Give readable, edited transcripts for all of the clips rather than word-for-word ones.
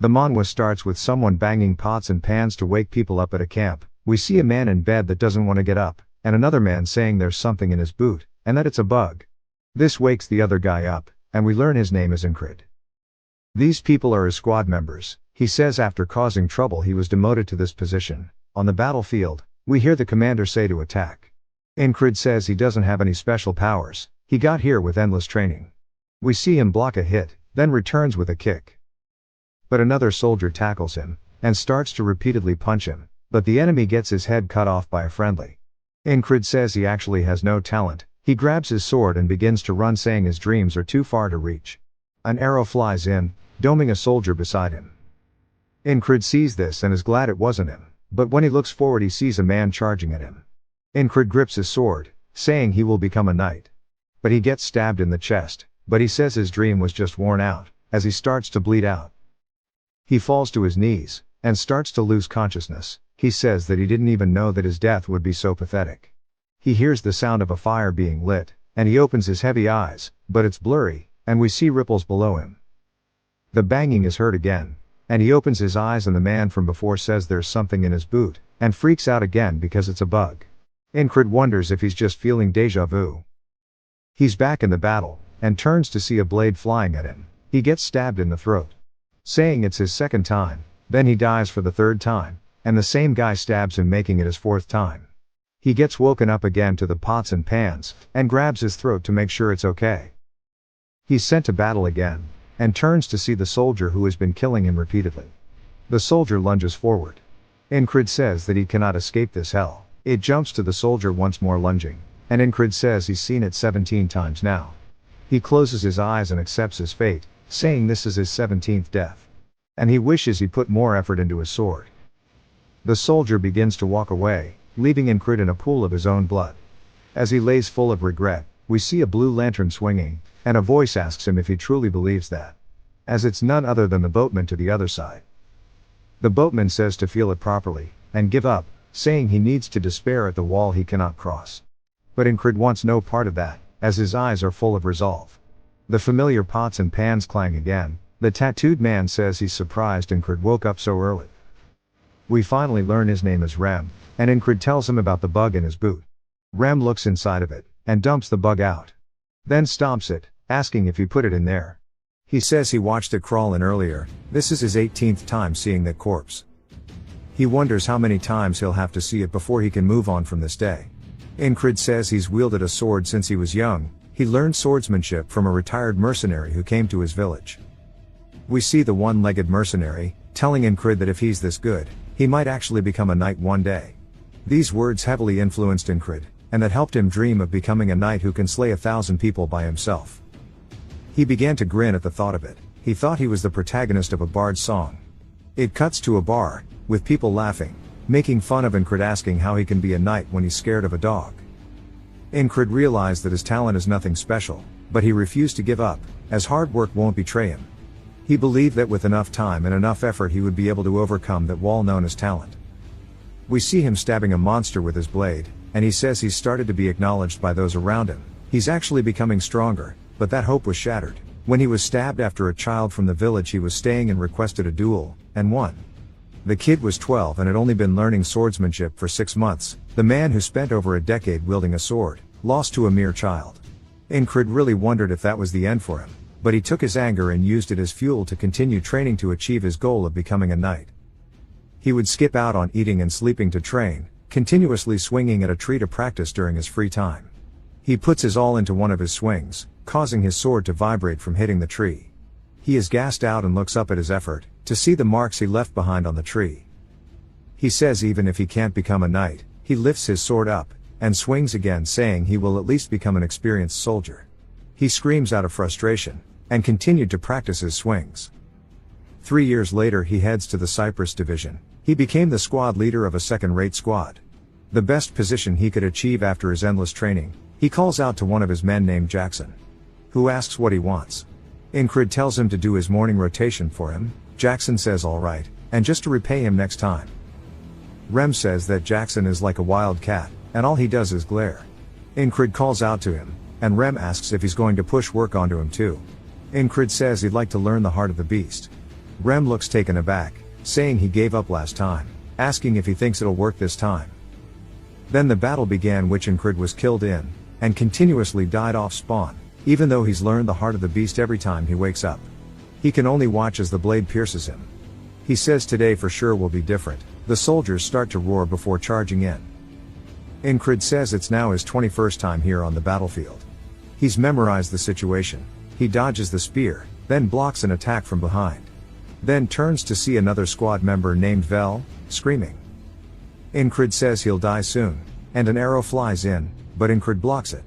The manhwa starts with someone banging pots and pans to wake people up at a camp. We see a man in bed that doesn't want to get up, and another man saying there's something in his boot, and that it's a bug. This wakes the other guy up, and we learn his name is Incred. These people are his squad members. He says after causing trouble he was demoted to this position. On the battlefield, we hear the commander say to attack. Incred says he doesn't have any special powers, he got here with endless training. We see him block a hit, then returns with a kick. But another soldier tackles him, and starts to repeatedly punch him, but the enemy gets his head cut off by a friendly. Incred says he actually has no talent, he grabs his sword and begins to run saying his dreams are too far to reach. An arrow flies in, doming a soldier beside him. Incred sees this and is glad it wasn't him, but when he looks forward he sees a man charging at him. Incred grips his sword, saying he will become a knight. But he gets stabbed in the chest, but he says his dream was just worn out, as he starts to bleed out. He falls to his knees, and starts to lose consciousness. He says that he didn't even know that his death would be so pathetic. He hears the sound of a fire being lit, and he opens his heavy eyes, but it's blurry, and we see ripples below him. The banging is heard again, and he opens his eyes and the man from before says there's something in his boot, and freaks out again because it's a bug. Incred wonders if he's just feeling deja vu. He's back in the battle, and turns to see a blade flying at him. He gets stabbed in the throat. Saying it's his second time, then he dies for the third time, and the same guy stabs him making it his fourth time. He gets woken up again to the pots and pans, and grabs his throat to make sure it's okay. He's sent to battle again, and turns to see the soldier who has been killing him repeatedly. The soldier lunges forward. Incred says that he cannot escape this hell. It jumps to the soldier once more lunging, and Incred says he's seen it 17 times now. He closes his eyes and accepts his fate, saying this is his 17th death. And he wishes he put more effort into his sword. The soldier begins to walk away, leaving Incred in a pool of his own blood. As he lays full of regret, we see a blue lantern swinging, and a voice asks him if he truly believes that. As it's none other than the boatman to the other side. The boatman says to feel it properly, and give up, saying he needs to despair at the wall he cannot cross. But Incred wants no part of that, as his eyes are full of resolve. The familiar pots and pans clang again. The tattooed man says he's surprised Incred woke up so early. We finally learn his name is Rem, and Incred tells him about the bug in his boot. Rem looks inside of it, and dumps the bug out. Then stomps it, asking if he put it in there. He says he watched it crawl in earlier. This is his 18th time seeing that corpse. He wonders how many times he'll have to see it before he can move on from this day. Incred says he's wielded a sword since he was young. He learned swordsmanship from a retired mercenary who came to his village. We see the one-legged mercenary, telling Incred that if he's this good, he might actually become a knight one day. These words heavily influenced Incred, and that helped him dream of becoming a knight who can slay 1,000 people by himself. He began to grin at the thought of it. He thought he was the protagonist of a bard's song. It cuts to a bar, with people laughing, making fun of Incred asking how he can be a knight when he's scared of a dog. Incred realized that his talent is nothing special, but he refused to give up, as hard work won't betray him. He believed that with enough time and enough effort he would be able to overcome that wall known as talent. We see him stabbing a monster with his blade, and he says he's started to be acknowledged by those around him. He's actually becoming stronger, but that hope was shattered when he was stabbed after a child from the village he was staying in requested a duel, and won. The kid was 12 and had only been learning swordsmanship for 6 months. The man who spent over a decade wielding a sword, lost to a mere child. Incred really wondered if that was the end for him, but he took his anger and used it as fuel to continue training to achieve his goal of becoming a knight. He would skip out on eating and sleeping to train, continuously swinging at a tree to practice during his free time. He puts his all into one of his swings, causing his sword to vibrate from hitting the tree. He is gassed out and looks up at his effort, to see the marks he left behind on the tree. He says even if he can't become a knight, he lifts his sword up, and swings again saying he will at least become an experienced soldier. He screams out of frustration, and continued to practice his swings. 3 years later he heads to the Cyprus division. He became the squad leader of a second-rate squad. The best position he could achieve after his endless training. He calls out to one of his men named Jackson, who asks what he wants. Incred tells him to do his morning rotation for him. Jackson says alright, and just to repay him next time. Rem says that Jackson is like a wild cat, and all he does is glare. Incred calls out to him, and Rem asks if he's going to push work onto him too. Incred says he'd like to learn the heart of the beast. Rem looks taken aback, saying he gave up last time, asking if he thinks it'll work this time. Then the battle began, which Incrid was killed in, and continuously died off spawn, even though he's learned the heart of the beast every time he wakes up. He can only watch as the blade pierces him. He says today for sure will be different. The soldiers start to roar before charging in. Incrid says it's now his 21st time here on the battlefield. He's memorized the situation. He dodges the spear, then blocks an attack from behind. Then turns to see another squad member named Vel, screaming. Incrid says he'll die soon, and an arrow flies in, but Incrid blocks it.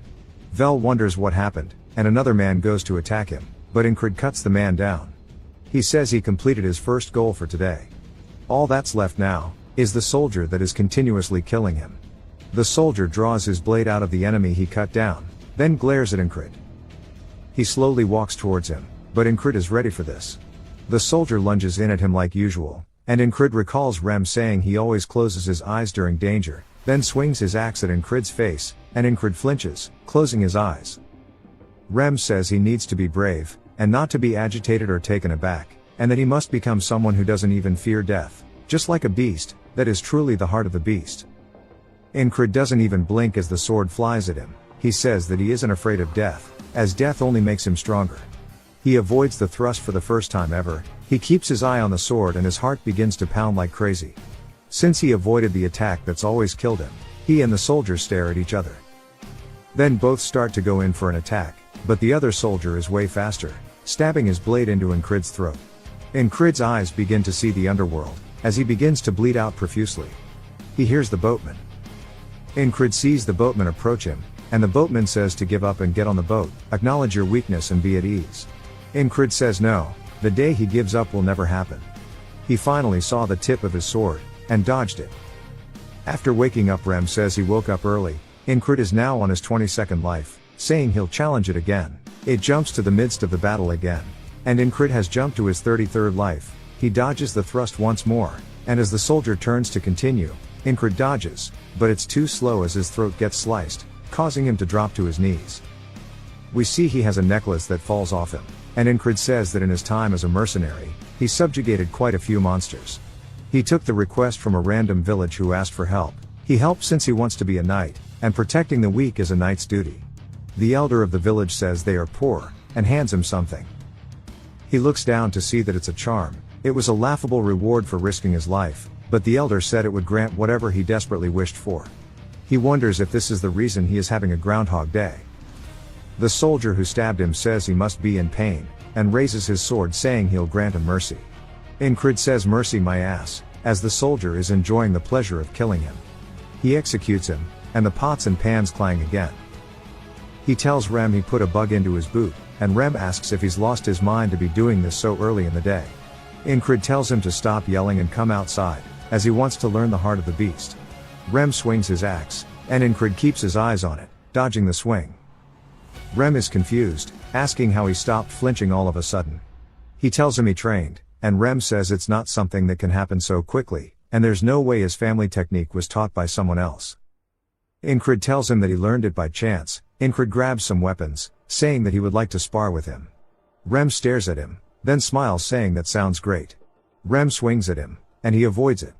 Vel wonders what happened, and another man goes to attack him, but Incrid cuts the man down. He says he completed his first goal for today. All that's left now, is the soldier that is continuously killing him. The soldier draws his blade out of the enemy he cut down, then glares at Incrid. He slowly walks towards him, but Incrid is ready for this. The soldier lunges in at him like usual, and Incrid recalls Rem saying he always closes his eyes during danger, then swings his axe at Incrid's face, and Incrid flinches, closing his eyes. Rem says he needs to be brave, and not to be agitated or taken aback, and that he must become someone who doesn't even fear death, just like a beast, that is truly the heart of the beast. Incrid doesn't even blink as the sword flies at him. He says that he isn't afraid of death, as death only makes him stronger. He avoids the thrust for the first time ever. He keeps his eye on the sword and his heart begins to pound like crazy. Since he avoided the attack that's always killed him, he and the soldier stare at each other. Then both start to go in for an attack, but the other soldier is way faster, stabbing his blade into Incrid's throat. Incrid's eyes begin to see the underworld, as he begins to bleed out profusely. He hears the boatman. Incrid sees the boatman approach him, and the boatman says to give up and get on the boat, acknowledge your weakness and be at ease. Incrid says no, the day he gives up will never happen. He finally saw the tip of his sword, and dodged it. After waking up, Rem says he woke up early. Incrid is now on his 22nd life, saying he'll challenge it again. It jumps to the midst of the battle again, and Incrid has jumped to his 33rd life. He dodges the thrust once more, and as the soldier turns to continue, Incrid dodges, but it's too slow as his throat gets sliced, causing him to drop to his knees. We see he has a necklace that falls off him, and Incrid says that in his time as a mercenary, he subjugated quite a few monsters. He took the request from a random village who asked for help. He helped since he wants to be a knight, and protecting the weak is a knight's duty. The elder of the village says they are poor, and hands him something. He looks down to see that it's a charm. It was a laughable reward for risking his life, but the elder said it would grant whatever he desperately wished for. He wonders if this is the reason he is having a Groundhog Day. The soldier who stabbed him says he must be in pain, and raises his sword saying he'll grant him mercy. Incrid says mercy my ass, as the soldier is enjoying the pleasure of killing him. He executes him, and the pots and pans clang again. He tells Rem he put a bug into his boot, and Rem asks if he's lost his mind to be doing this so early in the day. Incrid tells him to stop yelling and come outside, as he wants to learn the heart of the beast. Rem swings his axe, and Incrid keeps his eyes on it, dodging the swing. Rem is confused, asking how he stopped flinching all of a sudden. He tells him he trained, and Rem says it's not something that can happen so quickly, and there's no way his family technique was taught by someone else. Incrid tells him that he learned it by chance. Incrid grabs some weapons, saying that he would like to spar with him. Rem stares at him, then smiles saying that sounds great. Rem swings at him, and he avoids it.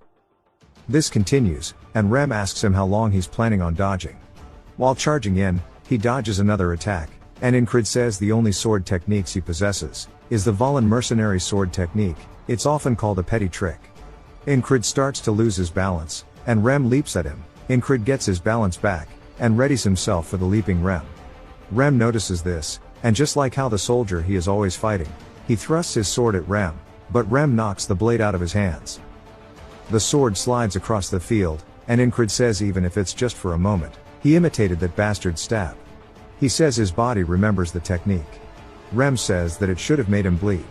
This continues, and Rem asks him how long he's planning on dodging. While charging in, he dodges another attack, and Incrid says the only sword techniques he possesses is the Valen mercenary sword technique. It's often called a petty trick. Incrid starts to lose his balance, and Rem leaps at him. Incrid gets his balance back, and readies himself for the leaping Rem. Rem notices this, and just like how the soldier he is always fighting, he thrusts his sword at Rem, but Rem knocks the blade out of his hands. The sword slides across the field, and Incrid says even if it's just for a moment, he imitated that bastard's stab. He says his body remembers the technique. Rem says that it should have made him bleed.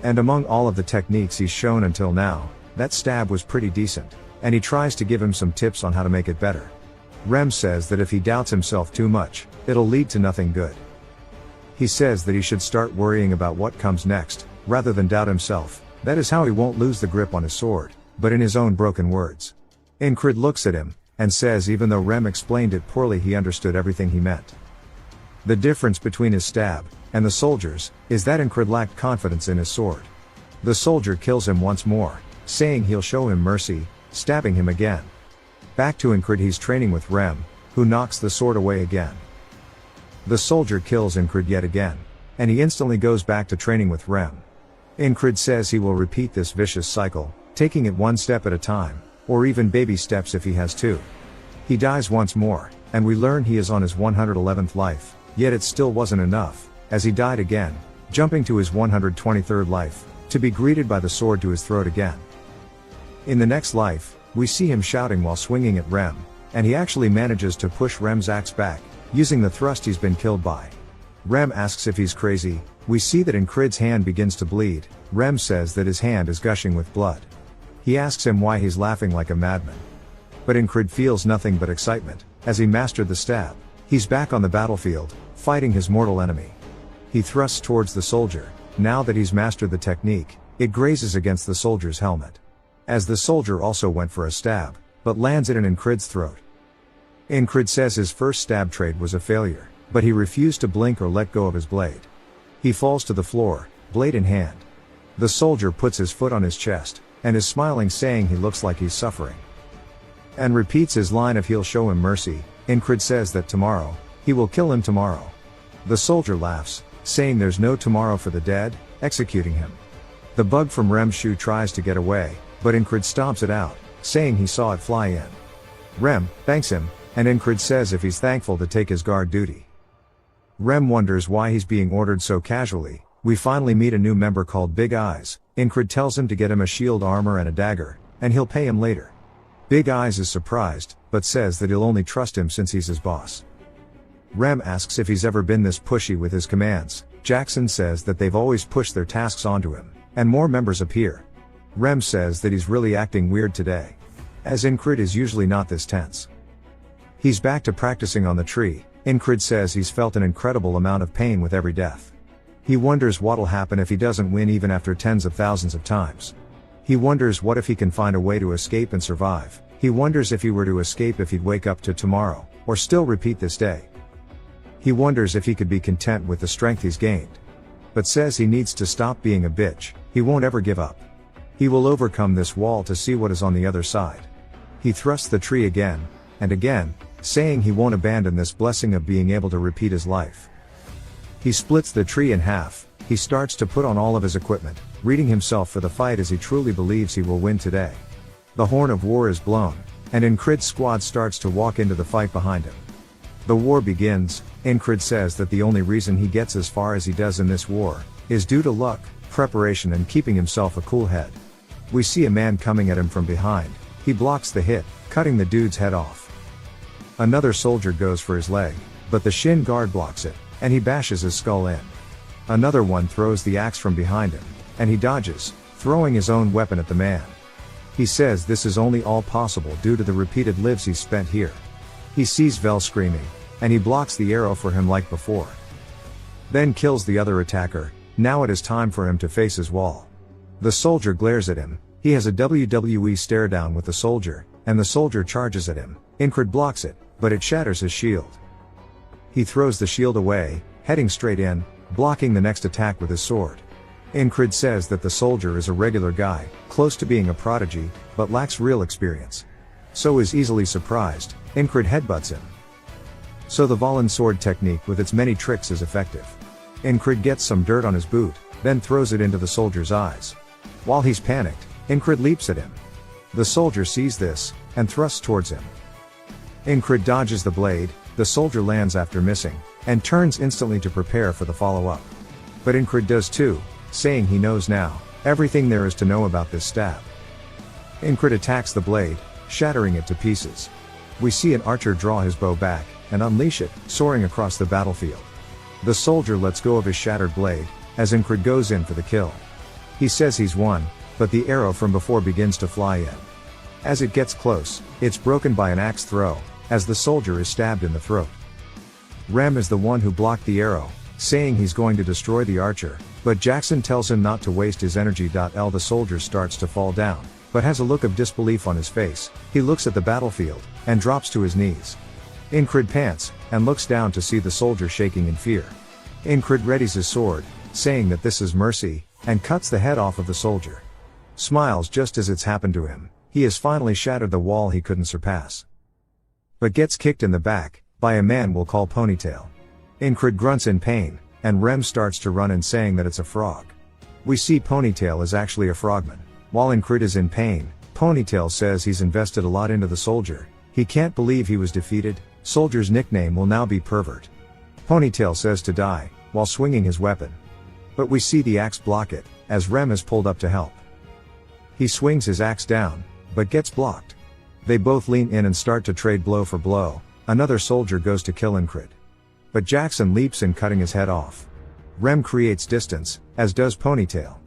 And among all of the techniques he's shown until now, that stab was pretty decent, and he tries to give him some tips on how to make it better. Rem says that if he doubts himself too much, it'll lead to nothing good. He says that he should start worrying about what comes next, rather than doubt himself. That is how he won't lose the grip on his sword, but in his own broken words. Incrid looks at him, and says even though Rem explained it poorly he understood everything he meant. The difference between his stab, and the soldier's, is that Incrid lacked confidence in his sword. The soldier kills him once more, saying he'll show him mercy, stabbing him again. Back to Incrid, he's training with Rem, who knocks the sword away again. The soldier kills Incrid yet again, and he instantly goes back to training with Rem. Incrid says he will repeat this vicious cycle, taking it one step at a time, or even baby steps if he has to. He dies once more, and we learn he is on his 111th life, yet it still wasn't enough, as he died again, jumping to his 123rd life, to be greeted by the sword to his throat again. In the next life, we see him shouting while swinging at Rem, and he actually manages to push Rem's axe back, using the thrust he's been killed by. Rem asks if he's crazy. We see that Incrid's hand begins to bleed. Rem says that his hand is gushing with blood. He asks him why he's laughing like a madman. But Incrid feels nothing but excitement, as he mastered the stab. He's back on the battlefield, fighting his mortal enemy. He thrusts towards the soldier. Now that he's mastered the technique, it grazes against the soldier's helmet. As the soldier also went for a stab, but lands it in Incrid's throat. Incrid says his first stab trade was a failure, but he refused to blink or let go of his blade. He falls to the floor, blade in hand. The soldier puts his foot on his chest, and is smiling, saying he looks like he's suffering. And repeats his line of he'll show him mercy. Incrid says that tomorrow, he will kill him tomorrow. The soldier laughs, saying there's no tomorrow for the dead, executing him. The bug from Rem's shoe tries to get away, but Incrid stomps it out, saying he saw it fly in. Rem thanks him, and Incrid says if he's thankful to take his guard duty. Rem wonders why he's being ordered so casually. We finally meet a new member called Big Eyes. Incrid tells him to get him a shield armor and a dagger, and he'll pay him later. Big Eyes is surprised, but says that he'll only trust him since he's his boss. Rem asks if he's ever been this pushy with his commands. Jackson says that they've always pushed their tasks onto him, and more members appear. Rem says that he's really acting weird today, as Incrid is usually not this tense. He's back to practicing on the tree. Incrid says he's felt an incredible amount of pain with every death. He wonders what'll happen if he doesn't win even after tens of thousands of times. He wonders what if he can find a way to escape and survive. He wonders if he were to escape if he'd wake up to tomorrow, or still repeat this day. He wonders if he could be content with the strength he's gained. But says he needs to stop being a bitch. He won't ever give up. He will overcome this wall to see what is on the other side. He thrusts the tree again, and again, saying he won't abandon this blessing of being able to repeat his life. He splits the tree in half. He starts to put on all of his equipment, readying himself for the fight as he truly believes he will win today. The horn of war is blown, and Incrid's squad starts to walk into the fight behind him. The war begins. Incrid says that the only reason he gets as far as he does in this war is due to luck, preparation, and keeping himself a cool head. We see a man coming at him from behind. He blocks the hit, cutting the dude's head off. Another soldier goes for his leg, but the shin guard blocks it, and he bashes his skull in. Another one throws the axe from behind him, and he dodges, throwing his own weapon at the man. He says this is only all possible due to the repeated lives he's spent here. He sees Vel screaming, and he blocks the arrow for him like before. Then kills the other attacker. Now it is time for him to face his wall. The soldier glares at him. He has a WWE stare down with the soldier, and the soldier charges at him. Incrid blocks it, but it shatters his shield. He throws the shield away, heading straight in, blocking the next attack with his sword. Incrid says that the soldier is a regular guy, close to being a prodigy, but lacks real experience. So is easily surprised. Incrid headbutts him. So the Valen sword technique with its many tricks is effective. Incrid gets some dirt on his boot, then throws it into the soldier's eyes. While he's panicked, Incrid leaps at him. The soldier sees this, and thrusts towards him. Incrid dodges the blade. The soldier lands after missing, and turns instantly to prepare for the follow-up. But Incrid does too, saying he knows now everything there is to know about this stab. Incrid attacks the blade, shattering it to pieces. We see an archer draw his bow back, and unleash it, soaring across the battlefield. The soldier lets go of his shattered blade, as Incrid goes in for the kill. He says he's won, but the arrow from before begins to fly in. As it gets close, it's broken by an axe throw, as the soldier is stabbed in the throat. Rem is the one who blocked the arrow, saying he's going to destroy the archer, but Jackson tells him not to waste his energy. The soldier starts to fall down, but has a look of disbelief on his face. He looks at the battlefield, and drops to his knees. Incrid pants, and looks down to see the soldier shaking in fear. Incrid readies his sword, saying that this is mercy. and cuts the head off of the soldier. Smiles just as it's happened to him. He has finally shattered the wall he couldn't surpass. But gets kicked in the back, by a man we'll call Ponytail. Incred grunts in pain, and Rem starts to run and saying that it's a frog. We see Ponytail is actually a frogman. While Incred is in pain, Ponytail says he's invested a lot into the soldier. He can't believe he was defeated. Soldier's nickname will now be Pervert. Ponytail says to die, while swinging his weapon. But we see the axe block it, as Rem is pulled up to help. He swings his axe down, but gets blocked. They both lean in and start to trade blow for blow. Another soldier goes to kill Incred. But Jackson leaps in, cutting his head off. Rem creates distance, as does Ponytail.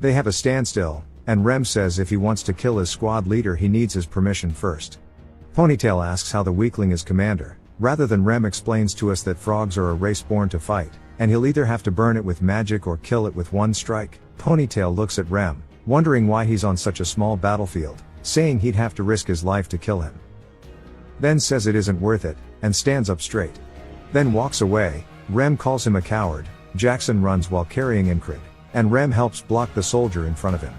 They have a standstill, and Rem says if he wants to kill his squad leader he needs his permission first. Ponytail asks how the weakling is commander. Rather than Rem explains to us that frogs are a race born to fight, and he'll either have to burn it with magic or kill it with one strike. Ponytail looks at Rem, wondering why he's on such a small battlefield, saying he'd have to risk his life to kill him. Then says it isn't worth it, and stands up straight. Then walks away. Rem calls him a coward. Jackson runs while carrying Incred, and Rem helps block the soldier in front of him.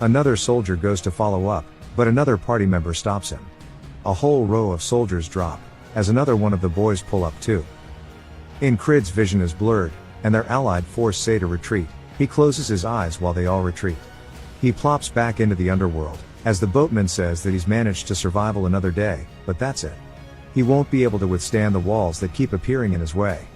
Another soldier goes to follow up, but another party member stops him. A whole row of soldiers drop, as another one of the boys pull up too. Incred's vision is blurred, and their allied force say to retreat. He closes his eyes while they all retreat. He plops back into the underworld, as the boatman says that he's managed to survive another day, but that's it. He won't be able to withstand the walls that keep appearing in his way.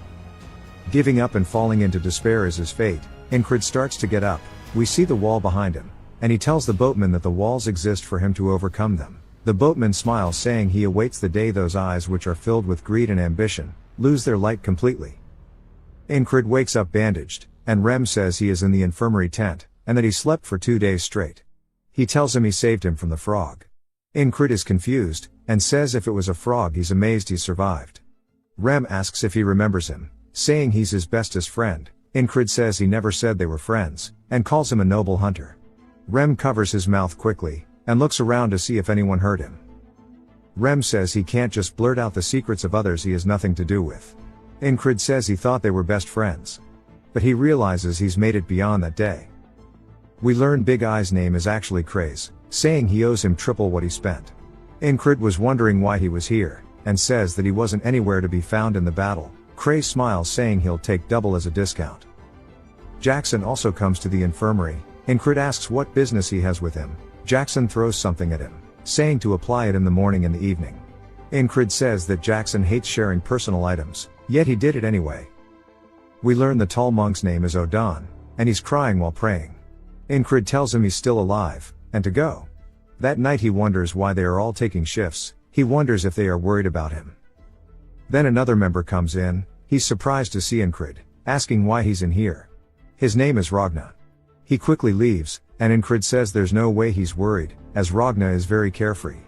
Giving up and falling into despair is his fate. Incred starts to get up. We see the wall behind him, and he tells the boatman that the walls exist for him to overcome them. The boatman smiles, saying he awaits the day those eyes, which are filled with greed and ambition, lose their light completely. Incred wakes up bandaged, and Rem says he is in the infirmary tent, and that he slept for 2 days straight. He tells him he saved him from the frog. Incred is confused, and says if it was a frog he's amazed he survived. Rem asks if he remembers him, saying he's his bestest friend. Incred says he never said they were friends, and calls him a noble hunter. Rem covers his mouth quickly, and looks around to see if anyone heard him. Rem says he can't just blurt out the secrets of others he has nothing to do with. Incred says he thought they were best friends. But he realizes he's made it beyond that day. We learn Big Eye's name is actually Craze, saying he owes him triple what he spent. Incred was wondering why he was here, and says that he wasn't anywhere to be found in the battle. Craze smiles, saying he'll take double as a discount. Jackson also comes to the infirmary. Incred asks what business he has with him. Jackson throws something at him, saying to apply it in the morning and the evening. Incred says that Jackson hates sharing personal items, yet he did it anyway. We learn the tall monk's name is Odon, and he's crying while praying. Incred tells him he's still alive, and to go. That night he wonders why they are all taking shifts. He wonders if they are worried about him. Then another member comes in. He's surprised to see Incred, asking why he's in here. His name is Ragna. He quickly leaves, and Incred says there's no way he's worried, as Ragna is very carefree.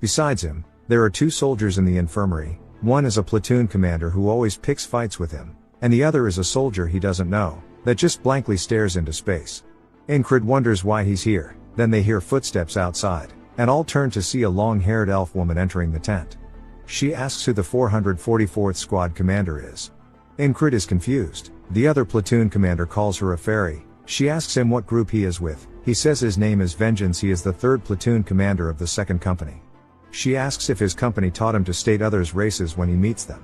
Besides him, there are 2 soldiers in the infirmary. One is a platoon commander who always picks fights with him, and the other is a soldier he doesn't know, that just blankly stares into space. Incred wonders why he's here. Then they hear footsteps outside, and all turn to see a long-haired elf woman entering the tent. She asks who the 444th Squad commander is. Incred is confused. The other platoon commander calls her a fairy. She asks him what group he is with. He says his name is Vengeance. He is the 3rd platoon commander of the 2nd company. She asks if his company taught him to state others' races when he meets them.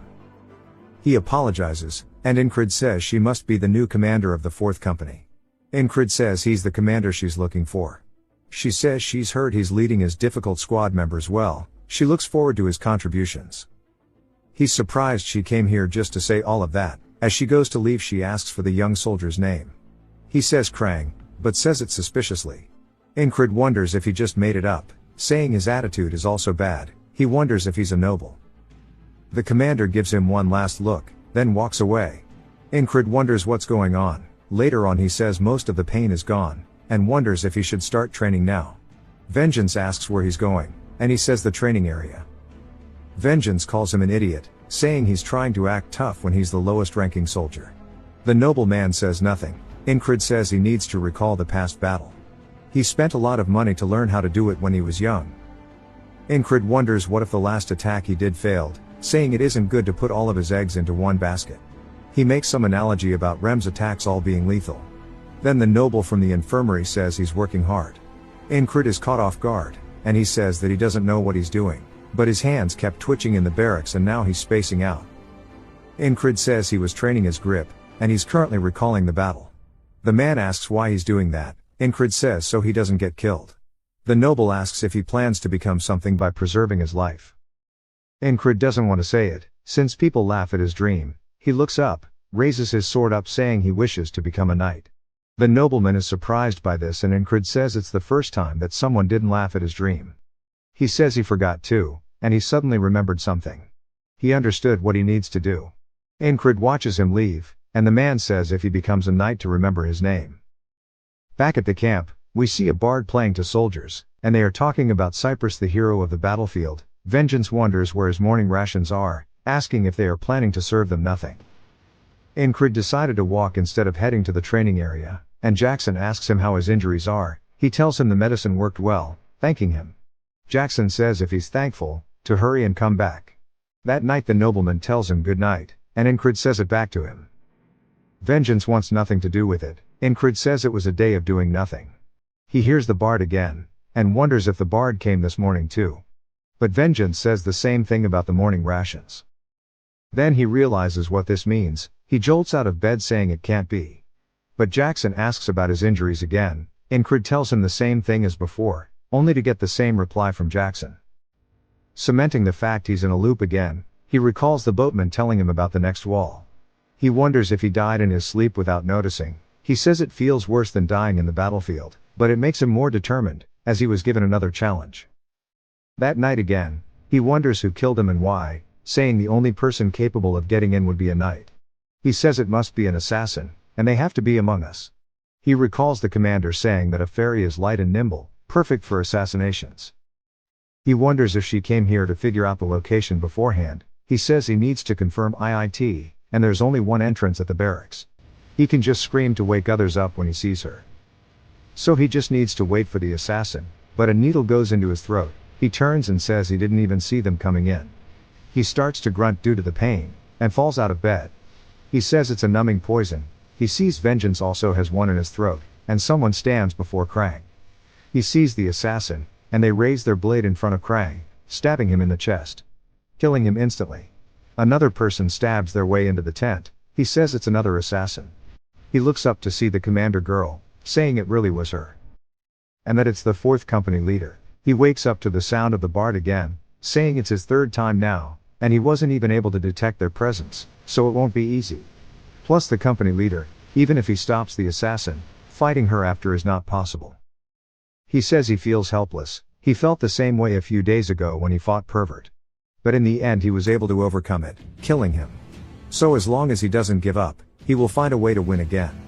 He apologizes, and Incred says she must be the new commander of the 4th company. Incred says he's the commander she's looking for. She says she's heard he's leading his difficult squad members well. She looks forward to his contributions. He's surprised she came here just to say all of that. As she goes to leave, she asks for the young soldier's name. He says Krang, but says it suspiciously. Incred wonders if he just made it up, saying his attitude is also bad. He wonders if he's a noble. The commander gives him one last look, then walks away. Incred wonders what's going on. Later on he says most of the pain is gone, and wonders if he should start training now. Vengeance asks where he's going, and he says the training area. Vengeance calls him an idiot, saying he's trying to act tough when he's the lowest ranking soldier. The noble man says nothing. Incred says he needs to recall the past battle. He spent a lot of money to learn how to do it when he was young. Incred wonders what if the last attack he did failed, saying it isn't good to put all of his eggs into one basket. He makes some analogy about Rem's attacks all being lethal. Then the noble from the infirmary says he's working hard. Incrid is caught off guard, and he says that he doesn't know what he's doing, but his hands kept twitching in the barracks and now he's spacing out. Incrid says he was training his grip, and he's currently recalling the battle. The man asks why he's doing that. Incrid says so he doesn't get killed. The noble asks if he plans to become something by preserving his life. Incrid doesn't want to say it, since people laugh at his dream. He looks up, raises his sword up saying he wishes to become a knight. The nobleman is surprised by this and Incrid says it's the first time that someone didn't laugh at his dream. He says he forgot too, and he suddenly remembered something. He understood what he needs to do. Incrid watches him leave, and the man says if he becomes a knight to remember his name. Back at the camp, we see a bard playing to soldiers, and they are talking about Cyprus, the hero of the battlefield. Vengeance wonders where his morning rations are, asking if they are planning to serve them nothing. Incrid decided to walk instead of heading to the training area, and Jackson asks him how his injuries are. He tells him the medicine worked well, thanking him. Jackson says if he's thankful, to hurry and come back. That night the nobleman tells him good night, and Incrid says it back to him. Vengeance wants nothing to do with it. Incrid says it was a day of doing nothing. He hears the bard again, and wonders if the bard came this morning too. But Vengeance says the same thing about the morning rations. Then he realizes what this means. He jolts out of bed saying it can't be. But Jackson asks about his injuries again. Incrid tells him the same thing as before, only to get the same reply from Jackson. Cementing the fact he's in a loop again, he recalls the boatman telling him about the next wall. He wonders if he died in his sleep without noticing. He says it feels worse than dying in the battlefield, but it makes him more determined, as he was given another challenge. That night again, he wonders who killed him and why, saying the only person capable of getting in would be a knight. He says it must be an assassin, and they have to be among us. He recalls the commander saying that a fairy is light and nimble, perfect for assassinations. He wonders if she came here to figure out the location beforehand. He says he needs to confirm it, and there's only one entrance at the barracks. He can just scream to wake others up when he sees her. So he just needs to wait for the assassin, but a needle goes into his throat. He turns and says he didn't even see them coming in. He starts to grunt due to the pain, and falls out of bed. He says it's a numbing poison. He sees Vengeance also has one in his throat, and someone stands before Krang. He sees the assassin, and they raise their blade in front of Krang, stabbing him in the chest, killing him instantly. Another person stabs their way into the tent. He says it's another assassin. He looks up to see the commander girl, saying it really was her. And that it's the fourth company leader. He wakes up to the sound of the bard again, saying it's his third time now, and he wasn't even able to detect their presence, so it won't be easy. Plus the company leader, even if he stops the assassin, fighting her after is not possible. He says he feels helpless. He felt the same way a few days ago when he fought Pervert. But in the end he was able to overcome it, killing him. So as long as he doesn't give up, he will find a way to win again.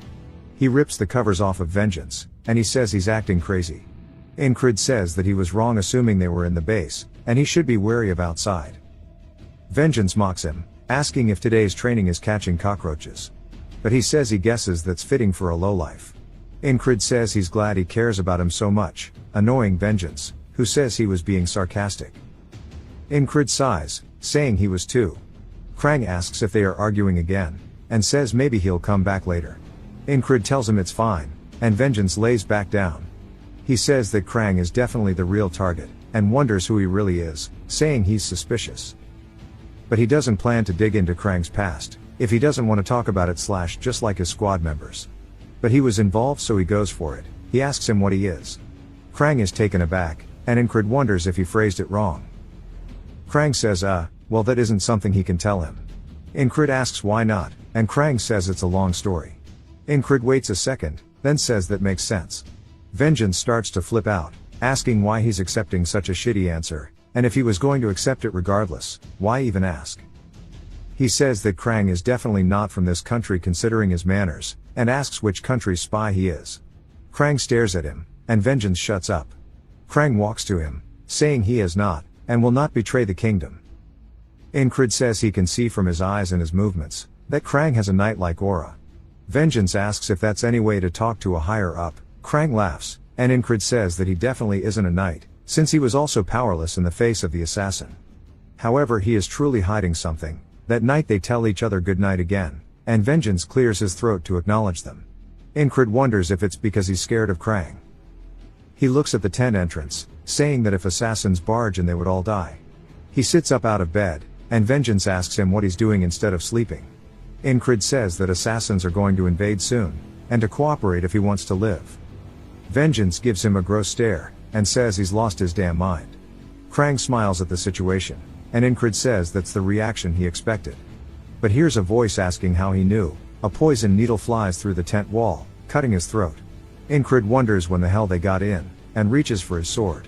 He rips the covers off of Vengeance, and he says he's acting crazy. Incrid says that he was wrong assuming they were in the base, and he should be wary of outside. Vengeance mocks him, asking if today's training is catching cockroaches. But he says he guesses that's fitting for a lowlife. Incrid says he's glad he cares about him so much, annoying Vengeance, who says he was being sarcastic. Incrid sighs, saying he was too. Krang asks if they are arguing again, and says maybe he'll come back later. Incrid tells him it's fine, and Vengeance lays back down. He says that Krang is definitely the real target, and wonders who he really is, saying he's suspicious. But he doesn't plan to dig into Krang's past, if he doesn't want to talk about it / just like his squad members. But he was involved so he goes for it. He asks him what he is. Krang is taken aback, and Incrid wonders if he phrased it wrong. Krang says well that isn't something he can tell him. Incrid asks why not, and Krang says it's a long story. Incrid waits a second, then says that makes sense. Vengeance starts to flip out, asking why he's accepting such a shitty answer, and if he was going to accept it regardless, why even ask? He says that Krang is definitely not from this country considering his manners, and asks which country's spy he is. Krang stares at him, and Vengeance shuts up. Krang walks to him, saying he is not, and will not betray the kingdom. Incrid says he can see from his eyes and his movements, that Krang has a knight-like aura. Vengeance asks if that's any way to talk to a higher up. Krang laughs, and Incrid says that he definitely isn't a knight, since he was also powerless in the face of the assassin. However, he is truly hiding something. That night they tell each other good night again, and Vengeance clears his throat to acknowledge them. Incred wonders if it's because he's scared of Krang. He looks at the tent entrance, saying that if assassins barge in they would all die. He sits up out of bed, and Vengeance asks him what he's doing instead of sleeping. Incred says that assassins are going to invade soon, and to cooperate if he wants to live. Vengeance gives him a gross stare, and says he's lost his damn mind. Krang smiles at the situation, and Incred says that's the reaction he expected. But here's a voice asking how he knew. A poison needle flies through the tent wall, cutting his throat. Incred wonders when the hell they got in, and reaches for his sword.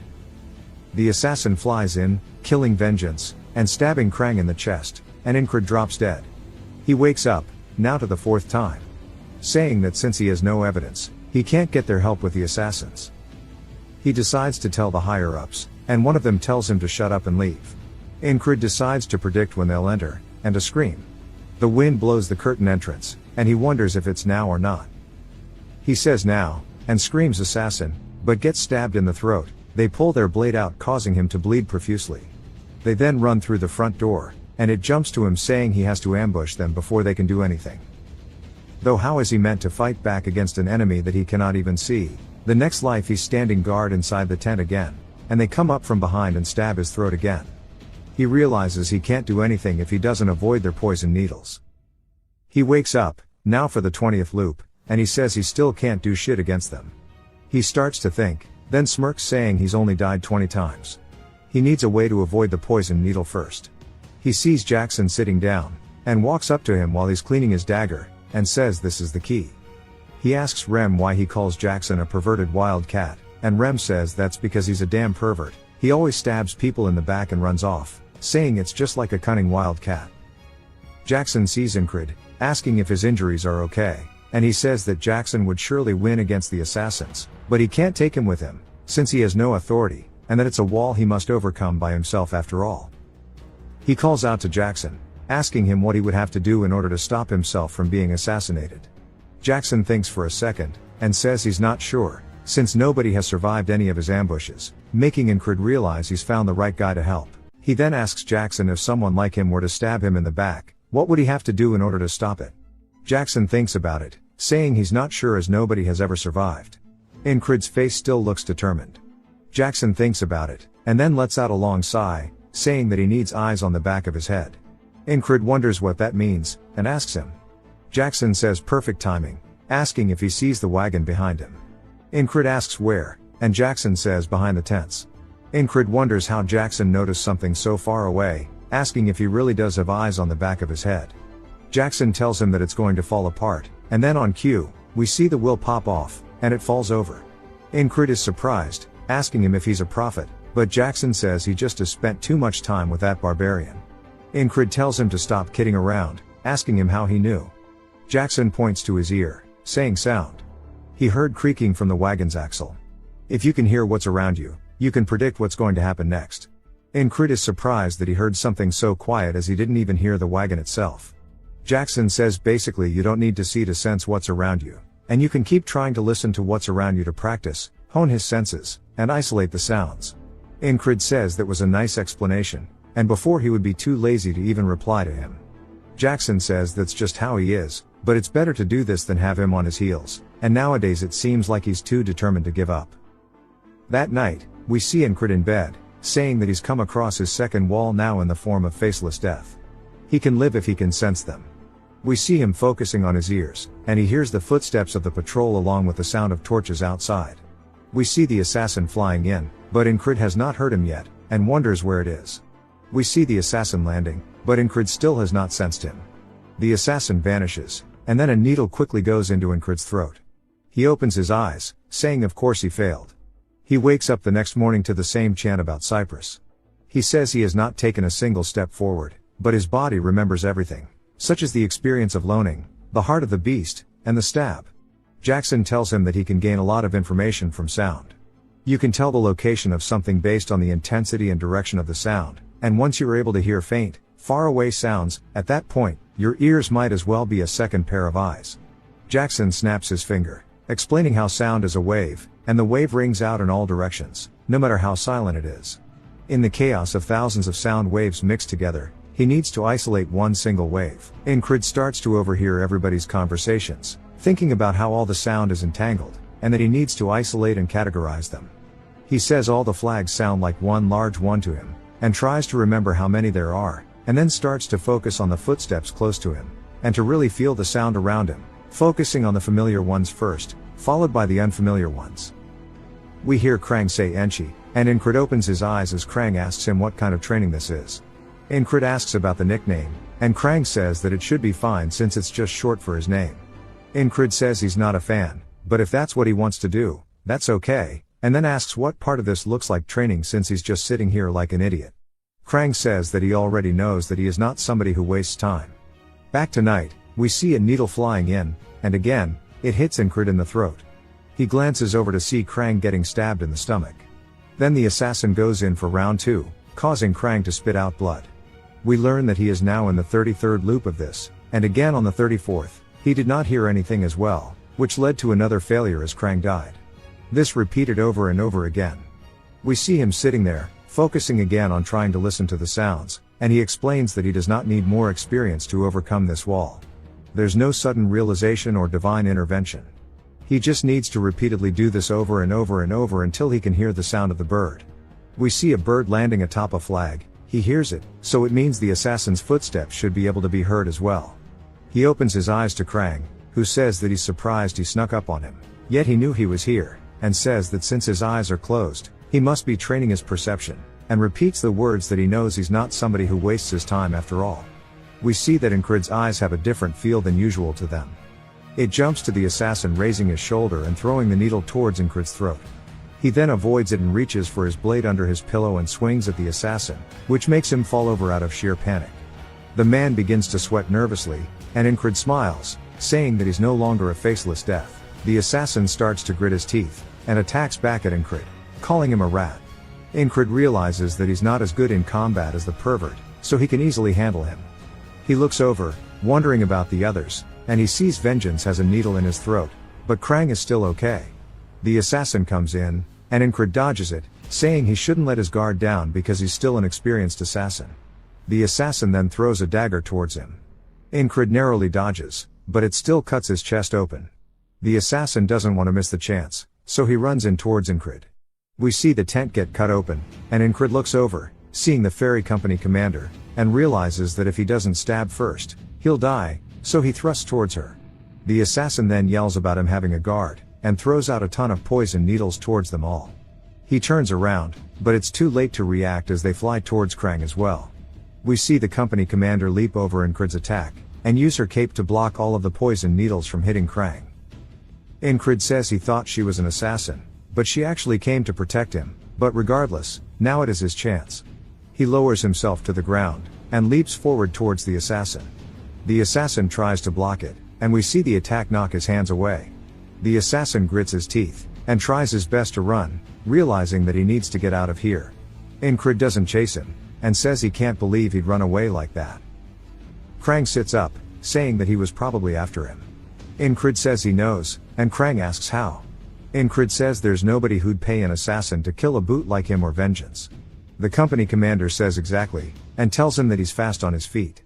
The assassin flies in, killing Vengeance, and stabbing Krang in the chest, and Incred drops dead. He wakes up, now to the 4th time, saying that since he has no evidence, he can't get their help with the assassins. He decides to tell the higher-ups, and one of them tells him to shut up and leave. Incred decides to predict when they'll enter, and to scream. The wind blows the curtain entrance, and he wonders if it's now or not. He says now, and screams assassin, but gets stabbed in the throat. They pull their blade out, causing him to bleed profusely. They then run through the front door, and it jumps to him saying he has to ambush them before they can do anything. Though how is he meant to fight back against an enemy that he cannot even see? The next life he's standing guard inside the tent again, and they come up from behind and stab his throat again. He realizes he can't do anything if he doesn't avoid their poison needles. He wakes up, now for the 20th loop, and he says he still can't do shit against them. He starts to think, then smirks saying he's only died 20 times. He needs a way to avoid the poison needle first. He sees Jackson sitting down, and walks up to him while he's cleaning his dagger, and says this is the key. He asks Rem why he calls Jackson a perverted wild cat, and Rem says that's because he's a damn pervert. He always stabs people in the back and runs off, saying it's just like a cunning wild cat. Jackson sees Incred, asking if his injuries are okay, and he says that Jackson would surely win against the assassins, but he can't take him with him, since he has no authority, and that it's a wall he must overcome by himself after all. He calls out to Jackson, asking him what he would have to do in order to stop himself from being assassinated. Jackson thinks for a second, and says he's not sure, since nobody has survived any of his ambushes, making Incred realize he's found the right guy to help. He then asks Jackson if someone like him were to stab him in the back, what would he have to do in order to stop it? Jackson thinks about it, saying he's not sure as nobody has ever survived. Incred's face still looks determined. Jackson thinks about it, and then lets out a long sigh, saying that he needs eyes on the back of his head. Incred wonders what that means, and asks him. Jackson says perfect timing, asking if he sees the wagon behind him. Incred asks where, and Jackson says behind the tents. Incred wonders how Jackson noticed something so far away, asking if he really does have eyes on the back of his head. Jackson tells him that it's going to fall apart, and then on cue, we see the wheel pop off, and it falls over. Incred is surprised, asking him if he's a prophet, but Jackson says he just has spent too much time with that barbarian. Incred tells him to stop kidding around, asking him how he knew. Jackson points to his ear, saying sound. He heard creaking from the wagon's axle. If you can hear what's around you, you can predict what's going to happen next. Incred is surprised that he heard something so quiet as he didn't even hear the wagon itself. Jackson says basically you don't need to see to sense what's around you, and you can keep trying to listen to what's around you to practice, hone his senses, and isolate the sounds. Incred says that was a nice explanation, and before he would be too lazy to even reply to him. Jackson says that's just how he is, but it's better to do this than have him on his heels, and nowadays it seems like he's too determined to give up. That night, we see Incred in bed, saying that he's come across his second wall now in the form of faceless death. He can live if he can sense them. We see him focusing on his ears, and he hears the footsteps of the patrol along with the sound of torches outside. We see the assassin flying in, but Incred has not heard him yet, and wonders where it is. We see the assassin landing, but Incred still has not sensed him. The assassin vanishes, and then a needle quickly goes into Incred's throat. He opens his eyes, saying of course he failed. He wakes up the next morning to the same chant about Cyprus. He says he has not taken a single step forward, but his body remembers everything, such as the experience of loaning, the heart of the beast, and the stab. Jackson tells him that he can gain a lot of information from sound. You can tell the location of something based on the intensity and direction of the sound, and once you're able to hear faint, far away sounds, at that point, your ears might as well be a second pair of eyes. Jackson snaps his finger, explaining how sound is a wave, and the wave rings out in all directions, no matter how silent it is. In the chaos of thousands of sound waves mixed together, he needs to isolate one single wave. Incred starts to overhear everybody's conversations, thinking about how all the sound is entangled, and that he needs to isolate and categorize them. He says all the flags sound like one large one to him, and tries to remember how many there are, and then starts to focus on the footsteps close to him, and to really feel the sound around him, focusing on the familiar ones first, followed by the unfamiliar ones. We hear Krang say Enchi, and Incred opens his eyes as Krang asks him what kind of training this is. Incred asks about the nickname, and Krang says that it should be fine since it's just short for his name. Incred says he's not a fan, but if that's what he wants to do, that's okay, and then asks what part of this looks like training since he's just sitting here like an idiot. Krang says that he already knows that he is not somebody who wastes time. Back tonight, we see a needle flying in, and again, it hits Incred in the throat. He glances over to see Krang getting stabbed in the stomach. Then the assassin goes in for round 2, causing Krang to spit out blood. We learn that he is now in the 33rd loop of this, and again on the 34th, he did not hear anything as well, which led to another failure as Krang died. This repeated over and over again. We see him sitting there, focusing again on trying to listen to the sounds, and he explains that he does not need more experience to overcome this wall. There's no sudden realization or divine intervention. He just needs to repeatedly do this over and over and over until he can hear the sound of the bird. We see a bird landing atop a flag, he hears it, so it means the assassin's footsteps should be able to be heard as well. He opens his eyes to Krang, who says that he's surprised he snuck up on him, yet he knew he was here, and says that since his eyes are closed, he must be training his perception, and repeats the words that he knows he's not somebody who wastes his time after all. We see that Incred's eyes have a different feel than usual to them. It jumps to the assassin raising his shoulder and throwing the needle towards Incred's throat. He then avoids it and reaches for his blade under his pillow and swings at the assassin, which makes him fall over out of sheer panic. The man begins to sweat nervously, and Incred smiles, saying that he's no longer a faceless death. The assassin starts to grit his teeth, and attacks back at Incred, calling him a rat. Incred realizes that he's not as good in combat as the pervert, so he can easily handle him. He looks over, wondering about the others, and he sees Vengeance has a needle in his throat, but Krang is still okay. The assassin comes in, and Incred dodges it, saying he shouldn't let his guard down because he's still an experienced assassin. The assassin then throws a dagger towards him. Incred narrowly dodges, but it still cuts his chest open. The assassin doesn't want to miss the chance, so he runs in towards Incred. We see the tent get cut open, and Incred looks over, seeing the ferry company commander, and realizes that if he doesn't stab first, he'll die, so he thrusts towards her. The assassin then yells about him having a guard, and throws out a ton of poison needles towards them all. He turns around, but it's too late to react as they fly towards Krang as well. We see the company commander leap over Incred's attack, and use her cape to block all of the poison needles from hitting Krang. Incred says he thought she was an assassin, but she actually came to protect him, but regardless, now it is his chance. He lowers himself to the ground, and leaps forward towards the assassin. The assassin tries to block it, and we see the attack knock his hands away. The assassin grits his teeth, and tries his best to run, realizing that he needs to get out of here. Incred doesn't chase him, and says he can't believe he'd run away like that. Krang sits up, saying that he was probably after him. Incred says he knows, and Krang asks how. Incred says there's nobody who'd pay an assassin to kill a boot like him or Vengeance. The company commander says exactly, and tells him that he's fast on his feet.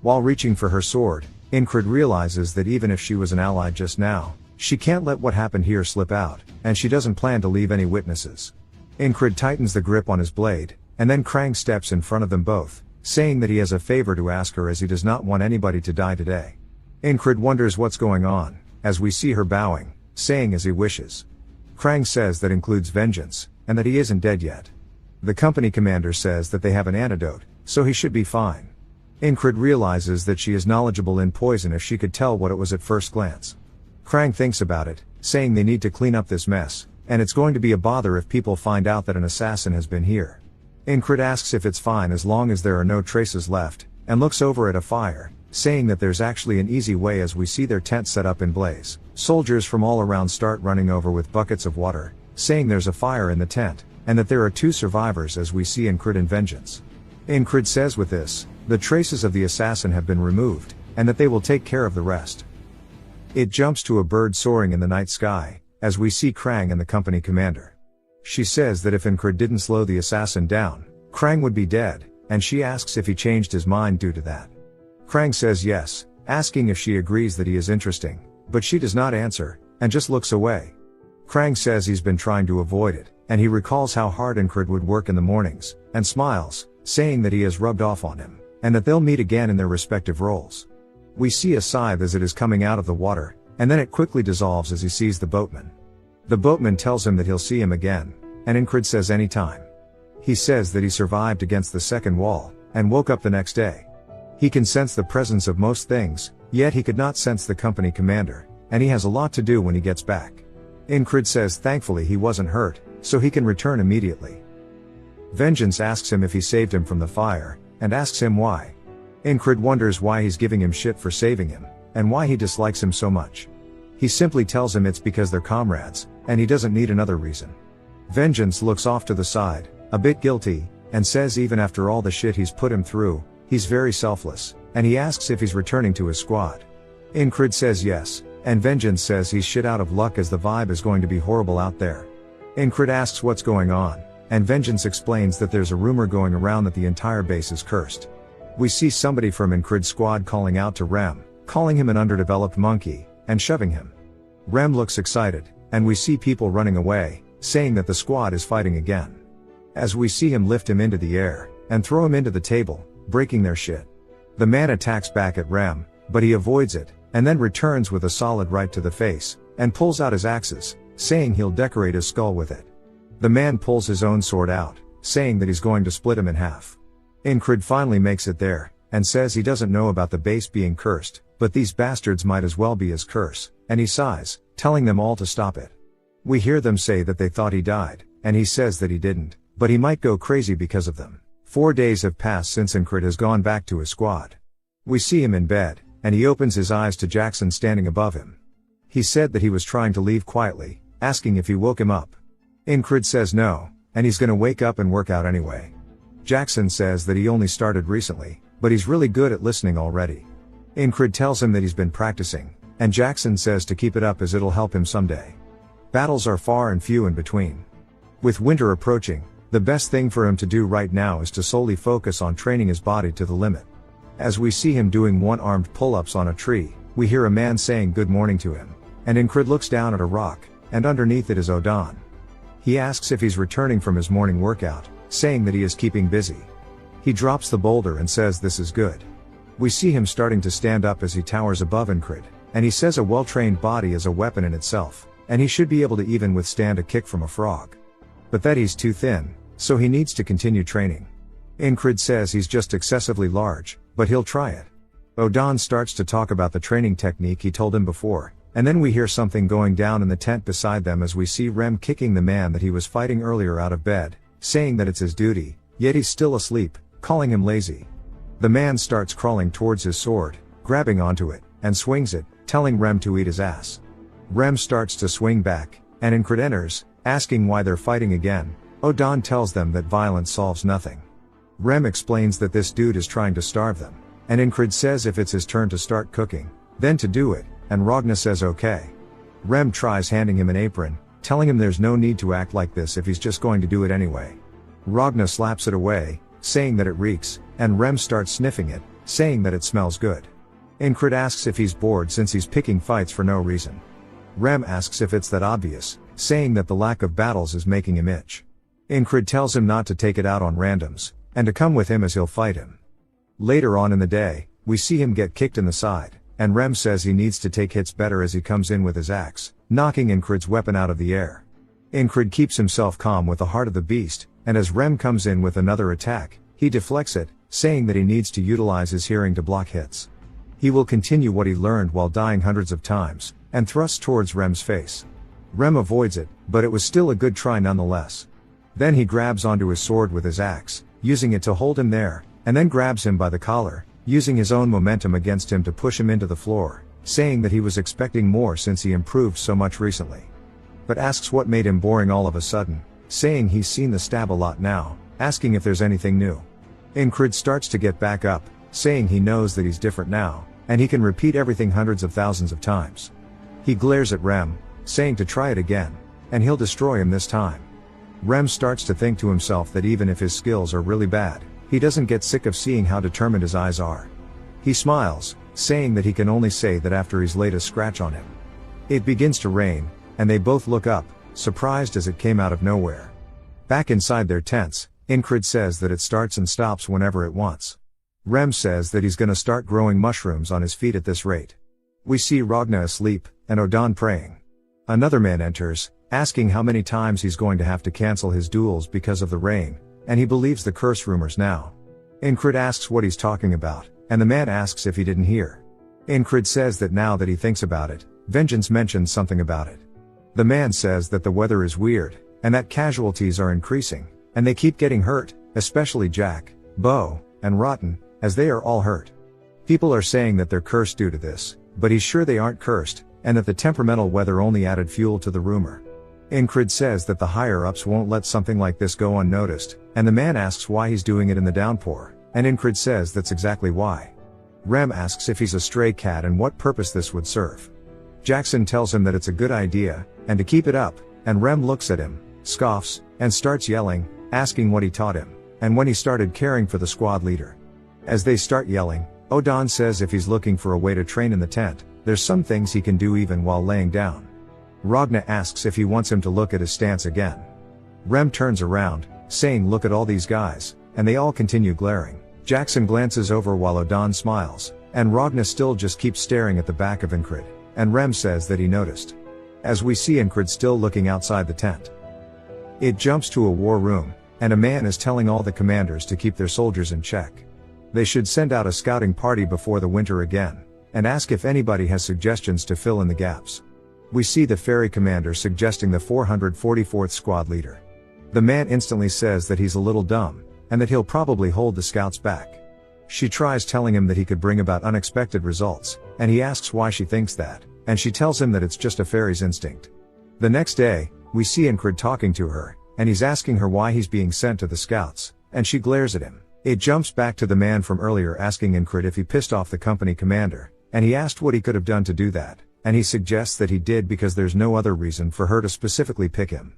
While reaching for her sword, Incred realizes that even if she was an ally just now, she can't let what happened here slip out, and she doesn't plan to leave any witnesses. Incred tightens the grip on his blade, and then Krang steps in front of them both, saying that he has a favor to ask her as he does not want anybody to die today. Incred wonders what's going on, as we see her bowing, saying as he wishes. Krang says that includes Vengeance, and that he isn't dead yet. The company commander says that they have an antidote, so he should be fine. Incred realizes that she is knowledgeable in poison if she could tell what it was at first glance. Krang thinks about it, saying they need to clean up this mess, and it's going to be a bother if people find out that an assassin has been here. Incred asks if it's fine as long as there are no traces left, and looks over at a fire, saying that there's actually an easy way as we see their tent set up in blaze. Soldiers from all around start running over with buckets of water, saying there's a fire in the tent, and that there are 2 survivors as we see Incred and Vengeance. Incred says with this, the traces of the assassin have been removed, and that they will take care of the rest. It jumps to a bird soaring in the night sky, as we see Krang and the company commander. She says that if Incred didn't slow the assassin down, Krang would be dead, and she asks if he changed his mind due to that. Krang says yes, asking if she agrees that he is interesting, But she does not answer, and just looks away. Krang says he's been trying to avoid it, and he recalls how hard Incred would work in the mornings, and smiles, saying that he has rubbed off on him, and that they'll meet again in their respective roles. We see a scythe as it is coming out of the water, and then it quickly dissolves as he sees the boatman. The boatman tells him that he'll see him again, and Incred says anytime. He says that he survived against the second wall, and woke up the next day. He can sense the presence of most things, yet he could not sense the company commander, and he has a lot to do when he gets back. Incred says thankfully he wasn't hurt, so he can return immediately. Vengeance asks him if he saved him from the fire, and asks him why. Incred wonders why he's giving him shit for saving him, and why he dislikes him so much. He simply tells him it's because they're comrades, and he doesn't need another reason. Vengeance looks off to the side, a bit guilty, and says even after all the shit he's put him through, he's very selfless, and he asks if he's returning to his squad. Incred says yes, and Vengeance says he's shit out of luck as the vibe is going to be horrible out there. Incred asks what's going on, and Vengeance explains that there's a rumor going around that the entire base is cursed. We see somebody from Incred's squad calling out to Rem, calling him an underdeveloped monkey, and shoving him. Rem looks excited, and we see people running away, saying that the squad is fighting again. As we see him lift him into the air, and throw him into the table, breaking their shit. The man attacks back at Rem, but he avoids it, and then returns with a solid right to the face, and pulls out his axes, saying he'll decorate his skull with it. The man pulls his own sword out, saying that he's going to split him in half. Incred finally makes it there, and says he doesn't know about the base being cursed, but these bastards might as well be his curse, and he sighs, telling them all to stop it. We hear them say that they thought he died, and he says that he didn't, but he might go crazy because of them. 4 days have passed since Incred has gone back to his squad. We see him in bed, and he opens his eyes to Jackson standing above him. He said that he was trying to leave quietly, asking if he woke him up. Incred says no, and he's gonna wake up and work out anyway. Jackson says that he only started recently, but he's really good at listening already. Incred tells him that he's been practicing, and Jackson says to keep it up as it'll help him someday. Battles are far and few in between. With winter approaching, the best thing for him to do right now is to solely focus on training his body to the limit. As we see him doing one-armed pull-ups on a tree, we hear a man saying good morning to him, and Incred looks down at a rock, and underneath it is Odon. He asks if he's returning from his morning workout, saying that he is keeping busy. He drops the boulder and says this is good. We see him starting to stand up as he towers above Incred, and he says a well-trained body is a weapon in itself, and he should be able to even withstand a kick from a frog. But that he's too thin, so he needs to continue training. Incred says he's just excessively large, but he'll try it. Odon starts to talk about the training technique he told him before, and then we hear something going down in the tent beside them as we see Rem kicking the man that he was fighting earlier out of bed, saying that it's his duty, yet he's still asleep, calling him lazy. The man starts crawling towards his sword, grabbing onto it, and swings it, telling Rem to eat his ass. Rem starts to swing back, and Incred enters, asking why they're fighting again. Odon tells them that violence solves nothing. Rem explains that this dude is trying to starve them, and Incred says if it's his turn to start cooking, then to do it, and Ragna says okay. Rem tries handing him an apron, telling him there's no need to act like this if he's just going to do it anyway. Ragna slaps it away, saying that it reeks, and Rem starts sniffing it, saying that it smells good. Incred asks if he's bored since he's picking fights for no reason. Rem asks if it's that obvious, saying that the lack of battles is making him itch. Incred tells him not to take it out on randoms, and to come with him as he'll fight him. Later on in the day, we see him get kicked in the side, and Rem says he needs to take hits better as he comes in with his axe, knocking Incred's weapon out of the air. Incred keeps himself calm with the heart of the beast, and as Rem comes in with another attack, he deflects it, saying that he needs to utilize his hearing to block hits. He will continue what he learned while dying hundreds of times, and thrusts towards Rem's face. Rem avoids it, but it was still a good try nonetheless. Then he grabs onto his sword with his axe, using it to hold him there, and then grabs him by the collar, using his own momentum against him to push him into the floor, saying that he was expecting more since he improved so much recently. But asks what made him boring all of a sudden, saying he's seen the stab a lot now, asking if there's anything new. Incred starts to get back up, saying he knows that he's different now, and he can repeat everything hundreds of thousands of times. He glares at Rem, saying to try it again, and he'll destroy him this time. Rem starts to think to himself that even if his skills are really bad, he doesn't get sick of seeing how determined his eyes are. He smiles, saying that he can only say that after he's laid a scratch on him. It begins to rain, and they both look up, surprised as it came out of nowhere. Back inside their tents, Incred says that it starts and stops whenever it wants. Rem says that he's gonna start growing mushrooms on his feet at this rate. We see Ragna asleep, and Odan praying. Another man enters, asking how many times he's going to have to cancel his duels because of the rain, and he believes the curse rumors now. Incred asks what he's talking about, and the man asks if he didn't hear. Incred says that now that he thinks about it, Vengeance mentions something about it. The man says that the weather is weird, and that casualties are increasing, and they keep getting hurt, especially Jack, Bo, and Rotten, as they are all hurt. People are saying that they're cursed due to this, but he's sure they aren't cursed, and that the temperamental weather only added fuel to the rumor. Incred says that the higher-ups won't let something like this go unnoticed, and the man asks why he's doing it in the downpour, and Incred says that's exactly why. Rem asks if he's a stray cat and what purpose this would serve. Jackson tells him that it's a good idea, and to keep it up, and Rem looks at him, scoffs, and starts yelling, asking what he taught him, and when he started caring for the squad leader. As they start yelling, Odan says if he's looking for a way to train in the tent, there's some things he can do even while laying down. Ragna asks if he wants him to look at his stance again. Rem turns around, saying look at all these guys, and they all continue glaring. Jackson glances over while Odan smiles, and Ragna still just keeps staring at the back of Incred, and Rem says that he noticed. As we see Incred still looking outside the tent. It jumps to a war room, and a man is telling all the commanders to keep their soldiers in check. They should send out a scouting party before the winter again, and ask if anybody has suggestions to fill in the gaps. We see the ferry commander suggesting the 444th squad leader. The man instantly says that he's a little dumb, and that he'll probably hold the scouts back. She tries telling him that he could bring about unexpected results, and he asks why she thinks that, and she tells him that it's just a fairy's instinct. The next day, we see Incred talking to her, and he's asking her why he's being sent to the scouts, and she glares at him. It jumps back to the man from earlier asking Incred if he pissed off the company commander, and he asked what he could have done to do that, and he suggests that he did because there's no other reason for her to specifically pick him.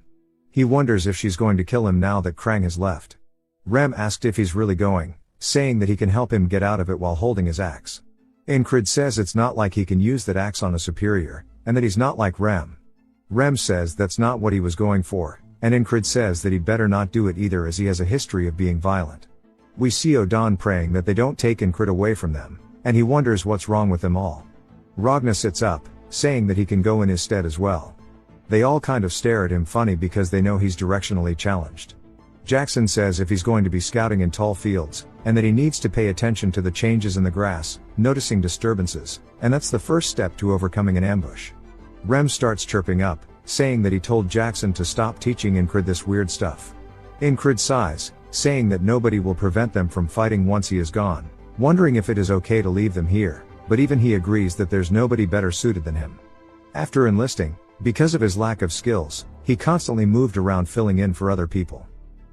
He wonders if she's going to kill him now that Krang has left. Rem asked if he's really going, saying that he can help him get out of it while holding his axe. Incred says it's not like he can use that axe on a superior, and that he's not like Rem. Rem says that's not what he was going for, and Incred says that he'd better not do it either as he has a history of being violent. We see Odan praying that they don't take Incred away from them, and he wonders what's wrong with them all. Ragna sits up, saying that he can go in his stead as well. They all kind of stare at him funny because they know he's directionally challenged. Jackson says if he's going to be scouting in tall fields, and that he needs to pay attention to the changes in the grass, noticing disturbances, and that's the first step to overcoming an ambush. Rem starts chirping up, saying that he told Jackson to stop teaching Incred this weird stuff. Incred sighs, saying that nobody will prevent them from fighting once he is gone, wondering if it is okay to leave them here, but even he agrees that there's nobody better suited than him. After enlisting, because of his lack of skills, he constantly moved around filling in for other people.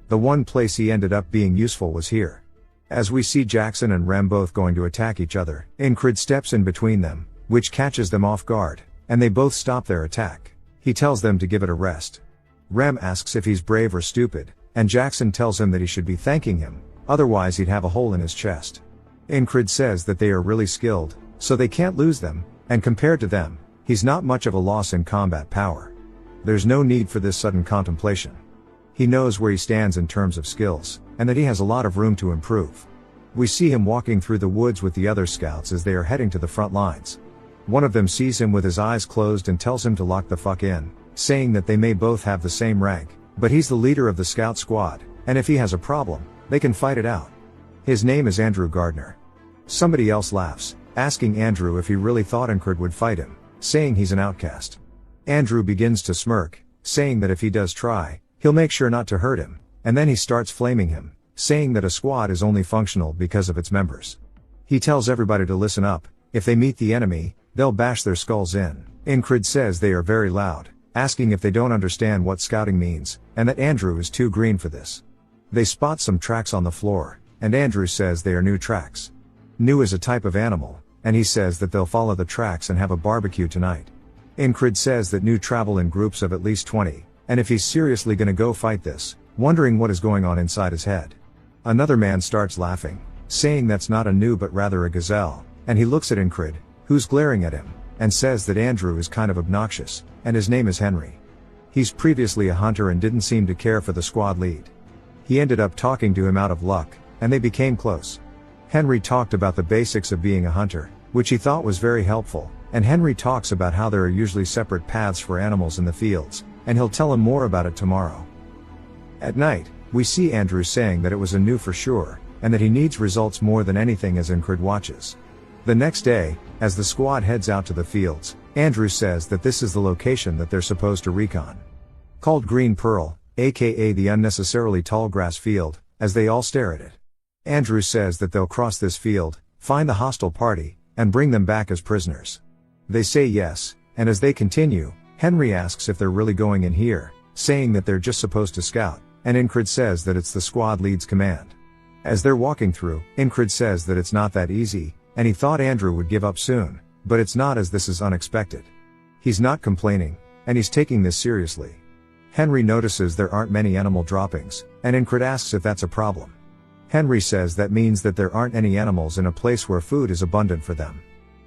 The one place he ended up being useful was here. As we see Jackson and Rem both going to attack each other, Incred steps in between them, which catches them off guard, and they both stop their attack. He tells them to give it a rest. Rem asks if he's brave or stupid, and Jackson tells him that he should be thanking him, otherwise he'd have a hole in his chest. Incred says that they are really skilled, so they can't lose them, and compared to them, he's not much of a loss in combat power. There's no need for this sudden contemplation. He knows where he stands in terms of skills, and that he has a lot of room to improve. We see him walking through the woods with the other scouts as they are heading to the front lines. One of them sees him with his eyes closed and tells him to lock the fuck in, saying that they may both have the same rank, but he's the leader of the scout squad, and if he has a problem, they can fight it out. His name is Andrew Gardner. Somebody else laughs, asking Andrew if he really thought Incred would fight him, saying he's an outcast. Andrew begins to smirk, saying that if he does try, he'll make sure not to hurt him, and then he starts flaming him, saying that a squad is only functional because of its members. He tells everybody to listen up, if they meet the enemy, they'll bash their skulls in. Incred says they are very loud, asking if they don't understand what scouting means, and that Andrew is too green for this. They spot some tracks on the floor, and Andrew says they are new tracks. New is a type of animal, and he says that they'll follow the tracks and have a barbecue tonight. Incred says that new travel in groups of at least 20, and if he's seriously gonna go fight this, wondering what is going on inside his head. Another man starts laughing, saying that's not a new but rather a gazelle, and he looks at Incred, who's glaring at him, and says that Andrew is kind of obnoxious, and his name is Henry. He's previously a hunter and didn't seem to care for the squad lead. He ended up talking to him out of luck, and they became close. Henry talked about the basics of being a hunter, which he thought was very helpful, and Henry talks about how there are usually separate paths for animals in the fields, and he'll tell him more about it tomorrow. At night, we see Andrew saying that it was a new for sure, and that he needs results more than anything as Incred watches. The next day, as the squad heads out to the fields, Andrew says that this is the location that they're supposed to recon. Called Green Pearl, aka the unnecessarily tall grass field, as they all stare at it. Andrew says that they'll cross this field, find the hostile party, and bring them back as prisoners. They say yes, and as they continue, Henry asks if they're really going in here, saying that they're just supposed to scout, and Incred says that it's the squad lead's command. As they're walking through, Incred says that it's not that easy, and he thought Andrew would give up soon, but it's not, as this is unexpected. He's not complaining, and he's taking this seriously. Henry notices there aren't many animal droppings, and Incred asks if that's a problem. Henry says that means that there aren't any animals in a place where food is abundant for them.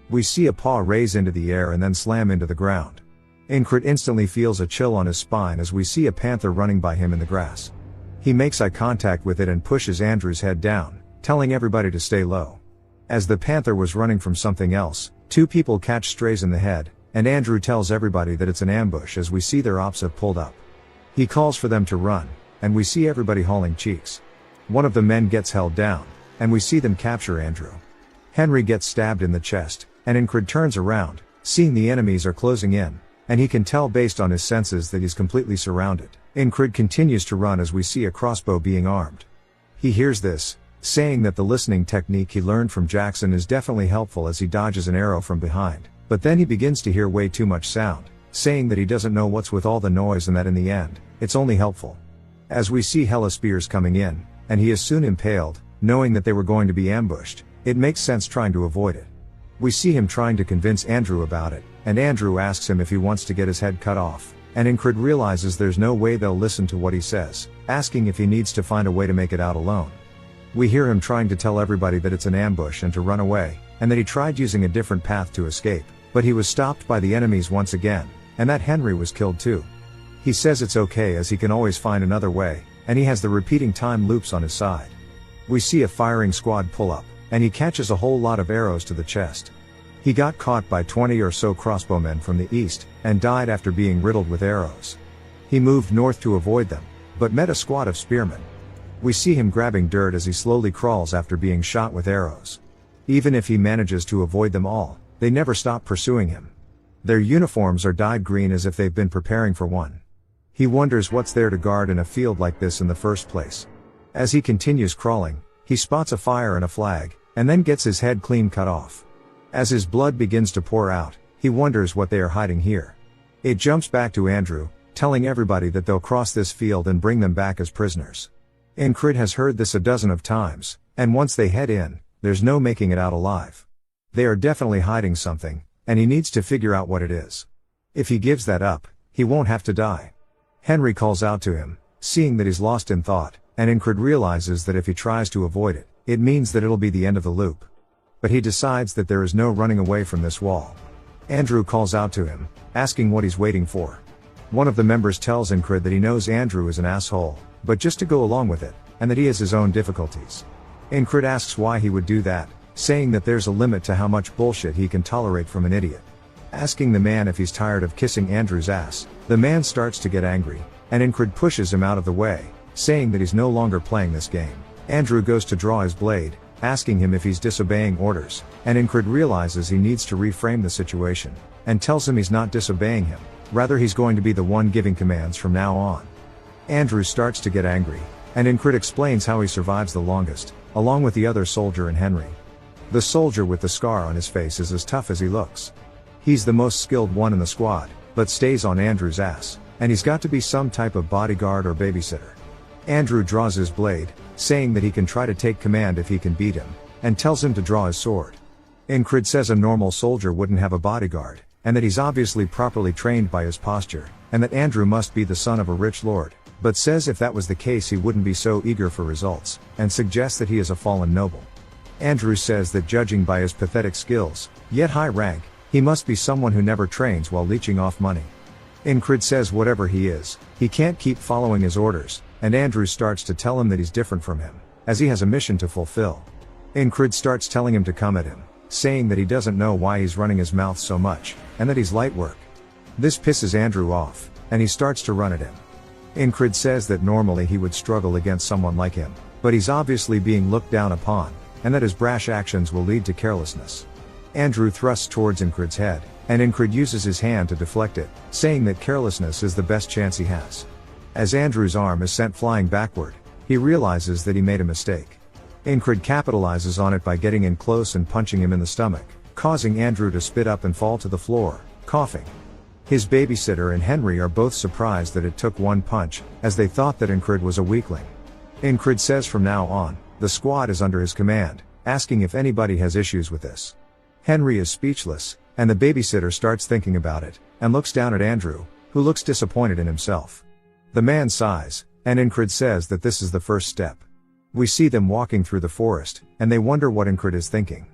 We see a paw raise into the air and then slam into the ground. Incred instantly feels a chill on his spine as we see a panther running by him in the grass. He makes eye contact with it and pushes Andrew's head down, telling everybody to stay low. As the panther was running from something else, two people catch strays in the head, and Andrew tells everybody that it's an ambush as we see their ops have pulled up. He calls for them to run, and we see everybody hauling cheeks. One of the men gets held down, and we see them capture Andrew. Henry gets stabbed in the chest, and Incred turns around, seeing the enemies are closing in, and he can tell based on his senses that he's completely surrounded. Incred continues to run as we see a crossbow being armed. He hears this, saying that the listening technique he learned from Jackson is definitely helpful as he dodges an arrow from behind, but then he begins to hear way too much sound, saying that he doesn't know what's with all the noise and that in the end, it's only helpful. As we see hella spears coming in, and he is soon impaled, knowing that they were going to be ambushed, it makes sense trying to avoid it. We see him trying to convince Andrew about it, and Andrew asks him if he wants to get his head cut off, and Incred realizes there's no way they'll listen to what he says, asking if he needs to find a way to make it out alone. We hear him trying to tell everybody that it's an ambush and to run away, and that he tried using a different path to escape, but he was stopped by the enemies once again, and that Henry was killed too. He says it's okay as he can always find another way, and he has the repeating time loops on his side. We see a firing squad pull up, and he catches a whole lot of arrows to the chest. He got caught by 20 or so crossbowmen from the east, and died after being riddled with arrows. He moved north to avoid them, but met a squad of spearmen. We see him grabbing dirt as he slowly crawls after being shot with arrows. Even if he manages to avoid them all, they never stop pursuing him. Their uniforms are dyed green as if they've been preparing for one. He wonders what's there to guard in a field like this in the first place. As he continues crawling, he spots a fire and a flag, and then gets his head clean cut off. As his blood begins to pour out, he wonders what they are hiding here. It jumps back to Andrew, telling everybody that they'll cross this field and bring them back as prisoners. Incred has heard this a dozen of times, and once they head in, there's no making it out alive. They are definitely hiding something, and he needs to figure out what it is. If he gives that up, he won't have to die. Henry calls out to him, seeing that he's lost in thought, and Incred realizes that if he tries to avoid it, it means that it'll be the end of the loop. But he decides that there is no running away from this wall. Andrew calls out to him, asking what he's waiting for. One of the members tells Incred that he knows Andrew is an asshole, but just to go along with it, and that he has his own difficulties. Incred asks why he would do that, saying that there's a limit to how much bullshit he can tolerate from an idiot. Asking the man if he's tired of kissing Andrew's ass, the man starts to get angry, and Incred pushes him out of the way, saying that he's no longer playing this game. Andrew goes to draw his blade, asking him if he's disobeying orders, and Incred realizes he needs to reframe the situation, and tells him he's not disobeying him, rather he's going to be the one giving commands from now on. Andrew starts to get angry, and Incred explains how he survives the longest, along with the other soldier and Henry. The soldier with the scar on his face is as tough as he looks. He's the most skilled one in the squad, but stays on Andrew's ass, and he's got to be some type of bodyguard or babysitter. Andrew draws his blade, saying that he can try to take command if he can beat him, and tells him to draw his sword. Incred says a normal soldier wouldn't have a bodyguard, and that he's obviously properly trained by his posture, and that Andrew must be the son of a rich lord, but says if that was the case he wouldn't be so eager for results, and suggests that he is a fallen noble. Andrew says that judging by his pathetic skills, yet high rank, he must be someone who never trains while leeching off money. Incred says whatever he is, he can't keep following his orders, and Andrew starts to tell him that he's different from him, as he has a mission to fulfill. Incred starts telling him to come at him, saying that he doesn't know why he's running his mouth so much, and that he's light work. This pisses Andrew off, and he starts to run at him. Incred says that normally he would struggle against someone like him, but he's obviously being looked down upon, and that his brash actions will lead to carelessness. Andrew thrusts towards Incred's head, and Incred uses his hand to deflect it, saying that carelessness is the best chance he has. As Andrew's arm is sent flying backward, he realizes that he made a mistake. Incred capitalizes on it by getting in close and punching him in the stomach, causing Andrew to spit up and fall to the floor, coughing. His babysitter and Henry are both surprised that it took one punch, as they thought that Incred was a weakling. Incred says from now on, the squad is under his command, asking if anybody has issues with this. Henry is speechless, and the babysitter starts thinking about it, and looks down at Andrew, who looks disappointed in himself. The man sighs, and Incred says that this is the first step. We see them walking through the forest, and they wonder what Incred is thinking.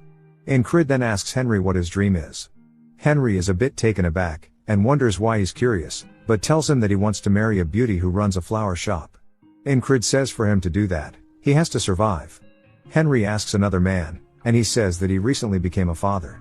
Incred then asks Henry what his dream is. Henry is a bit taken aback, and wonders why he's curious, but tells him that he wants to marry a beauty who runs a flower shop. Incred says for him to do that, he has to survive. Henry asks another man, and he says that he recently became a father.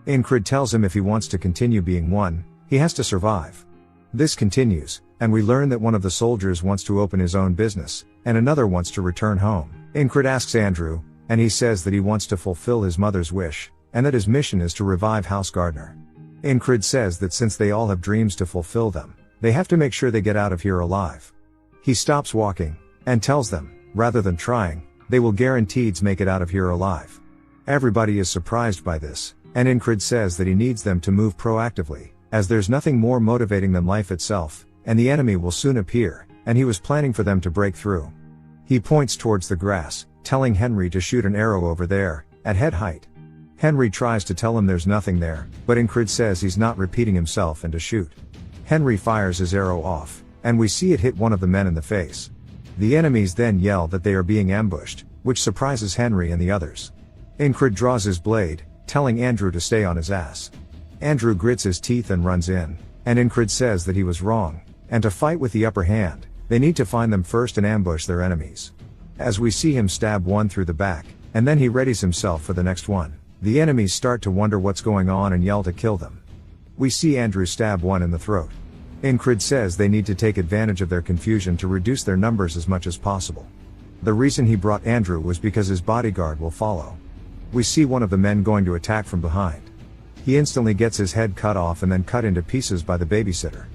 Incred tells him if he wants to continue being one, he has to survive. This continues, and we learn that one of the soldiers wants to open his own business, and another wants to return home. Incred asks Andrew, and he says that he wants to fulfill his mother's wish, and that his mission is to revive House Gardner. Incred says that since they all have dreams to fulfill them, they have to make sure they get out of here alive. He stops walking, and tells them, rather than trying, they will guaranteed make it out of here alive. Everybody is surprised by this, and Incred says that he needs them to move proactively, as there's nothing more motivating than life itself, and the enemy will soon appear, and he was planning for them to break through. He points towards the grass, telling Henry to shoot an arrow over there, at head height. Henry tries to tell him there's nothing there, but Incred says he's not repeating himself and to shoot. Henry fires his arrow off, and we see it hit one of the men in the face. The enemies then yell that they are being ambushed, which surprises Henry and the others. Incred draws his blade, telling Andrew to stay on his ass. Andrew grits his teeth and runs in, and Incred says that he was wrong, and to fight with the upper hand, they need to find them first and ambush their enemies. As we see him stab one through the back, and then he readies himself for the next one, the enemies start to wonder what's going on and yell to kill them. We see Andrew stab one in the throat. Incred says they need to take advantage of their confusion to reduce their numbers as much as possible. The reason he brought Andrew was because his bodyguard will follow. We see one of the men going to attack from behind. He instantly gets his head cut off and then cut into pieces by the babysitter.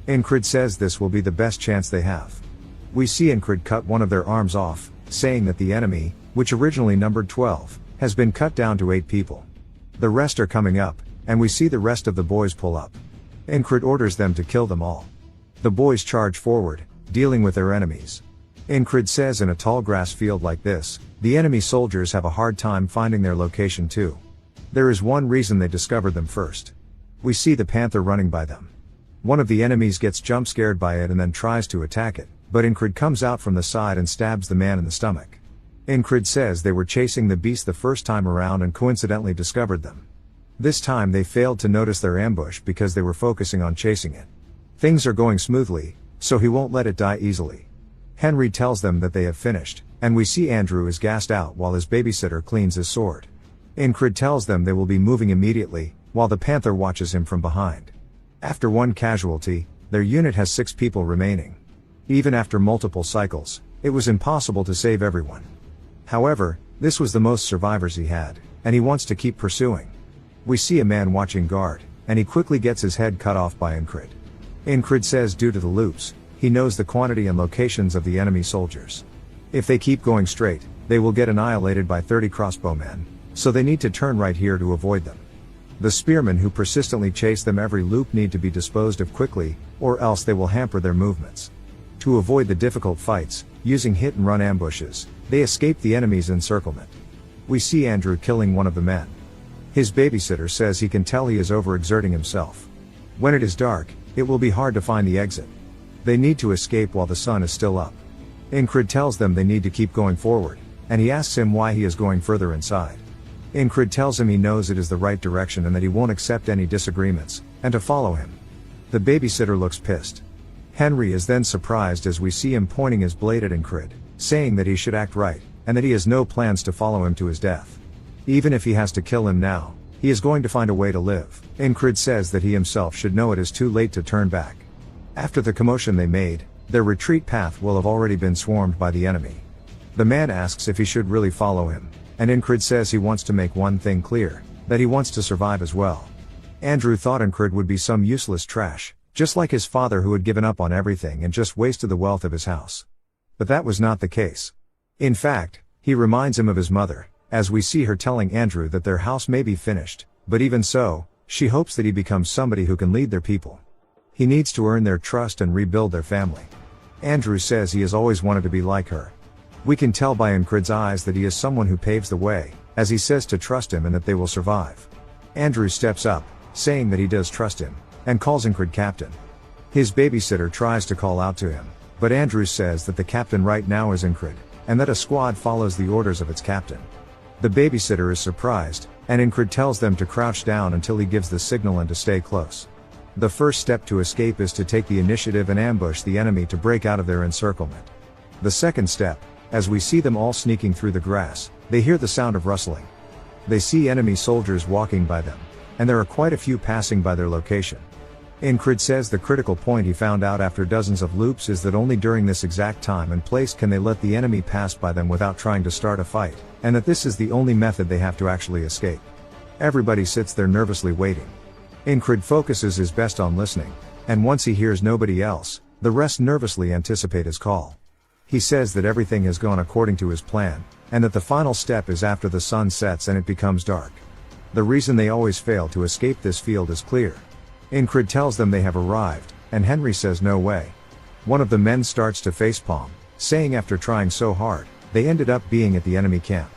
Incred says this will be the best chance they have. We see Incred cut one of their arms off, saying that the enemy, which originally numbered 12, has been cut down to 8 people. The rest are coming up, and we see the rest of the boys pull up. Incred orders them to kill them all. The boys charge forward, dealing with their enemies. Incred says in a tall grass field like this, the enemy soldiers have a hard time finding their location too. There is one reason they discovered them first. We see the panther running by them. One of the enemies gets jump scared by it and then tries to attack it, but Incred comes out from the side and stabs the man in the stomach. Incred says they were chasing the beast the first time around and coincidentally discovered them. This time they failed to notice their ambush because they were focusing on chasing it. Things are going smoothly, so he won't let it die easily. Henry tells them that they have finished, and we see Andrew is gassed out while his babysitter cleans his sword. Incred tells them they will be moving immediately, while the panther watches him from behind. After one casualty, their unit has 6 people remaining. Even after multiple cycles, it was impossible to save everyone. However, this was the most survivors he had, and he wants to keep pursuing. We see a man watching guard, and he quickly gets his head cut off by Incred. Incred says due to the loops, he knows the quantity and locations of the enemy soldiers. If they keep going straight, they will get annihilated by 30 crossbowmen, so they need to turn right here to avoid them. The spearmen who persistently chase them every loop need to be disposed of quickly, or else they will hamper their movements. To avoid the difficult fights, using hit-and-run ambushes, they escape the enemy's encirclement. We see Andrew killing one of the men. His babysitter says he can tell he is overexerting himself. When it is dark, it will be hard to find the exit. They need to escape while the sun is still up. Incred tells them they need to keep going forward, and he asks him why he is going further inside. Incrid tells him he knows it is the right direction and that he won't accept any disagreements, and to follow him. The babysitter looks pissed. Henry is then surprised as we see him pointing his blade at Incrid, saying that he should act right, and that he has no plans to follow him to his death. Even if he has to kill him now, he is going to find a way to live. Incrid says that he himself should know it is too late to turn back. After the commotion they made, their retreat path will have already been swarmed by the enemy. The man asks if he should really follow him, and Incrid says he wants to make one thing clear, that he wants to survive as well. Andrew thought Incrid would be some useless trash, just like his father who had given up on everything and just wasted the wealth of his house. But that was not the case. In fact, he reminds him of his mother, as we see her telling Andrew that their house may be finished, but even so, she hopes that he becomes somebody who can lead their people. He needs to earn their trust and rebuild their family. Andrew says he has always wanted to be like her. We can tell by Incrid's eyes that he is someone who paves the way, as he says to trust him and that they will survive. Andrew steps up, saying that he does trust him, and calls Incrid captain. His babysitter tries to call out to him, but Andrew says that the captain right now is Incrid, and that a squad follows the orders of its captain. The babysitter is surprised, and Incrid tells them to crouch down until he gives the signal and to stay close. The first step to escape is to take the initiative and ambush the enemy to break out of their encirclement. The second step, as we see them all sneaking through the grass, they hear the sound of rustling. They see enemy soldiers walking by them, and there are quite a few passing by their location. Incrid says the critical point he found out after dozens of loops is that only during this exact time and place can they let the enemy pass by them without trying to start a fight, and that this is the only method they have to actually escape. Everybody sits there nervously waiting. Incrid focuses his best on listening, and once he hears nobody else, the rest nervously anticipate his call. He says that everything has gone according to his plan, and that the final step is after the sun sets and it becomes dark. The reason they always fail to escape this field is clear. Incrid tells them they have arrived, and Henry says no way. One of the men starts to facepalm, saying after trying so hard, they ended up being at the enemy camp.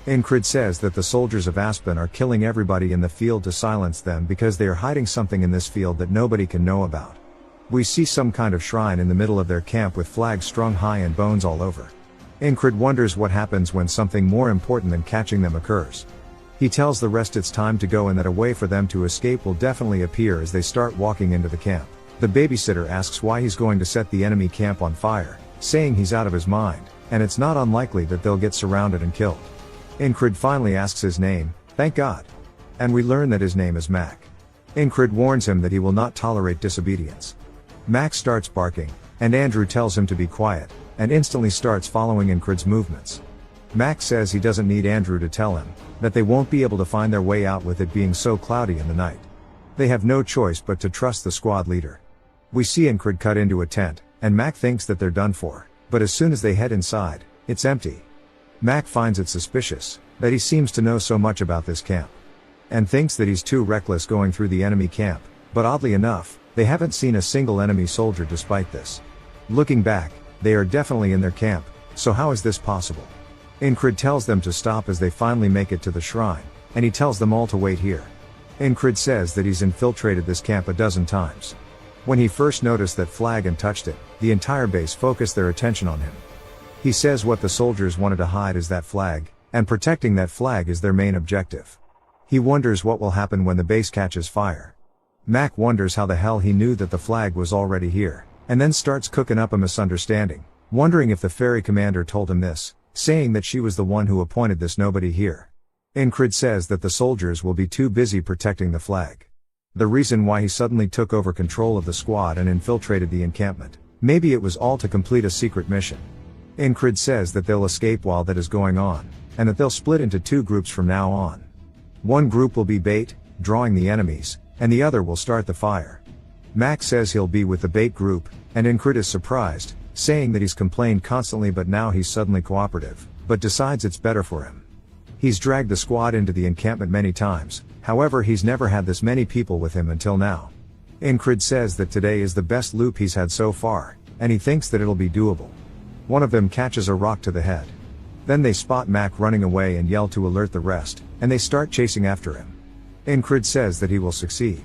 Incrid says that the soldiers of Aspen are killing everybody in the field to silence them because they are hiding something in this field that nobody can know about. We see some kind of shrine in the middle of their camp with flags strung high and bones all over. Incrid wonders what happens when something more important than catching them occurs. He tells the rest it's time to go and that a way for them to escape will definitely appear as they start walking into the camp. The babysitter asks why he's going to set the enemy camp on fire, saying he's out of his mind, and it's not unlikely that they'll get surrounded and killed. Incrid finally asks his name, thank God. And we learn that his name is Mac. Incrid warns him that he will not tolerate disobedience. Mac starts barking, and Andrew tells him to be quiet, and instantly starts following Incrid's movements. Mac says he doesn't need Andrew to tell him, that they won't be able to find their way out with it being so cloudy in the night. They have no choice but to trust the squad leader. We see Incrid cut into a tent, and Mac thinks that they're done for, but as soon as they head inside, it's empty. Mac finds it suspicious, that he seems to know so much about this camp, and thinks that he's too reckless going through the enemy camp, but oddly enough, they haven't seen a single enemy soldier despite this. Looking back, they are definitely in their camp, so how is this possible? Incrid tells them to stop as they finally make it to the shrine, and he tells them all to wait here. Incrid says that he's infiltrated this camp a dozen times. When he first noticed that flag and touched it, the entire base focused their attention on him. He says what the soldiers wanted to hide is that flag, and protecting that flag is their main objective. He wonders what will happen when the base catches fire. Mac wonders how the hell he knew that the flag was already here, and then starts cooking up a misunderstanding, wondering if the ferry commander told him this, saying that she was the one who appointed this nobody here. Incrid says that the soldiers will be too busy protecting the flag. The reason why he suddenly took over control of the squad and infiltrated the encampment, maybe it was all to complete a secret mission. Incrid says that they'll escape while that is going on, and that they'll split into two groups from now on. One group will be bait, drawing the enemies, and the other will start the fire. Max says he'll be with the bait group, and Incrid is surprised, saying that he's complained constantly but now he's suddenly cooperative, but decides it's better for him. He's dragged the squad into the encampment many times, however he's never had this many people with him until now. Incrid says that today is the best loop he's had so far, and he thinks that it'll be doable. One of them catches a rock to the head. Then they spot Mac running away and yell to alert the rest, and they start chasing after him. Incrid says that he will succeed.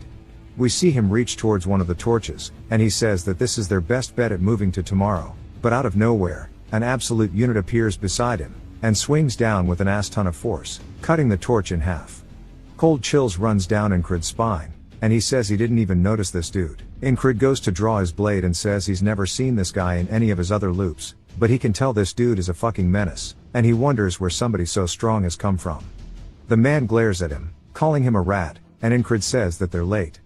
We see him reach towards one of the torches, and he says that this is their best bet at moving to tomorrow, but out of nowhere, an absolute unit appears beside him, and swings down with an ass ton of force, cutting the torch in half. Cold chills runs down Incrid's spine, and he says he didn't even notice this dude. Incrid goes to draw his blade and says he's never seen this guy in any of his other loops, but he can tell this dude is a fucking menace, and he wonders where somebody so strong has come from. The man glares at him, calling him a rat, and Incrid says that they're late.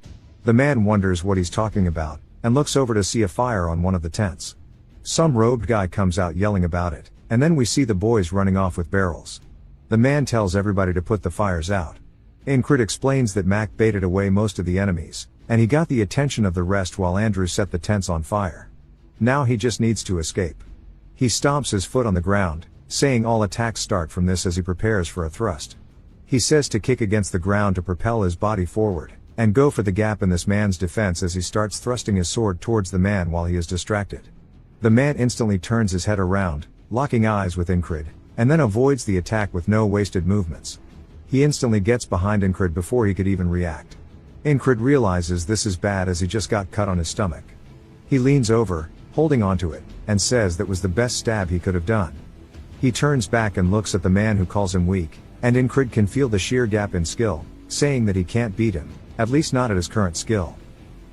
The man wonders what he's talking about, and looks over to see a fire on one of the tents. Some robed guy comes out yelling about it, and then we see the boys running off with barrels. The man tells everybody to put the fires out. Incrid explains that Mac baited away most of the enemies, and he got the attention of the rest while Andrew set the tents on fire. Now he just needs to escape. He stomps his foot on the ground, saying all attacks start from this as he prepares for a thrust. He says to kick against the ground to propel his body forward, and go for the gap in this man's defense as he starts thrusting his sword towards the man while he is distracted. The man instantly turns his head around, locking eyes with Incrid, and then avoids the attack with no wasted movements. He instantly gets behind Incrid before he could even react. Incrid realizes this is bad as he just got cut on his stomach. He leans over, holding onto it, and says that was the best stab he could have done. He turns back and looks at the man who calls him weak, and Incrid can feel the sheer gap in skill, saying that he can't beat him, at least not at his current skill.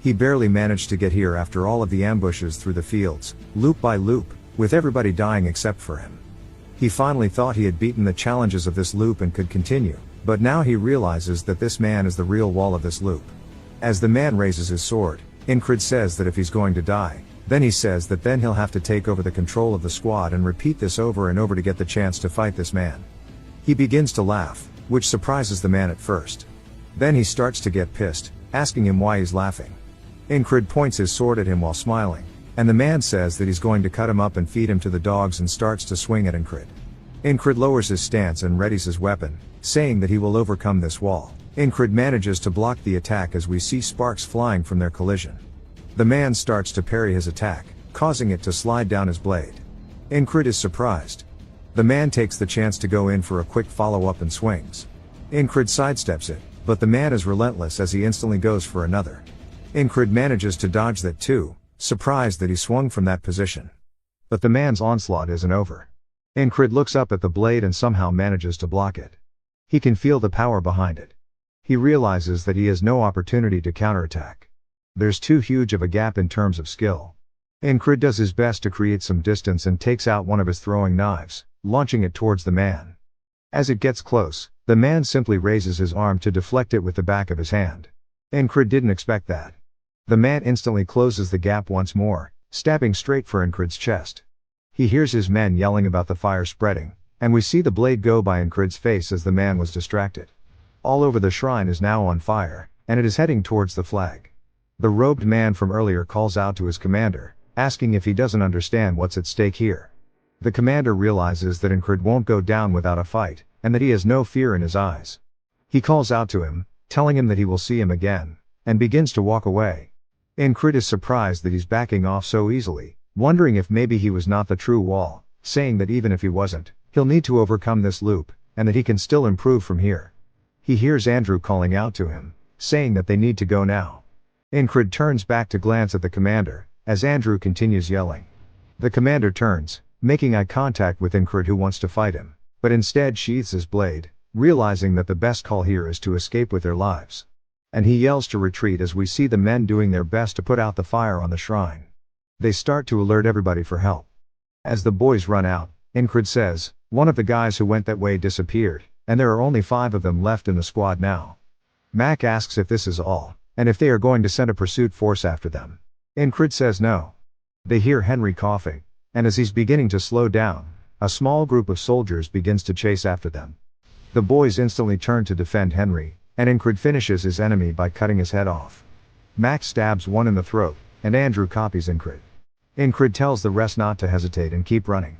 He barely managed to get here after all of the ambushes through the fields, loop by loop, with everybody dying except for him. He finally thought he had beaten the challenges of this loop and could continue, but now he realizes that this man is the real wall of this loop. As the man raises his sword, Incrid says that if he's going to die, then he says that then he'll have to take over the control of the squad and repeat this over and over to get the chance to fight this man. He begins to laugh, which surprises the man at first. Then he starts to get pissed, asking him why he's laughing. Incrid points his sword at him while smiling, and the man says that he's going to cut him up and feed him to the dogs and starts to swing at Incrid. Incrid lowers his stance and readies his weapon, saying that he will overcome this wall. Incrid manages to block the attack as we see sparks flying from their collision. The man starts to parry his attack, causing it to slide down his blade. Incrid is surprised. The man takes the chance to go in for a quick follow-up and swings. Incrid sidesteps it, but the man is relentless as he instantly goes for another. Incrid manages to dodge that too, surprised that he swung from that position. But the man's onslaught isn't over. Incrid looks up at the blade and somehow manages to block it. He can feel the power behind it. He realizes that he has no opportunity to counterattack. There's too huge of a gap in terms of skill. Incrid does his best to create some distance and takes out one of his throwing knives, launching it towards the man. As it gets close, the man simply raises his arm to deflect it with the back of his hand. Incrid didn't expect that. The man instantly closes the gap once more, stabbing straight for Incrid's chest. He hears his men yelling about the fire spreading, and we see the blade go by Incrid's face as the man was distracted. All over the shrine is now on fire, and it is heading towards the flag. The robed man from earlier calls out to his commander, asking if he doesn't understand what's at stake here. The commander realizes that Incrid won't go down without a fight, and that he has no fear in his eyes. He calls out to him, telling him that he will see him again, and begins to walk away. Incrid is surprised that he's backing off so easily, wondering if maybe he was not the true wall, saying that even if he wasn't, he'll need to overcome this loop, and that he can still improve from here. He hears Andrew calling out to him, saying that they need to go now. Incrid turns back to glance at the commander, as Andrew continues yelling. The commander turns, making eye contact with Incrid who wants to fight him, but instead sheathes his blade, realizing that the best call here is to escape with their lives. And he yells to retreat as we see the men doing their best to put out the fire on the shrine. They start to alert everybody for help. As the boys run out, Incrid says, one of the guys who went that way disappeared, and there are only 5 of them left in the squad now. Mac asks if this is all, and if they are going to send a pursuit force after them. Incrid says no. They hear Henry coughing, and as he's beginning to slow down, a small group of soldiers begins to chase after them. The boys instantly turn to defend Henry, and Incrid finishes his enemy by cutting his head off. Mac stabs one in the throat, and Andrew copies Incrid. Incrid tells the rest not to hesitate and keep running.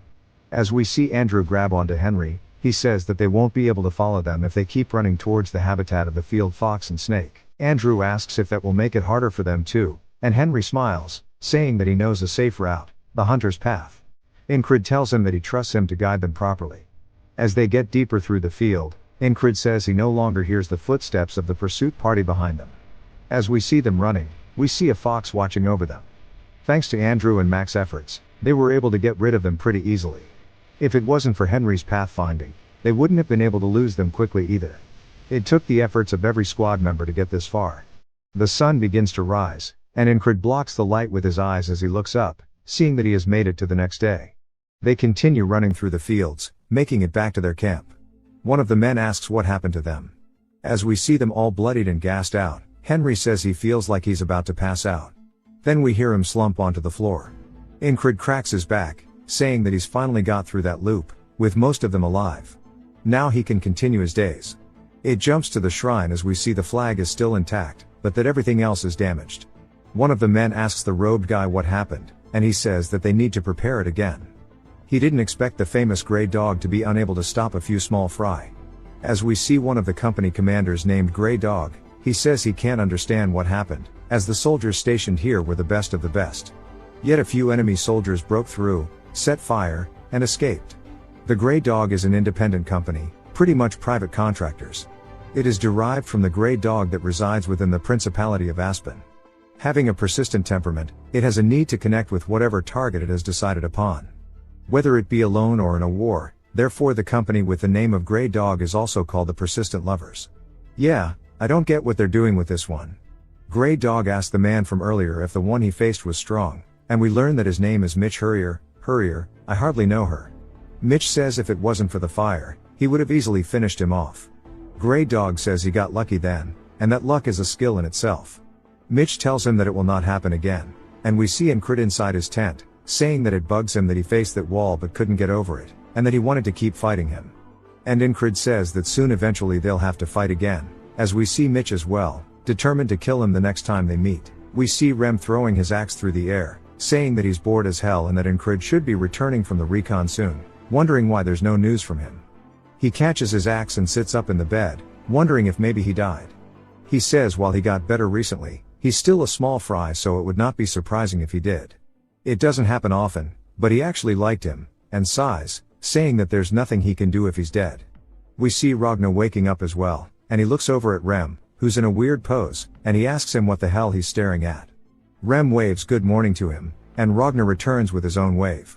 As we see Andrew grab onto Henry, he says that they won't be able to follow them if they keep running towards the habitat of the field fox and snake. Andrew asks if that will make it harder for them too, and Henry smiles, saying that he knows a safe route, the hunter's path. Incrid tells him that he trusts him to guide them properly. As they get deeper through the field, Incrid says he no longer hears the footsteps of the pursuit party behind them. As we see them running, we see a fox watching over them. Thanks to Andrew and Mac's efforts, they were able to get rid of them pretty easily. If it wasn't for Henry's pathfinding, they wouldn't have been able to lose them quickly either. It took the efforts of every squad member to get this far. The sun begins to rise, and Incred blocks the light with his eyes as he looks up, seeing that he has made it to the next day. They continue running through the fields, making it back to their camp. One of the men asks what happened to them. As we see them all bloodied and gassed out, Henry says he feels like he's about to pass out. Then we hear him slump onto the floor. Incred cracks his back, saying that he's finally got through that loop, with most of them alive. Now he can continue his days. It jumps to the shrine as we see the flag is still intact, but that everything else is damaged. One of the men asks the robed guy what happened, and he says that they need to prepare it again. He didn't expect the famous Grey Dog to be unable to stop a few small fry. As we see one of the company commanders named Grey Dog, he says he can't understand what happened, as the soldiers stationed here were the best of the best. Yet a few enemy soldiers broke through, set fire, and escaped. The Grey Dog is an independent company, pretty much private contractors. It is derived from the Grey Dog that resides within the Principality of Aspen. Having a persistent temperament, it has a need to connect with whatever target it has decided upon. Whether it be alone or in a war, therefore the company with the name of Grey Dog is also called the Persistent Lovers. Yeah, I don't get what they're doing with this one. Grey Dog asked the man from earlier if the one he faced was strong, and we learn that his name is Mitch Hurrier. I hardly know her. Mitch says if it wasn't for the fire, he would have easily finished him off. Grey Dog says he got lucky then, and that luck is a skill in itself. Mitch tells him that it will not happen again, and we see Incred inside his tent, saying that it bugs him that he faced that wall but couldn't get over it, and that he wanted to keep fighting him. And Incred says that soon eventually they'll have to fight again, as we see Mitch as well, determined to kill him the next time they meet. We see Rem throwing his axe through the air, saying that he's bored as hell and that Incred should be returning from the recon soon, wondering why there's no news from him. He catches his axe and sits up in the bed, wondering if maybe he died. He says while he got better recently, he's still a small fry, so it would not be surprising if he did. It doesn't happen often, but he actually liked him, and sighs, saying that there's nothing he can do if he's dead. We see Ragnar waking up as well, and he looks over at Rem, who's in a weird pose, and he asks him what the hell he's staring at. Rem waves good morning to him, and Ragnar returns with his own wave.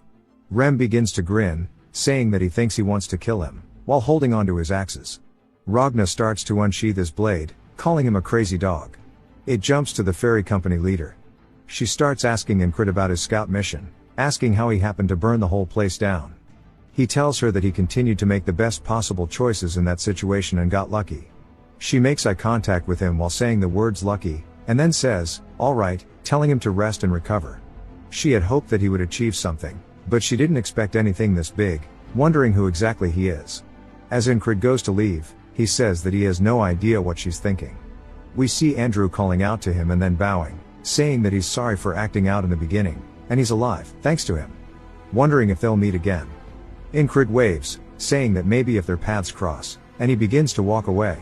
Rem begins to grin, saying that he thinks he wants to kill him, while holding onto his axes. Ragnar starts to unsheath his blade, calling him a crazy dog. It jumps to the ferry company leader. She starts asking Incred about his scout mission, asking how he happened to burn the whole place down. He tells her that he continued to make the best possible choices in that situation and got lucky. She makes eye contact with him while saying the words lucky, and then says, alright, telling him to rest and recover. She had hoped that he would achieve something, but she didn't expect anything this big, wondering who exactly he is. As Incred goes to leave, he says that he has no idea what she's thinking. We see Andrew calling out to him and then bowing, saying that he's sorry for acting out in the beginning, and he's alive, thanks to him. Wondering if they'll meet again. Incred waves, saying that maybe if their paths cross, and he begins to walk away.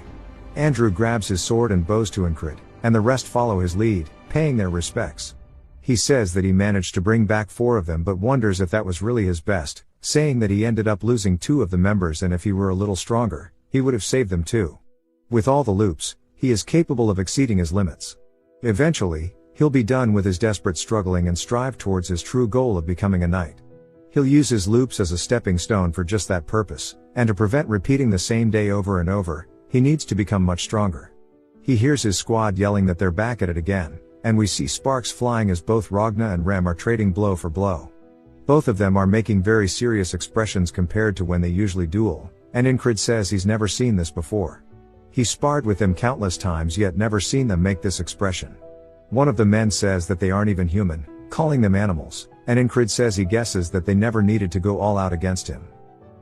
Andrew grabs his sword and bows to Incred, and the rest follow his lead, paying their respects. He says that he managed to bring back 4 of them but wonders if that was really his best, saying that he ended up losing 2 of the members and if he were a little stronger, he would have saved them too. With all the loops, he is capable of exceeding his limits. Eventually, he'll be done with his desperate struggling and strive towards his true goal of becoming a knight. He'll use his loops as a stepping stone for just that purpose, and to prevent repeating the same day over and over, he needs to become much stronger. He hears his squad yelling that they're back at it again, and we see sparks flying as both Ragnar and Rem are trading blow for blow. Both of them are making very serious expressions compared to when they usually duel, and Incred says he's never seen this before. He sparred with them countless times yet never seen them make this expression. One of the men says that they aren't even human, calling them animals, and Incred says he guesses that they never needed to go all out against him.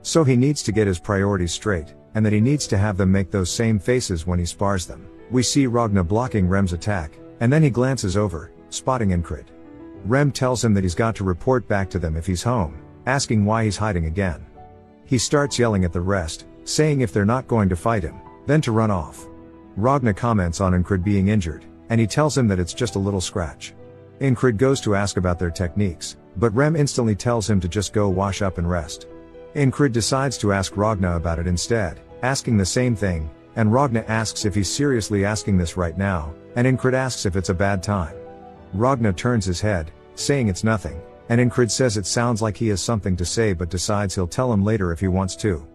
So he needs to get his priorities straight, and that he needs to have them make those same faces when he spars them. We see Ragnar blocking Rem's attack, and then he glances over, spotting Incred. Rem tells him that he's got to report back to them if he's home, asking why he's hiding again. He starts yelling at the rest, saying if they're not going to fight him, then to run off. Ragnar comments on Incred being injured, and he tells him that it's just a little scratch. Incred goes to ask about their techniques, but Rem instantly tells him to just go wash up and rest. Incred decides to ask Ragnar about it instead, asking the same thing, and Ragnar asks if he's seriously asking this right now, and Incred asks if it's a bad time. Ragnar turns his head, saying it's nothing, and Incrid says it sounds like he has something to say but decides he'll tell him later if he wants to.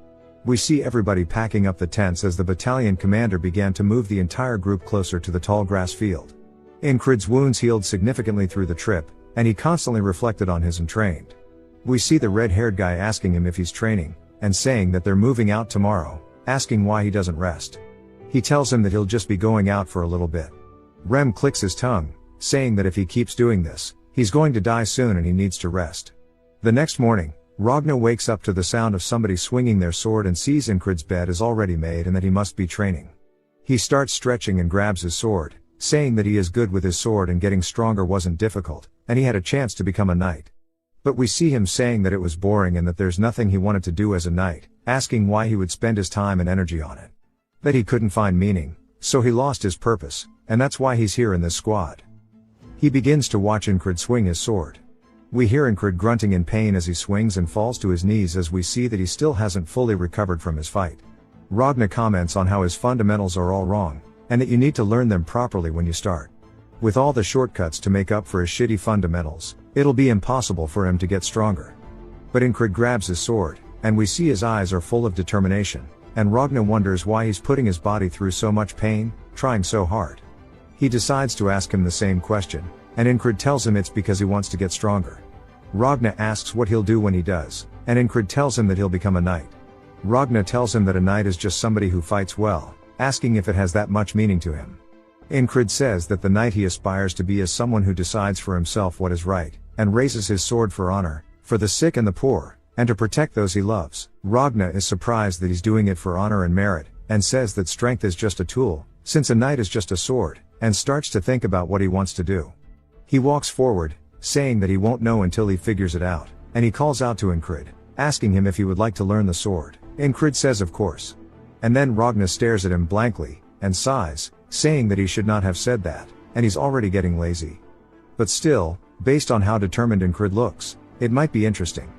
We see everybody packing up the tents as the battalion commander began to move the entire group closer to the tall grass field. Incrid's wounds healed significantly through the trip, and he constantly reflected on his entrained. We see the red-haired guy asking him if he's training, and saying that they're moving out tomorrow, asking why he doesn't rest. He tells him that he'll just be going out for a little bit. Rem clicks his tongue, saying that if he keeps doing this, he's going to die soon and he needs to rest. The next morning, Ragna wakes up to the sound of somebody swinging their sword and sees Incrid's bed is already made and that he must be training. He starts stretching and grabs his sword, saying that he is good with his sword and getting stronger wasn't difficult, and he had a chance to become a knight. But we see him saying that it was boring and that there's nothing he wanted to do as a knight, asking why he would spend his time and energy on it. That he couldn't find meaning, so he lost his purpose, and that's why he's here in this squad. He begins to watch Incrid swing his sword. We hear Incrid grunting in pain as he swings and falls to his knees as we see that he still hasn't fully recovered from his fight. Ragna comments on how his fundamentals are all wrong, and that you need to learn them properly when you start. With all the shortcuts to make up for his shitty fundamentals, it'll be impossible for him to get stronger. But Incrid grabs his sword, and we see his eyes are full of determination, and Ragna wonders why he's putting his body through so much pain, trying so hard. He decides to ask him the same question, and Incrid tells him it's because he wants to get stronger. Ragna asks what he'll do when he does, and Incrid tells him that he'll become a knight. Ragna tells him that a knight is just somebody who fights well, asking if it has that much meaning to him. Incrid says that the knight he aspires to be is someone who decides for himself what is right, and raises his sword for honor, for the sick and the poor, and to protect those he loves. Ragna is surprised that he's doing it for honor and merit, and says that strength is just a tool, since a knight is just a sword, and starts to think about what he wants to do. He walks forward, saying that he won't know until he figures it out, and he calls out to Incrid, asking him if he would like to learn the sword. Incrid says of course. And then Ragna stares at him blankly, and sighs, saying that he should not have said that, and he's already getting lazy. But still, based on how determined Incrid looks, it might be interesting.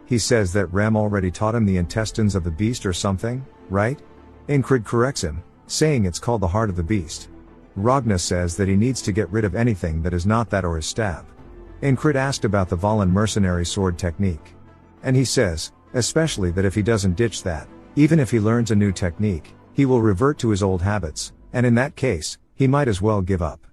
He says that Rem already taught him the intestines of the beast or something, right? Incrid corrects him, saying it's called the heart of the beast. Ragna says that he needs to get rid of anything that is not that or his stab. Incrid asked about the Valen mercenary sword technique. And he says, especially that if he doesn't ditch that, even if he learns a new technique, he will revert to his old habits, and in that case, he might as well give up.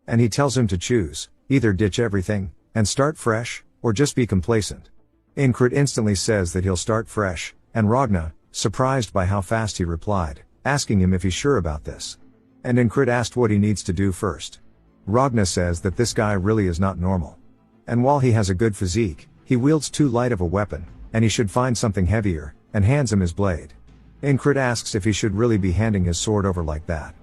And he tells him to choose, either ditch everything, and start fresh, or just be complacent. Incrid instantly says that he'll start fresh, and Ragna, surprised by how fast he replied, asking him if he's sure about this. And Incrid asked what he needs to do first. Ragna says that this guy really is not normal. And while he has a good physique, he wields too light of a weapon, and he should find something heavier, and hands him his blade. Incrid asks if he should really be handing his sword over like that.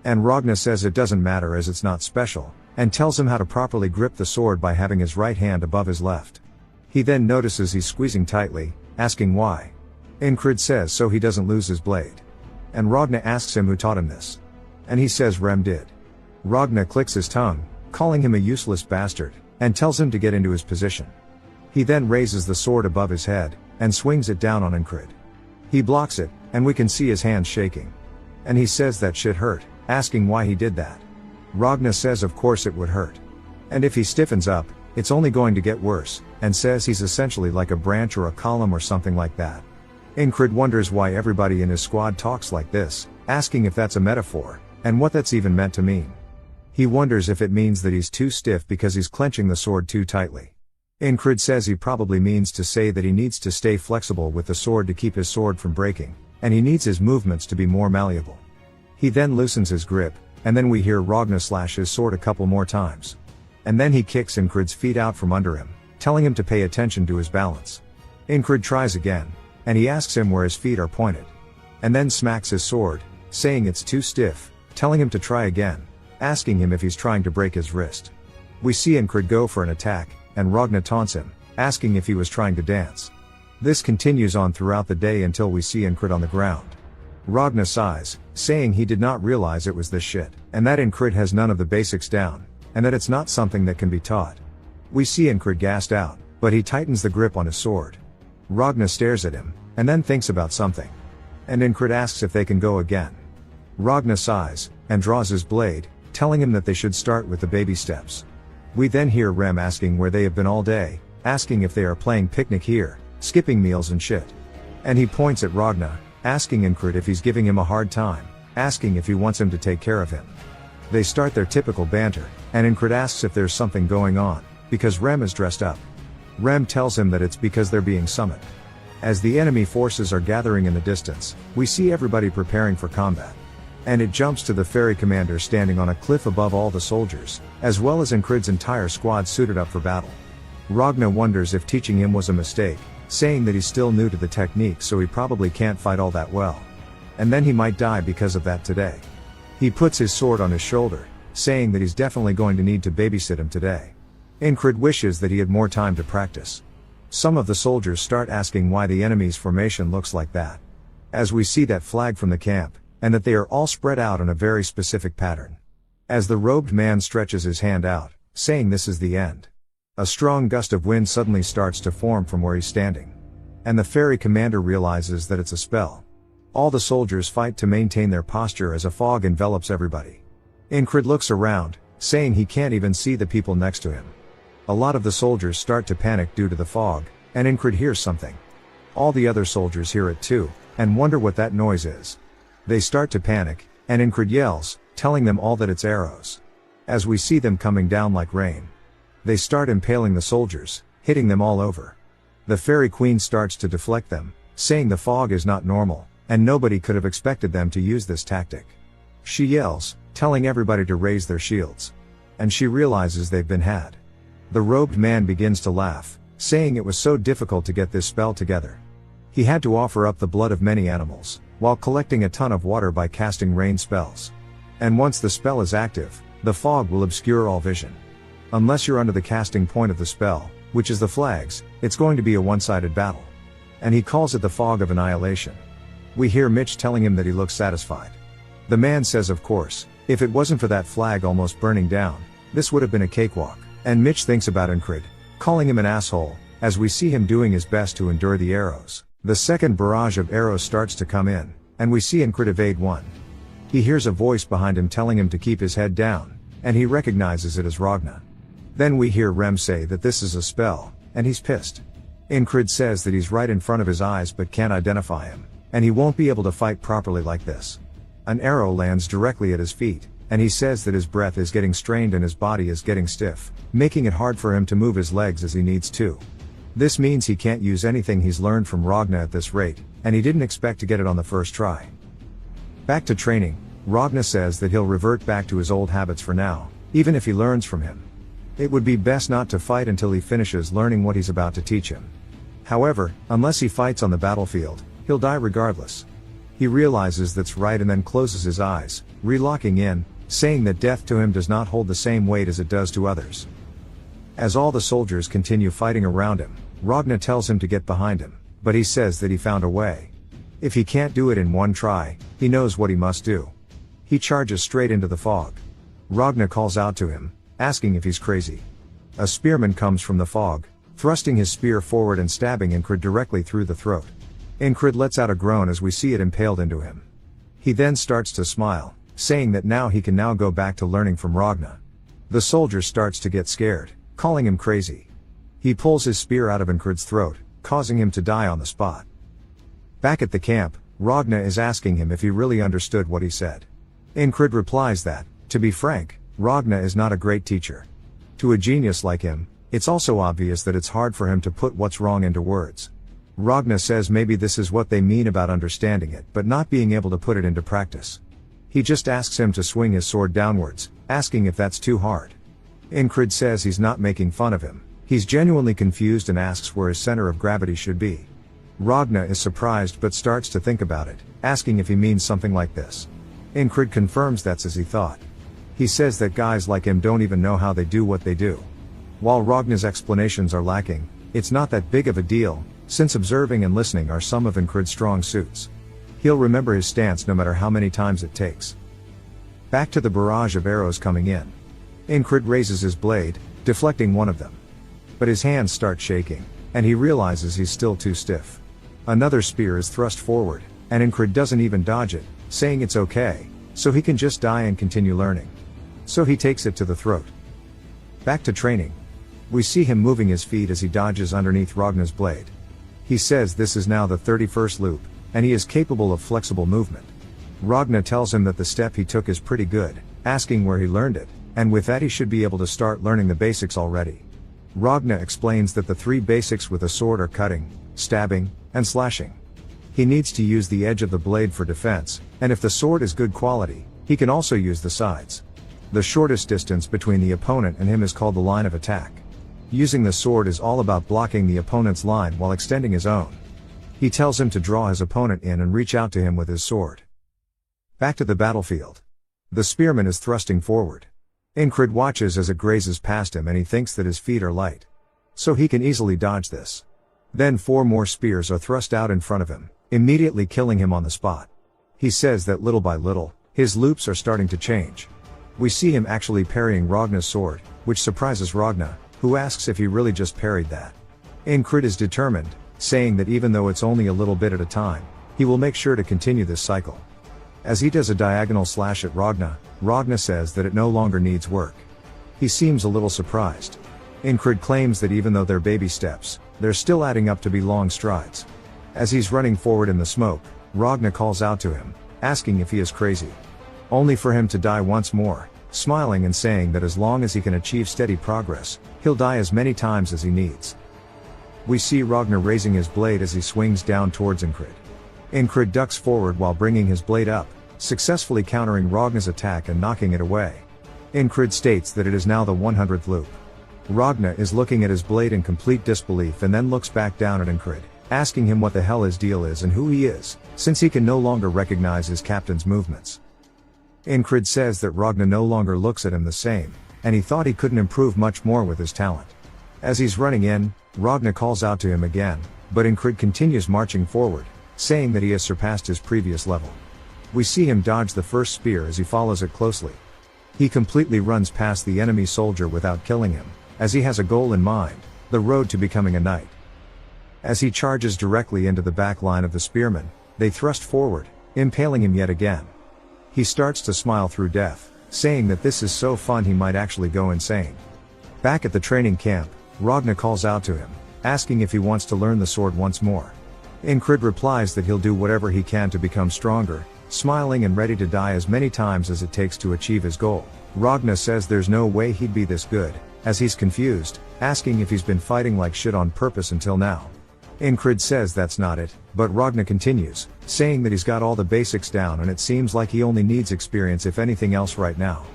And Ragna says it doesn't matter as it's not special, and tells him how to properly grip the sword by having his right hand above his left. He then notices he's squeezing tightly, asking why. Incrid says so he doesn't lose his blade. And Ragna asks him who taught him this. And he says Rem did. Ragna clicks his tongue, calling him a useless bastard, and tells him to get into his position. He then raises the sword above his head, and swings it down on Incrid. He blocks it, and we can see his hands shaking. And he says that shit hurt, asking why he did that. Ragna says of course it would hurt. And if he stiffens up, it's only going to get worse, and says he's essentially like a branch or a column or something like that. Incrid wonders why everybody in his squad talks like this, asking if that's a metaphor, and what that's even meant to mean. He wonders if it means that he's too stiff because he's clenching the sword too tightly. Incrid says he probably means to say that he needs to stay flexible with the sword to keep his sword from breaking, and he needs his movements to be more malleable. He then loosens his grip, and then we hear Ragna slash his sword a couple more times. And then he kicks Incrid's feet out from under him, telling him to pay attention to his balance. Incrid tries again, and he asks him where his feet are pointed. And then smacks his sword, saying it's too stiff, telling him to try again, asking him if he's trying to break his wrist. We see Incrid go for an attack, and Ragna taunts him, asking if he was trying to dance. This continues on throughout the day until we see Incrid on the ground. Ragna sighs, saying he did not realize it was this shit, and that Incrid has none of the basics down, and that it's not something that can be taught. We see Incrid gassed out, but he tightens the grip on his sword. Ragna stares at him, and then thinks about something. And Incrid asks if they can go again. Ragna sighs, and draws his blade, telling him that they should start with the baby steps. We then hear Rem asking where they have been all day, asking if they are playing picnic here, skipping meals and shit. And he points at Ragna, asking Incred if he's giving him a hard time, asking if he wants him to take care of him. They start their typical banter, and Incred asks if there's something going on, because Rem is dressed up. Rem tells him that it's because they're being summoned. As the enemy forces are gathering in the distance, we see everybody preparing for combat. And it jumps to the ferry commander standing on a cliff above all the soldiers, as well as Incred's entire squad suited up for battle. Ragna wonders if teaching him was a mistake, saying that he's still new to the technique so he probably can't fight all that well. And then he might die because of that today. He puts his sword on his shoulder, saying that he's definitely going to need to babysit him today. Incred wishes that he had more time to practice. Some of the soldiers start asking why the enemy's formation looks like that. As we see that flag from the camp, and that they are all spread out in a very specific pattern. As the robed man stretches his hand out, saying this is the end. A strong gust of wind suddenly starts to form from where he's standing. And the ferry commander realizes that it's a spell. All the soldiers fight to maintain their posture as a fog envelops everybody. Incred looks around, saying he can't even see the people next to him. A lot of the soldiers start to panic due to the fog, and Incred hears something. All the other soldiers hear it too, and wonder what that noise is. They start to panic, and Incred yells, telling them all that it's arrows. As we see them coming down like rain. They start impaling the soldiers, hitting them all over. The fairy queen starts to deflect them, saying the fog is not normal, and nobody could have expected them to use this tactic. She yells, telling everybody to raise their shields. And she realizes they've been had. The robed man begins to laugh, saying it was so difficult to get this spell together. He had to offer up the blood of many animals, while collecting a ton of water by casting rain spells. And once the spell is active, the fog will obscure all vision. Unless you're under the casting point of the spell, which is the flags, it's going to be a one-sided battle. And he calls it the fog of annihilation. We hear Mitch telling him that he looks satisfied. The man says of course, if it wasn't for that flag almost burning down, this would have been a cakewalk. And Mitch thinks about Incred, calling him an asshole, as we see him doing his best to endure the arrows. The second barrage of arrows starts to come in, and we see Incred evade one. He hears a voice behind him telling him to keep his head down, and he recognizes it as Ragna. Then we hear Rem say that this is a spell, and he's pissed. Incred says that he's right in front of his eyes but can't identify him, and he won't be able to fight properly like this. An arrow lands directly at his feet, and he says that his breath is getting strained and his body is getting stiff, making it hard for him to move his legs as he needs to. This means he can't use anything he's learned from Ragna at this rate, and he didn't expect to get it on the first try. Back to training, Ragna says that he'll revert back to his old habits for now, even if he learns from him. It would be best not to fight until he finishes learning what he's about to teach him. However, unless he fights on the battlefield, he'll die regardless. He realizes that's right and then closes his eyes, relocking in, saying that death to him does not hold the same weight as it does to others. As all the soldiers continue fighting around him, Ragna tells him to get behind him, but he says that he found a way. If he can't do it in one try, he knows what he must do. He charges straight into the fog. Ragna calls out to him, asking if he's crazy. A spearman comes from the fog, thrusting his spear forward and stabbing Incred directly through the throat. Incred lets out a groan as we see it impaled into him. He then starts to smile, saying that now he can go back to learning from Ragna. The soldier starts to get scared, calling him crazy. He pulls his spear out of Incred's throat, causing him to die on the spot. Back at the camp, Ragna is asking him if he really understood what he said. Incred replies that, to be frank, Ragna is not a great teacher. To a genius like him, it's also obvious that it's hard for him to put what's wrong into words. Ragna says maybe this is what they mean about understanding it but not being able to put it into practice. He just asks him to swing his sword downwards, asking if that's too hard. Incred says he's not making fun of him, he's genuinely confused and asks where his center of gravity should be. Ragna is surprised but starts to think about it, asking if he means something like this. Incred confirms that's as he thought. He says that guys like him don't even know how they do what they do. While Ragna's explanations are lacking, it's not that big of a deal, since observing and listening are some of Incred's strong suits. He'll remember his stance no matter how many times it takes. Back to the barrage of arrows coming in. Incred raises his blade, deflecting one of them. But his hands start shaking, and he realizes he's still too stiff. Another spear is thrust forward, and Incred doesn't even dodge it, saying it's okay, so he can just die and continue learning. So he takes it to the throat. Back to training. We see him moving his feet as he dodges underneath Ragna's blade. He says this is now the 31st loop, and he is capable of flexible movement. Ragna tells him that the step he took is pretty good, asking where he learned it, and with that he should be able to start learning the basics already. Ragna explains that the 3 basics with a sword are cutting, stabbing, and slashing. He needs to use the edge of the blade for defense, and if the sword is good quality, he can also use the sides. The shortest distance between the opponent and him is called the line of attack. Using the sword is all about blocking the opponent's line while extending his own. He tells him to draw his opponent in and reach out to him with his sword. Back to the battlefield. The spearman is thrusting forward. Incred watches as it grazes past him and he thinks that his feet are light, so he can easily dodge this. Then 4 more spears are thrust out in front of him, immediately killing him on the spot. He says that little by little, his loops are starting to change. We see him actually parrying Ragna's sword, which surprises Ragna, who asks if he really just parried that. Incred is determined, saying that even though it's only a little bit at a time, he will make sure to continue this cycle. As he does a diagonal slash at Ragna, Ragna says that it no longer needs work. He seems a little surprised. Incred claims that even though they're baby steps, they're still adding up to be long strides. As he's running forward in the smoke, Ragna calls out to him, asking if he is crazy. Only for him to die once more, smiling and saying that as long as he can achieve steady progress, he'll die as many times as he needs. We see Ragna raising his blade as he swings down towards Incred. Incred ducks forward while bringing his blade up, successfully countering Ragna's attack and knocking it away. Incred states that it is now the 100th loop. Ragna is looking at his blade in complete disbelief and then looks back down at Incred, asking him what the hell his deal is and who he is, since he can no longer recognize his captain's movements. Incred says that Ragna no longer looks at him the same, and he thought he couldn't improve much more with his talent. As he's running in, Ragna calls out to him again, but Incred continues marching forward, saying that he has surpassed his previous level. We see him dodge the first spear as he follows it closely. He completely runs past the enemy soldier without killing him, as he has a goal in mind, the road to becoming a knight. As he charges directly into the back line of the spearmen, they thrust forward, impaling him yet again. He starts to smile through death, saying that this is so fun he might actually go insane. Back at the training camp, Ragna calls out to him, asking if he wants to learn the sword once more. Incred replies that he'll do whatever he can to become stronger, smiling and ready to die as many times as it takes to achieve his goal. Ragna says there's no way he'd be this good, as he's confused, asking if he's been fighting like shit on purpose until now. Incred says that's not it, but Ragna continues, saying that he's got all the basics down and it seems like he only needs experience if anything else right now.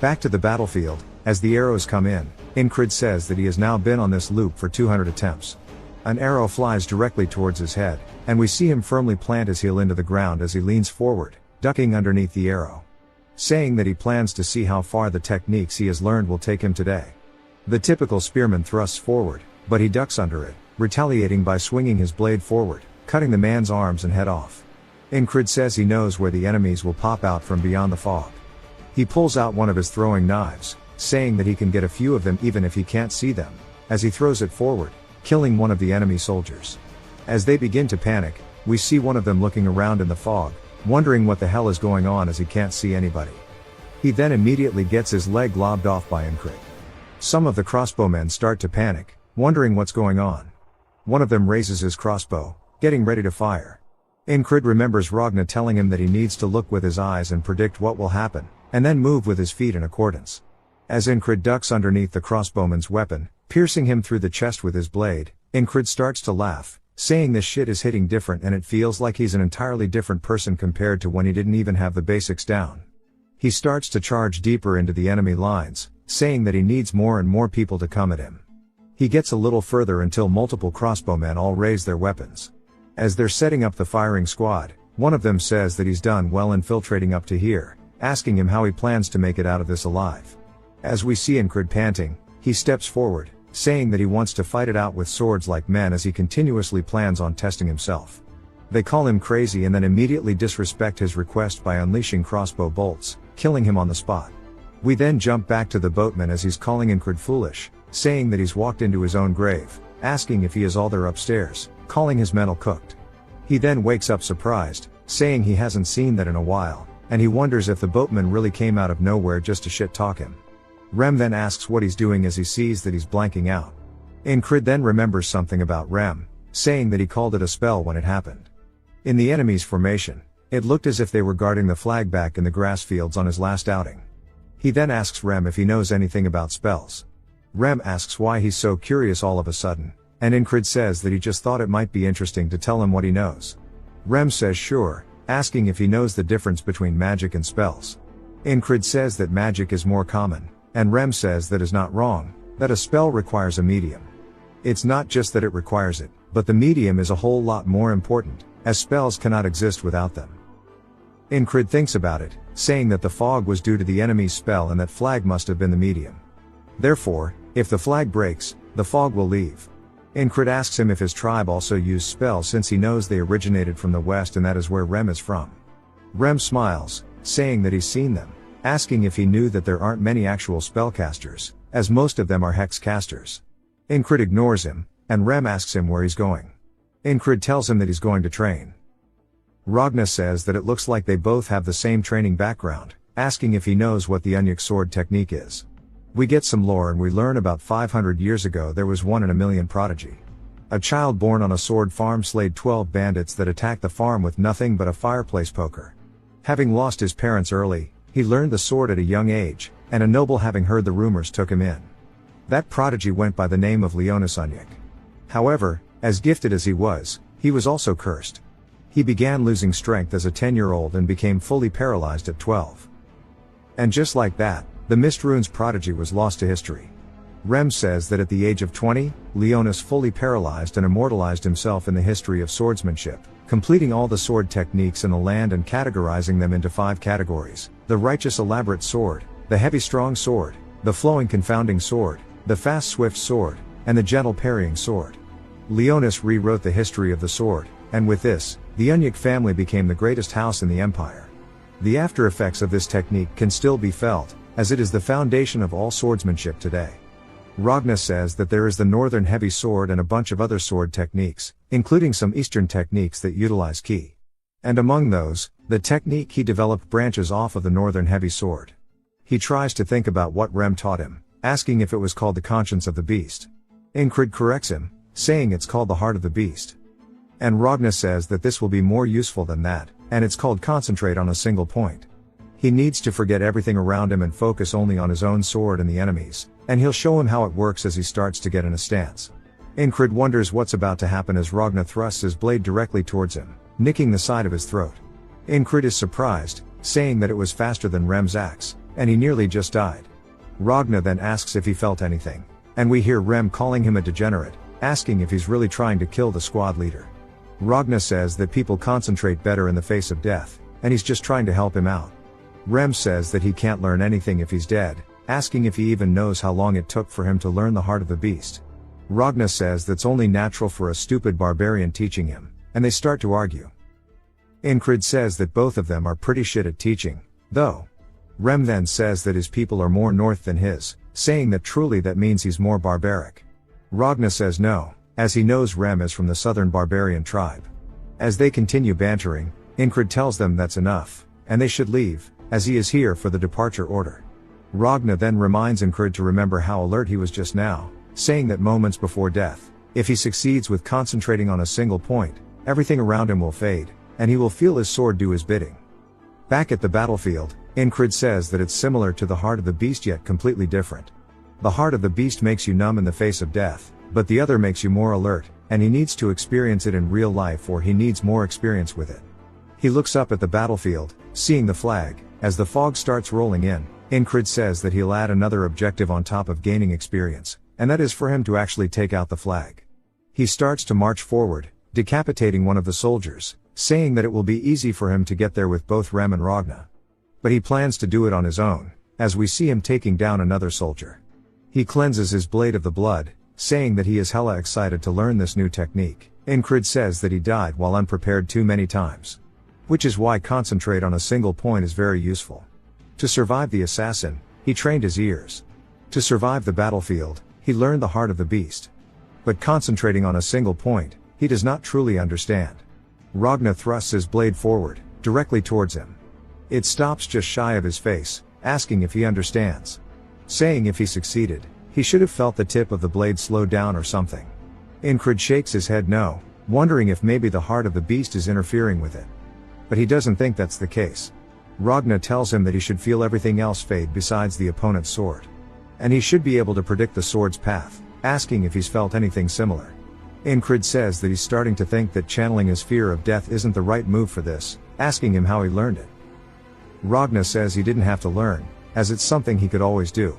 Back to the battlefield, as the arrows come in, Incred says that he has now been on this loop for 200 attempts. An arrow flies directly towards his head, and we see him firmly plant his heel into the ground as he leans forward, ducking underneath the arrow. Saying that he plans to see how far the techniques he has learned will take him today. The typical spearman thrusts forward, but he ducks under it, retaliating by swinging his blade forward, cutting the man's arms and head off. Incred says he knows where the enemies will pop out from beyond the fog. He pulls out one of his throwing knives, saying that he can get a few of them even if he can't see them, as he throws it forward, killing one of the enemy soldiers. As they begin to panic, we see one of them looking around in the fog, wondering what the hell is going on as he can't see anybody. He then immediately gets his leg lobbed off by Incred. Some of the crossbowmen start to panic, wondering what's going on. One of them raises his crossbow, getting ready to fire. Incred remembers Ragna telling him that he needs to look with his eyes and predict what will happen, and then move with his feet in accordance. As Incred ducks underneath the crossbowman's weapon, piercing him through the chest with his blade, Incred starts to laugh, saying this shit is hitting different and it feels like he's an entirely different person compared to when he didn't even have the basics down. He starts to charge deeper into the enemy lines, saying that he needs more and more people to come at him. He gets a little further until multiple crossbowmen all raise their weapons. As they're setting up the firing squad, one of them says that he's done well infiltrating up to here, asking him how he plans to make it out of this alive. As we see Incred panting, he steps forward, saying that he wants to fight it out with swords like men as he continuously plans on testing himself. They call him crazy and then immediately disrespect his request by unleashing crossbow bolts, killing him on the spot. We then jump back to the boatman as he's calling Incred foolish, saying that he's walked into his own grave, asking if he is all there upstairs, calling his mental cooked. He then wakes up surprised, saying he hasn't seen that in a while, and he wonders if the boatman really came out of nowhere just to shit talk him. Rem then asks what he's doing as he sees that he's blanking out. Incrid then remembers something about Rem, saying that he called it a spell when it happened. In the enemy's formation, it looked as if they were guarding the flag back in the grass fields on his last outing. He then asks Rem if he knows anything about spells. Rem asks why he's so curious all of a sudden, and Incrid says that he just thought it might be interesting to tell him what he knows. Rem says sure, asking if he knows the difference between magic and spells. Incrid says that magic is more common, and Rem says that is not wrong, that a spell requires a medium. It's not just that it requires it, but the medium is a whole lot more important, as spells cannot exist without them. Incrid thinks about it, saying that the fog was due to the enemy's spell and that flag must have been the medium. Therefore, if the flag breaks, the fog will leave. Incrid asks him if his tribe also used spells since he knows they originated from the west and that is where Rem is from. Rem smiles, saying that he's seen them, asking if he knew that there aren't many actual spellcasters, as most of them are hex casters. Incrid ignores him, and Rem asks him where he's going. Incrid tells him that he's going to train. Ragna says that it looks like they both have the same training background, asking if he knows what the Unyuk sword technique is. We get some lore and we learn about 500 years ago there was 1 in a million prodigy. A child born on a sword farm slayed 12 bandits that attacked the farm with nothing but a fireplace poker. Having lost his parents early, he learned the sword at a young age, and a noble having heard the rumors took him in. That prodigy went by the name of Leonis Unyuk. However, as gifted as he was also cursed. He began losing strength as a 10-year-old and became fully paralyzed at 12. And just like that, the Mist Runes prodigy was lost to history. Rem says that at the age of 20, Leonis fully paralyzed and immortalized himself in the history of swordsmanship, completing all the sword techniques in the land and categorizing them into 5 categories: the righteous elaborate sword, the heavy strong sword, the flowing confounding sword, the fast swift sword, and the gentle parrying sword. Leonis rewrote the history of the sword, and with this, the Unyuk family became the greatest house in the empire. The after effects of this technique can still be felt, as it is the foundation of all swordsmanship today. Ragna says that there is the northern heavy sword and a bunch of other sword techniques, including some eastern techniques that utilize ki. And among those, the technique he developed branches off of the northern heavy sword. He tries to think about what Rem taught him, asking if it was called the conscience of the beast. Incrid corrects him, saying it's called the heart of the beast. And Ragna says that this will be more useful than that, and it's called concentrate on a single point. He needs to forget everything around him and focus only on his own sword and the enemy's, and he'll show him how it works as he starts to get in a stance. Incrid wonders what's about to happen as Ragna thrusts his blade directly towards him, nicking the side of his throat. Incrid is surprised, saying that it was faster than Rem's axe, and he nearly just died. Ragna then asks if he felt anything, and we hear Rem calling him a degenerate, asking if he's really trying to kill the squad leader. Ragna says that people concentrate better in the face of death, and he's just trying to help him out. Rem says that he can't learn anything if he's dead, asking if he even knows how long it took for him to learn the heart of the beast. Ragna says that's only natural for a stupid barbarian teaching him, and they start to argue. Incrid says that both of them are pretty shit at teaching, though. Rem then says that his people are more north than his, saying that truly that means he's more barbaric. Ragna says no, as he knows Rem is from the southern barbarian tribe. As they continue bantering, Incrid tells them that's enough, and they should leave, as he is here for the departure order. Ragna then reminds Incrid to remember how alert he was just now, saying that moments before death, if he succeeds with concentrating on a single point, everything around him will fade, and he will feel his sword do his bidding. Back at the battlefield, Incrid says that it's similar to the heart of the beast yet completely different. The heart of the beast makes you numb in the face of death, but the other makes you more alert, and he needs to experience it in real life or he needs more experience with it. He looks up at the battlefield, seeing the flag. As the fog starts rolling in, Incrid says that he'll add another objective on top of gaining experience, and that is for him to actually take out the flag. He starts to march forward, decapitating one of the soldiers, saying that it will be easy for him to get there with both Rem and Ragna. But he plans to do it on his own, as we see him taking down another soldier. He cleanses his blade of the blood, saying that he is hella excited to learn this new technique. Incrid says that he died while unprepared too many times. Which is why concentrate on a single point is very useful. To survive the assassin, he trained his ears. To survive the battlefield, he learned the heart of the beast. But concentrating on a single point, he does not truly understand. Ragna thrusts his blade forward, directly towards him. It stops just shy of his face, asking if he understands. saying if he succeeded, he should have felt the tip of the blade slow down or something. Incred shakes his head no, wondering if maybe the heart of the beast is interfering with it. But he doesn't think that's the case. Ragna tells him that he should feel everything else fade besides the opponent's sword. And he should be able to predict the sword's path, asking if he's felt anything similar. Incred says that he's starting to think that channeling his fear of death isn't the right move for this, asking him how he learned it. Ragna says he didn't have to learn, as it's something he could always do.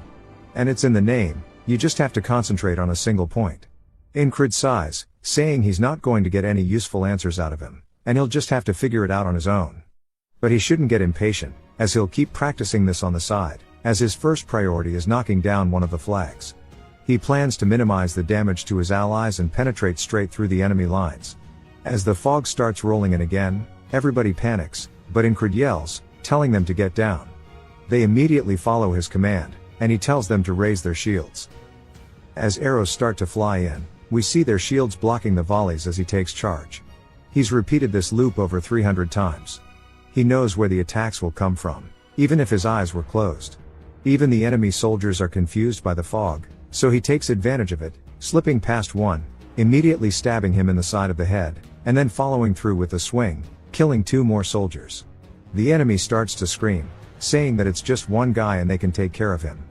And it's in the name, you just have to concentrate on a single point. Incred sighs, saying he's not going to get any useful answers out of him, and he'll just have to figure it out on his own. But he shouldn't get impatient, as he'll keep practicing this on the side, as his first priority is knocking down one of the flags. He plans to minimize the damage to his allies and penetrate straight through the enemy lines. As the fog starts rolling in again, everybody panics, but Incred yells, telling them to get down. They immediately follow his command, and he tells them to raise their shields. As arrows start to fly in, we see their shields blocking the volleys as he takes charge. He's repeated this loop over 300 times. He knows where the attacks will come from, even if his eyes were closed. Even the enemy soldiers are confused by the fog, so he takes advantage of it, slipping past one, immediately stabbing him in the side of the head, and then following through with a swing, killing 2 more soldiers. The enemy starts to scream, saying that it's just one guy and they can take care of him.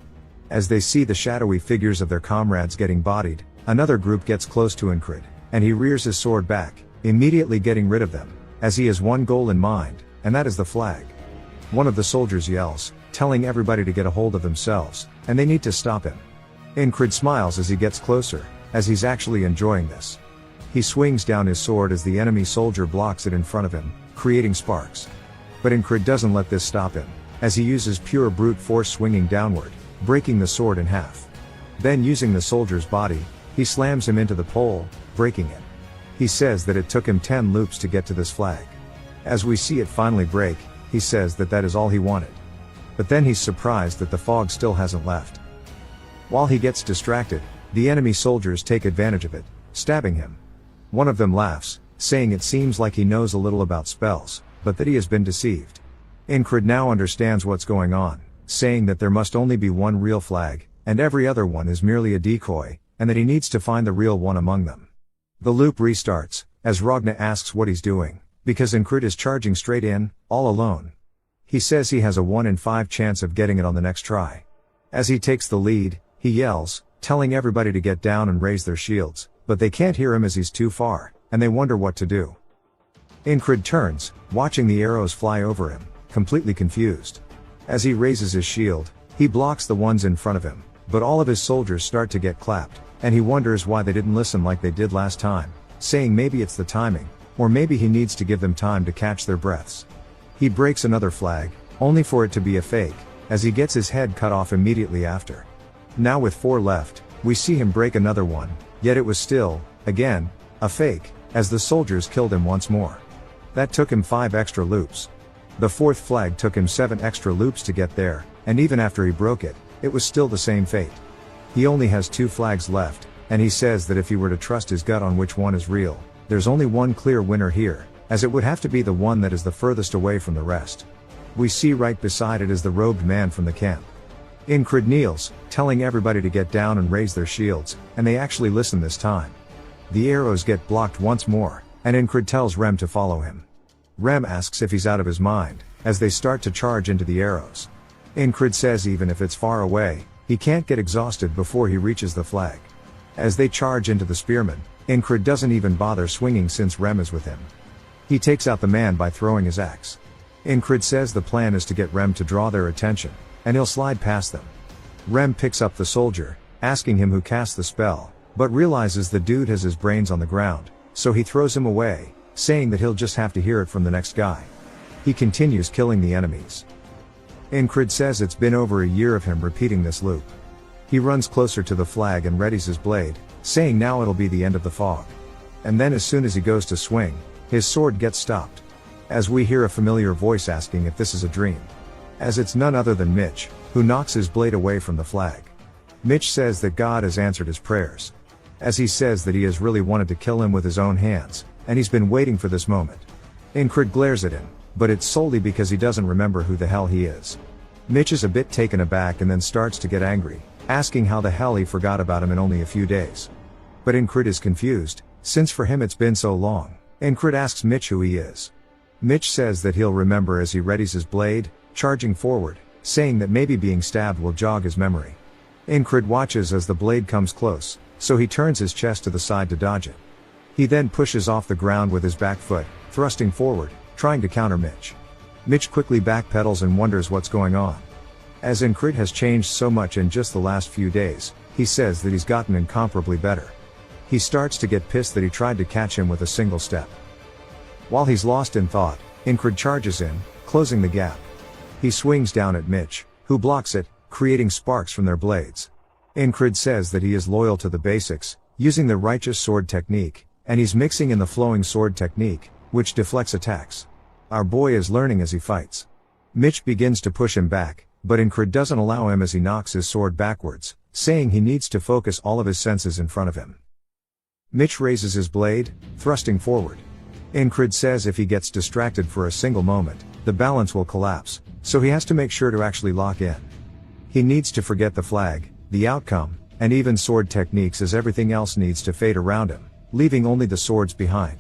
As they see the shadowy figures of their comrades getting bodied, another group gets close to Incred, and he rears his sword back, immediately getting rid of them, as he has one goal in mind, and that is the flag. One of the soldiers yells, telling everybody to get a hold of themselves, and they need to stop him. Incred smiles as he gets closer, as he's actually enjoying this. He swings down his sword as the enemy soldier blocks it in front of him, creating sparks. But Incred doesn't let this stop him, as he uses pure brute force swinging downward, breaking the sword in half. Then using the soldier's body, he slams him into the pole, breaking it. He says that it took him 10 loops to get to this flag. As we see it finally break, he says that that is all he wanted. But then he's surprised that the fog still hasn't left. While he gets distracted, the enemy soldiers take advantage of it, stabbing him. One of them laughs, saying it seems like he knows a little about spells, but that he has been deceived. Incred now understands what's going on, saying that there must only be one real flag, and every other one is merely a decoy, and that he needs to find the real one among them. The loop restarts, as Ragna asks what he's doing, because Incred is charging straight in, all alone. He says he has a 1 in 5 chance of getting it on the next try. As he takes the lead, he yells, telling everybody to get down and raise their shields, but they can't hear him as he's too far, and they wonder what to do. Incred turns, watching the arrows fly over him, completely confused. As he raises his shield, he blocks the ones in front of him, but all of his soldiers start to get clapped, and he wonders why they didn't listen like they did last time, saying maybe it's the timing, or maybe he needs to give them time to catch their breaths. He breaks another flag, only for it to be a fake, as he gets his head cut off immediately after. Now with 4 left, we see him break another one, yet it was still, again, a fake, as the soldiers killed him once more. That took him 5 extra loops. The 4th flag took him 7 extra loops to get there, and even after he broke it, it was still the same fate. He only has 2 flags left, and he says that if he were to trust his gut on which one is real, there's only one clear winner here, as it would have to be the one that is the furthest away from the rest. We see right beside it is the robed man from the camp. Incred kneels, telling everybody to get down and raise their shields, and they actually listen this time. The arrows get blocked once more, and Incred tells Rem to follow him. Rem asks if he's out of his mind, as they start to charge into the arrows. Incred says even if it's far away, he can't get exhausted before he reaches the flag. As they charge into the spearmen, Incred doesn't even bother swinging since Rem is with him. He takes out the man by throwing his axe. Incred says the plan is to get Rem to draw their attention, and he'll slide past them. Rem picks up the soldier, asking him who cast the spell, but realizes the dude has his brains on the ground, so he throws him away, saying that he'll just have to hear it from the next guy. He continues killing the enemies. Incred says it's been over a year of him repeating this loop. He runs closer to the flag and readies his blade, saying now it'll be the end of the fog. And then as soon as he goes to swing, his sword gets stopped. As we hear a familiar voice asking if this is a dream. As it's none other than Mitch, who knocks his blade away from the flag. Mitch says that God has answered his prayers. As he says that he has really wanted to kill him with his own hands, and he's been waiting for this moment. Incred glares at him, but it's solely because he doesn't remember who the hell he is. Mitch is a bit taken aback and then starts to get angry, asking how the hell he forgot about him in only a few days. But Incrid is confused, since for him it's been so long. Incrid asks Mitch who he is. Mitch says that he'll remember as he readies his blade, charging forward, saying that maybe being stabbed will jog his memory. Incrid watches as the blade comes close, so he turns his chest to the side to dodge it. He then pushes off the ground with his back foot, thrusting forward, trying to counter Mitch. Mitch quickly backpedals and wonders what's going on. As Incrid has changed so much in just the last few days, he says that he's gotten incomparably better. He starts to get pissed that he tried to catch him with a single step. While he's lost in thought, Incrid charges in, closing the gap. He swings down at Mitch, who blocks it, creating sparks from their blades. Incrid says that he is loyal to the basics, using the righteous sword technique, and he's mixing in the flowing sword technique, which deflects attacks. Our boy is learning as he fights. Mitch begins to push him back, but Incrid doesn't allow him as he knocks his sword backwards, saying he needs to focus all of his senses in front of him. Mitch raises his blade, thrusting forward. Incrid says if he gets distracted for a single moment, the balance will collapse, so he has to make sure to actually lock in. He needs to forget the flag, the outcome, and even sword techniques as everything else needs to fade around him, leaving only the swords behind.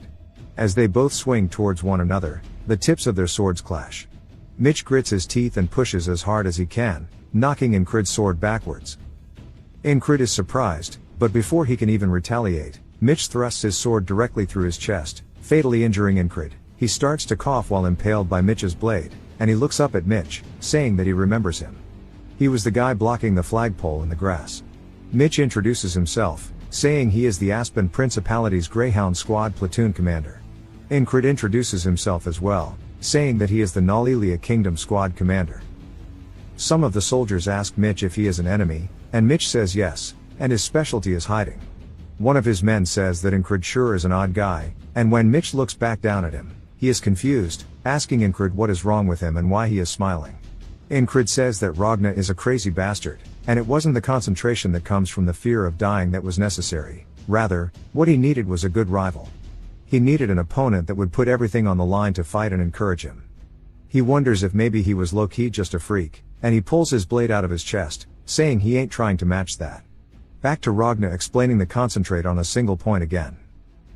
As they both swing towards one another, the tips of their swords clash. Mitch grits his teeth and pushes as hard as he can, knocking Incrid's sword backwards. Incrid is surprised, but before he can even retaliate, Mitch thrusts his sword directly through his chest, fatally injuring Incrid. He starts to cough while impaled by Mitch's blade, and he looks up at Mitch, saying that he remembers him. He was the guy blocking the flagpole in the grass. Mitch introduces himself, saying he is the Aspen Principality's Greyhound Squad platoon commander. Incrid introduces himself as well, saying that he is the Nalilia Kingdom Squad commander. Some of the soldiers ask Mitch if he is an enemy, and Mitch says yes, and his specialty is hiding. One of his men says that Incrid sure is an odd guy, and when Mitch looks back down at him, he is confused, asking Incrid what is wrong with him and why he is smiling. Incrid says that Ragna is a crazy bastard, and it wasn't the concentration that comes from the fear of dying that was necessary. Rather, what he needed was a good rival. He needed an opponent that would put everything on the line to fight and encourage him. He wonders if maybe he was low-key just a freak, and he pulls his blade out of his chest, saying he ain't trying to match that. Back to Ragna explaining the concentrate on a single point again.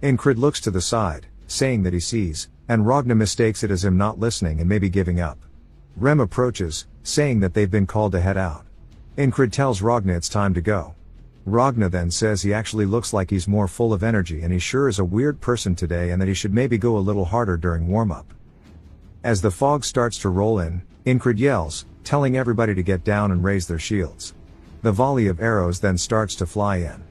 Incrid looks to the side, saying that he sees, and Ragna mistakes it as him not listening and maybe giving up. Rem approaches, saying that they've been called to head out. Incrid tells Ragna it's time to go. Ragna then says he actually looks like he's more full of energy and he sure is a weird person today and that he should maybe go a little harder during warm-up. As the fog starts to roll in, Incrid yells, telling everybody to get down and raise their shields. The volley of arrows then starts to fly in.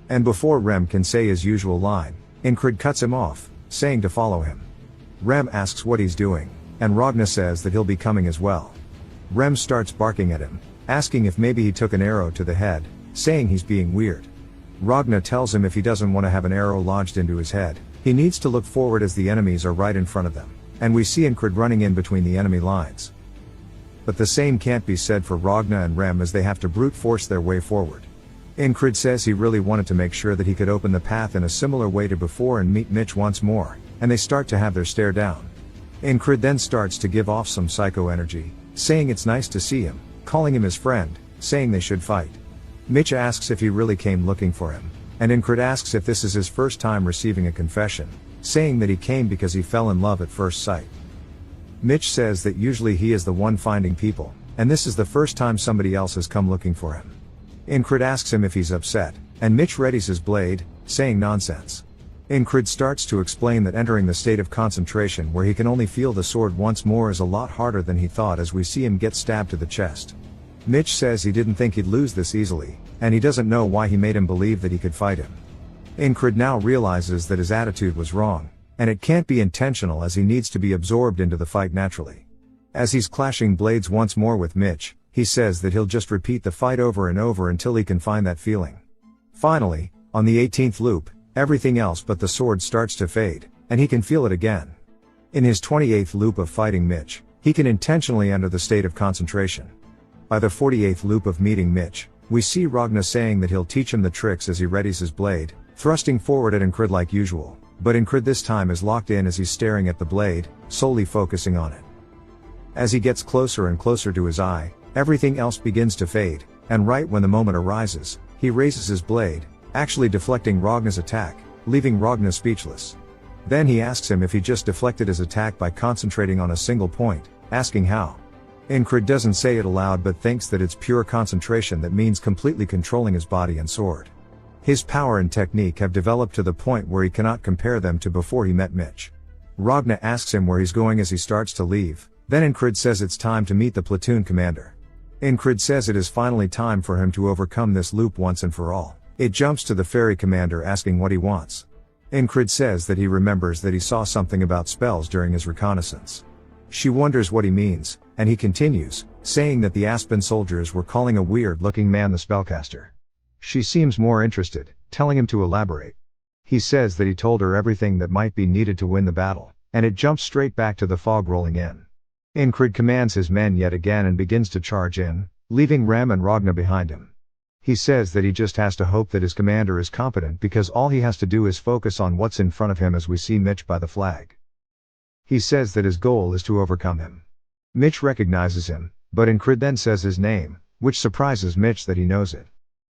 And before Rem can say his usual line, Incrid cuts him off, saying to follow him. Rem asks what he's doing, and Ragna says that he'll be coming as well. Rem starts barking at him, asking if maybe he took an arrow to the head, saying he's being weird. Ragna tells him if he doesn't want to have an arrow lodged into his head, he needs to look forward as the enemies are right in front of them, and we see Incrid running in between the enemy lines. But the same can't be said for Ragna and Rem as they have to brute force their way forward. Incrid says he really wanted to make sure that he could open the path in a similar way to before and meet Mitch once more, and they start to have their stare down. Incrid then starts to give off some psycho energy, saying it's nice to see him, calling him his friend, saying they should fight. Mitch asks if he really came looking for him, and Incrid asks if this is his first time receiving a confession, saying that he came because he fell in love at first sight. Mitch says that usually he is the one finding people, and this is the first time somebody else has come looking for him. Incrid asks him if he's upset, and Mitch readies his blade, saying nonsense. Incrid starts to explain that entering the state of concentration where he can only feel the sword once more is a lot harder than he thought as we see him get stabbed to the chest. Mitch says he didn't think he'd lose this easily, and he doesn't know why he made him believe that he could fight him. Incrid now realizes that his attitude was wrong, and it can't be intentional as he needs to be absorbed into the fight naturally. As he's clashing blades once more with Mitch, he says that he'll just repeat the fight over and over until he can find that feeling. Finally, on the 18th loop, everything else but the sword starts to fade, and he can feel it again. In his 28th loop of fighting Mitch, he can intentionally enter the state of concentration. By the 48th loop of meeting Mitch, we see Ragna saying that he'll teach him the tricks as he readies his blade, thrusting forward at Incrid like usual, but Incrid this time is locked in as he's staring at the blade, solely focusing on it. As he gets closer and closer to his eye, Everything else begins to fade, and right when the moment arises, he raises his blade, actually deflecting Ragna's attack, leaving Ragna speechless. Then he asks him if he just deflected his attack by concentrating on a single point, asking how. Incred doesn't say it aloud but thinks that it's pure concentration that means completely controlling his body and sword. His power and technique have developed to the point where he cannot compare them to before he met Mitch. Ragna asks him where he's going as he starts to leave, then Incred says it's time to meet the platoon commander. Incred says it is finally time for him to overcome this loop once and for all. It jumps to the ferry commander asking what he wants. Incred says that he remembers that he saw something about spells during his reconnaissance. She wonders what he means, and he continues, saying that the Aspen soldiers were calling a weird-looking man the spellcaster. She seems more interested, telling him to elaborate. He says that he told her everything that might be needed to win the battle, and it jumps straight back to the fog rolling in. Incred commands his men yet again and begins to charge in, leaving Rem and Ragna behind him. He says that he just has to hope that his commander is competent because all he has to do is focus on what's in front of him as we see Mitch by the flag. He says that his goal is to overcome him. Mitch recognizes him, but Incred then says his name, which surprises Mitch that he knows it.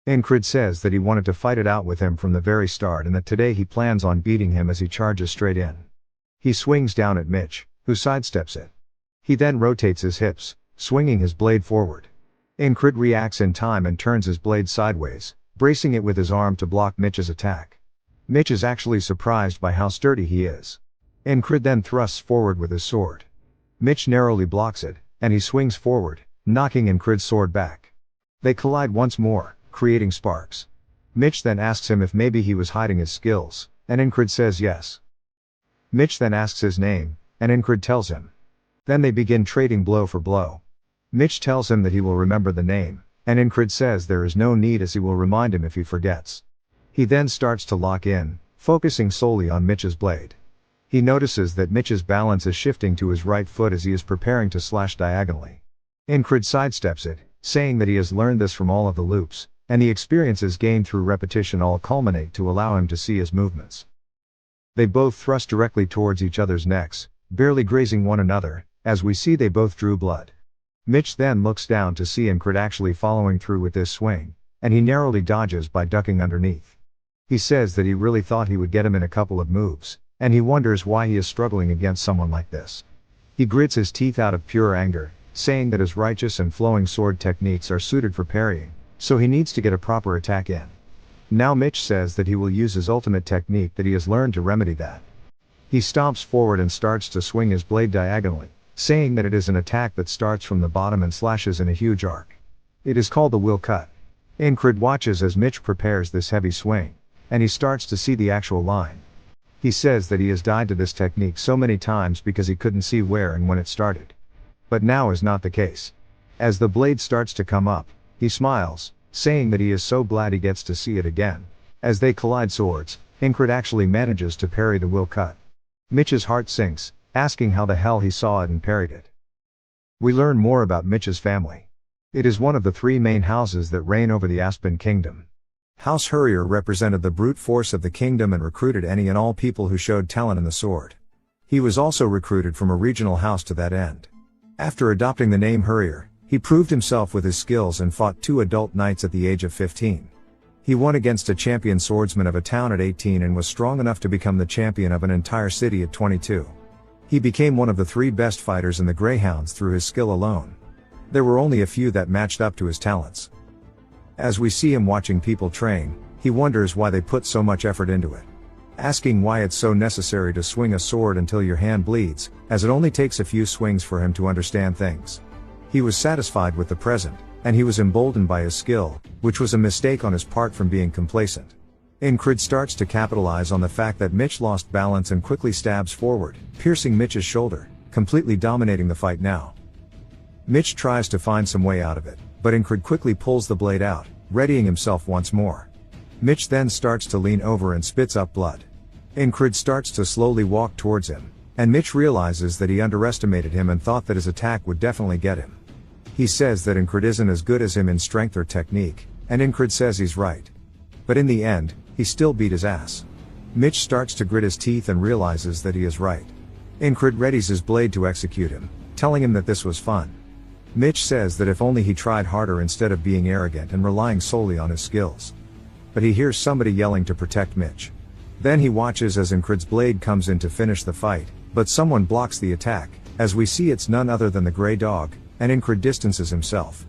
Incred says that he wanted to fight it out with him from the very start and that today he plans on beating him as he charges straight in. He swings down at Mitch, who sidesteps it. He then rotates his hips, swinging his blade forward. Incred reacts in time and turns his blade sideways, bracing it with his arm to block Mitch's attack. Mitch is actually surprised by how sturdy he is. Incred then thrusts forward with his sword. Mitch narrowly blocks it, and he swings forward, knocking Incred's sword back. They collide once more, creating sparks. Mitch then asks him if maybe he was hiding his skills, and Incred says yes. Mitch then asks his name, and Incred tells him. Then they begin trading blow for blow. Mitch tells him that he will remember the name, and Incred says there is no need as he will remind him if he forgets. He then starts to lock in, focusing solely on Mitch's blade. He notices that Mitch's balance is shifting to his right foot as he is preparing to slash diagonally. Incred sidesteps it, saying that he has learned this from all of the loops, and the experiences gained through repetition all culminate to allow him to see his movements. They both thrust directly towards each other's necks, barely grazing one another, as we see they both drew blood. Mitch then looks down to see Incred actually following through with this swing, and he narrowly dodges by ducking underneath. He says that he really thought he would get him in a couple of moves, and he wonders why he is struggling against someone like this. He grits his teeth out of pure anger, saying that his righteous and flowing sword techniques are suited for parrying, so he needs to get a proper attack in. Now Mitch says that he will use his ultimate technique that he has learned to remedy that. He stomps forward and starts to swing his blade diagonally, saying that it is an attack that starts from the bottom and slashes in a huge arc. It is called the will cut. Incred watches as Mitch prepares this heavy swing, and he starts to see the actual line. He says that he has died to this technique so many times because he couldn't see where and when it started. But now is not the case. As the blade starts to come up, he smiles, saying that he is so glad he gets to see it again. As they collide swords, Incred actually manages to parry the will cut. Mitch's heart sinks, asking how the hell he saw it and parried it. We learn more about Mitch's family. It is one of the three main houses that reign over the Aspen Kingdom. House Hurrier represented the brute force of the kingdom and recruited any and all people who showed talent in the sword. He was also recruited from a regional house to that end. After adopting the name Hurrier, he proved himself with his skills and fought 2 adult knights at the age of 15. He won against a champion swordsman of a town at 18 and was strong enough to become the champion of an entire city at 22. He became one of the 3 best fighters in the Greyhounds through his skill alone. There were only a few that matched up to his talents. As we see him watching people train, he wonders why they put so much effort into it. Asking why it's so necessary to swing a sword until your hand bleeds, as it only takes a few swings for him to understand things. He was satisfied with the present, and he was emboldened by his skill, which was a mistake on his part from being complacent. Incred starts to capitalize on the fact that Mitch lost balance and quickly stabs forward, piercing Mitch's shoulder, completely dominating the fight now. Mitch tries to find some way out of it, but Incred quickly pulls the blade out, readying himself once more. Mitch then starts to lean over and spits up blood. Incred starts to slowly walk towards him, and Mitch realizes that he underestimated him and thought that his attack would definitely get him. He says that Incred isn't as good as him in strength or technique, and Incred says he's right. But in the end, he still beat his ass. Mitch starts to grit his teeth and realizes that he is right. Incred readies his blade to execute him, telling him that this was fun. Mitch says that if only he tried harder instead of being arrogant and relying solely on his skills. But he hears somebody yelling to protect Mitch. Then he watches as Incrid's blade comes in to finish the fight, but someone blocks the attack, as we see it's none other than the Grey Dog, and Incrid distances himself.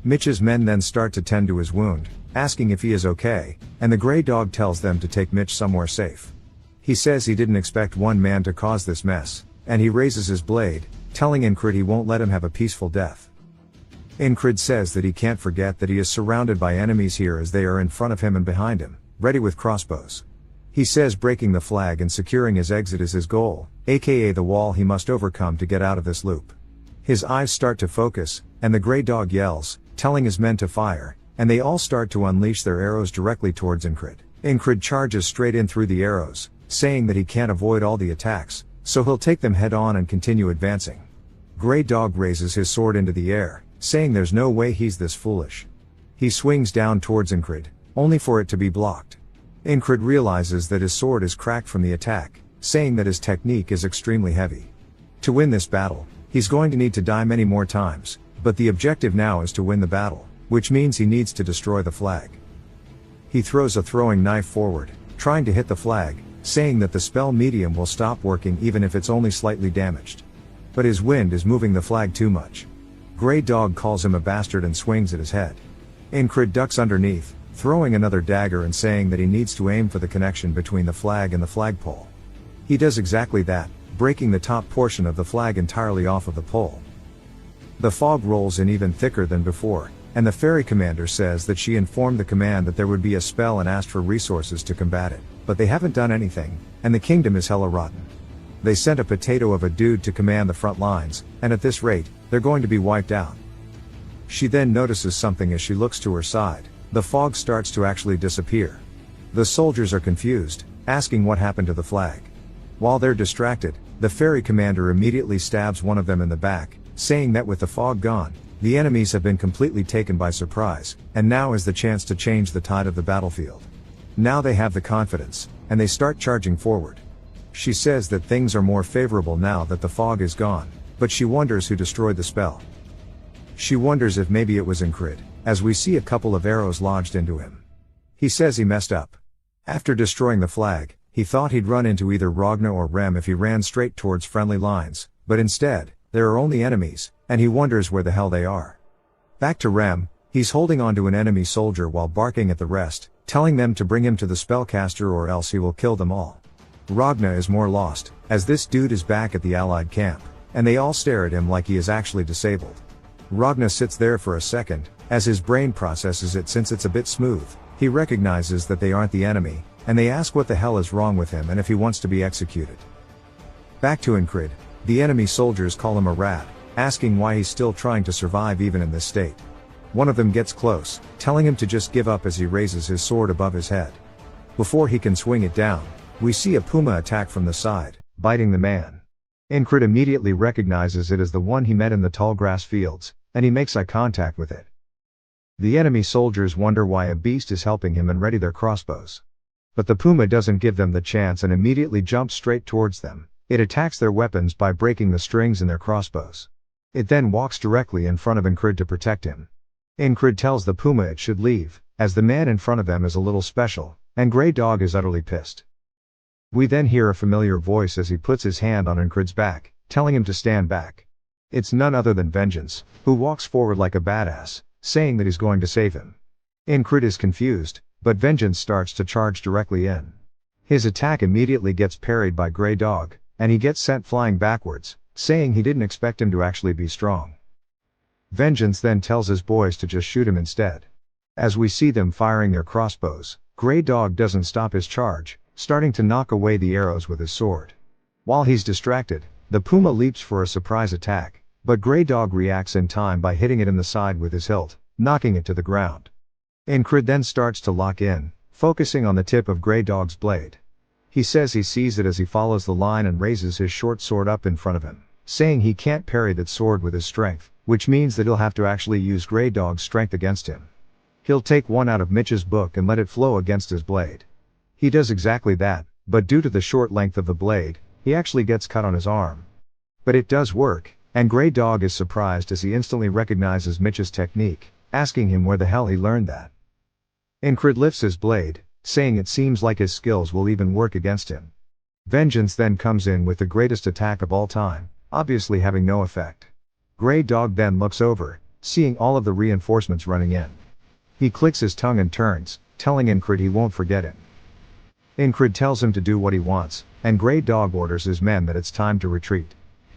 Mitch's men then start to tend to his wound, asking if he is okay, and the Grey Dog tells them to take Mitch somewhere safe. He says he didn't expect one man to cause this mess, and he raises his blade, telling Incrid he won't let him have a peaceful death. Incrid says that he can't forget that he is surrounded by enemies here as they are in front of him and behind him, ready with crossbows. He says breaking the flag and securing his exit is his goal, aka the wall he must overcome to get out of this loop. His eyes start to focus, and the Grey Dog yells, telling his men to fire, and they all start to unleash their arrows directly towards Incrid. Incrid charges straight in through the arrows, saying that he can't avoid all the attacks, so he'll take them head on and continue advancing. Grey Dog raises his sword into the air, saying there's no way he's this foolish. He swings down towards Incrid, only for it to be blocked. Incrid realizes that his sword is cracked from the attack, saying that his technique is extremely heavy. To win this battle, he's going to need to die many more times, but the objective now is to win the battle, which means he needs to destroy the flag. He throws a throwing knife forward, trying to hit the flag, saying that the spell medium will stop working even if it's only slightly damaged. But his wind is moving the flag too much. Grey Dog calls him a bastard and swings at his head. Incrid ducks underneath, throwing another dagger and saying that he needs to aim for the connection between the flag and the flagpole. He does exactly that, breaking the top portion of the flag entirely off of the pole. The fog rolls in even thicker than before, and the ferry commander says that she informed the command that there would be a spell and asked for resources to combat it, but they haven't done anything, and the kingdom is hella rotten. They sent a potato of a dude to command the front lines, and at this rate, they're going to be wiped out. She then notices something as she looks to her side. The fog starts to actually disappear. The soldiers are confused, asking what happened to the flag. While they're distracted, the ferry commander immediately stabs one of them in the back, saying that with the fog gone, the enemies have been completely taken by surprise, and now is the chance to change the tide of the battlefield. Now they have the confidence, and they start charging forward. She says that things are more favorable now that the fog is gone, but she wonders who destroyed the spell. She wonders if maybe it was Incrid, as we see a couple of arrows lodged into him. He says he messed up. After destroying the flag, he thought he'd run into either Ragna or Rem if he ran straight towards friendly lines, but instead, there are only enemies, and he wonders where the hell they are. Back to Rem, he's holding onto an enemy soldier while barking at the rest, telling them to bring him to the spellcaster or else he will kill them all. Ragna is more lost, as this dude is back at the allied camp, and they all stare at him like he is actually disabled. Ragna sits there for a second, as his brain processes it since it's a bit smooth. He recognizes that they aren't the enemy, and they ask what the hell is wrong with him and if he wants to be executed. Back to Incrid, the enemy soldiers call him a rat, asking why he's still trying to survive even in this state. One of them gets close, telling him to just give up as he raises his sword above his head. Before he can swing it down, we see a puma attack from the side, biting the man. Incrid immediately recognizes it as the one he met in the tall grass fields, and he makes eye contact with it. The enemy soldiers wonder why a beast is helping him and ready their crossbows. But the puma doesn't give them the chance and immediately jumps straight towards them. It attacks their weapons by breaking the strings in their crossbows. It then walks directly in front of Incrid to protect him. Incrid tells the puma it should leave, as the man in front of them is a little special, and Grey Dog is utterly pissed. We then hear a familiar voice as he puts his hand on Incrid's back, telling him to stand back. It's none other than Vengeance, who walks forward like a badass, saying that he's going to save him. Incrid is confused, but Vengeance starts to charge directly in. His attack immediately gets parried by Grey Dog, and he gets sent flying backwards, saying he didn't expect him to actually be strong. Vengeance then tells his boys to just shoot him instead. As we see them firing their crossbows, Grey Dog doesn't stop his charge, starting to knock away the arrows with his sword. While he's distracted, the puma leaps for a surprise attack, but Grey Dog reacts in time by hitting it in the side with his hilt, knocking it to the ground. Incrid then starts to lock in, focusing on the tip of Grey Dog's blade. He says he sees it as he follows the line and raises his short sword up in front of him, saying he can't parry that sword with his strength, which means that he'll have to actually use Grey Dog's strength against him. He'll take one out of Mitch's book and let it flow against his blade. He does exactly that, but due to the short length of the blade, he actually gets cut on his arm. But it does work, And Grey Dog is surprised as he instantly recognizes Mitch's technique, asking him where the hell he learned that. Incred lifts his blade, saying it seems like his skills will even work against him. Vengeance then comes in with the greatest attack of all time, obviously having no effect. Grey Dog then looks over, seeing all of the reinforcements running in. He clicks his tongue and turns, telling Incred he won't forget him. Incred tells him to do what he wants, and Grey Dog orders his men that it's time to retreat.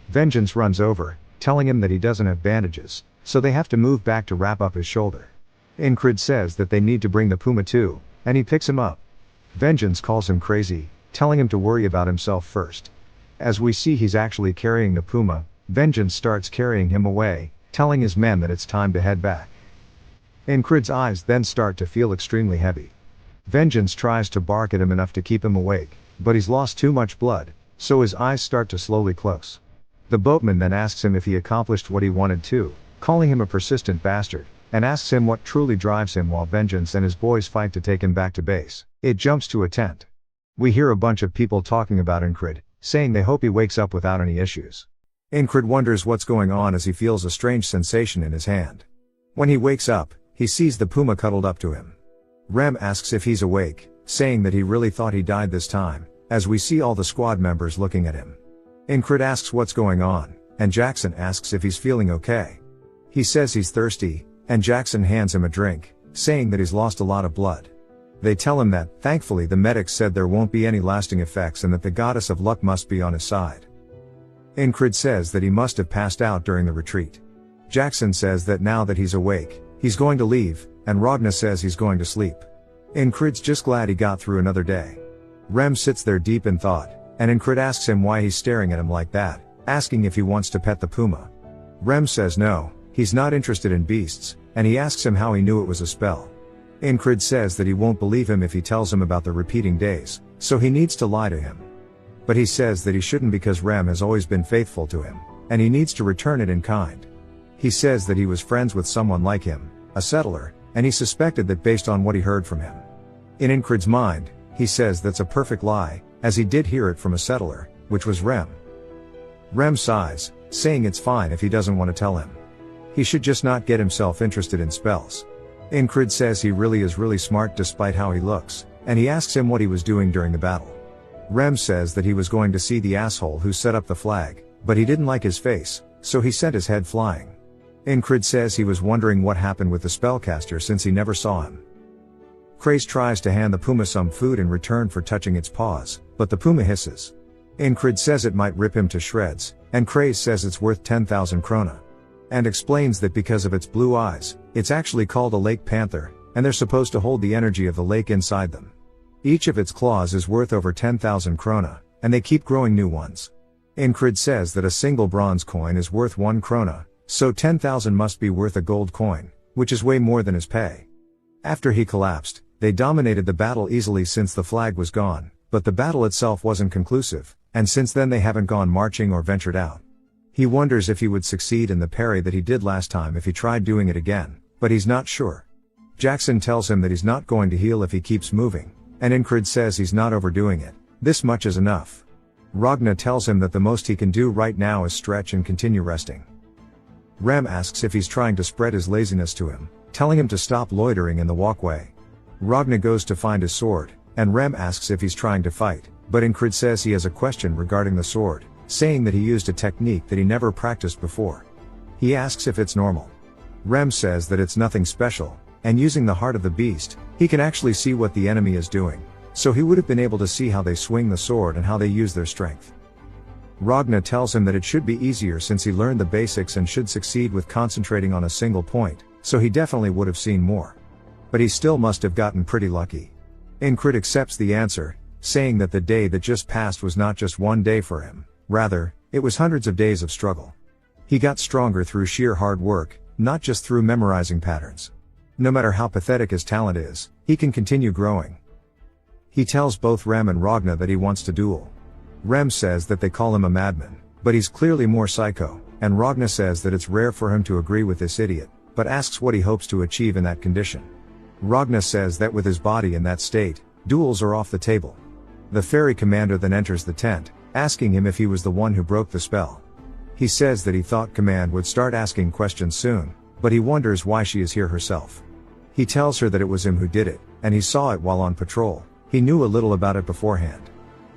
Vengeance runs over, telling him that he doesn't have bandages, so they have to move back to wrap up his shoulder. Incred says that they need to bring the puma too, and he picks him up. Vengeance calls him crazy, telling him to worry about himself first. As we see he's actually carrying the puma, Vengeance starts carrying him away, telling his men that it's time to head back. Incred's eyes then start to feel extremely heavy. Vengeance tries to bark at him enough to keep him awake, but he's lost too much blood, so his eyes start to slowly close. The boatman then asks him if he accomplished what he wanted to, calling him a persistent bastard, and asks him what truly drives him while Vengeance and his boys fight to take him back to base. It jumps to a tent. We hear a bunch of people talking about Incred, saying they hope he wakes up without any issues. Incred wonders what's going on as he feels a strange sensation in his hand. When he wakes up, he sees the puma cuddled up to him. Rem asks if he's awake, saying that he really thought he died this time, as we see all the squad members looking at him. Incred asks what's going on, and Jackson asks if he's feeling okay. He says he's thirsty, and Jackson hands him a drink, saying that he's lost a lot of blood. They tell him that, thankfully the medics said there won't be any lasting effects and that the goddess of luck must be on his side. Incred says that he must have passed out during the retreat. Jackson says that now that he's awake, he's going to leave, and Ragna says he's going to sleep. Incred's just glad he got through another day. Rem sits there deep in thought, and Incred asks him why he's staring at him like that, asking if he wants to pet the puma. Rem says no, he's not interested in beasts, and he asks him how he knew it was a spell. Incred says that he won't believe him if he tells him about the repeating days, so he needs to lie to him. But he says that he shouldn't because Rem has always been faithful to him, and he needs to return it in kind. He says that he was friends with someone like him, a settler, and he suspected that based on what he heard from him. In Incred's mind, he says that's a perfect lie, as he did hear it from a settler, which was Rem. Rem sighs, saying it's fine if he doesn't want to tell him. He should just not get himself interested in spells. Incred says he really is really smart despite how he looks, and he asks him what he was doing during the battle. Rem says that he was going to see the asshole who set up the flag, but he didn't like his face, so he sent his head flying. Incred says he was wondering what happened with the spellcaster since he never saw him. Krace tries to hand the puma some food in return for touching its paws, but the puma hisses. Incred says it might rip him to shreds, and Krace says it's worth 10,000 krona. And explains that because of its blue eyes, it's actually called a lake panther, and they're supposed to hold the energy of the lake inside them. Each of its claws is worth over 10,000 krona, and they keep growing new ones. Incred says that a single bronze coin is worth 1 krona, so 10,000 must be worth a gold coin, which is way more than his pay. After he collapsed, they dominated the battle easily since the flag was gone, but the battle itself wasn't conclusive, and since then they haven't gone marching or ventured out. He wonders if he would succeed in the parry that he did last time if he tried doing it again, but he's not sure. Jackson tells him that he's not going to heal if he keeps moving, and Incred says he's not overdoing it, this much is enough. Ragna tells him that the most he can do right now is stretch and continue resting. Rem asks if he's trying to spread his laziness to him, telling him to stop loitering in the walkway. Ragna goes to find his sword, and Rem asks if he's trying to fight, but Incred says he has a question regarding the sword, saying that he used a technique that he never practiced before. He asks if it's normal. Rem says that it's nothing special, and using the heart of the beast, he can actually see what the enemy is doing, so he would have been able to see how they swing the sword and how they use their strength. Ragna tells him that it should be easier since he learned the basics and should succeed with concentrating on a single point, so he definitely would have seen more. But he still must have gotten pretty lucky. Incred accepts the answer, saying that the day that just passed was not just one day for him, rather, it was hundreds of days of struggle. He got stronger through sheer hard work, not just through memorizing patterns. No matter how pathetic his talent is, he can continue growing. He tells both Rem and Ragna that he wants to duel. Rem says that they call him a madman, but he's clearly more psycho, and Ragna says that it's rare for him to agree with this idiot, but asks what he hopes to achieve in that condition. Ragna says that with his body in that state, duels are off the table. The ferry commander then enters the tent, asking him if he was the one who broke the spell. He says that he thought Command would start asking questions soon, but he wonders why she is here herself. He tells her that it was him who did it, and he saw it while on patrol. He knew a little about it beforehand.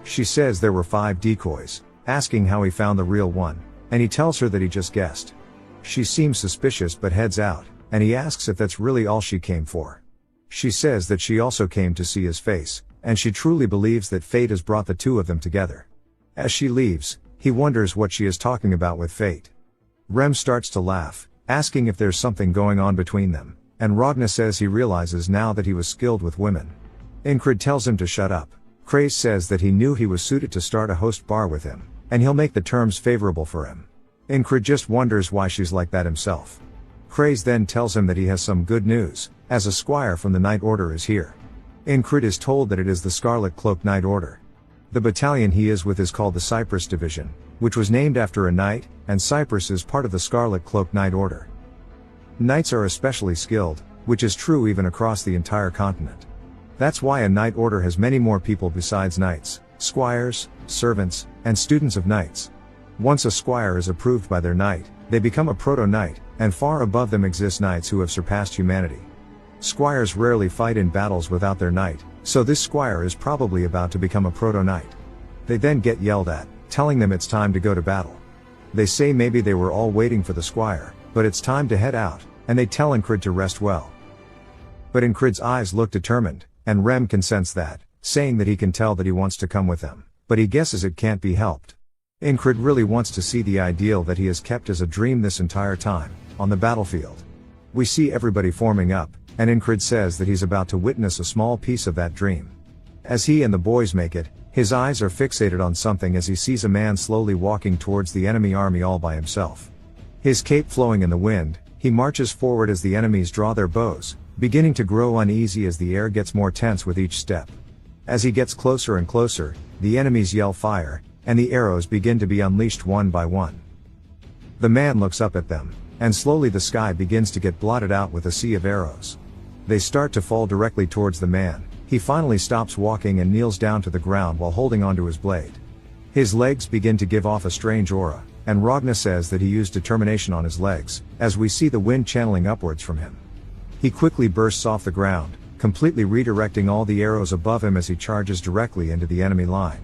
She says there were 5 decoys, asking how he found the real one, and he tells her that he just guessed. She seems suspicious but heads out, and he asks if that's really all she came for. She says that she also came to see his face, and she truly believes that fate has brought the two of them together. As she leaves, he wonders what she is talking about with fate. Rem starts to laugh, asking if there's something going on between them, and Ragna says he realizes now that he was skilled with women. Ingrid tells him to shut up. Craze says that he knew he was suited to start a host bar with him, and he'll make the terms favorable for him. Ingrid just wonders why she's like that himself. Craze then tells him that he has some good news, as a squire from the Night Order is here. Ingrid is told that it is the Scarlet Cloak Night Order. The battalion he is with is called the Cyprus Division, which was named after a knight, and Cyprus is part of the Scarlet Cloak Night Order. Knights are especially skilled, which is true even across the entire continent. That's why a Night Order has many more people besides knights, squires, servants, and students of knights. Once a squire is approved by their knight, they become a proto-knight, and far above them exist knights who have surpassed humanity. Squires rarely fight in battles without their knight, so this squire is probably about to become a proto-knight. They then get yelled at, telling them it's time to go to battle. They say maybe they were all waiting for the squire, but it's time to head out, and they tell Ingrid to rest well. But Ingrid's eyes look determined, and Rem can sense that, saying that he can tell that he wants to come with them, but he guesses it can't be helped. Ingrid really wants to see the ideal that he has kept as a dream this entire time, on the battlefield. We see everybody forming up, and Ingrid says that he's about to witness a small piece of that dream. As he and the boys make it, his eyes are fixated on something as he sees a man slowly walking towards the enemy army all by himself. His cape flowing in the wind, he marches forward as the enemies draw their bows, beginning to grow uneasy as the air gets more tense with each step. As he gets closer and closer, the enemies yell fire, and the arrows begin to be unleashed one by one. The man looks up at them, and slowly the sky begins to get blotted out with a sea of arrows. They start to fall directly towards the man. He finally stops walking and kneels down to the ground while holding onto his blade. His legs begin to give off a strange aura, and Ragna says that he used determination on his legs, as we see the wind channeling upwards from him. He quickly bursts off the ground, completely redirecting all the arrows above him as he charges directly into the enemy line.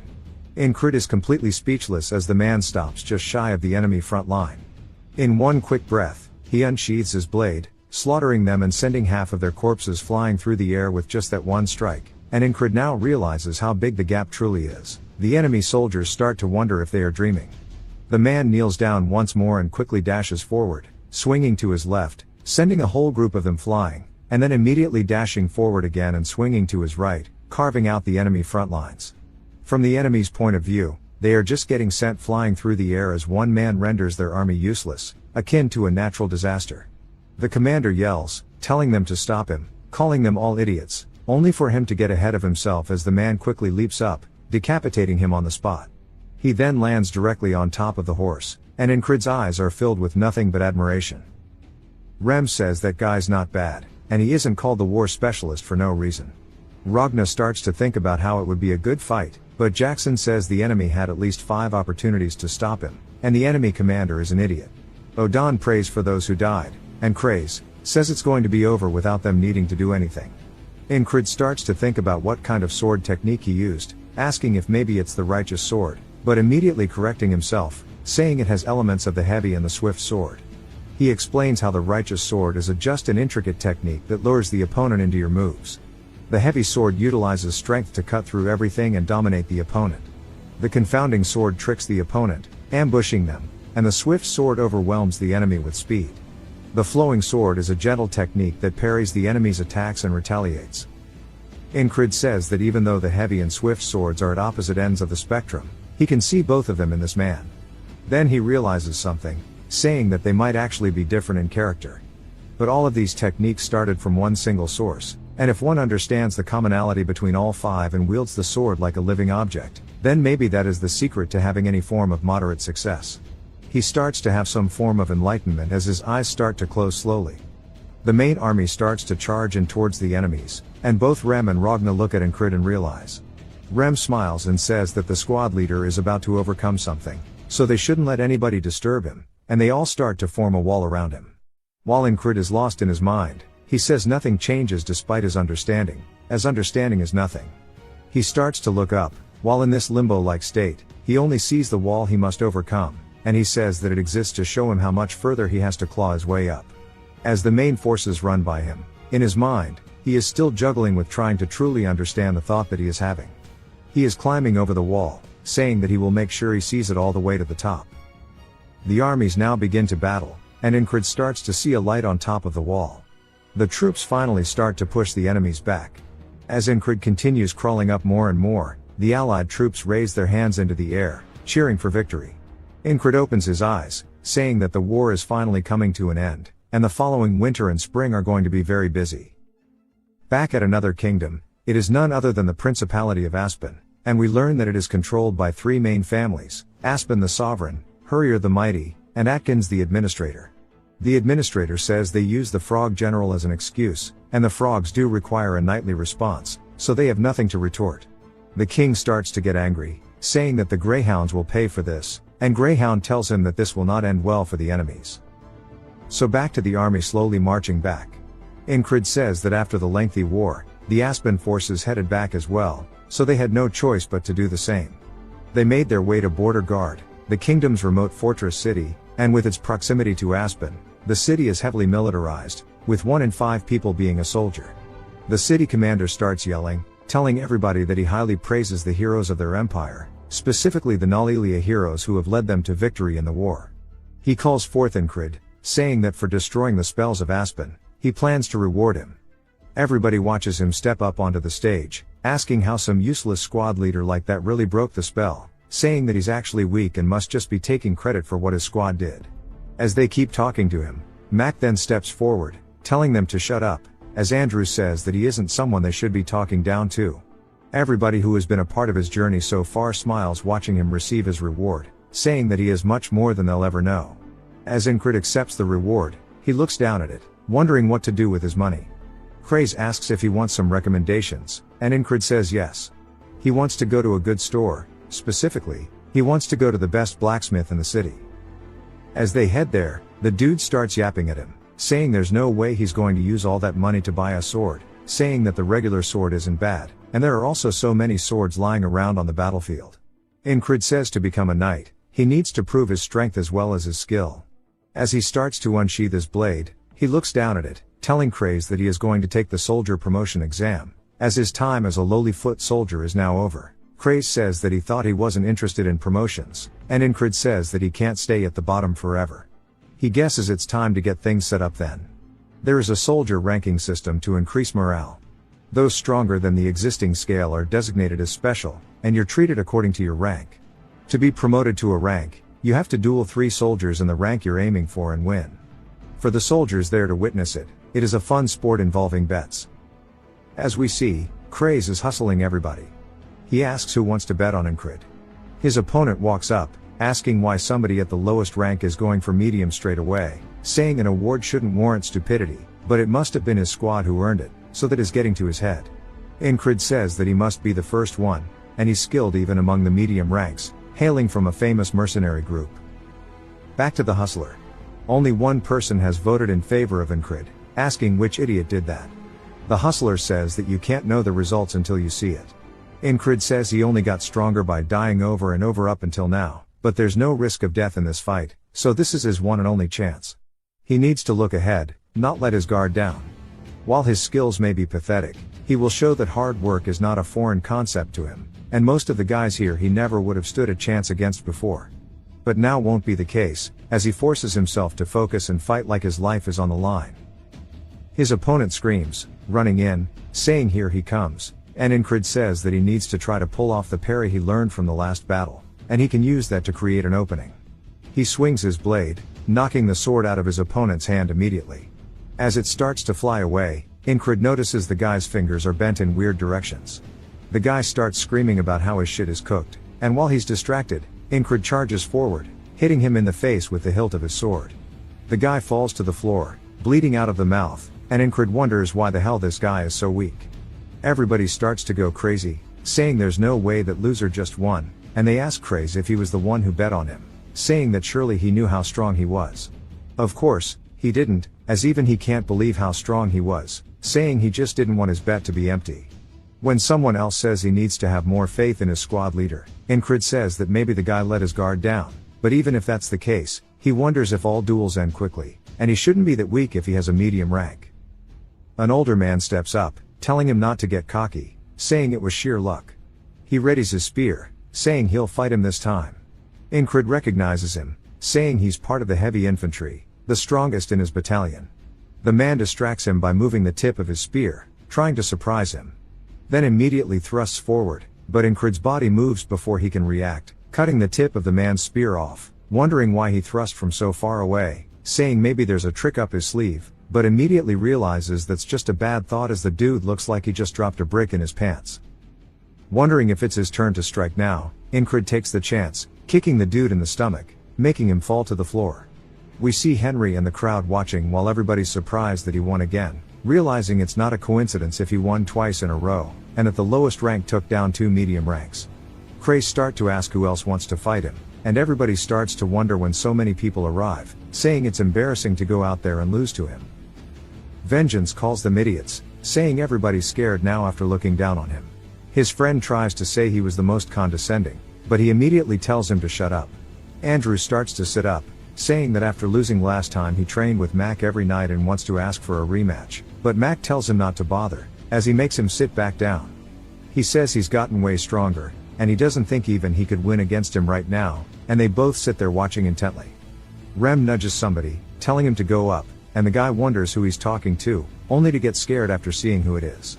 Ingrid is completely speechless as the man stops just shy of the enemy front line. In one quick breath, he unsheathes his blade, slaughtering them and sending half of their corpses flying through the air with just that one strike, and Ingrid now realizes how big the gap truly is. The enemy soldiers start to wonder if they are dreaming. The man kneels down once more and quickly dashes forward, swinging to his left, sending a whole group of them flying, and then immediately dashing forward again and swinging to his right, carving out the enemy front lines. From the enemy's point of view, they are just getting sent flying through the air as one man renders their army useless, akin to a natural disaster. The commander yells, telling them to stop him, calling them all idiots, only for him to get ahead of himself as the man quickly leaps up, decapitating him on the spot. He then lands directly on top of the horse, and Ingrid's eyes are filled with nothing but admiration. Rem says that guy's not bad, and he isn't called the war specialist for no reason. Ragna starts to think about how it would be a good fight, but Jackson says the enemy had at least 5 opportunities to stop him, and the enemy commander is an idiot. Odan prays for those who died, and Craze says it's going to be over without them needing to do anything. Ingrid starts to think about what kind of sword technique he used, asking if maybe it's the righteous sword, but immediately correcting himself, saying it has elements of the heavy and the swift sword. He explains how the righteous sword is a just and intricate technique that lures the opponent into your moves. The heavy sword utilizes strength to cut through everything and dominate the opponent. The confounding sword tricks the opponent, ambushing them, and the swift sword overwhelms the enemy with speed. The flowing sword is a gentle technique that parries the enemy's attacks and retaliates. Ingrid says that even though the heavy and swift swords are at opposite ends of the spectrum, he can see both of them in this man. Then he realizes something, saying that they might actually be different in character. But all of these techniques started from one single source, and if one understands the commonality between all 5 and wields the sword like a living object, then maybe that is the secret to having any form of moderate success. He starts to have some form of enlightenment as his eyes start to close slowly. The main army starts to charge in towards the enemies, and both Rem and Ragna look at Ingrid and realize. Rem smiles and says that the squad leader is about to overcome something, so they shouldn't let anybody disturb him, and they all start to form a wall around him. While Incred is lost in his mind, he says nothing changes despite his understanding, as understanding is nothing. He starts to look up, while in this limbo-like state, he only sees the wall he must overcome, and he says that it exists to show him how much further he has to claw his way up. As the main forces run by him, in his mind, he is still juggling with trying to truly understand the thought that he is having. He is climbing over the wall, saying that he will make sure he sees it all the way to the top. The armies now begin to battle, and Incred starts to see a light on top of the wall. The troops finally start to push the enemies back. As Incred continues crawling up more and more, the allied troops raise their hands into the air, cheering for victory. Incred opens his eyes, saying that the war is finally coming to an end, and the following winter and spring are going to be very busy. Back at another kingdom, it is none other than the Principality of Aspen, and we learn that it is controlled by three main families: Aspen the Sovereign, Hurrier the Mighty, and Atkins the Administrator. The Administrator says they use the Frog General as an excuse, and the frogs do require a nightly response, so they have nothing to retort. The king starts to get angry, saying that the Greyhounds will pay for this, and Greyhound tells him that this will not end well for the enemies. So back to the army slowly marching back. Incred says that after the lengthy war, the Aspen forces headed back as well, so they had no choice but to do the same. They made their way to Border Guard, the kingdom's remote fortress city, and with its proximity to Aspen, the city is heavily militarized, with 1 in 5 people being a soldier. The city commander starts yelling, telling everybody that he highly praises the heroes of their empire, specifically the Nalilia heroes who have led them to victory in the war. He calls forth Incred, saying that for destroying the spells of Aspen, he plans to reward him. Everybody watches him step up onto the stage, asking how some useless squad leader like that really broke the spell, saying that he's actually weak and must just be taking credit for what his squad did. As they keep talking to him, Mac then steps forward, telling them to shut up, as Andrew says that he isn't someone they should be talking down to. Everybody who has been a part of his journey so far smiles watching him receive his reward, saying that he is much more than they'll ever know. As Incred accepts the reward, he looks down at it, wondering what to do with his money. Craze asks if he wants some recommendations, and Incred says yes. He wants to go to a good store, specifically, he wants to go to the best blacksmith in the city. As they head there, the dude starts yapping at him, saying there's no way he's going to use all that money to buy a sword, saying that the regular sword isn't bad, and there are also so many swords lying around on the battlefield. Incred says to become a knight, he needs to prove his strength as well as his skill. As he starts to unsheath his blade, he looks down at it, telling Craze that he is going to take the soldier promotion exam, as his time as a lowly foot soldier is now over. Craze says that he thought he wasn't interested in promotions, and Incred says that he can't stay at the bottom forever. He guesses it's time to get things set up then. There is a soldier ranking system to increase morale. Those stronger than the existing scale are designated as special, and you're treated according to your rank. To be promoted to a rank, you have to duel 3 soldiers in the rank you're aiming for and win. For the soldiers there to witness it, it is a fun sport involving bets. As we see, Craze is hustling everybody. He asks who wants to bet on Incred. His opponent walks up, asking why somebody at the lowest rank is going for medium straight away, saying an award shouldn't warrant stupidity, but it must have been his squad who earned it, so that is getting to his head. Incred says that he must be the first one, and he's skilled even among the medium ranks, hailing from a famous mercenary group. Back to the hustler. Only one person has voted in favor of Incred, asking which idiot did that. The hustler says that you can't know the results until you see it. Incred says he only got stronger by dying over and over up until now, but there's no risk of death in this fight, so this is his one and only chance. He needs to look ahead, not let his guard down. While his skills may be pathetic, he will show that hard work is not a foreign concept to him, and most of the guys here he never would have stood a chance against before. But now won't be the case, as he forces himself to focus and fight like his life is on the line. His opponent screams, running in, saying here he comes, and Incred says that he needs to try to pull off the parry he learned from the last battle, and he can use that to create an opening. He swings his blade, knocking the sword out of his opponent's hand immediately. As it starts to fly away, Incred notices the guy's fingers are bent in weird directions. The guy starts screaming about how his shit is cooked, and while he's distracted, Incred charges forward, hitting him in the face with the hilt of his sword. The guy falls to the floor, bleeding out of the mouth, and Incred wonders why the hell this guy is so weak. Everybody starts to go crazy, saying there's no way that loser just won, and they ask Craze if he was the one who bet on him. saying that surely he knew how strong he was. Of course, he didn't, as even he can't believe how strong he was, saying he just didn't want his bet to be empty. When someone else says he needs to have more faith in his squad leader, Incrid says that maybe the guy let his guard down, but even if that's the case, he wonders if all duels end quickly, and he shouldn't be that weak if he has a medium rank. An older man steps up, telling him not to get cocky, saying it was sheer luck. He readies his spear, saying he'll fight him this time. Incrid recognizes him, saying he's part of the heavy infantry, the strongest in his battalion. The man distracts him by moving the tip of his spear, trying to surprise him. Then immediately thrusts forward, but Incrid's body moves before he can react, cutting the tip of the man's spear off, wondering why he thrust from so far away, saying maybe there's a trick up his sleeve, but immediately realizes that's just a bad thought as the dude looks like he just dropped a brick in his pants. Wondering if it's his turn to strike now, Incrid takes the chance, kicking the dude in the stomach, making him fall to the floor. We see Henry and the crowd watching while everybody's surprised that he won again, realizing it's not a coincidence if he won twice in a row, and that the lowest rank took down 2 medium ranks. Craze start to ask who else wants to fight him, and everybody starts to wonder when so many people arrive, saying it's embarrassing to go out there and lose to him. Vengeance calls them idiots, saying everybody's scared now after looking down on him. His friend tries to say he was the most condescending, but he immediately tells him to shut up. Andrew starts to sit up, saying that after losing last time he trained with Mac every night and wants to ask for a rematch, but Mac tells him not to bother, as he makes him sit back down. He says he's gotten way stronger, and he doesn't think even he could win against him right now, and they both sit there watching intently. Rem nudges somebody, telling him to go up, and the guy wonders who he's talking to, only to get scared after seeing who it is.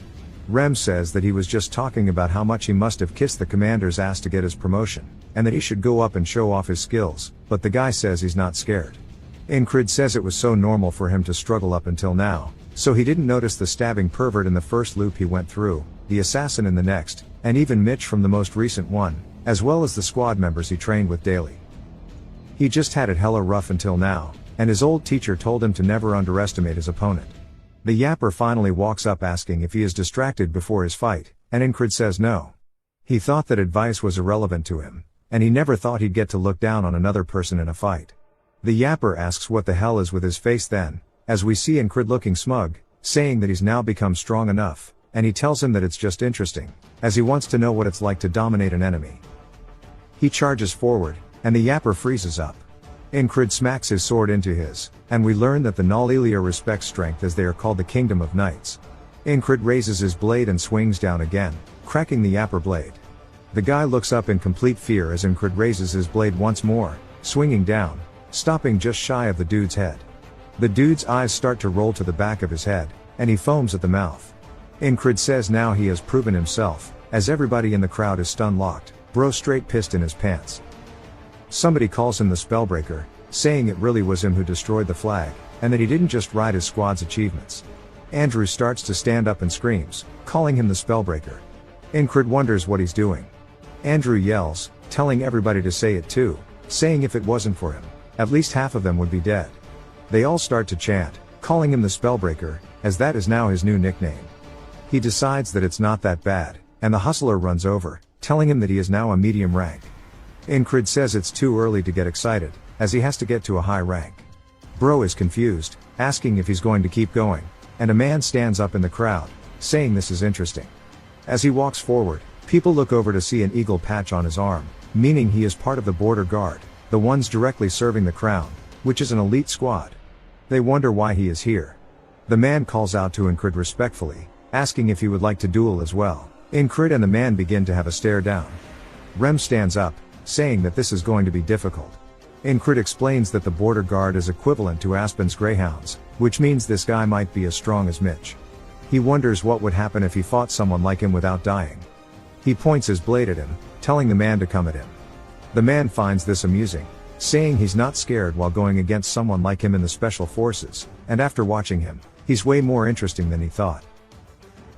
Rem says that he was just talking about how much he must have kissed the commander's ass to get his promotion, and that he should go up and show off his skills, but the guy says he's not scared. Incrid says it was so normal for him to struggle up until now, so he didn't notice the stabbing pervert in the first loop he went through, the assassin in the next, and even Mitch from the most recent one, as well as the squad members he trained with daily. He just had it hella rough until now, and his old teacher told him to never underestimate his opponent. The yapper finally walks up asking if he is distracted before his fight, and Incrid says no. He thought that advice was irrelevant to him, and he never thought he'd get to look down on another person in a fight. The yapper asks what the hell is with his face then, as we see Incrid looking smug, saying that he's now become strong enough, and he tells him that it's just interesting, as he wants to know what it's like to dominate an enemy. He charges forward, and the yapper freezes up. Incrid smacks his sword into his, and we learn that the Nalilia respects strength as they are called the Kingdom of Knights. Incrid raises his blade and swings down again, cracking the yapper blade. The guy looks up in complete fear as Incrid raises his blade once more, swinging down, stopping just shy of the dude's head. The dude's eyes start to roll to the back of his head, and he foams at the mouth. Incrid says now he has proven himself, as everybody in the crowd is stun-locked, bro straight pissed in his pants. Somebody calls him the Spellbreaker, saying it really was him who destroyed the flag, and that he didn't just ride his squad's achievements. Andrew starts to stand up and screams, calling him the Spellbreaker. Incrid wonders what he's doing. Andrew yells, telling everybody to say it too, saying if it wasn't for him, at least half of them would be dead. They all start to chant, calling him the Spellbreaker, as that is now his new nickname. He decides that it's not that bad, and the hustler runs over, telling him that he is now a medium rank. Incrid says it's too early to get excited, as he has to get to a high rank. Bro is confused, asking if he's going to keep going, and a man stands up in the crowd, saying this is interesting. As he walks forward, people look over to see an eagle patch on his arm, meaning he is part of the border guard, the ones directly serving the crown, which is an elite squad. They wonder why he is here. The man calls out to Incrid respectfully, asking if he would like to duel as well. Incrid and the man begin to have a stare down. Rem stands up, saying that this is going to be difficult. Incrid explains that the border guard is equivalent to Aspen's greyhounds, which means this guy might be as strong as Mitch. He wonders what would happen if he fought someone like him without dying. He points his blade at him, telling the man to come at him. The man finds this amusing, saying he's not scared while going against someone like him in the special forces, and after watching him, he's way more interesting than he thought.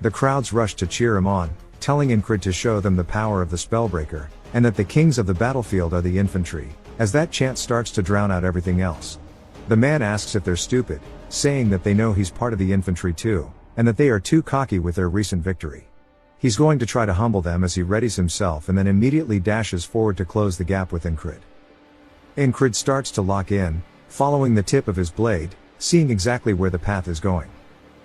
The crowds rush to cheer him on, telling Incrid to show them the power of the Spellbreaker, and that the kings of the battlefield are the infantry, as that chant starts to drown out everything else. The man asks if they're stupid, saying that they know he's part of the infantry too, and that they are too cocky with their recent victory. He's going to try to humble them as he readies himself and then immediately dashes forward to close the gap with Incrid. Incrid starts to lock in, following the tip of his blade, seeing exactly where the path is going.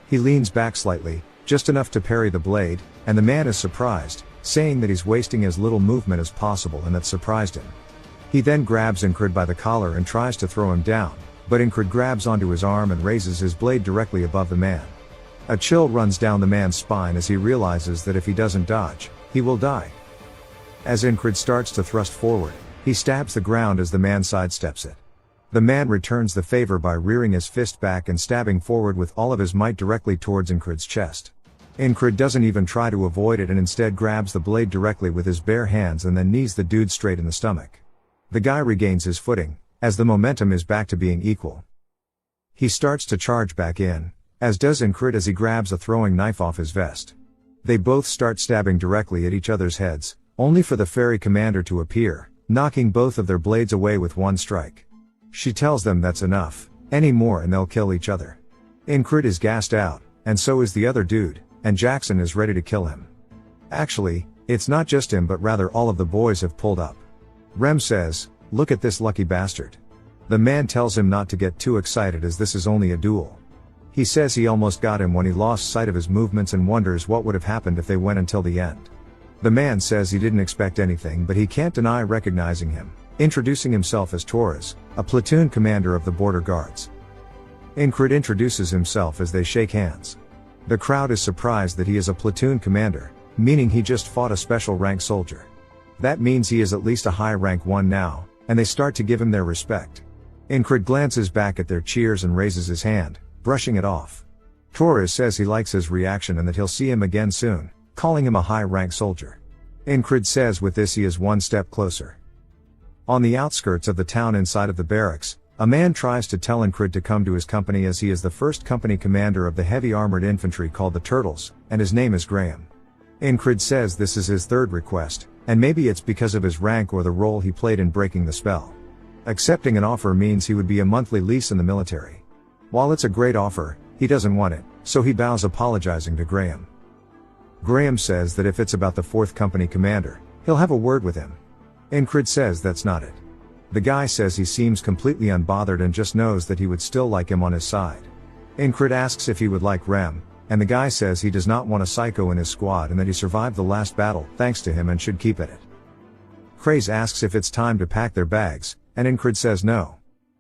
He leans back slightly, just enough to parry the blade, and the man is surprised, saying that he's wasting as little movement as possible and that surprised him. He then grabs Incrid by the collar and tries to throw him down, but Incrid grabs onto his arm and raises his blade directly above the man. A chill runs down the man's spine as he realizes that if he doesn't dodge, he will die. As Incrid starts to thrust forward, he stabs the ground as the man sidesteps it. The man returns the favor by rearing his fist back and stabbing forward with all of his might directly towards Incrid's chest. Incrid doesn't even try to avoid it and instead grabs the blade directly with his bare hands and then knees the dude straight in the stomach. The guy regains his footing, as the momentum is back to being equal. He starts to charge back in, as does Incrid as he grabs a throwing knife off his vest. They both start stabbing directly at each other's heads, only for the fairy commander to appear, knocking both of their blades away with one strike. She tells them that's enough, any more and they'll kill each other. Incrid is gassed out, and so is the other dude, and Jackson is ready to kill him. Actually, it's not just him but rather all of the boys have pulled up. Rem says, "Look at this lucky bastard." The man tells him not to get too excited as this is only a duel. He says he almost got him when he lost sight of his movements and wonders what would have happened if they went until the end. The man says he didn't expect anything but he can't deny recognizing him, introducing himself as Torres, a platoon commander of the border guards. Incrid introduces himself as they shake hands. The crowd is surprised that he is a platoon commander, meaning he just fought a special rank soldier. That means he is at least a high rank one now, and they start to give him their respect. Incrid glances back at their cheers and raises his hand, brushing it off. Torres says he likes his reaction and that he'll see him again soon, calling him a high rank soldier. Incrid says with this he is one step closer. On the outskirts of the town inside of the barracks, a man tries to tell Incrid to come to his company as he is the first company commander of the heavy armored infantry called the Turtles, and his name is Graham. Incrid says this is his third request, and maybe it's because of his rank or the role he played in breaking the spell. Accepting an offer means he would be a monthly lease in the military. While it's a great offer, he doesn't want it, so he bows apologizing to Graham. Graham says that if it's about the 4th company commander, he'll have a word with him. Incrid says that's not it. The guy says he seems completely unbothered and just knows that he would still like him on his side. Incrid asks if he would like Rem, and the guy says he does not want a psycho in his squad and that he survived the last battle thanks to him and should keep at it. Craze asks if it's time to pack their bags, and Incrid says no.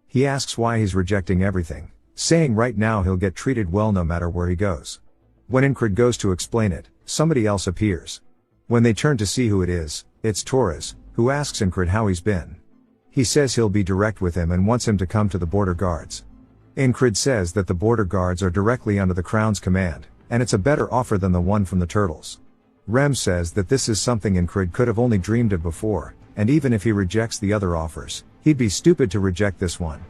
He asks why he's rejecting everything, saying right now he'll get treated well no matter where he goes. When Incrid goes to explain it, somebody else appears. When they turn to see who it is, it's Torres, who asks Incrid how he's been. He says he'll be direct with him and wants him to come to the border guards. Incrid says that the border guards are directly under the Crown's command, and it's a better offer than the one from the Turtles. Rem says that this is something Incrid could have only dreamed of before, and even if he rejects the other offers, he'd be stupid to reject this one.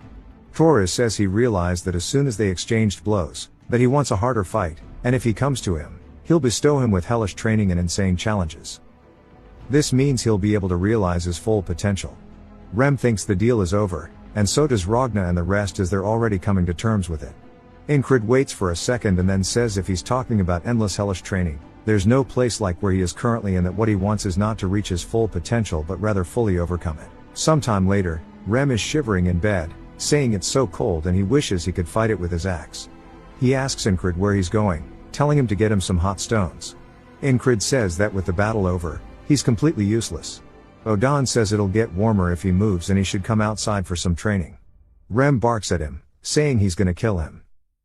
Torres says he realized that as soon as they exchanged blows, that he wants a harder fight, and if he comes to him, he'll bestow him with hellish training and insane challenges. This means he'll be able to realize his full potential. Rem thinks the deal is over, and so does Ragna and the rest as they're already coming to terms with it. Incrid waits for a second and then says if he's talking about endless hellish training, there's no place like where he is currently and that what he wants is not to reach his full potential but rather fully overcome it. Sometime later, Rem is shivering in bed, saying it's so cold and he wishes he could fight it with his axe. He asks Incrid where he's going, telling him to get him some hot stones. Incrid says that with the battle over, he's completely useless. Odan says it'll get warmer if he moves and he should come outside for some training. Rem barks at him, saying he's gonna kill him.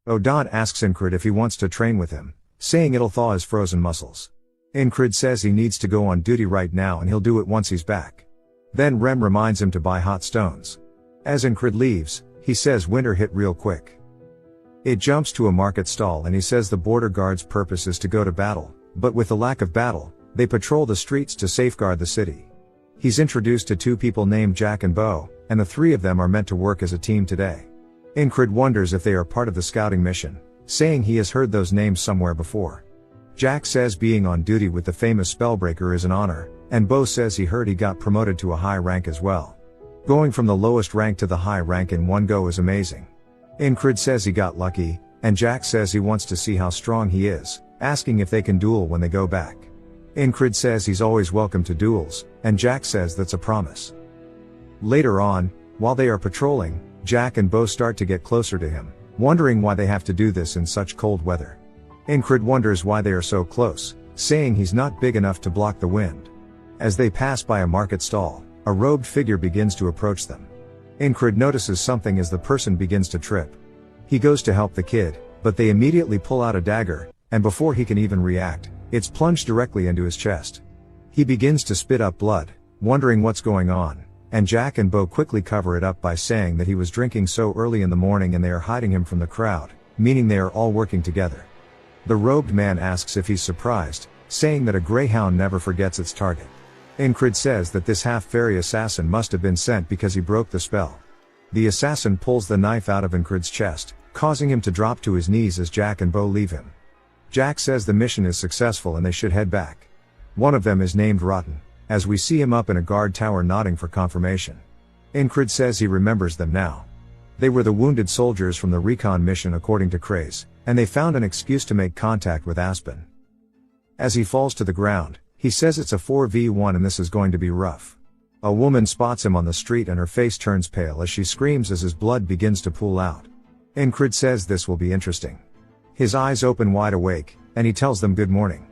Odan asks Incrid if he wants to train with him, saying it'll thaw his frozen muscles. Incrid says he needs to go on duty right now and he'll do it once he's back. Then Rem reminds him to buy hot stones. As Incrid leaves, he says winter hit real quick. It jumps to a market stall and he says the border guard's purpose is to go to battle, but with the lack of battle, they patrol the streets to safeguard the city. He's introduced to 2 people named Jack and Bo, and the 3 of them are meant to work as a team today. Incrid wonders if they are part of the scouting mission, saying he has heard those names somewhere before. Jack says being on duty with the famous Spellbreaker is an honor, and Bo says he heard he got promoted to a high rank as well. Going from the lowest rank to the high rank in one go is amazing. Incrid says he got lucky, and Jack says he wants to see how strong he is, asking if they can duel when they go back. Incrid says he's always welcome to duels, and Jack says that's a promise. Later on, While they are patrolling, Jack and Bo start to get closer to him, wondering why they have to do this in such cold weather. Incred wonders why they are so close, saying he's not big enough to block the wind. As they pass by a market stall, a robed figure begins to approach them. Incred notices something as the person begins to trip. He goes to help the kid, but they immediately pull out a dagger, and before he can even react, it's plunged directly into his chest. He begins to spit up blood, wondering what's going on, and Jack and Bo quickly cover it up by saying that he was drinking so early in the morning and they are hiding him from the crowd, meaning they are all working together. The robed man asks if he's surprised, saying that a greyhound never forgets its target. Incred says that this half-fairy assassin must have been sent because he broke the spell. The assassin pulls the knife out of Incred's chest, causing him to drop to his knees as Jack and Bo leave him. Jack says the mission is successful and they should head back. One of them is named Rotten, as we see him up in a guard tower nodding for confirmation. Incred says he remembers them now. They were the wounded soldiers from the recon mission according to Craze, and they found an excuse to make contact with Aspen. As he falls to the ground, he says it's a 4v1 and this is going to be rough. A woman spots him on the street and her face turns pale as she screams as his blood begins to pool out. Incred says this will be interesting. His eyes open wide awake, and he tells them good morning.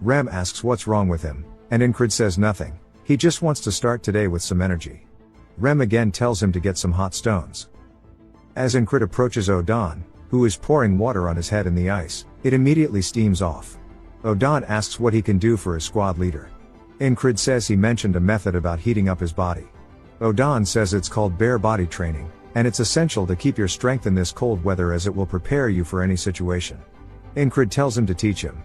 Rem asks what's wrong with him, and Incred says nothing, he just wants to start today with some energy. Rem again tells him to get some hot stones. As Incred approaches Odon, who is pouring water on his head in the ice, it immediately steams off. Odon asks what he can do for his squad leader. Incred says he mentioned a method about heating up his body. Odon says it's called bare body training, and it's essential to keep your strength in this cold weather as it will prepare you for any situation. Incred tells him to teach him.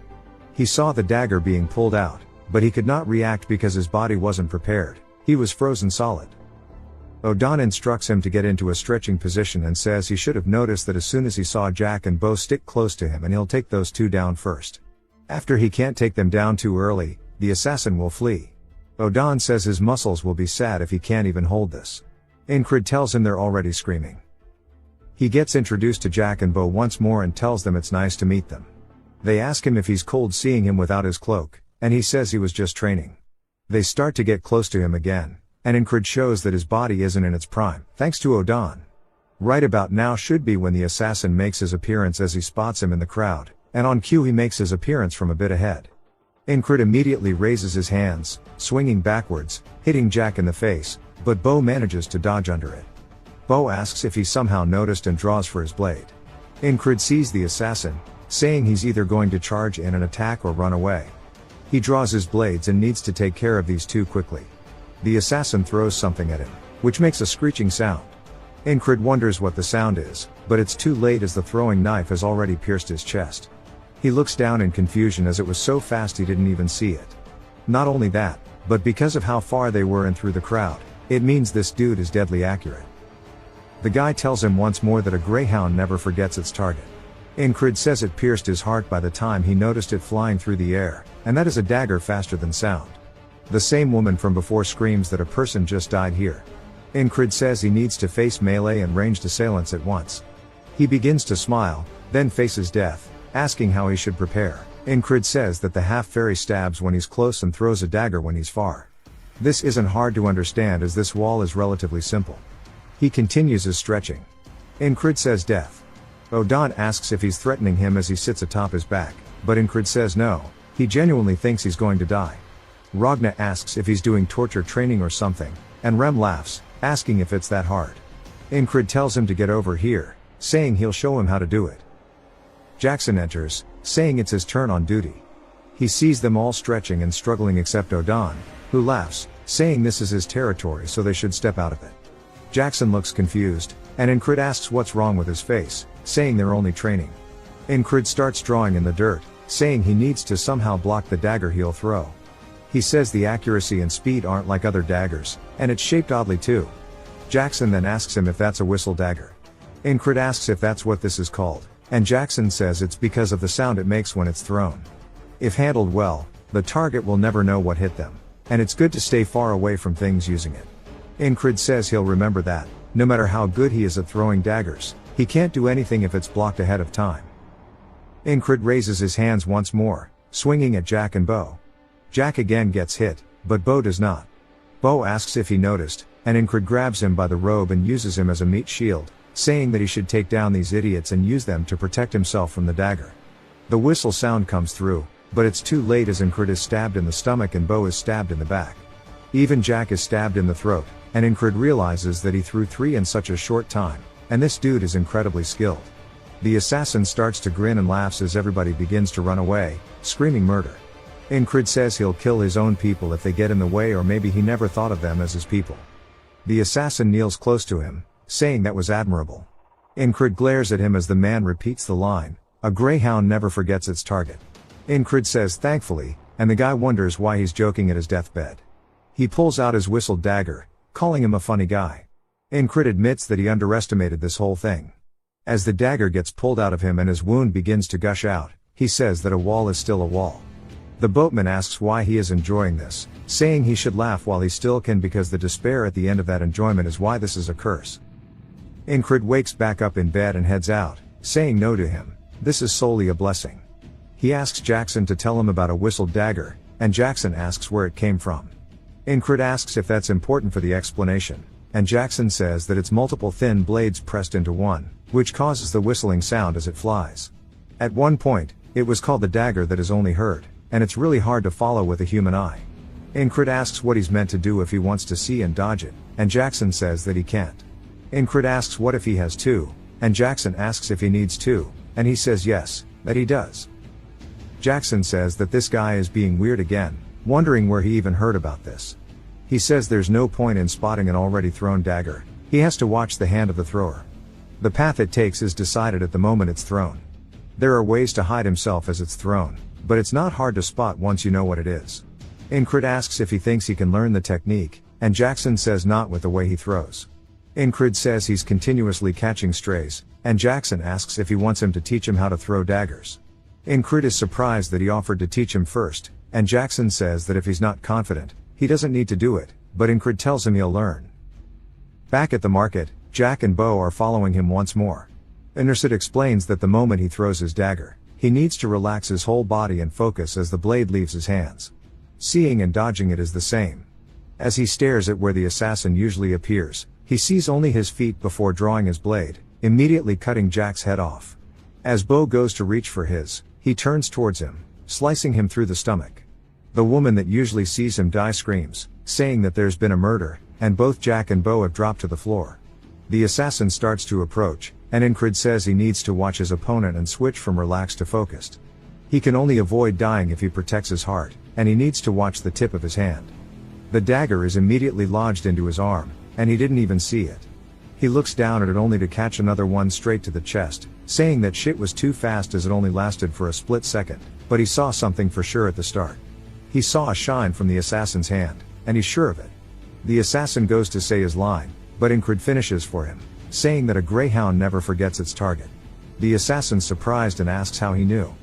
He saw the dagger being pulled out, but he could not react because his body wasn't prepared, he was frozen solid. Odon instructs him to get into a stretching position and says he should have noticed that as soon as he saw Jack and Bo stick close to him and he'll take those two down first. After he can't take them down too early, the assassin will flee. Odon says his muscles will be sad if he can't even hold this. Incred tells him they're already screaming. He gets introduced to Jack and Bo once more and tells them it's nice to meet them. They ask him if he's cold seeing him without his cloak, and he says he was just training. They start to get close to him again, and Incred shows that his body isn't in its prime, thanks to Odon. Right about now should be when the assassin makes his appearance as he spots him in the crowd, and on cue he makes his appearance from a bit ahead. Incred immediately raises his hands, swinging backwards, hitting Jack in the face, but Bo manages to dodge under it. Bo asks if he somehow noticed and draws for his blade. Incred sees the assassin, saying he's either going to charge in and attack or run away. He draws his blades and needs to take care of these two quickly. The assassin throws something at him, which makes a screeching sound. Incred wonders what the sound is, but it's too late as the throwing knife has already pierced his chest. He looks down in confusion as it was so fast he didn't even see it. Not only that, but because of how far they were in through the crowd, it means this dude is deadly accurate. The guy tells him once more that a greyhound never forgets its target. Incred says it pierced his heart by the time he noticed it flying through the air, and that is a dagger faster than sound. The same woman from before screams that a person just died here. Incred says he needs to face melee and ranged assailants at once. He begins to smile, then faces death, asking how he should prepare. Incred says that the half-fairy stabs when he's close and throws a dagger when he's far. This isn't hard to understand as this wall is relatively simple. He continues his stretching. Incred says death. Odon asks if he's threatening him as he sits atop his back, but Incred says no, he genuinely thinks he's going to die. Ragna asks if he's doing torture training or something, and Rem laughs, asking if it's that hard. Incred tells him to get over here, saying he'll show him how to do it. Jackson enters, saying it's his turn on duty. He sees them all stretching and struggling except Odon, who laughs, saying this is his territory so they should step out of it. Jackson looks confused, and Incred asks what's wrong with his face, saying they're only training. Incred starts drawing in the dirt, saying he needs to somehow block the dagger he'll throw. He says the accuracy and speed aren't like other daggers, and it's shaped oddly too. Jackson then asks him if that's a whistle dagger. Incred asks if that's what this is called, and Jackson says it's because of the sound it makes when it's thrown. If handled well, the target will never know what hit them, and it's good to stay far away from things using it. Incred says he'll remember that, no matter how good he is at throwing daggers, he can't do anything if it's blocked ahead of time. Incred raises his hands once more, swinging at Jack and Bo. Jack again gets hit, but Bo does not. Bo asks if he noticed, and Incred grabs him by the robe and uses him as a meat shield, saying that he should take down these idiots and use them to protect himself from the dagger. The whistle sound comes through, but it's too late as Incred is stabbed in the stomach and Bo is stabbed in the back. Even Jack is stabbed in the throat, and Incred realizes that he threw 3 in such a short time, and this dude is incredibly skilled. The assassin starts to grin and laughs as everybody begins to run away, screaming murder. Incred says he'll kill his own people if they get in the way, or maybe he never thought of them as his people. The assassin kneels close to him, saying that was admirable. Incred glares at him as the man repeats the line, "A greyhound never forgets its target." Incred says thankfully, and the guy wonders why he's joking at his deathbed. He pulls out his whistled dagger, calling him a funny guy. Incred admits that he underestimated this whole thing. As the dagger gets pulled out of him and his wound begins to gush out, he says that a wall is still a wall. The boatman asks why he is enjoying this, saying he should laugh while he still can because the despair at the end of that enjoyment is why this is a curse. Incred wakes back up in bed and heads out, saying no to him, this is solely a blessing. He asks Jackson to tell him about a whistled dagger, and Jackson asks where it came from. Incred asks if that's important for the explanation, and Jackson says that it's multiple thin blades pressed into one, which causes the whistling sound as it flies. At one point, it was called the dagger that is only heard, and it's really hard to follow with a human eye. Incred asks what he's meant to do if he wants to see and dodge it, and Jackson says that he can't. Incred asks what if he has 2, and Jackson asks if he needs 2, and he says yes, that he does. Jackson says that this guy is being weird again, wondering where he even heard about this. He says there's no point in spotting an already thrown dagger, he has to watch the hand of the thrower. The path it takes is decided at the moment it's thrown. There are ways to hide himself as it's thrown, but it's not hard to spot once you know what it is. Incred asks if he thinks he can learn the technique, and Jackson says not with the way he throws. Incred says he's continuously catching strays, and Jackson asks if he wants him to teach him how to throw daggers. Incred is surprised that he offered to teach him first, and Jackson says that if he's not confident, he doesn't need to do it, but Incred tells him he'll learn. Back at the market, Jack and Bo are following him once more. Incred explains that the moment he throws his dagger, he needs to relax his whole body and focus as the blade leaves his hands. Seeing and dodging it is the same. As he stares at where the assassin usually appears, he sees only his feet before drawing his blade, immediately cutting Jack's head off. As Bo goes to reach for his, he turns towards him, slicing him through the stomach. The woman that usually sees him die screams, saying that there's been a murder, and both Jack and Bo have dropped to the floor. The assassin starts to approach, and Incred says he needs to watch his opponent and switch from relaxed to focused. He can only avoid dying if he protects his heart, and he needs to watch the tip of his hand. The dagger is immediately lodged into his arm, and he didn't even see it. He looks down at it only to catch another one straight to the chest, saying that shit was too fast as it only lasted for a split second, but he saw something for sure at the start. He saw a shine from the assassin's hand, and he's sure of it. The assassin goes to say his line, but Incred finishes for him, saying that a greyhound never forgets its target. The assassin's surprised and asks how he knew.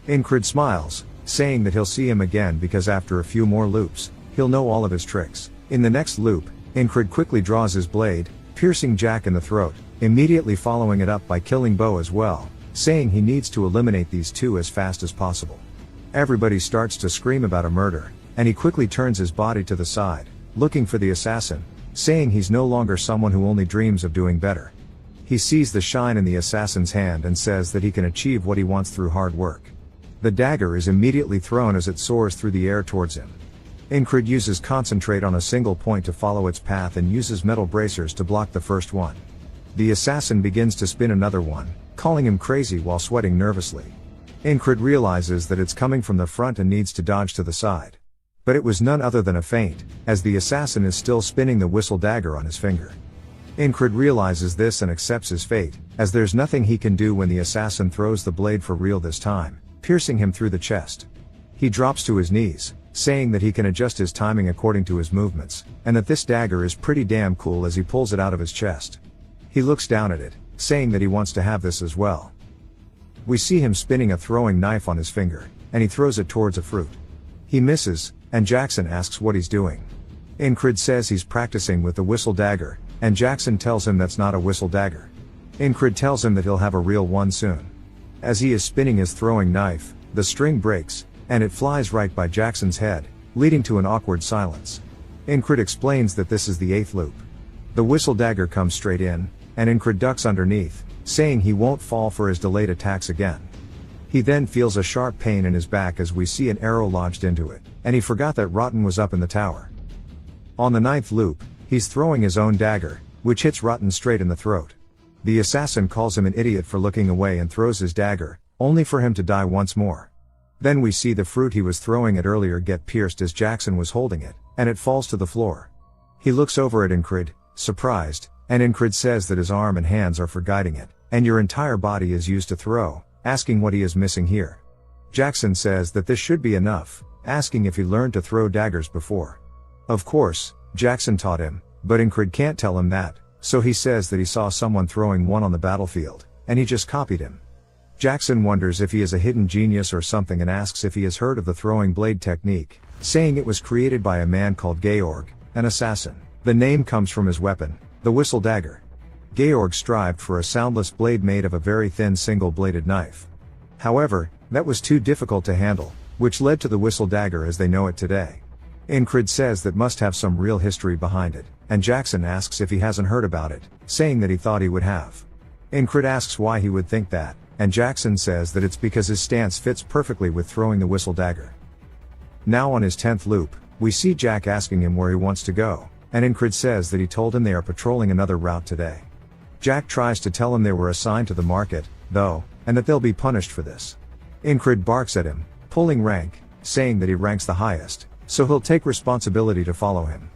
Incred smiles, saying that he'll see him again because after a few more loops, he'll know all of his tricks. In the next loop, Incred quickly draws his blade, piercing Jack in the throat, immediately following it up by killing Bo as well, saying he needs to eliminate these 2 as fast as possible. Everybody starts to scream about a murder, and he quickly turns his body to the side, looking for the assassin, saying he's no longer someone who only dreams of doing better. He sees the shine in the assassin's hand and says that he can achieve what he wants through hard work. The dagger is immediately thrown as it soars through the air towards him. Incred uses concentrate on a single point to follow its path and uses metal bracers to block the first one. The assassin begins to spin another one, calling him crazy while sweating nervously. Incred realizes that it's coming from the front and needs to dodge to the side. But it was none other than a feint, as the assassin is still spinning the whistle dagger on his finger. Incred realizes this and accepts his fate, as there's nothing he can do when the assassin throws the blade for real this time, piercing him through the chest. He drops to his knees, saying that he can adjust his timing according to his movements, and that this dagger is pretty damn cool as he pulls it out of his chest. He looks down at it, saying that he wants to have this as well. We see him spinning a throwing knife on his finger, and he throws it towards a fruit. He misses, and Jackson asks what he's doing. Incred says he's practicing with the whistle dagger, and Jackson tells him that's not a whistle dagger. Incred tells him that he'll have a real one soon. As he is spinning his throwing knife, the string breaks, and it flies right by Jackson's head, leading to an awkward silence. Incred explains that this is the 8th loop. The whistle dagger comes straight in, and Incred ducks underneath, saying he won't fall for his delayed attacks again. He then feels a sharp pain in his back as we see an arrow lodged into it, and he forgot that Rotten was up in the tower. On the 9th loop, he's throwing his own dagger, which hits Rotten straight in the throat. The assassin calls him an idiot for looking away and throws his dagger, only for him to die once more. Then we see the fruit he was throwing at earlier get pierced as Jackson was holding it, and it falls to the floor. He looks over at Incred, surprised, and Incred says that his arm and hands are for guiding it, and your entire body is used to throw, asking what he is missing here. Jackson says that this should be enough, asking if he learned to throw daggers before. Of course, Jackson taught him, but Incred can't tell him that, so he says that he saw someone throwing one on the battlefield, and he just copied him. Jackson wonders if he is a hidden genius or something and asks if he has heard of the throwing blade technique, saying it was created by a man called Georg, an assassin. The name comes from his weapon, the whistle dagger. Georg strived for a soundless blade made of a very thin single-bladed knife. However, that was too difficult to handle, which led to the whistle dagger as they know it today. Incred says that must have some real history behind it, and Jackson asks if he hasn't heard about it, saying that he thought he would have. Incred asks why he would think that, and Jackson says that it's because his stance fits perfectly with throwing the whistle dagger. Now on his 10th loop, we see Jack asking him where he wants to go, and Incred says that he told him they are patrolling another route today. Jack tries to tell him they were assigned to the market, though, and that they'll be punished for this. Incred barks at him, pulling rank, saying that he ranks the highest, so he'll take responsibility to follow him.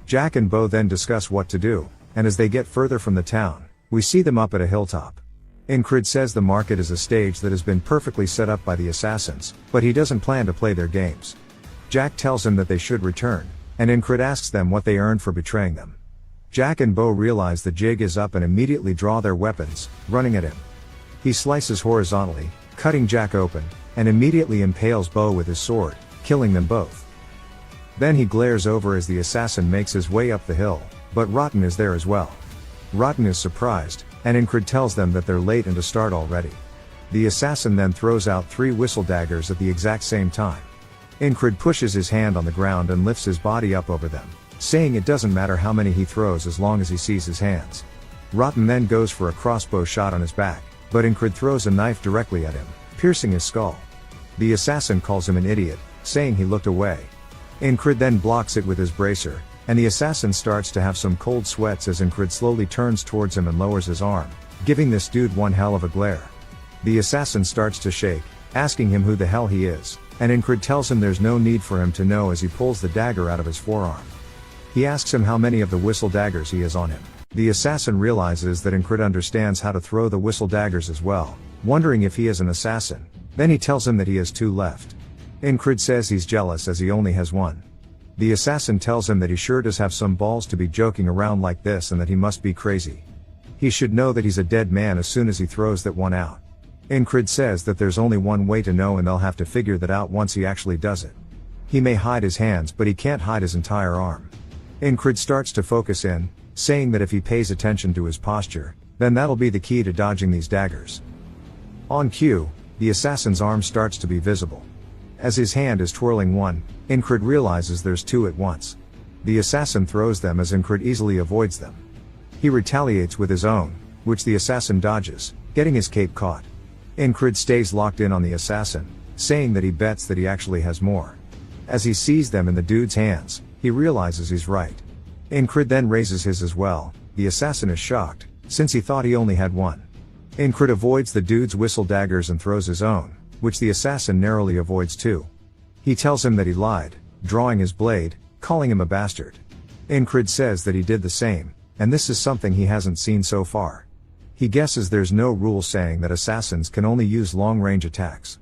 Jack and Bo then discuss what to do, and as they get further from the town, we see them up at a hilltop. Incred says the market is a stage that has been perfectly set up by the assassins, but he doesn't plan to play their games. Jack tells him that they should return, and Incred asks them what they earned for betraying them. Jack and Bo realize the jig is up and immediately draw their weapons, running at him. He slices horizontally, cutting Jack open, and immediately impales Bo with his sword, killing them both. Then he glares over as the assassin makes his way up the hill, but Rotten is there as well. Rotten is surprised, and Incred tells them that they're late and to start already. The assassin then throws out 3 whistle daggers at the exact same time. Incred pushes his hand on the ground and lifts his body up over them, saying it doesn't matter how many he throws as long as he sees his hands. Rotten then goes for a crossbow shot on his back, but Incred throws a knife directly at him, piercing his skull. The assassin calls him an idiot, saying he looked away. Incred then blocks it with his bracer, and the assassin starts to have some cold sweats as Incred slowly turns towards him and lowers his arm, giving this dude one hell of a glare. The assassin starts to shake, asking him who the hell he is, and Incred tells him there's no need for him to know as he pulls the dagger out of his forearm. He asks him how many of the whistle daggers he has on him. The assassin realizes that Incred understands how to throw the whistle daggers as well, wondering if he is an assassin. Then he tells him that he has 2 left. Incred says he's jealous as he only has 1. The assassin tells him that he sure does have some balls to be joking around like this and that he must be crazy. He should know that he's a dead man as soon as he throws that one out. Incred says that there's only one way to know and they'll have to figure that out once he actually does it. He may hide his hands but he can't hide his entire arm. Incred starts to focus in, saying that if he pays attention to his posture, then that'll be the key to dodging these daggers. On cue, the assassin's arm starts to be visible. As his hand is twirling one, Incred realizes there's 2 at once. The assassin throws them as Incred easily avoids them. He retaliates with his own, which the assassin dodges, getting his cape caught. Incred stays locked in on the assassin, saying that he bets that he actually has more. As he sees them in the dude's hands, he realizes he's right. Incred then raises his as well. The assassin is shocked, since he thought he only had 1. Incred avoids the dude's whistle daggers and throws his own, which the assassin narrowly avoids too. He tells him that he lied, drawing his blade, calling him a bastard. Incred says that he did the same, and this is something he hasn't seen so far. He guesses there's no rule saying that assassins can only use long-range attacks.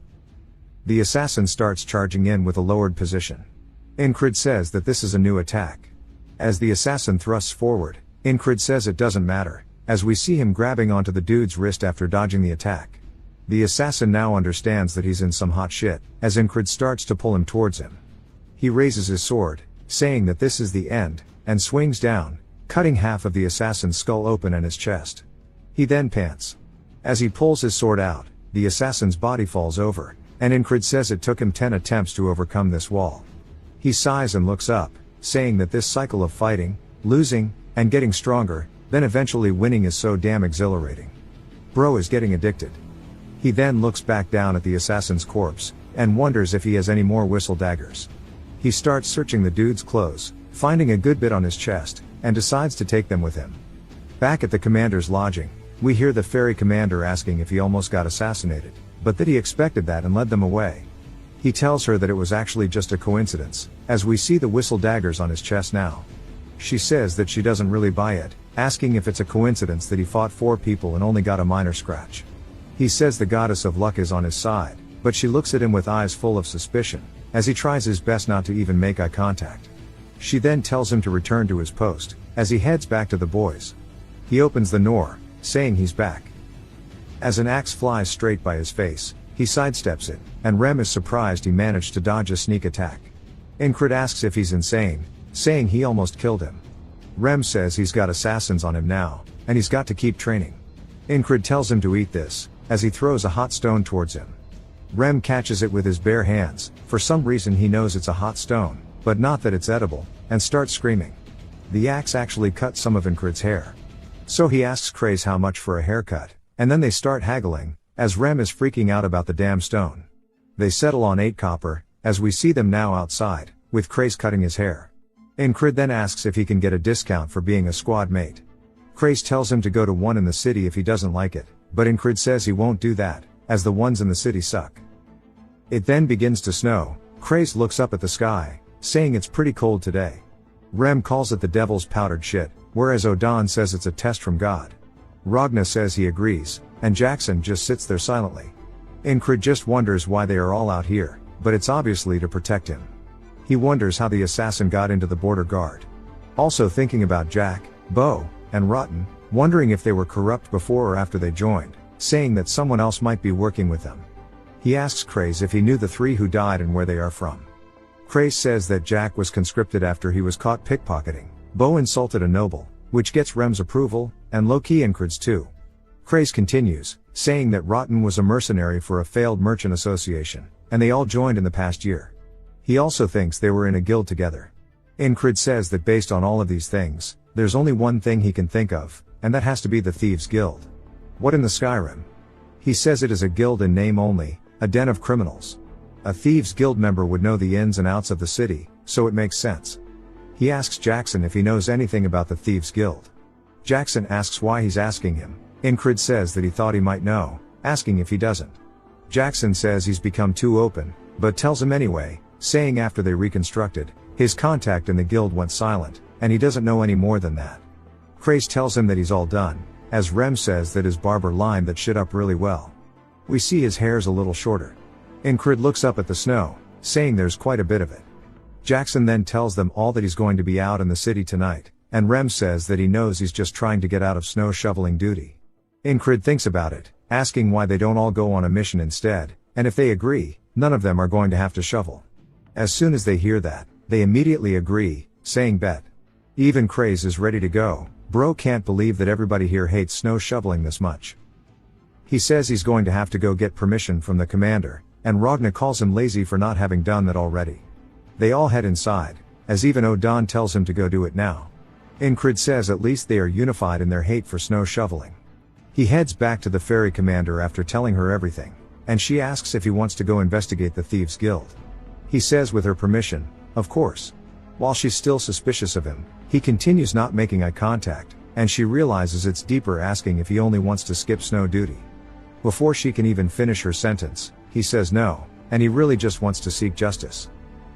The assassin starts charging in with a lowered position. Incred says that this is a new attack. As the assassin thrusts forward, Incred says it doesn't matter, as we see him grabbing onto the dude's wrist after dodging the attack. The assassin now understands that he's in some hot shit, as Incred starts to pull him towards him. He raises his sword, saying that this is the end, and swings down, cutting half of the assassin's skull open and his chest. He then pants. As he pulls his sword out, the assassin's body falls over, and Incred says it took him 10 attempts to overcome this wall. He sighs and looks up, saying that this cycle of fighting, losing, and getting stronger, then eventually winning is so damn exhilarating. Bro is getting addicted. He then looks back down at the assassin's corpse, and wonders if he has any more whistle daggers. He starts searching the dude's clothes, finding a good bit on his chest, and decides to take them with him. Back at the commander's lodging, we hear the ferry commander asking if he almost got assassinated, but that he expected that and led them away. He tells her that it was actually just a coincidence, as we see the whistle daggers on his chest now. She says that she doesn't really buy it, asking if it's a coincidence that he fought 4 people and only got a minor scratch. He says the goddess of luck is on his side, but she looks at him with eyes full of suspicion, as he tries his best not to even make eye contact. She then tells him to return to his post, as he heads back to the boys. He opens the door, saying he's back. As an axe flies straight by his face, he sidesteps it, and Rem is surprised he managed to dodge a sneak attack. Incred asks if he's insane, saying he almost killed him. Rem says he's got assassins on him now, and he's got to keep training. Incred tells him to eat this, as he throws a hot stone towards him. Rem catches it with his bare hands, for some reason he knows it's a hot stone, but not that it's edible, and starts screaming. The axe actually cuts some of Incred's hair. So he asks Craze how much for a haircut, and then they start haggling, as Rem is freaking out about the damn stone. They settle on 8 copper, as we see them now outside, with Craze cutting his hair. Incred then asks if he can get a discount for being a squad mate. Craze tells him to go to one in the city if he doesn't like it, but Incred says he won't do that, as the ones in the city suck. It then begins to snow. Craze looks up at the sky, saying it's pretty cold today. Rem calls it the devil's powdered shit, whereas Odan says it's a test from God. Ragna says he agrees, and Jackson just sits there silently. Incred just wonders why they are all out here, but it's obviously to protect him. He wonders how the assassin got into the border guard. Also thinking about Jack, Bo, and Rotten, wondering if they were corrupt before or after they joined, saying that someone else might be working with them. He asks Craze if he knew the 3 who died and where they are from. Craze says that Jack was conscripted after he was caught pickpocketing. Bo insulted a noble, which gets Rem's approval, and low-key Incred's too. Craze continues, saying that Rotten was a mercenary for a failed merchant association, and they all joined in the past year. He also thinks they were in a guild together. Incred says that based on all of these things, there's only one thing he can think of, and that has to be the Thieves' Guild. What in the Skyrim? He says it is a guild in name only, a den of criminals. A Thieves' Guild member would know the ins and outs of the city, so it makes sense. He asks Jackson if he knows anything about the Thieves' Guild. Jackson asks why he's asking him. Incred says that he thought he might know, asking if he doesn't. Jackson says he's become too open, but tells him anyway, saying after they reconstructed, his contact in the guild went silent, and he doesn't know any more than that. Craze tells him that he's all done, as Rem says that his barber lined that shit up really well. We see his hair's a little shorter. Incred looks up at the snow, saying there's quite a bit of it. Jackson then tells them all that he's going to be out in the city tonight, and Rem says that he knows he's just trying to get out of snow shoveling duty. Incred thinks about it, asking why they don't all go on a mission instead, and if they agree, none of them are going to have to shovel. As soon as they hear that, they immediately agree, saying bet. Even Craze is ready to go. Bro can't believe that everybody here hates snow shoveling this much. He says he's going to have to go get permission from the commander, and Ragna calls him lazy for not having done that already. They all head inside, as even Odan tells him to go do it now. Incred says at least they are unified in their hate for snow shoveling. He heads back to the ferry commander after telling her everything, and she asks if he wants to go investigate the Thieves' Guild. He says with her permission, of course. While she's still suspicious of him, he continues not making eye contact, and she realizes it's deeper, asking if he only wants to skip snow duty. Before she can even finish her sentence, he says no, and he really just wants to seek justice.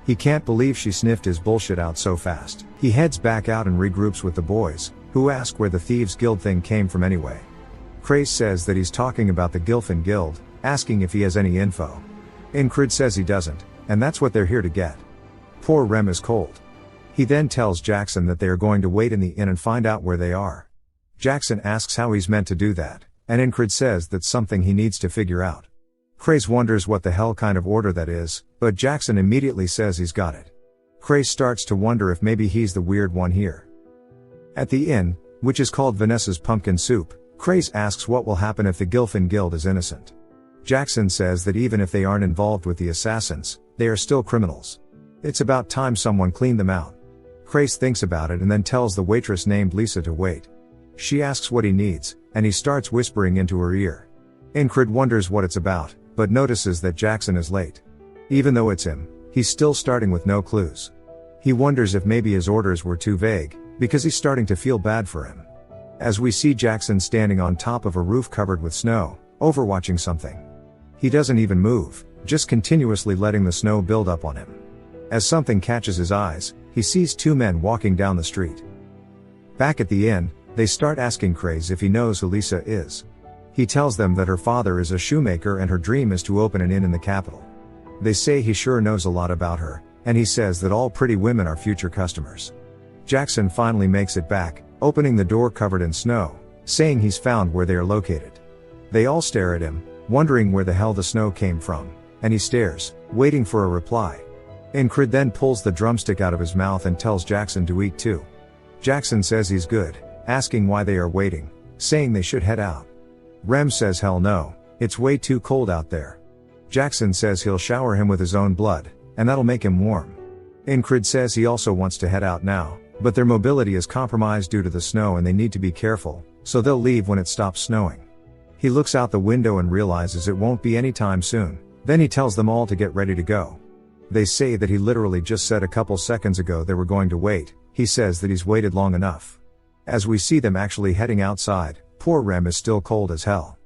He can't believe she sniffed his bullshit out so fast. He heads back out and regroups with the boys, who ask where the Thieves' Guild thing came from anyway. Craze says that he's talking about the Gilfin Guild, asking if he has any info. Incred says he doesn't, and that's what they're here to get. Poor Rem is cold. He then tells Jackson that they are going to wait in the inn and find out where they are. Jackson asks how he's meant to do that, and Incred says that's something he needs to figure out. Craze wonders what the hell kind of order that is, but Jackson immediately says he's got it. Craze starts to wonder if maybe he's the weird one here. At the inn, which is called Vanessa's Pumpkin Soup, Craze asks what will happen if the Gilfin Guild is innocent. Jackson says that even if they aren't involved with the assassins, they are still criminals. It's about time someone cleaned them out. Grace thinks about it and then tells the waitress named Lisa to wait. She asks what he needs, and he starts whispering into her ear. Ingrid wonders what it's about, but notices that Jackson is late. Even though it's him, he's still starting with no clues. He wonders if maybe his orders were too vague, because he's starting to feel bad for him. As we see Jackson standing on top of a roof covered with snow, overwatching something. He doesn't even move, just continuously letting the snow build up on him. As something catches his eyes, he sees two men walking down the street. Back at the inn, they start asking Craze if he knows who Lisa is. He tells them that her father is a shoemaker and her dream is to open an inn in the capital. They say he sure knows a lot about her, and he says that all pretty women are future customers. Jackson finally makes it back, opening the door covered in snow, saying he's found where they are located. They all stare at him, wondering where the hell the snow came from, and he stares, waiting for a reply. Ingrid then pulls the drumstick out of his mouth and tells Jackson to eat too. Jackson says he's good, asking why they are waiting, saying they should head out. Rem says hell no, it's way too cold out there. Jackson says he'll shower him with his own blood, and that'll make him warm. Ingrid says he also wants to head out now, but their mobility is compromised due to the snow and they need to be careful, so they'll leave when it stops snowing. He looks out the window and realizes it won't be anytime soon, then he tells them all to get ready to go. They say that he literally just said a couple seconds ago they were going to wait. He says that he's waited long enough. As we see them actually heading outside, poor Rem is still cold as hell.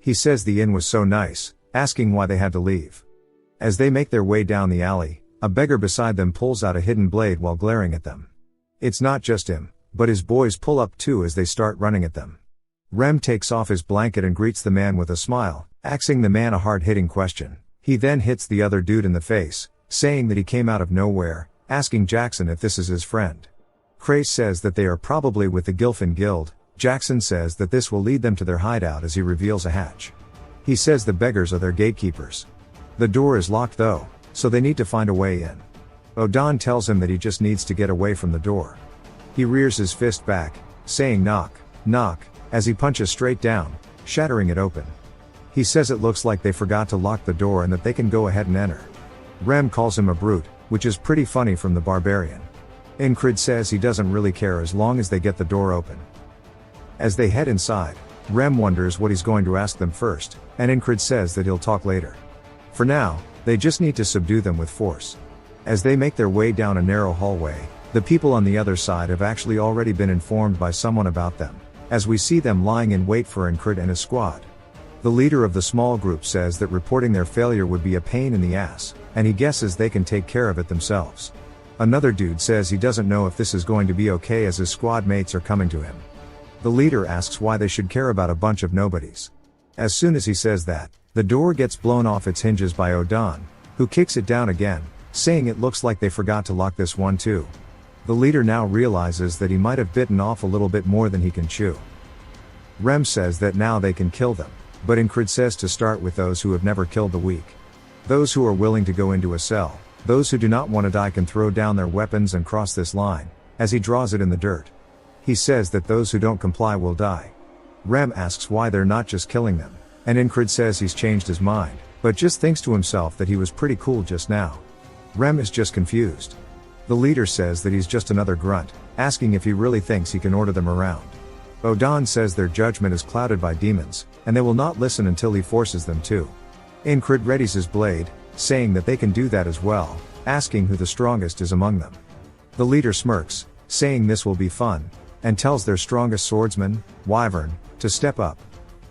He says the inn was so nice, asking why they had to leave. As they make their way down the alley, a beggar beside them pulls out a hidden blade while glaring at them. It's not just him, but his boys pull up too as they start running at them. Rem takes off his blanket and greets the man with a smile, asking the man a hard-hitting question. He then hits the other dude in the face, saying that he came out of nowhere, asking Jackson if this is his friend. Crace says that they are probably with the Gilfin Guild. Jackson says that this will lead them to their hideout as he reveals a hatch. He says the beggars are their gatekeepers. The door is locked though, so they need to find a way in. Odon tells him that he just needs to get away from the door. He rears his fist back, saying knock, knock, as he punches straight down, shattering it open. He says it looks like they forgot to lock the door and that they can go ahead and enter. Rem calls him a brute, which is pretty funny from the barbarian. Ingrid says he doesn't really care as long as they get the door open. As they head inside, Rem wonders what he's going to ask them first, and Ingrid says that he'll talk later. For now, they just need to subdue them with force. As they make their way down a narrow hallway, the people on the other side have actually already been informed by someone about them, as we see them lying in wait for Ingrid and his squad. The leader of the small group says that reporting their failure would be a pain in the ass, and he guesses they can take care of it themselves. Another dude says he doesn't know if this is going to be okay as his squad mates are coming to him. The leader asks why they should care about a bunch of nobodies. As soon as he says that, the door gets blown off its hinges by Odon, who kicks it down again, saying it looks like they forgot to lock this one too. The leader now realizes that he might have bitten off a little bit more than he can chew. Rem says that now they can kill them, but Ingrid says to start with those who have never killed the weak. Those who are willing to go into a cell, those who do not want to die can throw down their weapons and cross this line, as he draws it in the dirt. He says that those who don't comply will die. Rem asks why they're not just killing them, and Ingrid says he's changed his mind, but just thinks to himself that he was pretty cool just now. Rem is just confused. The leader says that he's just another grunt, asking if he really thinks he can order them around. Odon says their judgment is clouded by demons, and they will not listen until he forces them to. Ingrid readies his blade, saying that they can do that as well, asking who the strongest is among them. The leader smirks, saying this will be fun, and tells their strongest swordsman, Wyvern, to step up.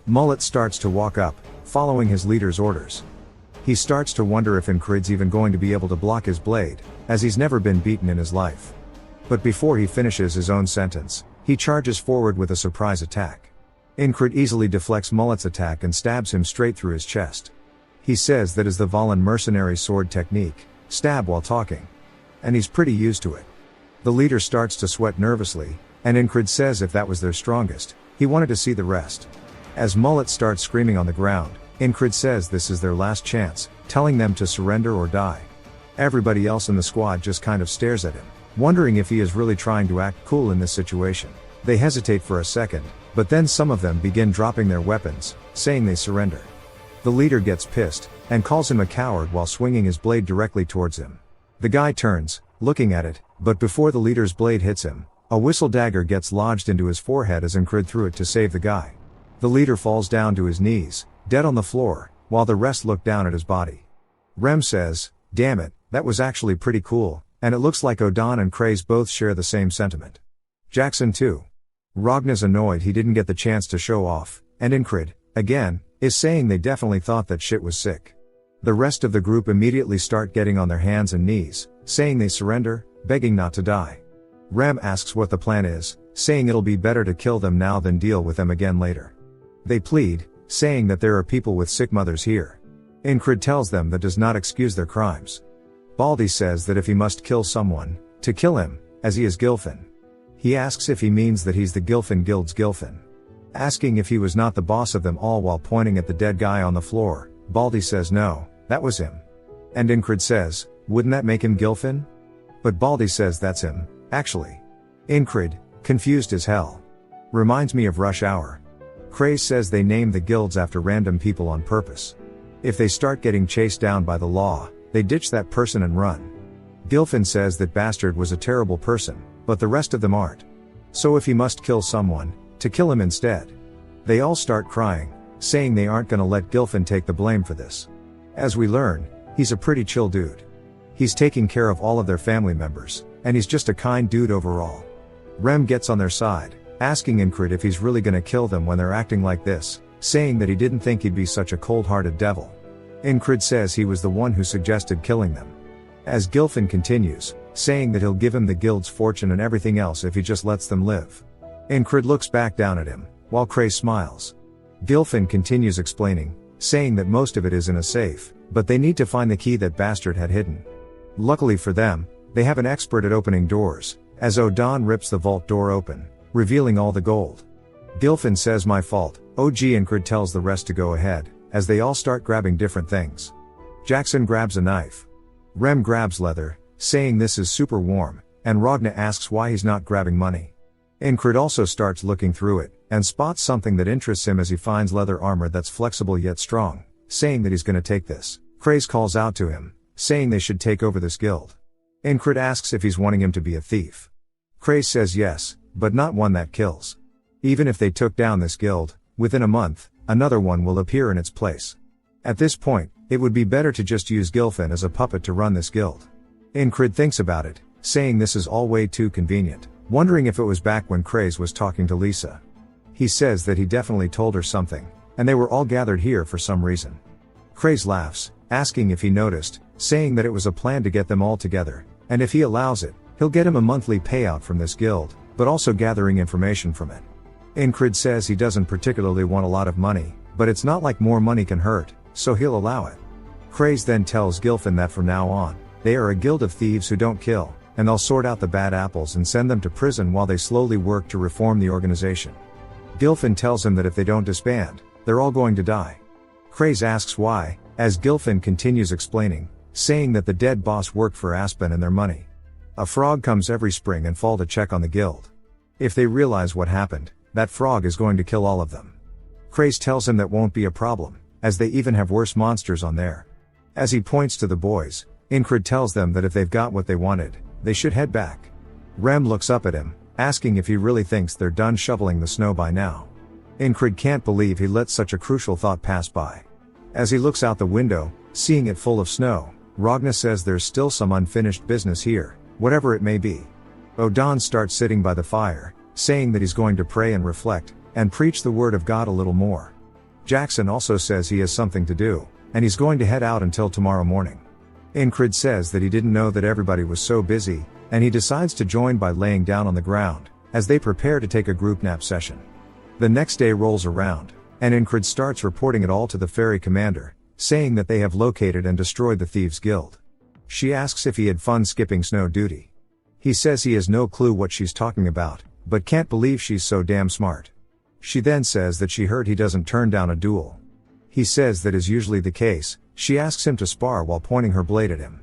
Mullet starts to walk up, following his leader's orders. He starts to wonder if Ingrid's even going to be able to block his blade, as he's never been beaten in his life. But before he finishes his own sentence, he charges forward with a surprise attack. Ingrid easily deflects Mullet's attack and stabs him straight through his chest. He says that is the Valen mercenary sword technique, stab while talking. And he's pretty used to it. The leader starts to sweat nervously, and Ingrid says if that was their strongest, he wanted to see the rest. As Mullet starts screaming on the ground, Ingrid says this is their last chance, telling them to surrender or die. Everybody else in the squad just kind of stares at him, wondering if he is really trying to act cool in this situation. They hesitate for a second, but then some of them begin dropping their weapons, saying they surrender. The leader gets pissed, and calls him a coward while swinging his blade directly towards him. The guy turns, looking at it, But before the leader's blade hits him, a whistle dagger gets lodged into his forehead as Incrid threw it to save the guy. The leader falls down to his knees, dead on the floor, while the rest look down at his body. Rem says, "Damn it, that was actually pretty cool," and it looks like Odan and Craze both share the same sentiment. Jackson too. Ragna's annoyed he didn't get the chance to show off, and Incrid, again, is saying they definitely thought that shit was sick. The rest of the group immediately start getting on their hands and knees, saying they surrender, begging not to die. Rem asks what the plan is, saying it'll be better to kill them now than deal with them again later. They plead, saying that there are people with sick mothers here. Incrid tells them that does not excuse their crimes. Baldy says that if he must kill someone, to kill him, as he is Gilfin. He asks if he means that he's the Gilfin Guild's Gilfin. Asking if he was not the boss of them all while pointing at the dead guy on the floor, Baldy says no, that was him. And Incrid says, wouldn't that make him Gilfin? But Baldy says that's him, actually. Incrid, confused as hell. Reminds me of Rush Hour. Craze says they name the guilds after random people on purpose. If they start getting chased down by the law, they ditch that person and run. Gilfin says that Bastard was a terrible person, but the rest of them aren't. So if he must kill someone, to kill him instead. They all start crying, saying they aren't gonna let Gilfin take the blame for this. As we learn, he's a pretty chill dude. He's taking care of all of their family members, and he's just a kind dude overall. Rem gets on their side, asking Incrid if he's really gonna kill them when they're acting like this, saying that he didn't think he'd be such a cold-hearted devil. Incrid says he was the one who suggested killing them. As Gilfin continues, saying that he'll give him the guild's fortune and everything else if he just lets them live. Incrid looks back down at him, while Craze smiles. Gilfin continues explaining, saying that most of it is in a safe, but they need to find the key that Bastard had hidden. Luckily for them, they have an expert at opening doors, as Odan rips the vault door open, revealing all the gold. Gilfin says my fault, OG Incrid tells the rest to go ahead, as they all start grabbing different things. Jackson grabs a knife. Rem grabs leather, saying this is super warm, and Ragna asks why he's not grabbing money. Incrid also starts looking through it, and spots something that interests him as he finds leather armor that's flexible yet strong, saying that he's gonna take this. Craze calls out to him, saying they should take over this guild. Incrid asks if he's wanting him to be a thief. Craze says yes, but not one that kills. Even if they took down this guild, within a month, another one will appear in its place. At this point, it would be better to just use Gilfin as a puppet to run this guild. Incrid thinks about it, saying this is all way too convenient, wondering if it was back when Craze was talking to Lisa. He says that he definitely told her something, and they were all gathered here for some reason. Craze laughs, asking if he noticed, saying that it was a plan to get them all together, and if he allows it, he'll get him a monthly payout from this guild, but also gathering information from it. Incrid says he doesn't particularly want a lot of money, but it's not like more money can hurt, so he'll allow it. Craze then tells Gilfin that from now on, they are a guild of thieves who don't kill, and they'll sort out the bad apples and send them to prison while they slowly work to reform the organization. Gilfin tells him that if they don't disband, they're all going to die. Craze asks why, as Gilfin continues explaining, saying that the dead boss worked for Aspen and their money. A frog comes every spring and fall to check on the guild. If they realize what happened, that frog is going to kill all of them. Craze tells him that won't be a problem, as they even have worse monsters on there. As he points to the boys, Incrid tells them that if they've got what they wanted, they should head back. Rem looks up at him, asking if he really thinks they're done shoveling the snow by now. Incrid can't believe he let such a crucial thought pass by. As he looks out the window, seeing it full of snow, Ragna says there's still some unfinished business here, whatever it may be. Odan starts sitting by the fire, saying that he's going to pray and reflect, and preach the word of God a little more. Jackson also says he has something to do, and he's going to head out until tomorrow morning. Incrid says that he didn't know that everybody was so busy, and he decides to join by laying down on the ground, as they prepare to take a group nap session. The next day rolls around, and Incrid starts reporting it all to the ferry commander, saying that they have located and destroyed the Thieves Guild. She asks if he had fun skipping snow duty. He says he has no clue what she's talking about, but can't believe she's so damn smart. She then says that she heard he doesn't turn down a duel. He says that is usually the case. She asks him to spar while pointing her blade at him.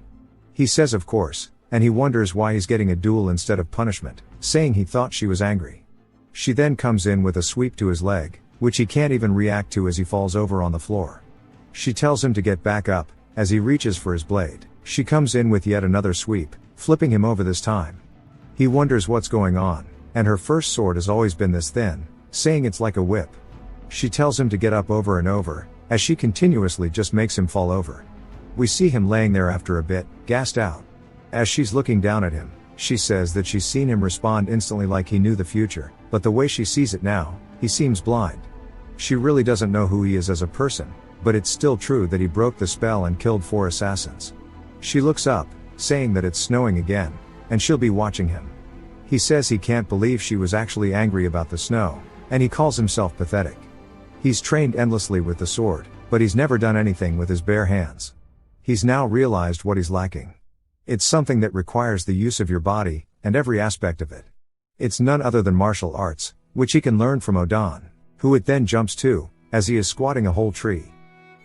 He says of course, and he wonders why he's getting a duel instead of punishment, saying he thought she was angry. She then comes in with a sweep to his leg, which he can't even react to as he falls over on the floor. She tells him to get back up, as he reaches for his blade. She comes in with yet another sweep, flipping him over this time. He wonders what's going on, and her first sword has always been this thin, saying it's like a whip. She tells him to get up over and over, as she continuously just makes him fall over. We see him laying there after a bit, gassed out. As she's looking down at him, she says that she's seen him respond instantly like he knew the future, but the way she sees it now, he seems blind. She really doesn't know who he is as a person, but it's still true that he broke the spell and killed 4 assassins. She looks up, saying that it's snowing again, and she'll be watching him. He says he can't believe she was actually angry about the snow, and he calls himself pathetic. He's trained endlessly with the sword, but he's never done anything with his bare hands. He's now realized what he's lacking. It's something that requires the use of your body, and every aspect of it. It's none other than martial arts, which he can learn from Odan, who it then jumps to, as he is squatting a whole tree.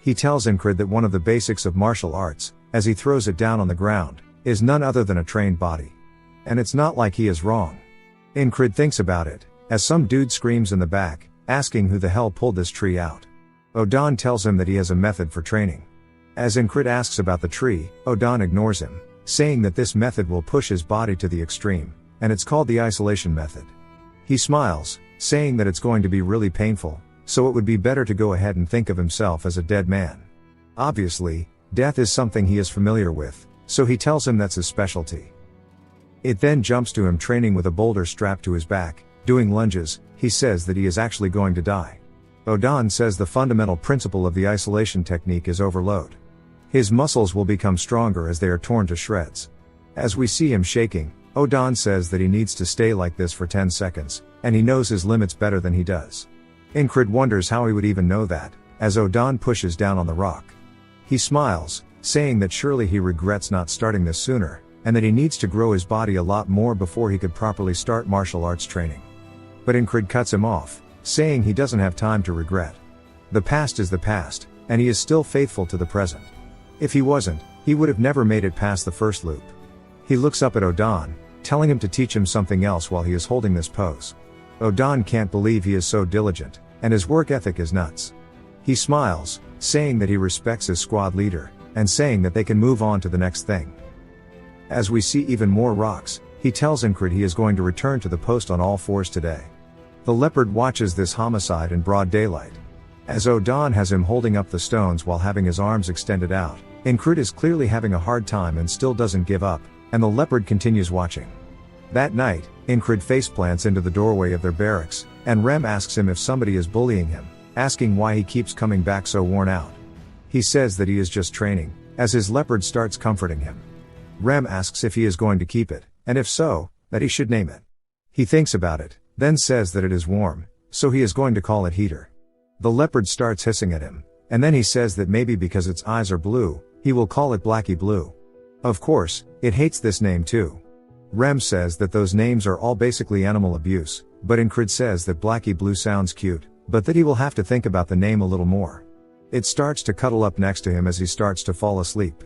He tells Incred that one of the basics of martial arts, as he throws it down on the ground, is none other than a trained body. And it's not like he is wrong. Incred thinks about it, as some dude screams in the back, asking who the hell pulled this tree out. Odan tells him that he has a method for training. As Incred asks about the tree, Odan ignores him, saying that this method will push his body to the extreme, and it's called the isolation method. He smiles, saying that it's going to be really painful, so it would be better to go ahead and think of himself as a dead man. Obviously, death is something he is familiar with, so he tells him that's his specialty. It then jumps to him training with a boulder strapped to his back, doing lunges. He says that he is actually going to die. Odan says the fundamental principle of the isolation technique is overload. His muscles will become stronger as they are torn to shreds. As we see him shaking, Odan says that he needs to stay like this for 10 seconds, and he knows his limits better than he does. Incred wonders how he would even know that, as Odan pushes down on the rock. He smiles, saying that surely he regrets not starting this sooner, and that he needs to grow his body a lot more before he could properly start martial arts training. But Incred cuts him off, saying he doesn't have time to regret. The past is the past, and he is still faithful to the present. If he wasn't, he would have never made it past the first loop. He looks up at Odan, telling him to teach him something else while he is holding this pose. Odan can't believe he is so diligent, and his work ethic is nuts. He smiles, saying that he respects his squad leader, and saying that they can move on to the next thing. As we see even more rocks, he tells Incred he is going to return to the post on all fours today. The leopard watches this homicide in broad daylight. As Odan has him holding up the stones while having his arms extended out, Incred is clearly having a hard time and still doesn't give up, and the leopard continues watching. That night, Incred faceplants into the doorway of their barracks, and Rem asks him if somebody is bullying him, asking why he keeps coming back so worn out. He says that he is just training, as his leopard starts comforting him. Rem asks if he is going to keep it, and if so, that he should name it. He thinks about it, then says that it is warm, so he is going to call it Heater. The leopard starts hissing at him, and then he says that maybe because its eyes are blue, he will call it Blackie Blue. Of course, it hates this name too. Rem says that those names are all basically animal abuse, but Incred says that Blackie Blue sounds cute, but that he will have to think about the name a little more. It starts to cuddle up next to him as he starts to fall asleep.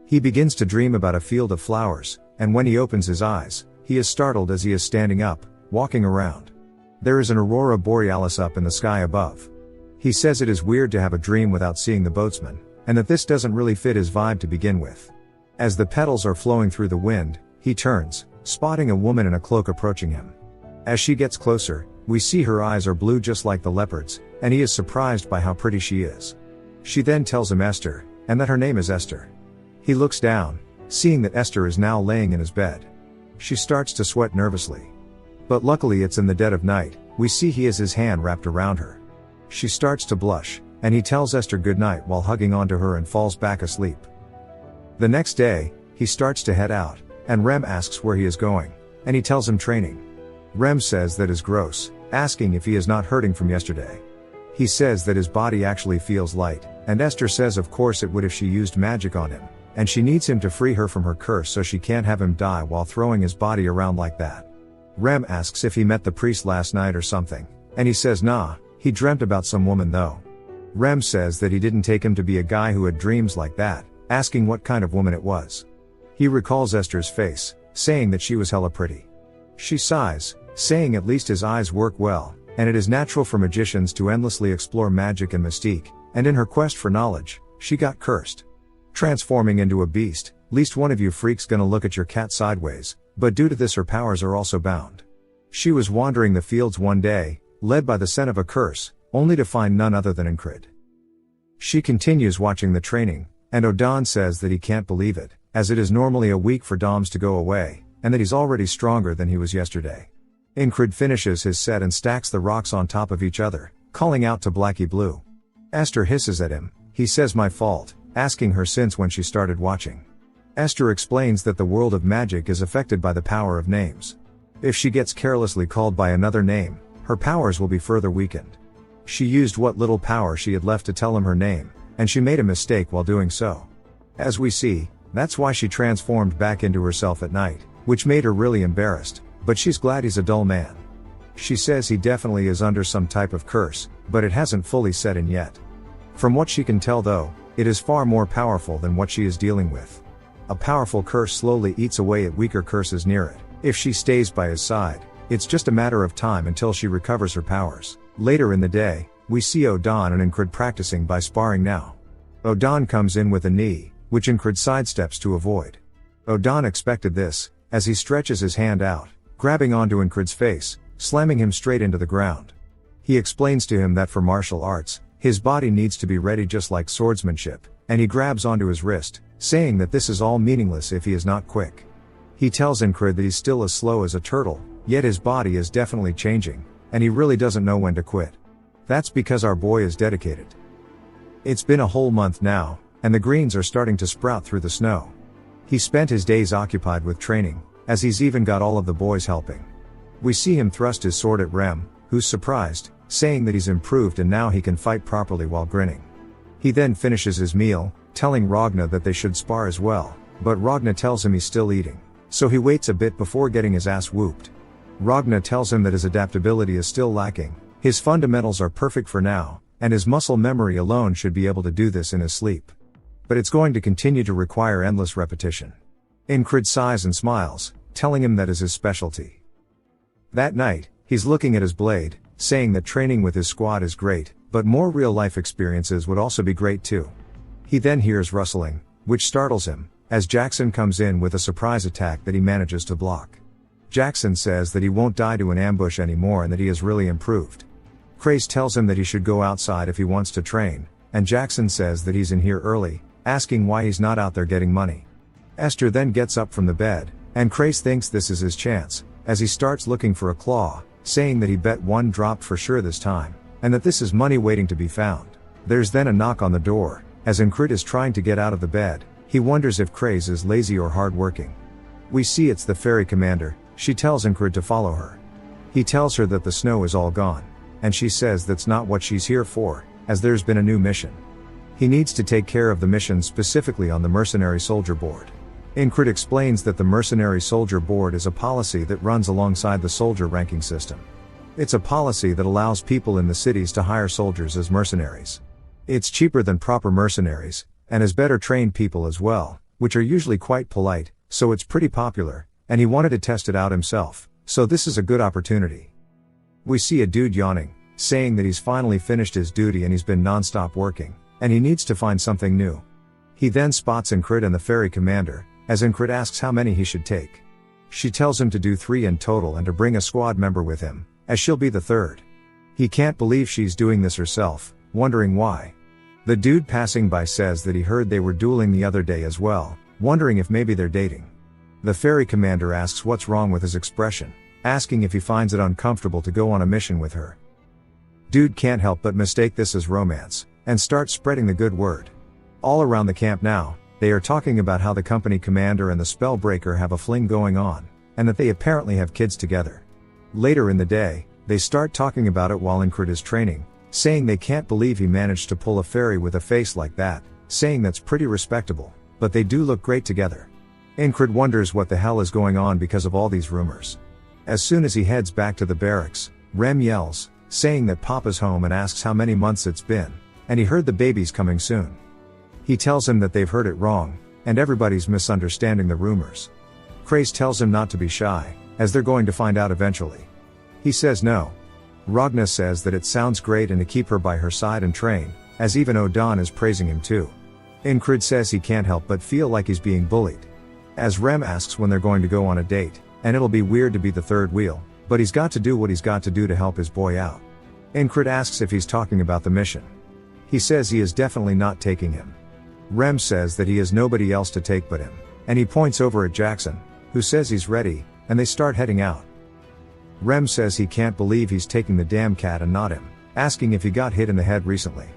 He begins to dream about a field of flowers, and when he opens his eyes, he is startled as he is standing up, walking around. There is an aurora borealis up in the sky above. He says it is weird to have a dream without seeing the boatsman, and that this doesn't really fit his vibe to begin with. As the petals are flowing through the wind, he turns, spotting a woman in a cloak approaching him. As she gets closer, we see her eyes are blue just like the leopard's, and he is surprised by how pretty she is. She then tells him Esther, and that her name is Esther. He looks down, seeing that Esther is now laying in his bed. She starts to sweat nervously. But luckily it's in the dead of night. We see he has his hand wrapped around her. She starts to blush, and he tells Esther goodnight while hugging onto her and falls back asleep. The next day, he starts to head out, and Rem asks where he is going, and he tells him training. Rem says that is gross, asking if he is not hurting from yesterday. He says that his body actually feels light, and Esther says of course it would if she used magic on him, and she needs him to free her from her curse so she can't have him die while throwing his body around like that. Rem asks if he met the priest last night or something, and he says nah, he dreamt about some woman though. Rem says that he didn't take him to be a guy who had dreams like that, asking what kind of woman it was. He recalls Esther's face, saying that she was hella pretty. She sighs, saying at least his eyes work well, and it is natural for magicians to endlessly explore magic and mystique, and in her quest for knowledge, she got cursed. Transforming into a beast, least one of you freaks gonna look at your cat sideways, But due to this her powers are also bound. She was wandering the fields one day, led by the scent of a curse, only to find none other than Incred. She continues watching the training, and Odan says that he can't believe it, as it is normally a week for Doms to go away, and that he's already stronger than he was yesterday. Incred finishes his set and stacks the rocks on top of each other, calling out to Blackie Blue. Esther hisses at him. He says my fault, asking her since when she started watching. Esther explains that the world of magic is affected by the power of names. If she gets carelessly called by another name, her powers will be further weakened. She used what little power she had left to tell him her name, and she made a mistake while doing so. As we see, that's why she transformed back into herself at night, which made her really embarrassed, but she's glad he's a dull man. She says he definitely is under some type of curse, but it hasn't fully set in yet. From what she can tell though, it is far more powerful than what she is dealing with. A powerful curse slowly eats away at weaker curses near it. If she stays by his side, it's just a matter of time until she recovers her powers. Later in the day, we see Odan and Incred practicing by sparring now. Odan comes in with a knee, which Incred sidesteps to avoid. Odan expected this, as he stretches his hand out, grabbing onto Incred's face, slamming him straight into the ground. He explains to him that for martial arts, his body needs to be ready just like swordsmanship, and he grabs onto his wrist, saying that this is all meaningless if he is not quick. He tells Incred that he's still as slow as a turtle, yet his body is definitely changing, and he really doesn't know when to quit. That's because our boy is dedicated. It's been a whole month now, and the greens are starting to sprout through the snow. He spent his days occupied with training, as he's even got all of the boys helping. We see him thrust his sword at Rem, who's surprised, saying that he's improved and now he can fight properly while grinning. He then finishes his meal, telling Ragna that they should spar as well, but Ragna tells him he's still eating, so he waits a bit before getting his ass whooped. Ragna tells him that his adaptability is still lacking, his fundamentals are perfect for now, and his muscle memory alone should be able to do this in his sleep. But it's going to continue to require endless repetition. Incred sighs and smiles, telling him that is his specialty. That night, he's looking at his blade, saying that training with his squad is great, but more real-life experiences would also be great too. He then hears rustling, which startles him, as Jackson comes in with a surprise attack that he manages to block. Jackson says that he won't die to an ambush anymore and that he has really improved. Craze tells him that he should go outside if he wants to train, and Jackson says that he's in here early, asking why he's not out there getting money. Esther then gets up from the bed, and Craze thinks this is his chance, as he starts looking for a claw, saying that he bet one dropped for sure this time, and that this is money waiting to be found. There's then a knock on the door, as Incred is trying to get out of the bed. He wonders if Craze is lazy or hard-working. We see it's the ferry commander. She tells Incred to follow her. He tells her that the snow is all gone, and she says that's not what she's here for, as there's been a new mission. He needs to take care of the mission specifically on the mercenary soldier board. Incred explains that the mercenary soldier board is a policy that runs alongside the soldier ranking system. It's a policy that allows people in the cities to hire soldiers as mercenaries. It's cheaper than proper mercenaries, and has better trained people as well, which are usually quite polite, so it's pretty popular, and he wanted to test it out himself, so this is a good opportunity. We see a dude yawning, saying that he's finally finished his duty and he's been non-stop working, and he needs to find something new. He then spots Incred and the ferry commander, as Incred asks how many he should take. She tells him to do 3 in total and to bring a squad member with him, as she'll be the third. He can't believe she's doing this herself, wondering why. The dude passing by says that he heard they were dueling the other day as well, wondering if maybe they're dating. The ferry commander asks what's wrong with his expression, asking if he finds it uncomfortable to go on a mission with her. Dude can't help but mistake this as romance, and start spreading the good word. All around the camp now, they are talking about how the company commander and the spellbreaker have a fling going on, and that they apparently have kids together. Later in the day, they start talking about it while Incred is training, saying they can't believe he managed to pull a fairy with a face like that, saying that's pretty respectable, but they do look great together. Incred wonders what the hell is going on because of all these rumors. As soon as he heads back to the barracks, Rem yells, saying that Papa's home and asks how many months it's been, and he heard the baby's coming soon. He tells him that they've heard it wrong, and everybody's misunderstanding the rumors. Craze tells him not to be shy, as they're going to find out eventually. He says no. Ragna says that it sounds great and to keep her by her side and train, as even Odan is praising him too. Incred says he can't help but feel like he's being bullied. As Rem asks when they're going to go on a date, and it'll be weird to be the third wheel, but he's got to do what he's got to do to help his boy out. Incred asks if he's talking about the mission. He says he is definitely not taking him. Rem says that he has nobody else to take but him, and he points over at Jackson, who says he's ready, and they start heading out. Rem says he can't believe he's taking the damn cat and not him, asking if he got hit in the head recently.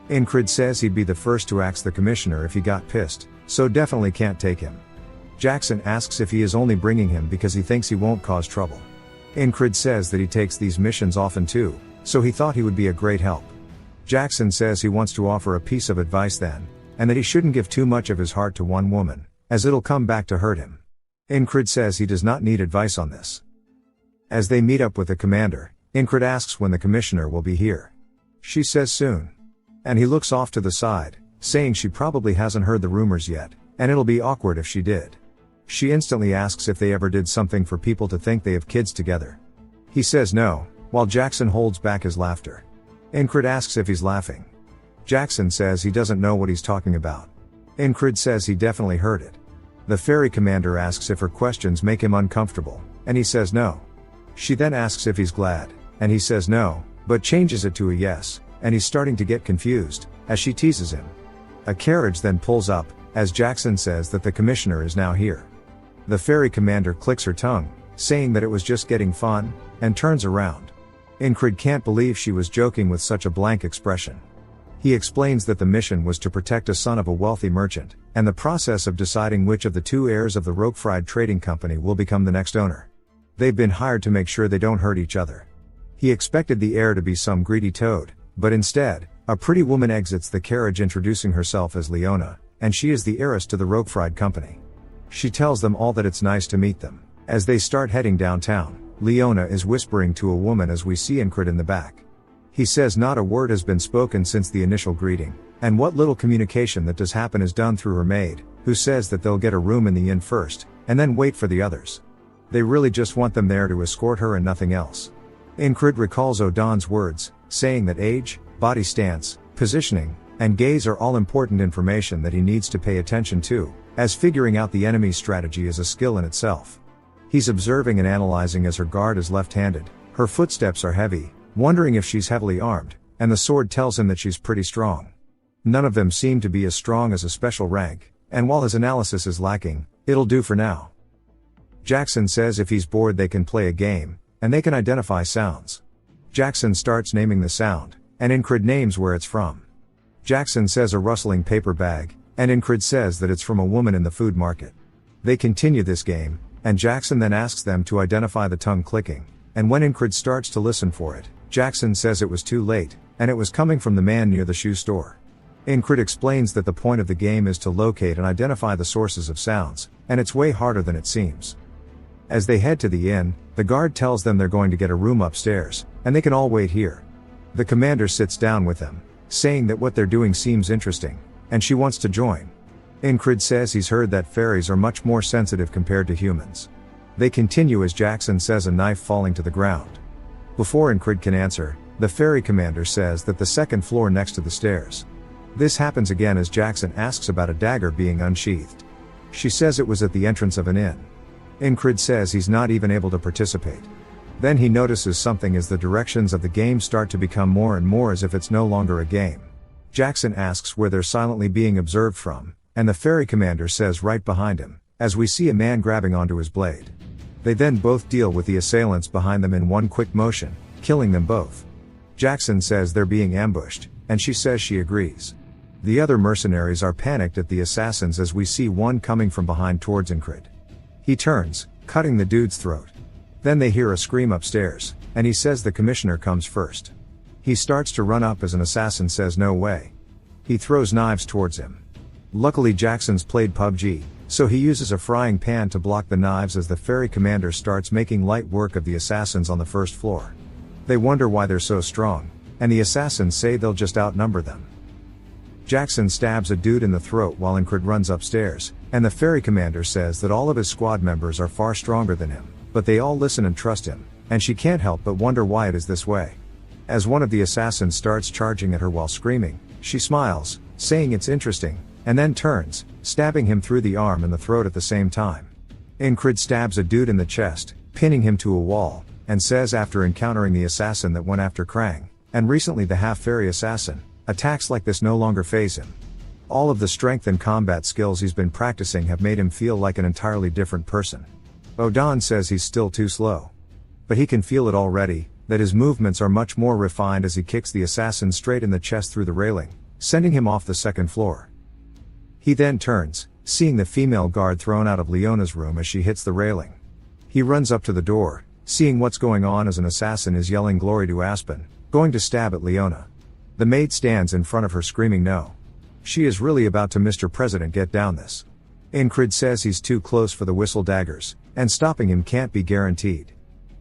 Incred says he'd be the first to ask the commissioner if he got pissed, so definitely can't take him. Jackson asks if he is only bringing him because he thinks he won't cause trouble. Incred says that he takes these missions often too, so he thought he would be a great help. Jackson says he wants to offer a piece of advice then, and that he shouldn't give too much of his heart to one woman, as it'll come back to hurt him. Incred says he does not need advice on this. As they meet up with the commander, Incred asks when the commissioner will be here. She says soon. And he looks off to the side, saying she probably hasn't heard the rumors yet, and it'll be awkward if she did. She instantly asks if they ever did something for people to think they have kids together. He says no, while Jackson holds back his laughter. Incred asks if he's laughing. Jackson says he doesn't know what he's talking about. Incred says he definitely heard it. The ferry commander asks if her questions make him uncomfortable, and he says no. She then asks if he's glad, and he says no, but changes it to a yes, and he's starting to get confused, as she teases him. A carriage then pulls up, as Jackson says that the commissioner is now here. The ferry commander clicks her tongue, saying that it was just getting fun, and turns around. Incred can't believe she was joking with such a blank expression. He explains that the mission was to protect a son of a wealthy merchant, and the process of deciding which of the two heirs of the Roquefried Trading Company will become the next owner. They've been hired to make sure they don't hurt each other. He expected the heir to be some greedy toad, but instead, a pretty woman exits the carriage introducing herself as Leona, and she is the heiress to the Roquefried Company. She tells them all that it's nice to meet them. As they start heading downtown, Leona is whispering to a woman as we see Incred in the back. He says not a word has been spoken since the initial greeting, and what little communication that does happen is done through her maid, who says that they'll get a room in the inn first, and then wait for the others. They really just want them there to escort her and nothing else. Incred recalls Odon's words, saying that age, body stance, positioning, and gaze are all important information that he needs to pay attention to, as figuring out the enemy's strategy is a skill in itself. He's observing and analyzing as her guard is left-handed, her footsteps are heavy, wondering if she's heavily armed, and the sword tells him that she's pretty strong. None of them seem to be as strong as a special rank, and while his analysis is lacking, it'll do for now. Jackson says if he's bored they can play a game, and they can identify sounds. Jackson starts naming the sound, and Incred names where it's from. Jackson says a rustling paper bag, and Incred says that it's from a woman in the food market. They continue this game, and Jackson then asks them to identify the tongue clicking, and when Incred starts to listen for it, Jackson says it was too late, and it was coming from the man near the shoe store. Incred explains that the point of the game is to locate and identify the sources of sounds, and it's way harder than it seems. As they head to the inn, the guard tells them they're going to get a room upstairs, and they can all wait here. The commander sits down with them, saying that what they're doing seems interesting, and she wants to join. Incred says he's heard that fairies are much more sensitive compared to humans. They continue as Jackson says a knife falling to the ground. Before Incred can answer, the ferry commander says that the second floor next to the stairs. This happens again as Jackson asks about a dagger being unsheathed. She says it was at the entrance of an inn. Incred says he's not even able to participate. Then he notices something as the directions of the game start to become more and more as if it's no longer a game. Jackson asks where they're silently being observed from, and the ferry commander says right behind him, as we see a man grabbing onto his blade. They then both deal with the assailants behind them in one quick motion, killing them both. Jackson says they're being ambushed, and she says she agrees. The other mercenaries are panicked at the assassins as we see one coming from behind towards Incred. He turns, cutting the dude's throat. Then they hear a scream upstairs, and he says the commissioner comes first. He starts to run up as an assassin says no way. He throws knives towards him. Luckily Jackson's played PUBG, so he uses a frying pan to block the knives as the ferry commander starts making light work of the assassins on the first floor. They wonder why they're so strong, and the assassins say they'll just outnumber them. Jackson stabs a dude in the throat while Incred runs upstairs, and the ferry commander says that all of his squad members are far stronger than him, but they all listen and trust him, and she can't help but wonder why it is this way. As one of the assassins starts charging at her while screaming, she smiles, saying it's interesting, and then turns, stabbing him through the arm and the throat at the same time. Incrid stabs a dude in the chest, pinning him to a wall, and says after encountering the assassin that went after Krang, and recently the half-fairy assassin, attacks like this no longer faze him. All of the strength and combat skills he's been practicing have made him feel like an entirely different person. Odan says he's still too slow. But he can feel it already, that his movements are much more refined as he kicks the assassin straight in the chest through the railing, sending him off the second floor. He then turns, seeing the female guard thrown out of Leona's room as she hits the railing. He runs up to the door, seeing what's going on as an assassin is yelling glory to Aspen, going to stab at Leona. The maid stands in front of her screaming no. She is really about to Mr. President get down this. Incrid says he's too close for the whistle daggers, and stopping him can't be guaranteed.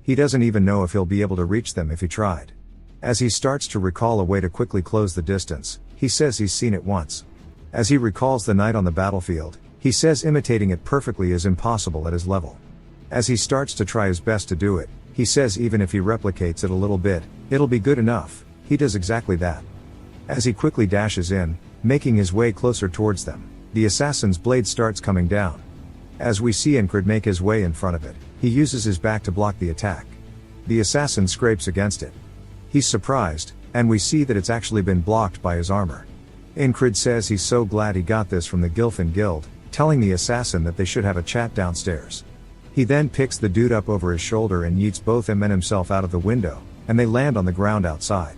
He doesn't even know if he'll be able to reach them if he tried. As he starts to recall a way to quickly close the distance, he says he's seen it once. As he recalls the night on the battlefield, he says imitating it perfectly is impossible at his level. As he starts to try his best to do it, he says even if he replicates it a little bit, it'll be good enough. He does exactly that. As he quickly dashes in, making his way closer towards them, the assassin's blade starts coming down. As we see Incrid make his way in front of it, he uses his back to block the attack. The assassin scrapes against it. He's surprised, and we see that it's actually been blocked by his armor. Incrid says he's so glad he got this from the Gilfin Guild, telling the assassin that they should have a chat downstairs. He then picks the dude up over his shoulder and yeets both him and himself out of the window, and they land on the ground outside.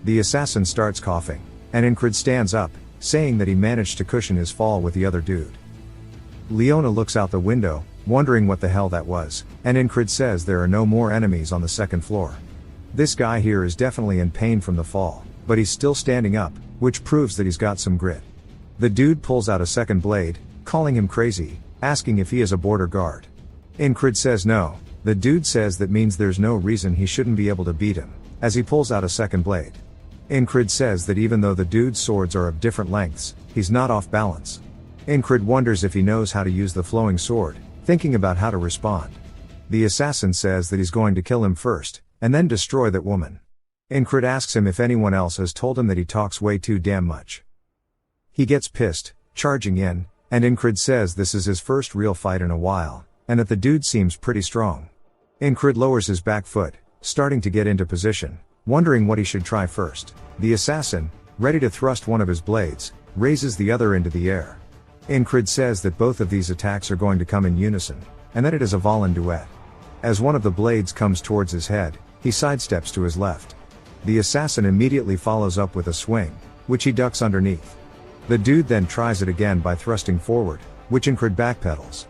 The assassin starts coughing, and Incrid stands up, saying that he managed to cushion his fall with the other dude. Leona looks out the window, wondering what the hell that was, and Incrid says there are no more enemies on the second floor. This guy here is definitely in pain from the fall, but he's still standing up, which proves that he's got some grit. The dude pulls out a second blade, calling him crazy, asking if he is a border guard. Incrid says no. The dude says that means there's no reason he shouldn't be able to beat him, as he pulls out a second blade. Incrid says that even though the dude's swords are of different lengths, he's not off balance. Incrid wonders if he knows how to use the flowing sword, thinking about how to respond. The assassin says that he's going to kill him first, and then destroy that woman. Incrid asks him if anyone else has told him that he talks way too damn much. He gets pissed, charging in, and Incrid says this is his first real fight in a while, and that the dude seems pretty strong. Incrid lowers his back foot, starting to get into position, wondering what he should try first. The assassin, ready to thrust one of his blades, raises the other into the air. Incrid says that both of these attacks are going to come in unison, and that it is a Valen duet. As one of the blades comes towards his head, he sidesteps to his left. The assassin immediately follows up with a swing, which he ducks underneath. The dude then tries it again by thrusting forward, which Incrid backpedals.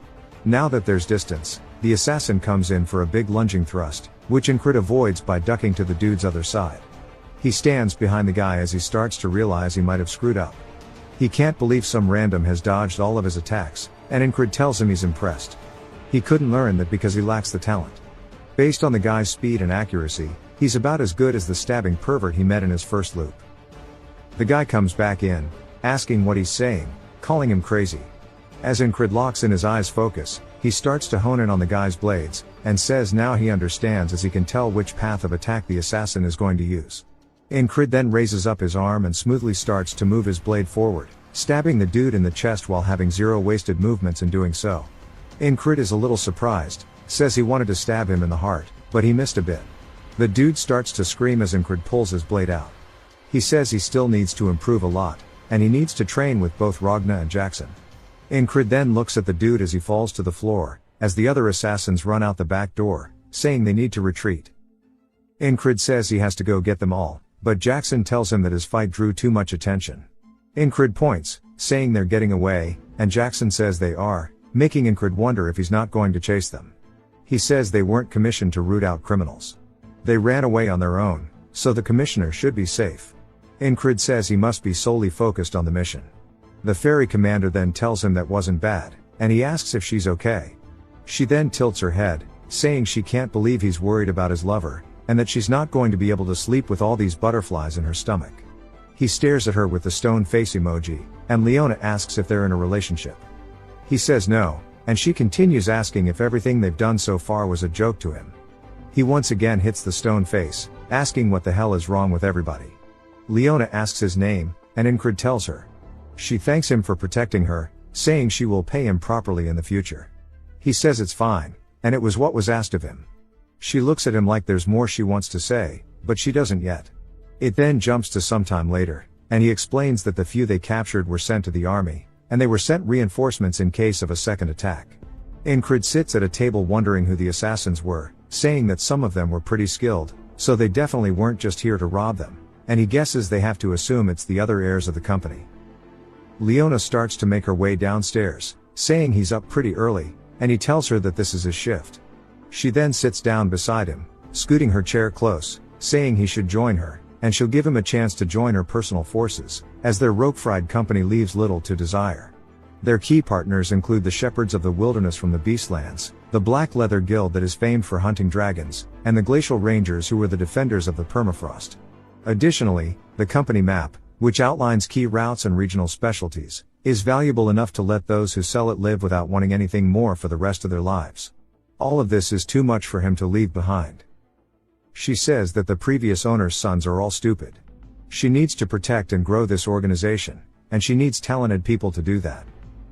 Now that there's distance, the assassin comes in for a big lunging thrust, which Incrid avoids by ducking to the dude's other side. He stands behind the guy as he starts to realize he might have screwed up. He can't believe some random has dodged all of his attacks, and Incrid tells him he's impressed. He couldn't learn that because he lacks the talent. Based on the guy's speed and accuracy, he's about as good as the stabbing pervert he met in his first loop. The guy comes back in, asking what he's saying, calling him crazy. As Incrid locks in his eyes focus, he starts to hone in on the guy's blades, and says now he understands as he can tell which path of attack the assassin is going to use. Incrid then raises up his arm and smoothly starts to move his blade forward, stabbing the dude in the chest while having zero wasted movements in doing so. Incrid is a little surprised, says he wanted to stab him in the heart, but he missed a bit. The dude starts to scream as Incrid pulls his blade out. He says he still needs to improve a lot, and he needs to train with both Ragna and Jackson. Incrid then looks at the dude as he falls to the floor, as the other assassins run out the back door, saying they need to retreat. Incrid says he has to go get them all, but Jackson tells him that his fight drew too much attention. Incrid points, saying they're getting away, and Jackson says they are, making Incrid wonder if he's not going to chase them. He says they weren't commissioned to root out criminals. They ran away on their own, so the commissioner should be safe. Incrid says he must be solely focused on the mission. The ferry commander then tells him that wasn't bad, and he asks if she's okay. She then tilts her head, saying she can't believe he's worried about his lover, and that she's not going to be able to sleep with all these butterflies in her stomach. He stares at her with the stone face emoji, and Leona asks if they're in a relationship. He says no, and she continues asking if everything they've done so far was a joke to him. He once again hits the stone face, asking what the hell is wrong with everybody. Leona asks his name, and Incrid tells her. She thanks him for protecting her, saying she will pay him properly in the future. He says it's fine, and it was what was asked of him. She looks at him like there's more she wants to say, but she doesn't yet. It then jumps to sometime later, and he explains that the few they captured were sent to the army, and they were sent reinforcements in case of a second attack. Ingrid sits at a table wondering who the assassins were, saying that some of them were pretty skilled, so they definitely weren't just here to rob them, and he guesses they have to assume it's the other heirs of the company. Leona starts to make her way downstairs, saying he's up pretty early, and he tells her that this is his shift. She then sits down beside him, scooting her chair close, saying he should join her, and she'll give him a chance to join her personal forces, as their rogue-fried company leaves little to desire. Their key partners include the Shepherds of the Wilderness from the Beastlands, the Black Leather Guild that is famed for hunting dragons, and the Glacial Rangers who were the defenders of the permafrost. Additionally, the company map, which outlines key routes and regional specialties, is valuable enough to let those who sell it live without wanting anything more for the rest of their lives. All of this is too much for him to leave behind. She says that the previous owner's sons are all stupid. She needs to protect and grow this organization, and she needs talented people to do that.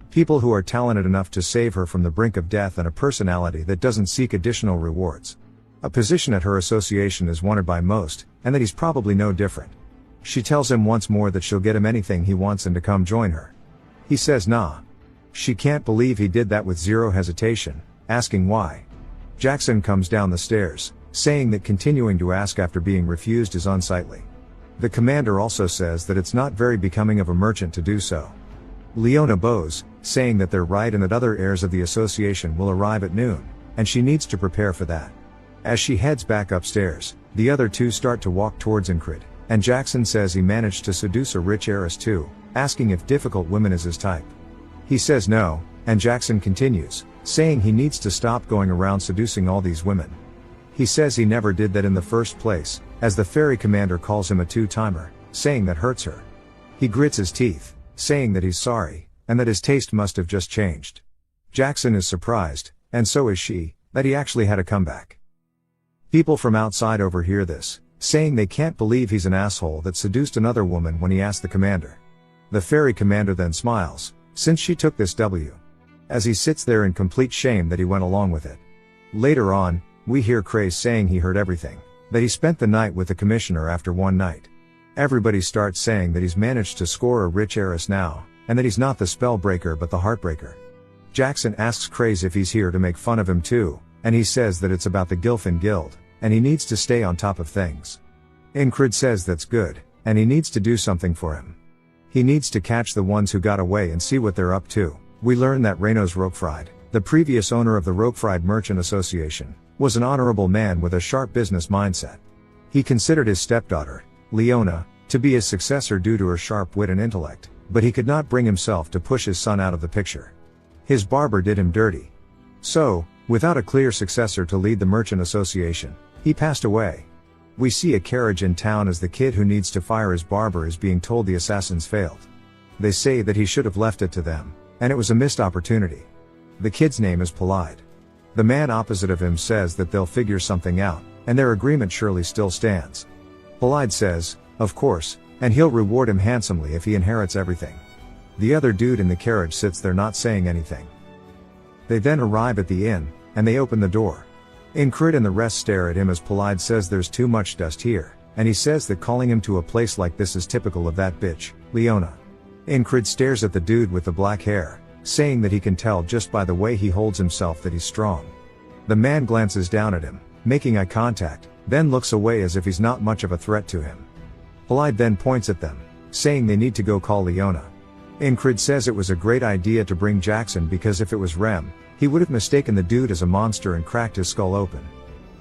People who are talented enough to save her from the brink of death and a personality that doesn't seek additional rewards. A position at her association is wanted by most, and that he's probably no different. She tells him once more that she'll get him anything he wants and to come join her. He says nah. She can't believe he did that with zero hesitation, asking why. Jackson comes down the stairs, saying that continuing to ask after being refused is unsightly. The commander also says that it's not very becoming of a merchant to do so. Leona bows, saying that they're right and that other heirs of the association will arrive at noon, and she needs to prepare for that. As she heads back upstairs, the other two start to walk towards Ingrid, and Jackson says he managed to seduce a rich heiress too, asking if difficult women is his type. He says no, and Jackson continues, saying he needs to stop going around seducing all these women. He says he never did that in the first place, as the ferry commander calls him a two-timer, saying that hurts her. He grits his teeth, saying that he's sorry, and that his taste must have just changed. Jackson is surprised, and so is she, that he actually had a comeback. People from outside overhear this, saying they can't believe he's an asshole that seduced another woman when he asked the commander. The ferry commander then smiles, since she took this W. As he sits there in complete shame that he went along with it. Later on, we hear Craze saying he heard everything, that he spent the night with the commissioner after one night. Everybody starts saying that he's managed to score a rich heiress now, and that he's not the spellbreaker but the heartbreaker. Jackson asks Craze if he's here to make fun of him too, and he says that it's about the Gilfin Guild, and he needs to stay on top of things. Ingrid says that's good, and he needs to do something for him. He needs to catch the ones who got away and see what they're up to. We learn that Reynos Roquefried, the previous owner of the Roquefried Merchant Association, was an honorable man with a sharp business mindset. He considered his stepdaughter, Leona, to be his successor due to her sharp wit and intellect, but he could not bring himself to push his son out of the picture. His barber did him dirty. So, without a clear successor to lead the Merchant Association, he passed away. We see a carriage in town as the kid who needs to fire his barber is being told the assassins failed. They say that he should have left it to them, and it was a missed opportunity. The kid's name is Polide. The man opposite of him says that they'll figure something out, and their agreement surely still stands. Polide says, of course, and he'll reward him handsomely if he inherits everything. The other dude in the carriage sits there not saying anything. They then arrive at the inn, and they open the door. Ingrid and the rest stare at him as Polide says there's too much dust here, and he says that calling him to a place like this is typical of that bitch, Leona. Ingrid stares at the dude with the black hair, saying that he can tell just by the way he holds himself that he's strong. The man glances down at him, making eye contact, then looks away as if he's not much of a threat to him. Polide then points at them, saying they need to go call Leona. Ingrid says it was a great idea to bring Jackson because if it was Rem, he would have mistaken the dude as a monster and cracked his skull open.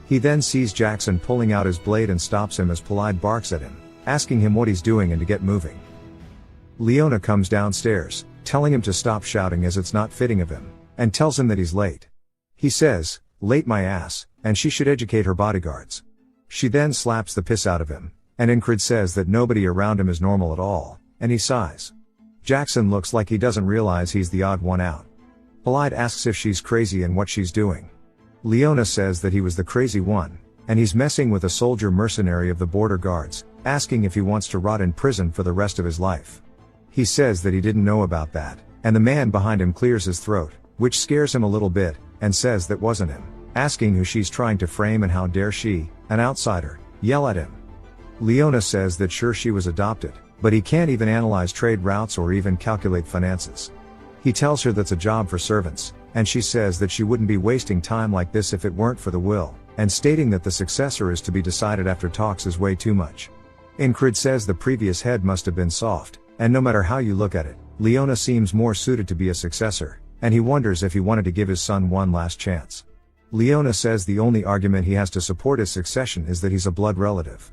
He then sees Jackson pulling out his blade and stops him as Polide barks at him, asking him what he's doing and to get moving. Leona comes downstairs, telling him to stop shouting as it's not fitting of him, and tells him that he's late. He says, late my ass, and she should educate her bodyguards. She then slaps the piss out of him, and Ingrid says that nobody around him is normal at all, and he sighs. Jackson looks like he doesn't realize he's the odd one out. Polide asks if she's crazy and what she's doing. Leona says that he was the crazy one, and he's messing with a soldier mercenary of the border guards, asking if he wants to rot in prison for the rest of his life. He says that he didn't know about that, and the man behind him clears his throat, which scares him a little bit, and says that wasn't him, asking who she's trying to frame and how dare she, an outsider, yell at him. Leona says that sure she was adopted, but he can't even analyze trade routes or even calculate finances. He tells her that's a job for servants, and she says that she wouldn't be wasting time like this if it weren't for the will, and stating that the successor is to be decided after talks is way too much. Incrid says the previous head must have been soft, and no matter how you look at it, Leona seems more suited to be a successor, and he wonders if he wanted to give his son one last chance. Leona says the only argument he has to support his succession is that he's a blood relative.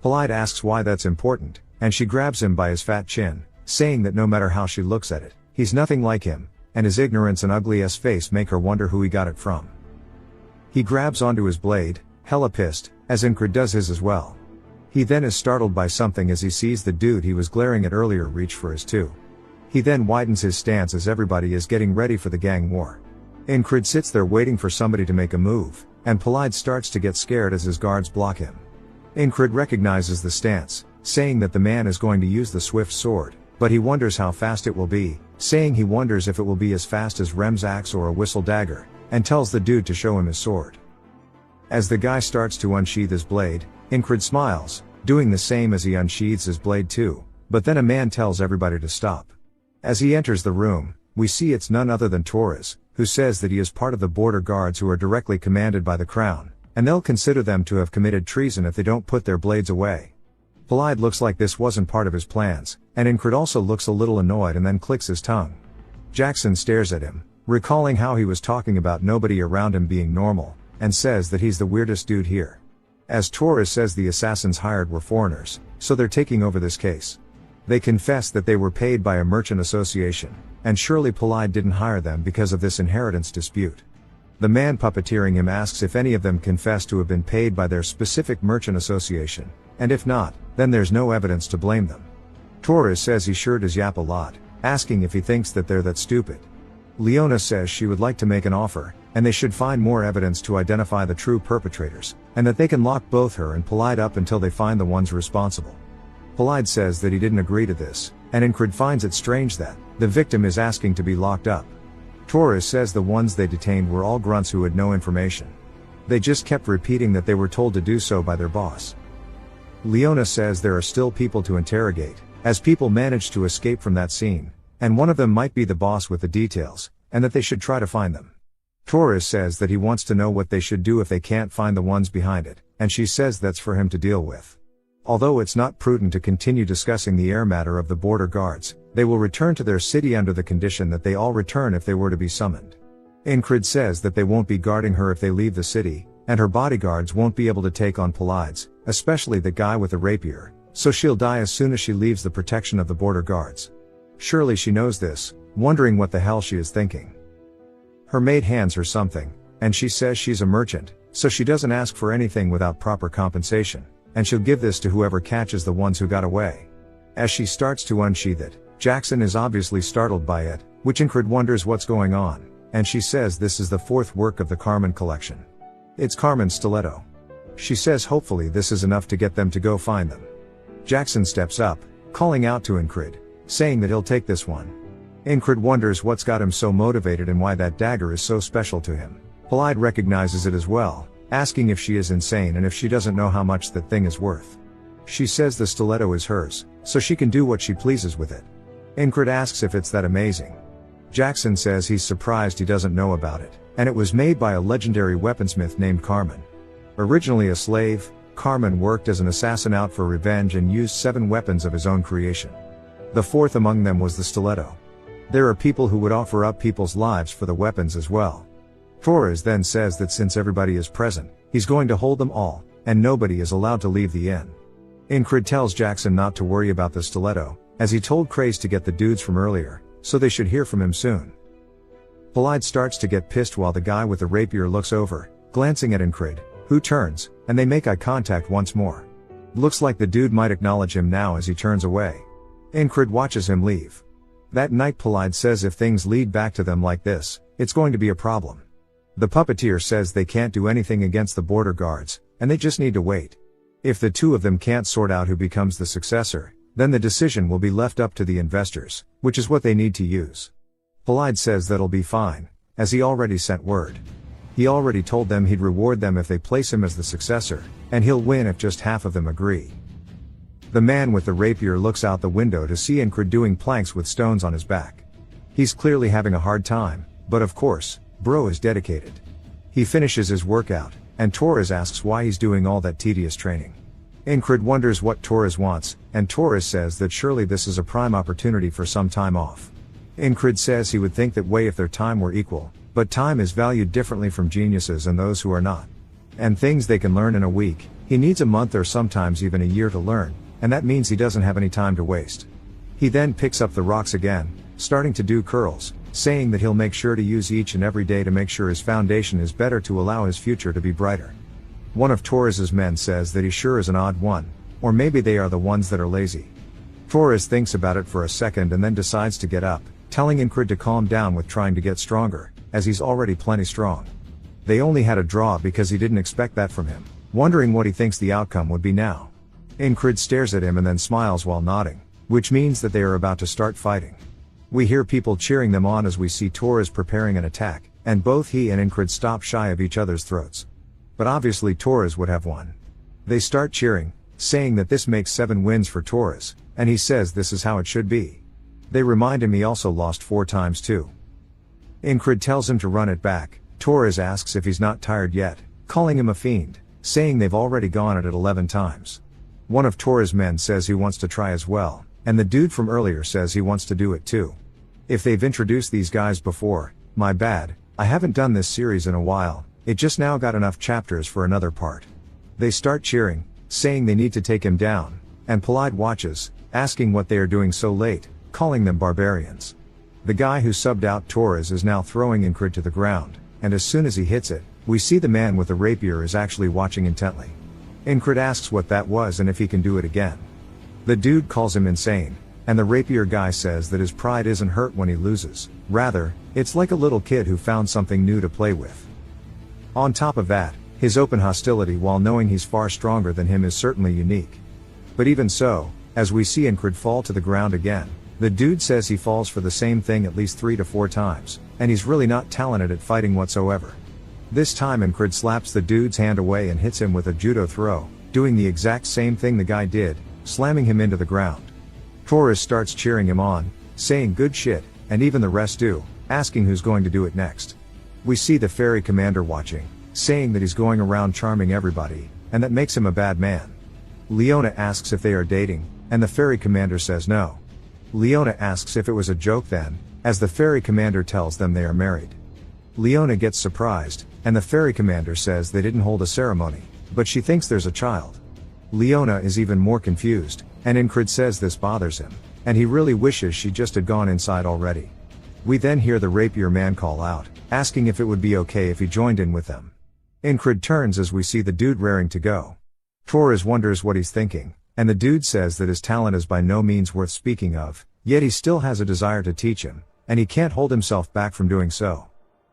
Polite asks why that's important, and she grabs him by his fat chin, saying that no matter how she looks at it, he's nothing like him, and his ignorance and ugly-ass face make her wonder who he got it from. He grabs onto his blade, hella pissed, as Incrid does his as well. He then is startled by something as he sees the dude he was glaring at earlier reach for his too. He then widens his stance as everybody is getting ready for the gang war. Incrid sits there waiting for somebody to make a move, and Polide starts to get scared as his guards block him. Incrid recognizes the stance, saying that the man is going to use the swift sword, but he wonders how fast it will be, saying he wonders if it will be as fast as Rem's axe or a whistle dagger, and tells the dude to show him his sword. As the guy starts to unsheath his blade, Incrid smiles, doing the same as he unsheathes his blade too, but then a man tells everybody to stop. As he enters the room, we see it's none other than Torres, who says that he is part of the border guards who are directly commanded by the crown, and they'll consider them to have committed treason if they don't put their blades away. Polide looks like this wasn't part of his plans, and Incrid also looks a little annoyed and then clicks his tongue. Jackson stares at him, recalling how he was talking about nobody around him being normal, and says that he's the weirdest dude here. As Torres says the assassins hired were foreigners, so they're taking over this case. They confess that they were paid by a merchant association, and surely Polide didn't hire them because of this inheritance dispute. The man puppeteering him asks if any of them confess to have been paid by their specific merchant association, and if not, then there's no evidence to blame them. Torres says he sure does yap a lot, asking if he thinks that they're that stupid. Leona says she would like to make an offer, and they should find more evidence to identify the true perpetrators, and that they can lock both her and Polide up until they find the ones responsible. Polide says that he didn't agree to this, and Incrid finds it strange that the victim is asking to be locked up. Torres says the ones they detained were all grunts who had no information. They just kept repeating that they were told to do so by their boss. Leona says there are still people to interrogate, as people managed to escape from that scene, and one of them might be the boss with the details, and that they should try to find them. Torres says that he wants to know what they should do if they can't find the ones behind it, and she says that's for him to deal with. Although it's not prudent to continue discussing the air matter of the border guards, they will return to their city under the condition that they all return if they were to be summoned. Incrid says that they won't be guarding her if they leave the city, and her bodyguards won't be able to take on Polides, especially the guy with the rapier, so she'll die as soon as she leaves the protection of the border guards. Surely she knows this, wondering what the hell she is thinking. Her maid hands her something, and she says she's a merchant, so she doesn't ask for anything without proper compensation, and she'll give this to whoever catches the ones who got away. As she starts to unsheath it, Jackson is obviously startled by it, which Incrid wonders what's going on, and she says this is the fourth work of the Carmen collection. It's Carmen's stiletto. She says hopefully this is enough to get them to go find them. Jackson steps up, calling out to Incrid, saying that he'll take this one. Incrid wonders what's got him so motivated and why that dagger is so special to him. Polide recognizes it as well, asking if she is insane and if she doesn't know how much that thing is worth. She says the stiletto is hers, so she can do what she pleases with it. Incrid asks if it's that amazing. Jackson says he's surprised he doesn't know about it, and it was made by a legendary weaponsmith named Carmen. Originally a slave, Carmen worked as an assassin out for revenge and used 7 weapons of his own creation. The fourth among them was the stiletto. There are people who would offer up people's lives for the weapons as well. Torres then says that since everybody is present, he's going to hold them all, and nobody is allowed to leave the inn. Incrid tells Jackson not to worry about the stiletto, as he told Craze to get the dudes from earlier, so they should hear from him soon. Polide starts to get pissed while the guy with the rapier looks over, glancing at Incrid, who turns, and they make eye contact once more. Looks like the dude might acknowledge him now as he turns away. Incrid watches him leave. That night Polide says if things lead back to them like this, it's going to be a problem. The puppeteer says they can't do anything against the border guards, and they just need to wait. If the two of them can't sort out who becomes the successor, then the decision will be left up to the investors, which is what they need to use. Polide says that'll be fine, as he already sent word. He already told them he'd reward them if they place him as the successor, and he'll win if just half of them agree. The man with the rapier looks out the window to see Incred doing planks with stones on his back. He's clearly having a hard time, but of course, bro is dedicated. He finishes his workout, and Torres asks why he's doing all that tedious training. Incred wonders what Torres wants, and Torres says that surely this is a prime opportunity for some time off. Incred says he would think that way if their time were equal, but time is valued differently from geniuses and those who are not. And things they can learn in a week, he needs a month or sometimes even a year to learn, and that means he doesn't have any time to waste. He then picks up the rocks again, starting to do curls, saying that he'll make sure to use each and every day to make sure his foundation is better to allow his future to be brighter. One of Torres's men says that he sure is an odd one, or maybe they are the ones that are lazy. Torres thinks about it for a second and then decides to get up, telling Incred to calm down with trying to get stronger, as he's already plenty strong. They only had a draw because he didn't expect that from him, wondering what he thinks the outcome would be now. Incred stares at him and then smiles while nodding, which means that they are about to start fighting. We hear people cheering them on as we see Torres preparing an attack, and both he and Incred stop shy of each other's throats. But obviously Torres would have won. They start cheering, saying that this makes 7 wins for Torres, and he says this is how it should be. They remind him he also lost 4 times too. Incred tells him to run it back. Torres asks if he's not tired yet, calling him a fiend, saying they've already gone at it 11 times. One of Torres' men says he wants to try as well, and the dude from earlier says he wants to do it too. If they've introduced these guys before, my bad, I haven't done this series in a while, it just now got enough chapters for another part. They start cheering, saying they need to take him down, and Polite watches, asking what they are doing so late, calling them barbarians. The guy who subbed out Torres is now throwing Incred to the ground, and as soon as he hits it, we see the man with the rapier is actually watching intently. Incred asks what that was and if he can do it again. The dude calls him insane, and the rapier guy says that his pride isn't hurt when he loses, rather, it's like a little kid who found something new to play with. On top of that, his open hostility while knowing he's far stronger than him is certainly unique. But even so, as we see Incred fall to the ground again, the dude says he falls for the same thing at least 3 to 4 times, and he's really not talented at fighting whatsoever. This time Incred slaps the dude's hand away and hits him with a judo throw, doing the exact same thing the guy did, slamming him into the ground. Torres starts cheering him on, saying good shit, and even the rest do, asking who's going to do it next. We see the ferry commander watching, saying that he's going around charming everybody, and that makes him a bad man. Leona asks if they are dating, and the ferry commander says no. Leona asks if it was a joke then, as the ferry commander tells them they are married. Leona gets surprised, and the ferry commander says they didn't hold a ceremony, but she thinks there's a child. Leona is even more confused, and Incred says this bothers him, and he really wishes she just had gone inside already. We then hear the rapier man call out, asking if it would be okay if he joined in with them. Incred turns as we see the dude raring to go. Torres wonders what he's thinking, and the dude says that his talent is by no means worth speaking of, yet he still has a desire to teach him, and he can't hold himself back from doing so.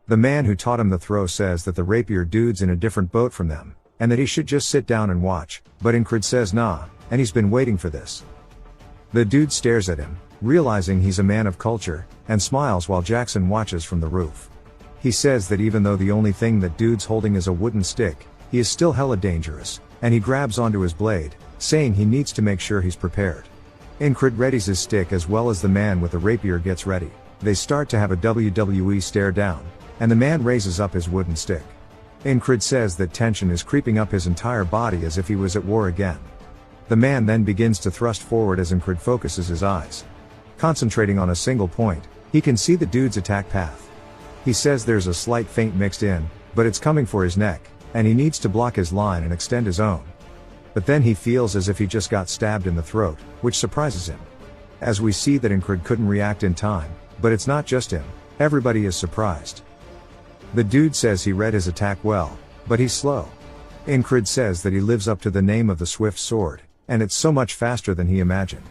The man who taught him the throw says that the rapier dude's in a different boat from them, and that he should just sit down and watch, but Incred says nah, and he's been waiting for this. The dude stares at him, realizing he's a man of culture, and smiles while Jackson watches from the roof. He says that even though the only thing that dude's holding is a wooden stick, he is still hella dangerous, and he grabs onto his blade, saying he needs to make sure he's prepared. Incred readies his stick as well as the man with the rapier gets ready. They start to have a WWE stare down, and the man raises up his wooden stick. Incred says that tension is creeping up his entire body as if he was at war again. The man then begins to thrust forward as Incred focuses his eyes. Concentrating on a single point, he can see the dude's attack path. He says there's a slight feint mixed in, but it's coming for his neck, and he needs to block his line and extend his own. But then he feels as if he just got stabbed in the throat, which surprises him. As we see that Incred couldn't react in time, but it's not just him, everybody is surprised. The dude says he read his attack well, but he's slow. Incred says that he lives up to the name of the swift sword, and it's so much faster than he imagined.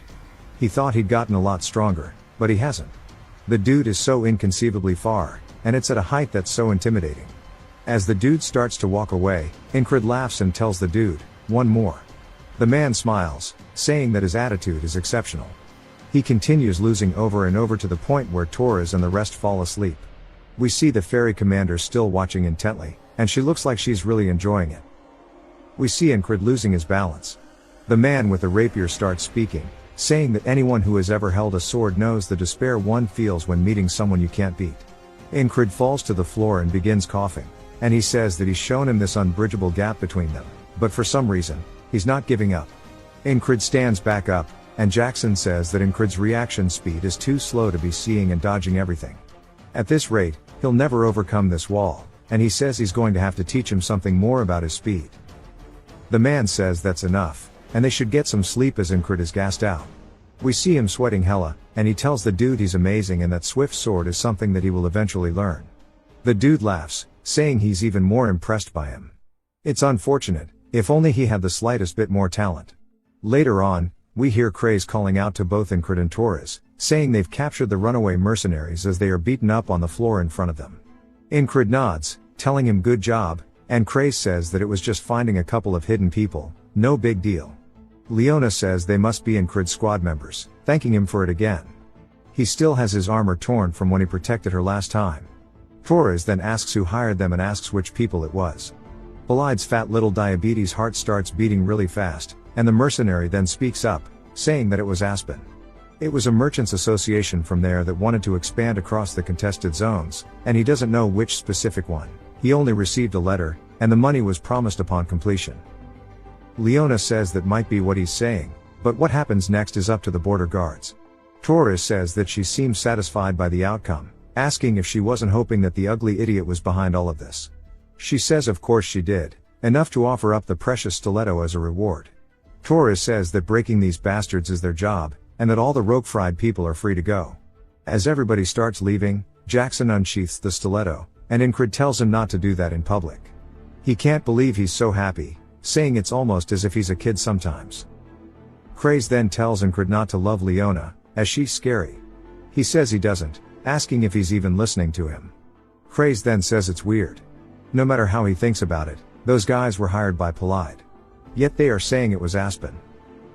He thought he'd gotten a lot stronger, but he hasn't. The dude is so inconceivably far, and it's at a height that's so intimidating. As the dude starts to walk away, Incred laughs and tells the dude, "One more." The man smiles, saying that his attitude is exceptional. He continues losing over and over to the point where Torres and the rest fall asleep. We see the ferry commander still watching intently, and she looks like she's really enjoying it. We see Incred losing his balance. The man with the rapier starts speaking, saying that anyone who has ever held a sword knows the despair one feels when meeting someone you can't beat. Incred falls to the floor and begins coughing, and he says that he's shown him this unbridgeable gap between them, but for some reason, he's not giving up. Incred stands back up, and Jackson says that Incred's reaction speed is too slow to be seeing and dodging everything. At this rate, he'll never overcome this wall, and he says he's going to have to teach him something more about his speed. The man says that's enough, and they should get some sleep as Incred is gassed out. We see him sweating hella, and he tells the dude he's amazing and that swift sword is something that he will eventually learn. The dude laughs, saying he's even more impressed by him. It's unfortunate, if only he had the slightest bit more talent. Later on, we hear Craze calling out to both Incred and Torres, saying they've captured the runaway mercenaries as they are beaten up on the floor in front of them. Incred nods, telling him good job, and Craze says that it was just finding a couple of hidden people, no big deal. Leona says they must be Incred's squad members, thanking him for it again. He still has his armor torn from when he protected her last time. Torres then asks who hired them and asks which people it was. Belide's fat little diabetes heart starts beating really fast, and the mercenary then speaks up, saying that it was Aspen. It was a merchants association from there that wanted to expand across the contested zones, and he doesn't know which specific one. He only received a letter, and the money was promised upon completion. Leona says that might be what he's saying, but what happens next is up to the border guards. Torres says that she seems satisfied by the outcome, asking if she wasn't hoping that the ugly idiot was behind all of this. She says of course she did, enough to offer up the precious stiletto as a reward. Torres says that breaking these bastards is their job, and that all the rogue-fried people are free to go. As everybody starts leaving, Jackson unsheaths the stiletto, and Incred tells him not to do that in public. He can't believe he's so happy, saying it's almost as if he's a kid sometimes. Craze then tells Incred not to love Leona, as she's scary. He says he doesn't, asking if he's even listening to him. Craze then says it's weird. No matter how he thinks about it, those guys were hired by Polide. Yet they are saying it was Aspen.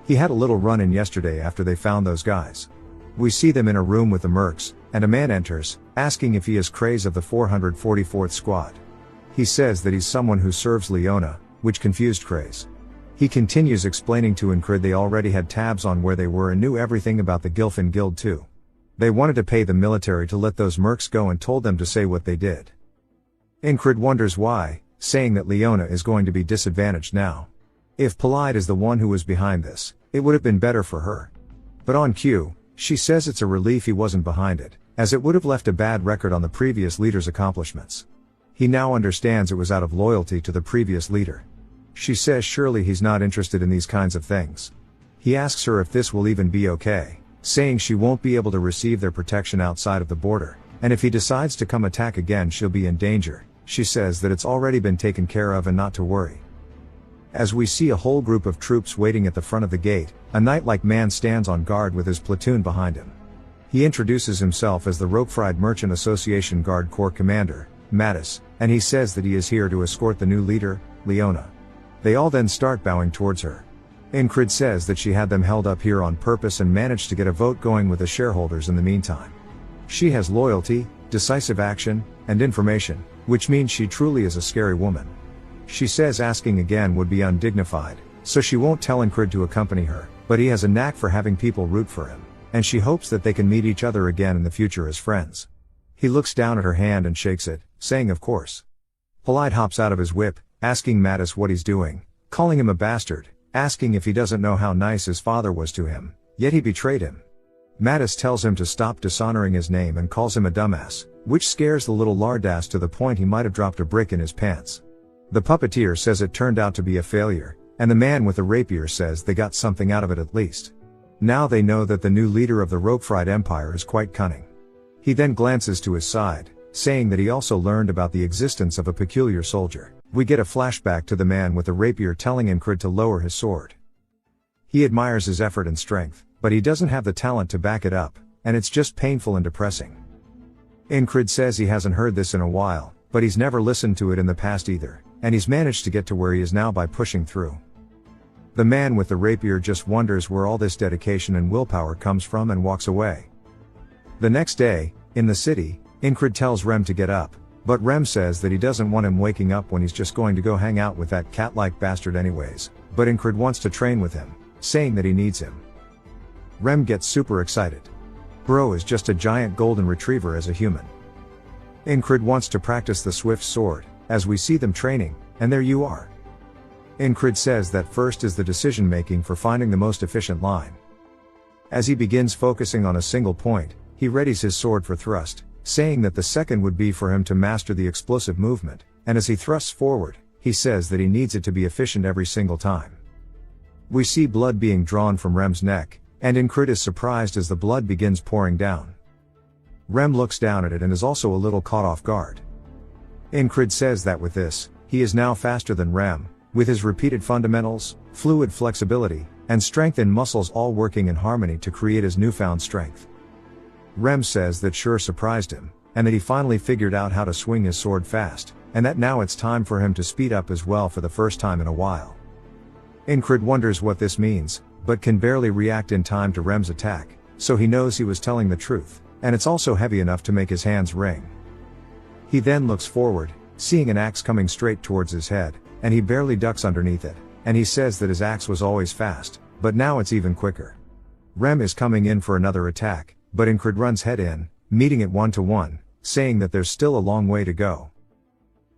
He had a little run-in yesterday after they found those guys. We see them in a room with the mercs, and a man enters, asking if he is Craze of the 444th Squad. He says that he's someone who serves Leona, which confused Craze. He continues explaining to Incred they already had tabs on where they were and knew everything about the Gilfin Guild too. They wanted to pay the military to let those mercs go and told them to say what they did. Incred wonders why, saying that Leona is going to be disadvantaged now. If Polide is the one who was behind this, it would have been better for her. But on cue, she says it's a relief he wasn't behind it, as it would have left a bad record on the previous leader's accomplishments. He now understands it was out of loyalty to the previous leader. She says surely he's not interested in these kinds of things. He asks her if this will even be okay, saying she won't be able to receive their protection outside of the border, and if he decides to come attack again she'll be in danger. She says that it's already been taken care of and not to worry. As we see a whole group of troops waiting at the front of the gate, a knight-like man stands on guard with his platoon behind him. He introduces himself as the Roquefried Merchant Association Guard Corps Commander, Mattis, and he says that he is here to escort the new leader, Leona. They all then start bowing towards her. Incred says that she had them held up here on purpose and managed to get a vote going with the shareholders in the meantime. She has loyalty, decisive action, and information, which means she truly is a scary woman. She says asking again would be undignified, so she won't tell Incred to accompany her, but he has a knack for having people root for him, and she hopes that they can meet each other again in the future as friends. He looks down at her hand and shakes it, saying of course. Polide hops out of his whip, asking Mattis what he's doing, calling him a bastard, asking if he doesn't know how nice his father was to him, yet he betrayed him. Mattis tells him to stop dishonoring his name and calls him a dumbass, which scares the little lardass to the point he might have dropped a brick in his pants. The puppeteer says it turned out to be a failure, and the man with the rapier says they got something out of it at least. Now they know that the new leader of the Roquefried Empire is quite cunning. He then glances to his side, saying that he also learned about the existence of a peculiar soldier. We get a flashback to the man with the rapier telling Incred to lower his sword. He admires his effort and strength, but he doesn't have the talent to back it up, and it's just painful and depressing. Incred says he hasn't heard this in a while, but he's never listened to it in the past either, and he's managed to get to where he is now by pushing through. The man with the rapier just wonders where all this dedication and willpower comes from and walks away. The next day, in the city, Incred tells Rem to get up, but Rem says that he doesn't want him waking up when he's just going to go hang out with that cat-like bastard anyways, but Incred wants to train with him, saying that he needs him. Rem gets super excited. Bro is just a giant golden retriever as a human. Incred wants to practice the swift sword, as we see them training, and there you are. Incred says that first is the decision making for finding the most efficient line. As he begins focusing on a single point, he readies his sword for thrust, saying that the second would be for him to master the explosive movement, and as he thrusts forward, he says that he needs it to be efficient every single time. We see blood being drawn from Rem's neck, and Incred is surprised as the blood begins pouring down. Rem looks down at it and is also a little caught off guard. Incred says that with this, he is now faster than Rem, with his repeated fundamentals, fluid flexibility, and strength in muscles all working in harmony to create his newfound strength. Rem says that sure surprised him, and that he finally figured out how to swing his sword fast, and that now it's time for him to speed up as well for the first time in a while. Incred wonders what this means, but can barely react in time to Rem's attack, so he knows he was telling the truth, and it's also heavy enough to make his hands ring. He then looks forward, seeing an axe coming straight towards his head, and he barely ducks underneath it, and he says that his axe was always fast, but now it's even quicker. Rem is coming in for another attack, but Incred runs head in, meeting it 1-to-1, saying that there's still a long way to go.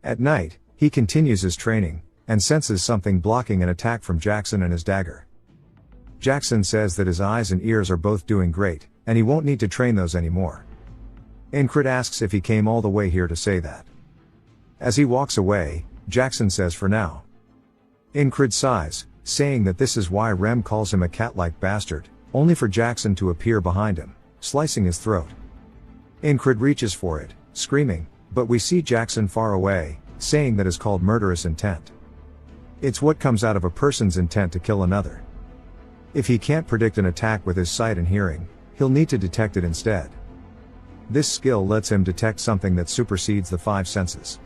At night, he continues his training, and senses something blocking an attack from Jackson and his dagger. Jackson says that his eyes and ears are both doing great, and he won't need to train those anymore. Incred asks if he came all the way here to say that. As he walks away, Jackson says for now. Incred sighs, saying that this is why Rem calls him a cat-like bastard, only for Jackson to appear behind him, slicing his throat. Incred reaches for it, screaming, but we see Jackson far away, saying that is called murderous intent. It's what comes out of a person's intent to kill another. If he can't predict an attack with his sight and hearing, he'll need to detect it instead. This skill lets him detect something that supersedes the 5 senses.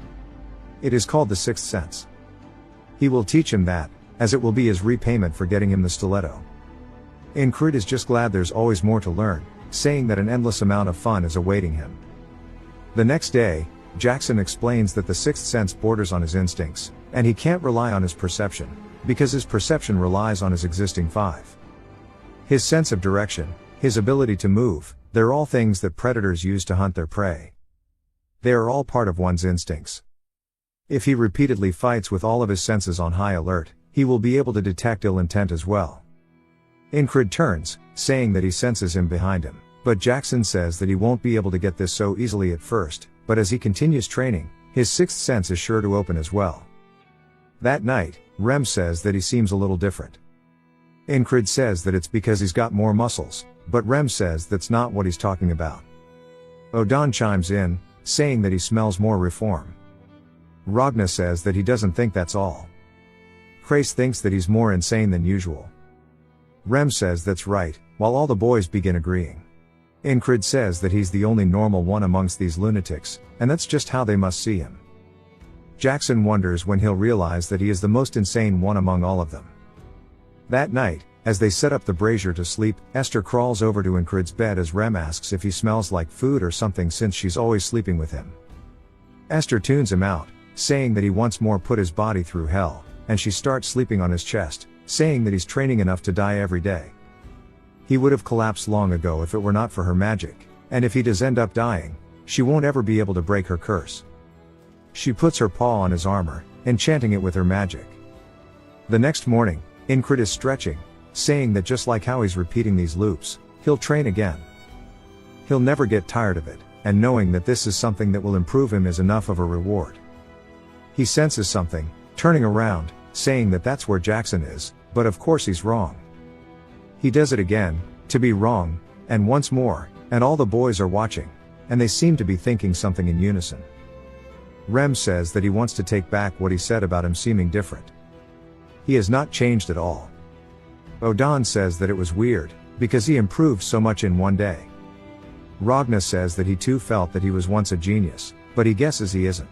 It is called the sixth sense. He will teach him that, as it will be his repayment for getting him the stiletto. Incred is just glad there's always more to learn, saying that an endless amount of fun is awaiting him. The next day, Jackson explains that the sixth sense borders on his instincts, and he can't rely on his perception, because his perception relies on his existing 5. His sense of direction, his ability to move, they're all things that predators use to hunt their prey. They are all part of one's instincts. If he repeatedly fights with all of his senses on high alert, he will be able to detect ill intent as well. Incred turns, saying that he senses him behind him, but Jackson says that he won't be able to get this so easily at first, but as he continues training, his sixth sense is sure to open as well. That night, Rem says that he seems a little different. Incred says that it's because he's got more muscles, but Rem says that's not what he's talking about. Odon chimes in, saying that he smells more reform. Ragna says that he doesn't think that's all. Krace thinks that he's more insane than usual. Rem says that's right, while all the boys begin agreeing. Incred says that he's the only normal one amongst these lunatics, and that's just how they must see him. Jackson wonders when he'll realize that he is the most insane one among all of them. That night, as they set up the brazier to sleep, Esther crawls over to Incred's bed as Rem asks if he smells like food or something since she's always sleeping with him. Esther tunes him out, saying that he once more put his body through hell, and she starts sleeping on his chest, saying that he's training enough to die every day. He would have collapsed long ago if it were not for her magic, and if he does end up dying, she won't ever be able to break her curse. She puts her paw on his armor, enchanting it with her magic. The next morning, Incred is stretching, saying that just like how he's repeating these loops, he'll train again. He'll never get tired of it, and knowing that this is something that will improve him is enough of a reward. He senses something, turning around, saying that that's where Jackson is, but of course he's wrong. He does it again, to be wrong, and once more, and all the boys are watching, and they seem to be thinking something in unison. Rem says that he wants to take back what he said about him seeming different. He has not changed at all. Odon says that it was weird, because he improved so much in one day. Ragna says that he too felt that he was once a genius, but he guesses he isn't.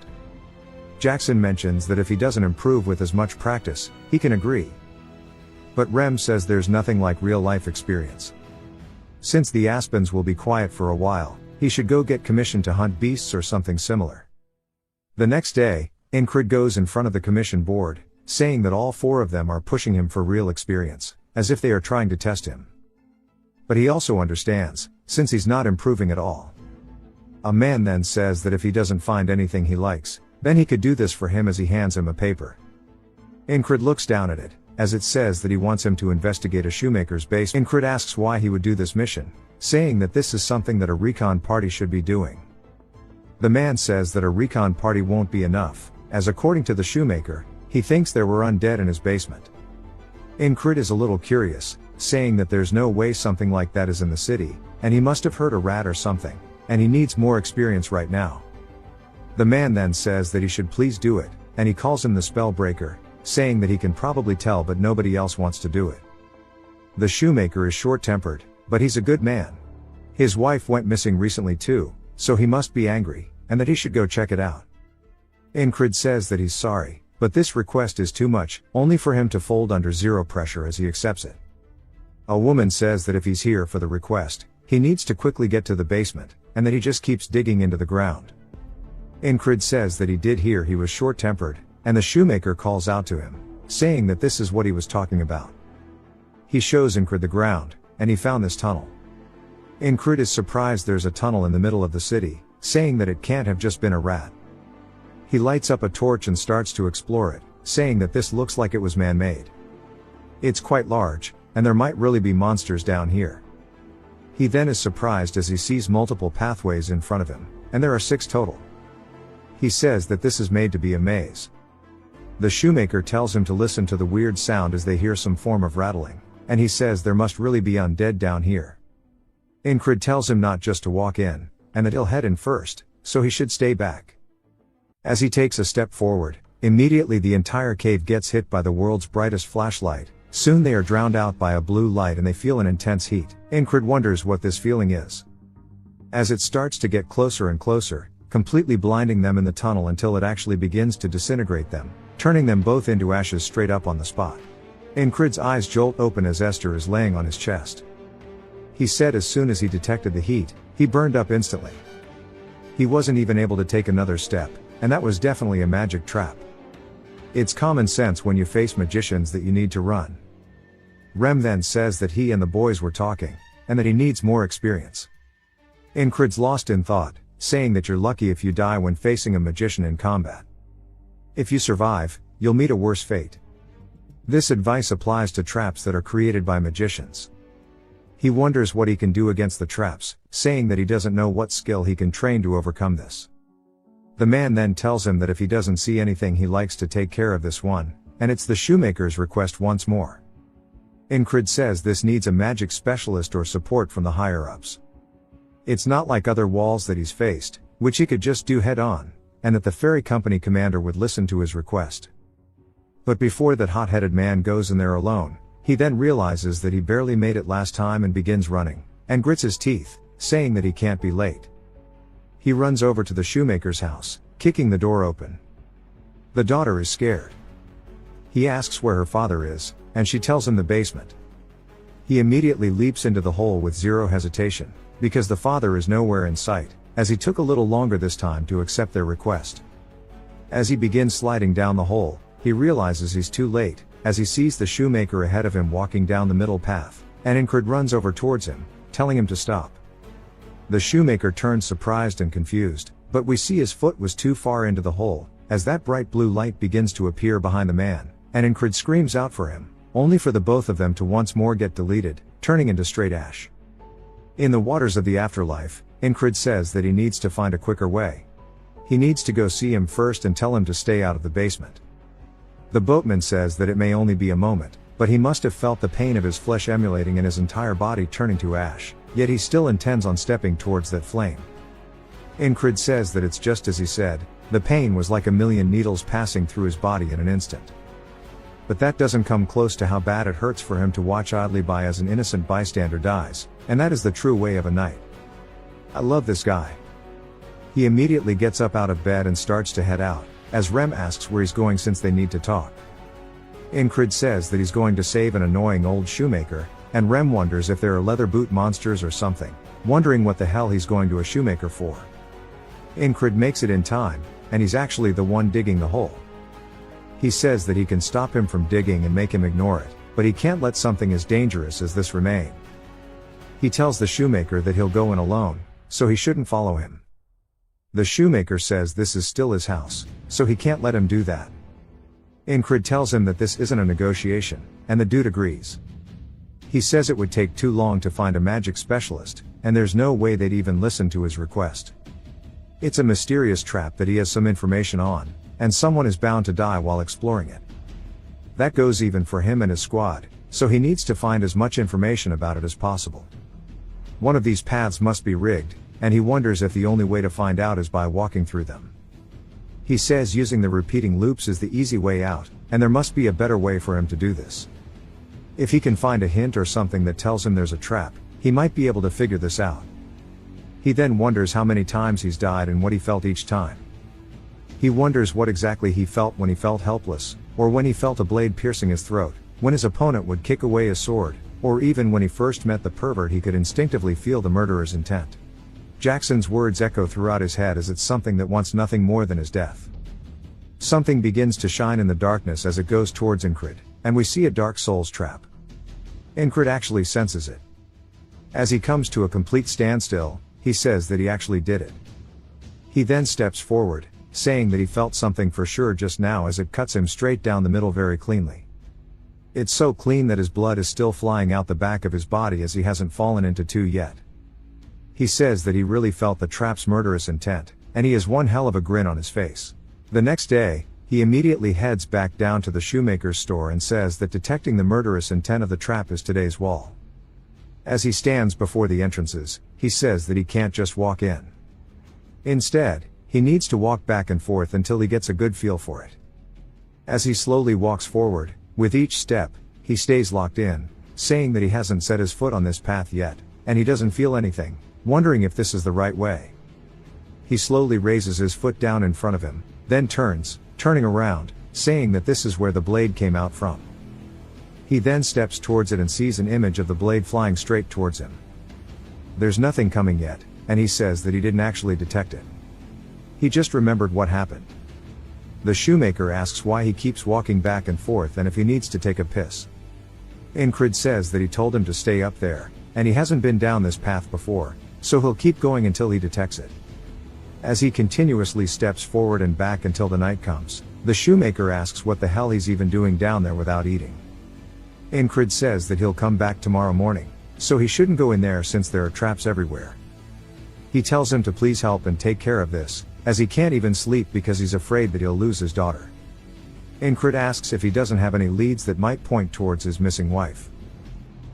Jackson mentions that if he doesn't improve with as much practice, he can agree. But Rem says there's nothing like real life experience. Since the Aspens will be quiet for a while, He should go get commissioned to hunt beasts or something similar. The next day, Incrid goes in front of the commission board, saying that all 4 of them are pushing him for real experience, as if they are trying to test him. But he also understands, since he's not improving at all. A man then says that if he doesn't find anything he likes, then he could do this for him as he hands him a paper. Incrid looks down at it, as it says that he wants him to investigate a shoemaker's base. Incrid asks why he would do this mission, saying that this is something that a recon party should be doing. The man says that a recon party won't be enough, as according to the shoemaker, he thinks there were undead in his basement. Incrid is a little curious, saying that there's no way something like that is in the city, and he must have heard a rat or something, and he needs more experience right now. The man then says that he should please do it, and he calls him the spell breaker, saying that he can probably tell but nobody else wants to do it. The shoemaker is short-tempered, but he's a good man. His wife went missing recently too, so he must be angry, and that he should go check it out. Incrid says that he's sorry, but this request is too much, only for him to fold under zero pressure as he accepts it. A woman says that if he's here for the request, he needs to quickly get to the basement, and that he just keeps digging into the ground. Incrid says that he did hear he was short-tempered, and the shoemaker calls out to him, saying that this is what he was talking about. He shows Incrid the ground, and he found this tunnel. Incrid is surprised there's a tunnel in the middle of the city, saying that it can't have just been a rat. He lights up a torch and starts to explore it, saying that this looks like it was man-made. It's quite large, and there might really be monsters down here. He then is surprised as he sees multiple pathways in front of him, and there are 6 total. He says that this is made to be a maze. The shoemaker tells him to listen to the weird sound as they hear some form of rattling, and he says there must really be undead down here. Incrid tells him not just to walk in, and that he'll head in first, so he should stay back. As he takes a step forward, immediately the entire cave gets hit by the world's brightest flashlight. Soon they are drowned out by a blue light and they feel an intense heat. Incrid wonders what this feeling is. As it starts to get closer and closer, completely blinding them in the tunnel until it actually begins to disintegrate them, turning them both into ashes straight up on the spot. Incrid's eyes jolt open as Esther is laying on his chest. He said as soon as he detected the heat, he burned up instantly. He wasn't even able to take another step, and that was definitely a magic trap. It's common sense when you face magicians that you need to run. Rem then says that he and the boys were talking, and that he needs more experience. Incrid's lost in thought, saying that you're lucky if you die when facing a magician in combat. If you survive, you'll meet a worse fate. This advice applies to traps that are created by magicians. He wonders what he can do against the traps, saying that he doesn't know what skill he can train to overcome this. The man then tells him that if he doesn't see anything he likes to take care of this one, and it's the shoemaker's request once more. Incrid says this needs a magic specialist or support from the higher-ups. It's not like other walls that he's faced, which he could just do head-on, and that the ferry company commander would listen to his request. But before that hot-headed man goes in there alone, he then realizes that he barely made it last time and begins running, and grits his teeth, saying that he can't be late. He runs over to the shoemaker's house, kicking the door open. The daughter is scared. He asks where her father is, and she tells him the basement. He immediately leaps into the hole with zero hesitation, because the father is nowhere in sight, as he took a little longer this time to accept their request. As he begins sliding down the hole, he realizes he's too late, as he sees the shoemaker ahead of him walking down the middle path, and Incrid runs over towards him, telling him to stop. The shoemaker turns surprised and confused, but we see his foot was too far into the hole, as that bright blue light begins to appear behind the man, and Incrid screams out for him, only for the both of them to once more get deleted, turning into straight ash. In the waters of the afterlife, Incrid says that he needs to find a quicker way. He needs to go see him first and tell him to stay out of the basement. The boatman says that it may only be a moment, but he must have felt the pain of his flesh emulating and his entire body turning to ash, yet he still intends on stepping towards that flame. Incrid says that it's just as he said, the pain was like a million needles passing through his body in an instant. But that doesn't come close to how bad it hurts for him to watch idly by as an innocent bystander dies, and that is the true way of a knight. I love this guy. He immediately gets up out of bed and starts to head out, as Rem asks where he's going since they need to talk. Incrid says that he's going to save an annoying old shoemaker, and Rem wonders if there are leather boot monsters or something, wondering what the hell he's going to a shoemaker for. Incred makes it in time, and he's actually the one digging the hole. He says that he can stop him from digging and make him ignore it, but he can't let something as dangerous as this remain. He tells the shoemaker that he'll go in alone, so he shouldn't follow him. The shoemaker says this is still his house, so he can't let him do that. Incred tells him that this isn't a negotiation, and the dude agrees. He says it would take too long to find a magic specialist, and there's no way they'd even listen to his request. It's a mysterious trap that he has some information on, and someone is bound to die while exploring it. That goes even for him and his squad, so he needs to find as much information about it as possible. One of these paths must be rigged, and he wonders if the only way to find out is by walking through them. He says using the repeating loops is the easy way out, and there must be a better way for him to do this. If he can find a hint or something that tells him there's a trap, he might be able to figure this out. He then wonders how many times he's died and what he felt each time. He wonders what exactly he felt when he felt helpless, or when he felt a blade piercing his throat, when his opponent would kick away his sword, or even when he first met the pervert he could instinctively feel the murderer's intent. Jackson's words echo throughout his head as it's something that wants nothing more than his death. Something begins to shine in the darkness as it goes towards Incred, and we see a Dark Souls trap. Incred actually senses it. As he comes to a complete standstill, he says that he actually did it. He then steps forward, saying that he felt something for sure just now as it cuts him straight down the middle very cleanly. It's so clean that his blood is still flying out the back of his body as he hasn't fallen into two yet. He says that he really felt the trap's murderous intent, and he has one hell of a grin on his face. The next day, he immediately heads back down to the shoemaker's store and says that detecting the murderous intent of the trap is today's wall. As he stands before the entrances, he says that he can't just walk in. Instead, he needs to walk back and forth until he gets a good feel for it. As he slowly walks forward, with each step, he stays locked in, saying that he hasn't set his foot on this path yet, and he doesn't feel anything, wondering if this is the right way. He slowly raises his foot down in front of him, then turning around, saying that this is where the blade came out from. He then steps towards it and sees an image of the blade flying straight towards him. There's nothing coming yet, and he says that he didn't actually detect it. He just remembered what happened. The shoemaker asks why he keeps walking back and forth and if he needs to take a piss. Incred says that he told him to stay up there, and he hasn't been down this path before, so he'll keep going until he detects it. As he continuously steps forward and back until the night comes, the shoemaker asks what the hell he's even doing down there without eating. Incred says that he'll come back tomorrow morning, so he shouldn't go in there since there are traps everywhere. He tells him to please help and take care of this, as he can't even sleep because he's afraid that he'll lose his daughter. Incred asks if he doesn't have any leads that might point towards his missing wife.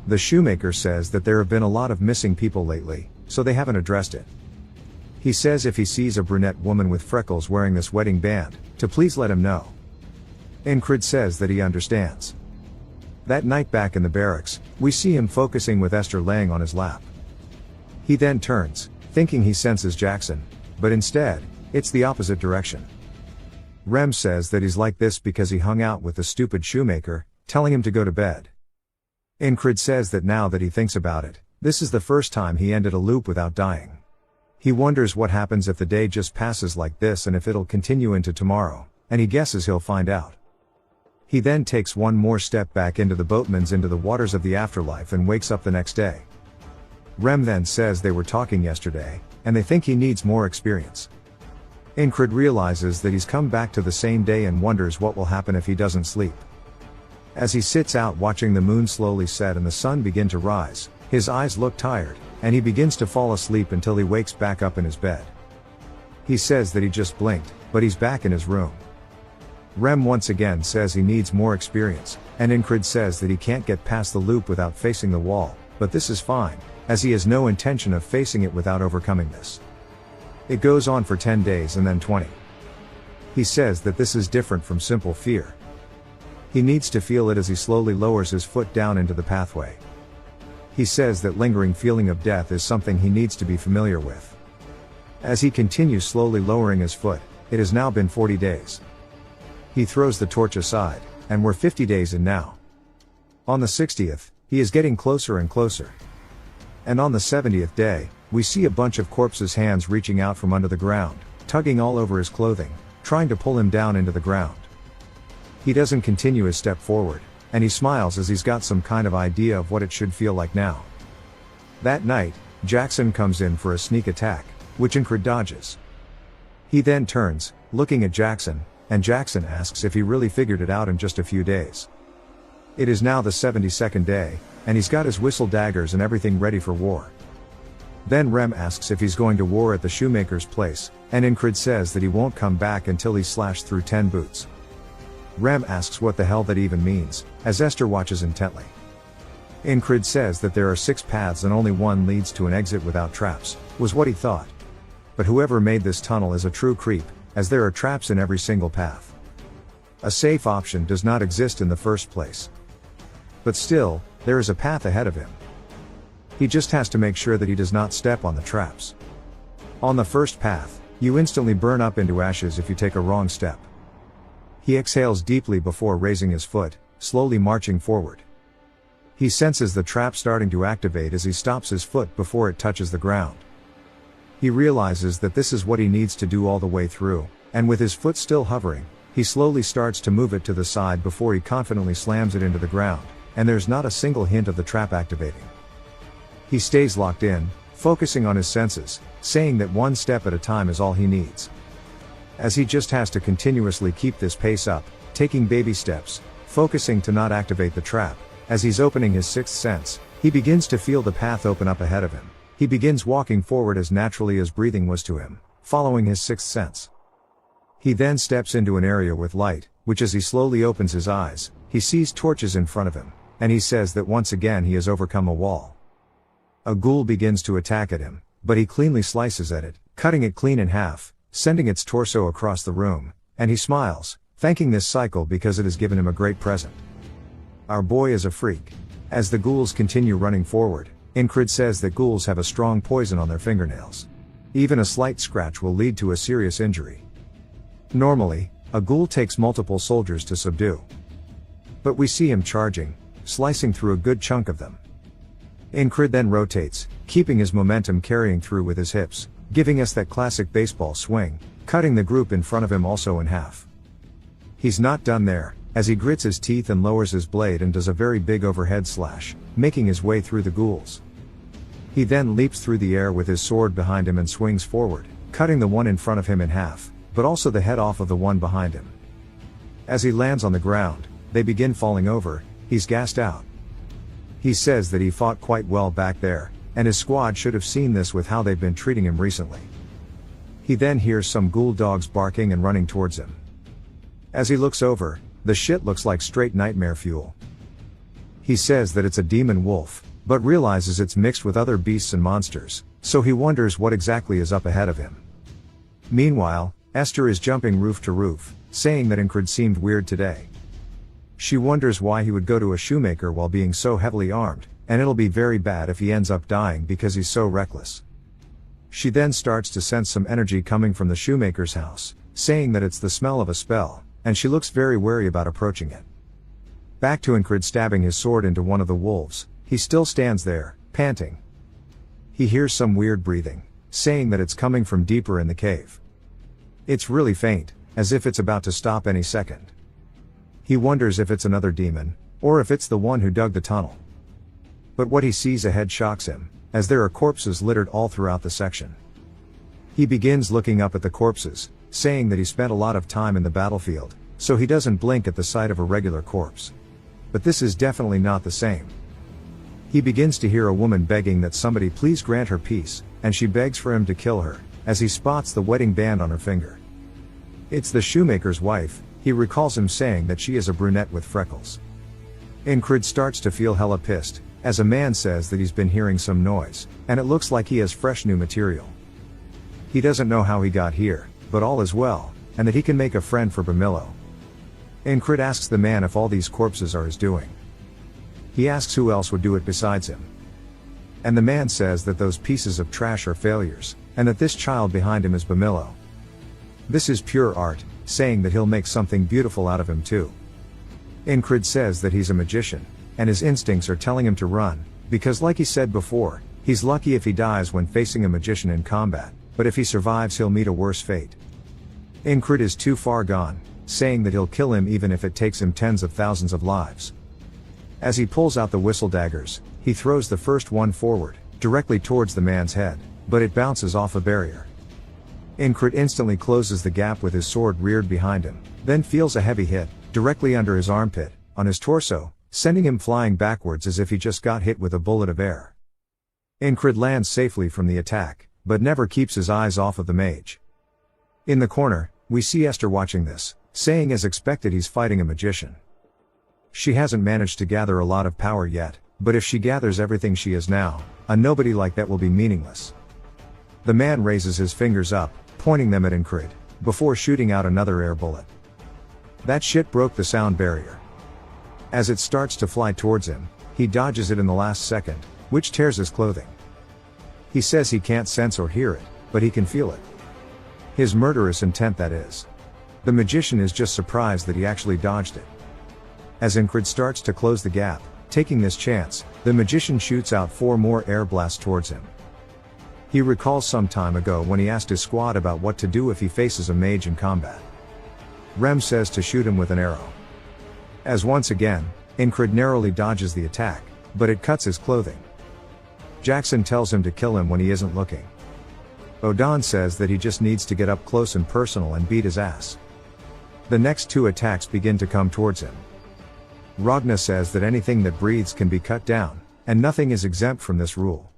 The shoemaker says that there have been a lot of missing people lately, so they haven't addressed it. He says if he sees a brunette woman with freckles wearing this wedding band, to please let him know. Incred says that he understands. That night back in the barracks, we see him focusing with Esther laying on his lap. He then turns, thinking he senses Jackson, but instead, it's the opposite direction. Rem says that he's like this because he hung out with the stupid shoemaker, telling him to go to bed. Incred says that now that he thinks about it, this is the first time he ended a loop without dying. He wonders what happens if the day just passes like this and if it'll continue into tomorrow, and he guesses he'll find out. He then takes one more step back into the boatman's into the waters of the afterlife and wakes up the next day. Rem then says they were talking yesterday, and they think he needs more experience. Incred realizes that he's come back to the same day and wonders what will happen if he doesn't sleep. As he sits out watching the moon slowly set and the sun begin to rise, his eyes look tired, and he begins to fall asleep until he wakes back up in his bed. He says that he just blinked, but he's back in his room. Rem once again says he needs more experience, and Incred says that he can't get past the loop without facing the wall, but this is fine, as he has no intention of facing it without overcoming this. It goes on for 10 days and then 20. He says that this is different from simple fear. He needs to feel it as he slowly lowers his foot down into the pathway. He says that lingering feeling of death is something he needs to be familiar with. As he continues slowly lowering his foot, it has now been 40 days. He throws the torch aside, and we're 50 days in now. On the 60th, He is getting closer and closer. And on the 70th day, we see a bunch of corpses' hands reaching out from under the ground, tugging all over his clothing, trying to pull him down into the ground. He doesn't continue his step forward, and he smiles as he's got some kind of idea of what it should feel like now. That night, Jackson comes in for a sneak attack, which Incred dodges. He then turns, looking at Jackson, and Jackson asks if he really figured it out in just a few days. It is now the 72nd day, and he's got his whistle daggers and everything ready for war. Then Rem asks if he's going to war at the shoemaker's place, and Incred says that he won't come back until he's slashed through 10 boots. Rem asks what the hell that even means, as Esther watches intently. Incred says that there are 6 paths and only one leads to an exit without traps, was what he thought. But whoever made this tunnel is a true creep, as there are traps in every single path. A safe option does not exist in the first place. But still, there is a path ahead of him. He just has to make sure that he does not step on the traps. On the first path, you instantly burn up into ashes if you take a wrong step. He exhales deeply before raising his foot, slowly marching forward. He senses the trap starting to activate as he stops his foot before it touches the ground. He realizes that this is what he needs to do all the way through, and with his foot still hovering, he slowly starts to move it to the side before he confidently slams it into the ground, and there's not a single hint of the trap activating. He stays locked in, focusing on his senses, saying that one step at a time is all he needs. As he just has to continuously keep this pace up, taking baby steps, focusing to not activate the trap. As he's opening his 6th sense, he begins to feel the path open up ahead of him. He begins walking forward as naturally as breathing was to him, following his 6th sense. He then steps into an area with light, which as he slowly opens his eyes, he sees torches in front of him, and he says that once again he has overcome a wall. A ghoul begins to attack at him, but he cleanly slices at it, cutting it clean in half, sending its torso across the room, and he smiles, thanking this cycle because it has given him a great present. Our boy is a freak. As the ghouls continue running forward, Incred says that ghouls have a strong poison on their fingernails. Even a slight scratch will lead to a serious injury. Normally, a ghoul takes multiple soldiers to subdue. But we see him charging, slicing through a good chunk of them. Incred then rotates, keeping his momentum carrying through with his hips, giving us that classic baseball swing, cutting the group in front of him also in half. He's not done there, as he grits his teeth and lowers his blade and does a very big overhead slash, making his way through the ghouls. He then leaps through the air with his sword behind him and swings forward, cutting the one in front of him in half, but also the head off of the one behind him. As he lands on the ground, they begin falling over. He's gassed out. He says that he fought quite well back there, and his squad should have seen this with how they've been treating him recently. He then hears some ghoul dogs barking and running towards him. As he looks over, the shit looks like straight nightmare fuel. He says that it's a demon wolf, but realizes it's mixed with other beasts and monsters, so he wonders what exactly is up ahead of him. Meanwhile, Esther is jumping roof to roof, saying that Incred seemed weird today. She wonders why he would go to a shoemaker while being so heavily armed, and it'll be very bad if he ends up dying because he's so reckless. She then starts to sense some energy coming from the shoemaker's house, saying that it's the smell of a spell, and she looks very wary about approaching it. Back to Incred stabbing his sword into one of the wolves. He still stands there, panting. He hears some weird breathing, saying that it's coming from deeper in the cave. It's really faint, as if it's about to stop any second. He wonders if it's another demon, or if it's the one who dug the tunnel. But what he sees ahead shocks him, as there are corpses littered all throughout the section. He begins looking up at the corpses, saying that he spent a lot of time in the battlefield, so he doesn't blink at the sight of a regular corpse. But this is definitely not the same. He begins to hear a woman begging that somebody please grant her peace, and she begs for him to kill her, as he spots the wedding band on her finger. It's the shoemaker's wife. He recalls him saying that she is a brunette with freckles. Incred starts to feel hella pissed, as a man says that he's been hearing some noise, and it looks like he has fresh new material. He doesn't know how he got here, but all is well, and that he can make a friend for Bamillo. Incred asks the man if all these corpses are his doing. He asks who else would do it besides him. And the man says that those pieces of trash are failures, and that this child behind him is Bamillo. This is pure art, saying that he'll make something beautiful out of him too. Incred says that he's a magician. and his instincts are telling him to run, because like he said before, he's lucky if he dies when facing a magician in combat, but if he survives he'll meet a worse fate. Incred is too far gone, saying that he'll kill him even if it takes him tens of thousands of lives. As he pulls out the whistle daggers, he throws the first one forward, directly towards the man's head, but it bounces off a barrier. Incred instantly closes the gap with his sword reared behind him, then feels a heavy hit, directly under his armpit, on his torso, sending him flying backwards as if he just got hit with a bullet of air. Incred lands safely from the attack, but never keeps his eyes off of the mage. In the corner, we see Esther watching this, saying as expected he's fighting a magician. She hasn't managed to gather a lot of power yet, but if she gathers everything she is now, a nobody like that will be meaningless. The man raises his fingers up, pointing them at Incred, before shooting out another air bullet. That shit broke the sound barrier. As it starts to fly towards him, he dodges it in the last second, which tears his clothing. He says he can't sense or hear it, but he can feel it. His murderous intent, that is. The magician is just surprised that he actually dodged it. As Incred starts to close the gap, taking this chance, the magician shoots out 4 more air blasts towards him. He recalls some time ago when he asked his squad about what to do if he faces a mage in combat. Rem says to shoot him with an arrow. As once again, Incred narrowly dodges the attack, but it cuts his clothing. Jackson tells him to kill him when he isn't looking. Odan says that he just needs to get up close and personal and beat his ass. The next 2 attacks begin to come towards him. Ragna says that anything that breathes can be cut down, and nothing is exempt from this rule.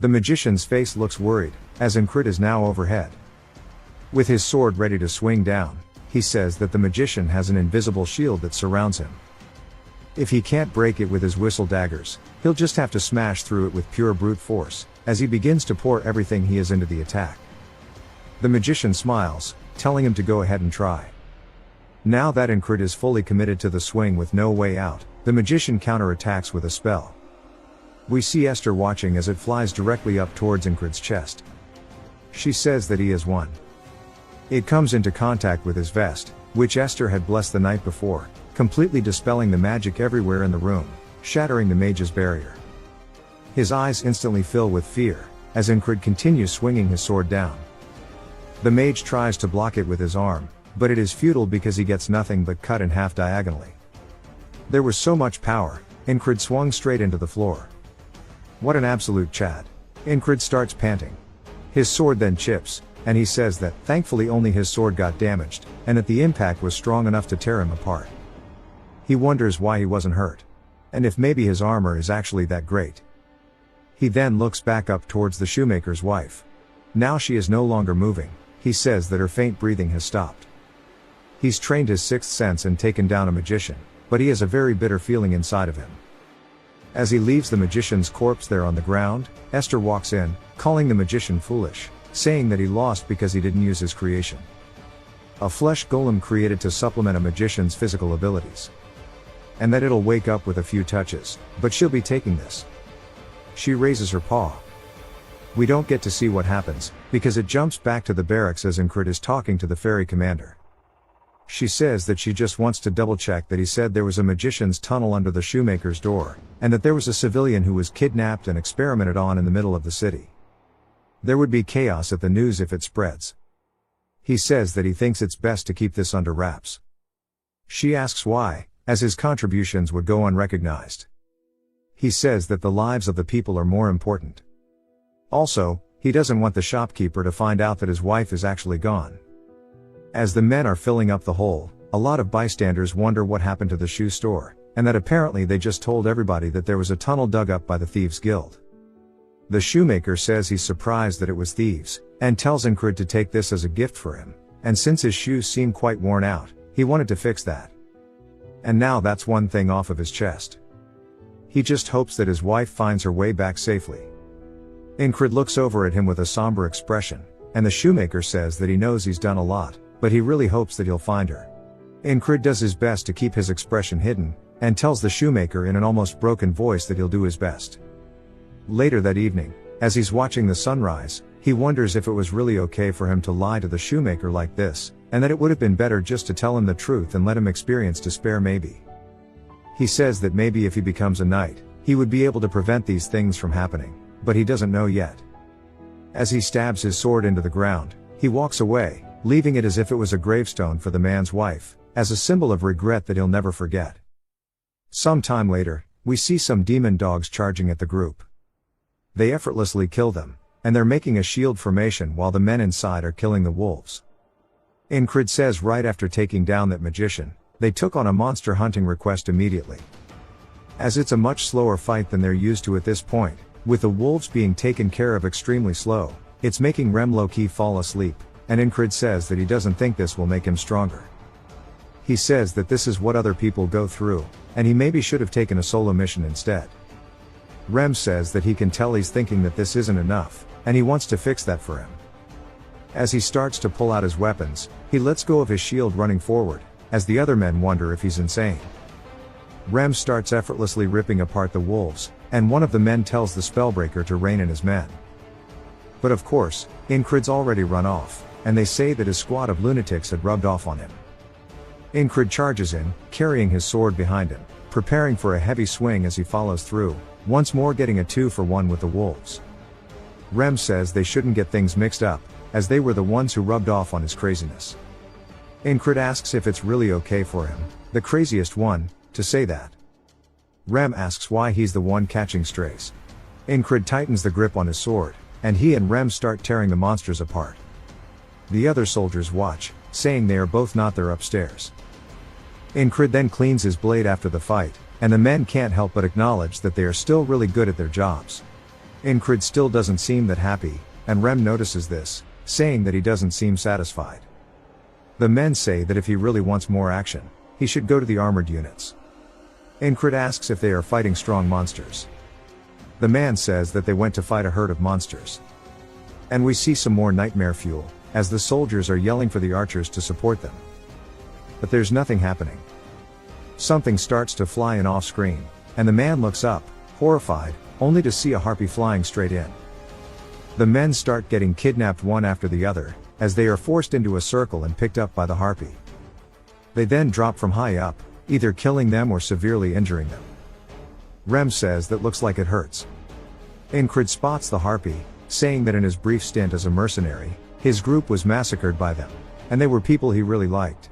The magician's face looks worried, as Incred is now overhead. With his sword ready to swing down, he says that the magician has an invisible shield that surrounds him. If he can't break it with his whistle daggers, he'll just have to smash through it with pure brute force, as he begins to pour everything he has into the attack. The magician smiles, telling him to go ahead and try. Now that Incred is fully committed to the swing with no way out, the magician counterattacks with a spell. We see Esther watching as it flies directly up towards Incred's chest. She says that he has won. It comes into contact with his vest, which Esther had blessed the night before, completely dispelling the magic everywhere in the room, shattering the mage's barrier. His eyes instantly fill with fear, as Incred continues swinging his sword down. The mage tries to block it with his arm, but it is futile because he gets nothing but cut in half diagonally. There was so much power, Incred swung straight into the floor. What an absolute Chad. Incred starts panting. His sword then chips, and he says that, thankfully only his sword got damaged, and that the impact was strong enough to tear him apart. He wonders why he wasn't hurt. And if maybe his armor is actually that great. He then looks back up towards the shoemaker's wife. Now she is no longer moving, he says that her faint breathing has stopped. He's trained his 6th sense and taken down a magician, but he has a very bitter feeling inside of him. As he leaves the magician's corpse there on the ground, Esther walks in, calling the magician foolish, saying that he lost because he didn't use his creation. A flesh golem created to supplement a magician's physical abilities. And that it'll wake up with a few touches, but she'll be taking this. She raises her paw. We don't get to see what happens, because it jumps back to the barracks as Incred is talking to the ferry commander. She says that she just wants to double check that he said there was a magician's tunnel under the shoemaker's door, and that there was a civilian who was kidnapped and experimented on in the middle of the city. There would be chaos at the news if it spreads. He says that he thinks it's best to keep this under wraps. She asks why, as his contributions would go unrecognized. He says that the lives of the people are more important. Also, he doesn't want the shopkeeper to find out that his wife is actually gone. As the men are filling up the hole, a lot of bystanders wonder what happened to the shoe store, and that apparently they just told everybody that there was a tunnel dug up by the Thieves' Guild. The shoemaker says he's surprised that it was thieves, and tells Incred to take this as a gift for him, and since his shoes seem quite worn out, he wanted to fix that. And now that's one thing off of his chest. He just hopes that his wife finds her way back safely. Incred looks over at him with a somber expression, and the shoemaker says that he knows he's done a lot, but he really hopes that he'll find her. Incred does his best to keep his expression hidden, and tells the shoemaker in an almost broken voice that he'll do his best. Later that evening, as he's watching the sunrise, he wonders if it was really okay for him to lie to the shoemaker like this, and that it would have been better just to tell him the truth and let him experience despair maybe. He says that maybe if he becomes a knight, he would be able to prevent these things from happening, but he doesn't know yet. As he stabs his sword into the ground, he walks away, leaving it as if it was a gravestone for the man's wife, as a symbol of regret that he'll never forget. Some time later, we see some demon dogs charging at the group. They effortlessly kill them, and they're making a shield formation while the men inside are killing the wolves. Incred says right after taking down that magician, they took on a monster hunting request immediately. As it's a much slower fight than they're used to at this point, with the wolves being taken care of extremely slow, it's making Rem low-key fall asleep, and Incred says that he doesn't think this will make him stronger. He says that this is what other people go through, and he maybe should have taken a solo mission instead. Rem says that he can tell he's thinking that this isn't enough, and he wants to fix that for him. As he starts to pull out his weapons, he lets go of his shield running forward, as the other men wonder if he's insane. Rem starts effortlessly ripping apart the wolves, and one of the men tells the spellbreaker to rein in his men. But of course, Incred's already run off, and they say that his squad of lunatics had rubbed off on him. Incred charges in, carrying his sword behind him, preparing for a heavy swing as he follows through, once more getting a 2-for-1 with the wolves. Rem says they shouldn't get things mixed up, as they were the ones who rubbed off on his craziness. Incred asks if it's really okay for him, the craziest one, to say that. Rem asks why he's the one catching strays. Incred tightens the grip on his sword, and he and Rem start tearing the monsters apart. The other soldiers watch, saying they are both not there upstairs. Incred then cleans his blade after the fight, and the men can't help but acknowledge that they are still really good at their jobs. Incred still doesn't seem that happy, and Rem notices this, saying that he doesn't seem satisfied. The men say that if he really wants more action, he should go to the armored units. Incred asks if they are fighting strong monsters. The man says that they went to fight a herd of monsters. And we see some more nightmare fuel, as the soldiers are yelling for the archers to support them. But there's nothing happening. Something starts to fly in off screen, and the man looks up, horrified, only to see a harpy flying straight in. The men start getting kidnapped one after the other, as they are forced into a circle and picked up by the harpy. They then drop from high up, either killing them or severely injuring them. Rem says that looks like it hurts. Incred spots the harpy, saying that in his brief stint as a mercenary, his group was massacred by them, and they were people he really liked.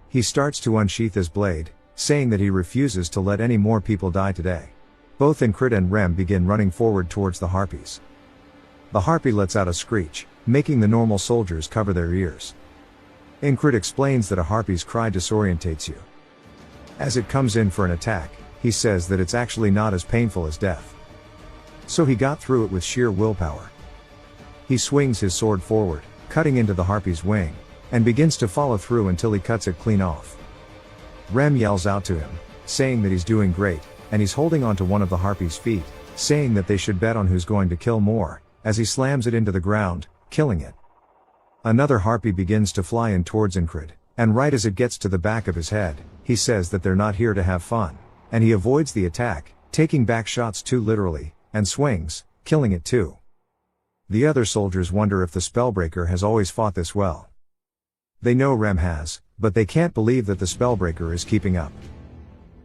He starts to unsheath his blade, saying that he refuses to let any more people die today. Both Incred and Rem begin running forward towards the harpies. The harpy lets out a screech, making the normal soldiers cover their ears. Incred explains that a harpy's cry disorientates you. As it comes in for an attack, he says that it's actually not as painful as death. So he got through it with sheer willpower. He swings his sword forward, cutting into the harpy's wing, and begins to follow through until he cuts it clean off. Rem yells out to him, saying that he's doing great, and he's holding onto one of the harpy's feet, saying that they should bet on who's going to kill more, as he slams it into the ground, killing it. Another harpy begins to fly in towards Incred, and right as it gets to the back of his head, he says that they're not here to have fun, and he avoids the attack, taking back shots too literally, and swings, killing it too. The other soldiers wonder if the spellbreaker has always fought this well. They know Rem has, but they can't believe that the spellbreaker is keeping up.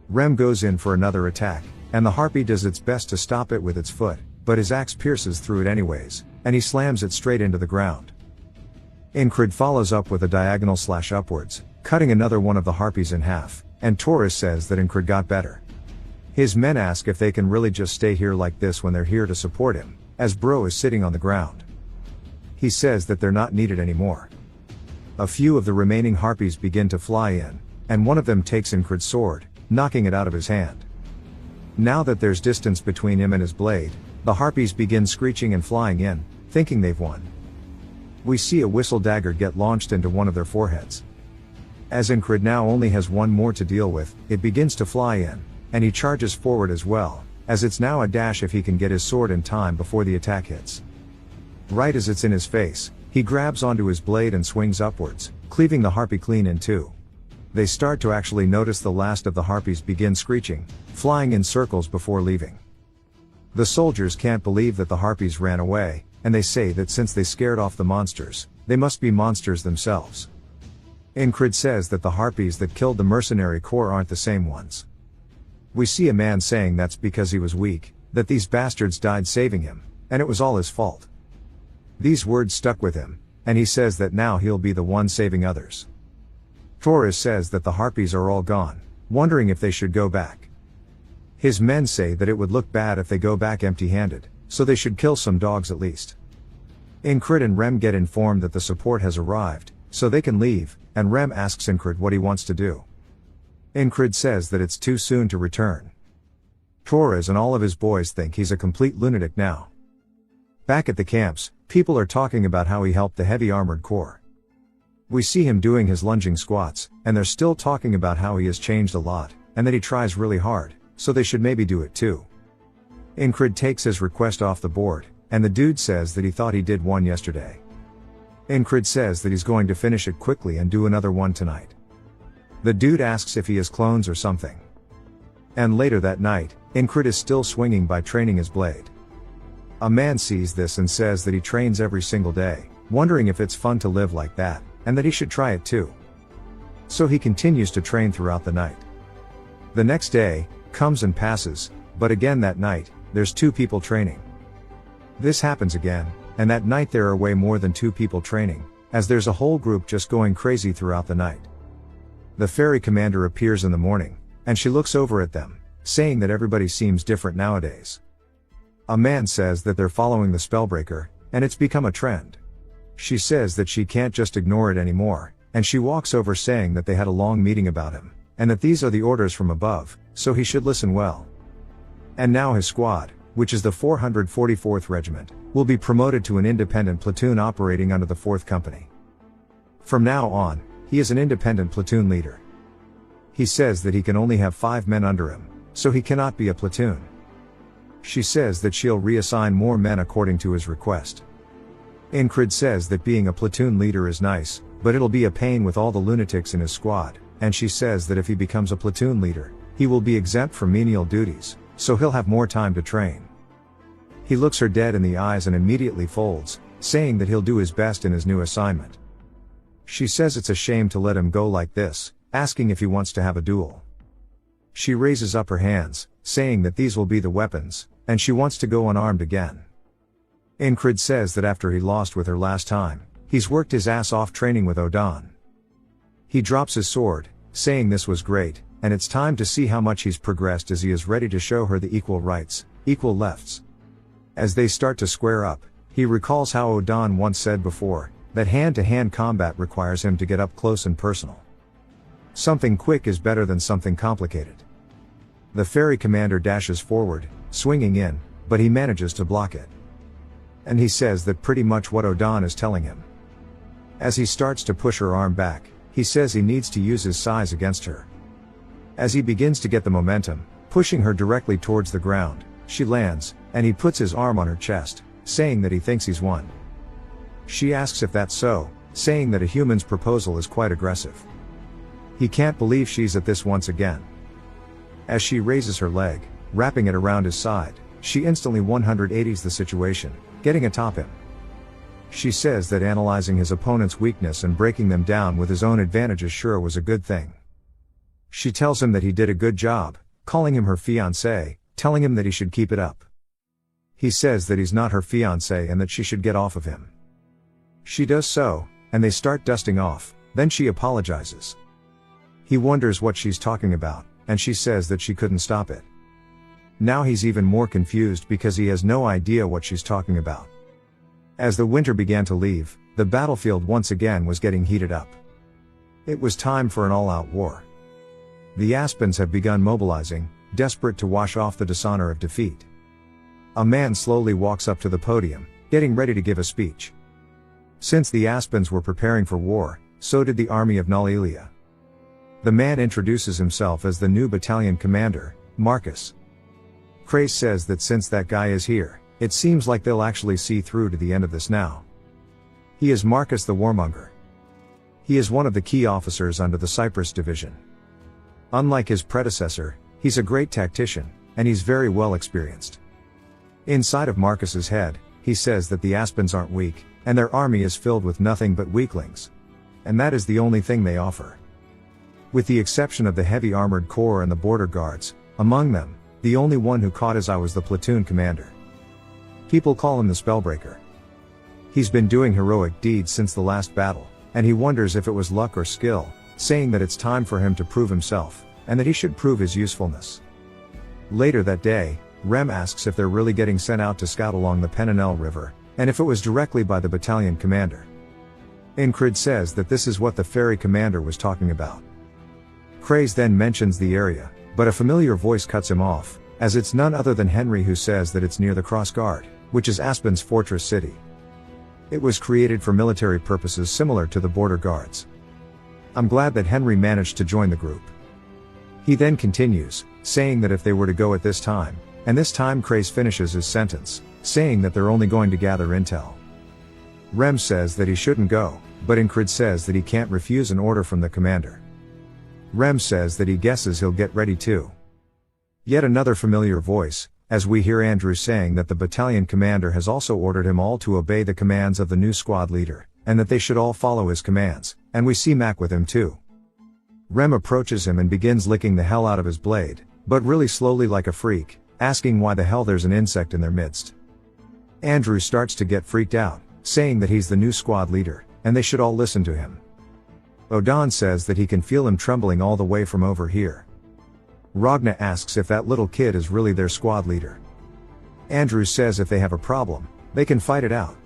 Rem goes in for another attack, and the harpy does its best to stop it with its foot, but his axe pierces through it anyways, and he slams it straight into the ground. Incred follows up with a diagonal slash upwards, cutting another one of the harpies in half, and Taurus says that Incred got better. His men ask if they can really just stay here like this when they're here to support him, as Bro is sitting on the ground. He says that they're not needed anymore. A few of the remaining harpies begin to fly in, and one of them takes Incred's sword, knocking it out of his hand. Now that there's distance between him and his blade, the harpies begin screeching and flying in, thinking they've won. We see a whistle dagger get launched into one of their foreheads. As Incred now only has one more to deal with, it begins to fly in, and he charges forward as well, as it's now a dash if he can get his sword in time before the attack hits. Right as it's in his face, he grabs onto his blade and swings upwards, cleaving the harpy clean in two. They start to actually notice the last of the harpies begin screeching, flying in circles before leaving. The soldiers can't believe that the harpies ran away, and they say that since they scared off the monsters, they must be monsters themselves. Incred says that the harpies that killed the mercenary corps aren't the same ones. We see a man saying that's because he was weak, that these bastards died saving him, and it was all his fault. These words stuck with him, and he says that now he'll be the one saving others. Torres says that the harpies are all gone, wondering if they should go back. His men say that it would look bad if they go back empty-handed, so they should kill some dogs at least. Incrid and Rem get informed that the support has arrived, so they can leave, and Rem asks Incrid what he wants to do. Incrid says that it's too soon to return. Torres and all of his boys think he's a complete lunatic now. Back at the camps, people are talking about how he helped the heavy armored corps. We see him doing his lunging squats, and they're still talking about how he has changed a lot, and that he tries really hard, so they should maybe do it too. Incrid takes his request off the board, and the dude says that he thought he did one yesterday. Incrid says that he's going to finish it quickly and do another one tonight. The dude asks if he has clones or something. And later that night, Incrid is still swinging by training his blade. A man sees this and says that he trains every single day, wondering if it's fun to live like that, and that he should try it too. So he continues to train throughout the night. The next day comes and passes, but again that night, there's 2 people training. This happens again, and that night there are way more than 2 people training, as there's a whole group just going crazy throughout the night. The ferry commander appears in the morning, and she looks over at them, saying that everybody seems different nowadays. A man says that they're following the spellbreaker, and it's become a trend. She says that she can't just ignore it anymore, and she walks over saying that they had a long meeting about him, and that these are the orders from above, so he should listen well. And now his squad, which is the 444th Regiment, will be promoted to an independent platoon operating under the 4th Company. From now on, he is an independent platoon leader. He says that he can only have 5 men under him, so he cannot be a platoon. She says that she'll reassign more men according to his request. Incrid says that being a platoon leader is nice, but it'll be a pain with all the lunatics in his squad, and she says that if he becomes a platoon leader, he will be exempt from menial duties, so he'll have more time to train. He looks her dead in the eyes and immediately folds, saying that he'll do his best in his new assignment. She says it's a shame to let him go like this, asking if he wants to have a duel. She raises up her hands, saying that these will be the weapons, and she wants to go unarmed again. Incrid says that after he lost with her last time, he's worked his ass off training with Odan. He drops his sword, saying this was great, and it's time to see how much he's progressed as he is ready to show her the equal rights, equal lefts. As they start to square up, he recalls how Odan once said before, that hand-to-hand combat requires him to get up close and personal. Something quick is better than something complicated. The ferry commander dashes forward, swinging in, but he manages to block it. And he says that pretty much what Odan is telling him. As he starts to push her arm back, he says he needs to use his size against her. As he begins to get the momentum, pushing her directly towards the ground, she lands, and he puts his arm on her chest, saying that he thinks he's won. She asks if that's so, saying that a human's proposal is quite aggressive. He can't believe she's at this once again. As she raises her leg, wrapping it around his side, she instantly 180s the situation, getting atop him. She says that analyzing his opponent's weakness and breaking them down with his own advantages sure was a good thing. She tells him that he did a good job, calling him her fiancé, telling him that he should keep it up. He says that he's not her fiancé and that she should get off of him. She does so, and they start dusting off, then she apologizes. He wonders what she's talking about, and she says that she couldn't stop it. Now he's even more confused because he has no idea what she's talking about. As the winter began to leave, the battlefield once again was getting heated up. It was time for an all-out war. The Aspens have begun mobilizing, desperate to wash off the dishonor of defeat. A man slowly walks up to the podium, getting ready to give a speech. Since the Aspens were preparing for war, so did the army of Nalilia. The man introduces himself as the new battalion commander, Marcus. Crace says that since that guy is here, it seems like they'll actually see through to the end of this now. He is Marcus the Warmonger. He is one of the key officers under the Cyprus division. Unlike his predecessor, he's a great tactician, and he's very well experienced. Inside of Marcus's head, he says that the Aspens aren't weak, and their army is filled with nothing but weaklings. And that is the only thing they offer. With the exception of the heavy armored corps and the border guards, Among them, the only one who caught his eye was the platoon commander. People call him the Spellbreaker. He's been doing heroic deeds since the last battle, and he wonders if it was luck or skill, saying that it's time for him to prove himself, and that he should prove his usefulness. Later that day, Rem asks if they're really getting sent out to scout along the Penanel River, and if it was directly by the battalion commander. Incrid says that this is what the ferry commander was talking about. Craze then mentions the area, but a familiar voice cuts him off, as it's none other than Henry who says that it's near the Cross Guard, which is Aspen's fortress city. It was created for military purposes similar to the border guards. I'm glad that Henry managed to join the group. He then continues, saying that if they were to go at this time, and this time Craze finishes his sentence, saying that they're only going to gather intel. Rem says that he shouldn't go, but Incrid says that he can't refuse an order from the commander. Rem says that he guesses he'll get ready too. Yet another familiar voice, as we hear Andrew saying that the battalion commander has also ordered him all to obey the commands of the new squad leader, and that they should all follow his commands, and we see Mac with him too. Rem approaches him and begins licking the hell out of his blade, but really slowly like a freak, asking why the hell there's an insect in their midst. Andrew starts to get freaked out, saying that he's the new squad leader, and they should all listen to him. Odan says that he can feel him trembling all the way from over here. Ragna asks if that little kid is really their squad leader. Andrew says if they have a problem, they can fight it out.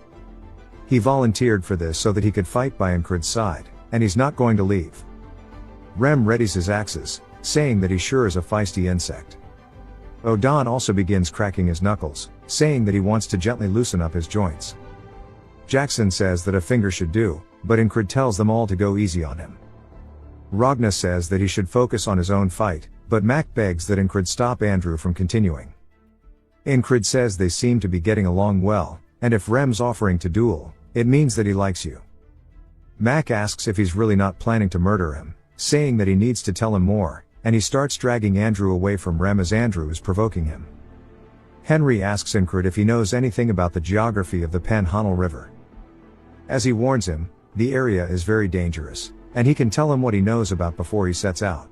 He volunteered for this so that he could fight by Incrid's side, and he's not going to leave. Rem readies his axes, saying that he sure is a feisty insect. Odan also begins cracking his knuckles, saying that he wants to gently loosen up his joints. Jackson says that a finger should do, but Incrid tells them all to go easy on him. Ragna says that he should focus on his own fight, but Mac begs that Incrid stop Andrew from continuing. Incrid says they seem to be getting along well, and if Rem's offering to duel, it means that he likes you. Mac asks if he's really not planning to murder him, saying that he needs to tell him more, and he starts dragging Andrew away from Rem as Andrew is provoking him. Henry asks Incrid if he knows anything about the geography of the Panhandle River. As he warns him, the area is very dangerous, and he can tell him what he knows about before he sets out.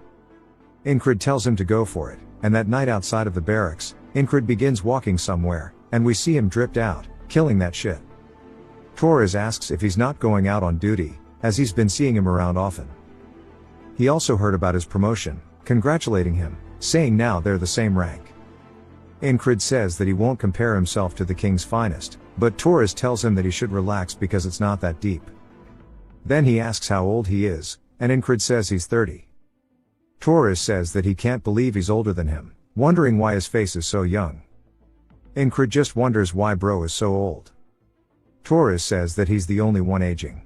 Incrid tells him to go for it, and that night outside of the barracks, Incrid begins walking somewhere, and we see him dripped out, killing that shit. Torres asks if he's not going out on duty, as he's been seeing him around often. He also heard about his promotion, congratulating him, saying now they're the same rank. Incrid says that he won't compare himself to the king's finest, but Torres tells him that he should relax because it's not that deep. Then he asks how old he is, and Incrid says he's 30. Torres says that he can't believe he's older than him, wondering why his face is so young. Incrid just wonders why bro is so old. Torres says that he's the only one aging.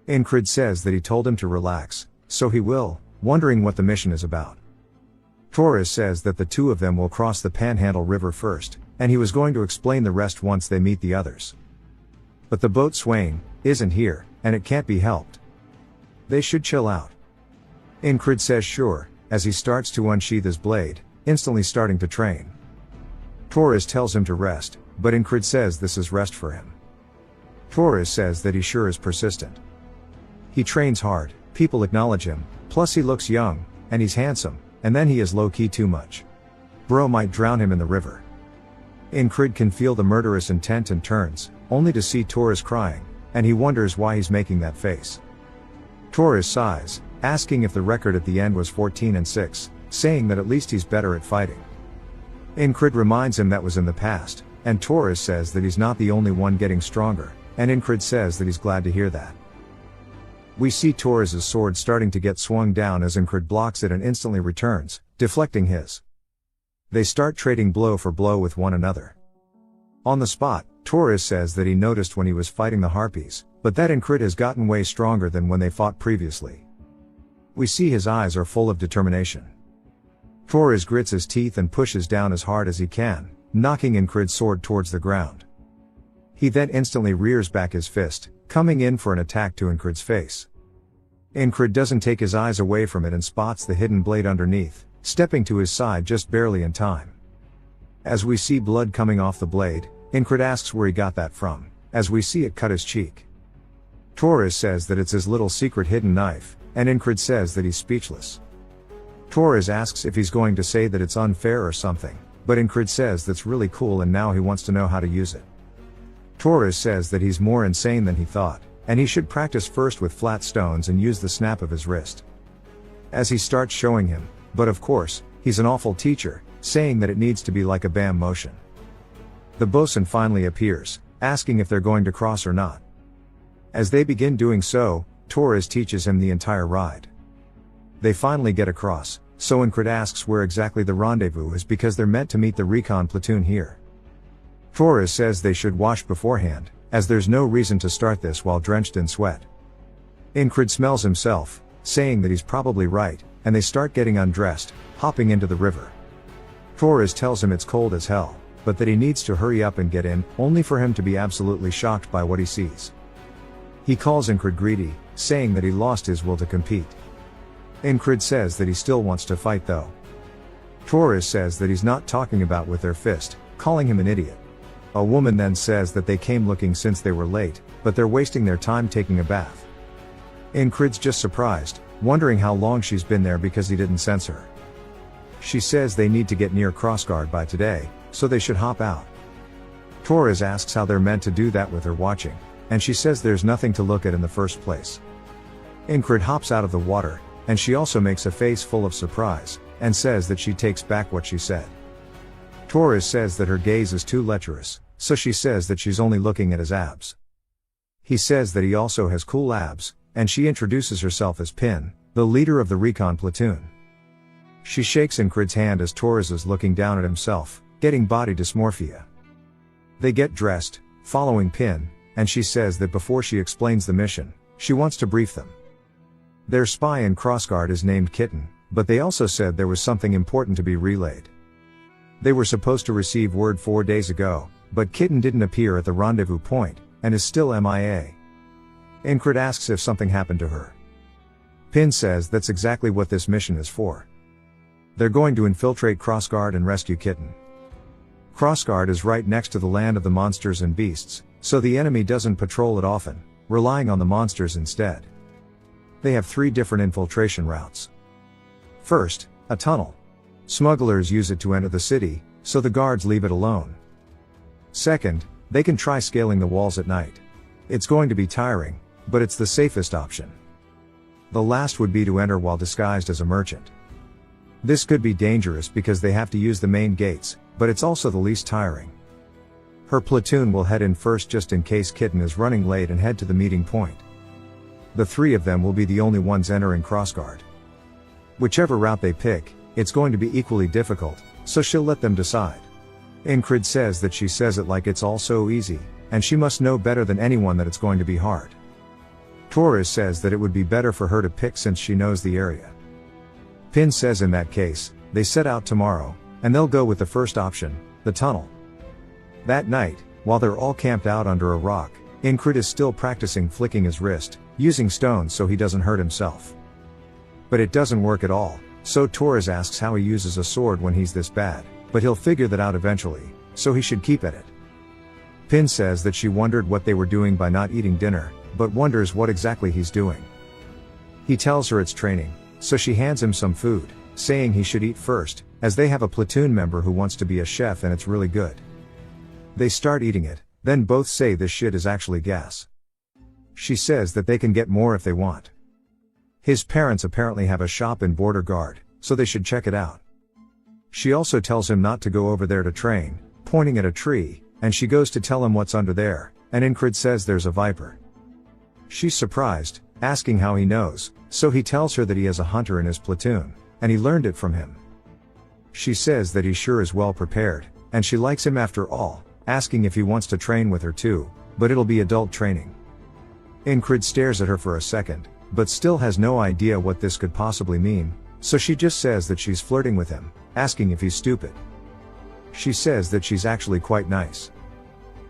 Incrid says that he told him to relax, so he will, wondering what the mission is about. Torres says that the two of them will cross the Panhandle River first, and he was going to explain the rest once they meet the others. But the boat Swain isn't here, and it can't be helped. They should chill out. Incrid says sure, as he starts to unsheath his blade, instantly starting to train. Torres tells him to rest, but Incrid says this is rest for him. Torres says that he sure is persistent. He trains hard, people acknowledge him, plus he looks young, and he's handsome, and then he is low-key too much. Bro might drown him in the river. Incrid can feel the murderous intent and turns, only to see Torres crying, and he wonders why he's making that face. Torres sighs, asking if the record at the end was 14-6, saying that at least he's better at fighting. Incrid reminds him that was in the past, and Torres says that he's not the only one getting stronger, and Incrid says that he's glad to hear that. We see Torres' sword starting to get swung down as Incrid blocks it and instantly returns, deflecting his. They start trading blow for blow with one another. On the spot, Torres says that he noticed when he was fighting the Harpies, but that Incrid has gotten way stronger than when they fought previously. We see his eyes are full of determination. Torres grits his teeth and pushes down as hard as he can, knocking Incrid's sword towards the ground. He then instantly rears back his fist, coming in for an attack to Incrid's face. Incrid doesn't take his eyes away from it and spots the hidden blade underneath, stepping to his side just barely in time. As we see blood coming off the blade, Incrid asks where he got that from, as we see it cut his cheek. Torres says that it's his little secret hidden knife, and Incrid says that he's speechless. Torres asks if he's going to say that it's unfair or something, but Incrid says that's really cool and now he wants to know how to use it. Torres says that he's more insane than he thought, and he should practice first with flat stones and use the snap of his wrist. As he starts showing him, but of course, he's an awful teacher, saying that it needs to be like a bam motion. The bosun finally appears, asking if they're going to cross or not. As they begin doing so, Torres teaches him the entire ride. They finally get across, so Incrid asks where exactly the rendezvous is because they're meant to meet the recon platoon here. Torres says they should wash beforehand, as there's no reason to start this while drenched in sweat. Incrid smells himself, saying that he's probably right, and they start getting undressed, hopping into the river. Torres tells him it's cold as hell, but that he needs to hurry up and get in, only for him to be absolutely shocked by what he sees. He calls Incrid greedy, saying that he lost his will to compete. Incrid says that he still wants to fight though. Torres says that he's not talking about with their fist, calling him an idiot. A woman then says that they came looking since they were late, but they're wasting their time taking a bath. Incrid's just surprised, wondering how long she's been there because he didn't sense her. She says they need to get near Crossguard by today, so they should hop out. Torres asks how they're meant to do that with her watching, and she says there's nothing to look at in the first place. Incrid hops out of the water, and she also makes a face full of surprise, and says that she takes back what she said. Torres says that her gaze is too lecherous, so she says that she's only looking at his abs. He says that he also has cool abs, and she introduces herself as Pin, the leader of the recon platoon. She shakes Incrid's hand as Torres is looking down at himself, getting body dysmorphia. They get dressed, following Pin, and she says that before she explains the mission, she wants to brief them. Their spy in Crossguard is named Kitten, but they also said there was something important to be relayed. They were supposed to receive word 4 days ago, but Kitten didn't appear at the rendezvous point, and is still MIA. Incrid asks if something happened to her. Pin says that's exactly what this mission is for. They're going to infiltrate Crossguard and rescue Kitten. Crossguard is right next to the land of the monsters and beasts, so the enemy doesn't patrol it often, relying on the monsters instead. They have 3 different infiltration routes. First, a tunnel. Smugglers use it to enter the city, so the guards leave it alone. Second, they can try scaling the walls at night. It's going to be tiring, but it's the safest option. The last would be to enter while disguised as a merchant. This could be dangerous because they have to use the main gates, but it's also the least tiring. Her platoon will head in first just in case Kitten is running late and head to the meeting point. The 3 of them will be the only ones entering Crossguard. Whichever route they pick, it's going to be equally difficult, so she'll let them decide. Incrid says that she says it like it's all so easy, and she must know better than anyone that it's going to be hard. Torres says that it would be better for her to pick since she knows the area. Pin says in that case, they set out tomorrow, and they'll go with the first option, the tunnel. That night, while they're all camped out under a rock, Incrid is still practicing flicking his wrist, using stones so he doesn't hurt himself. But it doesn't work at all, so Torres asks how he uses a sword when he's this bad, but he'll figure that out eventually, so he should keep at it. Pin says that she wondered what they were doing by not eating dinner, but wonders what exactly he's doing. He tells her it's training, so she hands him some food, saying he should eat first, as they have a platoon member who wants to be a chef and it's really good. They start eating it, then both say this shit is actually gas. She says that they can get more if they want. His parents apparently have a shop in Border Guard, so they should check it out. She also tells him not to go over there to train, pointing at a tree, and she goes to tell him what's under there, and Incrid says there's a viper. She's surprised, asking how he knows, so he tells her that he has a hunter in his platoon, and he learned it from him. She says that he sure is well prepared, and she likes him after all, asking if he wants to train with her too, but it'll be adult training. Incrid stares at her for a second, but still has no idea what this could possibly mean, so she just says that she's flirting with him, asking if he's stupid. She says that she's actually quite nice.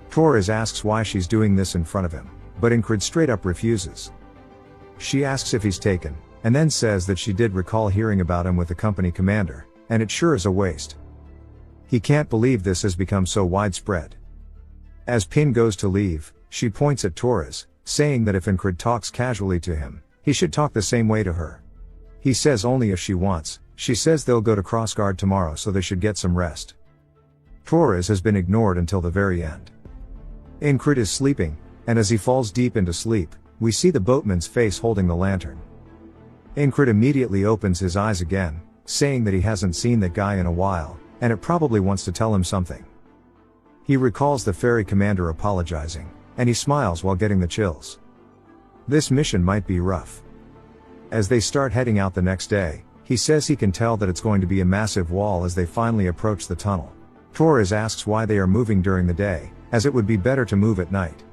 Torres asks why she's doing this in front of him, but Incrid straight up refuses. She asks if he's taken, and then says that she did recall hearing about him with the company commander, and it sure is a waste. He can't believe this has become so widespread. As Pin goes to leave, she points at Torres, saying that if Incrid talks casually to him, he should talk the same way to her. He says only if she wants, She says they'll go to crossguard tomorrow so they should get some rest. Torres has been ignored until the very end. Ingrid is sleeping, and as he falls deep into sleep, we see the boatman's face holding the lantern. Ingrid immediately opens his eyes again, saying that he hasn't seen that guy in a while, and it probably wants to tell him something. He recalls the ferry commander apologizing, and he smiles while getting the chills. This mission might be rough. As they start heading out the next day, he says he can tell that it's going to be a massive wall as they finally approach the tunnel. Torres asks why they are moving during the day, as it would be better to move at night.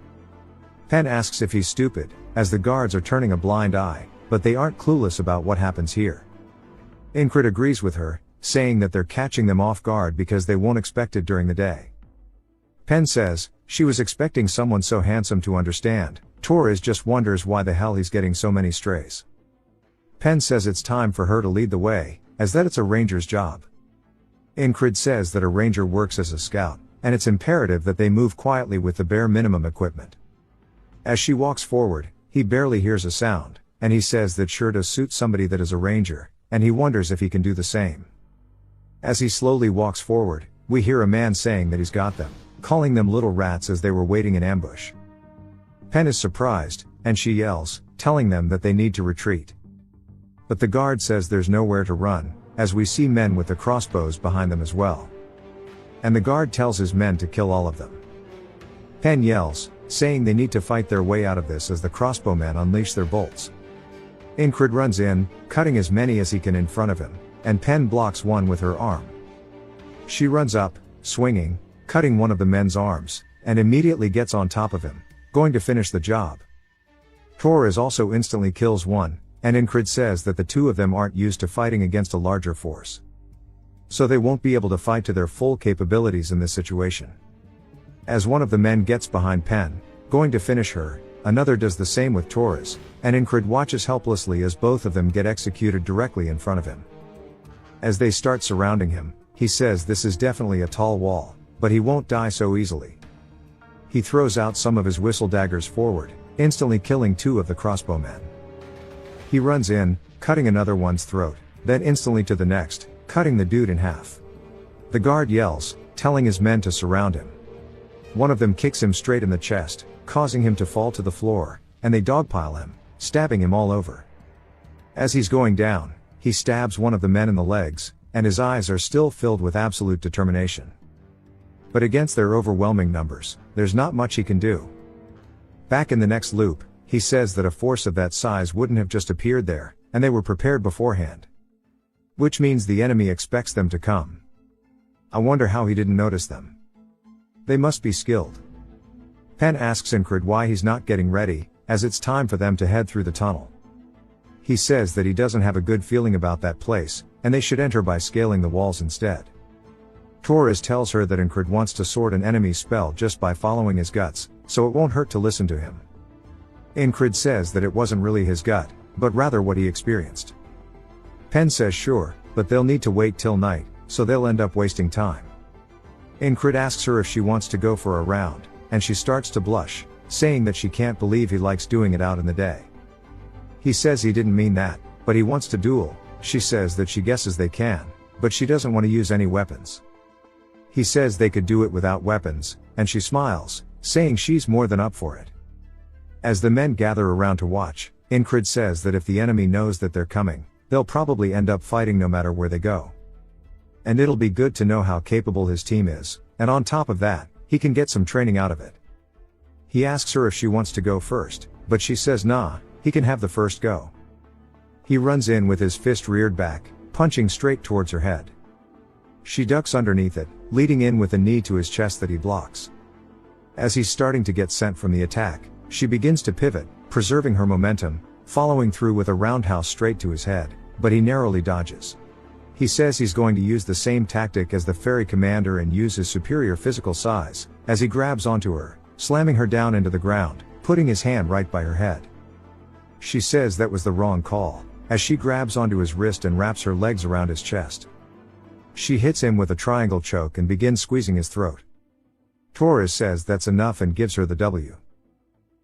Pen asks if he's stupid, as the guards are turning a blind eye, but they aren't clueless about what happens here. Ingrid agrees with her, saying that they're catching them off guard because they won't expect it during the day. Pen says, she was expecting someone so handsome to understand. Torres just wonders why the hell he's getting so many strays. Pen says it's time for her to lead the way, as that it's a ranger's job. Ingrid says that a ranger works as a scout, and it's imperative that they move quietly with the bare minimum equipment. As she walks forward, he barely hears a sound, and he says that sure does suit somebody that is a ranger, and he wonders if he can do the same. As he slowly walks forward, we hear a man saying that he's got them, calling them little rats as they were waiting in ambush. Pen is surprised, and she yells, telling them that they need to retreat. But the guard says there's nowhere to run, as we see men with the crossbows behind them as well. And the guard tells his men to kill all of them. Pen yells, saying they need to fight their way out of this as the crossbowmen unleash their bolts. Ingrid runs in, cutting as many as he can in front of him, and Pen blocks one with her arm. She runs up, swinging, cutting one of the men's arms, and immediately gets on top of him, going to finish the job. Torres also instantly kills one, and Ingrid says that the two of them aren't used to fighting against a larger force. So they won't be able to fight to their full capabilities in this situation. As one of the men gets behind Pen, going to finish her, another does the same with Torres, and Ingrid watches helplessly as both of them get executed directly in front of him. As they start surrounding him, he says this is definitely a tall wall, but he won't die so easily. He throws out some of his whistle daggers forward, instantly killing two of the crossbowmen. He runs in, cutting another one's throat, then instantly to the next, cutting the dude in half. The guard yells, telling his men to surround him. One of them kicks him straight in the chest, causing him to fall to the floor, and they dogpile him, stabbing him all over. As he's going down, he stabs one of the men in the legs, and his eyes are still filled with absolute determination. But against their overwhelming numbers, there's not much he can do. Back in the next loop, he says that a force of that size wouldn't have just appeared there, and they were prepared beforehand. Which means the enemy expects them to come. I wonder how he didn't notice them. They must be skilled. Pen asks Ingrid why he's not getting ready, as it's time for them to head through the tunnel. He says that he doesn't have a good feeling about that place, and they should enter by scaling the walls instead. Torres tells her that Ingrid wants to sort an enemy's spell just by following his guts, so it won't hurt to listen to him. Ingrid says that it wasn't really his gut, but rather what he experienced. Pen says sure, but they'll need to wait till night, so they'll end up wasting time. Ingrid asks her if she wants to go for a round, and she starts to blush, saying that she can't believe he likes doing it out in the day. He says he didn't mean that, but he wants to duel. She says that she guesses they can, but she doesn't want to use any weapons. He says they could do it without weapons, and she smiles, saying she's more than up for it. As the men gather around to watch, Ingrid says that if the enemy knows that they're coming, they'll probably end up fighting no matter where they go. And it'll be good to know how capable his team is, and on top of that, he can get some training out of it. He asks her if she wants to go first, but she says nah, he can have the first go. He runs in with his fist reared back, punching straight towards her head. She ducks underneath it, leading in with a knee to his chest that he blocks. As he's starting to get sent from the attack, she begins to pivot, preserving her momentum, following through with a roundhouse straight to his head, but he narrowly dodges. He says he's going to use the same tactic as the ferry commander and use his superior physical size, as he grabs onto her, slamming her down into the ground, putting his hand right by her head. She says that was the wrong call, as she grabs onto his wrist and wraps her legs around his chest. She hits him with a triangle choke and begins squeezing his throat. Torres says that's enough and gives her the W.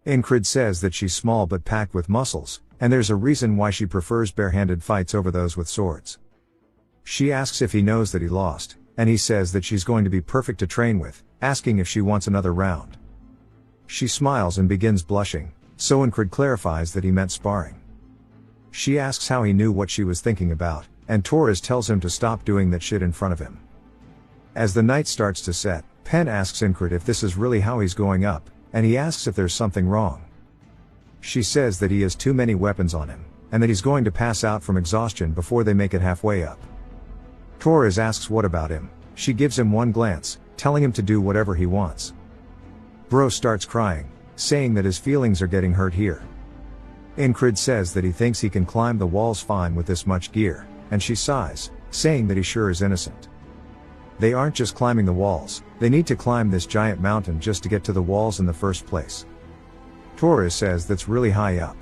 Ingrid says that she's small but packed with muscles, and there's a reason why she prefers barehanded fights over those with swords. She asks if he knows that he lost, and he says that she's going to be perfect to train with, asking if she wants another round. She smiles and begins blushing, so Incred clarifies that he meant sparring. She asks how he knew what she was thinking about, and Torres tells him to stop doing that shit in front of him. As the night starts to set, Pen asks Incred if this is really how he's going up, and he asks if there's something wrong. She says that he has too many weapons on him, and that he's going to pass out from exhaustion before they make it halfway up. Torres asks what about him. She gives him one glance, telling him to do whatever he wants. Bro starts crying, saying that his feelings are getting hurt here. Incred says that he thinks he can climb the walls fine with this much gear, and she sighs, saying that he sure is innocent. They aren't just climbing the walls, they need to climb this giant mountain just to get to the walls in the first place. Torres says that's really high up.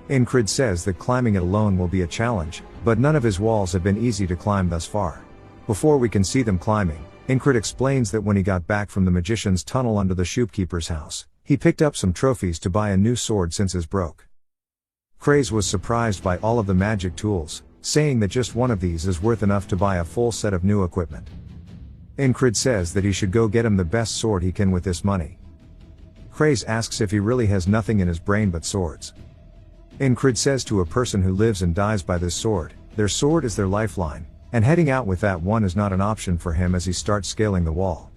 Incred says that climbing it alone will be a challenge, but none of his walls have been easy to climb thus far. Before we can see them climbing, Incred explains that when he got back from the magician's tunnel under the shopkeeper's house, he picked up some trophies to buy a new sword since his broke. Craze was surprised by all of the magic tools, saying that just one of these is worth enough to buy a full set of new equipment. Incred says that he should go get him the best sword he can with this money. Craze asks if he really has nothing in his brain but swords. Incred says to a person who lives and dies by this sword, their sword is their lifeline, and heading out with that one is not an option for him as he starts scaling the wall.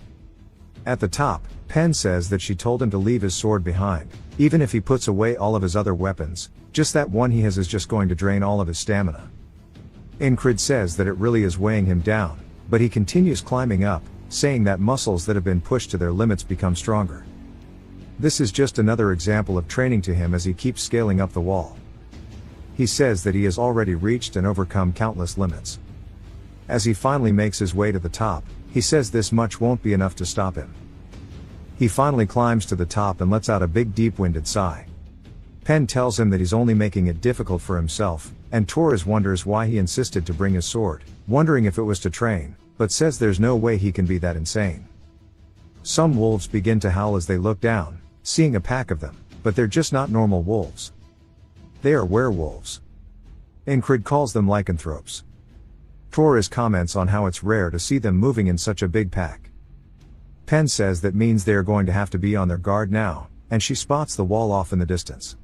At the top, Pen says that she told him to leave his sword behind, even if he puts away all of his other weapons, just that one he has is just going to drain all of his stamina. Incred says that it really is weighing him down, but he continues climbing up, saying that muscles that have been pushed to their limits become stronger. This is just another example of training to him as he keeps scaling up the wall. He says that he has already reached and overcome countless limits. As he finally makes his way to the top, he says this much won't be enough to stop him. He finally climbs to the top and lets out a big deep-winded sigh. Pen tells him that he's only making it difficult for himself, and Torres wonders why he insisted to bring his sword, wondering if it was to train, but says there's no way he can be that insane. Some wolves begin to howl as they look down, seeing a pack of them, but they're just not normal wolves. They are werewolves. Incred calls them lycanthropes. Torres comments on how it's rare to see them moving in such a big pack. Pen says that means they are going to have to be on their guard now, and she spots the wall off in the distance.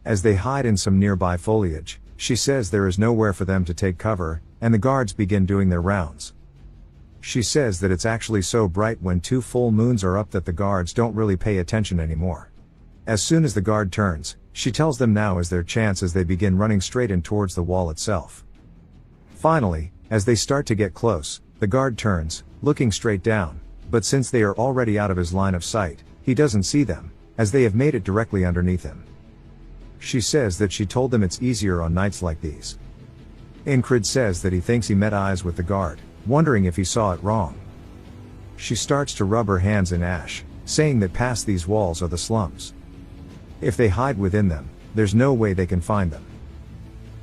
As they hide in some nearby foliage, she says there is nowhere for them to take cover, and the guards begin doing their rounds. She says that it's actually so bright when 2 full moons are up that the guards don't really pay attention anymore. As soon as the guard turns, she tells them now is their chance as they begin running straight in towards the wall itself. Finally, as they start to get close, the guard turns, looking straight down, but since they are already out of his line of sight, he doesn't see them, as they have made it directly underneath him. She says that she told them it's easier on nights like these. Incred says that he thinks he met eyes with the guard, wondering if he saw it wrong. She starts to rub her hands in ash, saying that past these walls are the slums. If they hide within them, there's no way they can find them.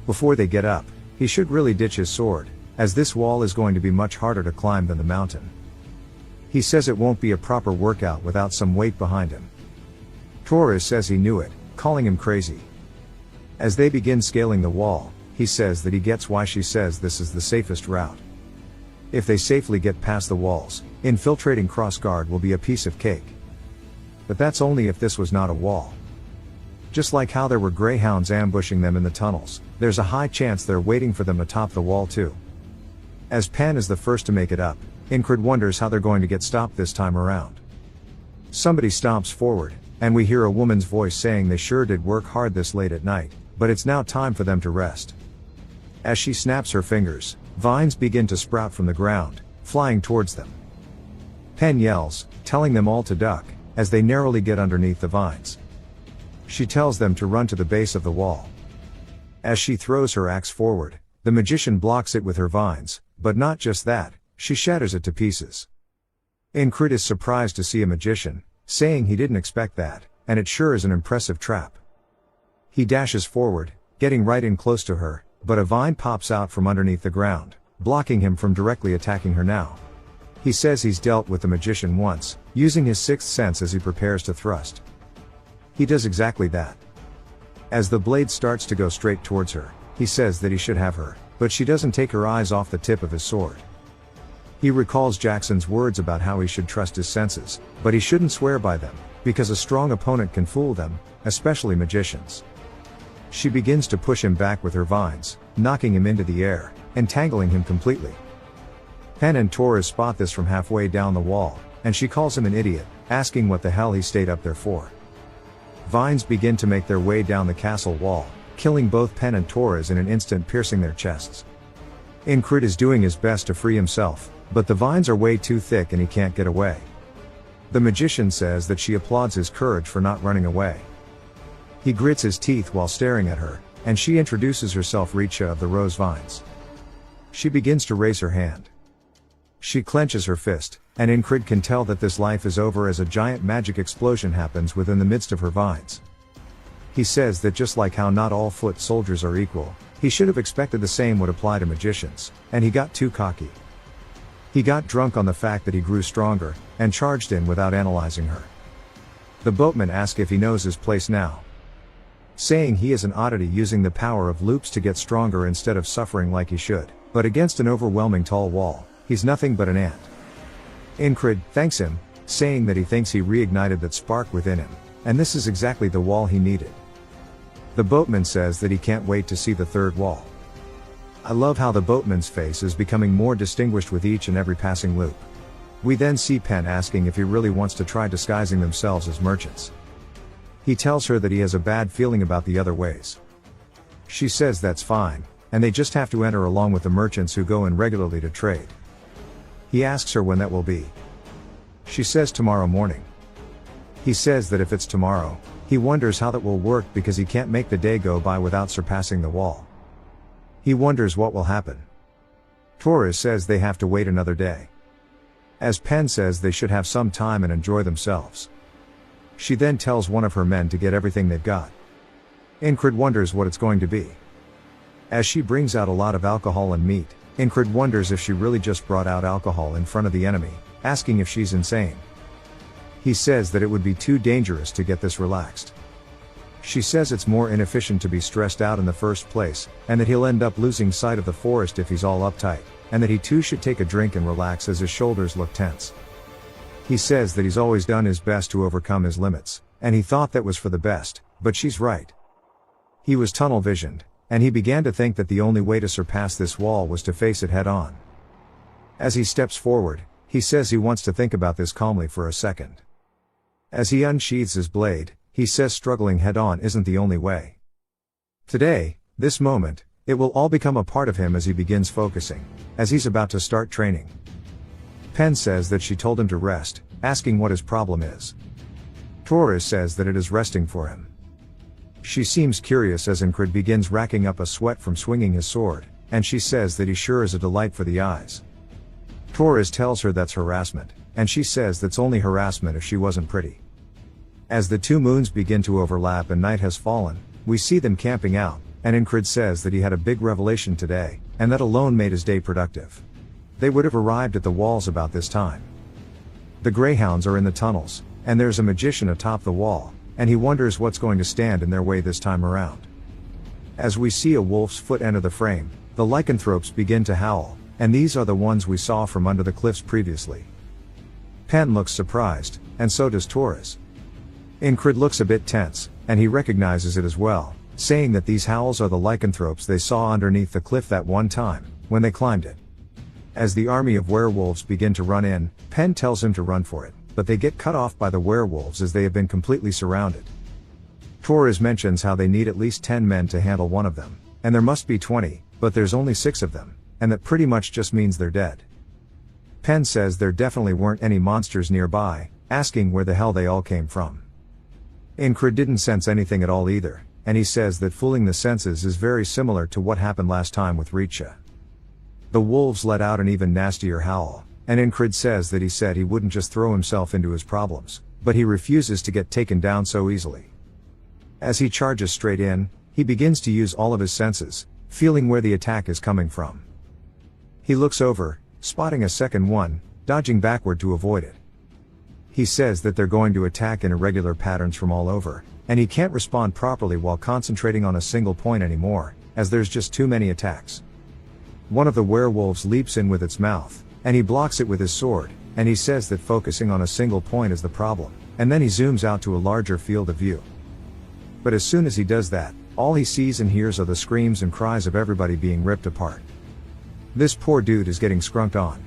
Before they get up, he should really ditch his sword, as this wall is going to be much harder to climb than the mountain. He says it won't be a proper workout without some weight behind him. Torres says he knew it, calling him crazy. As they begin scaling the wall, he says that he gets why she says this is the safest route. If they safely get past the walls, infiltrating crossguard will be a piece of cake. But that's only if this was not a wall. Just like how there were greyhounds ambushing them in the tunnels, there's a high chance they're waiting for them atop the wall too. As Pan is the first to make it up, Incred wonders how they're going to get stopped this time around. Somebody stomps forward, and we hear a woman's voice saying they sure did work hard this late at night, but it's now time for them to rest. As she snaps her fingers, vines begin to sprout from the ground, flying towards them. Pen yells, telling them all to duck, as they narrowly get underneath the vines. She tells them to run to the base of the wall. As she throws her axe forward, the magician blocks it with her vines, but not just that, she shatters it to pieces. Incred is surprised to see a magician, saying he didn't expect that, and it sure is an impressive trap. He dashes forward, getting right in close to her, but a vine pops out from underneath the ground, blocking him from directly attacking her now. He says he's dealt with the magician once, using his sixth sense as he prepares to thrust. He does exactly that. As the blade starts to go straight towards her, he says that he should have her, but she doesn't take her eyes off the tip of his sword. He recalls Jackson's words about how he should trust his senses, but he shouldn't swear by them, because a strong opponent can fool them, especially magicians. She begins to push him back with her vines, knocking him into the air, entangling him completely. Pen and Torres spot this from halfway down the wall, and she calls him an idiot, asking what the hell he stayed up there for. Vines begin to make their way down the castle wall, killing both Pen and Torres in an instant, piercing their chests. Incrid is doing his best to free himself, but the vines are way too thick and he can't get away. The magician says that she applauds his courage for not running away. He grits his teeth while staring at her, and she introduces herself, Richa of the Rose Vines. She begins to raise her hand. She clenches her fist, and Incrid can tell that this life is over as a giant magic explosion happens within the midst of her vines. He says that just like how not all foot soldiers are equal, he should have expected the same would apply to magicians, and he got too cocky. He got drunk on the fact that he grew stronger, and charged in without analyzing her. The boatman asks if he knows his place now, saying he is an oddity using the power of loops to get stronger instead of suffering like he should, but against an overwhelming tall wall, he's nothing but an ant. Incrid thanks him, saying that he thinks he reignited that spark within him, and this is exactly the wall he needed. The boatman says that he can't wait to see the third wall. I love how the boatman's face is becoming more distinguished with each and every passing loop. We then see Pen asking if he really wants to try disguising themselves as merchants. He tells her that he has a bad feeling about the other ways. She says that's fine, and they just have to enter along with the merchants who go in regularly to trade. He asks her when that will be. She says tomorrow morning. He says that if it's tomorrow, he wonders how that will work because he can't make the day go by without surpassing the wall. He wonders what will happen. Torres says they have to wait another day. As Pen says they should have some time and enjoy themselves. She then tells one of her men to get everything they've got. Incrid wonders what it's going to be. As she brings out a lot of alcohol and meat, Incrid wonders if she really just brought out alcohol in front of the enemy, asking if she's insane. He says that it would be too dangerous to get this relaxed. She says it's more inefficient to be stressed out in the first place, and that he'll end up losing sight of the forest if he's all uptight, and that he too should take a drink and relax as his shoulders look tense. He says that he's always done his best to overcome his limits, and he thought that was for the best, but she's right. He was tunnel visioned, and he began to think that the only way to surpass this wall was to face it head on. As he steps forward, he says he wants to think about this calmly for a second. As he unsheathes his blade, he says struggling head on isn't the only way. Today, this moment, it will all become a part of him as he begins focusing, as he's about to start training. Pen says that she told him to rest, asking what his problem is. Torres says that it is resting for him. She seems curious as Incrid begins racking up a sweat from swinging his sword, and she says that he sure is a delight for the eyes. Torres tells her that's harassment, and she says that's only harassment if she wasn't pretty. As the two moons begin to overlap and night has fallen, we see them camping out, and Incrid says that he had a big revelation today, and that alone made his day productive. They would have arrived at the walls about this time. The greyhounds are in the tunnels, and there's a magician atop the wall, and he wonders what's going to stand in their way this time around. As we see a wolf's foot enter the frame, the lycanthropes begin to howl, and these are the ones we saw from under the cliffs previously. Pen looks surprised, and so does Torres. Incrid looks a bit tense, and he recognizes it as well, saying that these howls are the lycanthropes they saw underneath the cliff that one time, when they climbed it. As the army of werewolves begin to run in, Pen tells him to run for it, but they get cut off by the werewolves as they have been completely surrounded. Torres mentions how they need at least 10 men to handle one of them, and there must be 20, but there's only 6 of them, and that pretty much just means they're dead. Pen says there definitely weren't any monsters nearby, asking where the hell they all came from. Incrid didn't sense anything at all either, and he says that fooling the senses is very similar to what happened last time with Richa. The wolves let out an even nastier howl, and Incrid says that he said he wouldn't just throw himself into his problems, but he refuses to get taken down so easily. As he charges straight in, he begins to use all of his senses, feeling where the attack is coming from. He looks over, spotting a second one, dodging backward to avoid it. He says that they're going to attack in irregular patterns from all over, and he can't respond properly while concentrating on a single point anymore, as there's just too many attacks. One of the werewolves leaps in with its mouth, and he blocks it with his sword, and he says that focusing on a single point is the problem, and then he zooms out to a larger field of view. But as soon as he does that, all he sees and hears are the screams and cries of everybody being ripped apart. This poor dude is getting skunked on.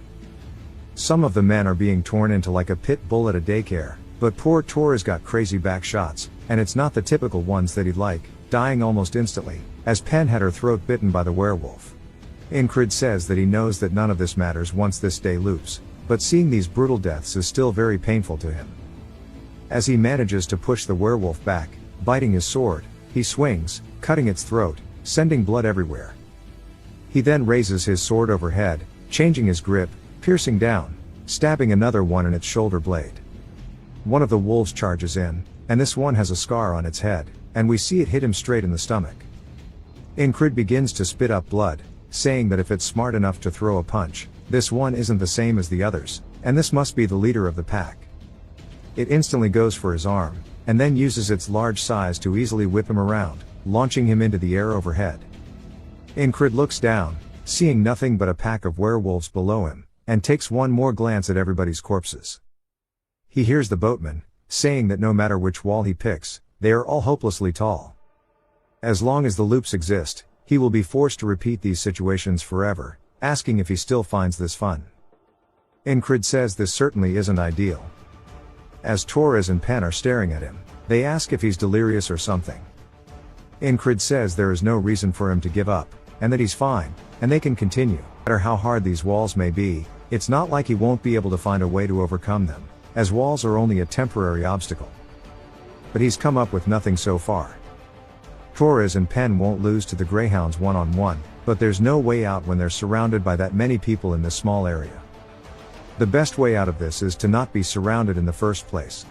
Some of the men are being torn into like a pit bull at a daycare, but poor Tor has got crazy back shots, and it's not the typical ones that he'd like, dying almost instantly, as Pen had her throat bitten by the werewolf. Incrid says that he knows that none of this matters once this day loops, but seeing these brutal deaths is still very painful to him. As he manages to push the werewolf back, biting his sword, he swings, cutting its throat, sending blood everywhere. He then raises his sword overhead, changing his grip, piercing down, stabbing another one in its shoulder blade. One of the wolves charges in, and this one has a scar on its head, and we see it hit him straight in the stomach. Incrid begins to spit up blood, saying that if it's smart enough to throw a punch, this one isn't the same as the others, and this must be the leader of the pack. It instantly goes for his arm, and then uses its large size to easily whip him around, launching him into the air overhead. Incrid looks down, seeing nothing but a pack of werewolves below him, and takes one more glance at everybody's corpses. He hears the boatman, saying that no matter which wall he picks, they are all hopelessly tall. As long as the loops exist, he will be forced to repeat these situations forever, asking if he still finds this fun. Incrid says this certainly isn't ideal. As Torres and Pen are staring at him, they ask if he's delirious or something. Incrid says there is no reason for him to give up, and that he's fine, and they can continue. No matter how hard these walls may be, it's not like he won't be able to find a way to overcome them, as walls are only a temporary obstacle. But he's come up with nothing so far. Torres and Pen won't lose to the Greyhounds one-on-one, but there's no way out when they're surrounded by that many people in this small area. The best way out of this is to not be surrounded in the first place.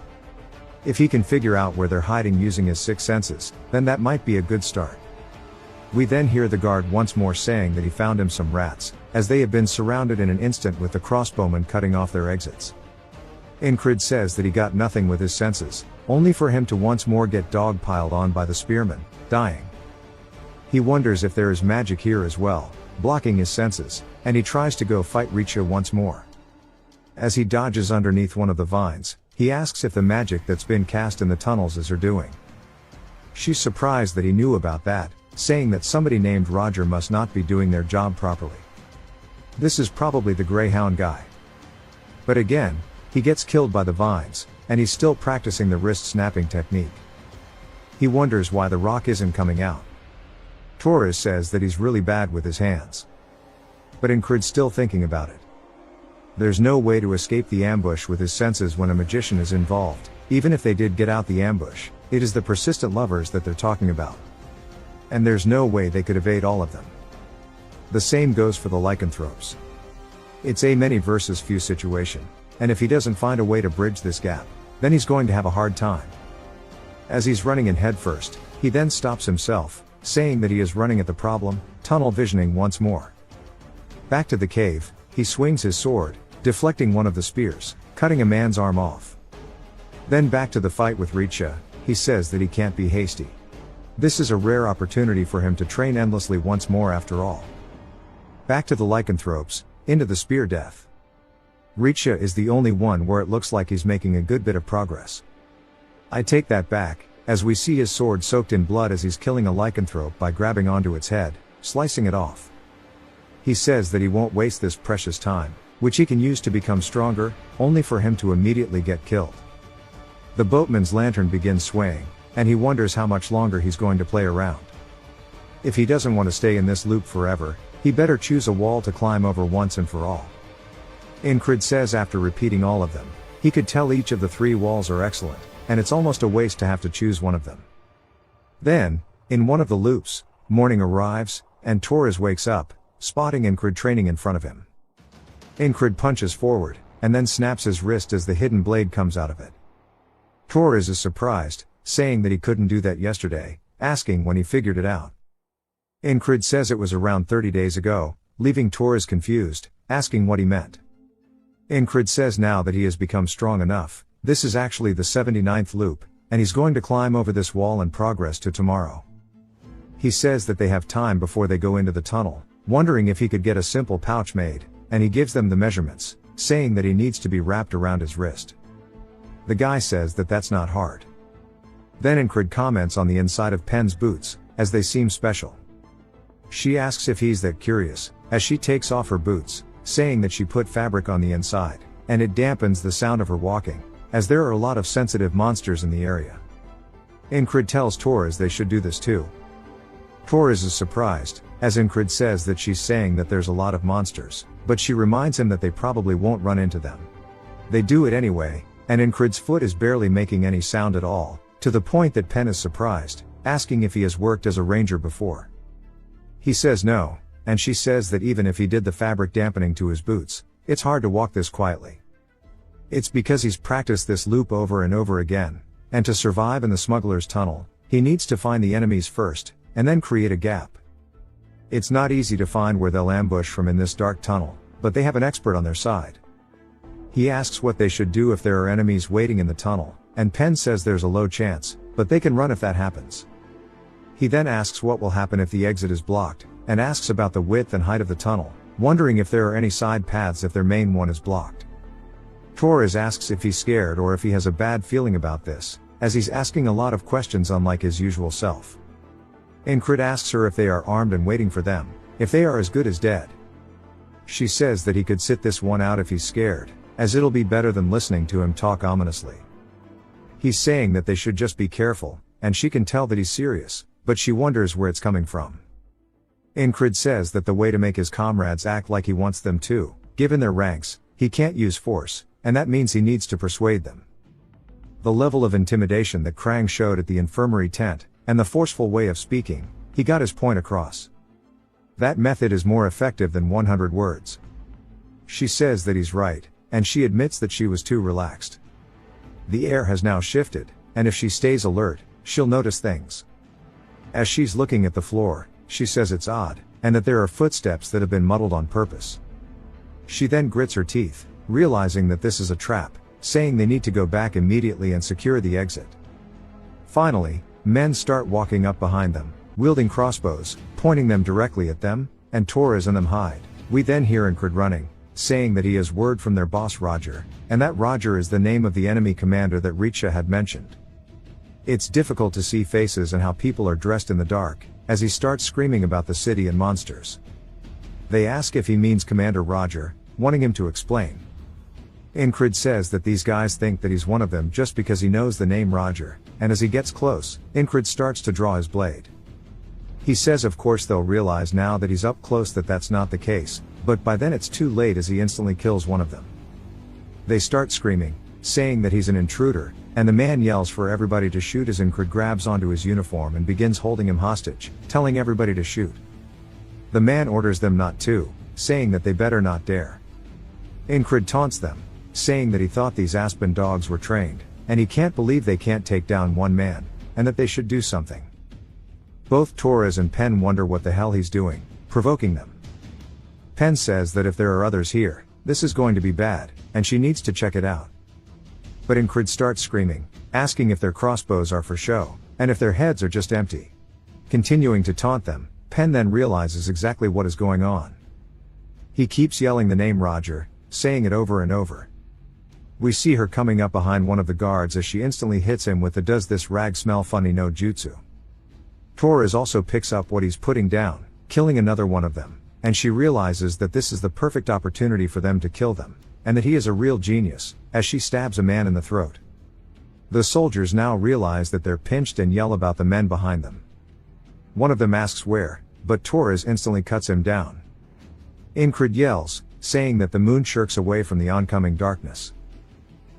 If he can figure out where they're hiding using his sixth senses, then that might be a good start. We then hear the guard once more saying that he found him some rats, as they have been surrounded in an instant with the crossbowmen cutting off their exits. Incrid says that he got nothing with his senses, only for him to once more get dog-piled on by the spearmen, dying. He wonders if there is magic here as well, blocking his senses, and he tries to go fight Richa once more. As he dodges underneath one of the vines, he asks if the magic that's been cast in the tunnels is her doing. She's surprised that he knew about that, saying that somebody named Roger must not be doing their job properly. This is probably the Greyhound guy. But again, he gets killed by the vines, and he's still practicing the wrist snapping technique. He wonders why the rock isn't coming out. Torres says that he's really bad with his hands. But Incrid's still thinking about it. There's no way to escape the ambush with his senses when a magician is involved. Even if they did get out the ambush, it is the persistent lovers that they're talking about. And there's no way they could evade all of them. The same goes for the lycanthropes. It's a many versus few situation, and if he doesn't find a way to bridge this gap, then he's going to have a hard time. As he's running in headfirst, he then stops himself, saying that he is running at the problem, tunnel visioning once more. Back to the cave, he swings his sword, deflecting one of the spears, cutting a man's arm off. Then back to the fight with Richa, he says that he can't be hasty. This is a rare opportunity for him to train endlessly once more after all. Back to the lycanthropes, into the spear death. Richa is the only one where it looks like he's making a good bit of progress. I take that back, as we see his sword soaked in blood as he's killing a lycanthrope by grabbing onto its head, slicing it off. He says that he won't waste this precious time, which he can use to become stronger, only for him to immediately get killed. The boatman's lantern begins swaying, and he wonders how much longer he's going to play around. If he doesn't want to stay in this loop forever, he better choose a wall to climb over once and for all. Incrid says after repeating all of them, he could tell each of the 3 walls are excellent, and it's almost a waste to have to choose one of them. Then, in one of the loops, morning arrives, and Torres wakes up, spotting Incrid training in front of him. Incrid punches forward, and then snaps his wrist as the hidden blade comes out of it. Torres is surprised, saying that he couldn't do that yesterday, asking when he figured it out. Incrid says it was around 30 days ago, leaving Torres confused, asking what he meant. Incrid says now that he has become strong enough, this is actually the 79th loop, and he's going to climb over this wall and progress to tomorrow. He says that they have time before they go into the tunnel, wondering if he could get a simple pouch made, and he gives them the measurements, saying that he needs to be wrapped around his wrist. The guy says that that's not hard. Then Incrid comments on the inside of Pen's boots, as they seem special. She asks if he's that curious, as she takes off her boots, saying that she put fabric on the inside, and it dampens the sound of her walking, as there are a lot of sensitive monsters in the area. Incrid tells Torres they should do this too. Torres is surprised, as Incrid says that she's saying that there's a lot of monsters, but she reminds him that they probably won't run into them. They do it anyway, and Incrid's foot is barely making any sound at all, to the point that Pen is surprised, asking if he has worked as a ranger before. He says no, and she says that even if he did the fabric dampening to his boots, it's hard to walk this quietly. It's because he's practiced this loop over and over again, and to survive in the smuggler's tunnel, he needs to find the enemies first, and then create a gap. It's not easy to find where they'll ambush from in this dark tunnel, but they have an expert on their side. He asks what they should do if there are enemies waiting in the tunnel, and Pen says there's a low chance, but they can run if that happens. He then asks what will happen if the exit is blocked, and asks about the width and height of the tunnel, wondering if there are any side paths if their main one is blocked. Torres asks if he's scared or if he has a bad feeling about this, as he's asking a lot of questions unlike his usual self. Incrid asks her if they are armed and waiting for them, if they are as good as dead. She says that he could sit this one out if he's scared, as it'll be better than listening to him talk ominously. He's saying that they should just be careful, and she can tell that he's serious, but she wonders where it's coming from. Incrid says that the way to make his comrades act like he wants them to, given their ranks, he can't use force, and that means he needs to persuade them. The level of intimidation that Krang showed at the infirmary tent, and the forceful way of speaking, he got his point across. That method is more effective than 100 words. She says that he's right, and she admits that she was too relaxed. The air has now shifted, and if she stays alert, she'll notice things. As she's looking at the floor, she says it's odd, and that there are footsteps that have been muddled on purpose. She then grits her teeth, realizing that this is a trap, saying they need to go back immediately and secure the exit. Finally, men start walking up behind them, wielding crossbows, pointing them directly at them, and Torres and them hide. We then hear Incrid running, saying that he has word from their boss Roger, and that Roger is the name of the enemy commander that Richa had mentioned. It's difficult to see faces and how people are dressed in the dark, as he starts screaming about the city and monsters. They ask if he means Commander Roger, wanting him to explain. Incrid says that these guys think that he's one of them just because he knows the name Roger, and as he gets close, Incrid starts to draw his blade. He says of course they'll realize now that he's up close that that's not the case, but by then it's too late as he instantly kills one of them. They start screaming, saying that he's an intruder, and the man yells for everybody to shoot as Incrid grabs onto his uniform and begins holding him hostage, telling everybody to shoot. The man orders them not to, saying that they better not dare. Incrid taunts them, saying that he thought these Aspen dogs were trained, and he can't believe they can't take down one man, and that they should do something. Both Torres and Pen wonder what the hell he's doing, provoking them. Pen says that if there are others here, this is going to be bad, and she needs to check it out. But Incrid starts screaming, asking if their crossbows are for show, and if their heads are just empty. Continuing to taunt them, Pen then realizes exactly what is going on. He keeps yelling the name Roger, saying it over and over. We see her coming up behind one of the guards as she instantly hits him with the "does this rag smell funny" no jutsu. Torres also picks up what he's putting down, killing another one of them, and she realizes that this is the perfect opportunity for them to kill them, and that he is a real genius, as she stabs a man in the throat. The soldiers now realize that they're pinched and yell about the men behind them. One of them asks where, but Torres instantly cuts him down. Incrid yells, saying that the moon shirks away from the oncoming darkness.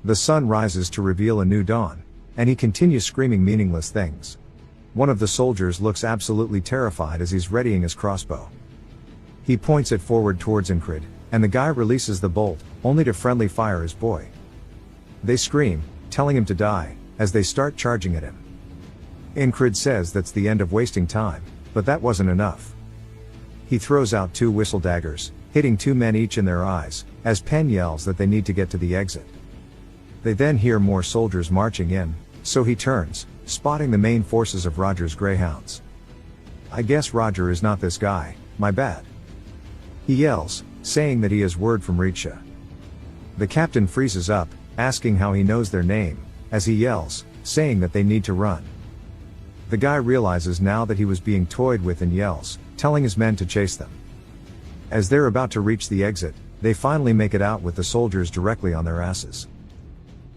The sun rises to reveal a new dawn, and he continues screaming meaningless things. One of the soldiers looks absolutely terrified as he's readying his crossbow. He points it forward towards Incrid, and the guy releases the bolt, only to friendly fire his boy. They scream, telling him to die, as they start charging at him. Incrid says that's the end of wasting time, but that wasn't enough. He throws out 2 whistle daggers, hitting 2 men each in their eyes, as Pen yells that they need to get to the exit. They then hear more soldiers marching in, so he turns, spotting the main forces of Roger's greyhounds. I guess Roger is not this guy, my bad. He yells, saying that he has word from Richa. The captain freezes up, asking how he knows their name, as he yells, saying that they need to run. The guy realizes now that he was being toyed with and yells, telling his men to chase them. As they're about to reach the exit, they finally make it out with the soldiers directly on their asses.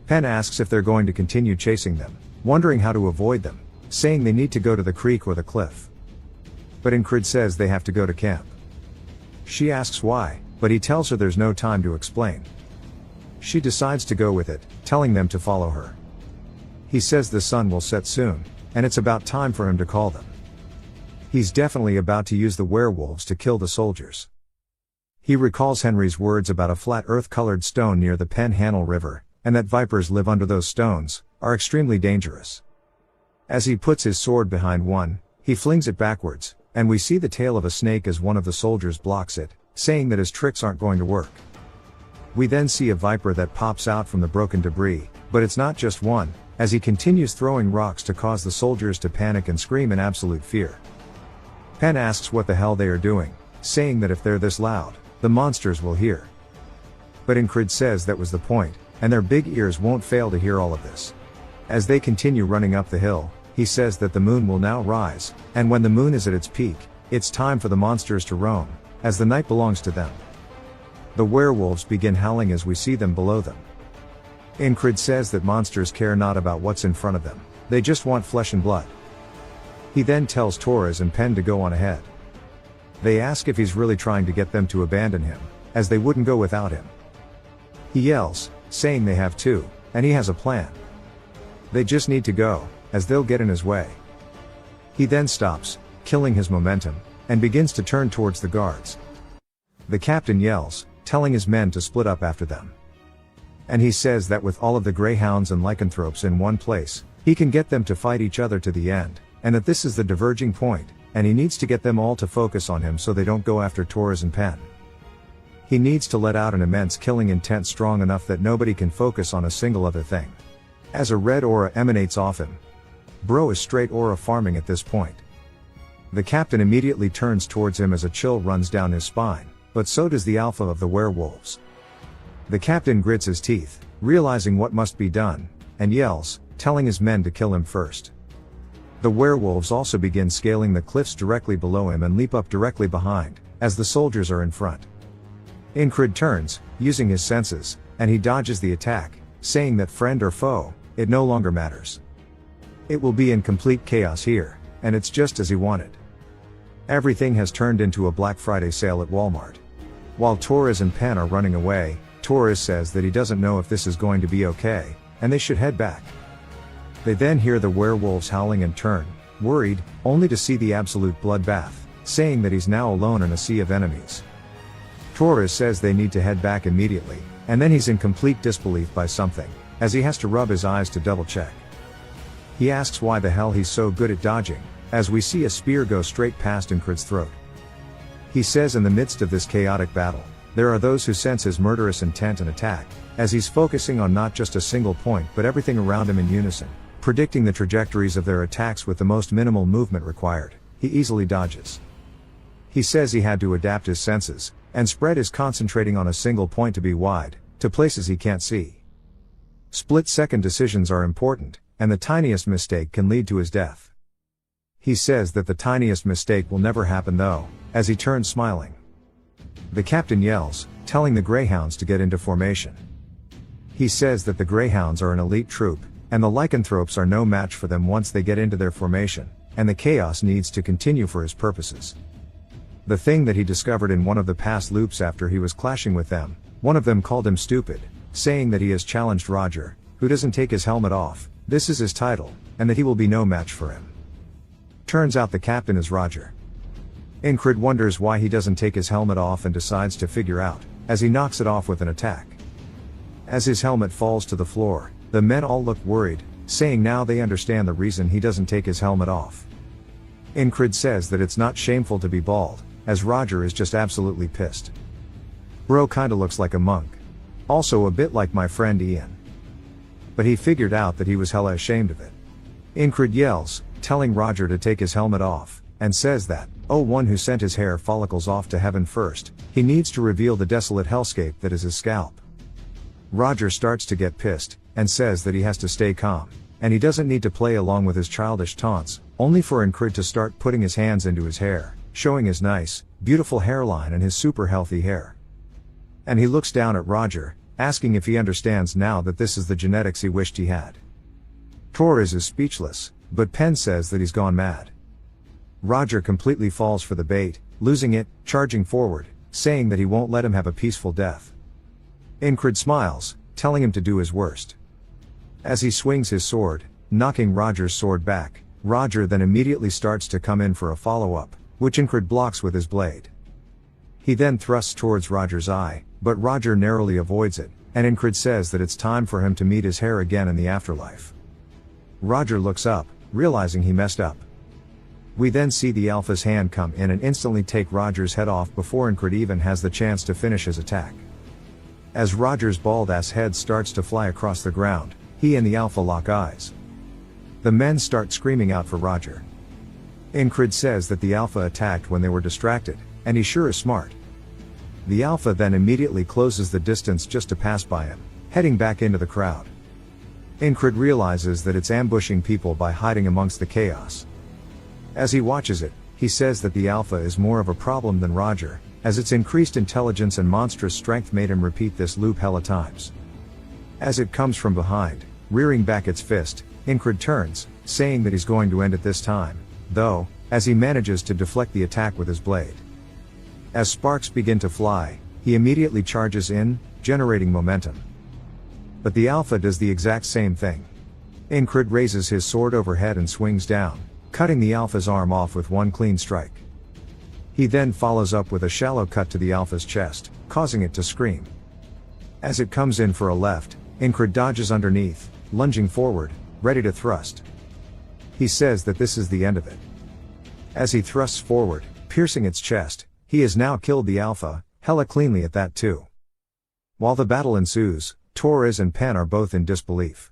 Pen asks if they're going to continue chasing them, wondering how to avoid them, saying they need to go to the creek or the cliff. But Ingrid says they have to go to camp. She asks why, but he tells her there's no time to explain. She decides to go with it, telling them to follow her. He says the sun will set soon, and it's about time for him to call them. He's definitely about to use the werewolves to kill the soldiers. He recalls Henry's words about a flat earth-colored stone near the Penhandle River, and that vipers live under those stones, are extremely dangerous. As he puts his sword behind one, he flings it backwards, and we see the tail of a snake as one of the soldiers blocks it, saying that his tricks aren't going to work. We then see a viper that pops out from the broken debris, but it's not just one, as he continues throwing rocks to cause the soldiers to panic and scream in absolute fear. Pen asks what the hell they are doing, saying that if they're this loud, the monsters will hear. But Ingrid says that was the point, and their big ears won't fail to hear all of this. As they continue running up the hill, he says that the moon will now rise, and when the moon is at its peak, it's time for the monsters to roam, as the night belongs to them. The werewolves begin howling as we see them below them. Ingrid says that monsters care not about what's in front of them, they just want flesh and blood. He then tells Torres and Pen to go on ahead. They ask if he's really trying to get them to abandon him, as they wouldn't go without him. He yells, saying they have to, and he has a plan. They just need to go, as they'll get in his way. He then stops, killing his momentum, and begins to turn towards the guards. The captain yells, telling his men to split up after them. And he says that with all of the greyhounds and lycanthropes in one place, he can get them to fight each other to the end, and that this is the diverging point, and he needs to get them all to focus on him so they don't go after Torres and Pen. He needs to let out an immense killing intent strong enough that nobody can focus on a single other thing. As a red aura emanates off him. Bro is straight aura farming at this point. The captain immediately turns towards him as a chill runs down his spine, but so does the alpha of the werewolves. The captain grits his teeth, realizing what must be done, and yells, telling his men to kill him first. The werewolves also begin scaling the cliffs directly below him and leap up directly behind, as the soldiers are in front. Ingrid turns, using his senses, and he dodges the attack, saying that friend or foe, it no longer matters. It will be in complete chaos here, and it's just as he wanted. Everything has turned into a Black Friday sale at Walmart. While Torres and Pen are running away, Torres says that he doesn't know if this is going to be okay, and they should head back. They then hear the werewolves howling and turn, worried, only to see the absolute bloodbath, saying that he's now alone in a sea of enemies. Torres says they need to head back immediately, and then he's in complete disbelief by something, as he has to rub his eyes to double check. He asks why the hell he's so good at dodging, as we see a spear go straight past Ingrid's throat. He says in the midst of this chaotic battle, there are those who sense his murderous intent and attack, as he's focusing on not just a single point but everything around him in unison, predicting the trajectories of their attacks with the most minimal movement required. He easily dodges. He says he had to adapt his senses, and spread his concentrating on a single point to be wide, to places he can't see. Split-second decisions are important, and the tiniest mistake can lead to his death. He says that the tiniest mistake will never happen though, as he turns smiling. The captain yells, telling the greyhounds to get into formation. He says that the greyhounds are an elite troop, and the lycanthropes are no match for them once they get into their formation, and the chaos needs to continue for his purposes. The thing that he discovered in one of the past loops after he was clashing with them, one of them called him stupid, saying that he has challenged Roger, who doesn't take his helmet off, this is his title, and that he will be no match for him. Turns out the captain is Roger. Ingrid wonders why he doesn't take his helmet off and decides to figure out, as he knocks it off with an attack. As his helmet falls to the floor, the men all look worried, saying now they understand the reason he doesn't take his helmet off. Ingrid says that it's not shameful to be bald, as Roger is just absolutely pissed. Bro kinda looks like a monk. Also a bit like my friend Ian. But he figured out that he was hella ashamed of it. Ingrid yells, telling Roger to take his helmet off, and says that, Oh, one who sent his hair follicles off to heaven first, he needs to reveal the desolate hellscape that is his scalp. Roger starts to get pissed, and says that he has to stay calm, and he doesn't need to play along with his childish taunts, only for Incrid to start putting his hands into his hair, showing his nice, beautiful hairline and his super healthy hair. And he looks down at Roger, asking if he understands now that this is the genetics he wished he had. Torres is speechless, but Pen says that he's gone mad. Roger completely falls for the bait, losing it, charging forward, saying that he won't let him have a peaceful death. Incrid smiles, telling him to do his worst. As he swings his sword, knocking Roger's sword back, Roger then immediately starts to come in for a follow-up, which Incrid blocks with his blade. He then thrusts towards Roger's eye, but Roger narrowly avoids it, and Incrid says that it's time for him to meet his hair again in the afterlife. Roger looks up, realizing he messed up. We then see the Alpha's hand come in and instantly take Roger's head off before Incrid even has the chance to finish his attack. As Roger's bald-ass head starts to fly across the ground, he and the Alpha lock eyes. The men start screaming out for Roger. Incrid says that the Alpha attacked when they were distracted, and he sure is smart. The Alpha then immediately closes the distance just to pass by him, heading back into the crowd. Incrid realizes that it's ambushing people by hiding amongst the chaos. As he watches it, he says that the Alpha is more of a problem than Roger, as its increased intelligence and monstrous strength made him repeat this loop hella times. As it comes from behind, rearing back its fist, Incrid turns, saying that he's going to end it this time, though, as he manages to deflect the attack with his blade. As sparks begin to fly, he immediately charges in, generating momentum. But the Alpha does the exact same thing. Incrid raises his sword overhead and swings down, cutting the Alpha's arm off with one clean strike. He then follows up with a shallow cut to the Alpha's chest, causing it to scream. As it comes in for a left, Incrid dodges underneath, lunging forward, ready to thrust. He says that this is the end of it. As he thrusts forward, piercing its chest, he has now killed the Alpha, hella cleanly at that too. While the battle ensues, Torres and Pen are both in disbelief.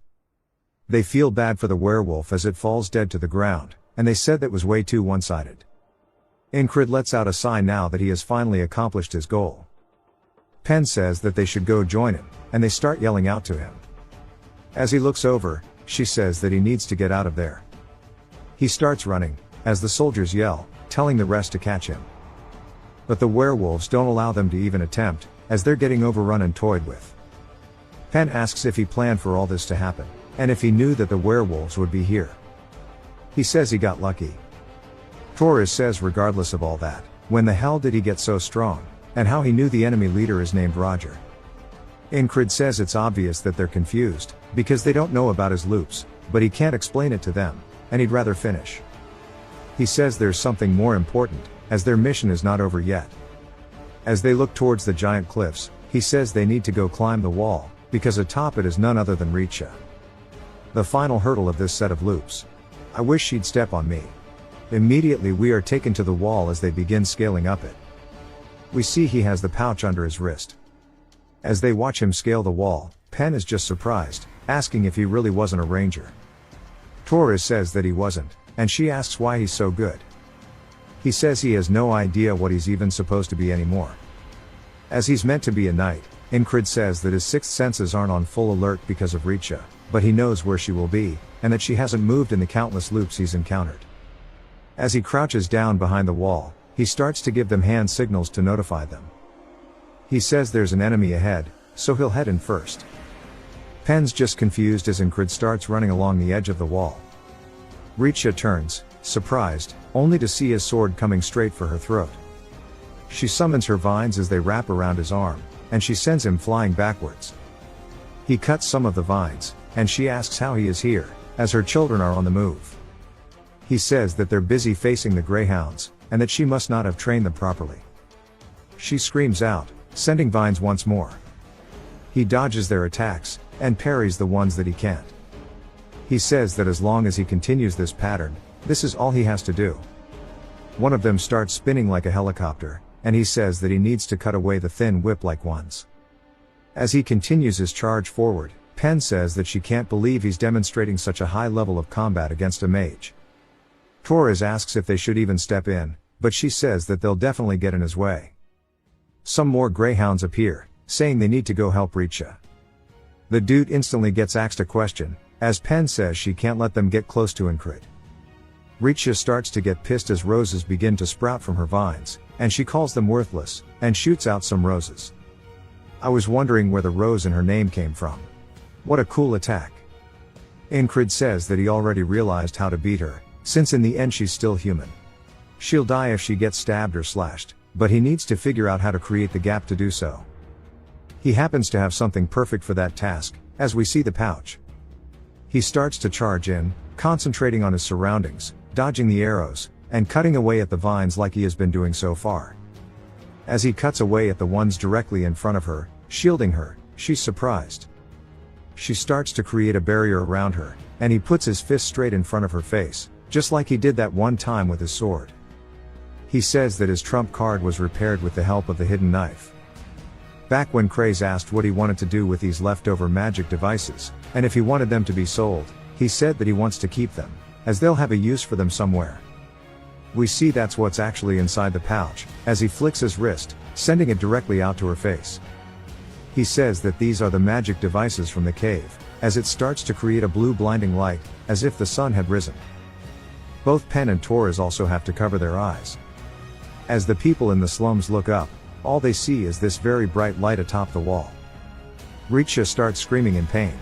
They feel bad for the werewolf as it falls dead to the ground, and they said that was way too one-sided. Incrid lets out a sigh now that he has finally accomplished his goal. Pen says that they should go join him, and they start yelling out to him. As he looks over, she says that he needs to get out of there. He starts running, as the soldiers yell, telling the rest to catch him. But the werewolves don't allow them to even attempt, as they're getting overrun and toyed with. Pen asks if he planned for all this to happen, and if he knew that the werewolves would be here. He says he got lucky. Torres says regardless of all that, when the hell did he get so strong, and how he knew the enemy leader is named Roger. Incrid says it's obvious that they're confused, because they don't know about his loops, but he can't explain it to them, and he'd rather finish. He says there's something more important, as their mission is not over yet. As they look towards the giant cliffs, he says they need to go climb the wall, because atop it is none other than Richa. The final hurdle of this set of loops. I wish she'd step on me. Immediately we are taken to the wall as they begin scaling up it. We see he has the pouch under his wrist. As they watch him scale the wall, Pen is just surprised, asking if he really wasn't a ranger. Torres says that he wasn't, and she asks why he's so good. He says he has no idea what he's even supposed to be anymore. As he's meant to be a knight, Incrid says that his sixth senses aren't on full alert because of Richa, but he knows where she will be, and that she hasn't moved in the countless loops he's encountered. As he crouches down behind the wall, he starts to give them hand signals to notify them. He says there's an enemy ahead, so he'll head in first. Pen's just confused as Incrid starts running along the edge of the wall. Richa turns, surprised, only to see his sword coming straight for her throat. She summons her vines as they wrap around his arm, and she sends him flying backwards. He cuts some of the vines, and she asks how he is here, as her children are on the move. He says that they're busy facing the greyhounds, and that she must not have trained them properly. She screams out, sending vines once more. He dodges their attacks, and parries the ones that he can't. He says that as long as he continues this pattern, this is all he has to do. One of them starts spinning like a helicopter, and he says that he needs to cut away the thin whip-like ones. As he continues his charge forward, Pen says that she can't believe he's demonstrating such a high level of combat against a mage. Torres asks if they should even step in, but she says that they'll definitely get in his way. Some more greyhounds appear, saying they need to go help Richa. The dude instantly gets asked a question, as Pen says she can't let them get close to Incrid. Richa starts to get pissed as roses begin to sprout from her vines, and she calls them worthless, and shoots out some roses. I was wondering where the rose in her name came from. What a cool attack. Incrid says that he already realized how to beat her, since in the end she's still human. She'll die if she gets stabbed or slashed, but he needs to figure out how to create the gap to do so. He happens to have something perfect for that task, as we see the pouch. He starts to charge in, concentrating on his surroundings, dodging the arrows, and cutting away at the vines like he has been doing so far. As he cuts away at the ones directly in front of her, shielding her, she's surprised. She starts to create a barrier around her, and he puts his fist straight in front of her face, just like he did that one time with his sword. He says that his trump card was repaired with the help of the hidden knife. Back when Craze asked what he wanted to do with these leftover magic devices, and if he wanted them to be sold, he said that he wants to keep them, as they'll have a use for them somewhere. We see that's what's actually inside the pouch, as he flicks his wrist, sending it directly out to her face. He says that these are the magic devices from the cave, as it starts to create a blue blinding light, as if the sun had risen. Both Pen and Torres also have to cover their eyes. As the people in the slums look up, all they see is this very bright light atop the wall. Richa starts screaming in pain.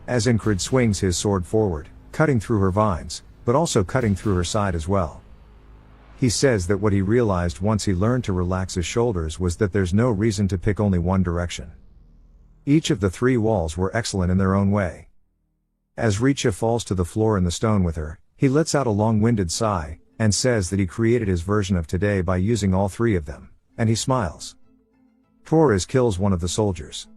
As Incrid swings his sword forward, cutting through her vines, but also cutting through her side as well. He says that what he realized once he learned to relax his shoulders was that there's no reason to pick only one direction. Each of the three walls were excellent in their own way. As Richa falls to the floor in the stone with her, he lets out a long-winded sigh, and says that he created his version of today by using all three of them, and he smiles. Torres kills one of the soldiers.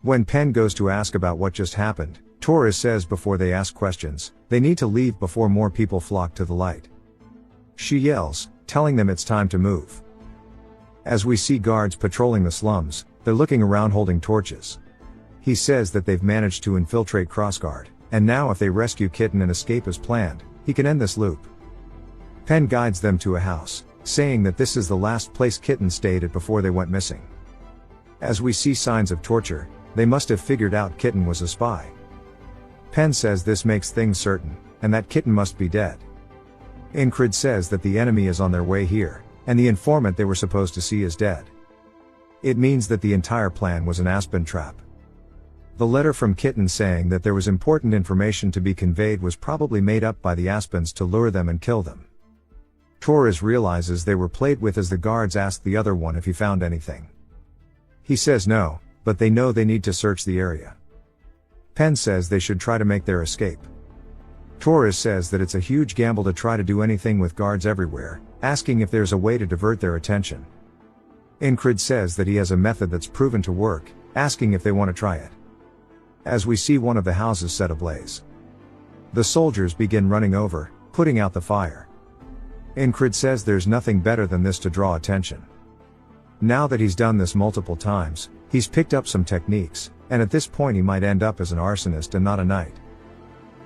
When Pen goes to ask about what just happened, Torres says before they ask questions, they need to leave before more people flock to the light. She yells, telling them it's time to move. As we see guards patrolling the slums, they're looking around holding torches. He says that they've managed to infiltrate Crossguard, and now if they rescue Kitten and escape as planned, he can end this loop. Pen guides them to a house, saying that this is the last place Kitten stayed at before they went missing. As we see signs of torture, they must have figured out Kitten was a spy. Pen says this makes things certain, and that Kitten must be dead. Incrid says that the enemy is on their way here, and the informant they were supposed to see is dead. It means that the entire plan was an aspen trap. The letter from Kitten saying that there was important information to be conveyed was probably made up by the aspens to lure them and kill them. Torres realizes they were played with as the guards ask the other one if he found anything. He says no, but they know they need to search the area. Pen says they should try to make their escape. Torres says that it's a huge gamble to try to do anything with guards everywhere, asking if there's a way to divert their attention. Incrid says that he has a method that's proven to work, asking if they want to try it. As we see one of the houses set ablaze. The soldiers begin running over, putting out the fire. Incrid says there's nothing better than this to draw attention. Now that he's done this multiple times, he's picked up some techniques, and at this point he might end up as an arsonist and not a knight.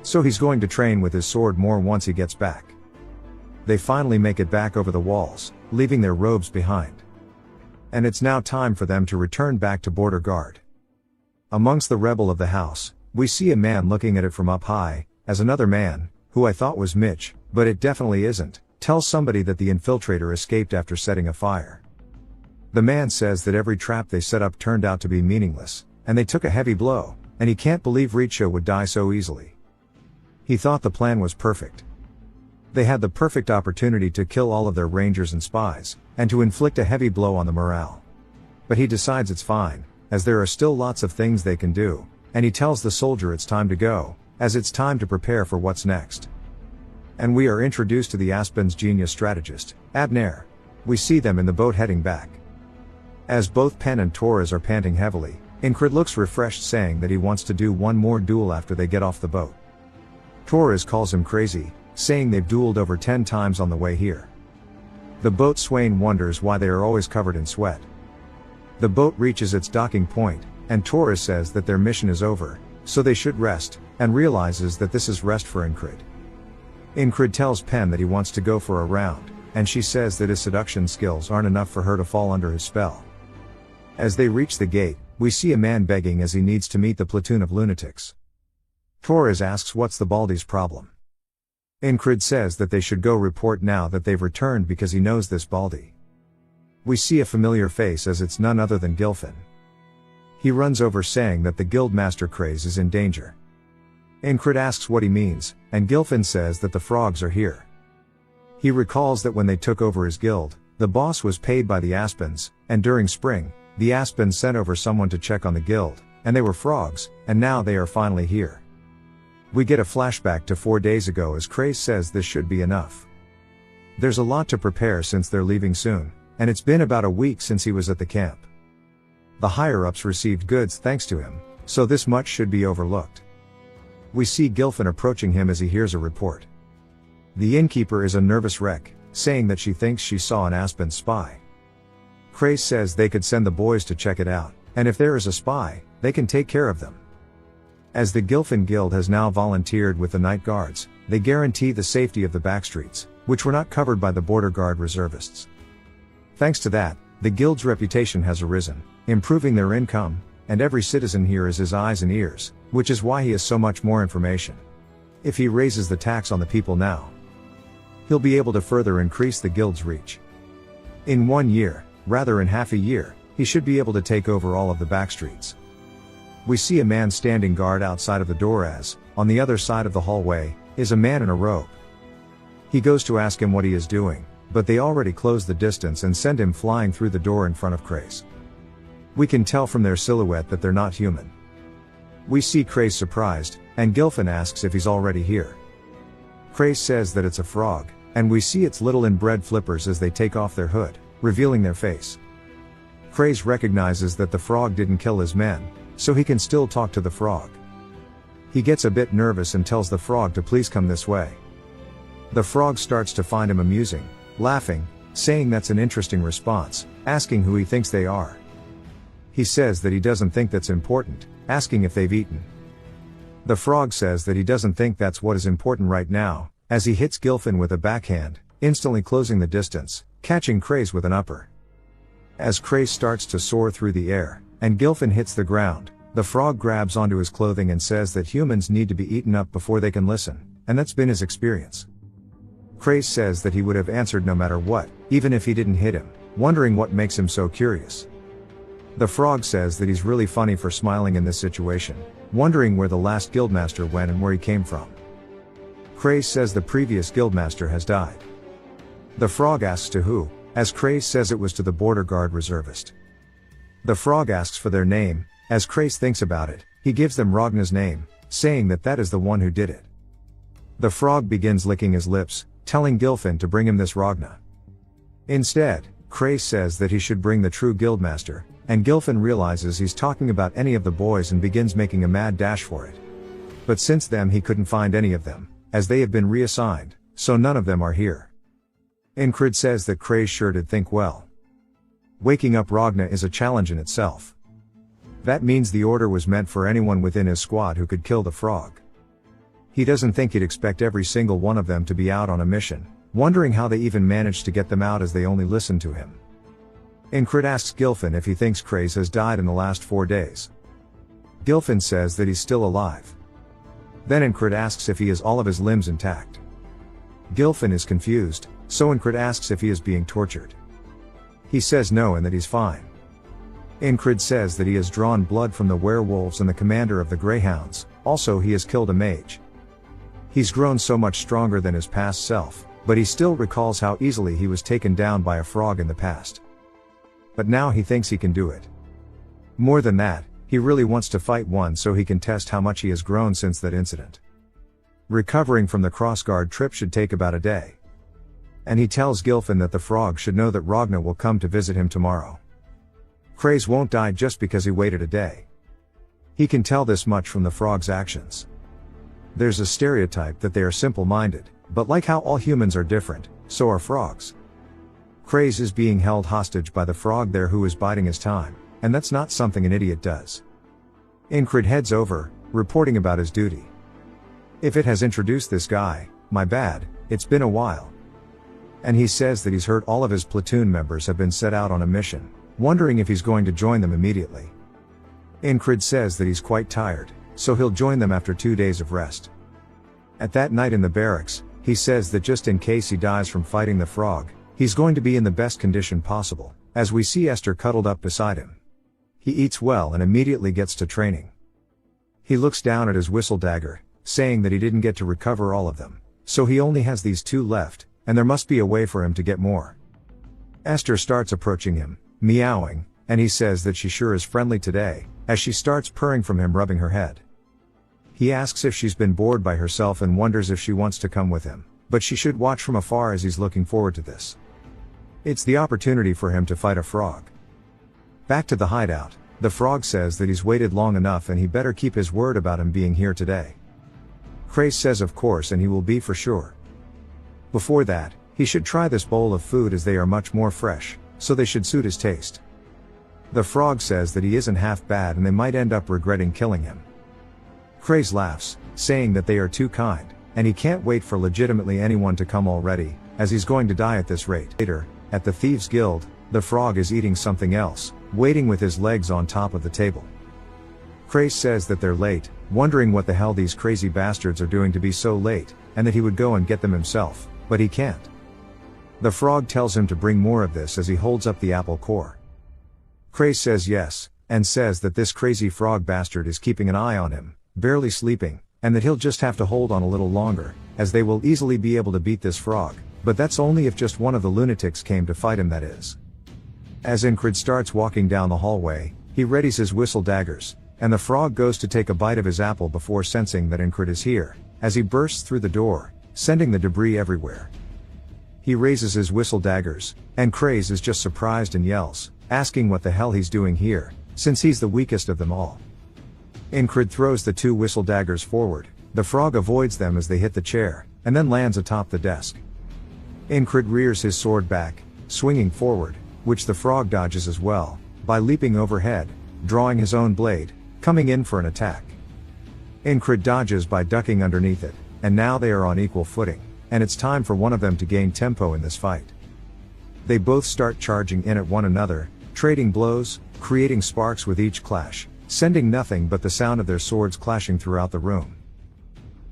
So he's going to train with his sword more once he gets back. They finally make it back over the walls, leaving their robes behind. And it's now time for them to return back to border guard. Amongst the rebel of the house, we see a man looking at it from up high, as another man, who I thought was Mitch, but it definitely isn't, tells somebody that the infiltrator escaped after setting a fire. The man says that every trap they set up turned out to be meaningless, and they took a heavy blow, and he can't believe Richa would die so easily. He thought the plan was perfect. They had the perfect opportunity to kill all of their rangers and spies, and to inflict a heavy blow on the morale. But he decides it's fine, as there are still lots of things they can do, and he tells the soldier it's time to go, as it's time to prepare for what's next. And we are introduced to the Aspen's genius strategist, Abner. We see them in the boat heading back. As both Pen and Torres are panting heavily, Incrid looks refreshed, saying that he wants to do one more duel after they get off the boat. Torres calls him crazy, saying they've dueled over 10 times on the way here. The boat Swain wonders why they are always covered in sweat. The boat reaches its docking point, and Torres says that their mission is over, so they should rest, and realizes that this is rest for Incrid. Incrid tells Pen that he wants to go for a round, and she says that his seduction skills aren't enough for her to fall under his spell. As they reach the gate, we see a man begging as he needs to meet the platoon of lunatics. Torres asks what's the Baldy's problem. Incrid says that they should go report now that they've returned because he knows this Baldy. We see a familiar face as it's none other than Gilfin. He runs over saying that the guildmaster Craze is in danger. Incrid asks what he means, and Gilfin says that the frogs are here. He recalls that when they took over his guild, the boss was paid by the Aspens, and during spring, the Aspens sent over someone to check on the guild, and they were frogs, and now they are finally here. We get a flashback to 4 days ago as Craze says this should be enough. There's a lot to prepare since they're leaving soon, and it's been about a week since he was at the camp. The higher-ups received goods thanks to him, so this much should be overlooked. We see Gilfin approaching him as he hears a report. The innkeeper is a nervous wreck, saying that she thinks she saw an Aspen spy. Craze says they could send the boys to check it out, and if there is a spy, they can take care of them. As the Gilfin Guild has now volunteered with the night guards, they guarantee the safety of the backstreets, which were not covered by the border guard reservists. Thanks to that, the guild's reputation has arisen, improving their income, and every citizen here is his eyes and ears, which is why he has so much more information. If he raises the tax on the people now, he'll be able to further increase the guild's reach. In 1 year, rather in half a year, he should be able to take over all of the backstreets. We see a man standing guard outside of the door as, on the other side of the hallway, is a man in a robe. He goes to ask him what he is doing, but they already close the distance and send him flying through the door in front of Craze. We can tell from their silhouette that they're not human. We see Craze surprised, and Gilfin asks if he's already here. Craze says that it's a frog, and we see its little inbred flippers as they take off their hood, revealing their face. Craze recognizes that the frog didn't kill his men, so he can still talk to the frog. He gets a bit nervous and tells the frog to please come this way. The frog starts to find him amusing, laughing, saying that's an interesting response, asking who he thinks they are. He says that he doesn't think that's important, asking if they've eaten. The frog says that he doesn't think that's what is important right now, as he hits Gilfin with a backhand, instantly closing the distance, catching Craze with an upper. As Craze starts to soar through the air, and Gilfin hits the ground, the frog grabs onto his clothing and says that humans need to be eaten up before they can listen, and that's been his experience. Craze says that he would have answered no matter what, even if he didn't hit him, wondering what makes him so curious. The frog says that he's really funny for smiling in this situation, wondering where the last guildmaster went and where he came from. Craze says the previous guildmaster has died. The frog asks to who, as Craze says it was to the border guard reservist. The frog asks for their name, as Craze thinks about it, he gives them Ragna's name, saying that that is the one who did it. The frog begins licking his lips, telling Gilfin to bring him this Ragna. Instead, Craze says that he should bring the true guildmaster, and Gilfin realizes he's talking about any of the boys and begins making a mad dash for it. But since then he couldn't find any of them, as they have been reassigned, so none of them are here. Incrid says that Craze sure did think well. Waking up Ragna is a challenge in itself. That means the order was meant for anyone within his squad who could kill the frog. He doesn't think he'd expect every single one of them to be out on a mission, wondering how they even managed to get them out as they only listened to him. Incrid asks Gilfin if he thinks Craze has died in the last 4 days. Gilfin says that he's still alive. Then Incrid asks if he has all of his limbs intact. Gilfin is confused, so Incrid asks if he is being tortured. He says no and that he's fine. Incrid says that he has drawn blood from the werewolves and the commander of the greyhounds, also he has killed a mage. He's grown so much stronger than his past self, but he still recalls how easily he was taken down by a frog in the past. But now he thinks he can do it. More than that, he really wants to fight one so he can test how much he has grown since that incident. Recovering from the crossguard trip should take about a day. And he tells Gilfin that the frog should know that Ragna will come to visit him tomorrow. Craze won't die just because he waited a day. He can tell this much from the frog's actions. There's a stereotype that they are simple-minded, but like how all humans are different, so are frogs. Craze is being held hostage by the frog there who is biding his time, and that's not something an idiot does. Incrid heads over, reporting about his duty. If it has introduced this guy, my bad, it's been a while. And he says that he's heard all of his platoon members have been set out on a mission, wondering if he's going to join them immediately. Incrid says that he's quite tired, so he'll join them after 2 days of rest. At that night in the barracks, he says that just in case he dies from fighting the frog, he's going to be in the best condition possible, as we see Esther cuddled up beside him. He eats well and immediately gets to training. He looks down at his whistle dagger, saying that he didn't get to recover all of them, so he only has these 2 left, and there must be a way for him to get more. Esther starts approaching him, meowing, and he says that she sure is friendly today, as she starts purring from him, rubbing her head. He asks if she's been bored by herself and wonders if she wants to come with him, but she should watch from afar as he's looking forward to this. It's the opportunity for him to fight a frog. Back to the hideout, the frog says that he's waited long enough and he better keep his word about him being here today. Craze says of course, and he will be for sure. Before that, he should try this bowl of food as they are much more fresh, so they should suit his taste. The frog says that he isn't half bad and they might end up regretting killing him. Craze laughs, saying that they are too kind, and he can't wait for legitimately anyone to come already, as he's going to die at this rate. Later, at the Thieves' Guild, the frog is eating something else, waiting with his legs on top of the table. Craze says that they're late, wondering what the hell these crazy bastards are doing to be so late, and that he would go and get them himself, but he can't. The frog tells him to bring more of this as he holds up the apple core. Craze says yes, and says that this crazy frog bastard is keeping an eye on him, barely sleeping, and that he'll just have to hold on a little longer, as they will easily be able to beat this frog, but that's only if just one of the lunatics came to fight him, that is. As Incrid starts walking down the hallway, he readies his whistle daggers, and the frog goes to take a bite of his apple before sensing that Incrid is here, as he bursts through the door, sending the debris everywhere. He raises his whistle daggers, and Craze is just surprised and yells, asking what the hell he's doing here, since he's the weakest of them all. Incrid throws the 2 whistle daggers forward, the frog avoids them as they hit the chair, and then lands atop the desk. Incrid rears his sword back, swinging forward, which the frog dodges as well, by leaping overhead, drawing his own blade, coming in for an attack. Incrid dodges by ducking underneath it, and now they are on equal footing, and it's time for one of them to gain tempo in this fight. They both start charging in at one another, trading blows, creating sparks with each clash, sending nothing but the sound of their swords clashing throughout the room.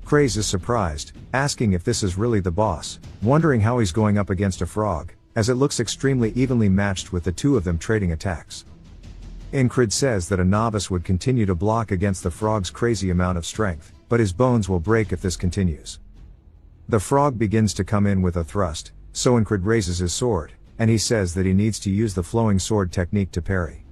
Craze is surprised, asking if this is really the boss, wondering how he's going up against a frog, as it looks extremely evenly matched with the 2 of them trading attacks. Incrid says that a novice would continue to block against the frog's crazy amount of strength, but his bones will break if this continues. The frog begins to come in with a thrust, so Incrid raises his sword, and he says that he needs to use the flowing sword technique to parry.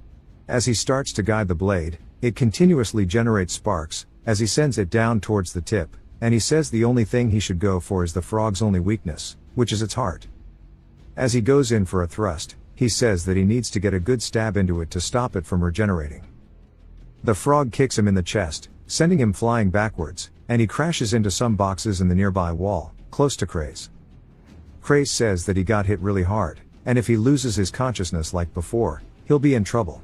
As he starts to guide the blade, it continuously generates sparks, as he sends it down towards the tip, and he says the only thing he should go for is the frog's only weakness, which is its heart. As he goes in for a thrust, he says that he needs to get a good stab into it to stop it from regenerating. The frog kicks him in the chest, sending him flying backwards, and he crashes into some boxes in the nearby wall, close to Craze. Craze says that he got hit really hard, and if he loses his consciousness like before, he'll be in trouble.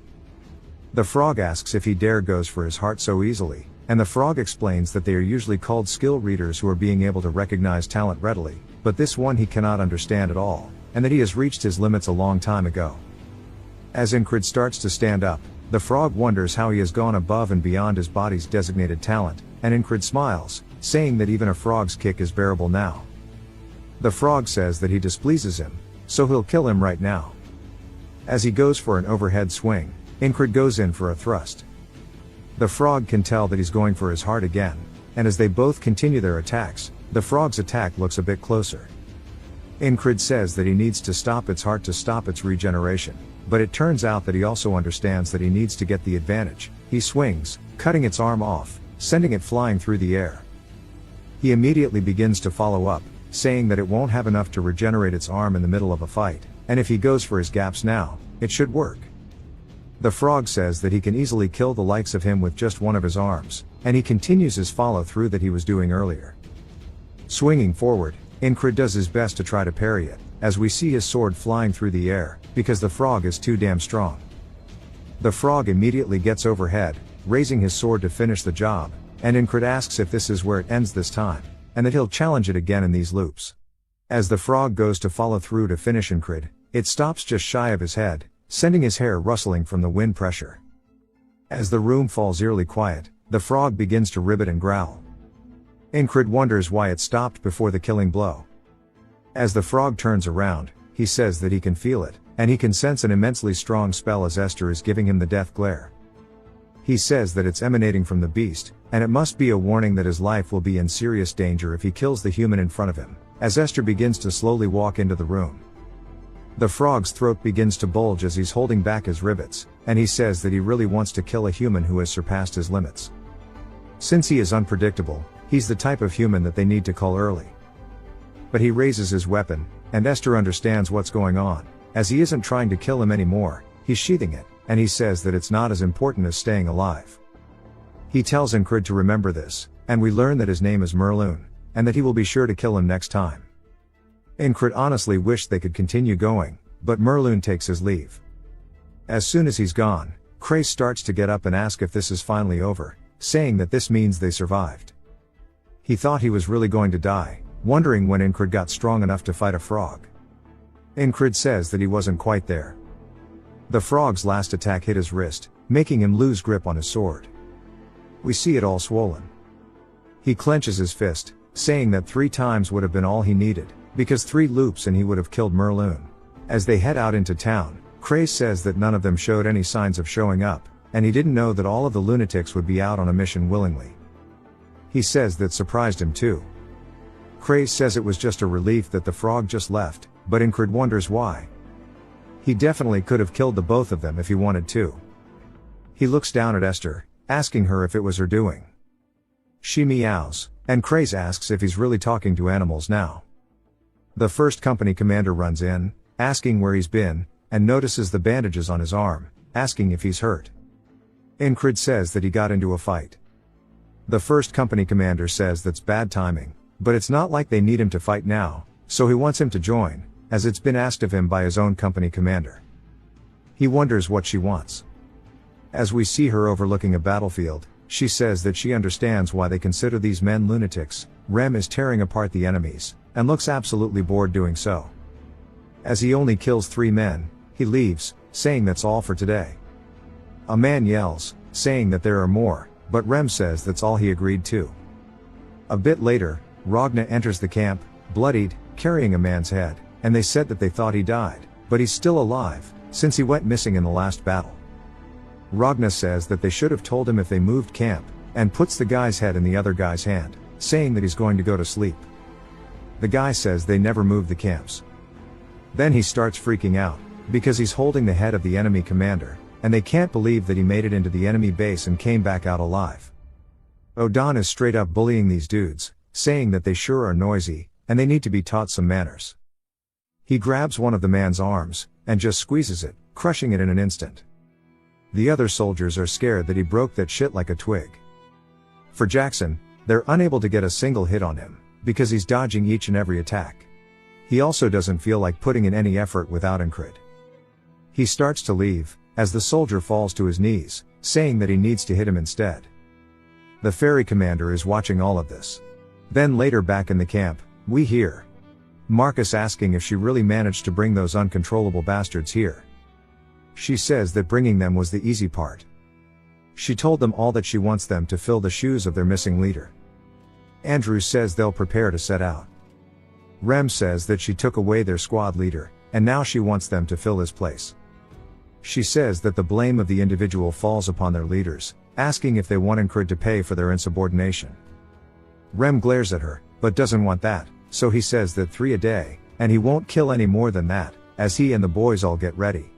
The frog asks if he dare goes for his heart so easily, and the frog explains that they are usually called skill readers who are being able to recognize talent readily, but this one he cannot understand at all, and that he has reached his limits a long time ago. As Incrid starts to stand up, the frog wonders how he has gone above and beyond his body's designated talent, and Incrid smiles, saying that even a frog's kick is bearable now. The frog says that he displeases him, so he'll kill him right now. As he goes for an overhead swing, Incrid goes in for a thrust. The frog can tell that he's going for his heart again, and as they both continue their attacks, the frog's attack looks a bit closer. Incrid says that he needs to stop its heart to stop its regeneration, but it turns out that he also understands that he needs to get the advantage. He swings, cutting its arm off, sending it flying through the air. He immediately begins to follow up, saying that it won't have enough to regenerate its arm in the middle of a fight, and if he goes for his gaps now, it should work. The frog says that he can easily kill the likes of him with just one of his arms, and he continues his follow through that he was doing earlier. Swinging forward, Incrid does his best to try to parry it, as we see his sword flying through the air, because the frog is too damn strong. The frog immediately gets overhead, raising his sword to finish the job, and Incrid asks if this is where it ends this time, and that he'll challenge it again in these loops. As the frog goes to follow through to finish Incrid, it stops just shy of his head, sending his hair rustling from the wind pressure. As the room falls eerily quiet, the frog begins to ribbit and growl. Incrid wonders why it stopped before the killing blow. As the frog turns around, he says that he can feel it, and he can sense an immensely strong spell as Esther is giving him the death glare. He says that it's emanating from the beast, and it must be a warning that his life will be in serious danger if he kills the human in front of him, as Esther begins to slowly walk into the room. The frog's throat begins to bulge as he's holding back his rivets, and he says that he really wants to kill a human who has surpassed his limits. Since he is unpredictable, he's the type of human that they need to cull early. But he raises his weapon, and Esther understands what's going on. As he isn't trying to kill him anymore, he's sheathing it, and he says that it's not as important as staying alive. He tells Incrid to remember this, and we learn that his name is Merloon, and that he will be sure to kill him next time. Incrid honestly wished they could continue going, but Merloon takes his leave. As soon as he's gone, Crace starts to get up and ask if this is finally over, saying that this means they survived. He thought he was really going to die, wondering when Incrid got strong enough to fight a frog. Incrid says that he wasn't quite there. The frog's last attack hit his wrist, making him lose grip on his sword. We see it all swollen. He clenches his fist, saying that 3 times would have been all he needed, because 3 loops and he would have killed Merloon. As they head out into town, Crace says that none of them showed any signs of showing up, and he didn't know that all of the lunatics would be out on a mission willingly. He says that surprised him too. Crace says it was just a relief that the frog just left, but Incrid wonders why. He definitely could have killed the both of them if he wanted to. He looks down at Esther, asking her if it was her doing. She meows, and Crace asks if he's really talking to animals now. The first company commander runs in, asking where he's been, and notices the bandages on his arm, asking if he's hurt. Incrid says that he got into a fight. The first company commander says that's bad timing, but it's not like they need him to fight now, so he wants him to join, as it's been asked of him by his own company commander. He wonders what she wants. As we see her overlooking a battlefield, she says that she understands why they consider these men lunatics. Rem is tearing apart the enemies, and looks absolutely bored doing so. As he only kills 3 men, he leaves, saying that's all for today. A man yells, saying that there are more, but Rem says that's all he agreed to. A bit later, Ragna enters the camp, bloodied, carrying a man's head, and they said that they thought he died, but he's still alive, since he went missing in the last battle. Ragna says that they should have told him if they moved camp, and puts the guy's head in the other guy's hand, saying that he's going to go to sleep. The guy says they never moved the camps. Then he starts freaking out, because he's holding the head of the enemy commander, and they can't believe that he made it into the enemy base and came back out alive. Odan is straight up bullying these dudes, saying that they sure are noisy, and they need to be taught some manners. He grabs one of the man's arms, and just squeezes it, crushing it in an instant. The other soldiers are scared that he broke that shit like a twig. For Jackson, they're unable to get a single hit on him, because he's dodging each and every attack. He also doesn't feel like putting in any effort without Incrid. He starts to leave, as the soldier falls to his knees, saying that he needs to hit him instead. The ferry commander is watching all of this. Then later back in the camp, we hear Marcus asking if she really managed to bring those uncontrollable bastards here. She says that bringing them was the easy part. She told them all that she wants them to fill the shoes of their missing leader. Andrew says they'll prepare to set out. Rem says that she took away their squad leader, and now she wants them to fill his place. She says that the blame of the individual falls upon their leaders, asking if they want Incrid to pay for their insubordination. Rem glares at her, but doesn't want that, so he says that 3 a day, and he won't kill any more than that, as he and the boys all get ready.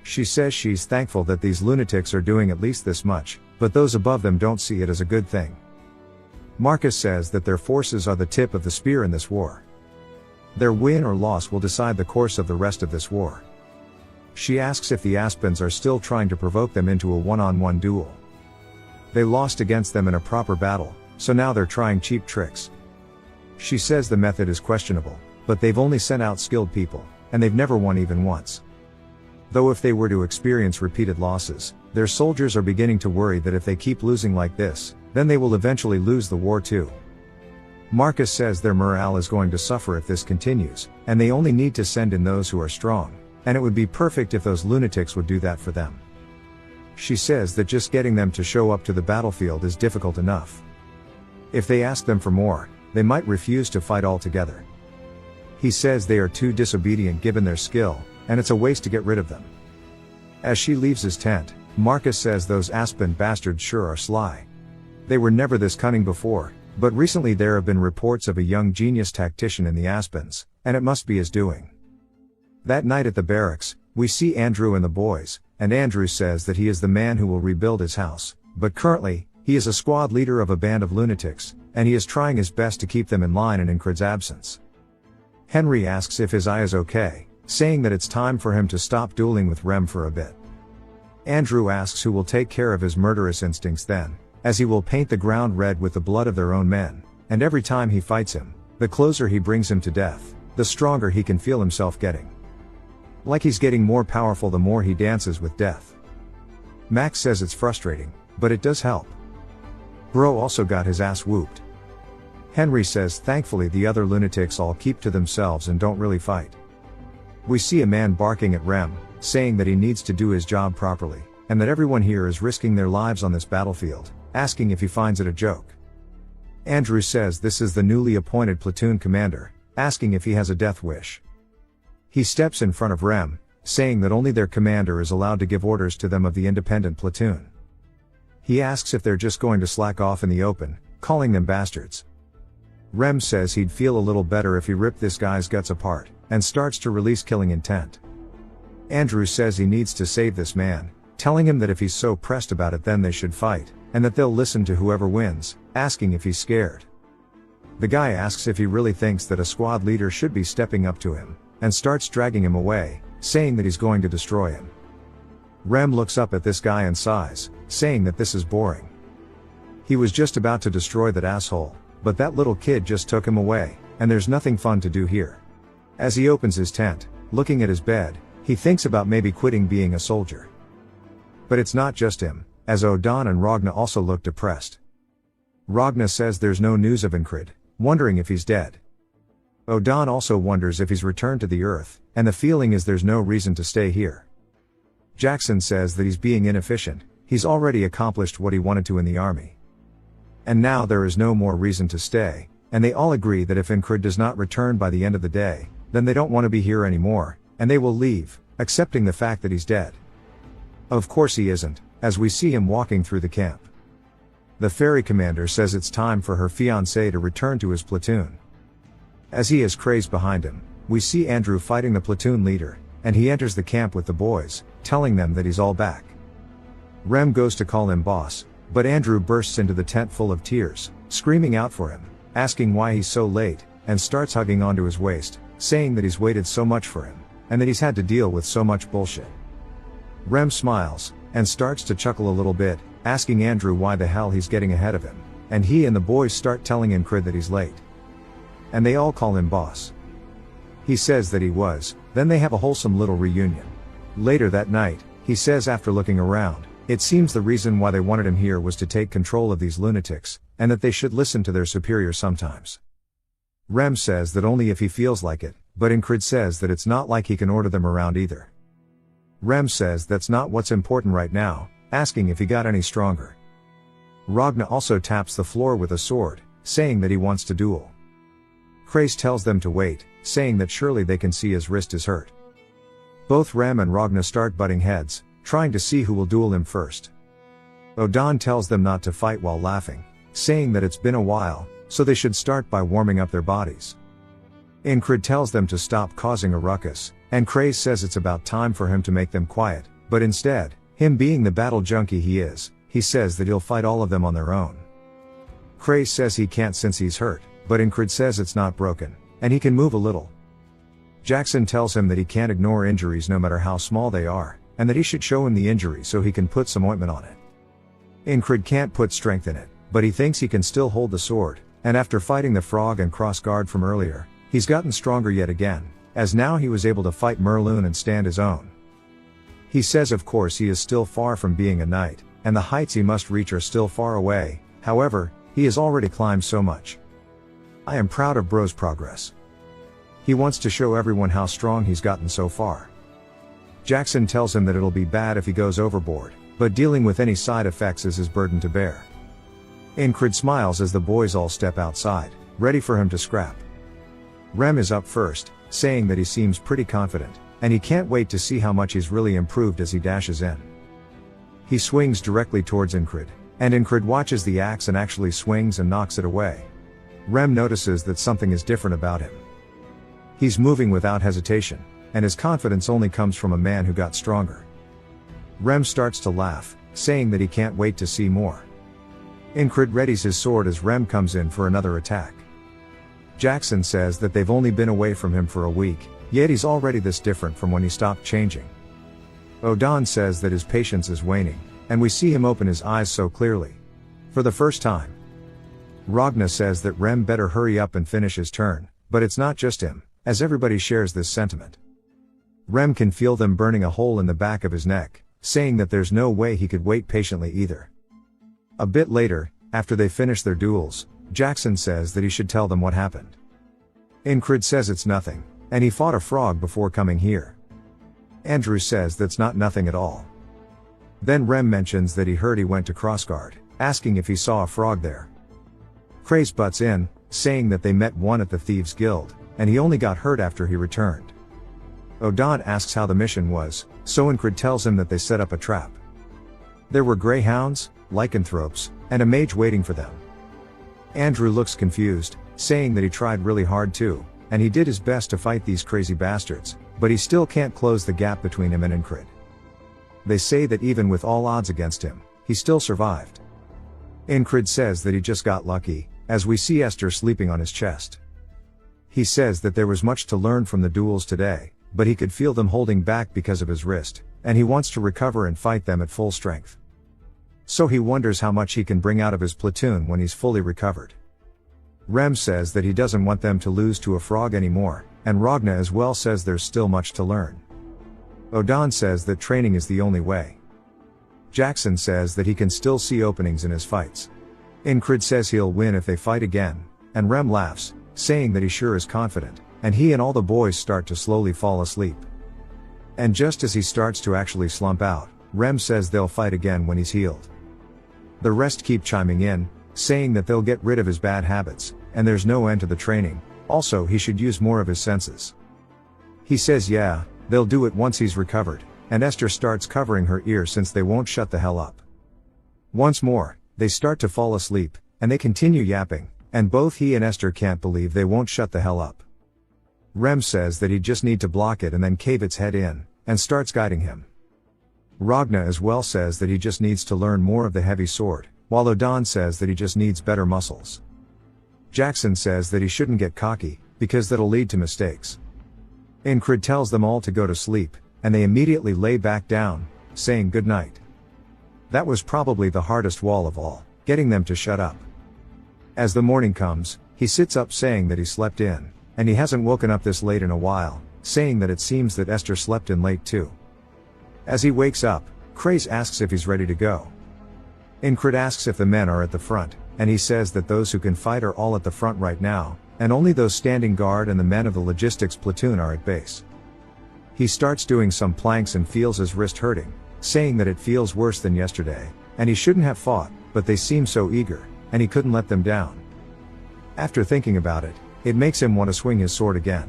She says she's thankful that these lunatics are doing at least this much, but those above them don't see it as a good thing. Marcus says that their forces are the tip of the spear in this war. Their win or loss will decide the course of the rest of this war. She asks if the Aspens are still trying to provoke them into a one-on-one duel. They lost against them in a proper battle, so now they're trying cheap tricks. She says the method is questionable, but they've only sent out skilled people, and they've never won even once. Though if they were to experience repeated losses, their soldiers are beginning to worry that if they keep losing like this, then they will eventually lose the war too. Marcus says their morale is going to suffer if this continues, and they only need to send in those who are strong, and it would be perfect if those lunatics would do that for them. She says that just getting them to show up to the battlefield is difficult enough. If they ask them for more, they might refuse to fight altogether. He says they are too disobedient given their skill, and it's a waste to get rid of them. As she leaves his tent, Marcus says those Aspen bastards sure are sly. They were never this cunning before, but recently there have been reports of a young genius tactician in the Aspens, and it must be his doing. That night at the barracks, we see Andrew and the boys, and Andrew says that he is the man who will rebuild his house, but currently, he is a squad leader of a band of lunatics, and he is trying his best to keep them in line in Incred's absence. Henry asks if his eye is okay, saying that it's time for him to stop dueling with Rem for a bit. Andrew asks who will take care of his murderous instincts then, as he will paint the ground red with the blood of their own men, and every time he fights him, the closer he brings him to death, the stronger he can feel himself getting. Like he's getting more powerful the more he dances with death. Max says it's frustrating, but it does help. Bro also got his ass whooped. Henry says thankfully the other lunatics all keep to themselves and don't really fight. We see a man barking at Rem, saying that he needs to do his job properly, and that everyone here is risking their lives on this battlefield, asking if he finds it a joke. Andrew says this is the newly appointed platoon commander, asking if he has a death wish. He steps in front of Rem, saying that only their commander is allowed to give orders to them of the independent platoon. He asks if they're just going to slack off in the open, calling them bastards. Rem says he'd feel a little better if he ripped this guy's guts apart, and starts to release killing intent. Andrew says he needs to save this man, telling him that if he's so pressed about it then they should fight, and that they'll listen to whoever wins, asking if he's scared. The guy asks if he really thinks that a squad leader should be stepping up to him, and starts dragging him away, saying that he's going to destroy him. Rem looks up at this guy and sighs, saying that this is boring. He was just about to destroy that asshole, but that little kid just took him away, and there's nothing fun to do here. As he opens his tent, looking at his bed, he thinks about maybe quitting being a soldier. But it's not just him, as Odan and Ragna also look depressed. Ragna says there's no news of Incred, wondering if he's dead. Odan also wonders if he's returned to the Earth, and the feeling is there's no reason to stay here. Jackson says that he's being inefficient, he's already accomplished what he wanted to in the army. And now there is no more reason to stay, and they all agree that if Incred does not return by the end of the day, then they don't want to be here anymore, and they will leave, accepting the fact that he's dead. Of course he isn't, as we see him walking through the camp. The ferry commander says it's time for her fiancé to return to his platoon. As he is crazed behind him, we see Andrew fighting the platoon leader, and he enters the camp with the boys, telling them that he's all back. Rem goes to call him boss, but Andrew bursts into the tent full of tears, screaming out for him, asking why he's so late, and starts hugging onto his waist, saying that he's waited so much for him, and that he's had to deal with so much bullshit. Rem smiles, and starts to chuckle a little bit, asking Andrew why the hell he's getting ahead of him, and he and the boys start telling Incred that he's late. And they all call him boss. He says that he was, then they have a wholesome little reunion. Later that night, he says after looking around, it seems the reason why they wanted him here was to take control of these lunatics, and that they should listen to their superior sometimes. Rem says that only if he feels like it, but Incred says that it's not like he can order them around either. Rem says that's not what's important right now, asking if he got any stronger. Ragna also taps the floor with a sword, saying that he wants to duel. Krace tells them to wait, saying that surely they can see his wrist is hurt. Both Rem and Ragna start butting heads, trying to see who will duel him first. Odan tells them not to fight while laughing, saying that it's been a while, so they should start by warming up their bodies. Incred tells them to stop causing a ruckus, and Krace says it's about time for him to make them quiet, but instead, him being the battle junkie he is, he says that he'll fight all of them on their own. Krace says he can't since he's hurt, but Incred says it's not broken, and he can move a little. Jackson tells him that he can't ignore injuries no matter how small they are, and that he should show him the injury so he can put some ointment on it. Incred can't put strength in it, but he thinks he can still hold the sword, and after fighting the frog and cross guard from earlier, he's gotten stronger yet again, as now he was able to fight Merloon and stand his own. He says of course he is still far from being a knight, and the heights he must reach are still far away, however, he has already climbed so much. I am proud of bro's progress. He wants to show everyone how strong he's gotten so far. Jackson tells him that it'll be bad if he goes overboard, but dealing with any side effects is his burden to bear. Incred smiles as the boys all step outside, ready for him to scrap. Rem is up first, saying that he seems pretty confident, and he can't wait to see how much he's really improved as he dashes in. He swings directly towards Incred, and Incred watches the axe and actually swings and knocks it away. Rem notices that something is different about him. He's moving without hesitation, and his confidence only comes from a man who got stronger. Rem starts to laugh, saying that he can't wait to see more. Incred readies his sword as Rem comes in for another attack. Jackson says that they've only been away from him for a week, yet he's already this different from when he stopped changing. Odan says that his patience is waning, and we see him open his eyes so clearly. For the first time. Ragna says that Rem better hurry up and finish his turn, but it's not just him, as everybody shares this sentiment. Rem can feel them burning a hole in the back of his neck, saying that there's no way he could wait patiently either. A bit later, after they finish their duels, Jackson says that he should tell them what happened. Incred says it's nothing, and he fought a frog before coming here. Andrew says that's not nothing at all. Then Rem mentions that he heard he went to Crossguard, asking if he saw a frog there. Craze butts in, saying that they met one at the Thieves' Guild, and he only got hurt after he returned. Odan asks how the mission was, so Incred tells him that they set up a trap. There were greyhounds, lycanthropes, and a mage waiting for them. Andrew looks confused, saying that he tried really hard too, and he did his best to fight these crazy bastards, but he still can't close the gap between him and Incred. They say that even with all odds against him, he still survived. Incred says that he just got lucky, as we see Esther sleeping on his chest. He says that there was much to learn from the duels today, but he could feel them holding back because of his wrist, and he wants to recover and fight them at full strength. So he wonders how much he can bring out of his platoon when he's fully recovered. Rem says that he doesn't want them to lose to a frog anymore, and Ragna as well says there's still much to learn. Odan says that training is the only way. Jackson says that he can still see openings in his fights. Incred says he'll win if they fight again, and Rem laughs, saying that he sure is confident, and he and all the boys start to slowly fall asleep. And just as he starts to actually slump out, Rem says they'll fight again when he's healed. The rest keep chiming in, saying that they'll get rid of his bad habits, and there's no end to the training, also he should use more of his senses. He says yeah, they'll do it once he's recovered, and Esther starts covering her ear since they won't shut the hell up. Once more, they start to fall asleep, and they continue yapping, and both he and Esther can't believe they won't shut the hell up. Rem says that he'd just need to block it and then cave its head in, and starts guiding him. Ragna as well says that he just needs to learn more of the heavy sword, while Odan says that he just needs better muscles. Jackson says that he shouldn't get cocky, because that'll lead to mistakes. Incred tells them all to go to sleep, and they immediately lay back down, saying good night. That was probably the hardest wall of all, getting them to shut up. As the morning comes, he sits up saying that he slept in, and he hasn't woken up this late in a while, saying that it seems that Esther slept in late too. As he wakes up, Craze asks if he's ready to go. Incred asks if the men are at the front, and he says that those who can fight are all at the front right now, and only those standing guard and the men of the logistics platoon are at base. He starts doing some planks and feels his wrist hurting, saying that it feels worse than yesterday, and he shouldn't have fought, but they seem so eager, and he couldn't let them down. After thinking about it, it makes him want to swing his sword again.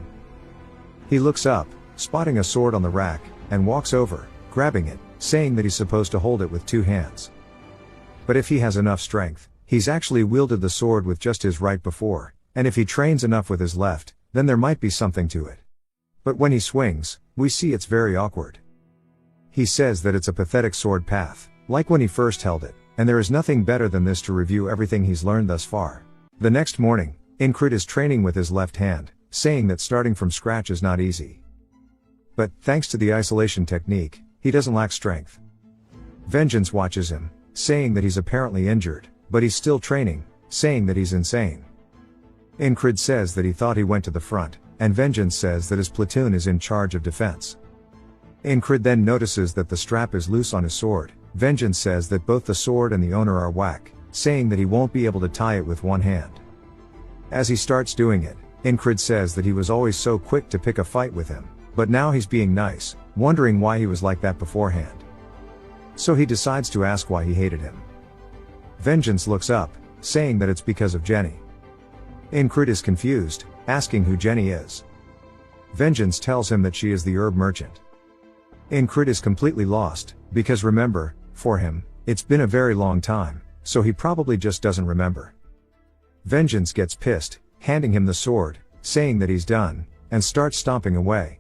He looks up, spotting a sword on the rack, and walks over, grabbing it, saying that he's supposed to hold it with two hands. But if he has enough strength, he's actually wielded the sword with just his right before, and if he trains enough with his left, then there might be something to it. But when he swings, we see it's very awkward. He says that it's a pathetic sword path, like when he first held it, and there is nothing better than this to review everything he's learned thus far. The next morning, Incred is training with his left hand, saying that starting from scratch is not easy. But, thanks to the isolation technique, he doesn't lack strength. Vengeance watches him, saying that he's apparently injured, but he's still training, saying that he's insane. Incred says that he thought he went to the front, and Vengeance says that his platoon is in charge of defense. Incred then notices that the strap is loose on his sword. Vengeance says that both the sword and the owner are whack, saying that he won't be able to tie it with one hand. As he starts doing it, Incrid says that he was always so quick to pick a fight with him, but now he's being nice, wondering why he was like that beforehand. So he decides to ask why he hated him. Vengeance looks up, saying that it's because of Jenny. Incrid is confused, asking who Jenny is. Vengeance tells him that she is the herb merchant. Incrid is completely lost, because remember, for him, it's been a very long time, so he probably just doesn't remember. Vengeance gets pissed, handing him the sword, saying that he's done, and starts stomping away.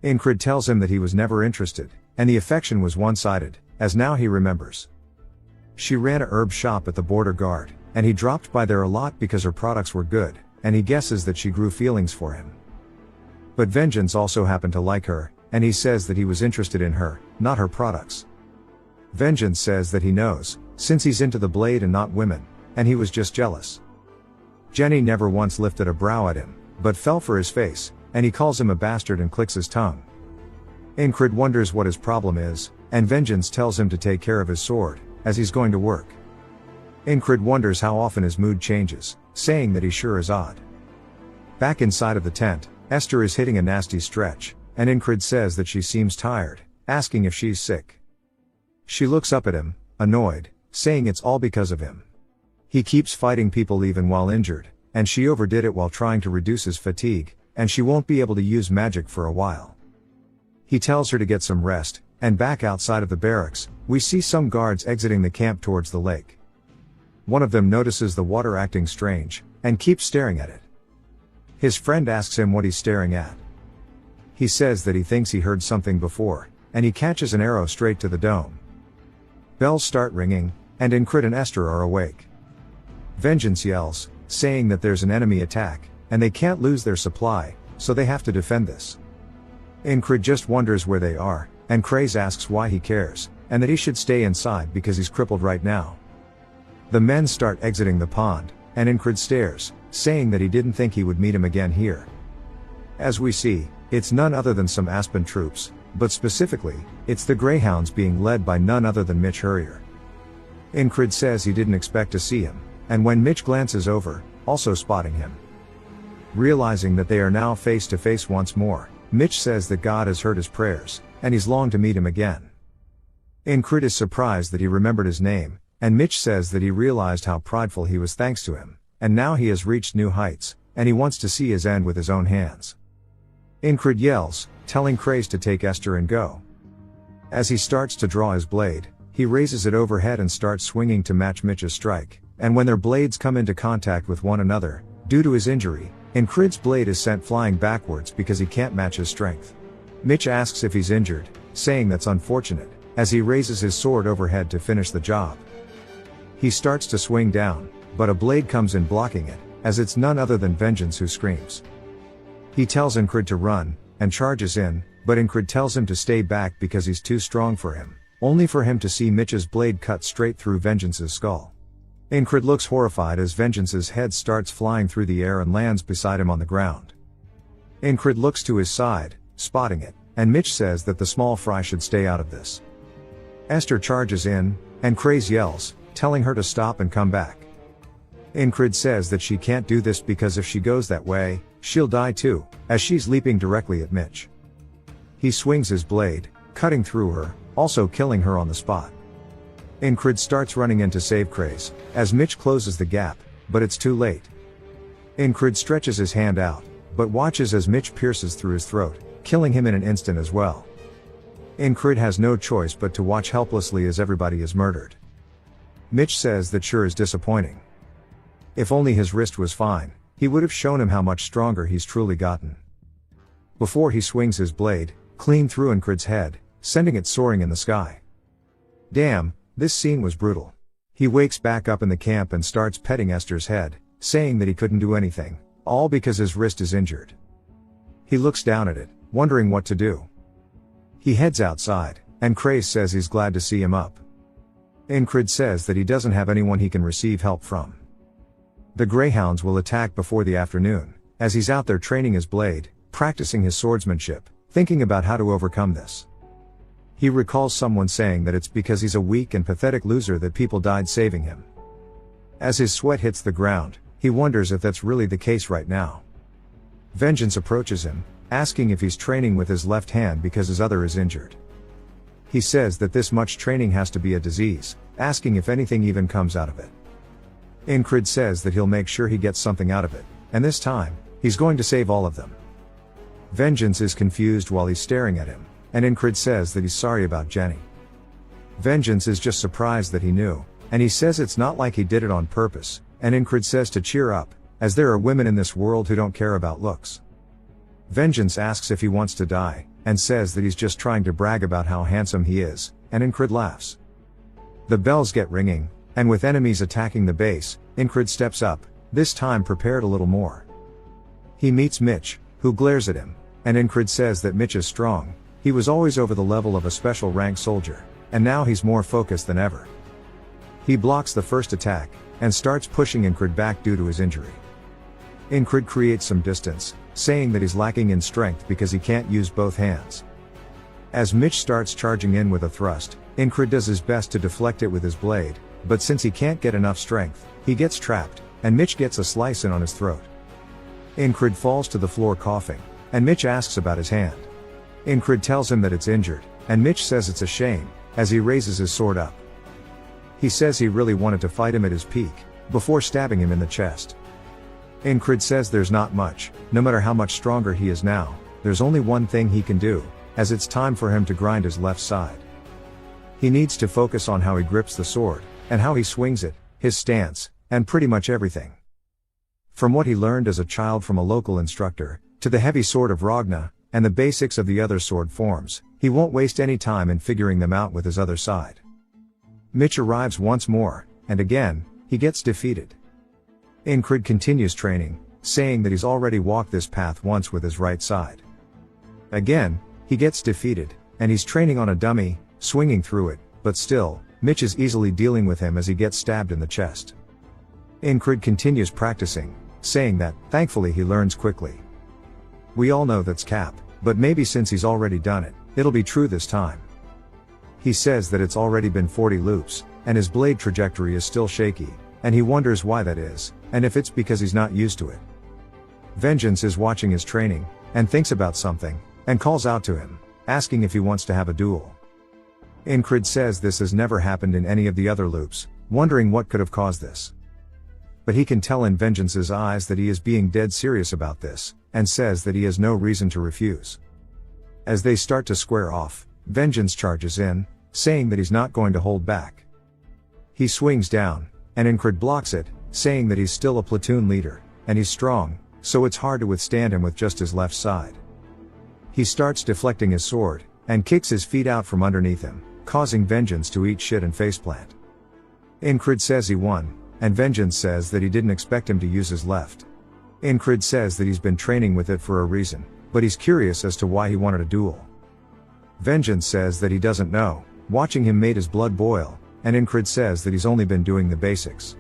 Incrid tells him that he was never interested, and the affection was one-sided, as now he remembers. She ran a herb shop at the border guard, and he dropped by there a lot because her products were good, and he guesses that she grew feelings for him. But Vengeance also happened to like her, and he says that he was interested in her, not her products. Vengeance says that he knows, since he's into the blade and not women, and he was just jealous. Jenny never once lifted a brow at him, but fell for his face, and he calls him a bastard and clicks his tongue. Incrid wonders what his problem is, and Vengeance tells him to take care of his sword, as he's going to work. Incrid wonders how often his mood changes, saying that he sure is odd. Back inside of the tent, Esther is hitting a nasty stretch, and Incrid says that she seems tired, asking if she's sick. She looks up at him, annoyed, saying it's all because of him. He keeps fighting people even while injured, and she overdid it while trying to reduce his fatigue, and she won't be able to use magic for a while. He tells her to get some rest, and back outside of the barracks, we see some guards exiting the camp towards the lake. One of them notices the water acting strange, and keeps staring at it. His friend asks him what he's staring at. He says that he thinks he heard something before, and he catches an arrow straight to the dome. Bells start ringing, and Incrid and Esther are awake. Vengeance yells, saying that there's an enemy attack, and they can't lose their supply, so they have to defend this. Incrid just wonders where they are, and Craze asks why he cares, and that he should stay inside because he's crippled right now. The men start exiting the pond, and Incrid stares, saying that he didn't think he would meet him again here. As we see, it's none other than some Aspen troops, but specifically, it's the Greyhounds being led by none other than Mitch Hurrier. Incrid says he didn't expect to see him, and when Mitch glances over, also spotting him. Realizing that they are now face to face once more, Mitch says that God has heard his prayers, and he's longed to meet him again. Incrid is surprised that he remembered his name, and Mitch says that he realized how prideful he was thanks to him, and now he has reached new heights, and he wants to see his end with his own hands. Incrid yells, telling Craze to take Esther and go. As he starts to draw his blade, he raises it overhead and starts swinging to match Mitch's strike, and when their blades come into contact with one another, due to his injury, Incrid's blade is sent flying backwards because he can't match his strength. Mitch asks if he's injured, saying that's unfortunate, as he raises his sword overhead to finish the job. He starts to swing down, but a blade comes in blocking it, as it's none other than Vengeance who screams. He tells Incrid to run, and charges in, but Incrid tells him to stay back because he's too strong for him, only for him to see Mitch's blade cut straight through Vengeance's skull. Incrid looks horrified as Vengeance's head starts flying through the air and lands beside him on the ground. Incrid looks to his side, spotting it, and Mitch says that the small fry should stay out of this. Esther charges in, and Craze yells, telling her to stop and come back. Incrid says that she can't do this because if she goes that way, she'll die too, as she's leaping directly at Mitch. He swings his blade, cutting through her, also killing her on the spot. Incrid starts running in to save Craze, as Mitch closes the gap, but it's too late. Incrid stretches his hand out, but watches as Mitch pierces through his throat, killing him in an instant as well. Incrid has no choice but to watch helplessly as everybody is murdered. Mitch says that sure is disappointing. If only his wrist was fine, he would have shown him how much stronger he's truly gotten. Before he swings his blade, clean through Incrid's head, sending it soaring in the sky. Damn, this scene was brutal. He wakes back up in the camp and starts petting Esther's head, saying that he couldn't do anything, all because his wrist is injured. He looks down at it, wondering what to do. He heads outside, and Craze says he's glad to see him up. Incrid says that he doesn't have anyone he can receive help from. The Greyhounds will attack before the afternoon, as he's out there training his blade, practicing his swordsmanship, thinking about how to overcome this. He recalls someone saying that it's because he's a weak and pathetic loser that people died saving him. As his sweat hits the ground, He wonders if that's really the case right now. Vengeance approaches him, asking if he's training with his left hand because his other is injured. He says that this much training has to be a disease, asking if anything even comes out of it. Incrid says that he'll make sure he gets something out of it, and this time, he's going to save all of them. Vengeance is confused while he's staring at him, and Incrid says that he's sorry about Jenny. Vengeance is just surprised that he knew, and he says it's not like he did it on purpose, and Incrid says to cheer up, as there are women in this world who don't care about looks. Vengeance asks if he wants to die, and says that he's just trying to brag about how handsome he is, and Incrid laughs. The bells get ringing, and with enemies attacking the base, Incrid steps up, this time prepared a little more. He meets Mitch, who glares at him, and Incrid says that Mitch is strong, he was always over the level of a special rank soldier, and now he's more focused than ever. He blocks the first attack, and starts pushing Incrid back due to his injury. Incrid creates some distance, saying that he's lacking in strength because he can't use both hands. As Mitch starts charging in with a thrust, Incrid does his best to deflect it with his blade, but since he can't get enough strength, he gets trapped, and Mitch gets a slice in on his throat. Incrid falls to the floor coughing, and Mitch asks about his hand. Incrid tells him that it's injured, and Mitch says it's a shame, as he raises his sword up. He says he really wanted to fight him at his peak, before stabbing him in the chest. Incrid says there's not much, no matter how much stronger he is now, there's only one thing he can do, as it's time for him to grind his left side. He needs to focus on how he grips the sword, and how he swings it, his stance, and pretty much everything. From what he learned as a child from a local instructor, to the heavy sword of Ragna, and the basics of the other sword forms, he won't waste any time in figuring them out with his other side. Mitch arrives once more, and again, he gets defeated. Incrid continues training, saying that he's already walked this path once with his right side. Again, he gets defeated, and he's training on a dummy, swinging through it, but still, Mitch is easily dealing with him as he gets stabbed in the chest. Incrid continues practicing, saying that, thankfully he learns quickly. We all know that's Cap, but maybe since he's already done it, it'll be true this time. He says that it's already been 40 loops, and his blade trajectory is still shaky, and he wonders why that is, and if it's because he's not used to it. Vengeance is watching his training, and thinks about something, and calls out to him, asking if he wants to have a duel. Incrid says this has never happened in any of the other loops, wondering what could have caused this. But he can tell in Vengeance's eyes that he is being dead serious about this, and says that he has no reason to refuse. As they start to square off, Vengeance charges in, saying that he's not going to hold back. He swings down, and Incrid blocks it, saying that he's still a platoon leader, and he's strong, so it's hard to withstand him with just his left side. He starts deflecting his sword, and kicks his feet out from underneath him, causing Vengeance to eat shit and faceplant. Incrid says he won, and Vengeance says that he didn't expect him to use his left. Incrid says that he's been training with it for a reason, but he's curious as to why he wanted a duel. Vengeance says that he doesn't know, watching him made his blood boil, and Incrid says that he's only been doing the basics.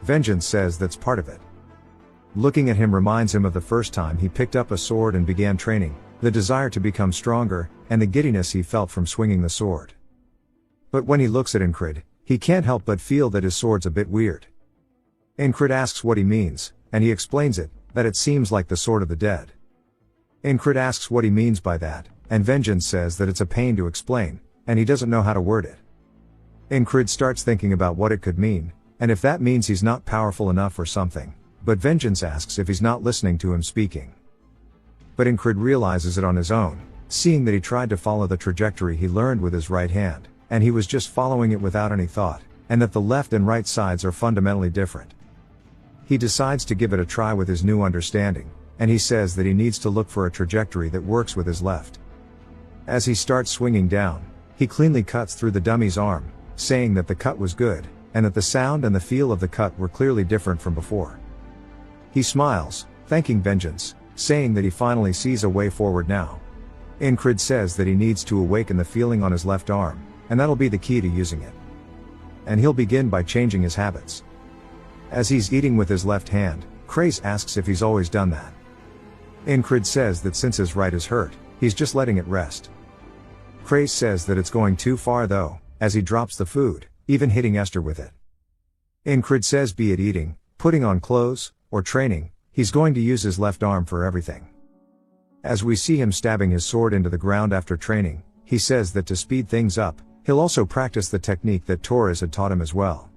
Vengeance says that's part of it. Looking at him reminds him of the first time he picked up a sword and began training, the desire to become stronger, and the giddiness he felt from swinging the sword. But when he looks at Incrid, he can't help but feel that his sword's a bit weird. Incrid asks what he means, and he explains it, that it seems like the sword of the dead. Incrid asks what he means by that, and Vengeance says that it's a pain to explain, and he doesn't know how to word it. Incrid starts thinking about what it could mean, and if that means he's not powerful enough or something, but Vengeance asks if he's not listening to him speaking. But Incrid realizes it on his own, seeing that he tried to follow the trajectory he learned with his right hand, and he was just following it without any thought, and that the left and right sides are fundamentally different. He decides to give it a try with his new understanding, and he says that he needs to look for a trajectory that works with his left. As he starts swinging down, he cleanly cuts through the dummy's arm, saying that the cut was good, and that the sound and the feel of the cut were clearly different from before. He smiles, thanking Vengeance, saying that he finally sees a way forward now. Incrid says that he needs to awaken the feeling on his left arm, and that'll be the key to using it. And he'll begin by changing his habits. As he's eating with his left hand, Craze asks if he's always done that. Incrid says that since his right is hurt, he's just letting it rest. Craze says that it's going too far though, as he drops the food, even hitting Esther with it. Incrid says be it eating, putting on clothes, or training, he's going to use his left arm for everything. As we see him stabbing his sword into the ground after training, he says that to speed things up, he'll also practice the technique that Torres had taught him as well.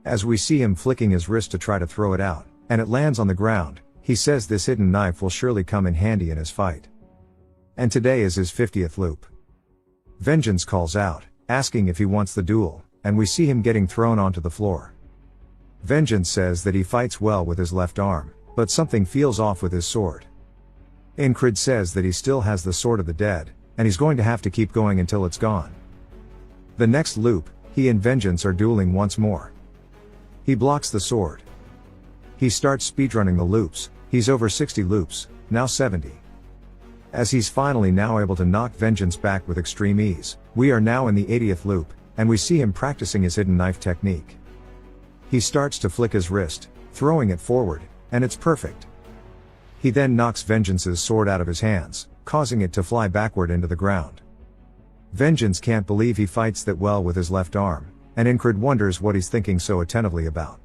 As we see him flicking his wrist to try to throw it out, and it lands on the ground, he says this hidden knife will surely come in handy in his fight. And today is his 50th loop. Vengeance calls out, asking if he wants the duel, and we see him getting thrown onto the floor. Vengeance says that he fights well with his left arm, but something feels off with his sword. Incred says that he still has the sword of the dead, and he's going to have to keep going until it's gone. The next loop, he and Vengeance are dueling once more. He blocks the sword. He starts speedrunning the loops. He's over 60 loops, now 70. As he's finally now able to knock Vengeance back with extreme ease, we are now in the 80th loop, and we see him practicing his hidden knife technique. He starts to flick his wrist, throwing it forward, and it's perfect. He then knocks Vengeance's sword out of his hands, causing it to fly backward into the ground. Vengeance can't believe he fights that well with his left arm, and Incred wonders what he's thinking so attentively about.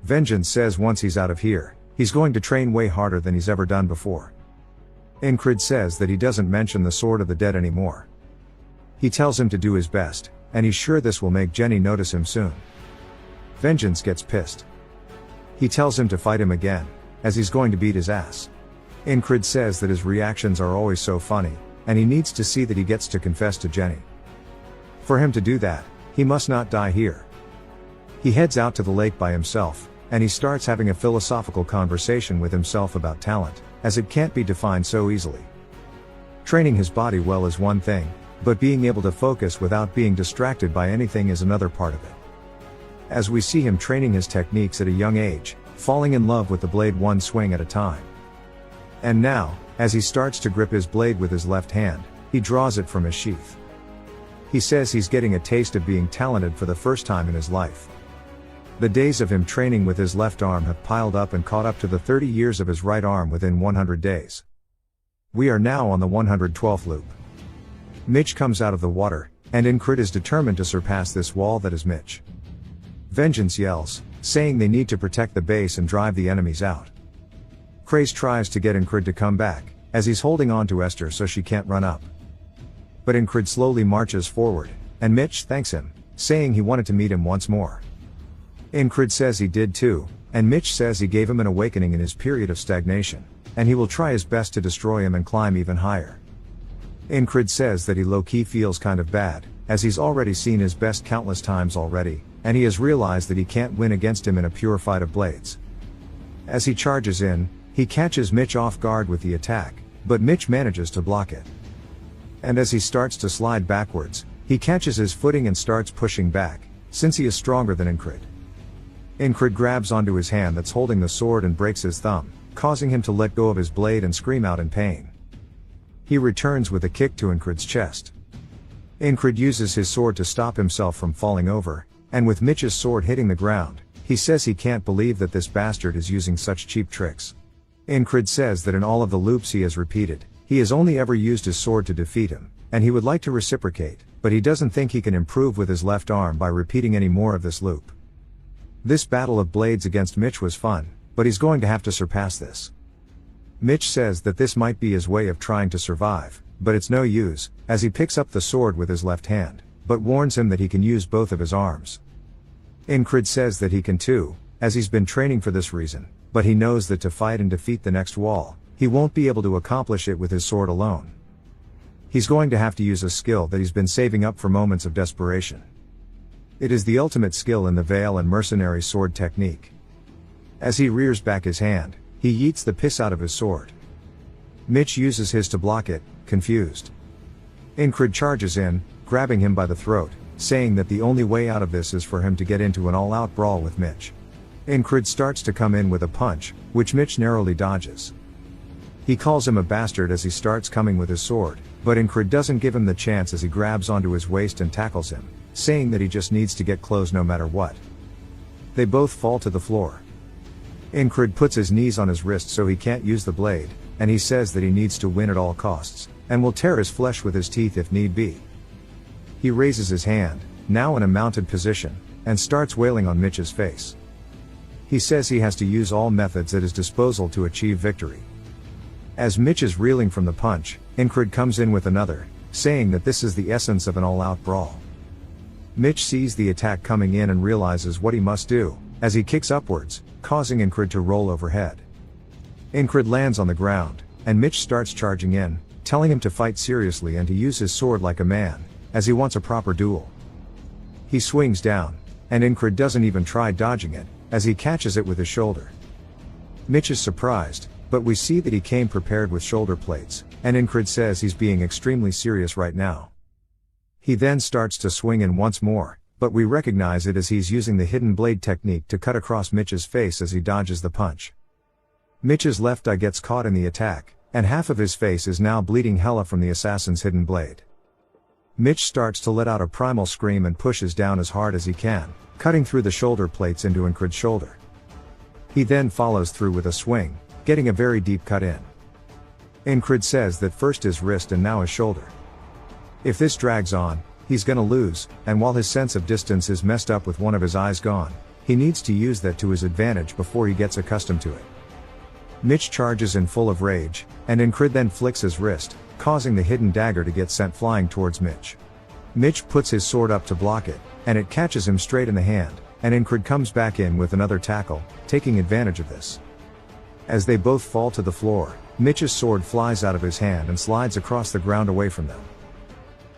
Vengeance says once he's out of here, he's going to train way harder than he's ever done before. Incred says that he doesn't mention the sword of the dead anymore. He tells him to do his best, and he's sure this will make Jenny notice him soon. Vengeance gets pissed. He tells him to fight him again, as he's going to beat his ass. Incred says that his reactions are always so funny, and he needs to see that he gets to confess to Jenny. For him to do that, he must not die here. He heads out to the lake by himself, and he starts having a philosophical conversation with himself about talent, as it can't be defined so easily. Training his body well is one thing, but being able to focus without being distracted by anything is another part of it. As we see him training his techniques at a young age, falling in love with the blade one swing at a time. And now, as he starts to grip his blade with his left hand, he draws it from his sheath. He says he's getting a taste of being talented for the first time in his life. The days of him training with his left arm have piled up and caught up to the 30 years of his right arm within 100 days. We are now on the 112th loop. Mitch comes out of the water, and Incred is determined to surpass this wall that is Mitch. Vengeance yells, saying they need to protect the base and drive the enemies out. Craze tries to get Incred to come back, as he's holding on to Esther so she can't run up. But Incred slowly marches forward, and Mitch thanks him, saying he wanted to meet him once more. Incred says he did too, and Mitch says he gave him an awakening in his period of stagnation, and he will try his best to destroy him and climb even higher. Incred says that he low-key feels kind of bad, as he's already seen his best countless times already, and he has realized that he can't win against him in a pure fight of blades. As he charges in, he catches Mitch off guard with the attack, but Mitch manages to block it. And as he starts to slide backwards, he catches his footing and starts pushing back, since he is stronger than Incred. Incred grabs onto his hand that's holding the sword and breaks his thumb, causing him to let go of his blade and scream out in pain. He returns with a kick to Incred's chest. Incred uses his sword to stop himself from falling over, and with Mitch's sword hitting the ground, he says he can't believe that this bastard is using such cheap tricks. Incred says that in all of the loops he has repeated, he has only ever used his sword to defeat him, and he would like to reciprocate, but he doesn't think he can improve with his left arm by repeating any more of this loop. This battle of blades against Mitch was fun, but he's going to have to surpass this. Mitch says that this might be his way of trying to survive, but it's no use, as he picks up the sword with his left hand, but warns him that he can use both of his arms. Incred says that he can too, as he's been training for this reason, but he knows that to fight and defeat the next wall, he won't be able to accomplish it with his sword alone. He's going to have to use a skill that he's been saving up for moments of desperation. It is the ultimate skill in the Veil and Mercenary sword technique. As he rears back his hand, he yeets the piss out of his sword. Mitch uses his to block it, confused. Incred charges in, grabbing him by the throat, saying that the only way out of this is for him to get into an all-out brawl with Mitch. Incred starts to come in with a punch, which Mitch narrowly dodges. He calls him a bastard as he starts coming with his sword, but Incred doesn't give him the chance as he grabs onto his waist and tackles him, saying that he just needs to get close no matter what. They both fall to the floor. Incred puts his knees on his wrist so he can't use the blade, and he says that he needs to win at all costs, and will tear his flesh with his teeth if need be. He raises his hand, now in a mounted position, and starts wailing on Mitch's face. He says he has to use all methods at his disposal to achieve victory. As Mitch is reeling from the punch, Incred comes in with another, saying that this is the essence of an all-out brawl. Mitch sees the attack coming in and realizes what he must do, as he kicks upwards, causing Incred to roll overhead. Incred lands on the ground, and Mitch starts charging in, telling him to fight seriously and to use his sword like a man, as he wants a proper duel. He swings down, and Incred doesn't even try dodging it, as he catches it with his shoulder. Mitch is surprised, but we see that he came prepared with shoulder plates, and Incred says he's being extremely serious right now. He then starts to swing in once more, but we recognize it as he's using the hidden blade technique to cut across Mitch's face as he dodges the punch. Mitch's left eye gets caught in the attack, and half of his face is now bleeding hella from the assassin's hidden blade. Mitch starts to let out a primal scream and pushes down as hard as he can, cutting through the shoulder plates into Incred's shoulder. He then follows through with a swing, getting a very deep cut in. Incred says that first his wrist and now his shoulder. If this drags on, he's gonna lose, and while his sense of distance is messed up with one of his eyes gone, he needs to use that to his advantage before he gets accustomed to it. Mitch charges in full of rage, and Incred then flicks his wrist, causing the hidden dagger to get sent flying towards Mitch. Mitch puts his sword up to block it, and it catches him straight in the hand, and Incred comes back in with another tackle, taking advantage of this. As they both fall to the floor, Mitch's sword flies out of his hand and slides across the ground away from them.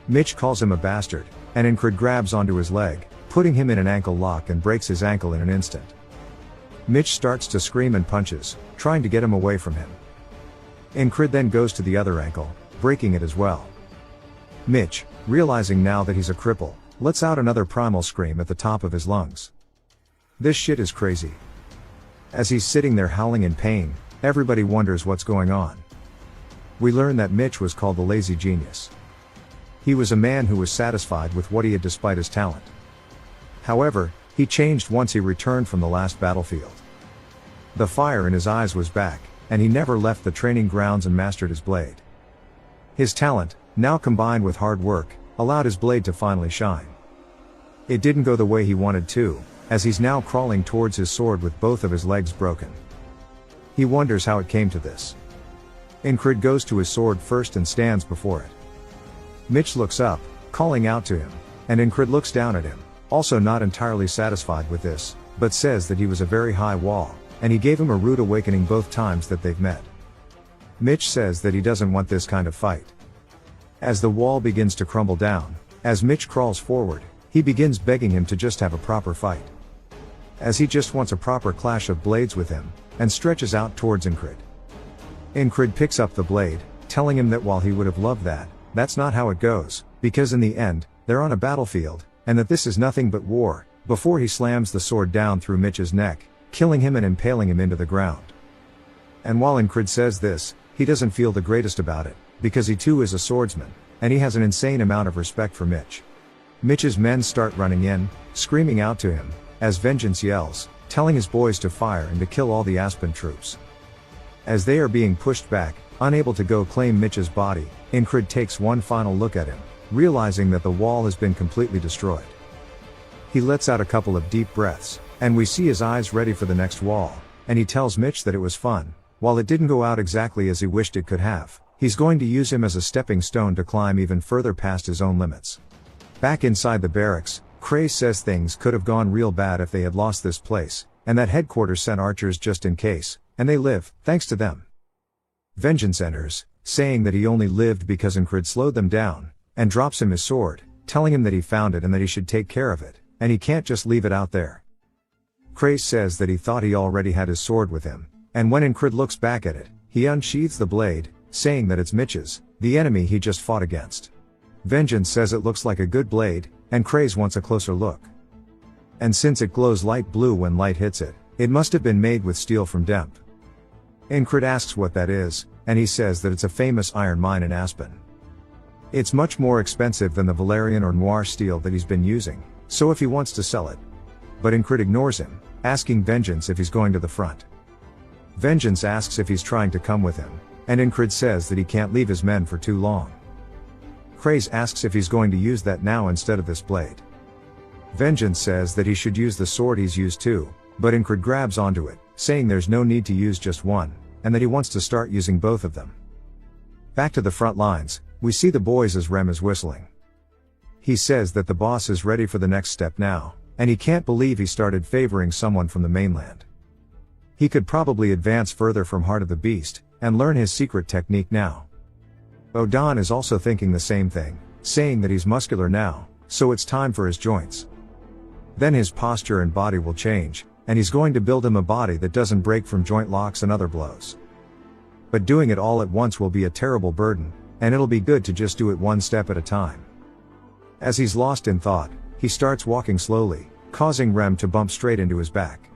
Mitch calls him a bastard, and Incred grabs onto his leg, putting him in an ankle lock and breaks his ankle in an instant. Mitch starts to scream and punches, trying to get him away from him. Incred then goes to the other ankle, breaking it as well. Mitch, realizing now that he's a cripple, lets out another primal scream at the top of his lungs. This shit is crazy. As he's sitting there howling in pain, everybody wonders what's going on. We learn that Mitch was called the lazy genius. He was a man who was satisfied with what he had despite his talent. However, he changed once he returned from the last battlefield. The fire in his eyes was back, and he never left the training grounds and mastered his blade. His talent, now combined with hard work, allowed his blade to finally shine. It didn't go the way he wanted to, as he's now crawling towards his sword with both of his legs broken. He wonders how it came to this. Incred goes to his sword first and stands before it. Mitch looks up, calling out to him, and Incred looks down at him, also not entirely satisfied with this, but says that he was a very high wall, and he gave him a rude awakening both times that they've met. Mitch says that he doesn't want this kind of fight. As the wall begins to crumble down, as Mitch crawls forward, he begins begging him to just have a proper fight. As he just wants a proper clash of blades with him, and stretches out towards Incred. Incred picks up the blade, telling him that while he would have loved that, that's not how it goes, because in the end, they're on a battlefield, and that this is nothing but war, before he slams the sword down through Mitch's neck, killing him and impaling him into the ground. And while Incred says this, he doesn't feel the greatest about it, because he too is a swordsman, and he has an insane amount of respect for Mitch. Mitch's men start running in, screaming out to him, as Vengeance yells, telling his boys to fire and to kill all the Aspen troops. As they are being pushed back, unable to go claim Mitch's body, Incred takes one final look at him, realizing that the wall has been completely destroyed. He lets out a couple of deep breaths, and we see his eyes ready for the next wall, and he tells Mitch that it was fun. While it didn't go out exactly as he wished it could have, he's going to use him as a stepping stone to climb even further past his own limits. Back inside the barracks, Craze says things could have gone real bad if they had lost this place, and that headquarters sent archers just in case, and they live, thanks to them. Vengeance enters, saying that he only lived because Incred slowed them down, and drops him his sword, telling him that he found it and that he should take care of it, and he can't just leave it out there. Craze says that he thought he already had his sword with him, and when Incred looks back at it, he unsheathes the blade, saying that it's Mitch's, the enemy he just fought against. Vengeance says it looks like a good blade, and Craze wants a closer look. And since it glows light blue when light hits it, it must have been made with steel from Demp. Incred asks what that is, and he says that it's a famous iron mine in Aspen. It's much more expensive than the Valerian or Noir steel that he's been using, so if he wants to sell it. But Incred ignores him, asking Vengeance if he's going to the front. Vengeance asks if he's trying to come with him, and Incred says that he can't leave his men for too long. Craze asks if he's going to use that now instead of this blade. Vengeance says that he should use the sword he's used too, But Incred grabs onto it, saying there's no need to use just one, and that he wants to start using both of them. Back to the front lines, we see the boys as Rem is whistling. He says that the boss is ready for the next step now, and he can't believe he started favoring someone from the mainland. He could probably advance further from Heart of the Beast, and learn his secret technique now. Odan is also thinking the same thing, saying that he's muscular now, so it's time for his joints. Then his posture and body will change, and he's going to build him a body that doesn't break from joint locks and other blows. But doing it all at once will be a terrible burden, and it'll be good to just do it one step at a time. As he's lost in thought, he starts walking slowly, causing Rem to bump straight into his back.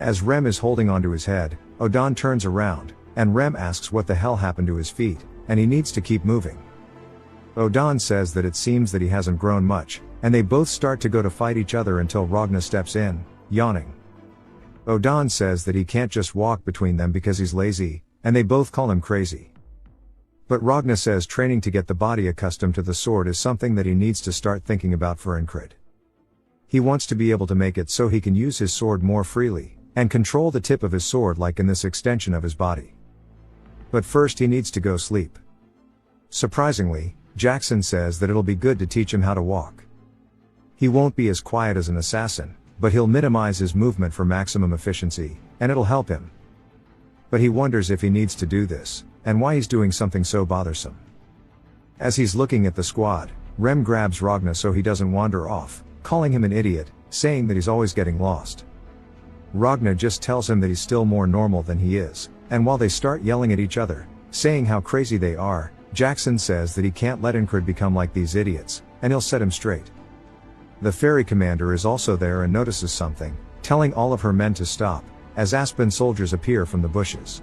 As Rem is holding onto his head, Odan turns around, and Rem asks what the hell happened to his feet, and he needs to keep moving. Odan says that it seems that he hasn't grown much, and they both start to go to fight each other until Ragna steps in, yawning. Odan says that he can't just walk between them because he's lazy, and they both call him crazy. But Ragna says training to get the body accustomed to the sword is something that he needs to start thinking about for Incred. He wants to be able to make it so he can use his sword more freely, and control the tip of his sword like in this extension of his body. But first he needs to go sleep. Surprisingly, Jackson says that it'll be good to teach him how to walk. He won't be as quiet as an assassin, but he'll minimize his movement for maximum efficiency, and it'll help him. But he wonders if he needs to do this, and why he's doing something so bothersome. As he's looking at the squad, Rem grabs Ragna so he doesn't wander off, calling him an idiot, saying that he's always getting lost. Ragna just tells him that he's still more normal than he is, and while they start yelling at each other, saying how crazy they are, Jackson says that he can't let Incred become like these idiots, and he'll set him straight. The ferry commander is also there and notices something, telling all of her men to stop, as Aspen soldiers appear from the bushes.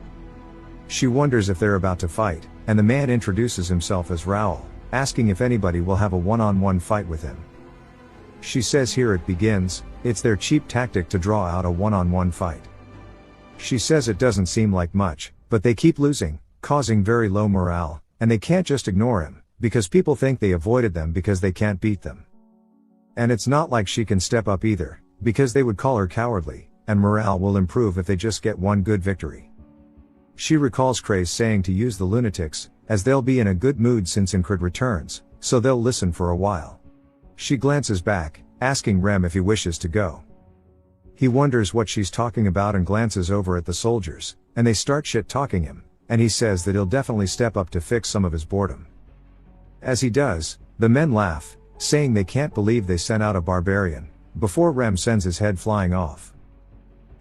She wonders if they're about to fight, and the man introduces himself as Raoul, asking if anybody will have a one-on-one fight with him. She says here it begins, it's their cheap tactic to draw out a one-on-one fight. She says it doesn't seem like much, but they keep losing, causing very low morale, and they can't just ignore him, because people think they avoided them because they can't beat them. And it's not like she can step up either, because they would call her cowardly, and morale will improve if they just get one good victory. She recalls Craze saying to use the lunatics, as they'll be in a good mood since Incred returns, so they'll listen for a while. She glances back, asking Rem if he wishes to go. He wonders what she's talking about and glances over at the soldiers, and they start shit-talking him, and he says that he'll definitely step up to fix some of his boredom. As he does, the men laugh, saying they can't believe they sent out a barbarian, before Rem sends his head flying off.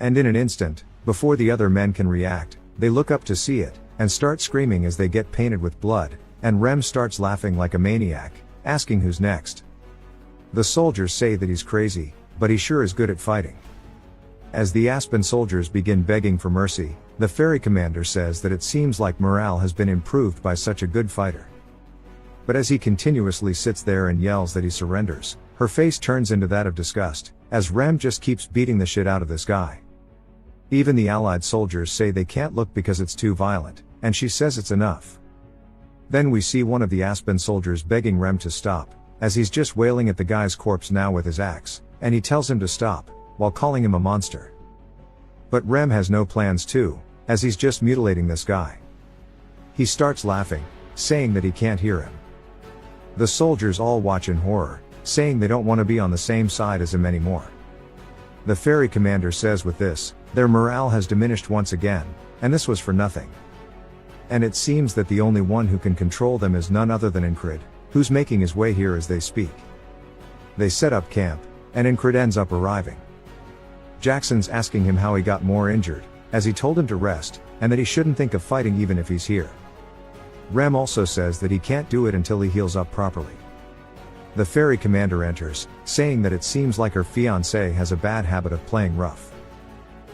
And in an instant, before the other men can react, they look up to see it, and start screaming as they get painted with blood, and Rem starts laughing like a maniac, asking who's next. The soldiers say that he's crazy, but he sure is good at fighting. As the Aspen soldiers begin begging for mercy, the ferry commander says that it seems like morale has been improved by such a good fighter. But as he continuously sits there and yells that he surrenders, her face turns into that of disgust, as Rem just keeps beating the shit out of this guy. Even the allied soldiers say they can't look because it's too violent, and she says it's enough. Then we see one of the Aspen soldiers begging Rem to stop, as he's just wailing at the guy's corpse now with his axe, and he tells him to stop, while calling him a monster. But Rem has no plans to, as he's just mutilating this guy. He starts laughing, saying that he can't hear him. The soldiers all watch in horror, saying they don't want to be on the same side as him anymore. The ferry commander says with this, their morale has diminished once again, and this was for nothing. And it seems that the only one who can control them is none other than Incred, who's making his way here as they speak. They set up camp, and Incred ends up arriving. Jackson's asking him how he got more injured, as he told him to rest, and that he shouldn't think of fighting even if he's here. Rem also says that he can't do it until he heals up properly. The ferry commander enters, saying that it seems like her fiancé has a bad habit of playing rough.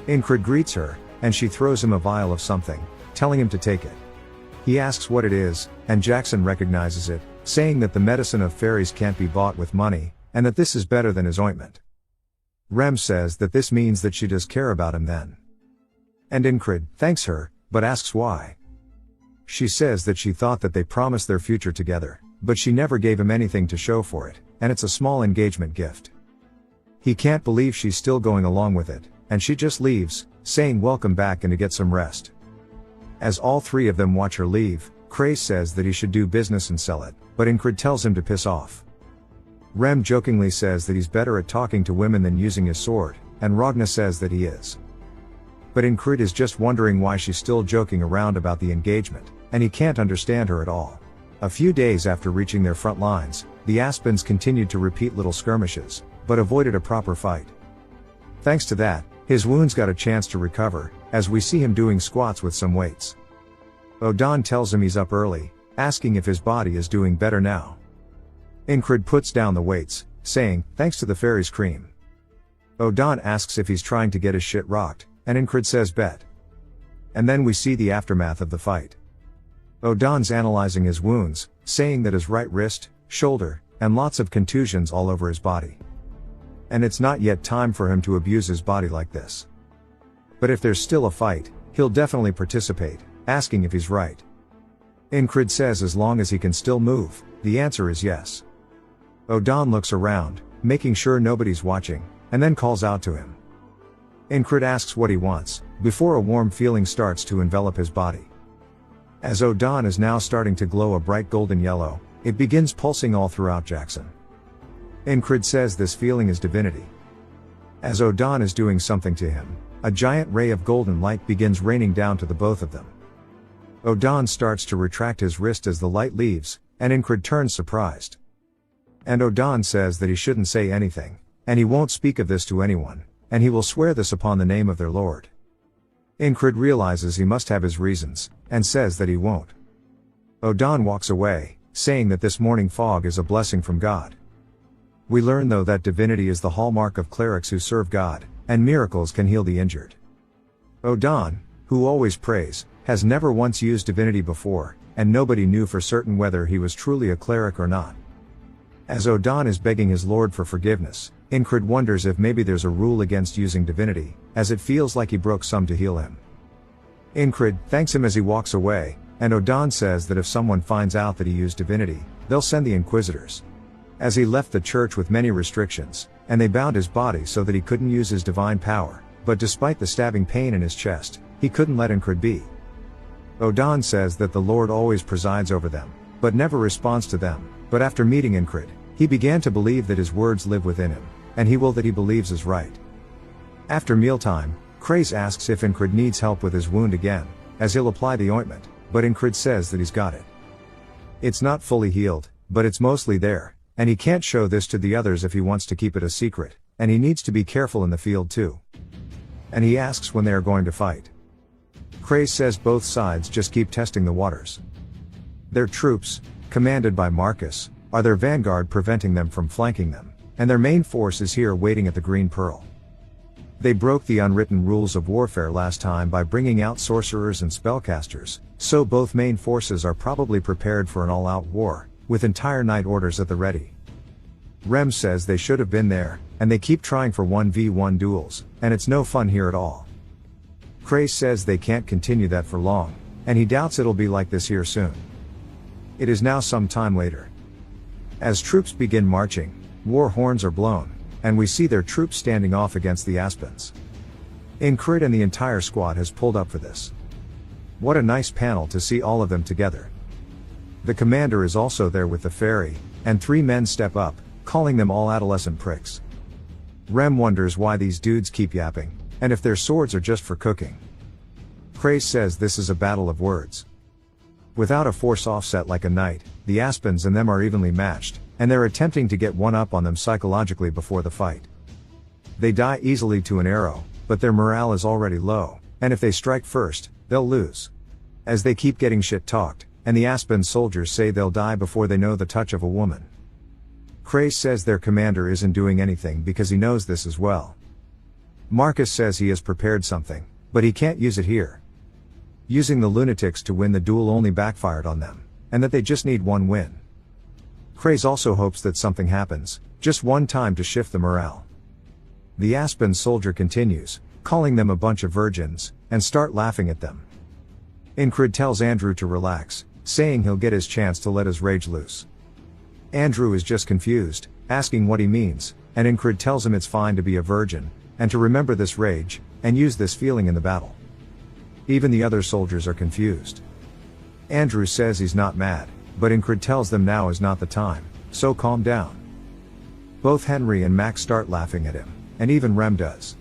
Incred greets her, and she throws him a vial of something, telling him to take it. He asks what it is, and Jackson recognizes it, saying that the medicine of fairies can't be bought with money, and that this is better than his ointment. Rem says that this means that she does care about him then. And Incred thanks her, but asks why. She says that she thought that they promised their future together, but she never gave him anything to show for it, and it's a small engagement gift. He can't believe she's still going along with it, and she just leaves, saying welcome back and to get some rest. As all three of them watch her leave, Craze says that he should do business and sell it, but Incred tells him to piss off. Rem jokingly says that he's better at talking to women than using his sword, and Ragna says that he is. But Incred is just wondering why she's still joking around about the engagement, and he can't understand her at all. A few days after reaching their front lines, the Aspens continued to repeat little skirmishes, but avoided a proper fight. Thanks to that, his wounds got a chance to recover, as we see him doing squats with some weights. Odan tells him he's up early, asking if his body is doing better now. Incred puts down the weights, saying, thanks to the fairy's cream. Odan asks if he's trying to get his shit rocked, and Incred says bet. And then we see the aftermath of the fight. Odan's analyzing his wounds, saying that his right wrist, shoulder, and lots of contusions all over his body. And it's not yet time for him to abuse his body like this. But if there's still a fight, he'll definitely participate, asking if he's right. Incred says as long as he can still move, the answer is yes. Odan looks around, making sure nobody's watching, and then calls out to him. Incred asks what he wants, before a warm feeling starts to envelop his body. As Odan is now starting to glow a bright golden yellow, it begins pulsing all throughout Jackson. Incred says this feeling is divinity. As Odan is doing something to him, a giant ray of golden light begins raining down to the both of them. Odan starts to retract his wrist as the light leaves, and Incred turns surprised. And Odan says that he shouldn't say anything, and he won't speak of this to anyone, and he will swear this upon the name of their lord. Incred realizes he must have his reasons, and says that he won't. Odan walks away, saying that this morning fog is a blessing from God. We learn though that divinity is the hallmark of clerics who serve God, and miracles can heal the injured. Odan, who always prays, has never once used divinity before, and nobody knew for certain whether he was truly a cleric or not. As Odan is begging his lord for forgiveness, Incred wonders if maybe there's a rule against using divinity, as it feels like he broke some to heal him. Incred thanks him as he walks away, and Odan says that if someone finds out that he used divinity, they'll send the inquisitors. As he left the church with many restrictions, and they bound his body so that he couldn't use his divine power, but despite the stabbing pain in his chest, he couldn't let Incred be. Odan says that the Lord always presides over them, but never responds to them, but after meeting Incred, he began to believe that his words live within him, and he will that he believes is right. After mealtime, Craze asks if Incred needs help with his wound again, as he'll apply the ointment, but Incred says that he's got it. It's not fully healed, but it's mostly there, and he can't show this to the others if he wants to keep it a secret, and he needs to be careful in the field too. And he asks when they are going to fight. Craze says both sides just keep testing the waters. Their troops, commanded by Marcus, are their vanguard preventing them from flanking them, and their main force is here waiting at the Green Pearl. They broke the unwritten rules of warfare last time by bringing out sorcerers and spellcasters, so both main forces are probably prepared for an all-out war, with entire night orders at the ready. Rem says they should have been there, and they keep trying for 1v1 duels, and it's no fun here at all. Craze says they can't continue that for long, and he doubts it'll be like this here soon. It is now some time later. As troops begin marching, war horns are blown, and we see their troops standing off against the Aspens. Incred and the entire squad has pulled up for this. What a nice panel to see all of them together. The commander is also there with the fairy, and 3 men step up, calling them all adolescent pricks. Rem wonders why these dudes keep yapping, and if their swords are just for cooking. Craze says this is a battle of words. Without a force offset like a knight, the Aspens and them are evenly matched, and they're attempting to get one up on them psychologically before the fight. They die easily to an arrow, but their morale is already low, and if they strike first, they'll lose. As they keep getting shit talked, and the Aspen soldiers say they'll die before they know the touch of a woman. Craze says their commander isn't doing anything because he knows this as well. Marcus says he has prepared something, but he can't use it here. Using the lunatics to win the duel only backfired on them, and that they just need one win. Craze also hopes that something happens, just one time to shift the morale. The Aspen soldier continues, calling them a bunch of virgins, and start laughing at them. Incred tells Andrew to relax, saying he'll get his chance to let his rage loose. Andrew is just confused, asking what he means, and Incred tells him it's fine to be a virgin, and to remember this rage, and use this feeling in the battle. Even the other soldiers are confused. Andrew says he's not mad, but Incred tells them now is not the time, so calm down. Both Henry and Max start laughing at him, and even Rem does.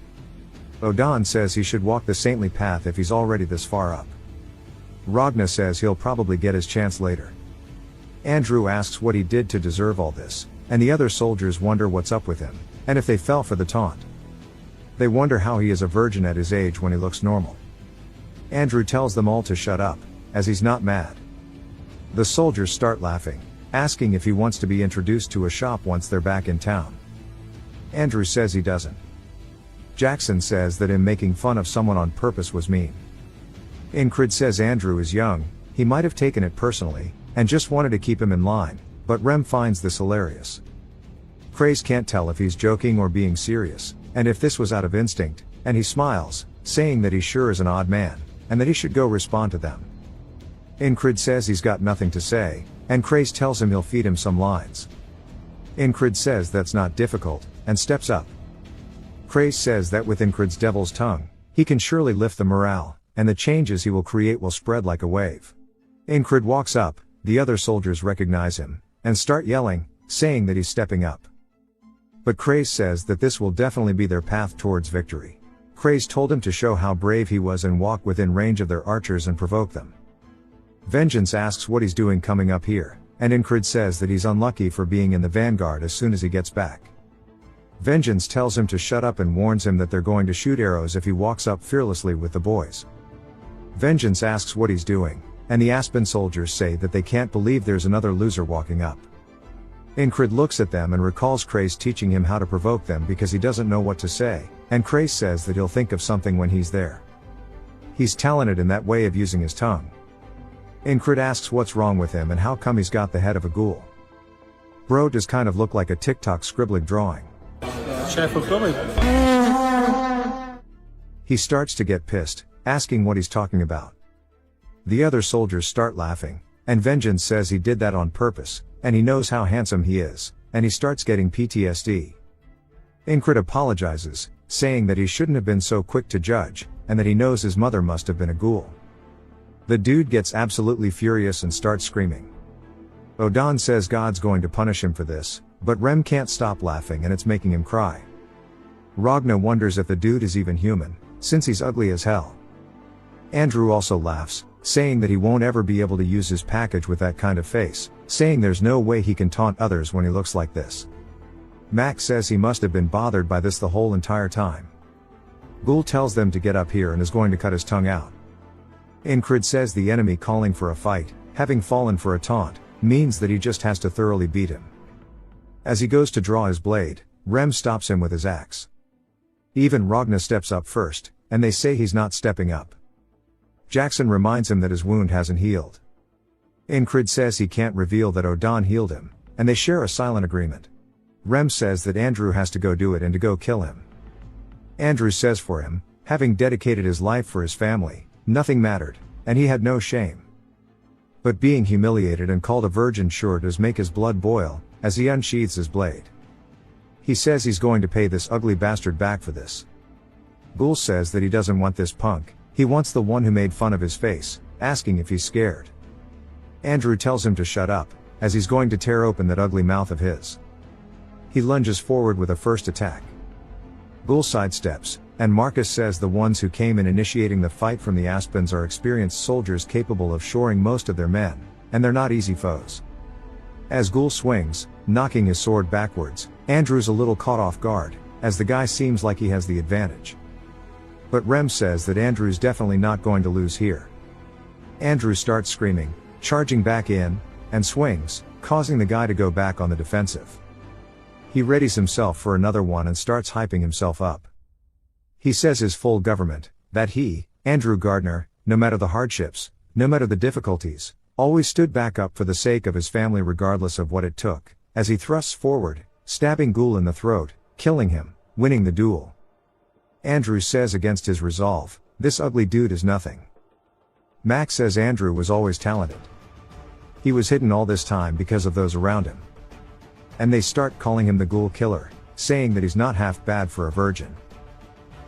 Odan says he should walk the saintly path if he's already this far up. Ragna says he'll probably get his chance later. Andrew asks what he did to deserve all this, and the other soldiers wonder what's up with him, and if they fell for the taunt. They wonder how he is a virgin at his age when he looks normal. Andrew tells them all to shut up, as he's not mad. The soldiers start laughing, asking if he wants to be introduced to a shop once they're back in town. Andrew says he doesn't. Jackson says that him making fun of someone on purpose was mean. Incred says Andrew is young, he might have taken it personally, and just wanted to keep him in line, but Rem finds this hilarious. Craze can't tell if he's joking or being serious, and if this was out of instinct, and he smiles, saying that he sure is an odd man, and that he should go respond to them. Incred says he's got nothing to say, and Craze tells him he'll feed him some lines. Incred says that's not difficult, and steps up. Craze says that with Incred's devil's tongue, he can surely lift the morale, and the changes he will create will spread like a wave. Incred walks up, the other soldiers recognize him, and start yelling, saying that he's stepping up. But Craze says that this will definitely be their path towards victory. Craze told him to show how brave he was and walk within range of their archers and provoke them. Vengeance asks what he's doing coming up here, and Incred says that he's unlucky for being in the vanguard as soon as he gets back. Vengeance tells him to shut up and warns him that they're going to shoot arrows if he walks up fearlessly with the boys. Vengeance asks what he's doing, and the Aspen soldiers say that they can't believe there's another loser walking up. Incred looks at them and recalls Craze teaching him how to provoke them because he doesn't know what to say, and Craze says that he'll think of something when he's there. He's talented in that way of using his tongue. Incred asks what's wrong with him and how come he's got the head of a ghoul. Bro does kind of look like a TikTok scribbling drawing. He starts to get pissed, asking what he's talking about. The other soldiers start laughing, and Vengeance says he did that on purpose, and he knows how handsome he is, and he starts getting PTSD. Incred apologizes, saying that he shouldn't have been so quick to judge, and that he knows his mother must have been a ghoul. The dude gets absolutely furious and starts screaming. Odan says God's going to punish him for this, but Rem can't stop laughing and it's making him cry. Ragna wonders if the dude is even human, since he's ugly as hell. Andrew also laughs, saying that he won't ever be able to use his package with that kind of face, saying there's no way he can taunt others when he looks like this. Max says he must have been bothered by this the whole entire time. Ghoul tells them to get up here and is going to cut his tongue out. Incred says the enemy calling for a fight, having fallen for a taunt, means that he just has to thoroughly beat him. As he goes to draw his blade, Rem stops him with his axe. Even Ragna steps up first, and they say he's not stepping up. Jackson reminds him that his wound hasn't healed. Incred says he can't reveal that Odan healed him, and they share a silent agreement. Rem says that Andrew has to go do it and to go kill him. Andrew says for him, having dedicated his life for his family, nothing mattered, and he had no shame. But being humiliated and called a virgin sure does make his blood boil, as he unsheathes his blade. He says he's going to pay this ugly bastard back for this. Ghoul says that he doesn't want this punk, he wants the one who made fun of his face, asking if he's scared. Andrew tells him to shut up, as he's going to tear open that ugly mouth of his. He lunges forward with a first attack. Ghoul sidesteps, and Marcus says the ones who came in initiating the fight from the Aspens are experienced soldiers capable of shoring most of their men, and they're not easy foes. As Ghoul swings, knocking his sword backwards, Andrew's a little caught off guard, as the guy seems like he has the advantage. But Rem says that Andrew's definitely not going to lose here. Andrew starts screaming, charging back in, and swings, causing the guy to go back on the defensive. He readies himself for another one and starts hyping himself up. He says his full government, that he, Andrew Gardner, no matter the hardships, no matter the difficulties, always stood back up for the sake of his family regardless of what it took, as he thrusts forward, stabbing Ghoul in the throat, killing him, winning the duel. Andrew says against his resolve, this ugly dude is nothing. Max says Andrew was always talented. He was hidden all this time because of those around him. And they start calling him the Ghoul Killer, saying that he's not half bad for a virgin.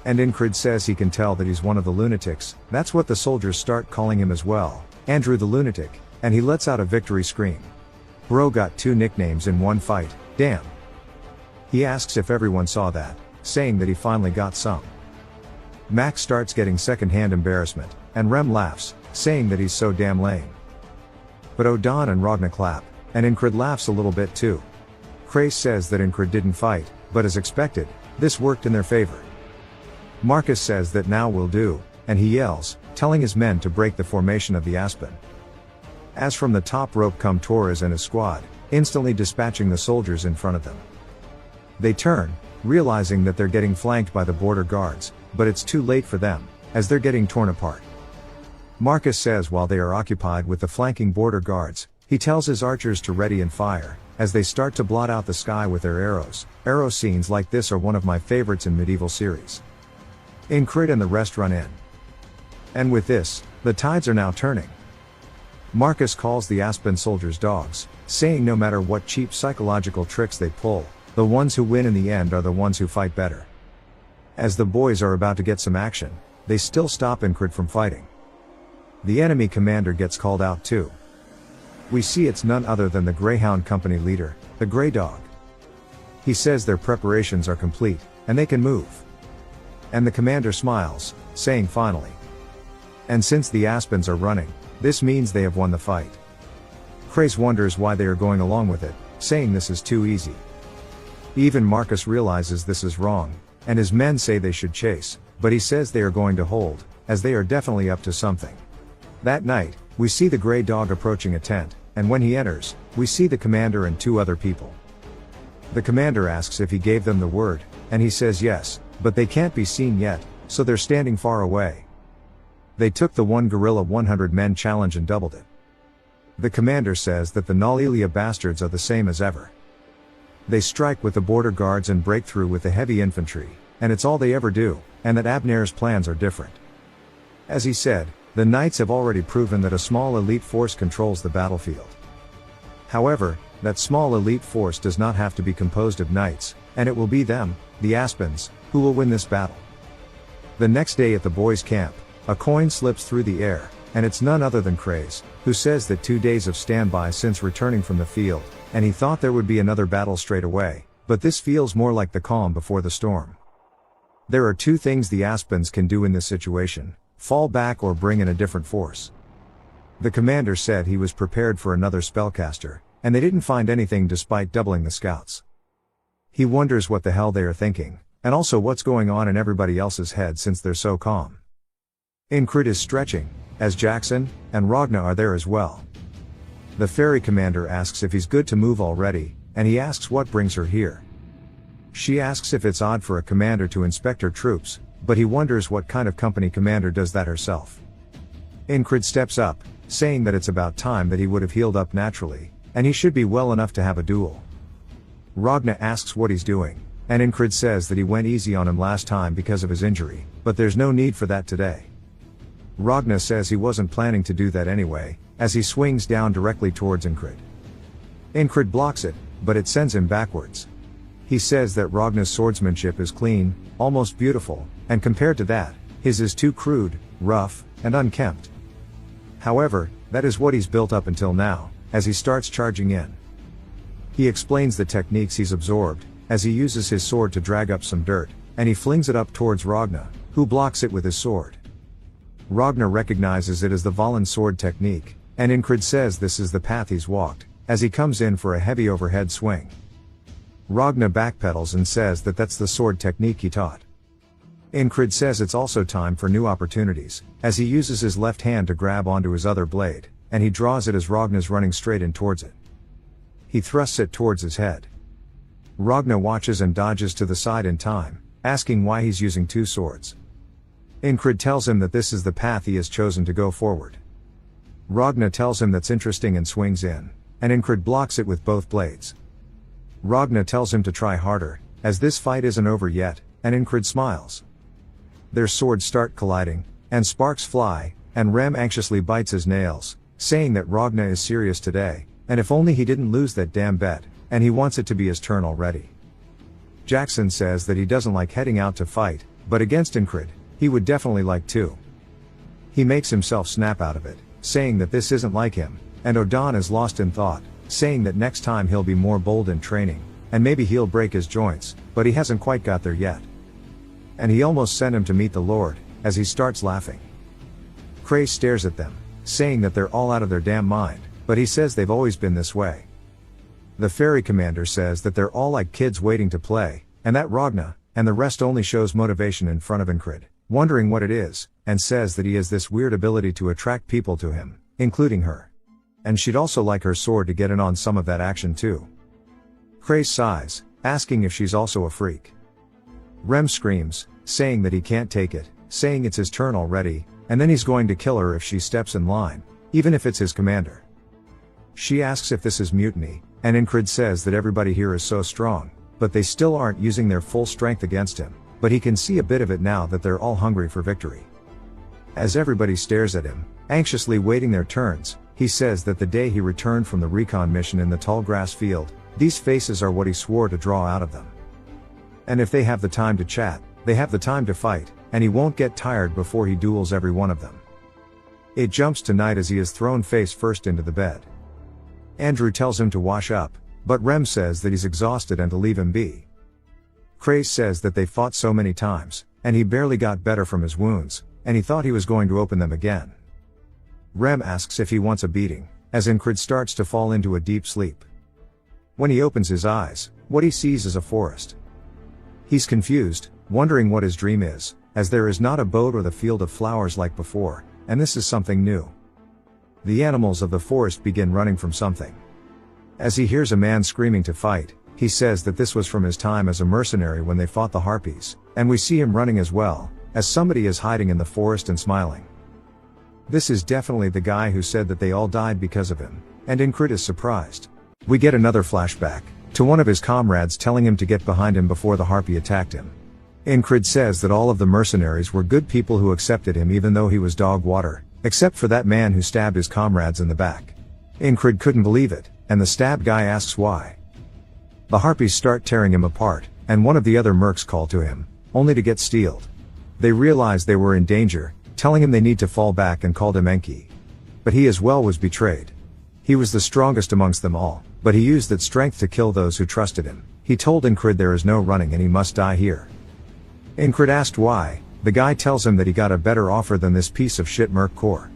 And Incred says he can tell that he's one of the lunatics. That's what the soldiers start calling him as well, Andrew the Lunatic, and he lets out a victory scream. Bro got 2 nicknames in one fight, damn. He asks if everyone saw that, saying that he finally got some. Max starts getting second-hand embarrassment, and Rem laughs, saying that he's so damn lame. But Odon and Ragna clap, and Incred laughs a little bit too. Crace says that Incred didn't fight, but as expected, this worked in their favor. Marcus says that now will do, and he yells, telling his men to break the formation of the Aspen. As from the top rope come Torres and his squad, instantly dispatching the soldiers in front of them. They turn, realizing that they're getting flanked by the border guards, but it's too late for them, as they're getting torn apart. Marcus says while they are occupied with the flanking border guards, he tells his archers to ready and fire, as they start to blot out the sky with their arrows. Arrow scenes like this are one of my favorites in medieval series. Incred and the rest run in. And with this, the tides are now turning. Marcus calls the Aspen soldiers dogs, saying no matter what cheap psychological tricks they pull, the ones who win in the end are the ones who fight better. As the boys are about to get some action, they still stop Incred from fighting. The enemy commander gets called out too. We see it's none other than the Greyhound Company leader, the Grey Dog. He says their preparations are complete, and they can move. And the commander smiles, saying finally. And since the Aspens are running, this means they have won the fight. Crace wonders why they are going along with it, saying this is too easy. Even Marcus realizes this is wrong, and his men say they should chase, but he says they are going to hold, as they are definitely up to something. That night, we see the Grey Dog approaching a tent, and when he enters, we see the commander and 2 other people. The commander asks if he gave them the word, and he says yes, but they can't be seen yet, so they're standing far away. They took the 1 guerrilla 100 men challenge and doubled it. The commander says that the Nalilia bastards are the same as ever. They strike with the border guards and break through with the heavy infantry, and it's all they ever do, and that Abner's plans are different. As he said, the knights have already proven that a small elite force controls the battlefield. However, that small elite force does not have to be composed of knights, and it will be them, the Aspens, who will win this battle. The next day at the boys' camp, a coin slips through the air, and it's none other than Craze, who says that 2 days of standby since returning from the field, and he thought there would be another battle straight away, but this feels more like the calm before the storm. There are 2 things the Aspens can do in this situation: fall back or bring in a different force. The commander said he was prepared for another spellcaster, and they didn't find anything despite doubling the scouts. He wonders what the hell they are thinking, and also what's going on in everybody else's head since they're so calm. Incred is stretching, as Jackson and Ragna are there as well. The ferry commander asks if he's good to move already, and he asks what brings her here. She asks if it's odd for a commander to inspect her troops, but he wonders what kind of company commander does that herself. Incred steps up, saying that it's about time that he would have healed up naturally, and he should be well enough to have a duel. Ragna asks what he's doing, and Incred says that he went easy on him last time because of his injury, but there's no need for that today. Ragna says he wasn't planning to do that anyway, as he swings down directly towards Incred. Incred blocks it, but it sends him backwards. He says that Ragna's swordsmanship is clean, almost beautiful, and compared to that, his is too crude, rough, and unkempt. However, that is what he's built up until now, as he starts charging in. He explains the techniques he's absorbed, as he uses his sword to drag up some dirt, and he flings it up towards Ragna, who blocks it with his sword. Ragna recognizes it as the Valen sword technique, and Incred says this is the path he's walked, as he comes in for a heavy overhead swing. Ragna backpedals and says that that's the sword technique he taught. Incred says it's also time for new opportunities, as he uses his left hand to grab onto his other blade, and he draws it as Ragna's running straight in towards it. He thrusts it towards his head. Ragna watches and dodges to the side in time, asking why he's using 2 swords. Incred tells him that this is the path he has chosen to go forward. Ragna tells him that's interesting and swings in, and Incred blocks it with both blades. Ragna tells him to try harder, as this fight isn't over yet, and Incred smiles. Their swords start colliding, and sparks fly, and Rem anxiously bites his nails, saying that Ragna is serious today, and if only he didn't lose that damn bet, and he wants it to be his turn already. Jackson says that he doesn't like heading out to fight, But against Incred, he would definitely like to. He makes himself snap out of it, saying that this isn't like him, and Odan is lost in thought, saying that next time he'll be more bold in training, and maybe he'll break his joints, but he hasn't quite got there yet. And he almost sent him to meet the Lord, as he starts laughing. Cray stares at them, saying that they're all out of their damn mind, but he says they've always been this way. The ferry commander says that they're all like kids waiting to play, and that Ragna, and the rest only shows motivation in front of Incred, wondering what it is, and says that he has this weird ability to attract people to him, including her. And she'd also like her sword to get in on some of that action too. Cray sighs, asking if she's also a freak. Rem screams, saying that he can't take it, saying it's his turn already, and then he's going to kill her if she steps in line, even if it's his commander. She asks if this is mutiny, and Incred says that everybody here is so strong, but they still aren't using their full strength against him, but he can see a bit of it now that they're all hungry for victory. As everybody stares at him, anxiously waiting their turns, he says that the day he returned from the recon mission in the tall grass field, these faces are what he swore to draw out of them. And if they have the time to chat, they have the time to fight, and he won't get tired before he duels every one of them. It jumps to night as he is thrown face first into the bed. Andrew tells him to wash up, but Rem says that he's exhausted and to leave him be. Cray says that they fought so many times, and he barely got better from his wounds, and he thought he was going to open them again. Rem asks if he wants a beating, as Incred starts to fall into a deep sleep. When he opens his eyes, what he sees is a forest. He's confused, wondering what his dream is, as there is not a boat or the field of flowers like before, and this is something new. The animals of the forest begin running from something. As he hears a man screaming to fight, he says that this was from his time as a mercenary when they fought the harpies, and we see him running as well, as somebody is hiding in the forest and smiling. This is definitely the guy who said that they all died because of him, and Incred is surprised. We get another flashback, to one of his comrades telling him to get behind him before the harpy attacked him. Incred says that all of the mercenaries were good people who accepted him even though he was dog water, except for that man who stabbed his comrades in the back. Incred couldn't believe it, and the stabbed guy asks why. The harpies start tearing him apart, and one of the other mercs call to him, only to get steeled. They realize they were in danger, telling him they need to fall back and called him Enki. But he as well was betrayed. He was the strongest amongst them all, but he used that strength to kill those who trusted him. He told Incred there is no running and he must die here. Incred asked why. The guy tells him that he got a better offer than this piece of shit merc corps.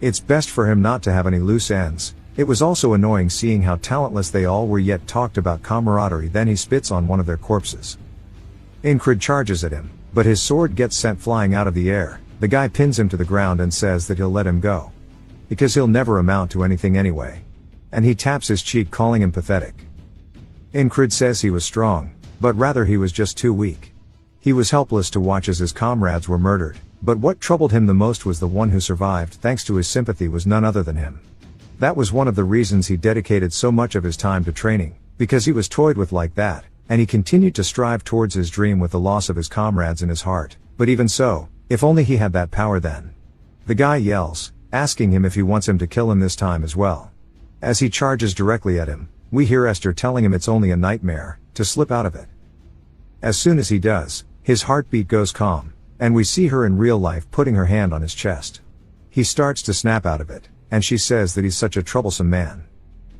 It's best for him not to have any loose ends. It was also annoying seeing how talentless they all were yet talked about camaraderie. Then he spits on one of their corpses. Incred charges at him, but his sword gets sent flying out of the air. The guy pins him to the ground and says that he'll let him go. Because he'll never amount to anything anyway. And he taps his cheek calling him pathetic. Incred says he was strong, but rather he was just too weak. He was helpless to watch as his comrades were murdered, but what troubled him the most was the one who survived thanks to his sympathy was none other than him. That was one of the reasons he dedicated so much of his time to training, because he was toyed with like that, and he continued to strive towards his dream with the loss of his comrades in his heart, but even so, if only he had that power then. The guy yells, asking him if he wants him to kill him this time as well. As he charges directly at him, we hear Esther telling him it's only a nightmare, to slip out of it. As soon as he does, his heartbeat goes calm, and we see her in real life putting her hand on his chest. He starts to snap out of it, and she says that he's such a troublesome man.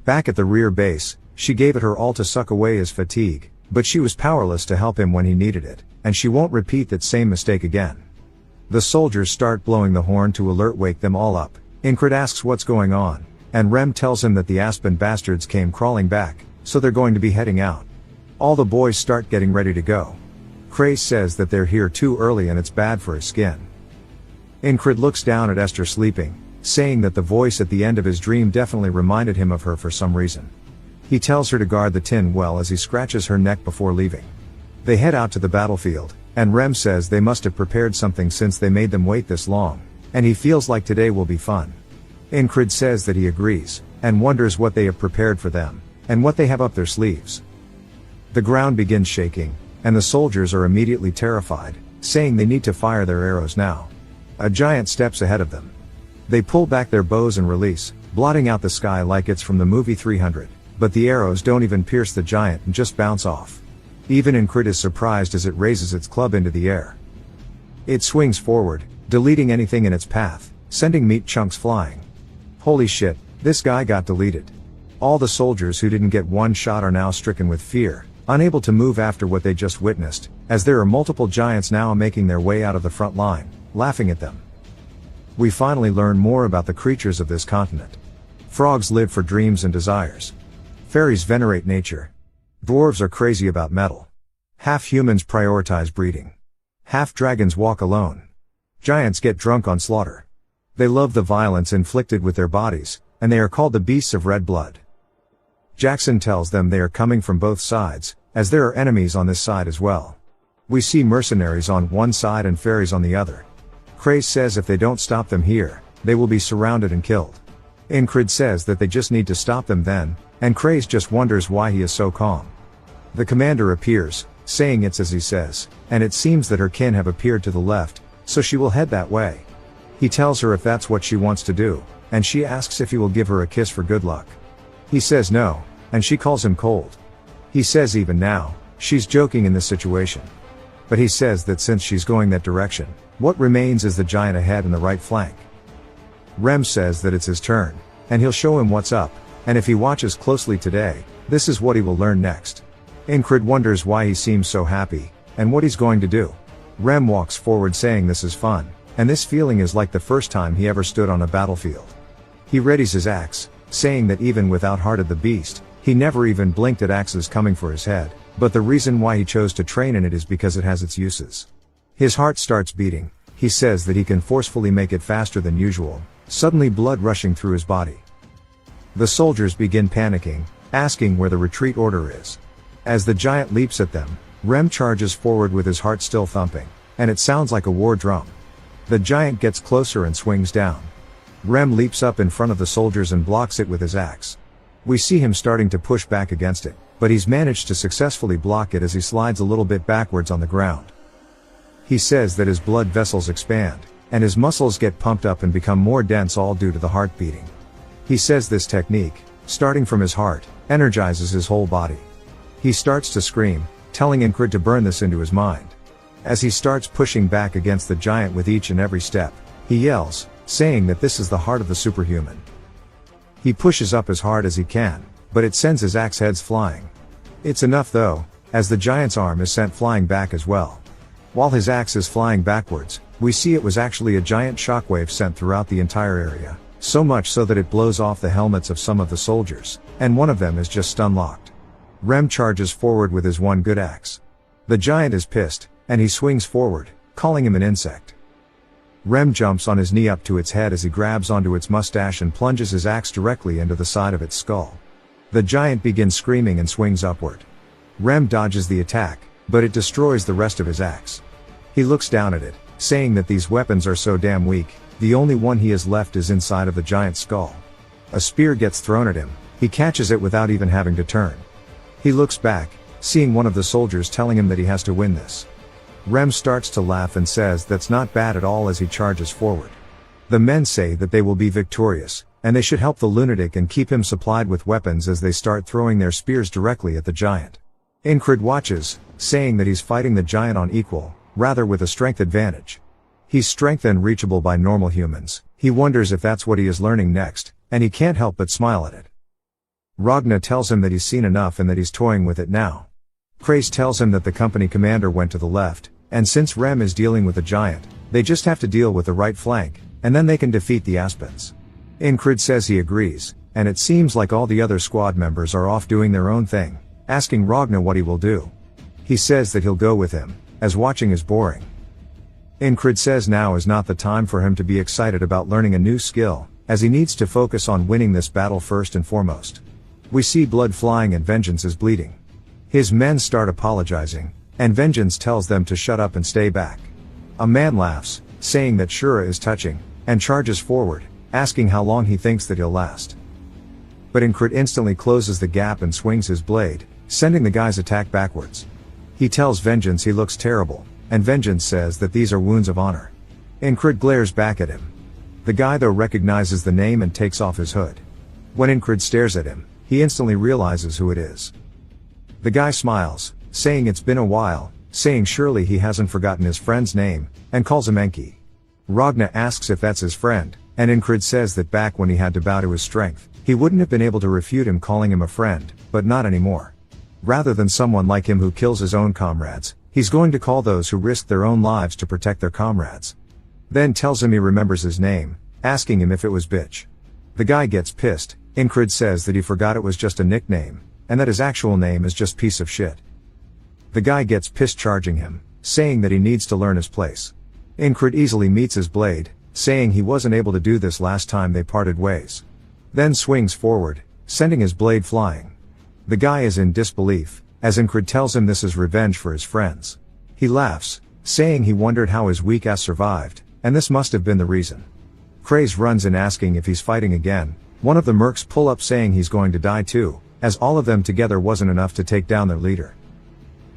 Back at the rear base, she gave it her all to suck away his fatigue, but she was powerless to help him when he needed it, and she won't repeat that same mistake again. The soldiers start blowing the horn to wake them all up. Incred asks what's going on, and Rem tells him that the Aspen bastards came crawling back, so they're going to be heading out. All the boys start getting ready to go. Cray says that they're here too early and it's bad for his skin. Incred looks down at Esther sleeping, saying that the voice at the end of his dream definitely reminded him of her for some reason. He tells her to guard the tin well as he scratches her neck before leaving. They head out to the battlefield, and Rem says they must have prepared something since they made them wait this long, and he feels like today will be fun. Incred says that he agrees, and wonders what they have prepared for them, and what they have up their sleeves. The ground begins shaking, and the soldiers are immediately terrified, saying they need to fire their arrows now. A giant steps ahead of them. They pull back their bows and release, blotting out the sky like it's from the movie 300, but the arrows don't even pierce the giant and just bounce off. Even Incred is surprised as it raises its club into the air. It swings forward, deleting anything in its path, sending meat chunks flying. Holy shit, this guy got deleted. All the soldiers who didn't get one shot are now stricken with fear, unable to move after what they just witnessed, as there are multiple giants now making their way out of the front line, laughing at them. We finally learn more about the creatures of this continent. Frogs live for dreams and desires. Fairies venerate nature. Dwarves are crazy about metal. Half humans prioritize breeding. Half dragons walk alone. Giants get drunk on slaughter. They love the violence inflicted with their bodies, and they are called the beasts of red blood. Jackson tells them they are coming from both sides, as there are enemies on this side as well. We see mercenaries on one side and fairies on the other. Craze says if they don't stop them here, they will be surrounded and killed. Incred says that they just need to stop them then, and Craze just wonders why he is so calm. The commander appears, saying it's as he says, and it seems that her kin have appeared to the left, so she will head that way. He tells her if that's what she wants to do, and she asks if he will give her a kiss for good luck. He says no, and she calls him cold. He says even now, she's joking in this situation. But he says that since she's going that direction, what remains is the giant ahead and the right flank. Rem says that it's his turn, and he'll show him what's up, and if he watches closely today, this is what he will learn next. Incred wonders why he seems so happy, and what he's going to do. Rem walks forward saying this is fun, and this feeling is like the first time he ever stood on a battlefield. He readies his axe, saying that even without Hearted the Beast, he never even blinked at axes coming for his head, but the reason why he chose to train in it is because it has its uses. His heart starts beating. He says that he can forcefully make it faster than usual, suddenly blood rushing through his body. The soldiers begin panicking, asking where the retreat order is. As the giant leaps at them, Rem charges forward with his heart still thumping, and it sounds like a war drum. The giant gets closer and swings down. Rem leaps up in front of the soldiers and blocks it with his axe. We see him starting to push back against it, but he's managed to successfully block it as he slides a little bit backwards on the ground. He says that his blood vessels expand, and his muscles get pumped up and become more dense, all due to the heart beating. He says this technique, starting from his heart, energizes his whole body. He starts to scream, telling Incred to burn this into his mind. As he starts pushing back against the giant with each and every step, he yells, saying that this is the heart of the superhuman. He pushes up as hard as he can, but it sends his axe heads flying. It's enough though, as the giant's arm is sent flying back as well. While his axe is flying backwards, we see it was actually a giant shockwave sent throughout the entire area, so much so that it blows off the helmets of some of the soldiers, and one of them is just stun-locked. Rem charges forward with his one good axe. The giant is pissed, and he swings forward, calling him an insect. Rem jumps on his knee up to its head as he grabs onto its mustache and plunges his axe directly into the side of its skull. The giant begins screaming and swings upward. Rem dodges the attack, but it destroys the rest of his axe. He looks down at it, saying that these weapons are so damn weak, the only one he has left is inside of the giant's skull. A spear gets thrown at him, he catches it without even having to turn. He looks back, seeing one of the soldiers telling him that he has to win this. Rem starts to laugh and says that's not bad at all as he charges forward. The men say that they will be victorious, and they should help the lunatic and keep him supplied with weapons as they start throwing their spears directly at the giant. Incred watches, saying that he's fighting the giant on equal, rather with a strength advantage. He's strength unreachable by normal humans. He wonders if that's what he is learning next, and he can't help but smile at it. Ragna tells him that he's seen enough and that he's toying with it now. Craze tells him that the company commander went to the left, and since Rem is dealing with a giant, they just have to deal with the right flank, and then they can defeat the Aspens. Incred says he agrees, and it seems like all the other squad members are off doing their own thing, asking Ragna what he will do. He says that he'll go with him, as watching is boring. Incred says now is not the time for him to be excited about learning a new skill, as he needs to focus on winning this battle first and foremost. We see blood flying and Vengeance is bleeding. His men start apologizing, and Vengeance tells them to shut up and stay back. A man laughs, saying that Shura is touching, and charges forward, asking how long he thinks that he'll last. But Incred instantly closes the gap and swings his blade, sending the guy's attack backwards. He tells Vengeance he looks terrible, and Vengeance says that these are wounds of honor. Incred glares back at him. The guy though recognizes the name and takes off his hood. When Incred stares at him, he instantly realizes who it is. The guy smiles, saying it's been a while, saying surely he hasn't forgotten his friend's name, and calls him Enki. Ragna asks if that's his friend, and Incred says that back when he had to bow to his strength, he wouldn't have been able to refute him calling him a friend, but not anymore. Rather than someone like him who kills his own comrades, he's going to call those who risk their own lives to protect their comrades. Then tells him he remembers his name, asking him if it was bitch. The guy gets pissed. Incred says that he forgot it was just a nickname, and that his actual name is just piece of shit. The guy gets pissed charging him, saying that he needs to learn his place. Incred easily meets his blade, saying he wasn't able to do this last time they parted ways. Then swings forward, sending his blade flying. The guy is in disbelief, as Incred tells him this is revenge for his friends. He laughs, saying he wondered how his weak ass survived, and this must have been the reason. Craze runs in asking if he's fighting again. One of the mercs pull up saying he's going to die too, as all of them together wasn't enough to take down their leader.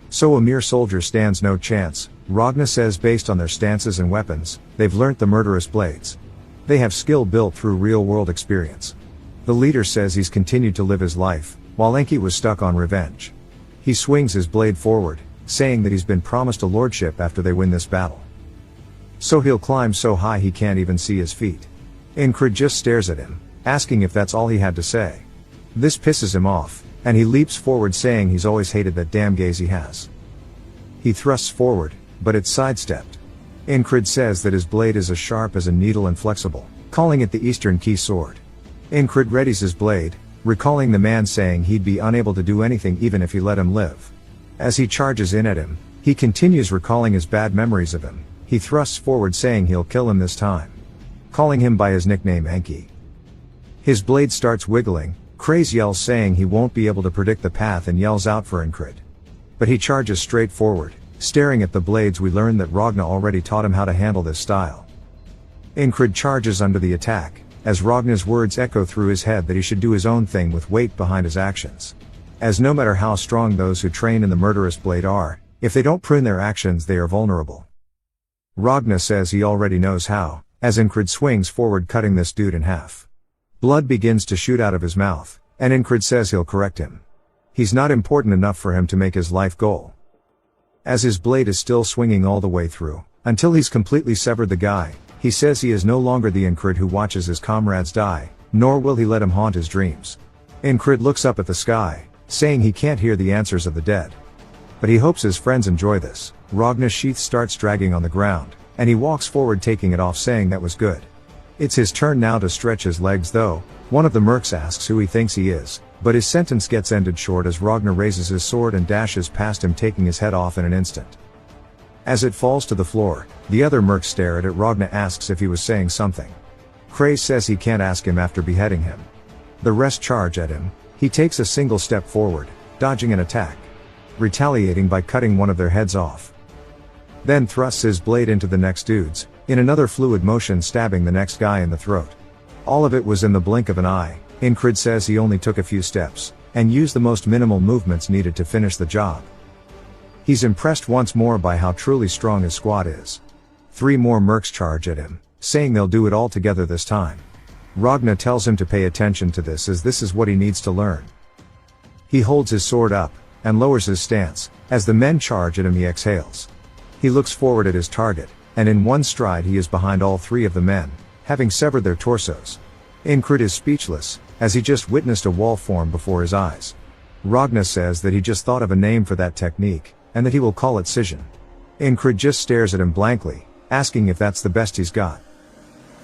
So a mere soldier stands no chance. Ragna says based on their stances and weapons, they've learnt the murderous blades. They have skill built through real-world experience. The leader says he's continued to live his life, while Enki was stuck on revenge. He swings his blade forward, saying that he's been promised a lordship after they win this battle. So he'll climb so high he can't even see his feet. Incred just stares at him, asking if that's all he had to say. This pisses him off, and he leaps forward saying he's always hated that damn gaze he has. He thrusts forward, but it's sidestepped. Incred says that his blade is as sharp as a needle and flexible, calling it the Eastern Key Sword. Incred readies his blade, recalling the man saying he'd be unable to do anything even if he let him live. As he charges in at him, he continues recalling his bad memories of him. He thrusts forward saying he'll kill him this time, calling him by his nickname Enki. His blade starts wiggling. Craze yells saying he won't be able to predict the path and yells out for Incred. But he charges straight forward, staring at the blades. We learn that Ragna already taught him how to handle this style. Incred charges under the attack, as Ragna's words echo through his head that he should do his own thing with weight behind his actions. As no matter how strong those who train in the murderous blade are, if they don't prune their actions they are vulnerable. Ragna says he already knows how, as Incred swings forward cutting this dude in half. Blood begins to shoot out of his mouth, and Incred says he'll correct him. He's not important enough for him to make his life goal. As his blade is still swinging all the way through, until he's completely severed the guy, he says he is no longer the Incred who watches his comrades die, nor will he let him haunt his dreams. Incred looks up at the sky, saying he can't hear the answers of the dead. But he hopes his friends enjoy this. Ragna's sheath starts dragging on the ground, and he walks forward taking it off saying that was good. It's his turn now to stretch his legs though. One of the mercs asks who he thinks he is, but his sentence gets ended short as Ragna raises his sword and dashes past him taking his head off in an instant. As it falls to the floor, the other mercs stare at it. Ragna asks if he was saying something. Craze says he can't ask him after beheading him. The rest charge at him. He takes a single step forward, dodging an attack, retaliating by cutting one of their heads off. Then thrusts his blade into the next dude's, in another fluid motion stabbing the next guy in the throat. All of it was in the blink of an eye. Incred says he only took a few steps, and used the most minimal movements needed to finish the job. He's impressed once more by how truly strong his squad is. 3 more mercs charge at him, saying they'll do it all together this time. Ragna tells him to pay attention to this as this is what he needs to learn. He holds his sword up, and lowers his stance. As the men charge at him he exhales. He looks forward at his target, and in one stride he is behind all 3 of the men, having severed their torsos. Incred is speechless, as he just witnessed a wall form before his eyes. Ragna says that he just thought of a name for that technique, and that he will call it scission. Incred just stares at him blankly, asking if that's the best he's got.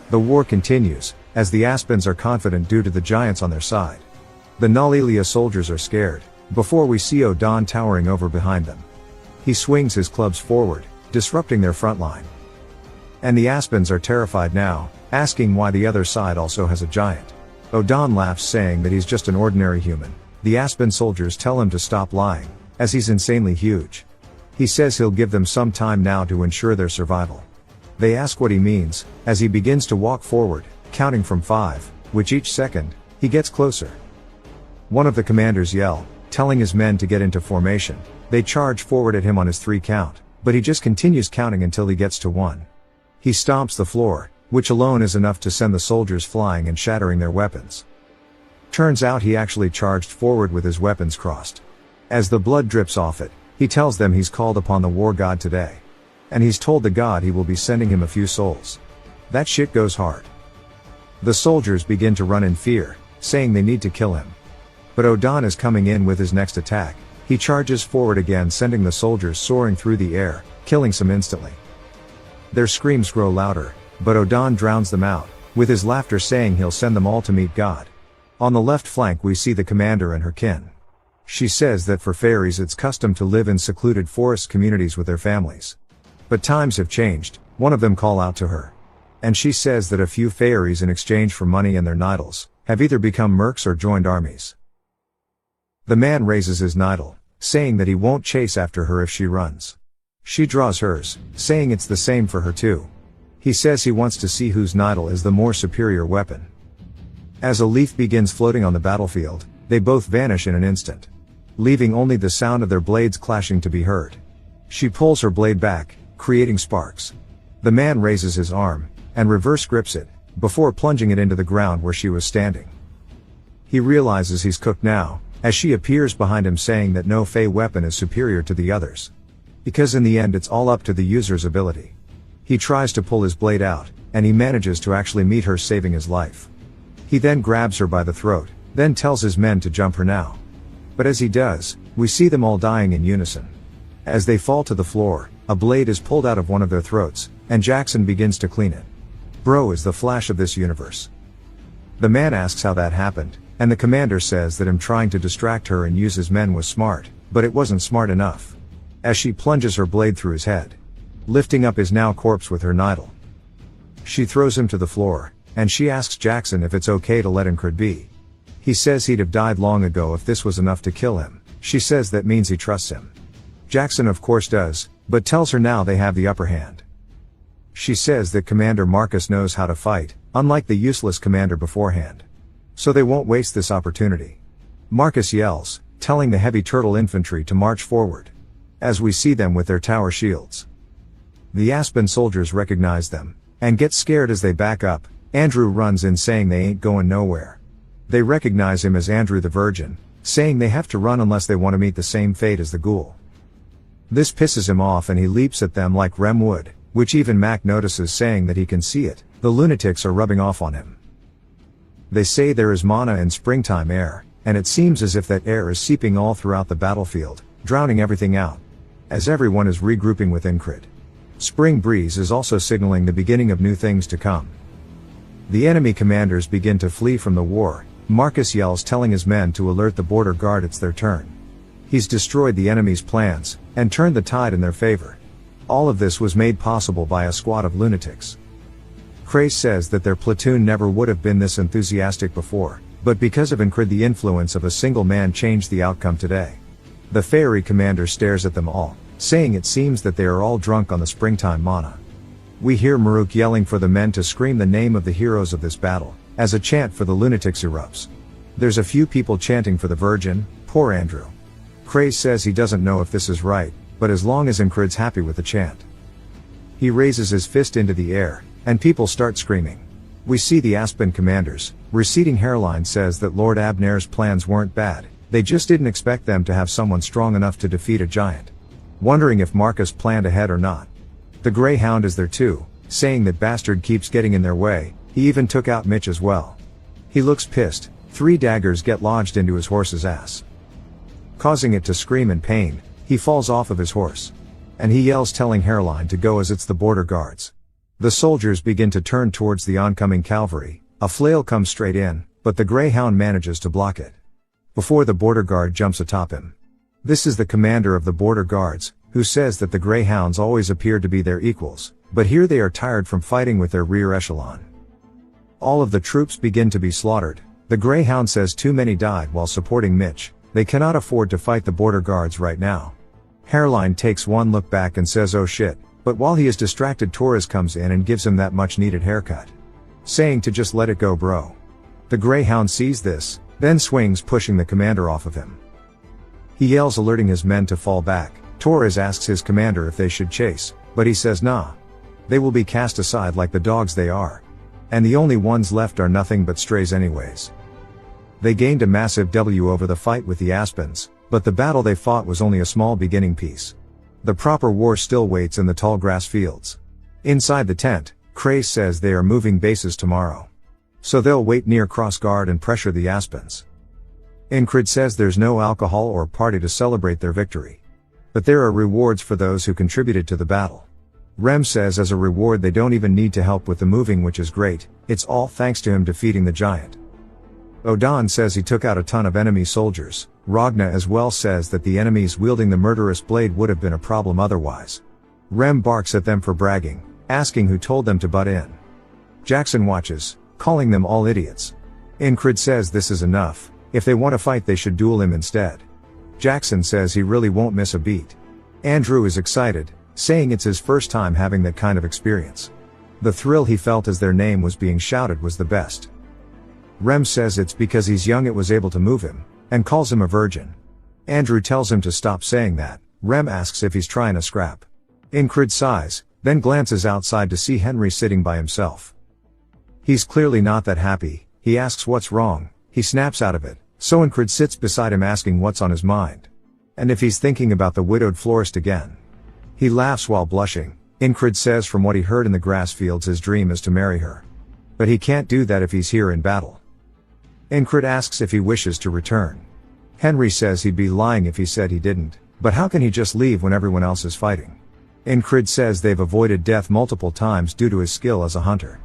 The war continues, as the Aspens are confident due to the giants on their side. The Nalilia soldiers are scared, before we see Odon towering over behind them. He swings his clubs forward, disrupting their front line. And the Aspens are terrified now, asking why the other side also has a giant. Odon laughs saying that he's just an ordinary human. The Aspen soldiers tell him to stop lying, as he's insanely huge. He says he'll give them some time now to ensure their survival. They ask what he means, as he begins to walk forward, counting from 5, which each second, he gets closer. One of the commanders yell, telling his men to get into formation. They charge forward at him on his 3 count, but he just continues counting until he gets to 1. He stomps the floor, which alone is enough to send the soldiers flying and shattering their weapons. Turns out he actually charged forward with his weapons crossed. As the blood drips off it, He tells them he's called upon the war god today. And he's told the god he will be sending him a few souls. That shit goes hard. The soldiers begin to run in fear, saying they need to kill him. But Odan is coming in with his next attack. He charges forward again, sending the soldiers soaring through the air, killing some instantly. Their screams grow louder, but Odan drowns them out, with his laughter saying he'll send them all to meet God. On the left flank we see the commander and her kin. She says that for fairies it's custom to live in secluded forest communities with their families. But times have changed, one of them call out to her. And she says that a few fairies in exchange for money and their nidals, have either become mercs or joined armies. The man raises his nidal, saying that he won't chase after her if she runs. She draws hers, saying it's the same for her too. He says he wants to see whose nidal is the more superior weapon. As a leaf begins floating on the battlefield, they both vanish in an instant, leaving only the sound of their blades clashing to be heard. She pulls her blade back, creating sparks. The man raises his arm, and reverse grips it, before plunging it into the ground where she was standing. He realizes he's cooked now, as she appears behind him saying that no fey weapon is superior to the others. Because in the end it's all up to the user's ability. He tries to pull his blade out, and he manages to actually meet her, saving his life. He then grabs her by the throat, then tells his men to jump her now. But as he does, we see them all dying in unison. As they fall to the floor, a blade is pulled out of one of their throats, and Jackson begins to clean it. Bro is the Flash of this universe. The man asks how that happened, and the commander says that him trying to distract her and use his men was smart, but it wasn't smart enough. As she plunges her blade through his head, lifting up his now corpse with her nidal. She throws him to the floor, and she asks Jackson if it's okay to let Incred be. He says he'd have died long ago if this was enough to kill him. She says that means he trusts him. Jackson of course does, but tells her now they have the upper hand. She says that Commander Marcus knows how to fight, unlike the useless commander beforehand. So they won't waste this opportunity. Marcus yells, telling the heavy turtle infantry to march forward. As we see them with their tower shields. The Aspen soldiers recognize them, and get scared as they back up. Andrew runs in saying they ain't going nowhere. They recognize him as Andrew the Virgin, saying they have to run unless they want to meet the same fate as the ghoul. This pisses him off and he leaps at them like Rem would, which even Mac notices, saying that he can see it. The lunatics are rubbing off on him. They say there is mana and springtime air, and it seems as if that air is seeping all throughout the battlefield, drowning everything out. As everyone is regrouping with Incred. Spring breeze is also signaling the beginning of new things to come. The enemy commanders begin to flee from the war. Marcus yells, telling his men to alert the border guard it's their turn. He's destroyed the enemy's plans, and turned the tide in their favor. All of this was made possible by a squad of lunatics. Craze says that their platoon never would have been this enthusiastic before, but because of Incred the influence of a single man changed the outcome today. The fairy commander stares at them all, saying it seems that they are all drunk on the springtime mana. We hear Maruk yelling for the men to scream the name of the heroes of this battle, as a chant for the lunatics erupts. There's a few people chanting for the Virgin. Poor Andrew. Craze says he doesn't know if this is right, but as long as Incred's happy with the chant. He raises his fist into the air, and people start screaming. We see the Aspen commanders. Receding hairline says that Lord Abner's plans weren't bad, they just didn't expect them to have someone strong enough to defeat a giant. Wondering if Marcus planned ahead or not. The Greyhound is there too, saying that bastard keeps getting in their way. He even took out Mitch as well. He looks pissed. 3 daggers get lodged into his horse's ass, causing it to scream in pain. He falls off of his horse. And he yells, telling Hairline to go as it's the border guards. The soldiers begin to turn towards the oncoming cavalry. A flail comes straight in, but the Greyhound manages to block it. Before the border guard jumps atop him. This is the commander of the border guards, who says that the Greyhounds always appear to be their equals, but here they are tired from fighting with their rear echelon. All of the troops begin to be slaughtered. The Greyhound says too many died while supporting Mitch. They cannot afford to fight the border guards right now. Hairline takes one look back and says oh shit, but while he is distracted Torres comes in and gives him that much needed haircut. Saying to just let it go bro. The Greyhound sees this, then swings pushing the commander off of him. He yells alerting his men to fall back. Torres asks his commander if they should chase, but he says nah. They will be cast aside like the dogs they are. And the only ones left are nothing but strays anyways. They gained a massive W over the fight with the Aspens, But the battle they fought was only a small beginning piece. The proper war still waits in the tall grass fields. Inside the tent, Craze says they are moving bases tomorrow. So they'll wait near cross guard and pressure the Aspens. Incrid says there's no alcohol or party to celebrate their victory. But there are rewards for those who contributed to the battle. Rem says as a reward they don't even need to help with the moving, which is great, it's all thanks to him defeating the giant. Odan says he took out a ton of enemy soldiers. Ragna as well says that the enemies wielding the murderous blade would have been a problem otherwise. Rem barks at them for bragging, asking who told them to butt in. Jackson watches, calling them all idiots. Incrid says this is enough, if they want to fight they should duel him instead. Jackson says he really won't miss a beat. Andrew is excited, saying it's his first time having that kind of experience. The thrill he felt as their name was being shouted was the best. Rem says it's because he's young it was able to move him, and calls him a virgin. Andrew tells him to stop saying that. Rem asks if he's trying to scrap. Incrid sighs, then glances outside to see Henry sitting by himself. He's clearly not that happy. He asks what's wrong. He snaps out of it, so Incrid sits beside him asking what's on his mind. And if he's thinking about the widowed florist again. He laughs while blushing. Incrid says from what he heard in the grass fields his dream is to marry her. But he can't do that if he's here in battle. Incrid asks if he wishes to return. Henry says he'd be lying if he said he didn't, but how can he just leave when everyone else is fighting? Incrid says they've avoided death multiple times due to his skill as a hunter.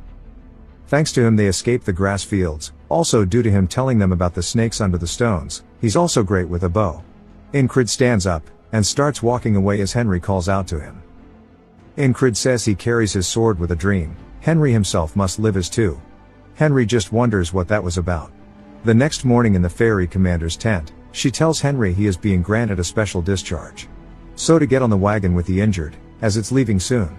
Thanks to him they escaped the grass fields, also due to him telling them about the snakes under the stones. He's also great with a bow. Incrid stands up, and starts walking away as Henry calls out to him. Incrid says he carries his sword with a dream. Henry himself must live as too. Henry just wonders what that was about. The next morning in the ferry commander's tent, she tells Henry he is being granted a special discharge. So to get on the wagon with the injured, as it's leaving soon.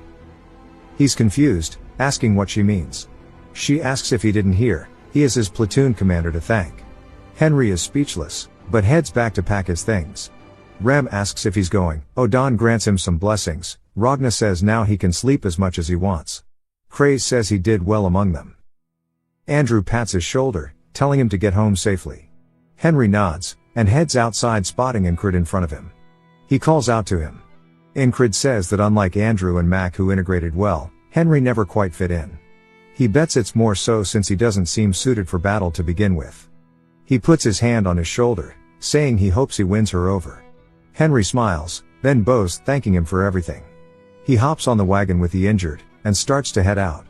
He's confused, asking what she means. She asks if he didn't hear, he is his platoon commander to thank. Henry is speechless, but heads back to pack his things. Rem asks if he's going. Odan grants him some blessings. Ragna says now he can sleep as much as he wants. Craze says he did well among them. Andrew pats his shoulder, telling him to get home safely. Henry nods, and heads outside spotting Incrid in front of him. He calls out to him. Incrid says that unlike Andrew and Mac who integrated well, Henry never quite fit in. He bets it's more so since he doesn't seem suited for battle to begin with. He puts his hand on his shoulder, saying he hopes he wins her over. Henry smiles, then bows, thanking him for everything. He hops on the wagon with the injured, and starts to head out.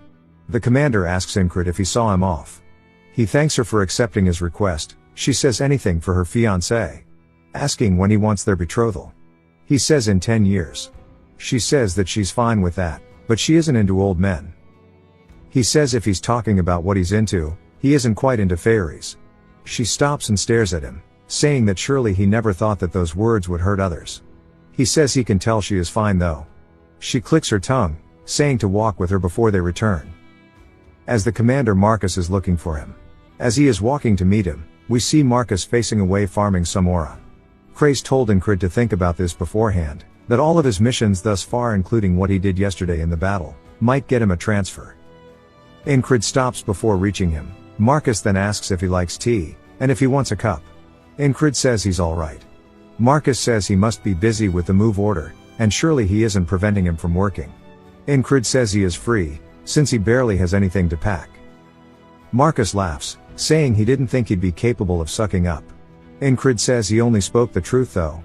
The commander asks Incrid if he saw him off. He thanks her for accepting his request. She says anything for her fiancé. Asking when he wants their betrothal. He says in 10 years. She says that she's fine with that, but she isn't into old men. He says if he's talking about what he's into, he isn't quite into fairies. She stops and stares at him, saying that surely he never thought that those words would hurt others. He says he can tell she is fine though. She clicks her tongue, saying to walk with her before they return. As the commander Marcus is looking for him. As he is walking to meet him, we see Marcus facing away farming some aura. Craze told Incrid to think about this beforehand, that all of his missions thus far including what he did yesterday in the battle, might get him a transfer. Incrid stops before reaching him. Marcus then asks if he likes tea, and if he wants a cup. Incrid says he's alright. Marcus says he must be busy with the move order, and surely he isn't preventing him from working. Incrid says he is free, since he barely has anything to pack. Marcus laughs, saying he didn't think he'd be capable of sucking up. Incrid says he only spoke the truth though.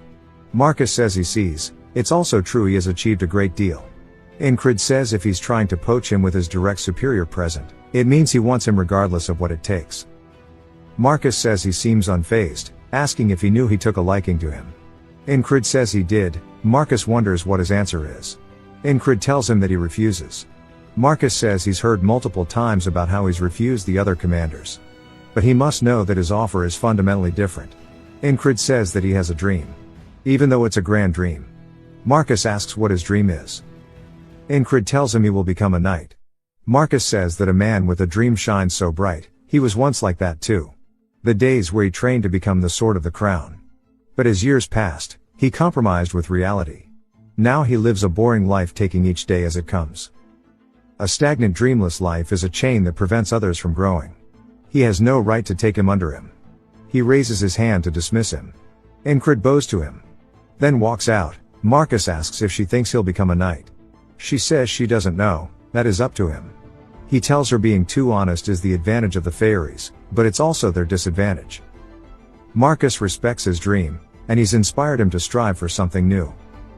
Marcus says he sees, it's also true he has achieved a great deal. Incrid says if he's trying to poach him with his direct superior present, it means he wants him regardless of what it takes. Marcus says he seems unfazed, asking if he knew he took a liking to him. Incrid says he did. Marcus wonders what his answer is. Incrid tells him that he refuses. Marcus says he's heard multiple times about how he's refused the other commanders. But he must know that his offer is fundamentally different. Incrid says that he has a dream. Even though it's a grand dream. Marcus asks what his dream is. Incrid tells him he will become a knight. Marcus says that a man with a dream shines so bright, he was once like that too. The days where he trained to become the sword of the crown. But as years passed, he compromised with reality. Now he lives a boring life taking each day as it comes. A stagnant dreamless life is a chain that prevents others from growing. He has no right to take him under him. He raises his hand to dismiss him. Incred bows to him. Then walks out. Marcus asks if she thinks he'll become a knight. She says she doesn't know, that is up to him. He tells her being too honest is the advantage of the fairies, but it's also their disadvantage. Marcus respects his dream, and he's inspired him to strive for something new.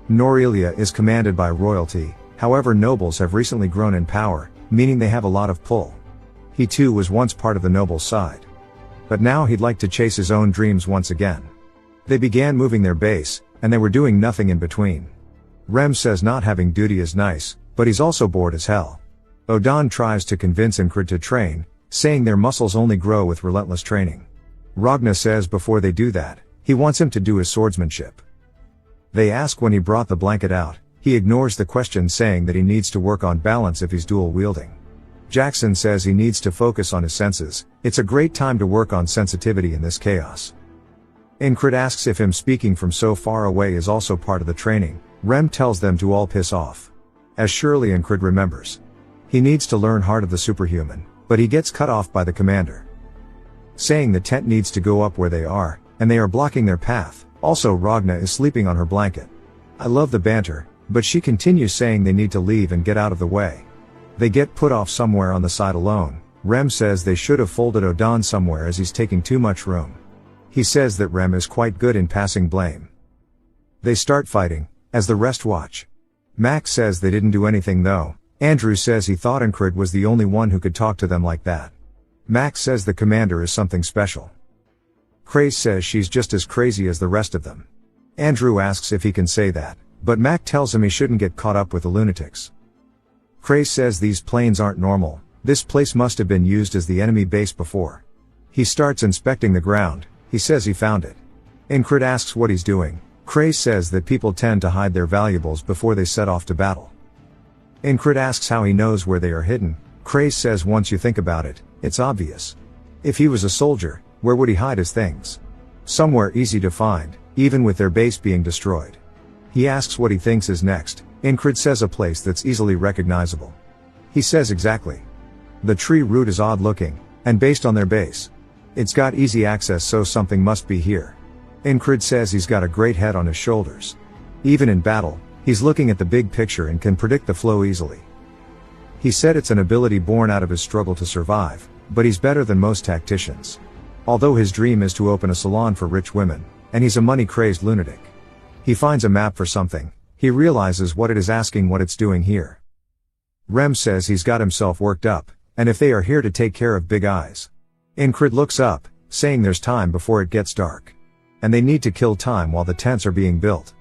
Norelia is commanded by royalty, however nobles have recently grown in power, meaning they have a lot of pull. He too was once part of the noble side. But now he'd like to chase his own dreams once again. They began moving their base, and they were doing nothing in between. Rem says not having duty is nice, but he's also bored as hell. Odan tries to convince Incred to train, saying their muscles only grow with relentless training. Ragna says before they do that, he wants him to do his swordsmanship. They ask when he brought the blanket out, he ignores the question saying that he needs to work on balance if he's dual wielding. Jackson says he needs to focus on his senses, it's a great time to work on sensitivity in this chaos. Incred asks if him speaking from so far away is also part of the training. Rem tells them to all piss off. As surely Incred remembers. He needs to learn Heart of the Superhuman, but he gets cut off by the commander. Saying the tent needs to go up where they are, and they are blocking their path. Also Ragna is sleeping on her blanket. I love the banter, but she continues saying they need to leave and get out of the way. They get put off somewhere on the side alone. Rem says they should have folded Odan somewhere as he's taking too much room. He says that Rem is quite good in passing blame. They start fighting, as the rest watch. Max says they didn't do anything though. Andrew says he thought Incred was the only one who could talk to them like that. Max says the commander is something special. Craze says she's just as crazy as the rest of them. Andrew asks if he can say that, but Mac tells him he shouldn't get caught up with the lunatics. Craze says these planes aren't normal, this place must have been used as the enemy base before. He starts inspecting the ground, he says he found it. Incred asks what he's doing. Craze says that people tend to hide their valuables before they set off to battle. Incred asks how he knows where they are hidden. Craze says once you think about it, it's obvious. If he was a soldier, where would he hide his things? Somewhere easy to find, even with their base being destroyed. He asks what he thinks is next. Incred says a place that's easily recognizable. He says exactly. The tree root is odd looking, and based on their base. It's got easy access, so something must be here. Incred says he's got a great head on his shoulders. Even in battle, he's looking at the big picture and can predict the flow easily. He said it's an ability born out of his struggle to survive, but he's better than most tacticians. Although his dream is to open a salon for rich women, and he's a money-crazed lunatic. He finds a map for something, he realizes what it is, asking what it's doing here. Rem says he's got himself worked up, and if they are here to take care of Big Eyes. Incred looks up, saying there's time before it gets dark. And they need to kill time while the tents are being built.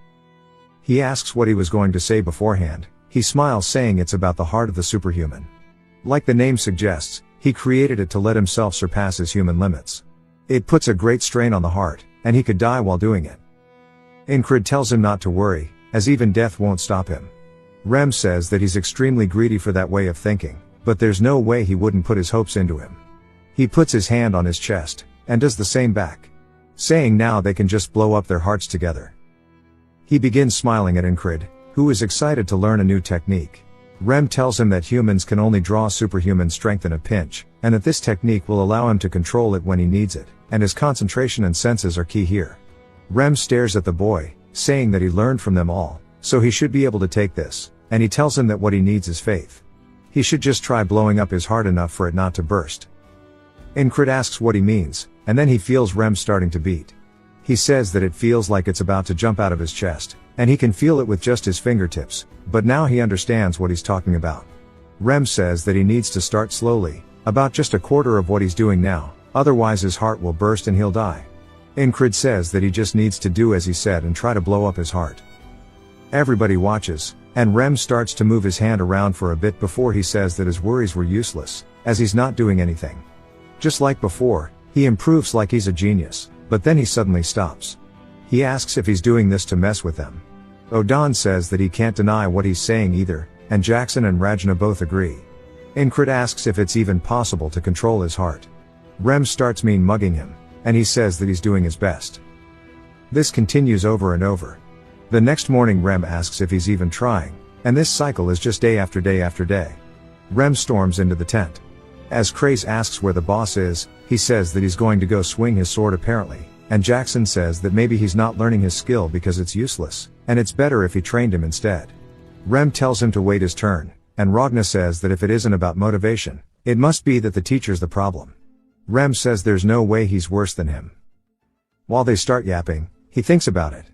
He asks what he was going to say beforehand, he smiles saying it's about the heart of the superhuman. Like the name suggests, he created it to let himself surpass his human limits. It puts a great strain on the heart, and he could die while doing it. Incred tells him not to worry, as even death won't stop him. Rem says that he's extremely greedy for that way of thinking, but there's no way he wouldn't put his hopes into him. He puts his hand on his chest, and does the same back. Saying now they can just blow up their hearts together. He begins smiling at Incred, who is excited to learn a new technique. Rem tells him that humans can only draw superhuman strength in a pinch, and that this technique will allow him to control it when he needs it, and his concentration and senses are key here. Rem stares at the boy, saying that he learned from them all, so he should be able to take this, and he tells him that what he needs is faith. He should just try blowing up his heart enough for it not to burst. Incred asks what he means, and then he feels Rem starting to beat. He says that it feels like it's about to jump out of his chest, and he can feel it with just his fingertips, but now he understands what he's talking about. Rem says that he needs to start slowly, about just a quarter of what he's doing now, otherwise his heart will burst and he'll die. Incred says that he just needs to do as he said and try to blow up his heart. Everybody watches, and Rem starts to move his hand around for a bit before he says that his worries were useless, as he's not doing anything. Just like before, he improves like he's a genius, but then he suddenly stops. He asks if he's doing this to mess with them. Odan says that he can't deny what he's saying either, and Jackson and Rajna both agree. Incred asks if it's even possible to control his heart. Rem starts mean mugging him, and he says that he's doing his best. This continues over and over. The next morning Rem asks if he's even trying, and this cycle is just day after day after day. Rem storms into the tent. As Craze asks where the boss is, he says that he's going to go swing his sword apparently, and Jackson says that maybe he's not learning his skill because it's useless, and it's better if he trained him instead. Rem tells him to wait his turn, and Ragna says that if it isn't about motivation, it must be that the teacher's the problem. Rem says there's no way he's worse than him. While they start yapping, he thinks about it.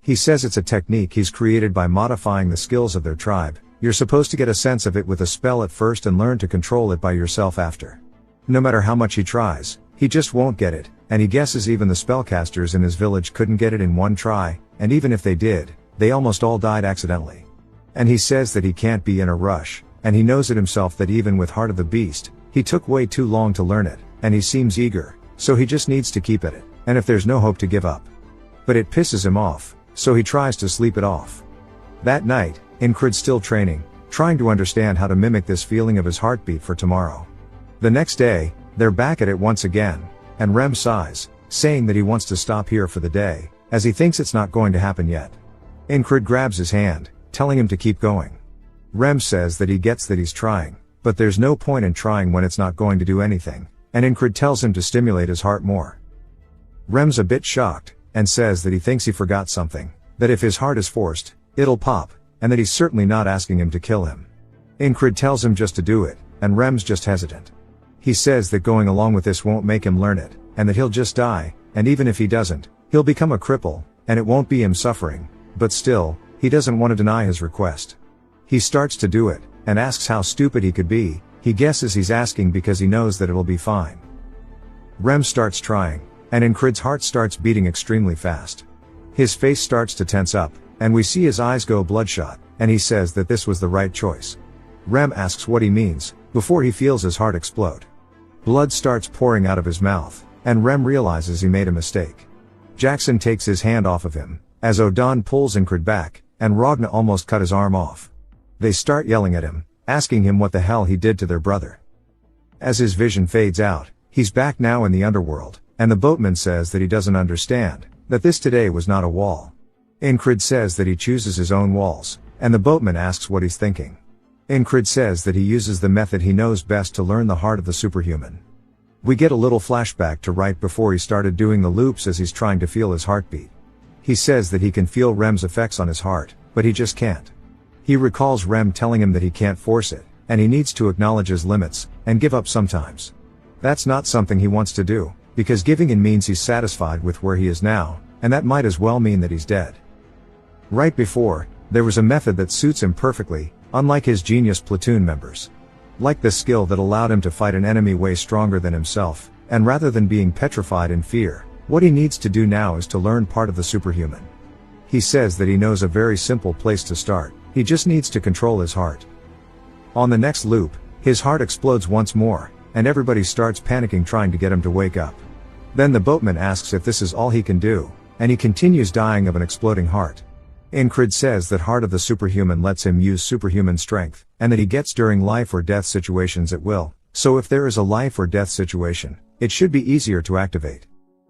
He says it's a technique he's created by modifying the skills of their tribe. You're supposed to get a sense of it with a spell at first and learn to control it by yourself after. No matter how much he tries, he just won't get it, and he guesses even the spellcasters in his village couldn't get it in one try, and even if they did, they almost all died accidentally. And he says that he can't be in a rush, and he knows it himself that even with Heart of the Beast, he took way too long to learn it, and he seems eager, so he just needs to keep at it, and if there's no hope to give up. But it pisses him off, so he tries to sleep it off. That night, Incrid's still training, trying to understand how to mimic this feeling of his heartbeat for tomorrow. The next day, they're back at it once again, and Rem sighs, saying that he wants to stop here for the day, as he thinks it's not going to happen yet. Incrid grabs his hand, telling him to keep going. Rem says that he gets that he's trying, but there's no point in trying when it's not going to do anything, and Incrid tells him to stimulate his heart more. Rem's a bit shocked, and says that he thinks he forgot something, that if his heart is forced, it'll pop, and that he's certainly not asking him to kill him. Incrid tells him just to do it, and Rem's just hesitant. He says that going along with this won't make him learn it, and that he'll just die, and even if he doesn't, he'll become a cripple, and it won't be him suffering, but still, he doesn't want to deny his request. He starts to do it, and asks how stupid he could be. He guesses he's asking because he knows that it'll be fine. Rem starts trying, and Incrid's heart starts beating extremely fast. His face starts to tense up, and we see his eyes go bloodshot, and he says that this was the right choice. Rem asks what he means, before he feels his heart explode. Blood starts pouring out of his mouth, and Rem realizes he made a mistake. Jackson takes his hand off of him, as Odon pulls Incrid back, and Ragna almost cut his arm off. They start yelling at him, asking him what the hell he did to their brother. As his vision fades out, he's back now in the underworld, and the boatman says that he doesn't understand, that this today was not a wall. Incrid says that he chooses his own walls, and the boatman asks what he's thinking. Incrid says that he uses the method he knows best to learn the heart of the superhuman. We get a little flashback to right before he started doing the loops as he's trying to feel his heartbeat. He says that he can feel Rem's effects on his heart, but he just can't. He recalls Rem telling him that he can't force it, and he needs to acknowledge his limits, and give up sometimes. That's not something he wants to do, because giving in means he's satisfied with where he is now, and that might as well mean that he's dead. Right before, there was a method that suits him perfectly, unlike his genius platoon members. Like the skill that allowed him to fight an enemy way stronger than himself, and rather than being petrified in fear, what he needs to do now is to learn part of the superhuman. He says that he knows a very simple place to start, he just needs to control his heart. On the next loop, his heart explodes once more, and everybody starts panicking trying to get him to wake up. Then the boatman asks if this is all he can do, and he continues dying of an exploding heart. Incrid says that Heart of the Superhuman lets him use superhuman strength, and that he gets during life or death situations at will, so if there is a life or death situation, it should be easier to activate.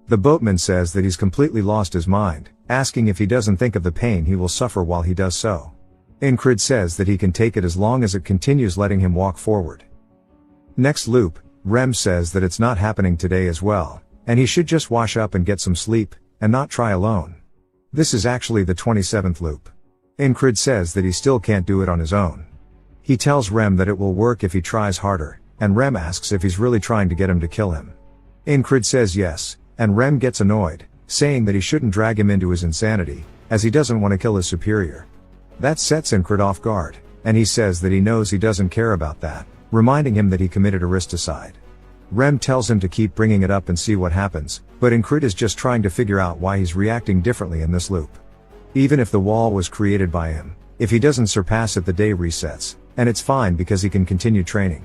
The boatman says that he's completely lost his mind, asking if he doesn't think of the pain he will suffer while he does so. Incrid says that he can take it as long as it continues letting him walk forward. Next loop, Rem says that it's not happening today as well, and he should just wash up and get some sleep, and not try alone. This is actually the 27th loop. Incrid says that he still can't do it on his own. He tells Rem that it will work if he tries harder, and Rem asks if he's really trying to get him to kill him. Incrid says yes, and Rem gets annoyed, saying that he shouldn't drag him into his insanity, as he doesn't want to kill his superior. That sets Incrid off guard, and he says that he knows he doesn't care about that, reminding him that he committed aristocide. Rem tells him to keep bringing it up and see what happens, but Incrid is just trying to figure out why he's reacting differently in this loop. Even if the wall was created by him, if he doesn't surpass it the day resets, and it's fine because he can continue training.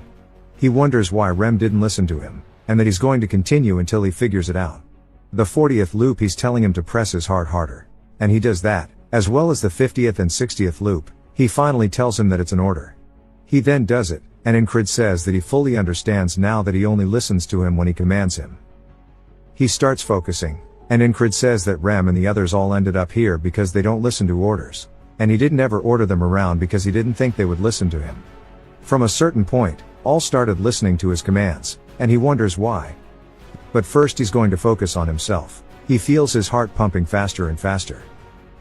He wonders why Rem didn't listen to him, and that he's going to continue until he figures it out. The 40th loop he's telling him to press his heart harder, and he does that, as well as the 50th and 60th loop. He finally tells him that it's an order. He then does it, and Incrid says that he fully understands now that he only listens to him when he commands him. He starts focusing, and Incrid says that Rem and the others all ended up here because they don't listen to orders, and he didn't ever order them around because he didn't think they would listen to him. From a certain point, all started listening to his commands, and he wonders why. But first he's going to focus on himself. He feels his heart pumping faster and faster.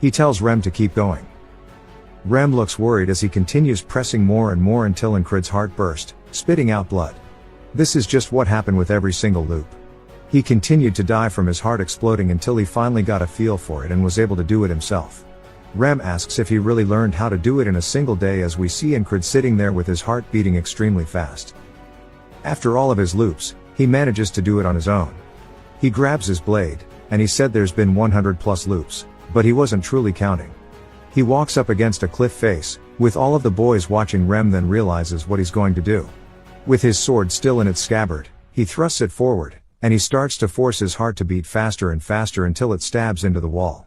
He tells Rem to keep going. Rem looks worried as he continues pressing more and more until Encred's heart burst, spitting out blood. This is just what happened with every single loop. He continued to die from his heart exploding until he finally got a feel for it and was able to do it himself. Rem asks if he really learned how to do it in a single day as we see Encred sitting there with his heart beating extremely fast. After all of his loops, he manages to do it on his own. He grabs his blade, and he said there's been 100 plus loops, but he wasn't truly counting. He walks up against a cliff face, with all of the boys watching Rem, then realizes what he's going to do. With his sword still in its scabbard, he thrusts it forward, and he starts to force his heart to beat faster and faster until it stabs into the wall.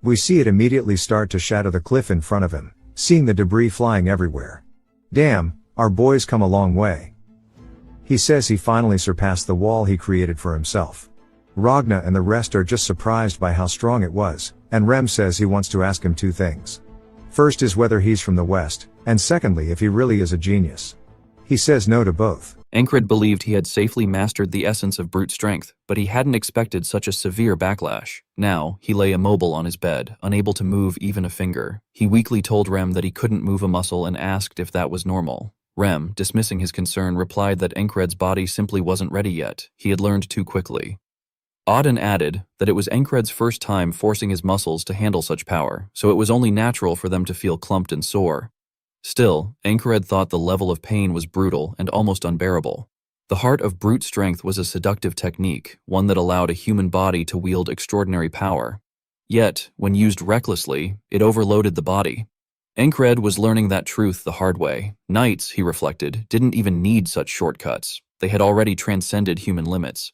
We see it immediately start to shatter the cliff in front of him, seeing the debris flying everywhere. Damn, our boy's come a long way. He says he finally surpassed the wall he created for himself. Ragna and the rest are just surprised by how strong it was, and Rem says he wants to ask him two things. First is whether he's from the West, and secondly if he really is a genius. He says no to both. Encred believed he had safely mastered the essence of brute strength, but he hadn't expected such a severe backlash. Now, he lay immobile on his bed, unable to move even a finger. He weakly told Rem that he couldn't move a muscle and asked if that was normal. Rem, dismissing his concern, replied that Encred's body simply wasn't ready yet. He had learned too quickly. Auden added that it was Encred's first time forcing his muscles to handle such power, so it was only natural for them to feel clumped and sore. Still, Encred thought the level of pain was brutal and almost unbearable. The heart of brute strength was a seductive technique, one that allowed a human body to wield extraordinary power. Yet, when used recklessly, it overloaded the body. Encred was learning that truth the hard way. Knights, he reflected, didn't even need such shortcuts. They had already transcended human limits.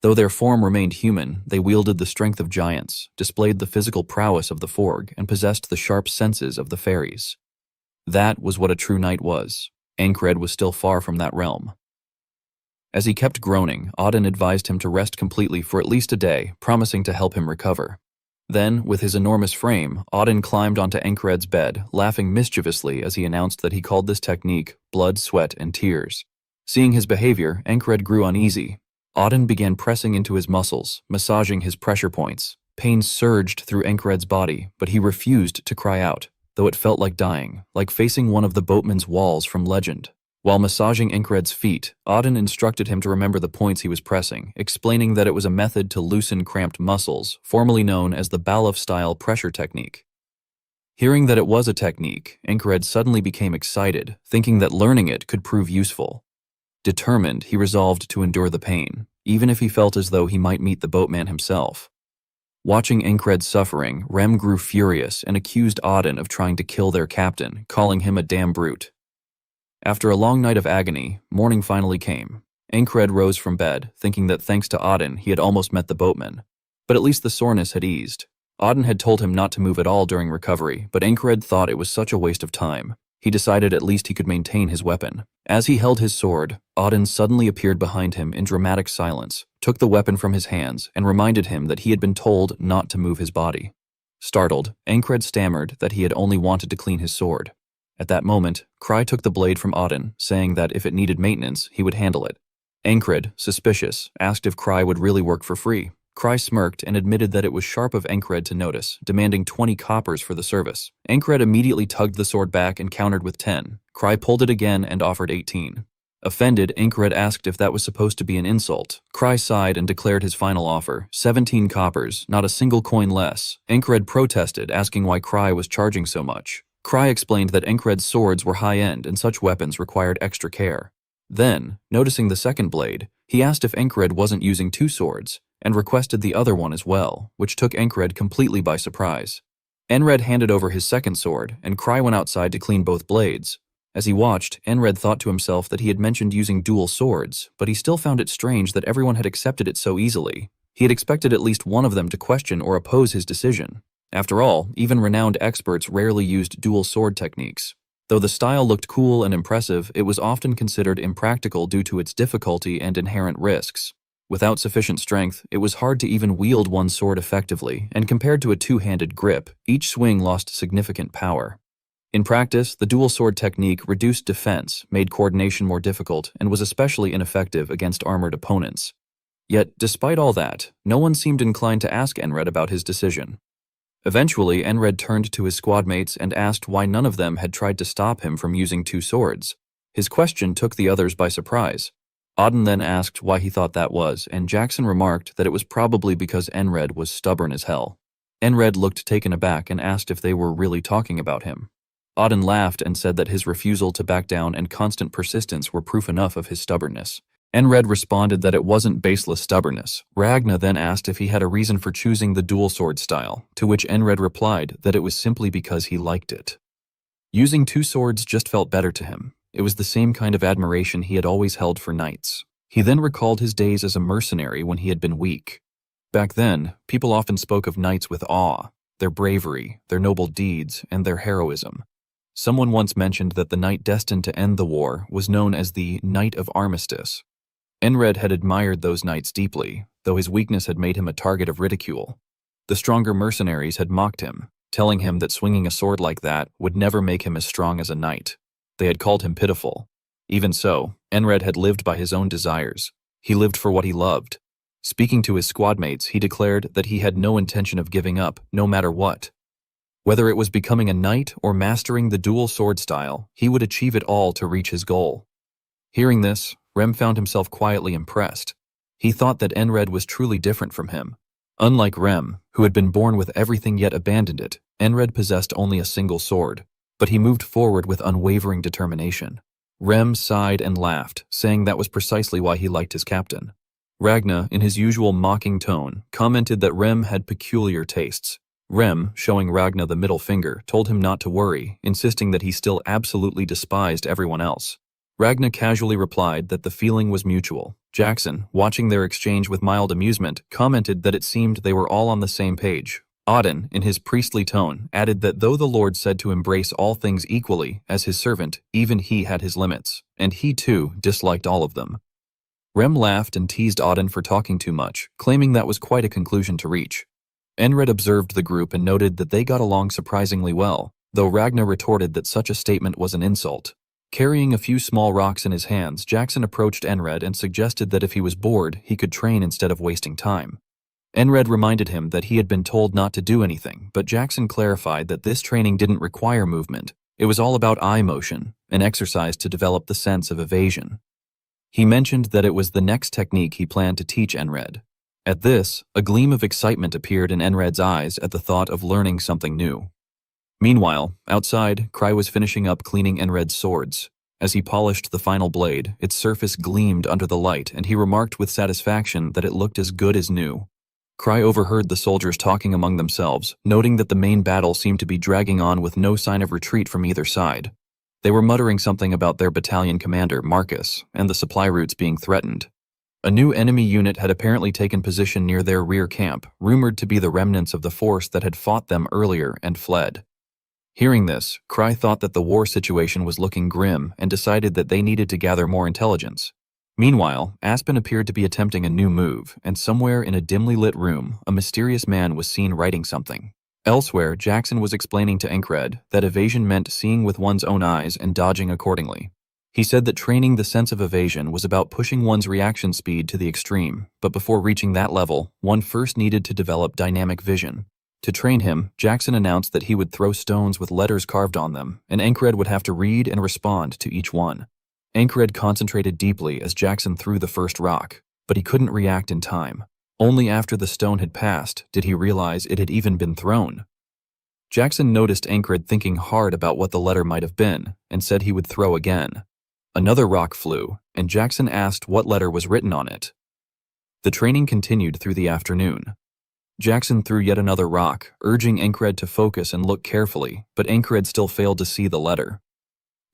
Though their form remained human, they wielded the strength of giants, displayed the physical prowess of the Forg, and possessed the sharp senses of the fairies. That was what a true knight was. Encred was still far from that realm. As he kept groaning, Auden advised him to rest completely for at least a day, promising to help him recover. Then, with his enormous frame, Auden climbed onto Encred's bed, laughing mischievously as he announced that he called this technique blood, sweat, and tears. Seeing his behavior, Encred grew uneasy. Auden began pressing into his muscles, massaging his pressure points. Pain surged through Encred's body, but he refused to cry out, though it felt like dying, like facing one of the boatman's walls from legend. While massaging Encred's feet, Auden instructed him to remember the points he was pressing, explaining that it was a method to loosen cramped muscles, formerly known as the Balov-style pressure technique. Hearing that it was a technique, Encred suddenly became excited, thinking that learning it could prove useful. Determined, he resolved to endure the pain, even if he felt as though he might meet the boatman himself. Watching Encred's suffering, Rem grew furious and accused Auden of trying to kill their captain, calling him a damn brute. After a long night of agony, morning finally came. Encred rose from bed, thinking that thanks to Auden, he had almost met the boatman. But at least the soreness had eased. Auden had told him not to move at all during recovery, but Encred thought it was such a waste of time. He decided at least he could maintain his weapon. As he held his sword, Auden suddenly appeared behind him in dramatic silence, took the weapon from his hands, and reminded him that he had been told not to move his body. Startled, Encred stammered that he had only wanted to clean his sword. At that moment, Cry took the blade from Auden, saying that if it needed maintenance, he would handle it. Encred, suspicious, asked if Cry would really work for free. Cry smirked and admitted that it was sharp of Encred to notice, demanding 20 coppers for the service. Encred immediately tugged the sword back and countered with 10. Cry pulled it again and offered 18. Offended, Encred asked if that was supposed to be an insult. Cry sighed and declared his final offer, 17 coppers, not a single coin less. Encred protested, asking why Cry was charging so much. Cry explained that Encred's swords were high-end and such weapons required extra care. Then, noticing the second blade, he asked if Encred wasn't using two swords, and requested the other one as well, which took Encred completely by surprise. Enred handed over his second sword, and Cry went outside to clean both blades. As he watched, Enred thought to himself that he had mentioned using dual swords, but he still found it strange that everyone had accepted it so easily. He had expected at least one of them to question or oppose his decision. After all, even renowned experts rarely used dual sword techniques. Though the style looked cool and impressive, it was often considered impractical due to its difficulty and inherent risks. Without sufficient strength, it was hard to even wield one sword effectively, and compared to a two-handed grip, each swing lost significant power. In practice, the dual sword technique reduced defense, made coordination more difficult, and was especially ineffective against armored opponents. Yet, despite all that, no one seemed inclined to ask Enred about his decision. Eventually, Enred turned to his squad mates and asked why none of them had tried to stop him from using 2 swords. His question took the others by surprise. Auden then asked why he thought that was, and Jackson remarked that it was probably because Enred was stubborn as hell. Enred looked taken aback and asked if they were really talking about him. Auden laughed and said that his refusal to back down and constant persistence were proof enough of his stubbornness. Enred responded that it wasn't baseless stubbornness. Ragna then asked if he had a reason for choosing the dual sword style, to which Enred replied that it was simply because he liked it. Using 2 swords just felt better to him. It was the same kind of admiration he had always held for knights. He then recalled his days as a mercenary when he had been weak. Back then, people often spoke of knights with awe, their bravery, their noble deeds, and their heroism. Someone once mentioned that the knight destined to end the war was known as the Knight of Armistice. Enred had admired those knights deeply, though his weakness had made him a target of ridicule. The stronger mercenaries had mocked him, telling him that swinging a sword like that would never make him as strong as a knight. They had called him pitiful. Even so, Enred had lived by his own desires. He lived for what he loved. Speaking to his squad mates, he declared that he had no intention of giving up, no matter what. Whether it was becoming a knight or mastering the dual sword style, he would achieve it all to reach his goal. Hearing this, Rem found himself quietly impressed. He thought that Enred was truly different from him. Unlike Rem, who had been born with everything yet abandoned it, Enred possessed only a single sword, but he moved forward with unwavering determination. Rem sighed and laughed, saying that was precisely why he liked his captain. Ragna, in his usual mocking tone, commented that Rem had peculiar tastes. Rem, showing Ragna the middle finger, told him not to worry, insisting that he still absolutely despised everyone else. Ragna casually replied that the feeling was mutual. Jackson, watching their exchange with mild amusement, commented that it seemed they were all on the same page. Auden, in his priestly tone, added that though the Lord said to embrace all things equally, as his servant, even he had his limits, and he too disliked all of them. Rem laughed and teased Auden for talking too much, claiming that was quite a conclusion to reach. Enred observed the group and noted that they got along surprisingly well, though Ragna retorted that such a statement was an insult. Carrying a few small rocks in his hands, Jackson approached Enred and suggested that if he was bored, he could train instead of wasting time. Enred reminded him that he had been told not to do anything, but Jackson clarified that this training didn't require movement. It was all about eye motion, an exercise to develop the sense of evasion. He mentioned that it was the next technique he planned to teach Enred. At this, a gleam of excitement appeared in Enred's eyes at the thought of learning something new. Meanwhile, outside, Cry was finishing up cleaning Enred's swords. As he polished the final blade, its surface gleamed under the light, and he remarked with satisfaction that it looked as good as new. Cry overheard the soldiers talking among themselves, noting that the main battle seemed to be dragging on with no sign of retreat from either side. They were muttering something about their battalion commander, Marcus, and the supply routes being threatened. A new enemy unit had apparently taken position near their rear camp, rumored to be the remnants of the force that had fought them earlier and fled. Hearing this, Cry thought that the war situation was looking grim and decided that they needed to gather more intelligence. Meanwhile, Aspen appeared to be attempting a new move, and somewhere in a dimly lit room, a mysterious man was seen writing something. Elsewhere, Jackson was explaining to Enred that evasion meant seeing with one's own eyes and dodging accordingly. He said that training the sense of evasion was about pushing one's reaction speed to the extreme, but before reaching that level, one first needed to develop dynamic vision. To train him, Jackson announced that he would throw stones with letters carved on them, and Enred would have to read and respond to each one. Enred concentrated deeply as Jackson threw the first rock, but he couldn't react in time. Only after the stone had passed did he realize it had even been thrown. Jackson noticed Enred thinking hard about what the letter might have been, and said he would throw again. Another rock flew, and Jackson asked what letter was written on it. The training continued through the afternoon. Jackson threw yet another rock, urging Enred to focus and look carefully, but Enred still failed to see the letter.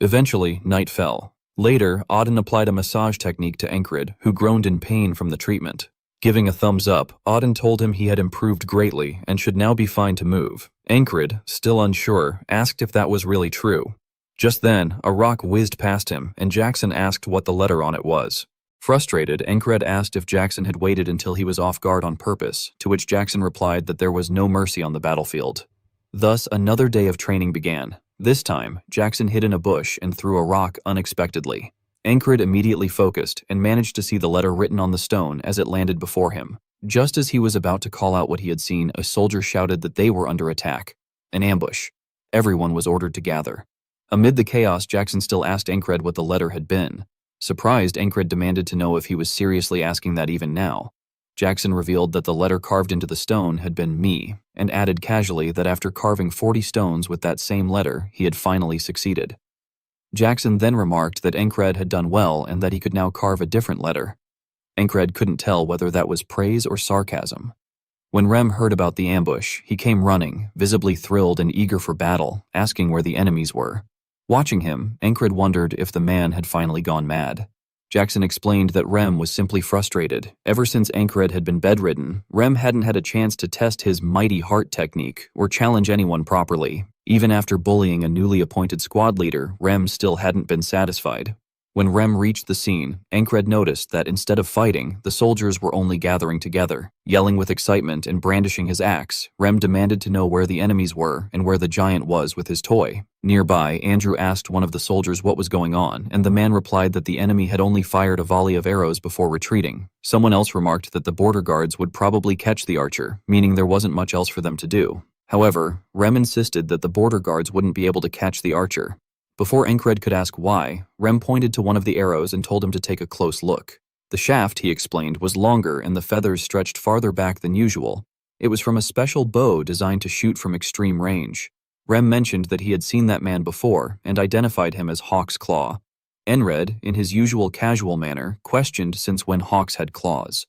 Eventually, night fell. Later, Auden applied a massage technique to Enred, who groaned in pain from the treatment. Giving a thumbs up, Auden told him he had improved greatly and should now be fine to move. Enred, still unsure, asked if that was really true. Just then, a rock whizzed past him, and Jackson asked what the letter on it was. Frustrated, Enred asked if Jackson had waited until he was off guard on purpose, to which Jackson replied that there was no mercy on the battlefield. Thus, another day of training began. This time, Jackson hid in a bush and threw a rock unexpectedly. Encred immediately focused and managed to see the letter written on the stone as it landed before him. Just as he was about to call out what he had seen, a soldier shouted that they were under attack. An ambush. Everyone was ordered to gather. Amid the chaos, Jackson still asked Encred what the letter had been. Surprised, Encred demanded to know if he was seriously asking that even now. Jackson revealed that the letter carved into the stone had been me, and added casually that after carving 40 stones with that same letter, he had finally succeeded. Jackson then remarked that Encred had done well and that he could now carve a different letter. Encred couldn't tell whether that was praise or sarcasm. When Rem heard about the ambush, he came running, visibly thrilled and eager for battle, asking where the enemies were. Watching him, Encred wondered if the man had finally gone mad. Jackson explained that Rem was simply frustrated. Ever since Encred had been bedridden, Rem hadn't had a chance to test his mighty heart technique or challenge anyone properly. Even after bullying a newly appointed squad leader, Rem still hadn't been satisfied. When Rem reached the scene, Encred noticed that instead of fighting, the soldiers were only gathering together. Yelling with excitement and brandishing his axe, Rem demanded to know where the enemies were and where the giant was with his toy. Nearby, Andrew asked one of the soldiers what was going on, and the man replied that the enemy had only fired a volley of arrows before retreating. Someone else remarked that the border guards would probably catch the archer, meaning there wasn't much else for them to do. However, Rem insisted that the border guards wouldn't be able to catch the archer. Before Encred could ask why, Rem pointed to one of the arrows and told him to take a close look. The shaft, he explained, was longer and the feathers stretched farther back than usual. It was from a special bow designed to shoot from extreme range. Rem mentioned that he had seen that man before and identified him as Hawk's Claw. Encred, in his usual casual manner, questioned since when hawks had claws.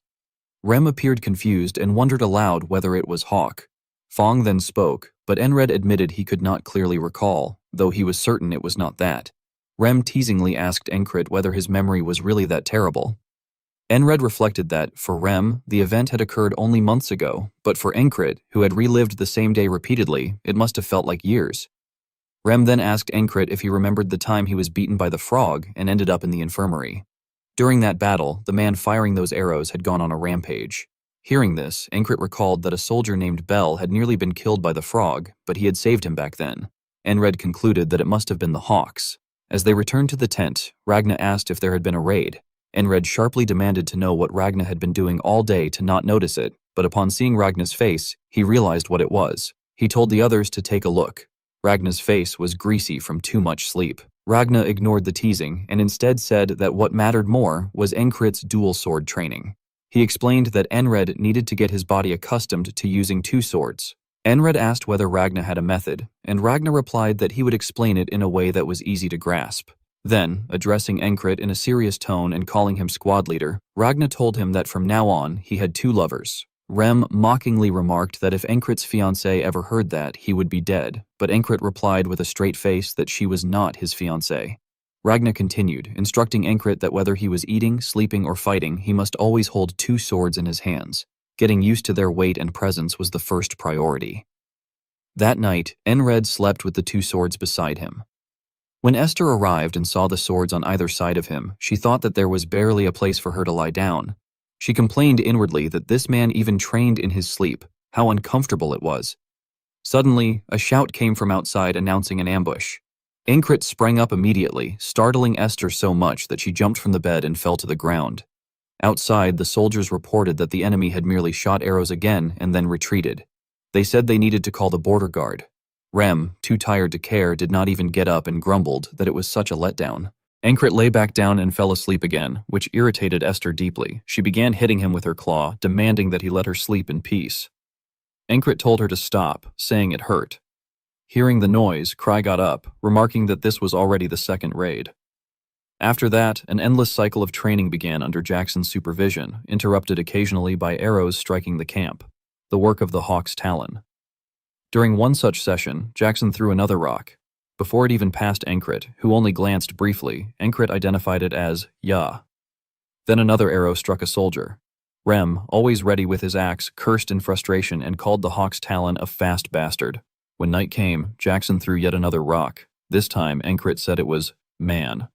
Rem appeared confused and wondered aloud whether it was Hawk. Fong then spoke, but Encred admitted he could not clearly recall, though he was certain it was not that. Rem teasingly asked Encred whether his memory was really that terrible. Encred reflected that, for Rem, the event had occurred only months ago, but for Encred, who had relived the same day repeatedly, it must have felt like years. Rem then asked Encred if he remembered the time he was beaten by the frog and ended up in the infirmary. During that battle, the man firing those arrows had gone on a rampage. Hearing this, Encred recalled that a soldier named Bell had nearly been killed by the frog, but he had saved him back then. Encred concluded that it must have been the Hawks. As they returned to the tent, Ragna asked if there had been a raid. Encred sharply demanded to know what Ragna had been doing all day to not notice it, but upon seeing Ragna's face, he realized what it was. He told the others to take a look. Ragna's face was greasy from too much sleep. Ragna ignored the teasing and instead said that what mattered more was Encred's dual sword training. He explained that Encred needed to get his body accustomed to using two swords. Encred asked whether Ragna had a method, and Ragna replied that he would explain it in a way that was easy to grasp. Then, addressing Encred in a serious tone and calling him squad leader, Ragna told him that from now on he had two lovers. Rem mockingly remarked that if Encred's fiancée ever heard that, he would be dead, but Encred replied with a straight face that she was not his fiancée. Ragna continued, instructing Encred that whether he was eating, sleeping, or fighting, he must always hold two swords in his hands. Getting used to their weight and presence was the first priority. That night, Encred slept with the two swords beside him. When Esther arrived and saw the swords on either side of him, she thought that there was barely a place for her to lie down. She complained inwardly that this man even trained in his sleep, how uncomfortable it was. Suddenly, a shout came from outside announcing an ambush. Encred sprang up immediately, startling Esther so much that she jumped from the bed and fell to the ground. Outside, the soldiers reported that the enemy had merely shot arrows again and then retreated. They said they needed to call the border guard. Rem, too tired to care, did not even get up and grumbled that it was such a letdown. Encred lay back down and fell asleep again, which irritated Esther deeply. She began hitting him with her claw, demanding that he let her sleep in peace. Encred told her to stop, saying it hurt. Hearing the noise, Cry got up, remarking that this was already the second raid. After that, an endless cycle of training began under Jackson's supervision, interrupted occasionally by arrows striking the camp, the work of the Hawk's Talon. During one such session, Jackson threw another rock. Before it even passed Encred, who only glanced briefly, Encred identified it as Ya. Then another arrow struck a soldier. Rem, always ready with his axe, cursed in frustration and called the Hawk's Talon a fast bastard. When night came, Jackson threw yet another rock. This time, Encred said it was man.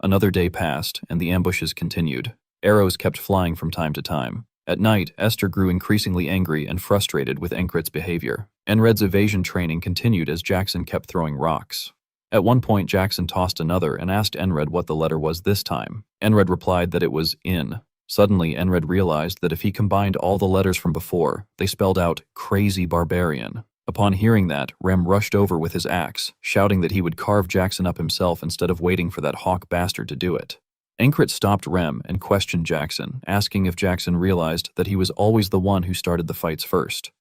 Another day passed, and the ambushes continued. Arrows kept flying from time to time. At night, Esther grew increasingly angry and frustrated with Encred's behavior. Encred's evasion training continued as Jackson kept throwing rocks. At one point, Jackson tossed another and asked Enred what the letter was this time. Enred replied that it was in. Suddenly, Enred realized that if he combined all the letters from before, they spelled out crazy barbarian. Upon hearing that, Rem rushed over with his axe, shouting that he would carve Jackson up himself instead of waiting for that hawk bastard to do it. Ankrit stopped Rem and questioned Jackson, asking if Jackson realized that he was always the one who started the fights first.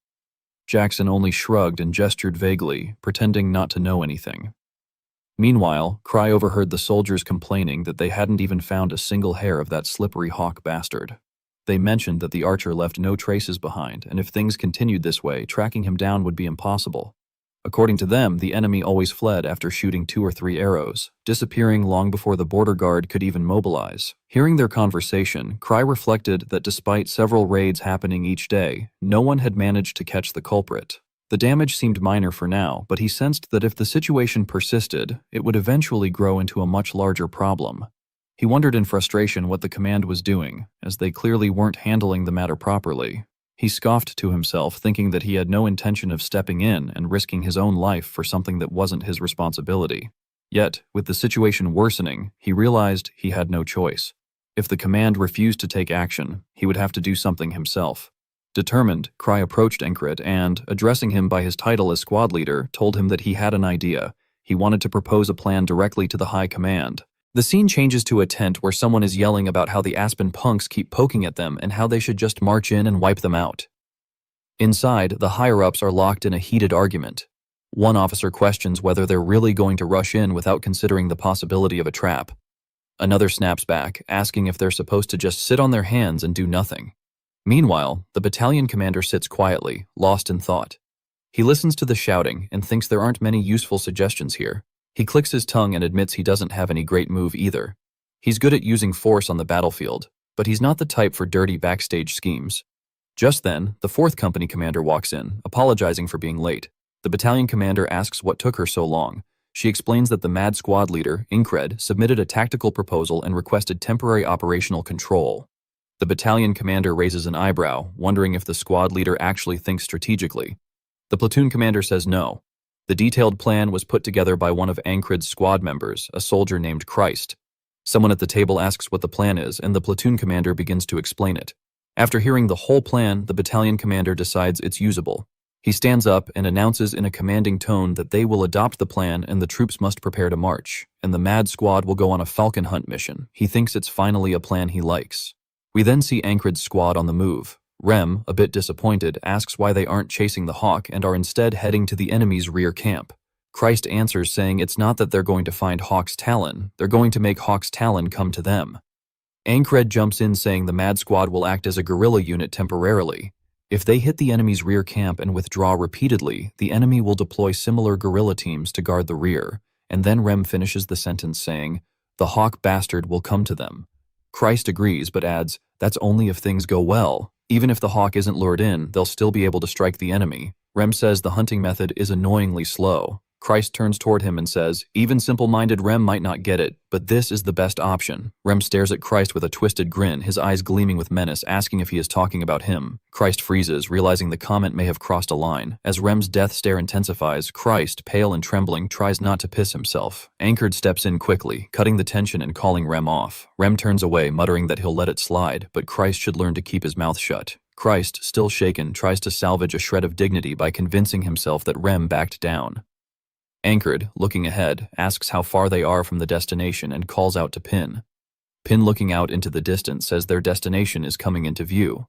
Jackson only shrugged and gestured vaguely, pretending not to know anything. Meanwhile, Cry overheard the soldiers complaining that they hadn't even found a single hair of that slippery hawk bastard. They mentioned that the archer left no traces behind, and if things continued this way, tracking him down would be impossible. According to them, the enemy always fled after shooting 2 or 3 arrows, disappearing long before the border guard could even mobilize. Hearing their conversation, Cry reflected that despite several raids happening each day, no one had managed to catch the culprit. The damage seemed minor for now, but he sensed that if the situation persisted, it would eventually grow into a much larger problem. He wondered in frustration what the command was doing, as they clearly weren't handling the matter properly. He scoffed to himself, thinking that he had no intention of stepping in and risking his own life for something that wasn't his responsibility. Yet, with the situation worsening, he realized he had no choice. If the command refused to take action, he would have to do something himself. Determined, Cry approached Enkrit and, addressing him by his title as squad leader, told him that he had an idea. He wanted to propose a plan directly to the high command. The scene changes to a tent where someone is yelling about how the Aspen punks keep poking at them and how they should just march in and wipe them out. Inside, the higher-ups are locked in a heated argument. One officer questions whether they're really going to rush in without considering the possibility of a trap. Another snaps back, asking if they're supposed to just sit on their hands and do nothing. Meanwhile, the battalion commander sits quietly, lost in thought. He listens to the shouting and thinks there aren't many useful suggestions here. He clicks his tongue and admits he doesn't have any great move either. He's good at using force on the battlefield, but he's not the type for dirty backstage schemes. Just then, the 4th company commander walks in, apologizing for being late. The battalion commander asks what took her so long. She explains that the mad squad leader, Inkred, submitted a tactical proposal and requested temporary operational control. The battalion commander raises an eyebrow, wondering if the squad leader actually thinks strategically. The platoon commander says no. The detailed plan was put together by one of Ankred's squad members, a soldier named Christ. Someone at the table asks what the plan is, and the platoon commander begins to explain it. After hearing the whole plan, the battalion commander decides it's usable. He stands up and announces in a commanding tone that they will adopt the plan and the troops must prepare to march, and the mad squad will go on a falcon hunt mission. He thinks it's finally a plan he likes. We then see Ankred's squad on the move. Rem, a bit disappointed, asks why they aren't chasing the hawk and are instead heading to the enemy's rear camp. Christ answers saying it's not that they're going to find Hawk's Talon, they're going to make Hawk's Talon come to them. Ankred jumps in saying the Mad Squad will act as a guerrilla unit temporarily. If they hit the enemy's rear camp and withdraw repeatedly, the enemy will deploy similar guerrilla teams to guard the rear, and then Rem finishes the sentence saying, the Hawk bastard will come to them. Christ agrees but adds, that's only if things go well. Even if the hawk isn't lured in, they'll still be able to strike the enemy. Rem says the hunting method is annoyingly slow. Christ turns toward him and says, even simple-minded Rem might not get it, but this is the best option. Rem stares at Christ with a twisted grin, his eyes gleaming with menace, asking if he is talking about him. Christ freezes, realizing the comment may have crossed a line. As Rem's death stare intensifies, Christ, pale and trembling, tries not to piss himself. Ankred steps in quickly, cutting the tension and calling Rem off. Rem turns away, muttering that he'll let it slide, but Christ should learn to keep his mouth shut. Christ, still shaken, tries to salvage a shred of dignity by convincing himself that Rem backed down. Ankred, looking ahead, asks how far they are from the destination and calls out to Pin. Pin, looking out into the distance, says their destination is coming into view.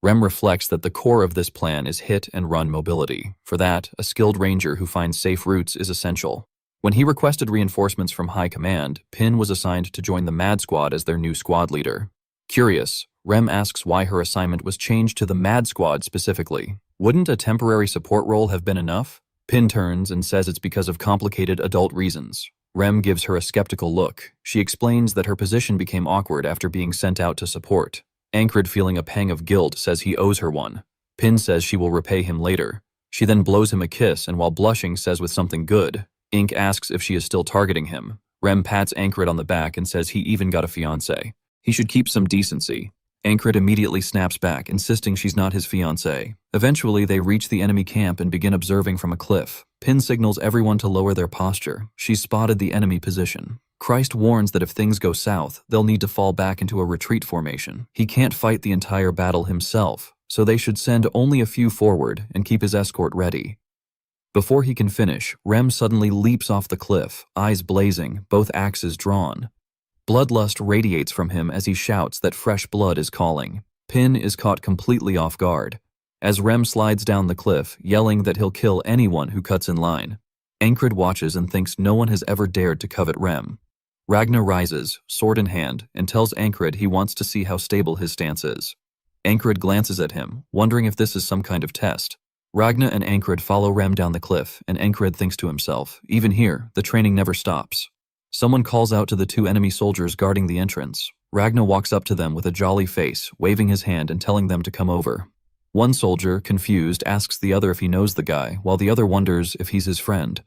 Rem reflects that the core of this plan is hit and run mobility. For that, a skilled ranger who finds safe routes is essential. When he requested reinforcements from High Command, Pin was assigned to join the Mad Squad as their new squad leader. Curious, Rem asks why her assignment was changed to the Mad Squad specifically. Wouldn't a temporary support role have been enough? Pin turns and says it's because of complicated adult reasons. Rem gives her a skeptical look. She explains that her position became awkward after being sent out to support. Ankred, feeling a pang of guilt, says he owes her one. Pin says she will repay him later. She then blows him a kiss and while blushing says with something good. Ink asks if she is still targeting him. Rem pats Ankred on the back and says he even got a fiancé. He should keep some decency. Ancred immediately snaps back, insisting she's not his fiancée. Eventually, they reach the enemy camp and begin observing from a cliff. Pin signals everyone to lower their posture. She's spotted the enemy position. Christ warns that if things go south, they'll need to fall back into a retreat formation. He can't fight the entire battle himself, so they should send only a few forward and keep his escort ready. Before he can finish, Rem suddenly leaps off the cliff, eyes blazing, both axes drawn. Bloodlust radiates from him as he shouts that fresh blood is calling. Pin is caught completely off guard, as Rem slides down the cliff, yelling that he'll kill anyone who cuts in line. Ancred watches and thinks no one has ever dared to covet Rem. Ragna rises, sword in hand, and tells Ancred he wants to see how stable his stance is. Ancred glances at him, wondering if this is some kind of test. Ragna and Ancred follow Rem down the cliff, and Ancred thinks to himself, even here, the training never stops. Someone calls out to the two enemy soldiers guarding the entrance. Ragna walks up to them with a jolly face, waving his hand and telling them to come over. One soldier, confused, asks the other if he knows the guy, while the other wonders if he's his friend.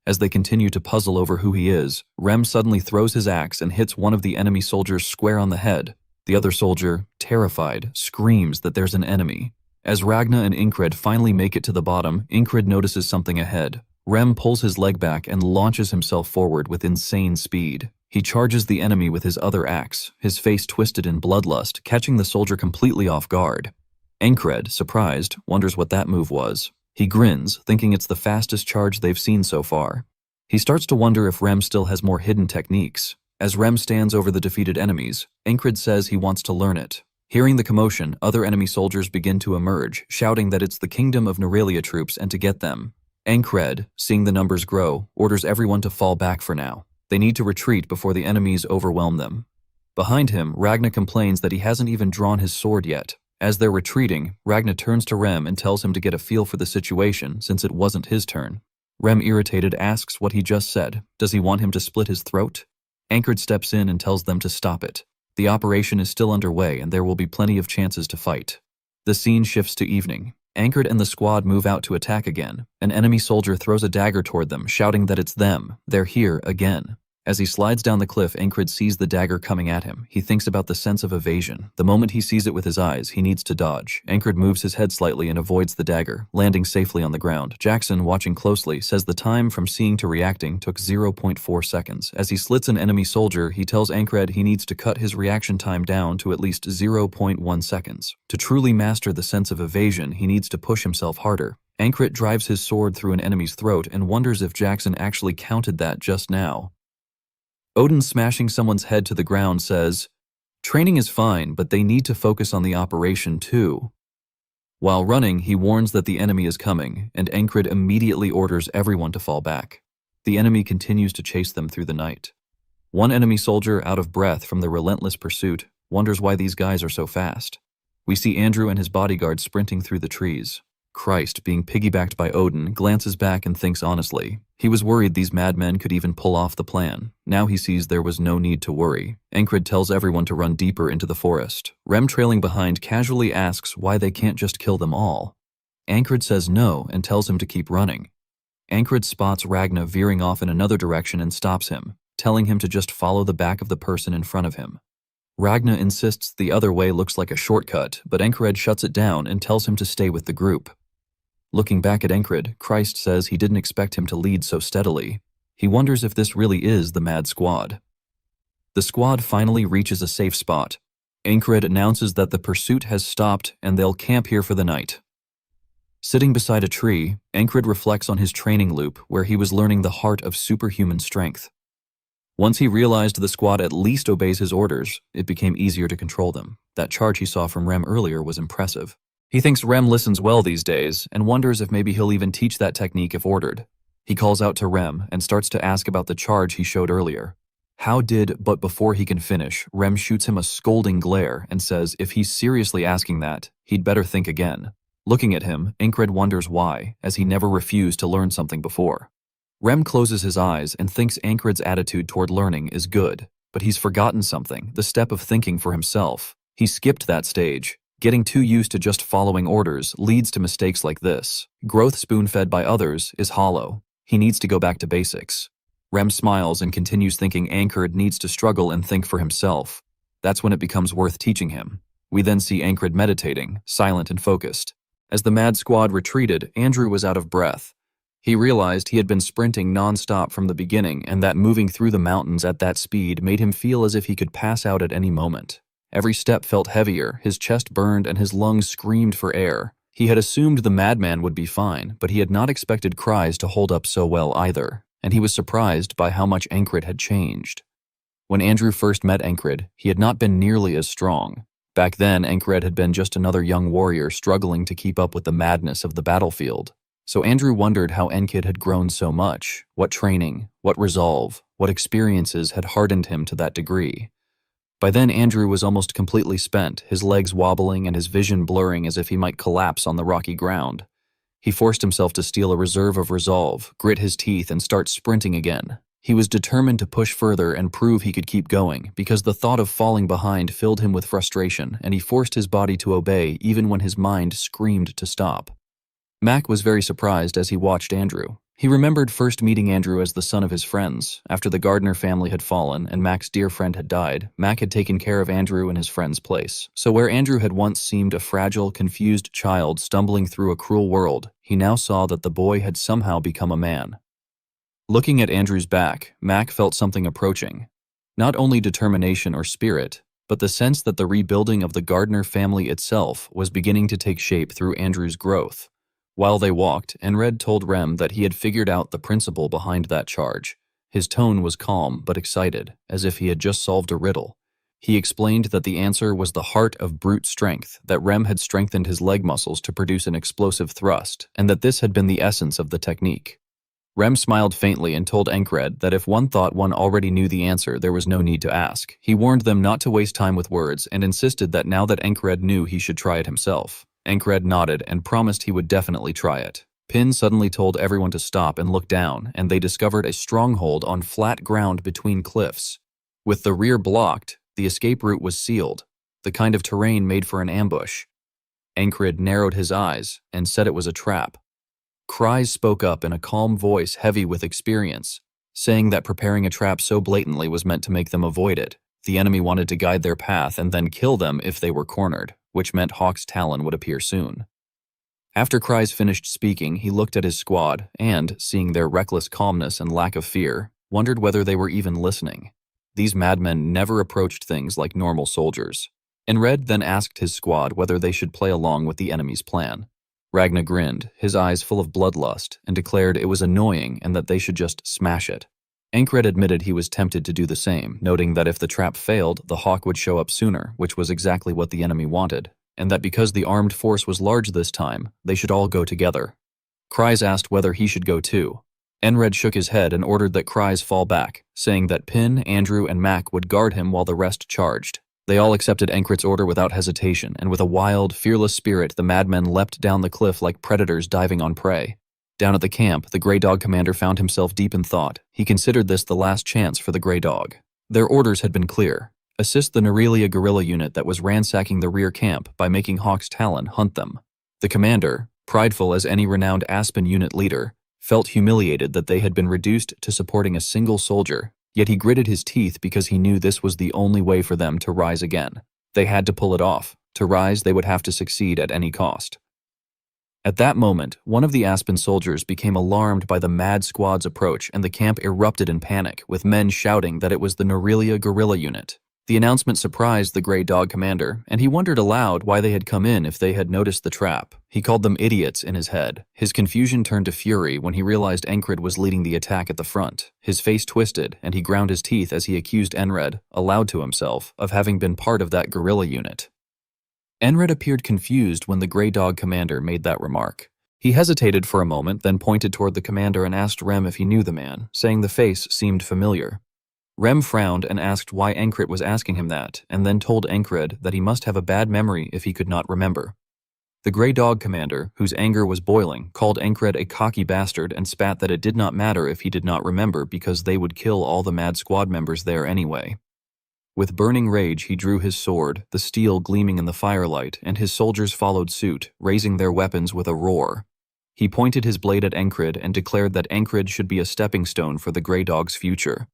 As they continue to puzzle over who he is, Rem suddenly throws his axe and hits one of the enemy soldiers square on the head. The other soldier, terrified, screams that there's an enemy. As Ragna and Ancred finally make it to the bottom, Ancred notices something ahead. Rem pulls his leg back and launches himself forward with insane speed. He charges the enemy with his other axe, his face twisted in bloodlust, catching the soldier completely off guard. Ancred, surprised, wonders what that move was. He grins, thinking it's the fastest charge they've seen so far. He starts to wonder if Rem still has more hidden techniques. As Rem stands over the defeated enemies, Ancred says he wants to learn it. Hearing the commotion, other enemy soldiers begin to emerge, shouting that it's the Kingdom of Nerelia troops and to get them. Ancred, seeing the numbers grow, orders everyone to fall back for now. They need to retreat before the enemies overwhelm them. Behind him, Ragna complains that he hasn't even drawn his sword yet. As they're retreating, Ragna turns to Rem and tells him to get a feel for the situation since it wasn't his turn. Rem, irritated, asks what he just said. Does he want him to split his throat? Ancred steps in and tells them to stop it. The operation is still underway and there will be plenty of chances to fight. The scene shifts to evening. Ancred and the squad move out to attack again. An enemy soldier throws a dagger toward them, shouting that it's them. They're here again. As he slides down the cliff, Ancred sees the dagger coming at him. He thinks about the sense of evasion. The moment he sees it with his eyes, he needs to dodge. Ancred moves his head slightly and avoids the dagger, landing safely on the ground. Jackson, watching closely, says the time from seeing to reacting took 0.4 seconds. As he slits an enemy soldier, he tells Ancred he needs to cut his reaction time down to at least 0.1 seconds. To truly master the sense of evasion, he needs to push himself harder. Ancred drives his sword through an enemy's throat and wonders if Jackson actually counted that just now. Odin, smashing someone's head to the ground, says, "Training is fine, but they need to focus on the operation too." While running, he warns that the enemy is coming, and Ancred immediately orders everyone to fall back. The enemy continues to chase them through the night. One enemy soldier, out of breath from the relentless pursuit, wonders why these guys are so fast. We see Andrew and his bodyguard sprinting through the trees. Christ, being piggybacked by Odin, glances back and thinks honestly. He was worried these madmen could even pull off the plan. Now he sees there was no need to worry. Ancred tells everyone to run deeper into the forest. Rem, trailing behind, casually asks why they can't just kill them all. Ancred says no and tells him to keep running. Ancred spots Ragna veering off in another direction and stops him, telling him to just follow the back of the person in front of him. Ragna insists the other way looks like a shortcut, but Ancred shuts it down and tells him to stay with the group. Looking back at Ancred, Christ says he didn't expect him to lead so steadily. He wonders if this really is the Mad Squad. The squad finally reaches a safe spot. Ancred announces that the pursuit has stopped and they'll camp here for the night. Sitting beside a tree, Ancred reflects on his training loop where he was learning the heart of superhuman strength. Once he realized the squad at least obeys his orders, it became easier to control them. That charge he saw from Rem earlier was impressive. He thinks Rem listens well these days and wonders if maybe he'll even teach that technique if ordered. He calls out to Rem and starts to ask about the charge he showed earlier. But before he can finish, Rem shoots him a scolding glare and says if he's seriously asking that, he'd better think again. Looking at him, Ancred wonders why, as he never refused to learn something before. Rem closes his eyes and thinks Ancred's attitude toward learning is good, but he's forgotten something, the step of thinking for himself. He skipped that stage. Getting too used to just following orders leads to mistakes like this. Growth spoon-fed by others is hollow. He needs to go back to basics. Rem smiles and continues thinking Ancred needs to struggle and think for himself. That's when it becomes worth teaching him. We then see Ankred meditating, silent and focused. As the mad squad retreated, Andrew was out of breath. He realized he had been sprinting non-stop from the beginning, and that moving through the mountains at that speed made him feel as if he could pass out at any moment. Every step felt heavier, his chest burned, and his lungs screamed for air. He had assumed the madman would be fine, but he had not expected cries to hold up so well either, and he was surprised by how much Ankred had changed. When Andrew first met Ankred, he had not been nearly as strong. Back then, Ankred had been just another young warrior struggling to keep up with the madness of the battlefield. So Andrew wondered how Ankred had grown so much, what training, what resolve, what experiences had hardened him to that degree. By then, Andrew was almost completely spent, his legs wobbling and his vision blurring as if he might collapse on the rocky ground. He forced himself to steal a reserve of resolve, grit his teeth, and start sprinting again. He was determined to push further and prove he could keep going, because the thought of falling behind filled him with frustration, and he forced his body to obey even when his mind screamed to stop. Mac was very surprised as he watched Andrew. He remembered first meeting Andrew as the son of his friends. After the Gardner family had fallen and Mac's dear friend had died, Mac had taken care of Andrew in his friend's place. So where Andrew had once seemed a fragile, confused child stumbling through a cruel world, he now saw that the boy had somehow become a man. Looking at Andrew's back, Mac felt something approaching. Not only determination or spirit, but the sense that the rebuilding of the Gardner family itself was beginning to take shape through Andrew's growth. While they walked, Enred told Rem that he had figured out the principle behind that charge. His tone was calm but excited, as if he had just solved a riddle. He explained that the answer was the heart of brute strength, that Rem had strengthened his leg muscles to produce an explosive thrust, and that this had been the essence of the technique. Rem smiled faintly and told Ankred that if one thought one already knew the answer, there was no need to ask. He warned them not to waste time with words and insisted that now that Ankred knew, he should try it himself. Ankred nodded and promised he would definitely try it. Pin suddenly told everyone to stop and look down, and they discovered a stronghold on flat ground between cliffs. With the rear blocked, the escape route was sealed, the kind of terrain made for an ambush. Ankred narrowed his eyes and said it was a trap. Cries spoke up in a calm voice heavy with experience, saying that preparing a trap so blatantly was meant to make them avoid it. The enemy wanted to guide their path and then kill them if they were cornered, which meant Hawk's talon would appear soon. After Cries finished speaking, he looked at his squad and, seeing their reckless calmness and lack of fear, wondered whether they were even listening. These madmen never approached things like normal soldiers. Enred then asked his squad whether they should play along with the enemy's plan. Ragna grinned, his eyes full of bloodlust, and declared it was annoying and that they should just smash it. Ankred admitted he was tempted to do the same, noting that if the trap failed, the Hawk would show up sooner, which was exactly what the enemy wanted, and that because the armed force was large this time, they should all go together. Cries asked whether he should go too. Enred shook his head and ordered that Cries fall back, saying that Pin, Andrew, and Mac would guard him while the rest charged. They all accepted Ankred's order without hesitation, and with a wild, fearless spirit, the madmen leapt down the cliff like predators diving on prey. Down at the camp, the Grey Dog commander found himself deep in thought. He considered this the last chance for the Grey Dog. Their orders had been clear. Assist the Nerelia guerrilla unit that was ransacking the rear camp by making Hawk's Talon hunt them. The commander, prideful as any renowned Aspen unit leader, felt humiliated that they had been reduced to supporting a single soldier, yet he gritted his teeth because he knew this was the only way for them to rise again. They had to pull it off. To rise, they would have to succeed at any cost. At that moment, one of the Aspen soldiers became alarmed by the mad squad's approach, and the camp erupted in panic, with men shouting that it was the Nerelia guerrilla unit. The announcement surprised the Grey Dog commander, and he wondered aloud why they had come in if they had noticed the trap. He called them idiots in his head. His confusion turned to fury when he realized Ankred was leading the attack at the front. His face twisted, and he ground his teeth as he accused Enred, aloud to himself, of having been part of that guerrilla unit. Enred appeared confused when the Grey Dog commander made that remark. He hesitated for a moment, then pointed toward the commander and asked Rem if he knew the man, saying the face seemed familiar. Rem frowned and asked why Ankred was asking him that, and then told Ankred that he must have a bad memory if he could not remember. The Grey Dog commander, whose anger was boiling, called Ankred a cocky bastard and spat that it did not matter if he did not remember because they would kill all the mad squad members there anyway. With burning rage, he drew his sword, the steel gleaming in the firelight, and his soldiers followed suit, raising their weapons with a roar. He pointed his blade at Ankred and declared that Ankred should be a stepping stone for the Grey Dog's future.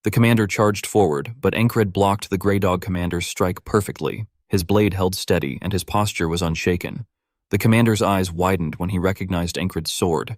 The commander charged forward, but Ankred blocked the Grey Dog commander's strike perfectly. His blade held steady and his posture was unshaken. The commander's eyes widened when he recognized Encred's sword.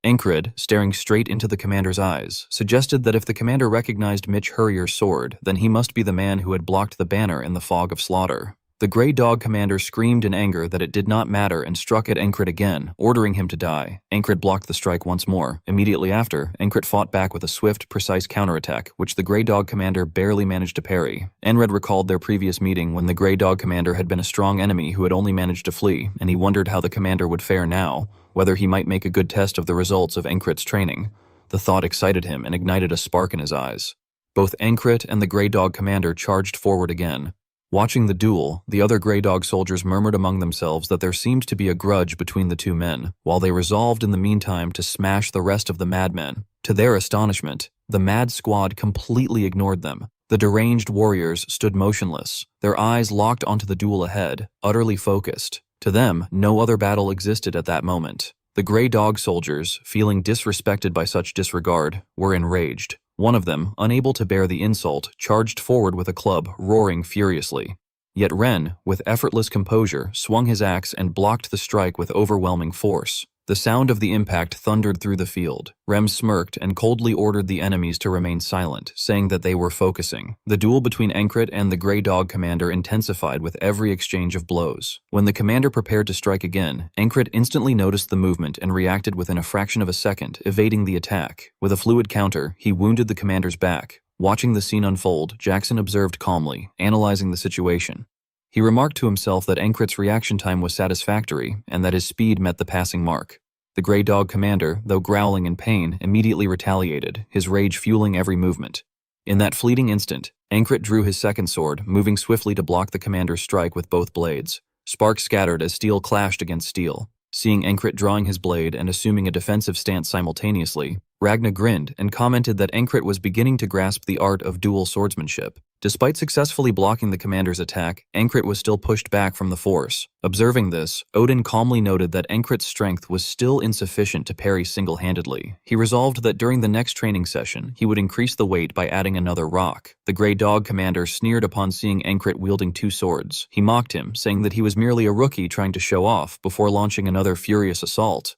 Encred, staring straight into the commander's eyes, suggested that if the commander recognized Mitch Hurrier's sword, then he must be the man who had blocked the banner in the fog of slaughter. The Grey Dog commander screamed in anger that it did not matter and struck at Encred again, ordering him to die. Encred blocked the strike once more. Immediately after, Encred fought back with a swift, precise counterattack, which the Grey Dog commander barely managed to parry. Enred recalled their previous meeting when the Grey Dog commander had been a strong enemy who had only managed to flee, and he wondered how the commander would fare now, whether he might make a good test of the results of Encred's training. The thought excited him and ignited a spark in his eyes. Both Encred and the Grey Dog commander charged forward again. Watching the duel, the other Grey Dog soldiers murmured among themselves that there seemed to be a grudge between the two men, while they resolved in the meantime to smash the rest of the madmen. To their astonishment, the mad squad completely ignored them. The deranged warriors stood motionless, their eyes locked onto the duel ahead, utterly focused. To them, no other battle existed at that moment. The Grey Dog soldiers, feeling disrespected by such disregard, were enraged. One of them, unable to bear the insult, charged forward with a club, roaring furiously. Yet Ren, with effortless composure, swung his axe and blocked the strike with overwhelming force. The sound of the impact thundered through the field. Rem smirked and coldly ordered the enemies to remain silent, saying that they were focusing. The duel between Encred and the Grey Dog commander intensified with every exchange of blows. When the commander prepared to strike again, Encred instantly noticed the movement and reacted within a fraction of a second, evading the attack. With a fluid counter, he wounded the commander's back. Watching the scene unfold, Jackson observed calmly, analyzing the situation. He remarked to himself that Encred's reaction time was satisfactory and that his speed met the passing mark. The Grey Dog commander, though growling in pain, immediately retaliated, his rage fueling every movement. In that fleeting instant, Encred drew his second sword, moving swiftly to block the commander's strike with both blades. Sparks scattered as steel clashed against steel. Seeing Encred drawing his blade and assuming a defensive stance simultaneously, Ragna grinned and commented that Encred was beginning to grasp the art of dual swordsmanship. Despite successfully blocking the commander's attack, Encred was still pushed back from the force. Observing this, Odin calmly noted that Encred's strength was still insufficient to parry single-handedly. He resolved that during the next training session, he would increase the weight by adding another rock. The Grey Dog commander sneered upon seeing Encred wielding two swords. He mocked him, saying that he was merely a rookie trying to show off before launching another furious assault.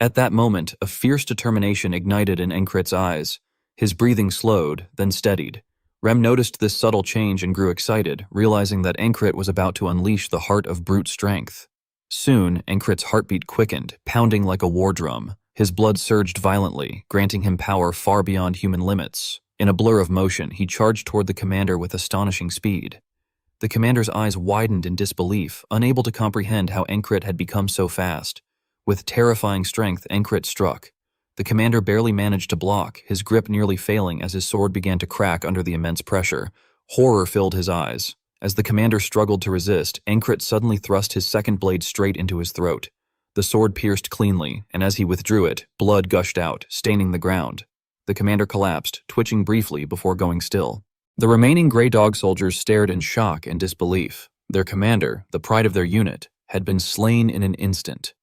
At that moment, a fierce determination ignited in Encred's eyes. His breathing slowed, then steadied. Rem noticed this subtle change and grew excited, realizing that Encred was about to unleash the heart of brute strength. Soon, Encred's heartbeat quickened, pounding like a war drum. His blood surged violently, granting him power far beyond human limits. In a blur of motion, he charged toward the commander with astonishing speed. The commander's eyes widened in disbelief, unable to comprehend how Encred had become so fast. With terrifying strength, Encred struck. The commander barely managed to block, his grip nearly failing as his sword began to crack under the immense pressure. Horror filled his eyes. As the commander struggled to resist, Encred suddenly thrust his second blade straight into his throat. The sword pierced cleanly, and as he withdrew it, blood gushed out, staining the ground. The commander collapsed, twitching briefly before going still. The remaining Grey Dog soldiers stared in shock and disbelief. Their commander, the pride of their unit, had been slain in an instant.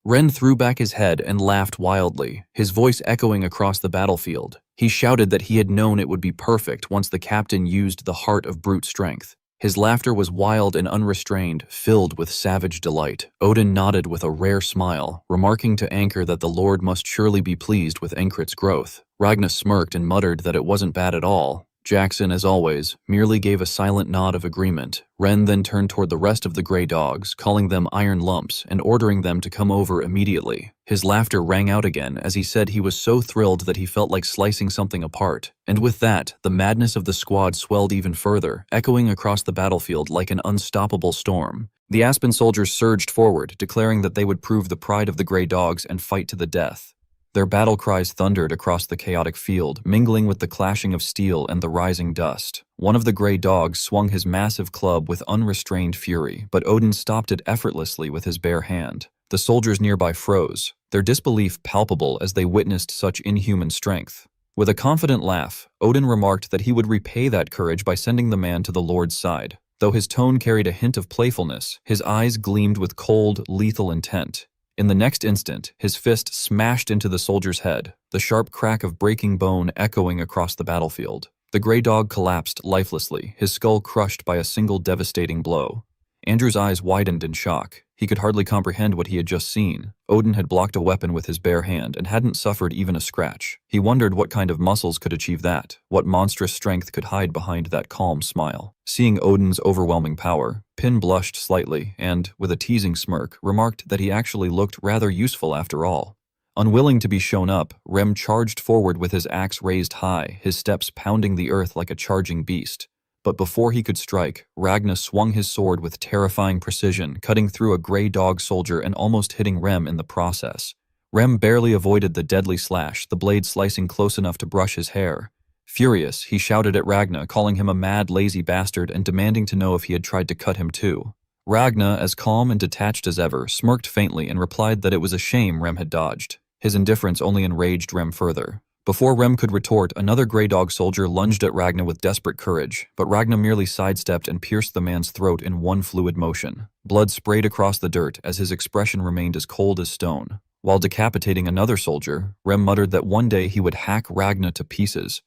Ren threw back his head and laughed wildly, his voice echoing across the battlefield. He shouted that he had known it would be perfect once the captain used the heart of brute strength. His laughter was wild and unrestrained, filled with savage delight. Odin nodded with a rare smile, remarking to Anchor that the Lord must surely be pleased with Encred's growth. Ragna smirked and muttered that it wasn't bad at all. Jackson, as always, merely gave a silent nod of agreement. Ren then turned toward the rest of the Grey Dogs, calling them iron lumps and ordering them to come over immediately. His laughter rang out again as he said he was so thrilled that he felt like slicing something apart. And with that, the madness of the squad swelled even further, echoing across the battlefield like an unstoppable storm. The Aspen soldiers surged forward, declaring that they would prove the pride of the Grey Dogs and fight to the death. Their battle cries thundered across the chaotic field, mingling with the clashing of steel and the rising dust. One of the Grey Dogs swung his massive club with unrestrained fury, but Odin stopped it effortlessly with his bare hand. The soldiers nearby froze, their disbelief palpable as they witnessed such inhuman strength. With a confident laugh, Odin remarked that he would repay that courage by sending the man to the Lord's side. Though his tone carried a hint of playfulness, his eyes gleamed with cold, lethal intent. In the next instant, his fist smashed into the soldier's head, the sharp crack of breaking bone echoing across the battlefield. The Grey Dog collapsed lifelessly, his skull crushed by a single devastating blow. Andrew's eyes widened in shock. He could hardly comprehend what he had just seen. Odin had blocked a weapon with his bare hand and hadn't suffered even a scratch. He wondered what kind of muscles could achieve that, what monstrous strength could hide behind that calm smile. Seeing Odin's overwhelming power, Pin blushed slightly and, with a teasing smirk, remarked that he actually looked rather useful after all. Unwilling to be shown up, Rem charged forward with his axe raised high, his steps pounding the earth like a charging beast. But before he could strike, Ragna swung his sword with terrifying precision, cutting through a gray dog soldier and almost hitting Rem in the process. Rem barely avoided the deadly slash, the blade slicing close enough to brush his hair. Furious, he shouted at Ragna, calling him a mad, lazy bastard and demanding to know if he had tried to cut him too. Ragna, as calm and detached as ever, smirked faintly and replied that it was a shame Rem had dodged. His indifference only enraged Rem further. Before Rem could retort, another grey dog soldier lunged at Ragna with desperate courage, but Ragna merely sidestepped and pierced the man's throat in one fluid motion. Blood sprayed across the dirt as his expression remained as cold as stone. While decapitating another soldier, Rem muttered that one day he would hack Ragna to pieces.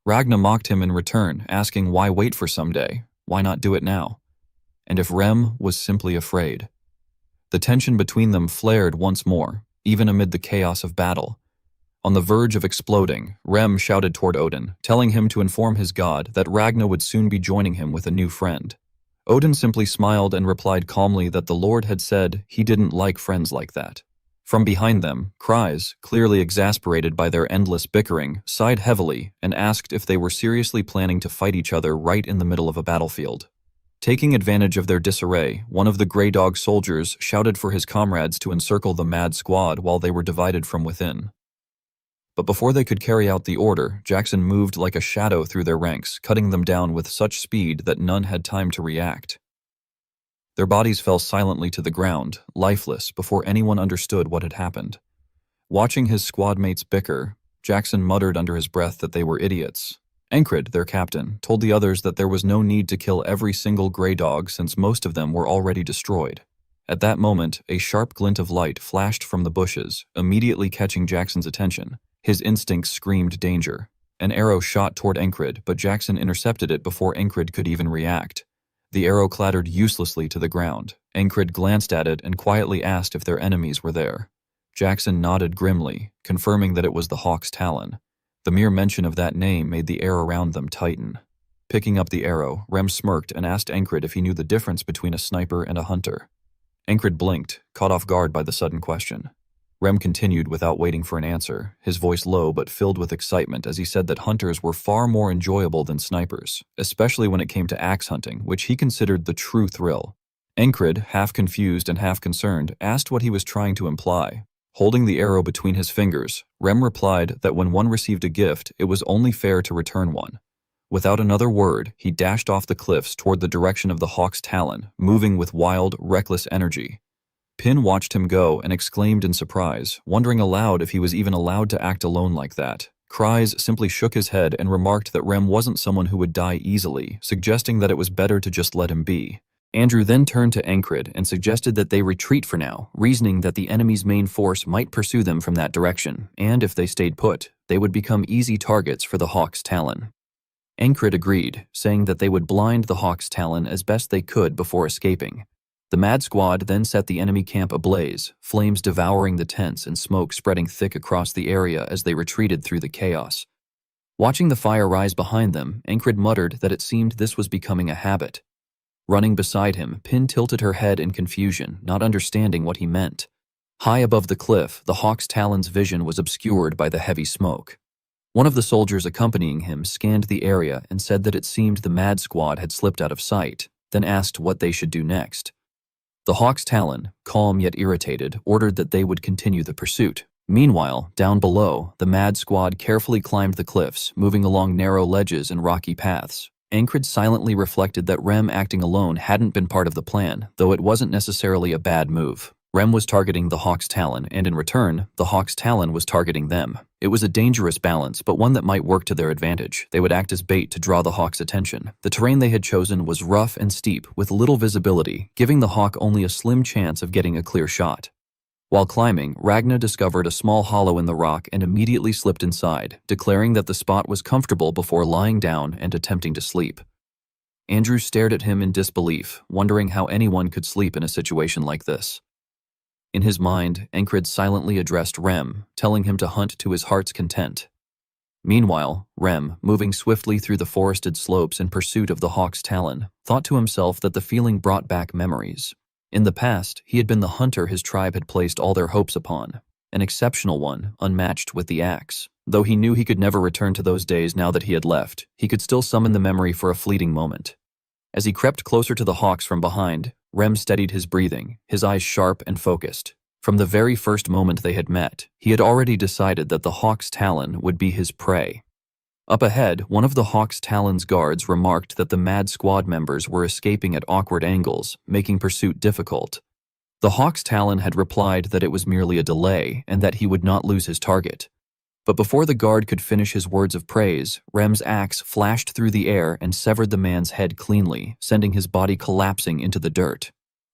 Ragna mocked him in return, asking why wait for someday, why not do it now? And if Rem was simply afraid. The tension between them flared once more, even amid the chaos of battle. On the verge of exploding, Rem shouted toward Odin, telling him to inform his god that Ragna would soon be joining him with a new friend. Odin simply smiled and replied calmly that the Lord had said he didn't like friends like that. From behind them, Cries, clearly exasperated by their endless bickering, sighed heavily and asked if they were seriously planning to fight each other right in the middle of a battlefield. Taking advantage of their disarray, one of the Grey Dog soldiers shouted for his comrades to encircle the mad squad while they were divided from within. But before they could carry out the order, Jackson moved like a shadow through their ranks, cutting them down with such speed that none had time to react. Their bodies fell silently to the ground, lifeless, before anyone understood what had happened. Watching his squad mates bicker, Jackson muttered under his breath that they were idiots. Encred, their captain, told the others that there was no need to kill every single Grey Dog since most of them were already destroyed. At that moment, a sharp glint of light flashed from the bushes, immediately catching Jackson's attention. His instincts screamed danger. An arrow shot toward Encred, but Jackson intercepted it before Encred could even react. The arrow clattered uselessly to the ground. Encred glanced at it and quietly asked if their enemies were there. Jackson nodded grimly, confirming that it was the Hawk's Talon. The mere mention of that name made the air around them tighten. Picking up the arrow, Rem smirked and asked Encred if he knew the difference between a sniper and a hunter. Encred blinked, caught off guard by the sudden question. Rem continued without waiting for an answer, his voice low but filled with excitement as he said that hunters were far more enjoyable than snipers, especially when it came to axe hunting, which he considered the true thrill. Encred, half confused and half concerned, asked what he was trying to imply. Holding the arrow between his fingers, Rem replied that when one received a gift, it was only fair to return one. Without another word, he dashed off the cliffs toward the direction of the Hawk's Talon, moving with wild, reckless energy. Pin watched him go and exclaimed in surprise, wondering aloud if he was even allowed to act alone like that. Cries simply shook his head and remarked that Rem wasn't someone who would die easily, suggesting that it was better to just let him be. Andrew then turned to Encred and suggested that they retreat for now, reasoning that the enemy's main force might pursue them from that direction, and if they stayed put, they would become easy targets for the Hawk's Talon. Encred agreed, saying that they would blind the Hawk's Talon as best they could before escaping. The mad squad then set the enemy camp ablaze, flames devouring the tents and smoke spreading thick across the area as they retreated through the chaos. Watching the fire rise behind them, Encred muttered that it seemed this was becoming a habit. Running beside him, Pin tilted her head in confusion, not understanding what he meant. High above the cliff, the Hawk's Talon's vision was obscured by the heavy smoke. One of the soldiers accompanying him scanned the area and said that it seemed the mad squad had slipped out of sight, then asked what they should do next. The Hawk's Talon, calm yet irritated, ordered that they would continue the pursuit. Meanwhile, down below, the mad squad carefully climbed the cliffs, moving along narrow ledges and rocky paths. Encred silently reflected that Rem acting alone hadn't been part of the plan, though it wasn't necessarily a bad move. Rem was targeting the Hawk's Talon, and in return, the Hawk's Talon was targeting them. It was a dangerous balance, but one that might work to their advantage. They would act as bait to draw the Hawk's attention. The terrain they had chosen was rough and steep, with little visibility, giving the Hawk only a slim chance of getting a clear shot. While climbing, Ragna discovered a small hollow in the rock and immediately slipped inside, declaring that the spot was comfortable before lying down and attempting to sleep. Andrew stared at him in disbelief, wondering how anyone could sleep in a situation like this. In his mind, Encred silently addressed Rem, telling him to hunt to his heart's content. Meanwhile, Rem, moving swiftly through the forested slopes in pursuit of the hawk's talon, thought to himself that the feeling brought back memories. In the past, he had been the hunter his tribe had placed all their hopes upon, an exceptional one, unmatched with the axe. Though he knew he could never return to those days now that he had left, he could still summon the memory for a fleeting moment. As he crept closer to the hawks from behind, Rem steadied his breathing, his eyes sharp and focused. From the very first moment they had met, he had already decided that the hawk's talon would be his prey. Up ahead, one of the hawk's talon's guards remarked that the mad squad members were escaping at awkward angles, making pursuit difficult. The hawk's talon had replied that it was merely a delay and that he would not lose his target. But before the guard could finish his words of praise, Rem's axe flashed through the air and severed the man's head cleanly, sending his body collapsing into the dirt.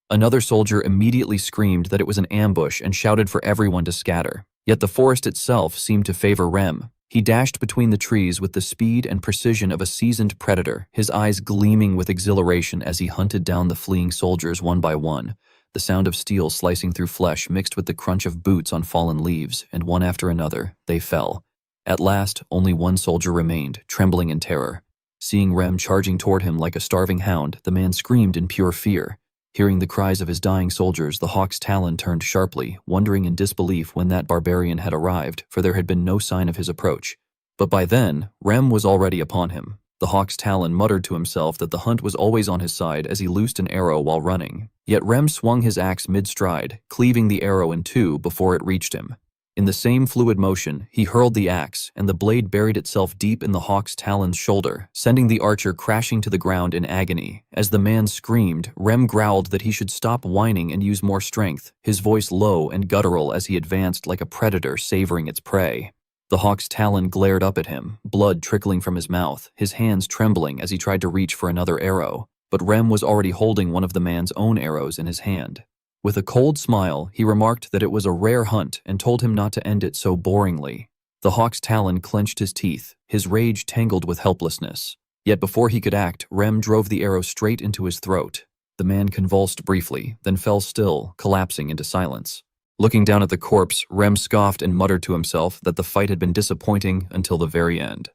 Another soldier immediately screamed that it was an ambush and shouted for everyone to scatter. Yet the forest itself seemed to favor Rem. He dashed between the trees with the speed and precision of a seasoned predator, his eyes gleaming with exhilaration as he hunted down the fleeing soldiers one by one. The sound of steel slicing through flesh mixed with the crunch of boots on fallen leaves, and one after another, they fell. At last, only one soldier remained, trembling in terror. Seeing Rem charging toward him like a starving hound, the man screamed in pure fear. Hearing the cries of his dying soldiers, the hawk's talon turned sharply, wondering in disbelief when that barbarian had arrived, for there had been no sign of his approach. But by then, Rem was already upon him. The hawk's talon muttered to himself that the hunt was always on his side as he loosed an arrow while running. Yet Rem swung his axe mid-stride, cleaving the arrow in two before it reached him. In the same fluid motion, he hurled the axe, and the blade buried itself deep in the hawk's talon's shoulder, sending the archer crashing to the ground in agony. As the man screamed, Rem growled that he should stop whining and use more strength, his voice low and guttural as he advanced like a predator savoring its prey. The hawk's talon glared up at him, blood trickling from his mouth, his hands trembling as he tried to reach for another arrow. But Rem was already holding one of the man's own arrows in his hand. With a cold smile, he remarked that it was a rare hunt and told him not to end it so boringly. The hawk's talon clenched his teeth, his rage tangled with helplessness. Yet before he could act, Rem drove the arrow straight into his throat. The man convulsed briefly, then fell still, collapsing into silence. Looking down at the corpse, Rem scoffed and muttered to himself that the fight had been disappointing until the very end.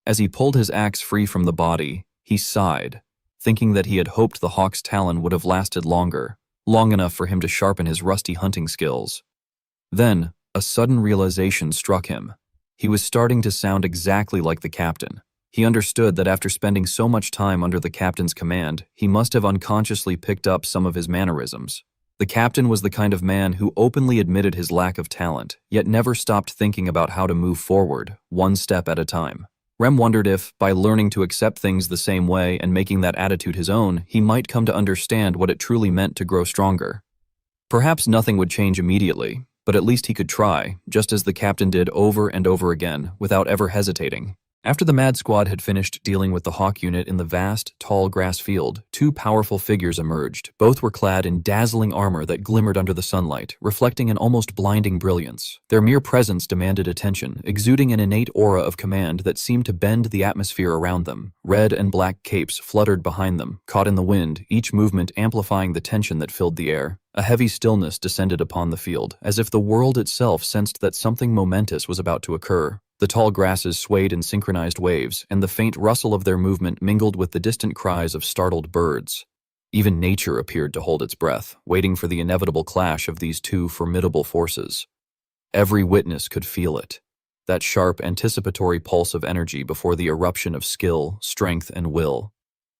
As he pulled his axe free from the body, he sighed, thinking that he had hoped the hawk's talon would have lasted longer, long enough for him to sharpen his rusty hunting skills. Then, a sudden realization struck him. He was starting to sound exactly like the captain. He understood that after spending so much time under the captain's command, he must have unconsciously picked up some of his mannerisms. The captain was the kind of man who openly admitted his lack of talent, yet never stopped thinking about how to move forward, one step at a time. Rem wondered if, by learning to accept things the same way and making that attitude his own, he might come to understand what it truly meant to grow stronger. Perhaps nothing would change immediately, but at least he could try, just as the captain did over and over again, without ever hesitating. After the Mad Squad had finished dealing with the Hawk unit in the vast, tall grass field, two powerful figures emerged. Both were clad in dazzling armor that glimmered under the sunlight, reflecting an almost blinding brilliance. Their mere presence demanded attention, exuding an innate aura of command that seemed to bend the atmosphere around them. Red and black capes fluttered behind them, caught in the wind, each movement amplifying the tension that filled the air. A heavy stillness descended upon the field, as if the world itself sensed that something momentous was about to occur. The tall grasses swayed in synchronized waves, and the faint rustle of their movement mingled with the distant cries of startled birds. Even nature appeared to hold its breath, waiting for the inevitable clash of these two formidable forces. Every witness could feel it, that sharp, anticipatory pulse of energy before the eruption of skill, strength, and will.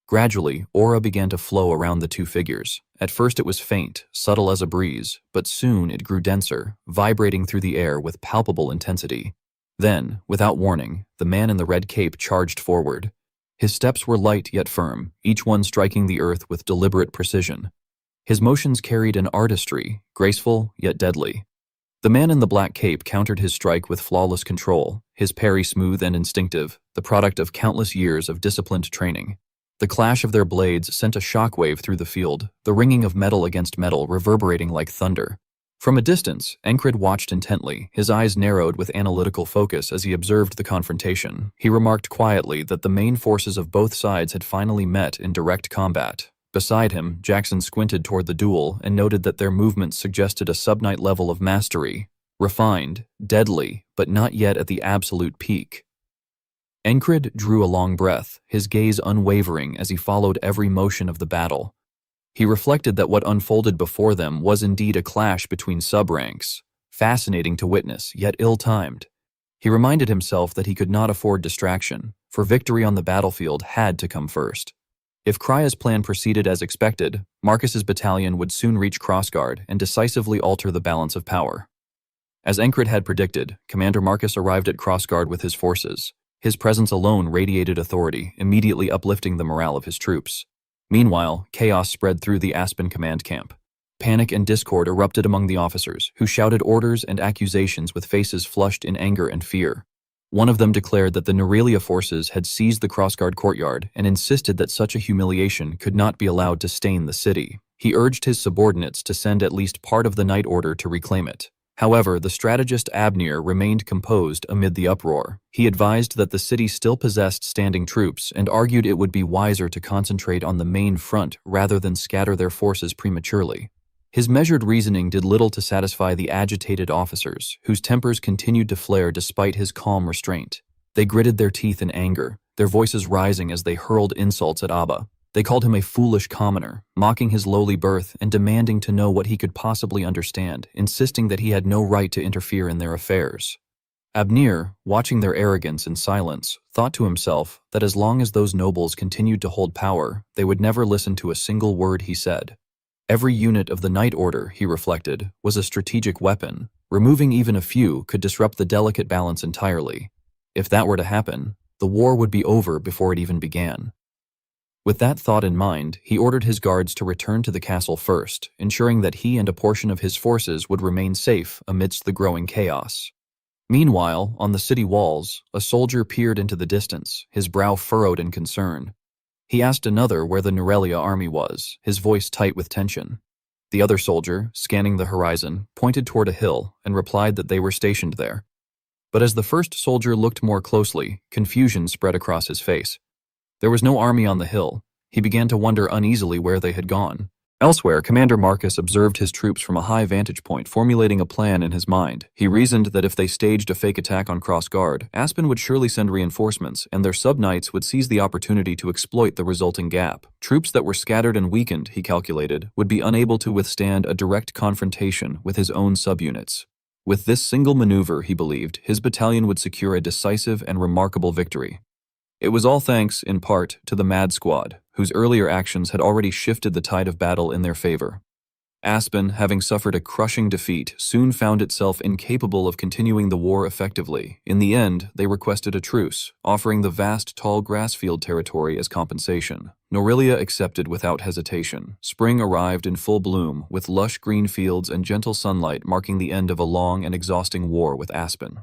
Gradually, aura began to flow around the two figures. At first it was faint, subtle as a breeze, but soon it grew denser, vibrating through the air with palpable intensity. Then, without warning, the man in the red cape charged forward. His steps were light yet firm, each one striking the earth with deliberate precision. His motions carried an artistry, graceful yet deadly. The man in the black cape countered his strike with flawless control, his parry smooth and instinctive, the product of countless years of disciplined training. The clash of their blades sent a shockwave through the field, the ringing of metal against metal reverberating like thunder. From a distance, Encred watched intently, his eyes narrowed with analytical focus as he observed the confrontation. He remarked quietly that the main forces of both sides had finally met in direct combat. Beside him, Jackson squinted toward the duel and noted that their movements suggested a subknight level of mastery, refined, deadly, but not yet at the absolute peak. Encred drew a long breath, his gaze unwavering as he followed every motion of the battle. He reflected that what unfolded before them was indeed a clash between sub-ranks, fascinating to witness, yet ill-timed. He reminded himself that he could not afford distraction, for victory on the battlefield had to come first. If Krya's plan proceeded as expected, Marcus's battalion would soon reach Crossguard and decisively alter the balance of power. As Encred had predicted, Commander Marcus arrived at Crossguard with his forces. His presence alone radiated authority, immediately uplifting the morale of his troops. Meanwhile, chaos spread through the Aspen command camp. Panic and discord erupted among the officers, who shouted orders and accusations with faces flushed in anger and fear. One of them declared that the Nerelia forces had seized the Crossguard courtyard and insisted that such a humiliation could not be allowed to stain the city. He urged his subordinates to send at least part of the Night Order to reclaim it. However, the strategist Abnir remained composed amid the uproar. He advised that the city still possessed standing troops and argued it would be wiser to concentrate on the main front rather than scatter their forces prematurely. His measured reasoning did little to satisfy the agitated officers, whose tempers continued to flare despite his calm restraint. They gritted their teeth in anger, their voices rising as they hurled insults at Abba. They called him a foolish commoner, mocking his lowly birth and demanding to know what he could possibly understand, insisting that he had no right to interfere in their affairs. Abnir, watching their arrogance in silence, thought to himself that as long as those nobles continued to hold power, they would never listen to a single word he said. Every unit of the Night Order, he reflected, was a strategic weapon. Removing even a few could disrupt the delicate balance entirely. If that were to happen, the war would be over before it even began. With that thought in mind, he ordered his guards to return to the castle first, ensuring that he and a portion of his forces would remain safe amidst the growing chaos. Meanwhile, on the city walls, a soldier peered into the distance, his brow furrowed in concern. He asked another where the Nerelia army was, his voice tight with tension. The other soldier, scanning the horizon, pointed toward a hill and replied that they were stationed there. But as the first soldier looked more closely, confusion spread across his face. There was no army on the hill. He began to wonder uneasily where they had gone. Elsewhere, Commander Marcus observed his troops from a high vantage point, formulating a plan in his mind. He reasoned that if they staged a fake attack on Crossguard, Aspen would surely send reinforcements, and their sub-knights would seize the opportunity to exploit the resulting gap. Troops that were scattered and weakened, he calculated, would be unable to withstand a direct confrontation with his own subunits. With this single maneuver, he believed, his battalion would secure a decisive and remarkable victory. It was all thanks, in part, to the Mad Squad, whose earlier actions had already shifted the tide of battle in their favor. Aspen, having suffered a crushing defeat, soon found itself incapable of continuing the war effectively. In the end, they requested a truce, offering the vast tall grassfield territory as compensation. Nerelia accepted without hesitation. Spring arrived in full bloom, with lush green fields and gentle sunlight marking the end of a long and exhausting war with Aspen.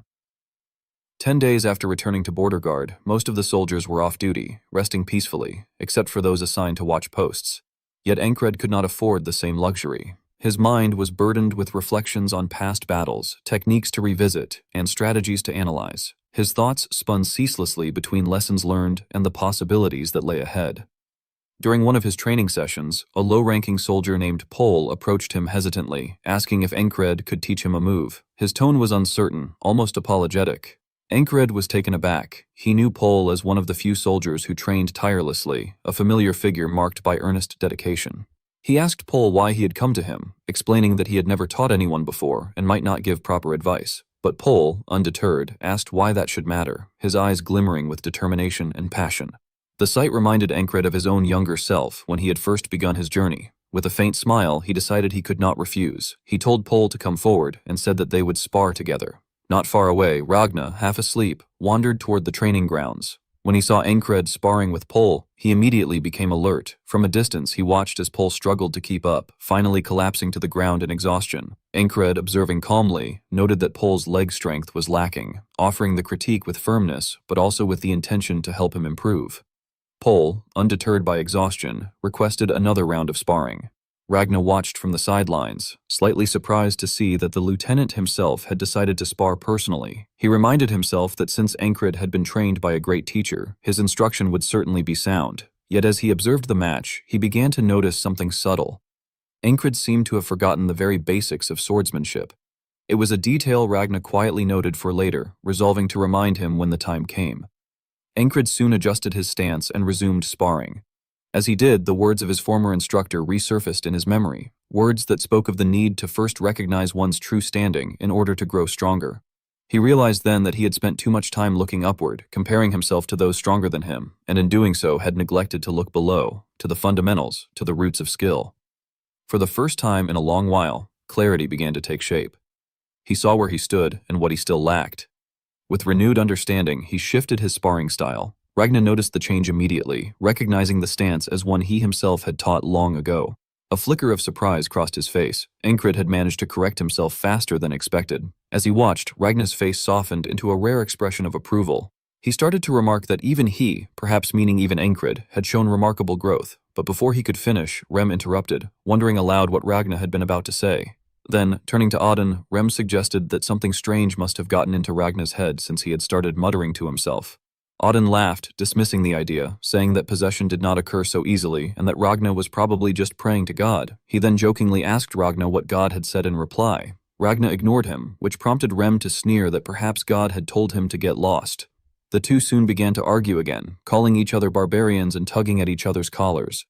10 days after returning to Border Guard, most of the soldiers were off duty, resting peacefully, except for those assigned to watch posts. Yet Encred could not afford the same luxury. His mind was burdened with reflections on past battles, techniques to revisit, and strategies to analyze. His thoughts spun ceaselessly between lessons learned and the possibilities that lay ahead. During one of his training sessions, a low-ranking soldier named Pol approached him hesitantly, asking if Encred could teach him a move. His tone was uncertain, almost apologetic. Encred was taken aback. He knew Pol as one of the few soldiers who trained tirelessly, a familiar figure marked by earnest dedication. He asked Pol why he had come to him, explaining that he had never taught anyone before and might not give proper advice. But Pol, undeterred, asked why that should matter, his eyes glimmering with determination and passion. The sight reminded Encred of his own younger self when he had first begun his journey. With a faint smile, he decided he could not refuse. He told Pol to come forward and said that they would spar together. Not far away, Ragna, half asleep, wandered toward the training grounds. When he saw Encred sparring with Pol, he immediately became alert. From a distance, he watched as Pol struggled to keep up, finally collapsing to the ground in exhaustion. Encred, observing calmly, noted that Pol's leg strength was lacking, offering the critique with firmness, but also with the intention to help him improve. Pol, undeterred by exhaustion, requested another round of sparring. Ragnar watched from the sidelines, slightly surprised to see that the lieutenant himself had decided to spar personally. He reminded himself that since Encred had been trained by a great teacher, his instruction would certainly be sound. Yet as he observed the match, he began to notice something subtle. Encred seemed to have forgotten the very basics of swordsmanship. It was a detail Ragnar quietly noted for later, resolving to remind him when the time came. Encred soon adjusted his stance and resumed sparring. As he did, the words of his former instructor resurfaced in his memory, words that spoke of the need to first recognize one's true standing in order to grow stronger. He realized then that he had spent too much time looking upward, comparing himself to those stronger than him, and in doing so had neglected to look below, to the fundamentals, to the roots of skill. For the first time in a long while, clarity began to take shape. He saw where he stood and what he still lacked. With renewed understanding, he shifted his sparring style. Ragnar noticed the change immediately, recognizing the stance as one he himself had taught long ago. A flicker of surprise crossed his face. Encred had managed to correct himself faster than expected. As he watched, Ragnar's face softened into a rare expression of approval. He started to remark that even he, perhaps meaning even Encred, had shown remarkable growth, but before he could finish, Rem interrupted, wondering aloud what Ragnar had been about to say. Then, turning to Odin, Rem suggested that something strange must have gotten into Ragnar's head since he had started muttering to himself. Odin laughed, dismissing the idea, saying that possession did not occur so easily and that Ragnar was probably just praying to God. He then jokingly asked Ragnar what God had said in reply. Ragnar ignored him, which prompted Rem to sneer that perhaps God had told him to get lost. The two soon began to argue again, calling each other barbarians and tugging at each other's collars.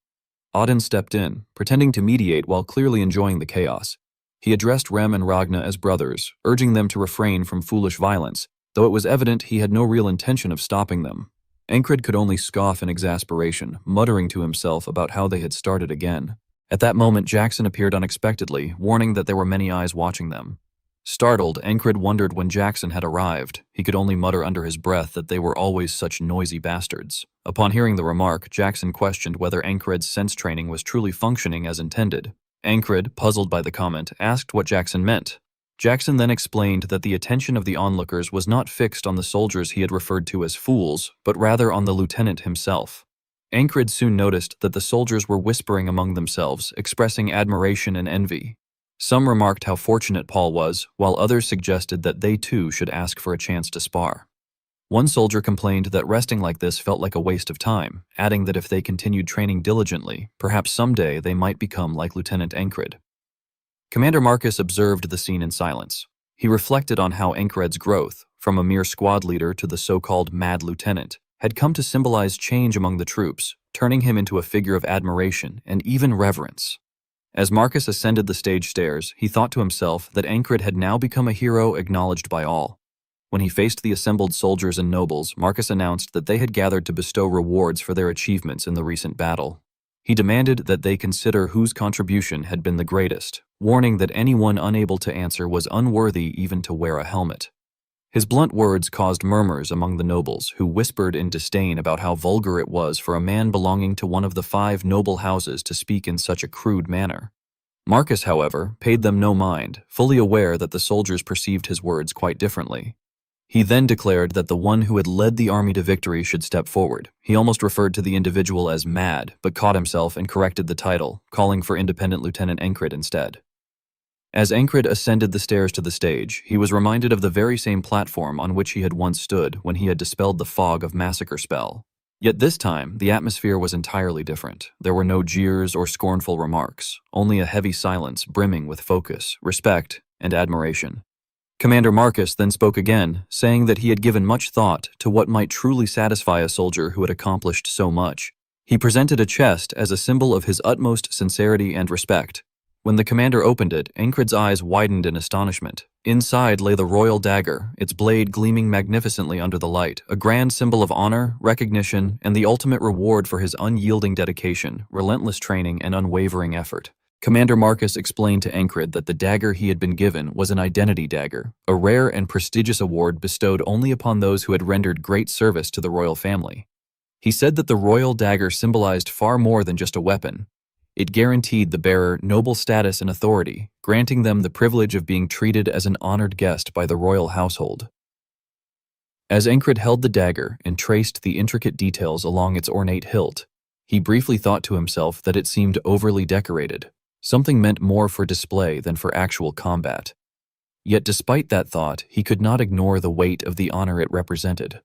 Odin stepped in, pretending to mediate while clearly enjoying the chaos. He addressed Rem and Ragnar as brothers, urging them to refrain from foolish violence, though it was evident he had no real intention of stopping them. Encred could only scoff in exasperation, muttering to himself about how they had started again. At that moment, Jackson appeared unexpectedly, warning that there were many eyes watching them. Startled, Encred wondered when Jackson had arrived. He could only mutter under his breath that they were always such noisy bastards. Upon hearing the remark, Jackson questioned whether Encred's sense training was truly functioning as intended. Encred, puzzled by the comment, asked what Jackson meant. Jackson then explained that the attention of the onlookers was not fixed on the soldiers he had referred to as fools, but rather on the lieutenant himself. Encred soon noticed that the soldiers were whispering among themselves, expressing admiration and envy. Some remarked how fortunate Paul was, while others suggested that they too should ask for a chance to spar. One soldier complained that resting like this felt like a waste of time, adding that if they continued training diligently, perhaps someday they might become like Lieutenant Encred. Commander Marcus observed the scene in silence. He reflected on how Encred's growth, from a mere squad leader to the so-called Mad Lieutenant, had come to symbolize change among the troops, turning him into a figure of admiration and even reverence. As Marcus ascended the stage stairs, he thought to himself that Encred had now become a hero acknowledged by all. When he faced the assembled soldiers and nobles, Marcus announced that they had gathered to bestow rewards for their achievements in the recent battle. He demanded that they consider whose contribution had been the greatest, warning that anyone unable to answer was unworthy even to wear a helmet. His blunt words caused murmurs among the nobles, who whispered in disdain about how vulgar it was for a man belonging to one of the 5 noble houses to speak in such a crude manner. Marcus, however, paid them no mind, fully aware that the soldiers perceived his words quite differently. He then declared that the one who had led the army to victory should step forward. He almost referred to the individual as Mad, but caught himself and corrected the title, calling for Independent Lieutenant Encred instead. As Encred ascended the stairs to the stage, he was reminded of the very same platform on which he had once stood when he had dispelled the fog of massacre spell. Yet this time, the atmosphere was entirely different. There were no jeers or scornful remarks, only a heavy silence brimming with focus, respect, and admiration. Commander Marcus then spoke again, saying that he had given much thought to what might truly satisfy a soldier who had accomplished so much. He presented a chest as a symbol of his utmost sincerity and respect. When the commander opened it, Encred's eyes widened in astonishment. Inside lay the royal dagger, its blade gleaming magnificently under the light, a grand symbol of honor, recognition, and the ultimate reward for his unyielding dedication, relentless training, and unwavering effort. Commander Marcus explained to Encred that the dagger he had been given was an identity dagger, a rare and prestigious award bestowed only upon those who had rendered great service to the royal family. He said that the royal dagger symbolized far more than just a weapon. It guaranteed the bearer noble status and authority, granting them the privilege of being treated as an honored guest by the royal household. As Encred held the dagger and traced the intricate details along its ornate hilt, he briefly thought to himself that it seemed overly decorated. Something meant more for display than for actual combat. Yet despite that thought, he could not ignore the weight of the honor it represented.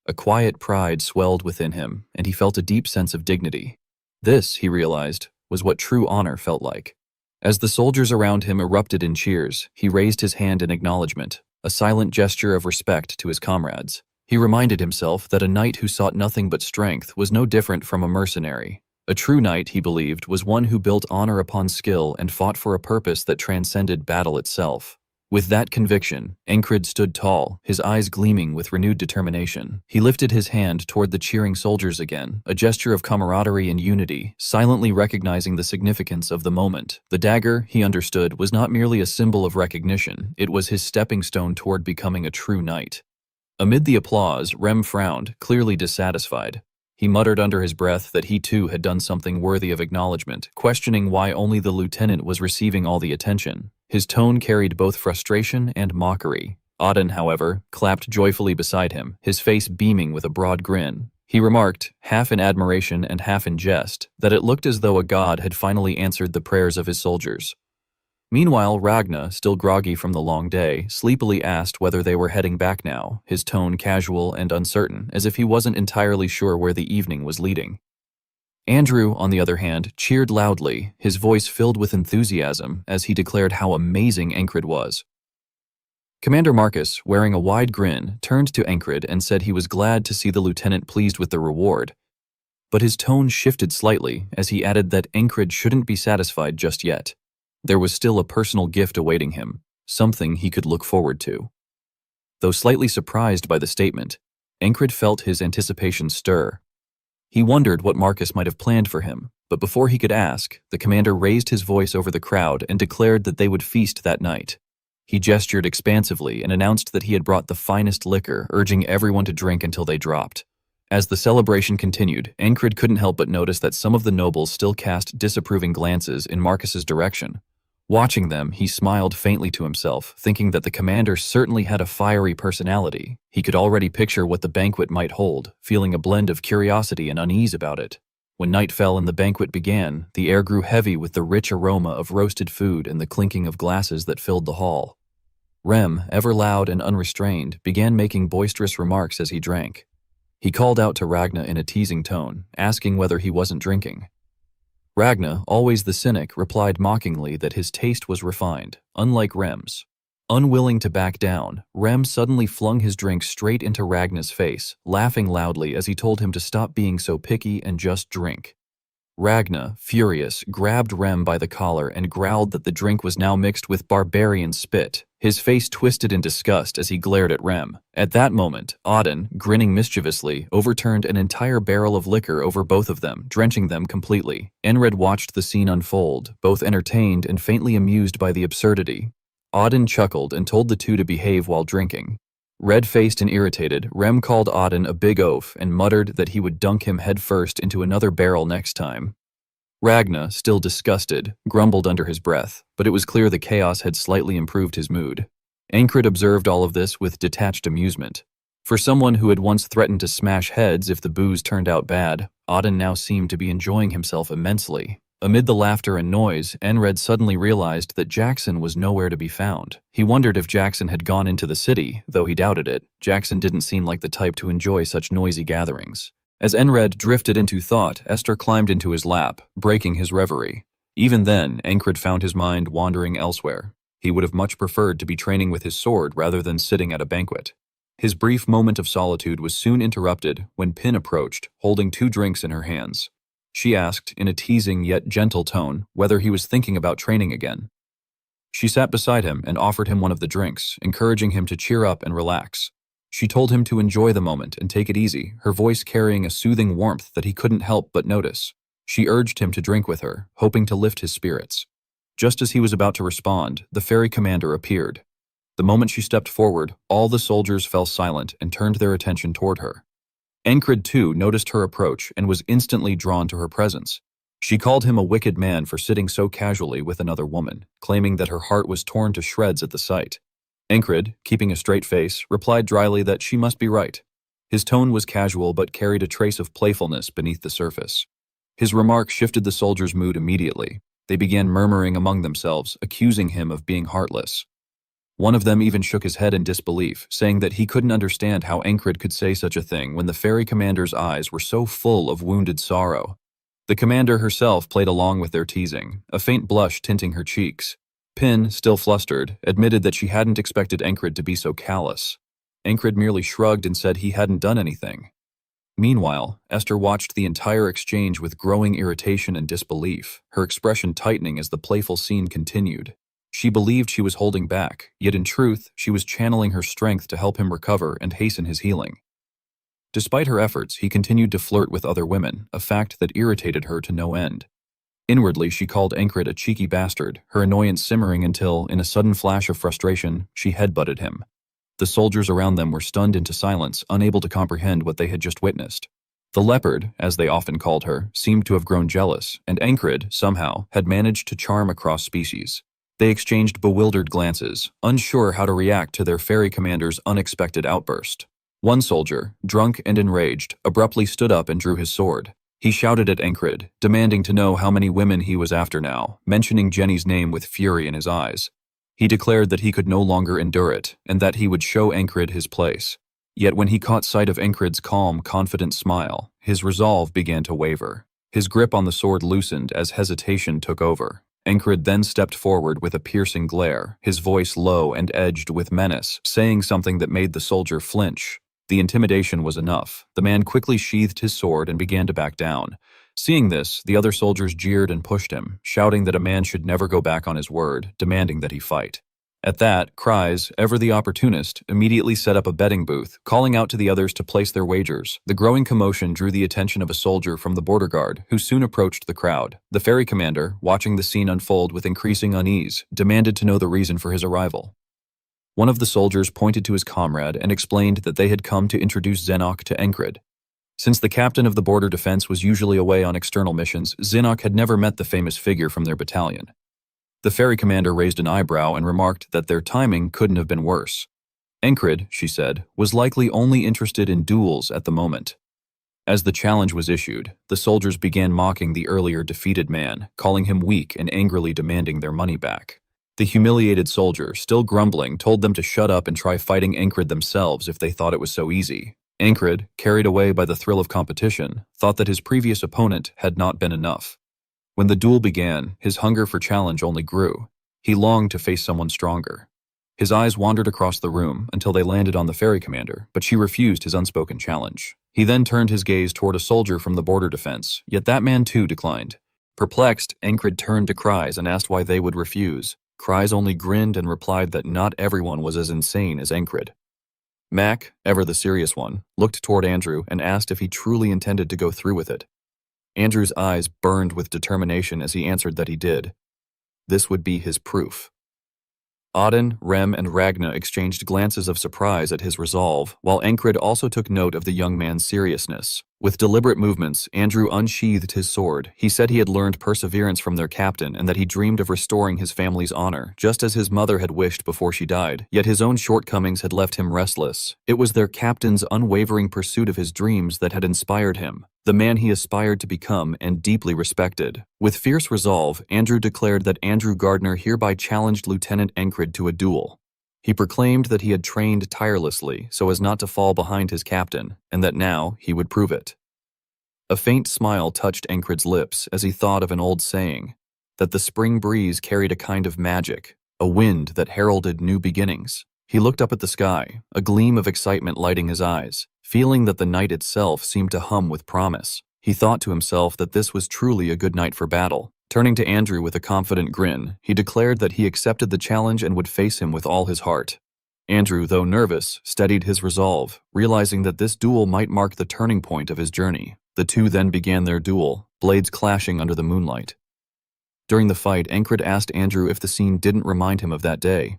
A quiet pride swelled within him, and he felt a deep sense of dignity. This, he realized, was what true honor felt like. As the soldiers around him erupted in cheers, he raised his hand in acknowledgement, a silent gesture of respect to his comrades. He reminded himself that a knight who sought nothing but strength was no different from a mercenary. A true knight, he believed, was one who built honor upon skill and fought for a purpose that transcended battle itself. With that conviction, Encred stood tall, his eyes gleaming with renewed determination. He lifted his hand toward the cheering soldiers again, a gesture of camaraderie and unity, silently recognizing the significance of the moment. The dagger, he understood, was not merely a symbol of recognition, it was his stepping stone toward becoming a true knight. Amid the applause, Rem frowned, clearly dissatisfied. He muttered under his breath that he too had done something worthy of acknowledgement, questioning why only the lieutenant was receiving all the attention. His tone carried both frustration and mockery. Auden, however, clapped joyfully beside him, his face beaming with a broad grin. He remarked, half in admiration and half in jest, that it looked as though a god had finally answered the prayers of his soldiers. Meanwhile, Ragna, still groggy from the long day, sleepily asked whether they were heading back now, his tone casual and uncertain, as if he wasn't entirely sure where the evening was leading. Andrew, on the other hand, cheered loudly, his voice filled with enthusiasm as he declared how amazing Encred was. Commander Marcus, wearing a wide grin, turned to Encred and said he was glad to see the lieutenant pleased with the reward. But his tone shifted slightly as he added that Encred shouldn't be satisfied just yet. There was still a personal gift awaiting him, something he could look forward to. Though slightly surprised by the statement, Encred felt his anticipation stir. He wondered what Marcus might have planned for him, but before he could ask, the commander raised his voice over the crowd and declared that they would feast that night. He gestured expansively and announced that he had brought the finest liquor, urging everyone to drink until they dropped. As the celebration continued, Encred couldn't help but notice that some of the nobles still cast disapproving glances in Marcus's direction. Watching them, he smiled faintly to himself, thinking that the commander certainly had a fiery personality. He could already picture what the banquet might hold, feeling a blend of curiosity and unease about it. When night fell and the banquet began, the air grew heavy with the rich aroma of roasted food and the clinking of glasses that filled the hall. Rem, ever loud and unrestrained, began making boisterous remarks as he drank. He called out to Ragna in a teasing tone, asking whether he wasn't drinking. Ragna, always the cynic, replied mockingly that his taste was refined, unlike Rem's. Unwilling to back down, Rem suddenly flung his drink straight into Ragna's face, laughing loudly as he told him to stop being so picky and just drink. Ragna, furious, grabbed Rem by the collar and growled that the drink was now mixed with barbarian spit. His face twisted in disgust as he glared at Rem. At that moment, Auden, grinning mischievously, overturned an entire barrel of liquor over both of them, drenching them completely. Enred watched the scene unfold, both entertained and faintly amused by the absurdity. Auden chuckled and told the two to behave while drinking. Red-faced and irritated, Rem called Auden a big oaf and muttered that he would dunk him headfirst into another barrel next time. Ragna, still disgusted, grumbled under his breath, but it was clear the chaos had slightly improved his mood. Encred observed all of this with detached amusement. For someone who had once threatened to smash heads if the booze turned out bad, Auden now seemed to be enjoying himself immensely. Amid the laughter and noise, Enred suddenly realized that Jackson was nowhere to be found. He wondered if Jackson had gone into the city, though he doubted it. Jackson didn't seem like the type to enjoy such noisy gatherings. As Enred drifted into thought, Esther climbed into his lap, breaking his reverie. Even then, Encred found his mind wandering elsewhere. He would have much preferred to be training with his sword rather than sitting at a banquet. His brief moment of solitude was soon interrupted when Pin approached, holding 2 drinks in her hands. She asked, in a teasing yet gentle tone, whether he was thinking about training again. She sat beside him and offered him one of the drinks, encouraging him to cheer up and relax. She told him to enjoy the moment and take it easy, her voice carrying a soothing warmth that he couldn't help but notice. She urged him to drink with her, hoping to lift his spirits. Just as he was about to respond, the ferry commander appeared. The moment she stepped forward, all the soldiers fell silent and turned their attention toward her. Encred, too, noticed her approach and was instantly drawn to her presence. She called him a wicked man for sitting so casually with another woman, claiming that her heart was torn to shreds at the sight. Encred, keeping a straight face, replied dryly that she must be right. His tone was casual but carried a trace of playfulness beneath the surface. His remark shifted the soldier's mood immediately. They began murmuring among themselves, accusing him of being heartless. One of them even shook his head in disbelief, saying that he couldn't understand how Encred could say such a thing when the fairy commander's eyes were so full of wounded sorrow. The commander herself played along with their teasing, a faint blush tinting her cheeks. Pin, still flustered, admitted that she hadn't expected Encred to be so callous. Encred merely shrugged and said he hadn't done anything. Meanwhile, Esther watched the entire exchange with growing irritation and disbelief, her expression tightening as the playful scene continued. She believed she was holding back, yet in truth, she was channeling her strength to help him recover and hasten his healing. Despite her efforts, he continued to flirt with other women, a fact that irritated her to no end. Inwardly, she called Encred a cheeky bastard, her annoyance simmering until, in a sudden flash of frustration, she headbutted him. The soldiers around them were stunned into silence, unable to comprehend what they had just witnessed. The leopard, as they often called her, seemed to have grown jealous, and Encred, somehow, had managed to charm across species. They exchanged bewildered glances, unsure how to react to their fairy commander's unexpected outburst. One soldier, drunk and enraged, abruptly stood up and drew his sword. He shouted at Encred, demanding to know how many women he was after now, mentioning Jenny's name with fury in his eyes. He declared that he could no longer endure it, and that he would show Encred his place. Yet when he caught sight of Encred's calm, confident smile, his resolve began to waver. His grip on the sword loosened as hesitation took over. Encred then stepped forward with a piercing glare, his voice low and edged with menace, saying something that made the soldier flinch. The intimidation was enough. The man quickly sheathed his sword and began to back down. Seeing this, the other soldiers jeered and pushed him, shouting that a man should never go back on his word, demanding that he fight. At that, Cries, ever the opportunist, immediately set up a betting booth, calling out to the others to place their wagers. The growing commotion drew the attention of a soldier from the border guard, who soon approached the crowd. The ferry commander, watching the scene unfold with increasing unease, demanded to know the reason for his arrival. One of the soldiers pointed to his comrade and explained that they had come to introduce Zenok to Encred. Since the captain of the border defense was usually away on external missions, Zenok had never met the famous figure from their battalion. The ferry commander raised an eyebrow and remarked that their timing couldn't have been worse. Encred, she said, was likely only interested in duels at the moment. As the challenge was issued, the soldiers began mocking the earlier defeated man, calling him weak and angrily demanding their money back. The humiliated soldier, still grumbling, told them to shut up and try fighting Encred themselves if they thought it was so easy. Encred, carried away by the thrill of competition, thought that his previous opponent had not been enough. When the duel began, his hunger for challenge only grew. He longed to face someone stronger. His eyes wandered across the room until they landed on the ferry commander, but she refused his unspoken challenge. He then turned his gaze toward a soldier from the border defense, yet that man too declined. Perplexed, Encred turned to Cries and asked why they would refuse. Cries only grinned and replied that not everyone was as insane as Encred. Mac, ever the serious one, looked toward Andrew and asked if he truly intended to go through with it. Andrew's eyes burned with determination as he answered that he did. This would be his proof. Auden, Rem, and Ragna exchanged glances of surprise at his resolve, while Encred also took note of the young man's seriousness. With deliberate movements, Andrew unsheathed his sword. He said he had learned perseverance from their captain and that he dreamed of restoring his family's honor, just as his mother had wished before she died. Yet his own shortcomings had left him restless. It was their captain's unwavering pursuit of his dreams that had inspired him, the man he aspired to become and deeply respected. With fierce resolve, Andrew declared that Andrew Gardner hereby challenged Lieutenant Encred to a duel. He proclaimed that he had trained tirelessly so as not to fall behind his captain, and that now he would prove it. A faint smile touched Encred's lips as he thought of an old saying, that the spring breeze carried a kind of magic, a wind that heralded new beginnings. He looked up at the sky, a gleam of excitement lighting his eyes, feeling that the night itself seemed to hum with promise. He thought to himself that this was truly a good night for battle. Turning to Andrew with a confident grin, he declared that he accepted the challenge and would face him with all his heart. Andrew, though nervous, steadied his resolve, realizing that this duel might mark the turning point of his journey. The two then began their duel, blades clashing under the moonlight. During the fight, Encred asked Andrew if the scene didn't remind him of that day.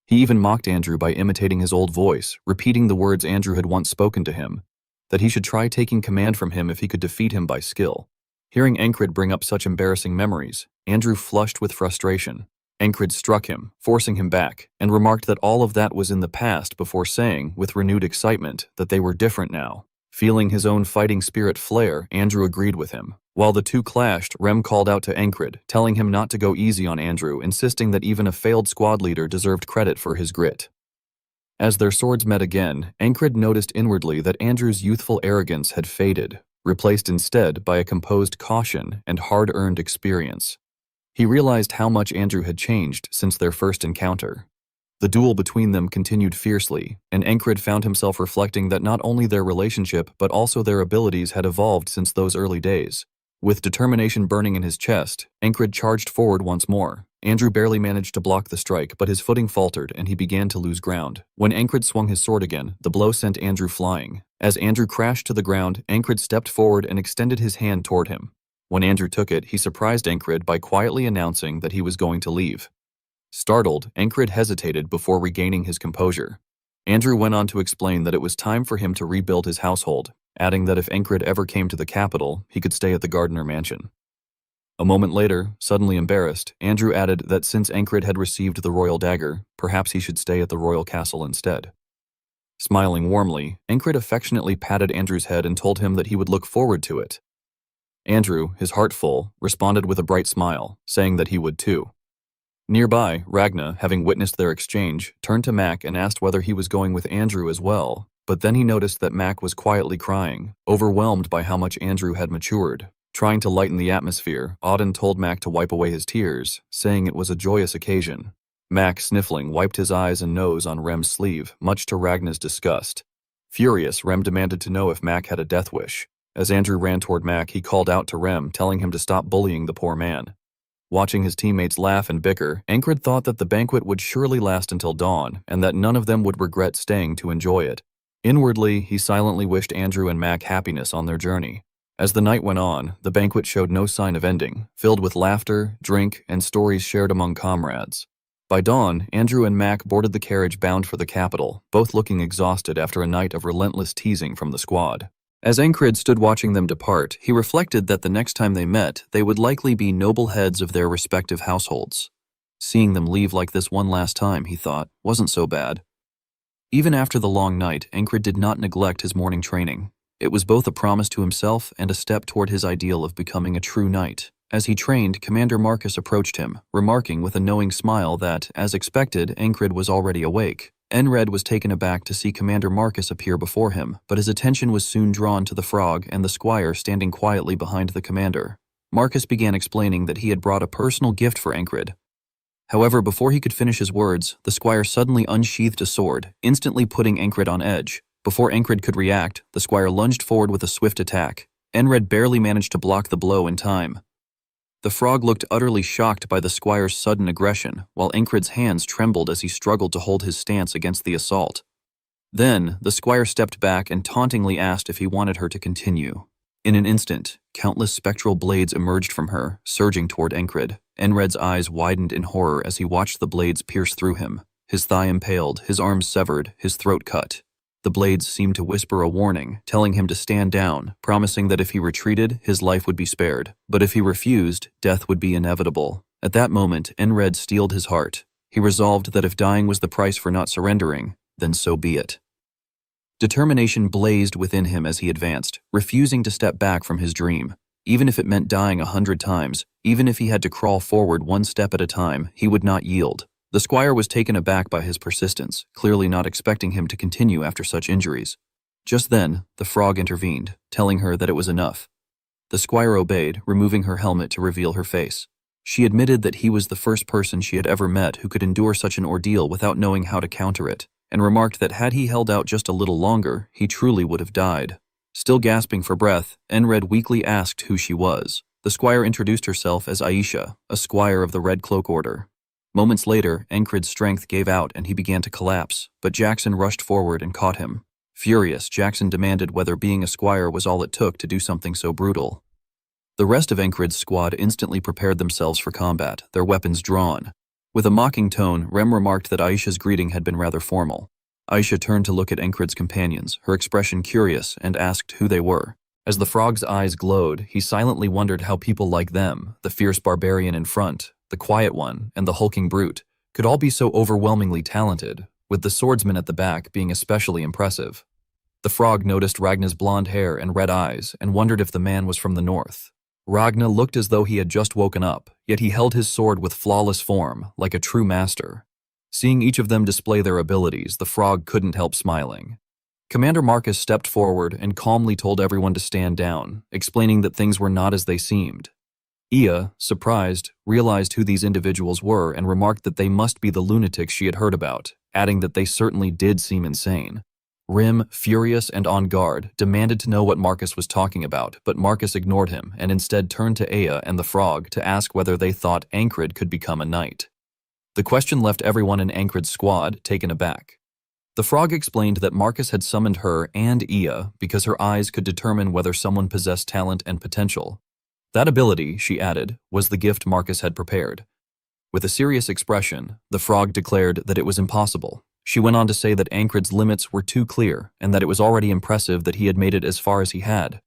He even mocked Andrew by imitating his old voice, repeating the words Andrew had once spoken to him, that he should try taking command from him if he could defeat him by skill. Hearing Encred bring up such embarrassing memories, Andrew flushed with frustration. Encred struck him, forcing him back, and remarked that all of that was in the past before saying, with renewed excitement, that they were different now. Feeling his own fighting spirit flare, Andrew agreed with him. While the two clashed, Rem called out to Encred, telling him not to go easy on Andrew, insisting that even a failed squad leader deserved credit for his grit. As their swords met again, Encred noticed inwardly that Andrew's youthful arrogance had faded, replaced instead by a composed caution and hard-earned experience. He realized how much Andrew had changed since their first encounter. The duel between them continued fiercely, and Encred found himself reflecting that not only their relationship but also their abilities had evolved since those early days. With determination burning in his chest, Encred charged forward once more. Andrew barely managed to block the strike, but his footing faltered and he began to lose ground. When Encred swung his sword again, the blow sent Andrew flying. As Andrew crashed to the ground, Encred stepped forward and extended his hand toward him. When Andrew took it, he surprised Encred by quietly announcing that he was going to leave. Startled, Encred hesitated before regaining his composure. Andrew went on to explain that it was time for him to rebuild his household, adding that if Encred ever came to the capital, he could stay at the Gardner mansion. A moment later, suddenly embarrassed, Andrew added that since Encred had received the royal dagger, perhaps he should stay at the royal castle instead. Smiling warmly, Encred affectionately patted Andrew's head and told him that he would look forward to it. Andrew, his heart full, responded with a bright smile, saying that he would too. Nearby, Ragna, having witnessed their exchange, turned to Mac and asked whether he was going with Andrew as well, but then he noticed that Mac was quietly crying, overwhelmed by how much Andrew had matured. Trying to lighten the atmosphere, Auden told Mac to wipe away his tears, saying it was a joyous occasion. Mac, sniffling, wiped his eyes and nose on Rem's sleeve, much to Ragna's disgust. Furious, Rem demanded to know if Mac had a death wish. As Andrew ran toward Mac, he called out to Rem, telling him to stop bullying the poor man. Watching his teammates laugh and bicker, Encred thought that the banquet would surely last until dawn, and that none of them would regret staying to enjoy it. Inwardly, he silently wished Andrew and Mac happiness on their journey. As the night went on, the banquet showed no sign of ending, filled with laughter, drink, and stories shared among comrades. By dawn, Andrew and Mac boarded the carriage bound for the capital, both looking exhausted after a night of relentless teasing from the squad. As Encred stood watching them depart, he reflected that the next time they met, they would likely be noble heads of their respective households. Seeing them leave like this one last time, he thought, wasn't so bad. Even after the long night, Encred did not neglect his morning training. It was both a promise to himself and a step toward his ideal of becoming a true knight. As he trained, Commander Marcus approached him, remarking with a knowing smile that, as expected, Encred was already awake. Enred was taken aback to see Commander Marcus appear before him, but his attention was soon drawn to the frog and the squire standing quietly behind the commander. Marcus began explaining that he had brought a personal gift for Encred. However, before he could finish his words, the squire suddenly unsheathed a sword, instantly putting Encred on edge. Before Encred could react, the squire lunged forward with a swift attack. Enred barely managed to block the blow in time. The frog looked utterly shocked by the squire's sudden aggression, while Encred's hands trembled as he struggled to hold his stance against the assault. Then, the squire stepped back and tauntingly asked if he wanted her to continue. In an instant, countless spectral blades emerged from her, surging toward Encred. Enred's eyes widened in horror as he watched the blades pierce through him. His thigh impaled, his arms severed, his throat cut. The blades seemed to whisper a warning, telling him to stand down, promising that if he retreated, his life would be spared. But if he refused, death would be inevitable. At that moment, Enred steeled his heart. He resolved that if dying was the price for not surrendering, then so be it. Determination blazed within him as he advanced, refusing to step back from his dream. Even if it meant dying 100 times, even if he had to crawl forward one step at a time, he would not yield. The squire was taken aback by his persistence, clearly not expecting him to continue after such injuries. Just then, the frog intervened, telling her that it was enough. The squire obeyed, removing her helmet to reveal her face. She admitted that he was the first person she had ever met who could endure such an ordeal without knowing how to counter it, and remarked that had he held out just a little longer, he truly would have died. Still gasping for breath, Enred weakly asked who she was. The squire introduced herself as Aisha, a squire of the Red Cloak Order. Moments later, Encred's strength gave out and he began to collapse, but Jackson rushed forward and caught him. Furious, Jackson demanded whether being a squire was all it took to do something so brutal. The rest of Encred's squad instantly prepared themselves for combat, their weapons drawn. With a mocking tone, Rem remarked that Aisha's greeting had been rather formal. Aisha turned to look at Encred's companions, her expression curious, and asked who they were. As the frog's eyes glowed, he silently wondered how people like them, the fierce barbarian in front, the quiet one, and the hulking brute, could all be so overwhelmingly talented, with the swordsman at the back being especially impressive. The frog noticed Ragna's blonde hair and red eyes and wondered if the man was from the north. Ragnar looked as though he had just woken up, yet he held his sword with flawless form, like a true master. Seeing each of them display their abilities, the frog couldn't help smiling. Commander Marcus stepped forward and calmly told everyone to stand down, explaining that things were not as they seemed. Ia, surprised, realized who these individuals were and remarked that they must be the lunatics she had heard about, adding that they certainly did seem insane. Rim, furious and on guard, demanded to know what Marcus was talking about, but Marcus ignored him and instead turned to Aya and the frog to ask whether they thought Ankrid could become a knight. The question left everyone in Ankrid's squad taken aback. The frog explained that Marcus had summoned her and Ia because her eyes could determine whether someone possessed talent and potential. That ability, she added, was the gift Marcus had prepared. With a serious expression, the frog declared that it was impossible. She went on to say that Ankrid's limits were too clear and that it was already impressive that he had made it as far as he had.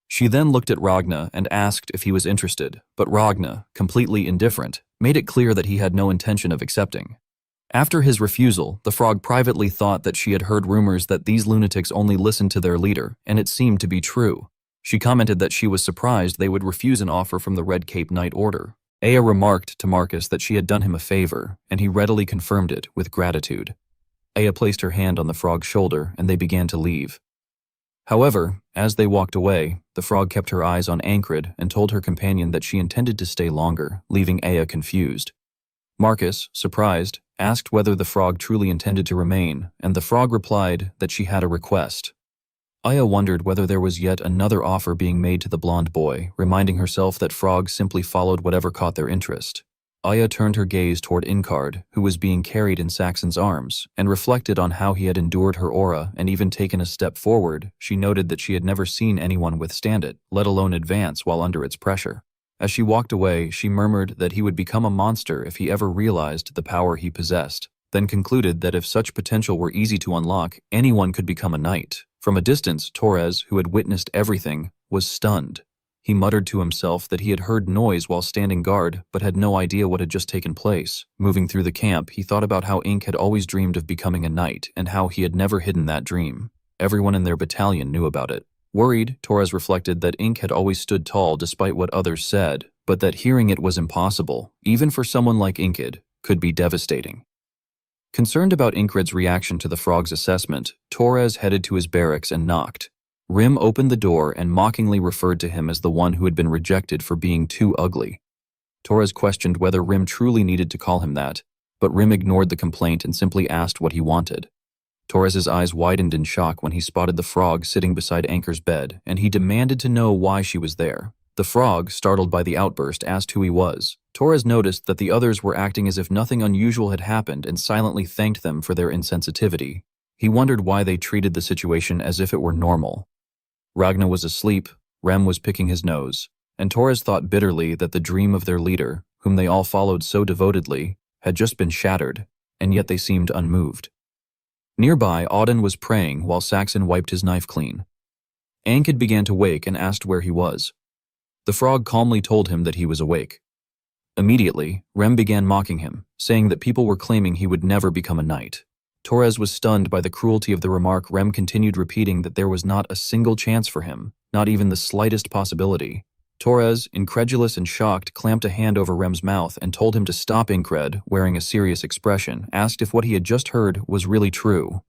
She then looked at Ragnar and asked if he was interested, but Ragnar, completely indifferent, made it clear that he had no intention of accepting. After his refusal, the frog privately thought that she had heard rumors that these lunatics only listened to their leader, and it seemed to be true. She commented that she was surprised they would refuse an offer from the Red Cape Knight Order. Aya remarked to Marcus that she had done him a favor, and he readily confirmed it with gratitude. Aya placed her hand on the frog's shoulder, and they began to leave. However, as they walked away, the frog kept her eyes on Ankrid and told her companion that she intended to stay longer, leaving Aya confused. Marcus, surprised, asked whether the frog truly intended to remain, and the frog replied that she had a request. Aya wondered whether there was yet another offer being made to the blonde boy, reminding herself that frogs simply followed whatever caught their interest. Aya turned her gaze toward Inkard, who was being carried in Saxon's arms, and reflected on how he had endured her aura and even taken a step forward. She noted that she had never seen anyone withstand it, let alone advance while under its pressure. As she walked away, she murmured that he would become a monster if he ever realized the power he possessed, then concluded that if such potential were easy to unlock, anyone could become a knight. From a distance, Torres, who had witnessed everything, was stunned. He muttered to himself that he had heard noise while standing guard, but had no idea what had just taken place. Moving through the camp, he thought about how Ink had always dreamed of becoming a knight, and how he had never hidden that dream. Everyone in their battalion knew about it. Worried, Torres reflected that Ink had always stood tall despite what others said, but that hearing it was impossible, even for someone like Inkid, could be devastating. Concerned about Inkrid's reaction to the frog's assessment, Torres headed to his barracks and knocked. Rim opened the door and mockingly referred to him as the one who had been rejected for being too ugly. Torres questioned whether Rim truly needed to call him that, but Rim ignored the complaint and simply asked what he wanted. Torres's eyes widened in shock when he spotted the frog sitting beside Anchor's bed, and he demanded to know why she was there. The frog, startled by the outburst, asked who he was. Torres noticed that the others were acting as if nothing unusual had happened and silently thanked them for their insensitivity. He wondered why they treated the situation as if it were normal. Ragnar was asleep, Rem was picking his nose, and Torres thought bitterly that the dream of their leader, whom they all followed so devotedly, had just been shattered, and yet they seemed unmoved. Nearby, Auden was praying while Saxon wiped his knife clean. Ankid began to wake and asked where he was. The frog calmly told him that he was awake. Immediately, Rem began mocking him, saying that people were claiming he would never become a knight. Torres was stunned by the cruelty of the remark. Rem continued repeating that there was not a single chance for him, not even the slightest possibility. Torres, incredulous and shocked, clamped a hand over Rem's mouth and told him to stop. Incred, wearing a serious expression, asked if what he had just heard was really true.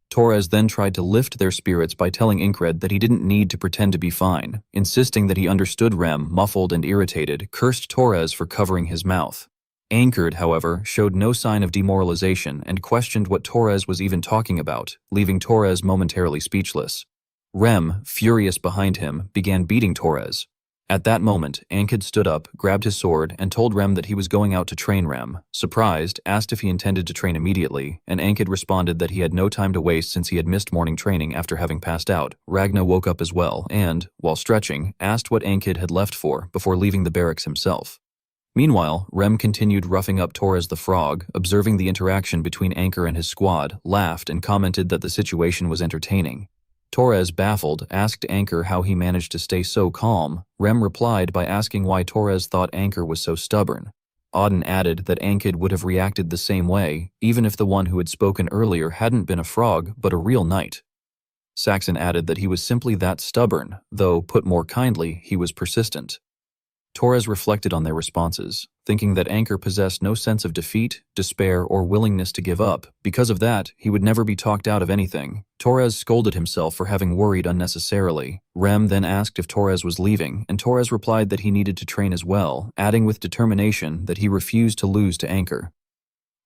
Torres then tried to lift their spirits by telling Incred that he didn't need to pretend to be fine, insisting that he understood. Rem, muffled and irritated, cursed Torres for covering his mouth. Anchored, however, showed no sign of demoralization and questioned what Torres was even talking about, leaving Torres momentarily speechless. Rem, furious behind him, began beating Torres. At that moment, Ankid stood up, grabbed his sword, and told Rem that he was going out to train. Rem, surprised, asked if he intended to train immediately, and Ankid responded that he had no time to waste since he had missed morning training after having passed out. Ragnar woke up as well and, while stretching, asked what Ankid had left for before leaving the barracks himself. Meanwhile, Rem continued roughing up Torres the frog, observing the interaction between Anchor and his squad, laughed and commented that the situation was entertaining. Torres, baffled, asked Anchor how he managed to stay so calm. Rem replied by asking why Torres thought Anchor was so stubborn. Auden added that Ankid would have reacted the same way, even if the one who had spoken earlier hadn't been a frog but a real knight. Saxon added that he was simply that stubborn, though, put more kindly, he was persistent. Torres reflected on their responses, thinking that Anchor possessed no sense of defeat, despair, or willingness to give up. Because of that, he would never be talked out of anything. Torres scolded himself for having worried unnecessarily. Rem then asked if Torres was leaving, and Torres replied that he needed to train as well, adding with determination that he refused to lose to Anchor.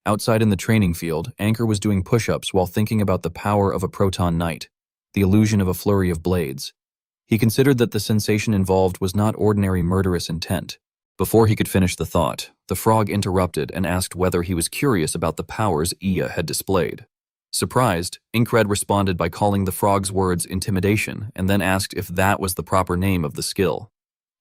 Outside in the training field, Anchor was doing push-ups while thinking about the power of a proton knight, the illusion of a flurry of blades. He considered that the sensation involved was not ordinary murderous intent. Before he could finish the thought, the frog interrupted and asked whether he was curious about the powers Iya had displayed. Surprised, Inkred responded by calling the frog's words intimidation and then asked if that was the proper name of the skill.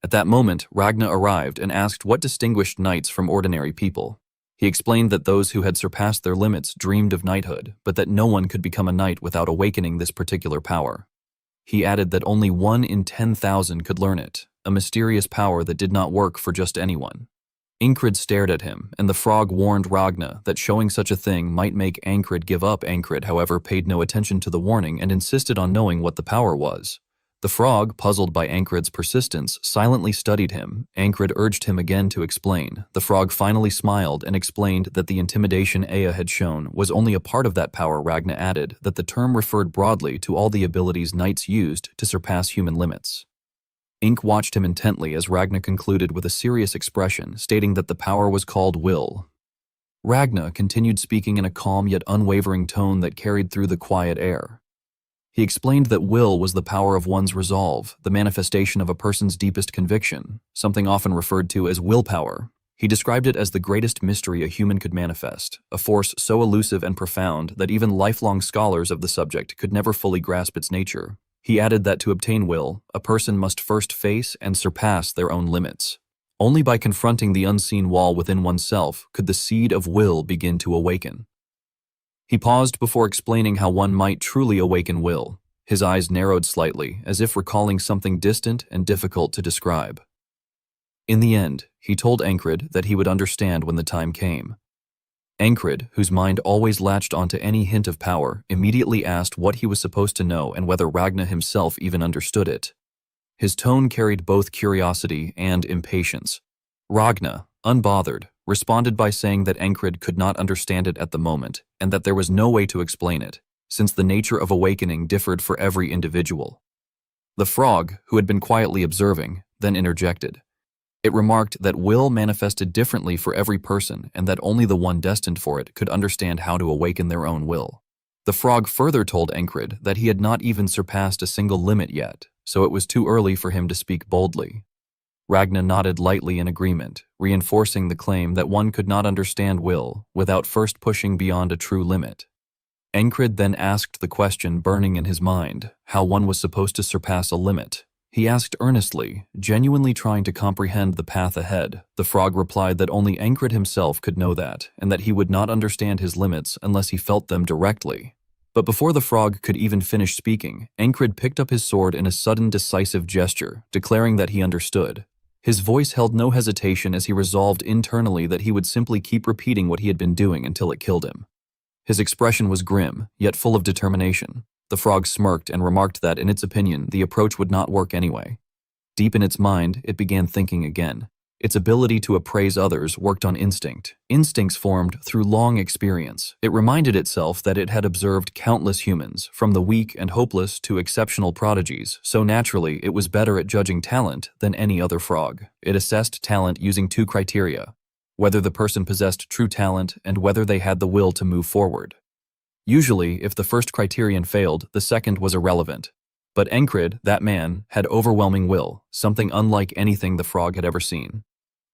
At that moment, Ragna arrived and asked what distinguished knights from ordinary people. He explained that those who had surpassed their limits dreamed of knighthood, but that no one could become a knight without awakening this particular power. He added that only 1 in 10,000 could learn it, a mysterious power that did not work for just anyone. Inkred stared at him, and the frog warned Ragna that showing such a thing might make Ankred give up. Ankred, however, paid no attention to the warning and insisted on knowing what the power was. The frog, puzzled by Ankred's persistence, silently studied him. Ankred urged him again to explain. The frog finally smiled and explained that the intimidation Aya had shown was only a part of that power. Ragna added that the term referred broadly to all the abilities knights used to surpass human limits. Ink watched him intently as Ragna concluded with a serious expression, stating that the power was called will. Ragna continued speaking in a calm yet unwavering tone that carried through the quiet air. He explained that will was the power of one's resolve, the manifestation of a person's deepest conviction, something often referred to as willpower. He described it as the greatest mystery a human could manifest, a force so elusive and profound that even lifelong scholars of the subject could never fully grasp its nature. He added that to obtain will, a person must first face and surpass their own limits. Only by confronting the unseen wall within oneself could the seed of will begin to awaken. He paused before explaining how one might truly awaken will. His eyes narrowed slightly, as if recalling something distant and difficult to describe. In the end, he told Ankred that he would understand when the time came. Ankred, whose mind always latched onto any hint of power, immediately asked what he was supposed to know and whether Ragna himself even understood it. His tone carried both curiosity and impatience. Ragna, unbothered, responded by saying that Ankred could not understand it at the moment, and that there was no way to explain it, since the nature of awakening differed for every individual. The frog, who had been quietly observing, then interjected. It remarked that will manifested differently for every person and that only the one destined for it could understand how to awaken their own will. The frog further told Ankred that he had not even surpassed a single limit yet, so it was too early for him to speak boldly. Ragna nodded lightly in agreement, reinforcing the claim that one could not understand will without first pushing beyond a true limit. Ankred then asked the question burning in his mind, how one was supposed to surpass a limit. He asked earnestly, genuinely trying to comprehend the path ahead. The frog replied that only Ankred himself could know that, and that he would not understand his limits unless he felt them directly. But before the frog could even finish speaking, Ankred picked up his sword in a sudden decisive gesture, declaring that he understood. His voice held no hesitation as he resolved internally that he would simply keep repeating what he had been doing until it killed him. His expression was grim, yet full of determination. The frog smirked and remarked that, in its opinion, the approach would not work anyway. Deep in its mind, it began thinking again. Its ability to appraise others worked on instinct. Instincts formed through long experience. It reminded itself that it had observed countless humans, from the weak and hopeless to exceptional prodigies, so naturally it was better at judging talent than any other frog. It assessed talent using 2 criteria: whether the person possessed true talent and whether they had the will to move forward. Usually, if the first criterion failed, the second was irrelevant. But Ankred, that man, had overwhelming will, something unlike anything the frog had ever seen.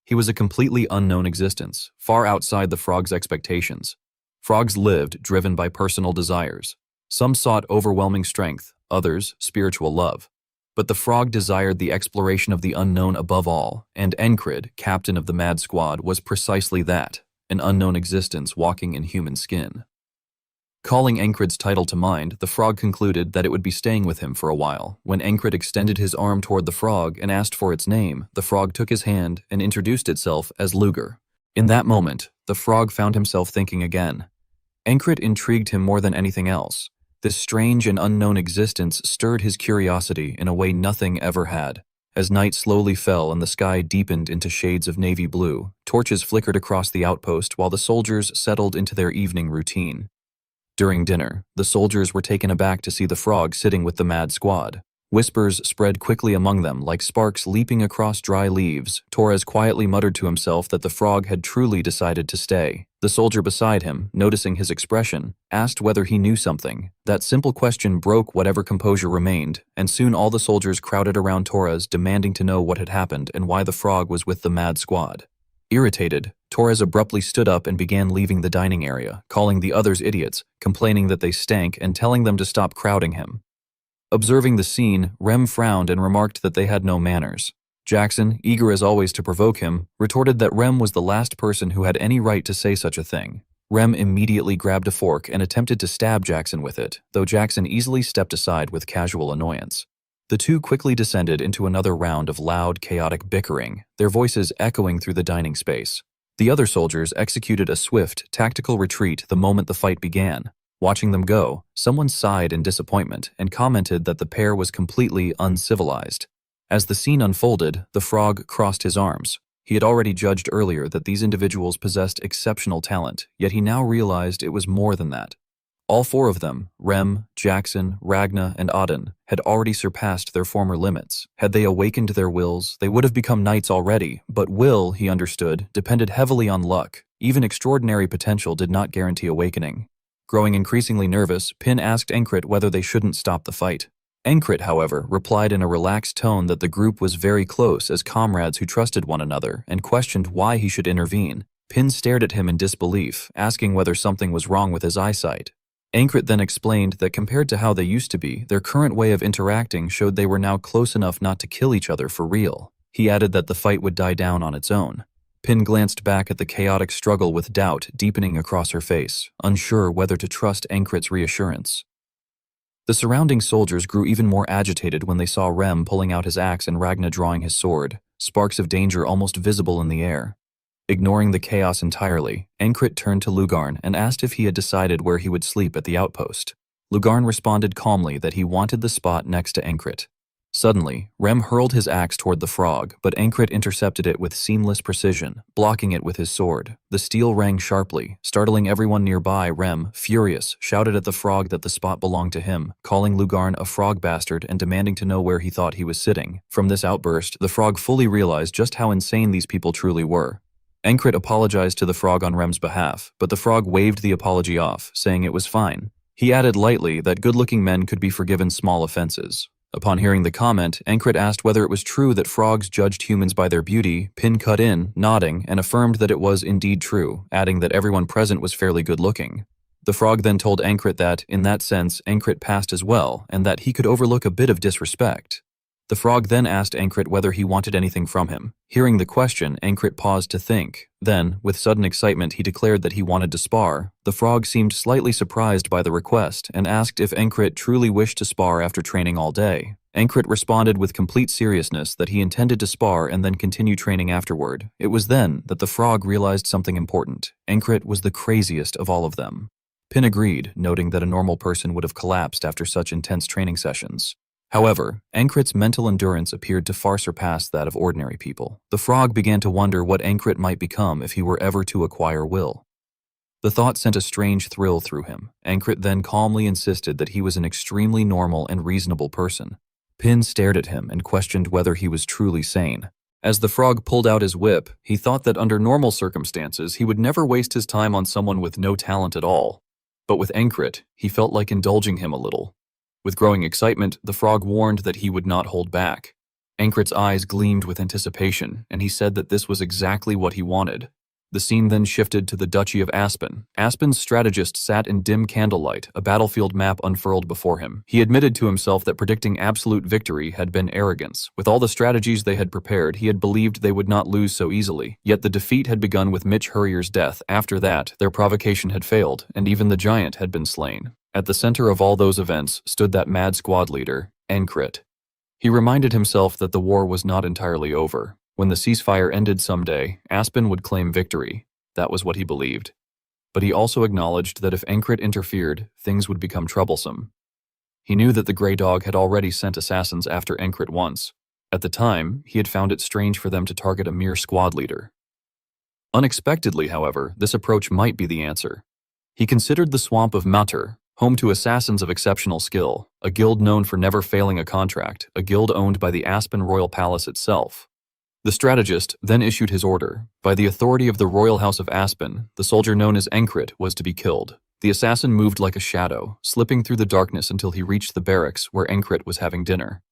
He was a completely unknown existence, far outside the frog's expectations. Frogs lived driven by personal desires. Some sought overwhelming strength, others spiritual love. But the frog desired the exploration of the unknown above all, and Ankred, captain of the Mad Squad, was precisely that, an unknown existence walking in human skin. Calling Ankred's title to mind, the frog concluded that it would be staying with him for a while. When Ankred extended his arm toward the frog and asked for its name, the frog took his hand and introduced itself as Luger. In that moment, the frog found himself thinking again. Ankred intrigued him more than anything else. This strange and unknown existence stirred his curiosity in a way nothing ever had, As night slowly fell and the sky deepened into shades of navy blue, torches flickered across the outpost while the soldiers settled into their evening routine. During dinner, the soldiers were taken aback to see the frog sitting with the mad squad. Whispers spread quickly among them like sparks leaping across dry leaves. Torres quietly muttered to himself that the frog had truly decided to stay. The soldier beside him, noticing his expression, asked whether he knew something. That simple question broke whatever composure remained, and soon all the soldiers crowded around Torres demanding to know what had happened and why the frog was with the mad squad. Irritated, Torres abruptly stood up and began leaving the dining area, calling the others idiots, complaining that they stank and telling them to stop crowding him. Observing the scene, Rem frowned and remarked that they had no manners. Jackson, eager as always to provoke him, retorted that Rem was the last person who had any right to say such a thing. Rem immediately grabbed a fork and attempted to stab Jackson with it, though Jackson easily stepped aside with casual annoyance. The two quickly descended into another round of loud, chaotic bickering, their voices echoing through the dining space. The other soldiers executed a swift, tactical retreat the moment the fight began. Watching them go, someone sighed in disappointment and commented that the pair was completely uncivilized. As the scene unfolded, the frog crossed his arms. He had already judged earlier that these individuals possessed exceptional talent, yet he now realized it was more than that. All four of them, Rem, Jackson, Ragna, and Auden, had already surpassed their former limits. Had they awakened their wills, they would have become knights already, but will, he understood, depended heavily on luck. Even extraordinary potential did not guarantee awakening. Growing increasingly nervous, Pin asked Enkrit whether they shouldn't stop the fight. Enkrit, however, replied in a relaxed tone that the group was very close as comrades who trusted one another and questioned why he should intervene. Pin stared at him in disbelief, asking whether something was wrong with his eyesight. Enkrit then explained that compared to how they used to be, their current way of interacting showed they were now close enough not to kill each other for real. He added that the fight would die down on its own. Pin glanced back at the chaotic struggle with doubt deepening across her face, unsure whether to trust Enkrit's reassurance. The surrounding soldiers grew even more agitated when they saw Rem pulling out his axe and Ragna drawing his sword, sparks of danger almost visible in the air. Ignoring the chaos entirely, Enkrit turned to Lugarn and asked if he had decided where he would sleep at the outpost. Lugarn responded calmly that he wanted the spot next to Enkrit. Suddenly, Rem hurled his axe toward the frog, but Enkrit intercepted it with seamless precision, blocking it with his sword. The steel rang sharply, startling everyone nearby. Rem, furious, shouted at the frog that the spot belonged to him, calling Lugarn a frog bastard and demanding to know where he thought he was sitting. From this outburst, the frog fully realized just how insane these people truly were. Enkrit apologized to the frog on Rem's behalf, but the frog waved the apology off, saying it was fine. He added lightly that good-looking men could be forgiven small offenses. Upon hearing the comment, Enkrit asked whether it was true that frogs judged humans by their beauty. Pin cut in, nodding, and affirmed that it was indeed true, adding that everyone present was fairly good-looking. The frog then told Enkrit that, in that sense, Enkrit passed as well, and that he could overlook a bit of disrespect. The frog then asked Enkrit whether he wanted anything from him. Hearing the question, Enkrit paused to think. Then, with sudden excitement, he declared that he wanted to spar. The frog seemed slightly surprised by the request and asked if Enkrit truly wished to spar after training all day. Enkrit responded with complete seriousness that he intended to spar and then continue training afterward. It was then that the frog realized something important. Enkrit was the craziest of all of them. Pin agreed, noting that a normal person would have collapsed after such intense training sessions. However, Enkrit's mental endurance appeared to far surpass that of ordinary people. The frog began to wonder what Enkrit might become if he were ever to acquire will. The thought sent a strange thrill through him. Enkrit then calmly insisted that he was an extremely normal and reasonable person. Pin stared at him and questioned whether he was truly sane. As the frog pulled out his whip, he thought that under normal circumstances he would never waste his time on someone with no talent at all. But with Enkrit, he felt like indulging him a little. With growing excitement, the frog warned that he would not hold back. Enkrit's eyes gleamed with anticipation, and he said that this was exactly what he wanted. The scene then shifted to the Duchy of Aspen. Aspen's strategist sat in dim candlelight, a battlefield map unfurled before him. He admitted to himself that predicting absolute victory had been arrogance. With all the strategies they had prepared, he had believed they would not lose so easily. Yet the defeat had begun with Mitch Hurrier's death. After that, their provocation had failed, and even the giant had been slain. At the center of all those events stood that mad squad leader, Enkrit. He reminded himself that the war was not entirely over. When the ceasefire ended someday, Aspen would claim victory. That was what he believed. But he also acknowledged that if Enkrit interfered, things would become troublesome. He knew that the Grey Dog had already sent assassins after Enkrit once. At the time, he had found it strange for them to target a mere squad leader. Unexpectedly, however, this approach might be the answer. He considered the swamp of Matur, home to assassins of exceptional skill, a guild known for never failing a contract, a guild owned by the Aspen Royal Palace itself. The strategist then issued his order. By the authority of the Royal House of Aspen, the soldier known as Encrit was to be killed. The assassin moved like a shadow, slipping through the darkness until he reached the barracks where Encrit was having dinner.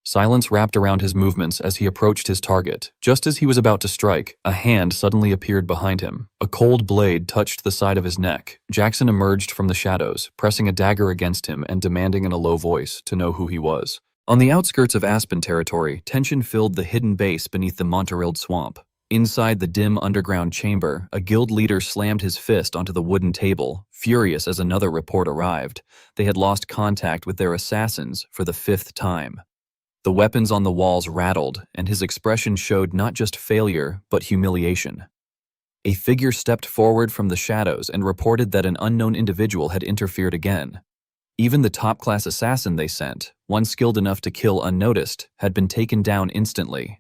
Silence wrapped around his movements as he approached his target. Just as he was about to strike, a hand suddenly appeared behind him. A cold blade touched the side of his neck. Jackson emerged from the shadows, pressing a dagger against him and demanding in a low voice to know who he was. On the outskirts of Aspen territory, tension filled the hidden base beneath the Monterild swamp. Inside the dim underground chamber, a guild leader slammed his fist onto the wooden table, furious as another report arrived. They had lost contact with their assassins for the 5th time. The weapons on the walls rattled, and his expression showed not just failure, but humiliation. A figure stepped forward from the shadows and reported that an unknown individual had interfered again. Even the top-class assassin they sent, one skilled enough to kill unnoticed, had been taken down instantly.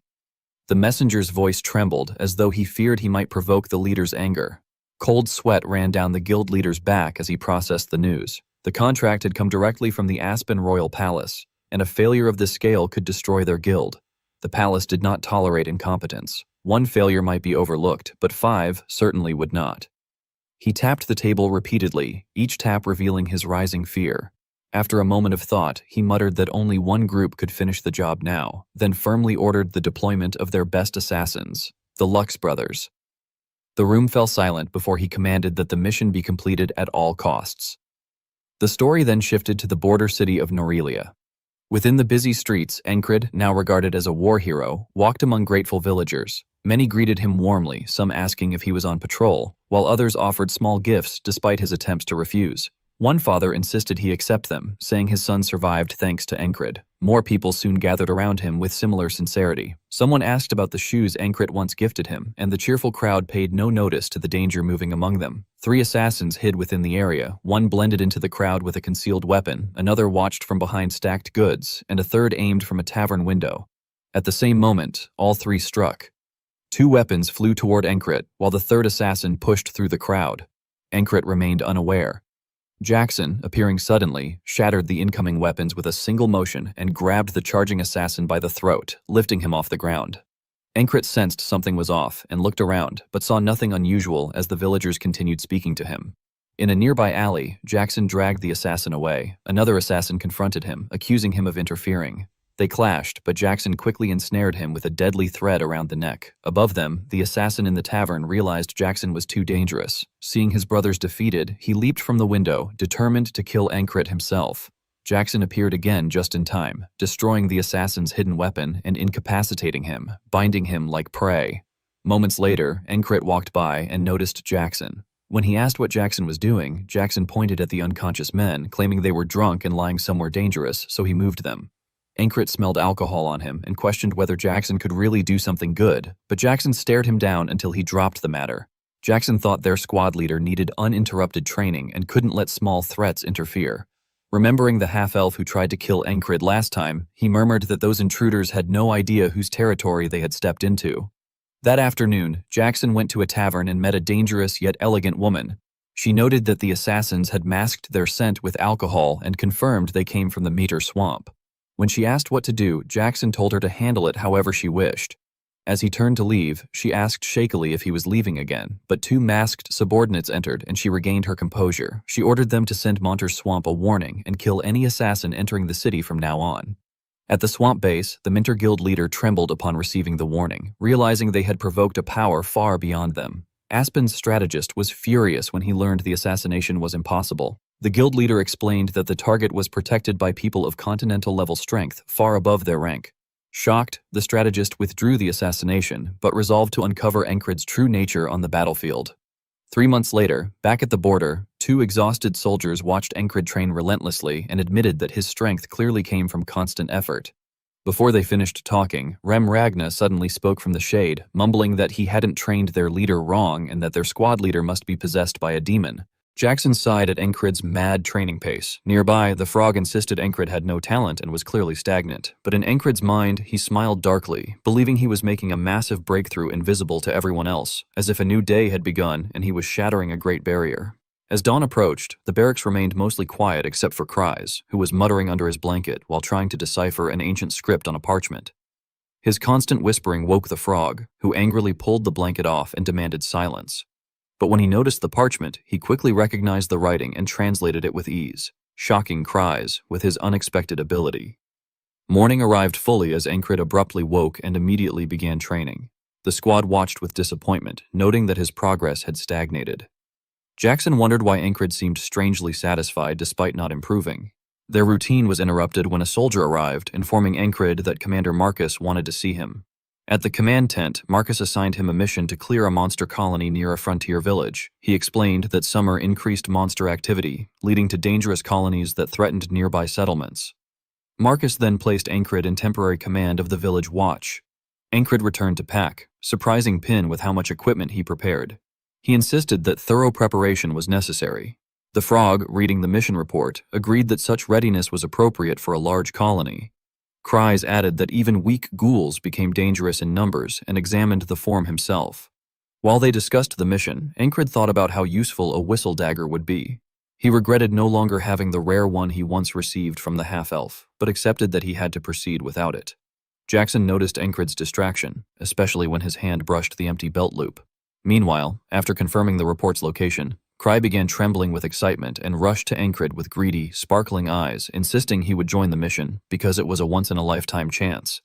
The messenger's voice trembled as though he feared he might provoke the leader's anger. Cold sweat ran down the guild leader's back as he processed the news. The contract had come directly from the Aspen Royal Palace, and a failure of this scale could destroy their guild. The palace did not tolerate incompetence. One failure might be overlooked, but 5 certainly would not. He tapped the table repeatedly, each tap revealing his rising fear. After a moment of thought, he muttered that only one group could finish the job now, then firmly ordered the deployment of their best assassins, the Lux brothers. The room fell silent before he commanded that the mission be completed at all costs. The story then shifted to the border city of Norelia. Within the busy streets, Encrit, now regarded as a war hero, walked among grateful villagers. Many greeted him warmly, some asking if he was on patrol, while others offered small gifts despite his attempts to refuse. One father insisted he accept them, saying his son survived thanks to Encrit. More people soon gathered around him with similar sincerity. Someone asked about the shoes Encrit once gifted him, and the cheerful crowd paid no notice to the danger moving among them. 3 assassins hid within the area. One blended into the crowd with a concealed weapon, another watched from behind stacked goods, and a third aimed from a tavern window. At the same moment, all 3 struck. 2 weapons flew toward Encrit, while the third assassin pushed through the crowd. Encrit remained unaware. Jackson, appearing suddenly, shattered the incoming weapons with a single motion and grabbed the charging assassin by the throat, lifting him off the ground. Encrit sensed something was off and looked around, but saw nothing unusual as the villagers continued speaking to him. In a nearby alley, Jackson dragged the assassin away. Another assassin confronted him, accusing him of interfering. They clashed, but Jackson quickly ensnared him with a deadly thread around the neck. Above them, the assassin in the tavern realized Jackson was too dangerous. Seeing his brothers defeated, he leaped from the window, determined to kill Encrit himself. Jackson appeared again just in time, destroying the assassin's hidden weapon and incapacitating him, binding him like prey. Moments later, Encrit walked by and noticed Jackson. When he asked what Jackson was doing, Jackson pointed at the unconscious men, claiming they were drunk and lying somewhere dangerous, so he moved them. Encrit smelled alcohol on him and questioned whether Jackson could really do something good, but Jackson stared him down until he dropped the matter. Jackson thought their squad leader needed uninterrupted training and couldn't let small threats interfere. Remembering the half-elf who tried to kill Encrit last time, he murmured that those intruders had no idea whose territory they had stepped into. That afternoon, Jackson went to a tavern and met a dangerous yet elegant woman. She noted that the assassins had masked their scent with alcohol and confirmed they came from the Meter Swamp. When she asked what to do, Jackson told her to handle it however she wished. As he turned to leave, she asked shakily if he was leaving again, but 2 masked subordinates entered and she regained her composure. She ordered them to send Monter Swamp a warning and kill any assassin entering the city from now on. At the swamp base, the Minter Guild leader trembled upon receiving the warning, realizing they had provoked a power far beyond them. Aspen's strategist was furious when he learned the assassination was impossible. The guild leader explained that the target was protected by people of continental-level strength far above their rank. Shocked, the strategist withdrew the assassination, but resolved to uncover Encrit's true nature on the battlefield. 3 months later, back at the border, 2 exhausted soldiers watched Encrit train relentlessly and admitted that his strength clearly came from constant effort. Before they finished talking, Rem Ragna suddenly spoke from the shade, mumbling that he hadn't trained their leader wrong and that their squad leader must be possessed by a demon. Jackson sighed at Encrid's mad training pace. Nearby, the frog insisted Encrid had no talent and was clearly stagnant. But in Encrid's mind, he smiled darkly, believing he was making a massive breakthrough invisible to everyone else, as if a new day had begun and he was shattering a great barrier. As dawn approached, the barracks remained mostly quiet except for Cries, who was muttering under his blanket while trying to decipher an ancient script on a parchment. His constant whispering woke the frog, who angrily pulled the blanket off and demanded silence. But when he noticed the parchment, he quickly recognized the writing and translated it with ease, shocking Cries with his unexpected ability. Morning arrived fully as Encrid abruptly woke and immediately began training. The squad watched with disappointment, noting that his progress had stagnated. Jackson wondered why Encrid seemed strangely satisfied despite not improving. Their routine was interrupted when a soldier arrived, informing Encrid that Commander Marcus wanted to see him. At the command tent, Marcus assigned him a mission to clear a monster colony near a frontier village. He explained that summer increased monster activity, leading to dangerous colonies that threatened nearby settlements. Marcus then placed Encrid in temporary command of the village watch. Encrid returned to pack, surprising Pin with how much equipment he prepared. He insisted that thorough preparation was necessary. The frog, reading the mission report, agreed that such readiness was appropriate for a large colony. Cries added that even weak ghouls became dangerous in numbers and examined the form himself. While they discussed the mission, Encrid thought about how useful a whistle dagger would be. He regretted no longer having the rare one he once received from the half-elf, but accepted that he had to proceed without it. Jackson noticed Encrid's distraction, especially when his hand brushed the empty belt loop. Meanwhile, after confirming the report's location, Cry began trembling with excitement and rushed to Encrid with greedy, sparkling eyes, insisting he would join the mission because it was a once-in-a-lifetime chance.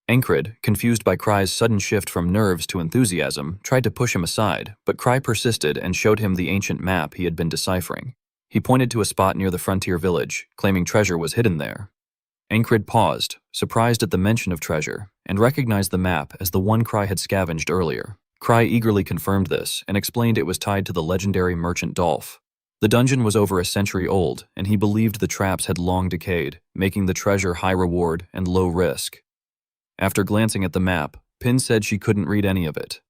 Encrid, confused by Cry's sudden shift from nerves to enthusiasm, tried to push him aside, but Cry persisted and showed him the ancient map he had been deciphering. He pointed to a spot near the frontier village, claiming treasure was hidden there. Encrid paused, surprised at the mention of treasure, and recognized the map as the one Cry had scavenged earlier. Cry eagerly confirmed this and explained it was tied to the legendary merchant Dolph. The dungeon was over a century old, and he believed the traps had long decayed, making the treasure high reward and low risk. After glancing at the map, Pin said she couldn't read any of it.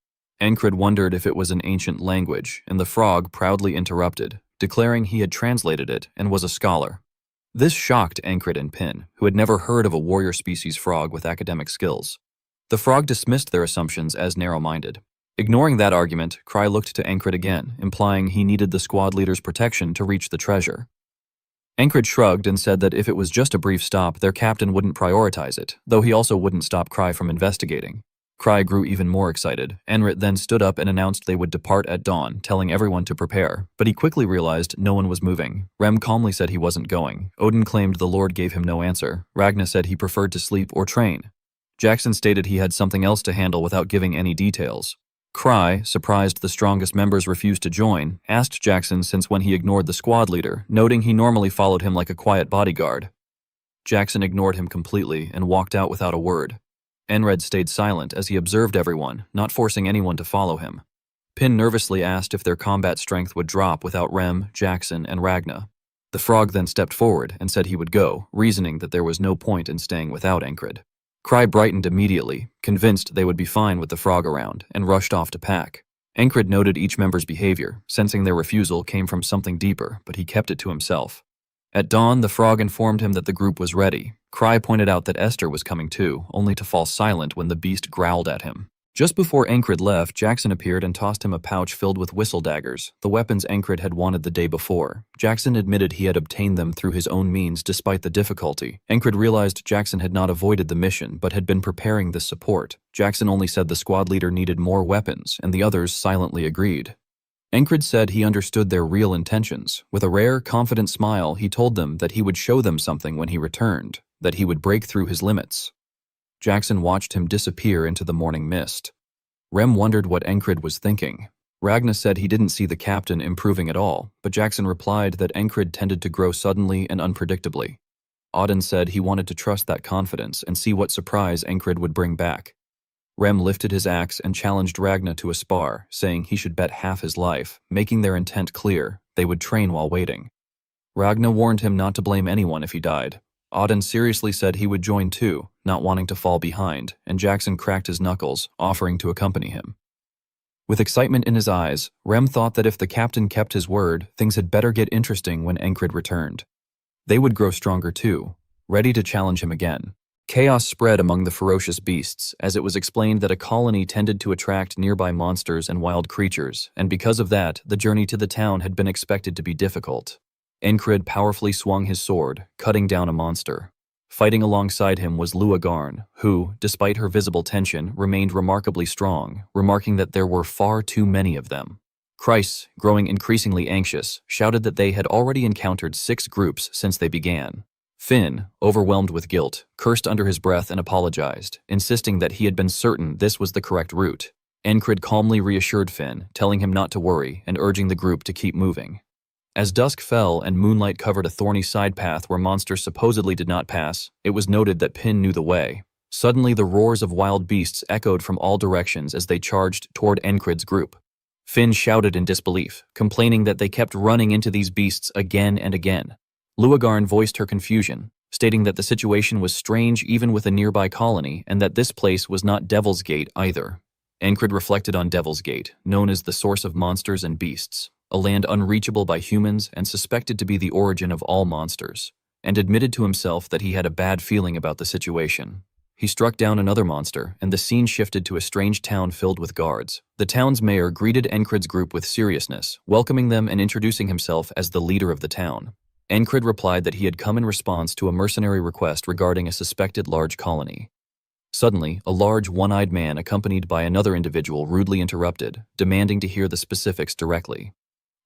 Encrid wondered if it was an ancient language, and the frog proudly interrupted, declaring he had translated it and was a scholar. This shocked Encrid and Pin, who had never heard of a warrior species frog with academic skills. The frog dismissed their assumptions as narrow-minded. Ignoring that argument, Cry looked to Encrid again, implying he needed the squad leader's protection to reach the treasure. Encrid shrugged and said that if it was just a brief stop, their captain wouldn't prioritize it, though he also wouldn't stop Cry from investigating. Cry grew even more excited. Enrit then stood up and announced they would depart at dawn, telling everyone to prepare, but he quickly realized no one was moving. Rem calmly said he wasn't going. Odin claimed the Lord gave him no answer. Ragna said he preferred to sleep or train. Jackson stated he had something else to handle without giving any details. Cry, surprised the strongest members refused to join, asked Jackson since when he ignored the squad leader, noting he normally followed him like a quiet bodyguard. Jackson ignored him completely and walked out without a word. Enred stayed silent as he observed everyone, not forcing anyone to follow him. Pin nervously asked if their combat strength would drop without Rem, Jackson, and Ragna. The frog then stepped forward and said he would go, reasoning that there was no point in staying without Encrid. Cry brightened immediately, convinced they would be fine with the frog around, and rushed off to pack. Encrid noted each member's behavior, sensing their refusal came from something deeper, but he kept it to himself. At dawn, the frog informed him that the group was ready. Cry pointed out that Esther was coming too, only to fall silent when the beast growled at him. Just before Encrid left, Jackson appeared and tossed him a pouch filled with whistle daggers, the weapons Encrid had wanted the day before. Jackson admitted he had obtained them through his own means despite the difficulty. Encrid realized Jackson had not avoided the mission, but had been preparing this support. Jackson only said the squad leader needed more weapons, and the others silently agreed. Encrid said he understood their real intentions. With a rare, confident smile, he told them that he would show them something when he returned, that he would break through his limits. Jackson watched him disappear into the morning mist. Rem wondered what Encrid was thinking. Ragna said he didn't see the captain improving at all, but Jackson replied that Encrid tended to grow suddenly and unpredictably. Odin said he wanted to trust that confidence and see what surprise Encrid would bring back. Rem lifted his axe and challenged Ragna to a spar, saying he should bet half his life, making their intent clear. They would train while waiting. Ragna warned him not to blame anyone if he died. Odin seriously said he would join too, not wanting to fall behind, and Jackson cracked his knuckles, offering to accompany him. With excitement in his eyes, Rem thought that if the captain kept his word, things had better get interesting when Encred returned. They would grow stronger too, ready to challenge him again. Chaos spread among the ferocious beasts, as it was explained that a colony tended to attract nearby monsters and wild creatures, and because of that, the journey to the town had been expected to be difficult. Encred powerfully swung his sword, cutting down a monster. Fighting alongside him was Luagarn, who, despite her visible tension, remained remarkably strong, remarking that there were far too many of them. Kreis, growing increasingly anxious, shouted that they had already encountered 6 groups since they began. Finn, overwhelmed with guilt, cursed under his breath and apologized, insisting that he had been certain this was the correct route. Encred calmly reassured Finn, telling him not to worry and urging the group to keep moving. As dusk fell and moonlight covered a thorny side path where monsters supposedly did not pass, it was noted that Pin knew the way. Suddenly the roars of wild beasts echoed from all directions as they charged toward Encred's group. Finn shouted in disbelief, complaining that they kept running into these beasts again and again. Luagarn voiced her confusion, stating that the situation was strange even with a nearby colony and that this place was not Devil's Gate either. Encred reflected on Devil's Gate, known as the source of monsters and beasts, a land unreachable by humans and suspected to be the origin of all monsters, and admitted to himself that he had a bad feeling about the situation. He struck down another monster, and the scene shifted to a strange town filled with guards. The town's mayor greeted Encred's group with seriousness, welcoming them and introducing himself as the leader of the town. Encred replied that he had come in response to a mercenary request regarding a suspected large colony. Suddenly, a large, one-eyed man accompanied by another individual rudely interrupted, demanding to hear the specifics directly.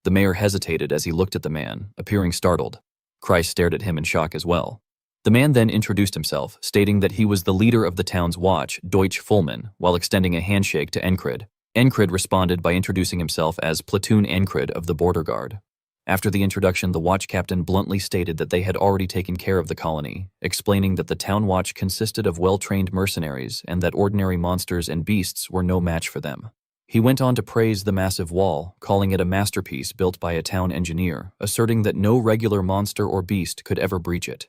The mayor hesitated as he looked at the man, appearing startled. Kreis stared at him in shock as well. The man then introduced himself, stating that he was the leader of the town's watch, Deutsch Fullman, while extending a handshake to Encred. Encred responded by introducing himself as Platoon Encred of the Border Guard. After the introduction, the watch captain bluntly stated that they had already taken care of the colony, explaining that the town watch consisted of well-trained mercenaries and that ordinary monsters and beasts were no match for them. He went on to praise the massive wall, calling it a masterpiece built by a town engineer, asserting that no regular monster or beast could ever breach it.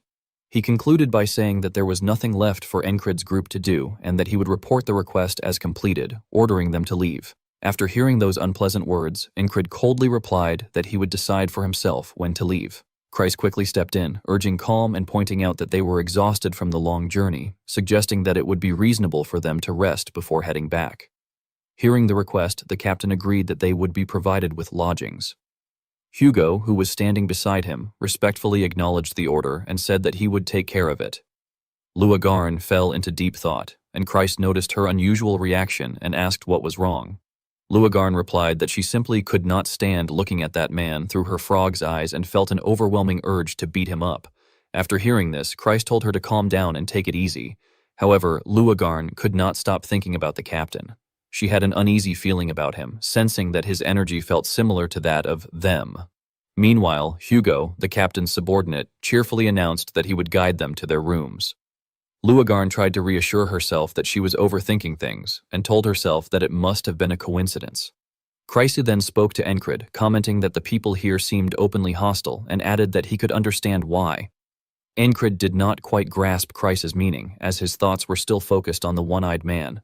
He concluded by saying that there was nothing left for Encred's group to do and that he would report the request as completed, ordering them to leave. After hearing those unpleasant words, Encred coldly replied that he would decide for himself when to leave. Kreis quickly stepped in, urging calm and pointing out that they were exhausted from the long journey, suggesting that it would be reasonable for them to rest before heading back. Hearing the request, the captain agreed that they would be provided with lodgings. Hugo, who was standing beside him, respectfully acknowledged the order and said that he would take care of it. Luagarn fell into deep thought, and Kreis noticed her unusual reaction and asked what was wrong. Luagarn replied that she simply could not stand looking at that man through her frog's eyes and felt an overwhelming urge to beat him up. After hearing this, Kreis told her to calm down and take it easy. However, Luagarn could not stop thinking about the captain. She had an uneasy feeling about him, sensing that his energy felt similar to that of them. Meanwhile, Hugo, the captain's subordinate, cheerfully announced that he would guide them to their rooms. Luagarn tried to reassure herself that she was overthinking things, and told herself that it must have been a coincidence. Kreis then spoke to Encred, commenting that the people here seemed openly hostile, and added that he could understand why. Encred did not quite grasp Kreis's meaning, as his thoughts were still focused on the one-eyed man.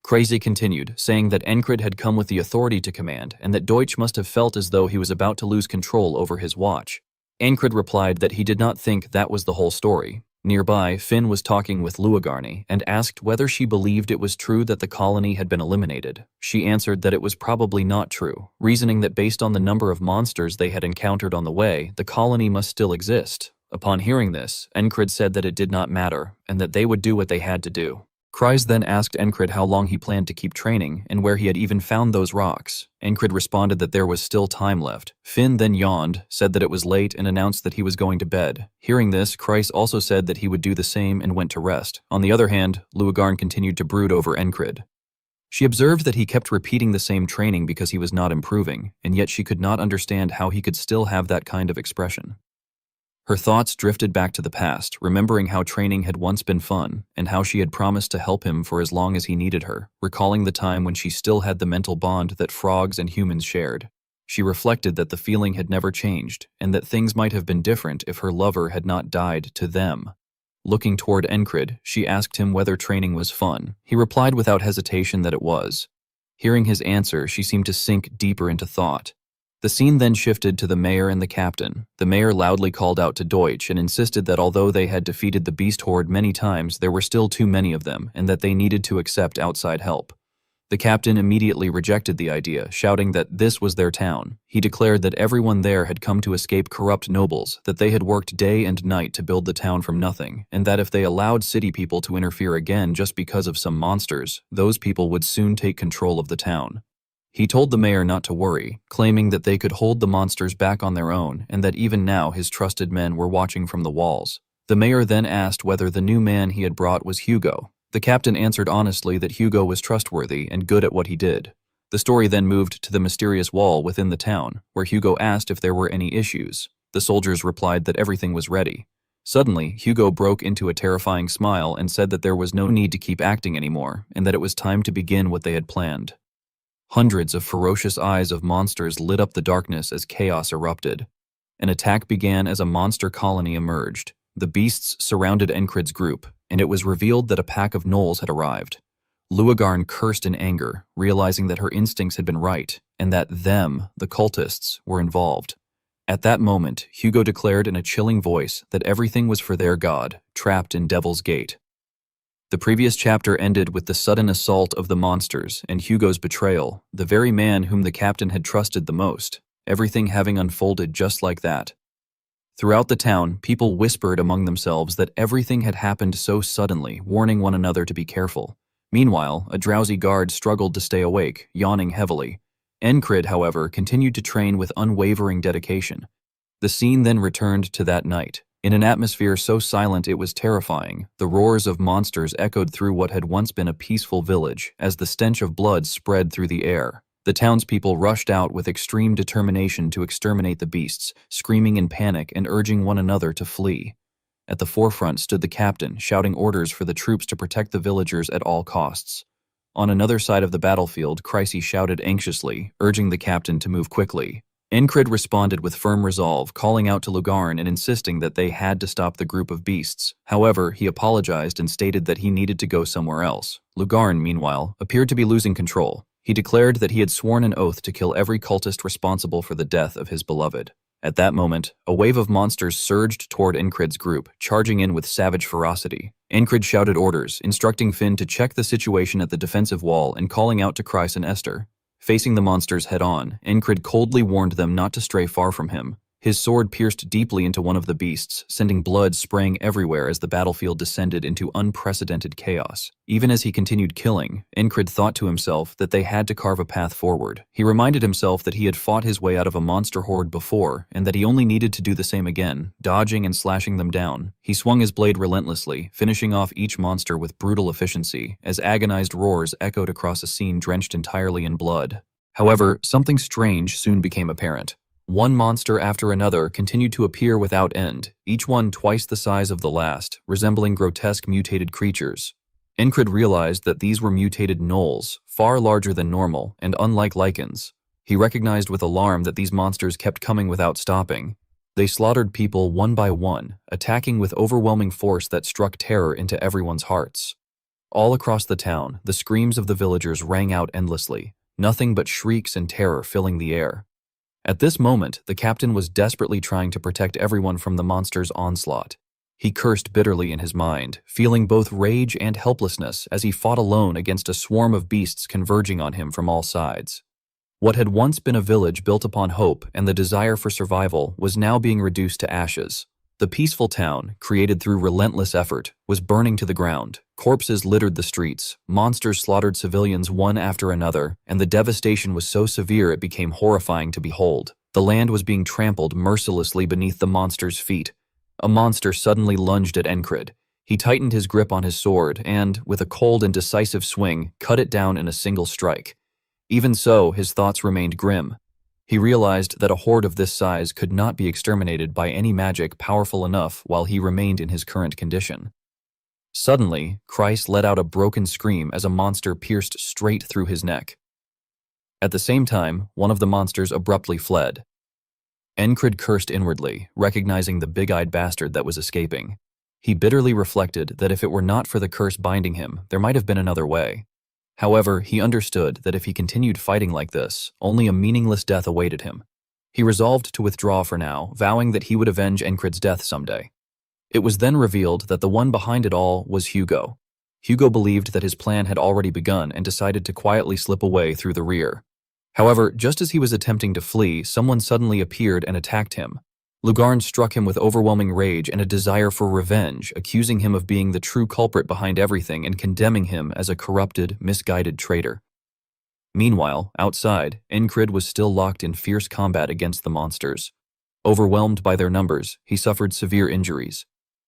Kreis continued, saying that Encred had come with the authority to command, and that Deutsch must have felt as though he was about to lose control over his watch. Encred replied that he did not think that was the whole story. Nearby, Finn was talking with Luagarni and asked whether she believed it was true that the colony had been eliminated. She answered that it was probably not true, reasoning that based on the number of monsters they had encountered on the way, the colony must still exist. Upon hearing this, Encred said that it did not matter, and that they would do what they had to do. Kreis then asked Encred how long he planned to keep training, and where he had even found those rocks. Encred responded that there was still time left. Finn then yawned, said that it was late, and announced that he was going to bed. Hearing this, Kreis also said that he would do the same and went to rest. On the other hand, Luagarn continued to brood over Encred. She observed that he kept repeating the same training because he was not improving, and yet she could not understand how he could still have that kind of expression. Her thoughts drifted back to the past, remembering how training had once been fun, and how she had promised to help him for as long as he needed her, recalling the time when she still had the mental bond that frogs and humans shared. She reflected that the feeling had never changed, and that things might have been different if her lover had not died to them. Looking toward Encred, she asked him whether training was fun. He replied without hesitation that it was. Hearing his answer, she seemed to sink deeper into thought. The scene then shifted to the mayor and the captain. The mayor loudly called out to Deutsch and insisted that although they had defeated the beast horde many times, there were still too many of them and that they needed to accept outside help. The captain immediately rejected the idea, shouting that this was their town. He declared that everyone there had come to escape corrupt nobles, that they had worked day and night to build the town from nothing, and that if they allowed city people to interfere again just because of some monsters, those people would soon take control of the town. He told the mayor not to worry, claiming that they could hold the monsters back on their own and that even now his trusted men were watching from the walls. The mayor then asked whether the new man he had brought was Hugo. The captain answered honestly that Hugo was trustworthy and good at what he did. The story then moved to the mysterious wall within the town, where Hugo asked if there were any issues. The soldiers replied that everything was ready. Suddenly, Hugo broke into a terrifying smile and said that there was no need to keep acting anymore, and that it was time to begin what they had planned. Hundreds of ferocious eyes of monsters lit up the darkness as chaos erupted. An attack began as a monster colony emerged. The beasts surrounded Encrid's group, and it was revealed that a pack of gnolls had arrived. Luagarn cursed in anger, realizing that her instincts had been right, and that them, the cultists, were involved. At that moment, Hugo declared in a chilling voice that everything was for their god, trapped in Devil's Gate. The previous chapter ended with the sudden assault of the monsters and Hugo's betrayal, the very man whom the captain had trusted the most, everything having unfolded just like that. Throughout the town, people whispered among themselves that everything had happened so suddenly, warning one another to be careful. Meanwhile, a drowsy guard struggled to stay awake, yawning heavily. Encrid, however, continued to train with unwavering dedication. The scene then returned to that night. In an atmosphere so silent it was terrifying, the roars of monsters echoed through what had once been a peaceful village as the stench of blood spread through the air. The townspeople rushed out with extreme determination to exterminate the beasts, screaming in panic and urging one another to flee. At the forefront stood the captain, shouting orders for the troops to protect the villagers at all costs. On another side of the battlefield, Chryse shouted anxiously, urging the captain to move quickly. Encrid responded with firm resolve, calling out to Lugarn and insisting that they had to stop the group of beasts. However, he apologized and stated that he needed to go somewhere else. Lugarn, meanwhile, appeared to be losing control. He declared that he had sworn an oath to kill every cultist responsible for the death of his beloved. At that moment, a wave of monsters surged toward Encrid's group, charging in with savage ferocity. Encrid shouted orders, instructing Finn to check the situation at the defensive wall and calling out to Chryse and Esther. Facing the monsters head-on, Encrid coldly warned them not to stray far from him. His sword pierced deeply into one of the beasts, sending blood spraying everywhere as the battlefield descended into unprecedented chaos. Even as he continued killing, Encrid thought to himself that they had to carve a path forward. He reminded himself that he had fought his way out of a monster horde before, and that he only needed to do the same again, dodging and slashing them down. He swung his blade relentlessly, finishing off each monster with brutal efficiency, as agonized roars echoed across a scene drenched entirely in blood. However, something strange soon became apparent. One monster after another continued to appear without end, each one twice the size of the last, resembling grotesque mutated creatures. Encrid realized that these were mutated gnolls, far larger than normal, and unlike lichens. He recognized with alarm that these monsters kept coming without stopping. They slaughtered people one by one, attacking with overwhelming force that struck terror into everyone's hearts. All across the town, the screams of the villagers rang out endlessly, nothing but shrieks and terror filling the air. At this moment, the captain was desperately trying to protect everyone from the monster's onslaught. He cursed bitterly in his mind, feeling both rage and helplessness as he fought alone against a swarm of beasts converging on him from all sides. What had once been a village built upon hope and the desire for survival was now being reduced to ashes. The peaceful town, created through relentless effort, was burning to the ground. Corpses littered the streets, monsters slaughtered civilians one after another, and the devastation was so severe it became horrifying to behold. The land was being trampled mercilessly beneath the monster's feet. A monster suddenly lunged at Encrid. He tightened his grip on his sword and, with a cold and decisive swing, cut it down in a single strike. Even so, his thoughts remained grim. He realized that a horde of this size could not be exterminated by any magic powerful enough while he remained in his current condition. Suddenly, Chryse let out a broken scream as a monster pierced straight through his neck. At the same time, one of the monsters abruptly fled. Encrid cursed inwardly, recognizing the big-eyed bastard that was escaping. He bitterly reflected that if it were not for the curse binding him, there might have been another way. However, he understood that if he continued fighting like this, only a meaningless death awaited him. He resolved to withdraw for now, vowing that he would avenge Encrid's death someday. It was then revealed that the one behind it all was Hugo. Hugo believed that his plan had already begun and decided to quietly slip away through the rear. However, just as he was attempting to flee, someone suddenly appeared and attacked him. Lugarn struck him with overwhelming rage and a desire for revenge, accusing him of being the true culprit behind everything and condemning him as a corrupted, misguided traitor. Meanwhile, outside, Encrid was still locked in fierce combat against the monsters. Overwhelmed by their numbers, he suffered severe injuries.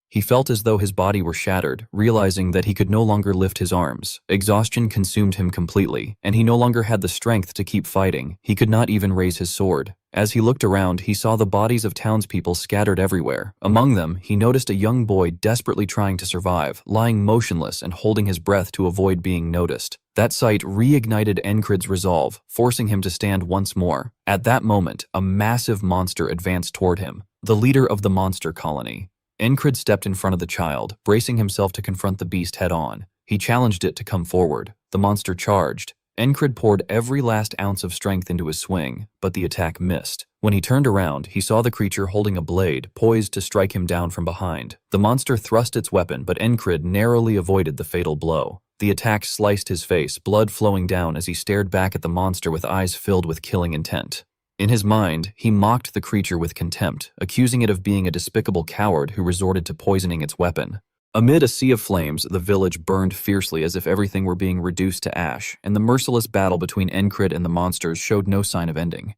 He felt as though his body were shattered, realizing that he could no longer lift his arms. Exhaustion consumed him completely, and he no longer had the strength to keep fighting. He could not even raise his sword. As he looked around, he saw the bodies of townspeople scattered everywhere. Among them, he noticed a young boy desperately trying to survive, lying motionless and holding his breath to avoid being noticed. That sight reignited Encrid's resolve, forcing him to stand once more. At that moment, a massive monster advanced toward him, the leader of the monster colony. Encrid stepped in front of the child, bracing himself to confront the beast head-on. He challenged it to come forward. The monster charged. Encrid poured every last ounce of strength into his swing, but the attack missed. When he turned around, he saw the creature holding a blade, poised to strike him down from behind. The monster thrust its weapon, but Encrid narrowly avoided the fatal blow. The attack sliced his face, blood flowing down as he stared back at the monster with eyes filled with killing intent. In his mind, he mocked the creature with contempt, accusing it of being a despicable coward who resorted to poisoning its weapon. Amid a sea of flames, the village burned fiercely as if everything were being reduced to ash, and the merciless battle between Encrid and the monsters showed no sign of ending.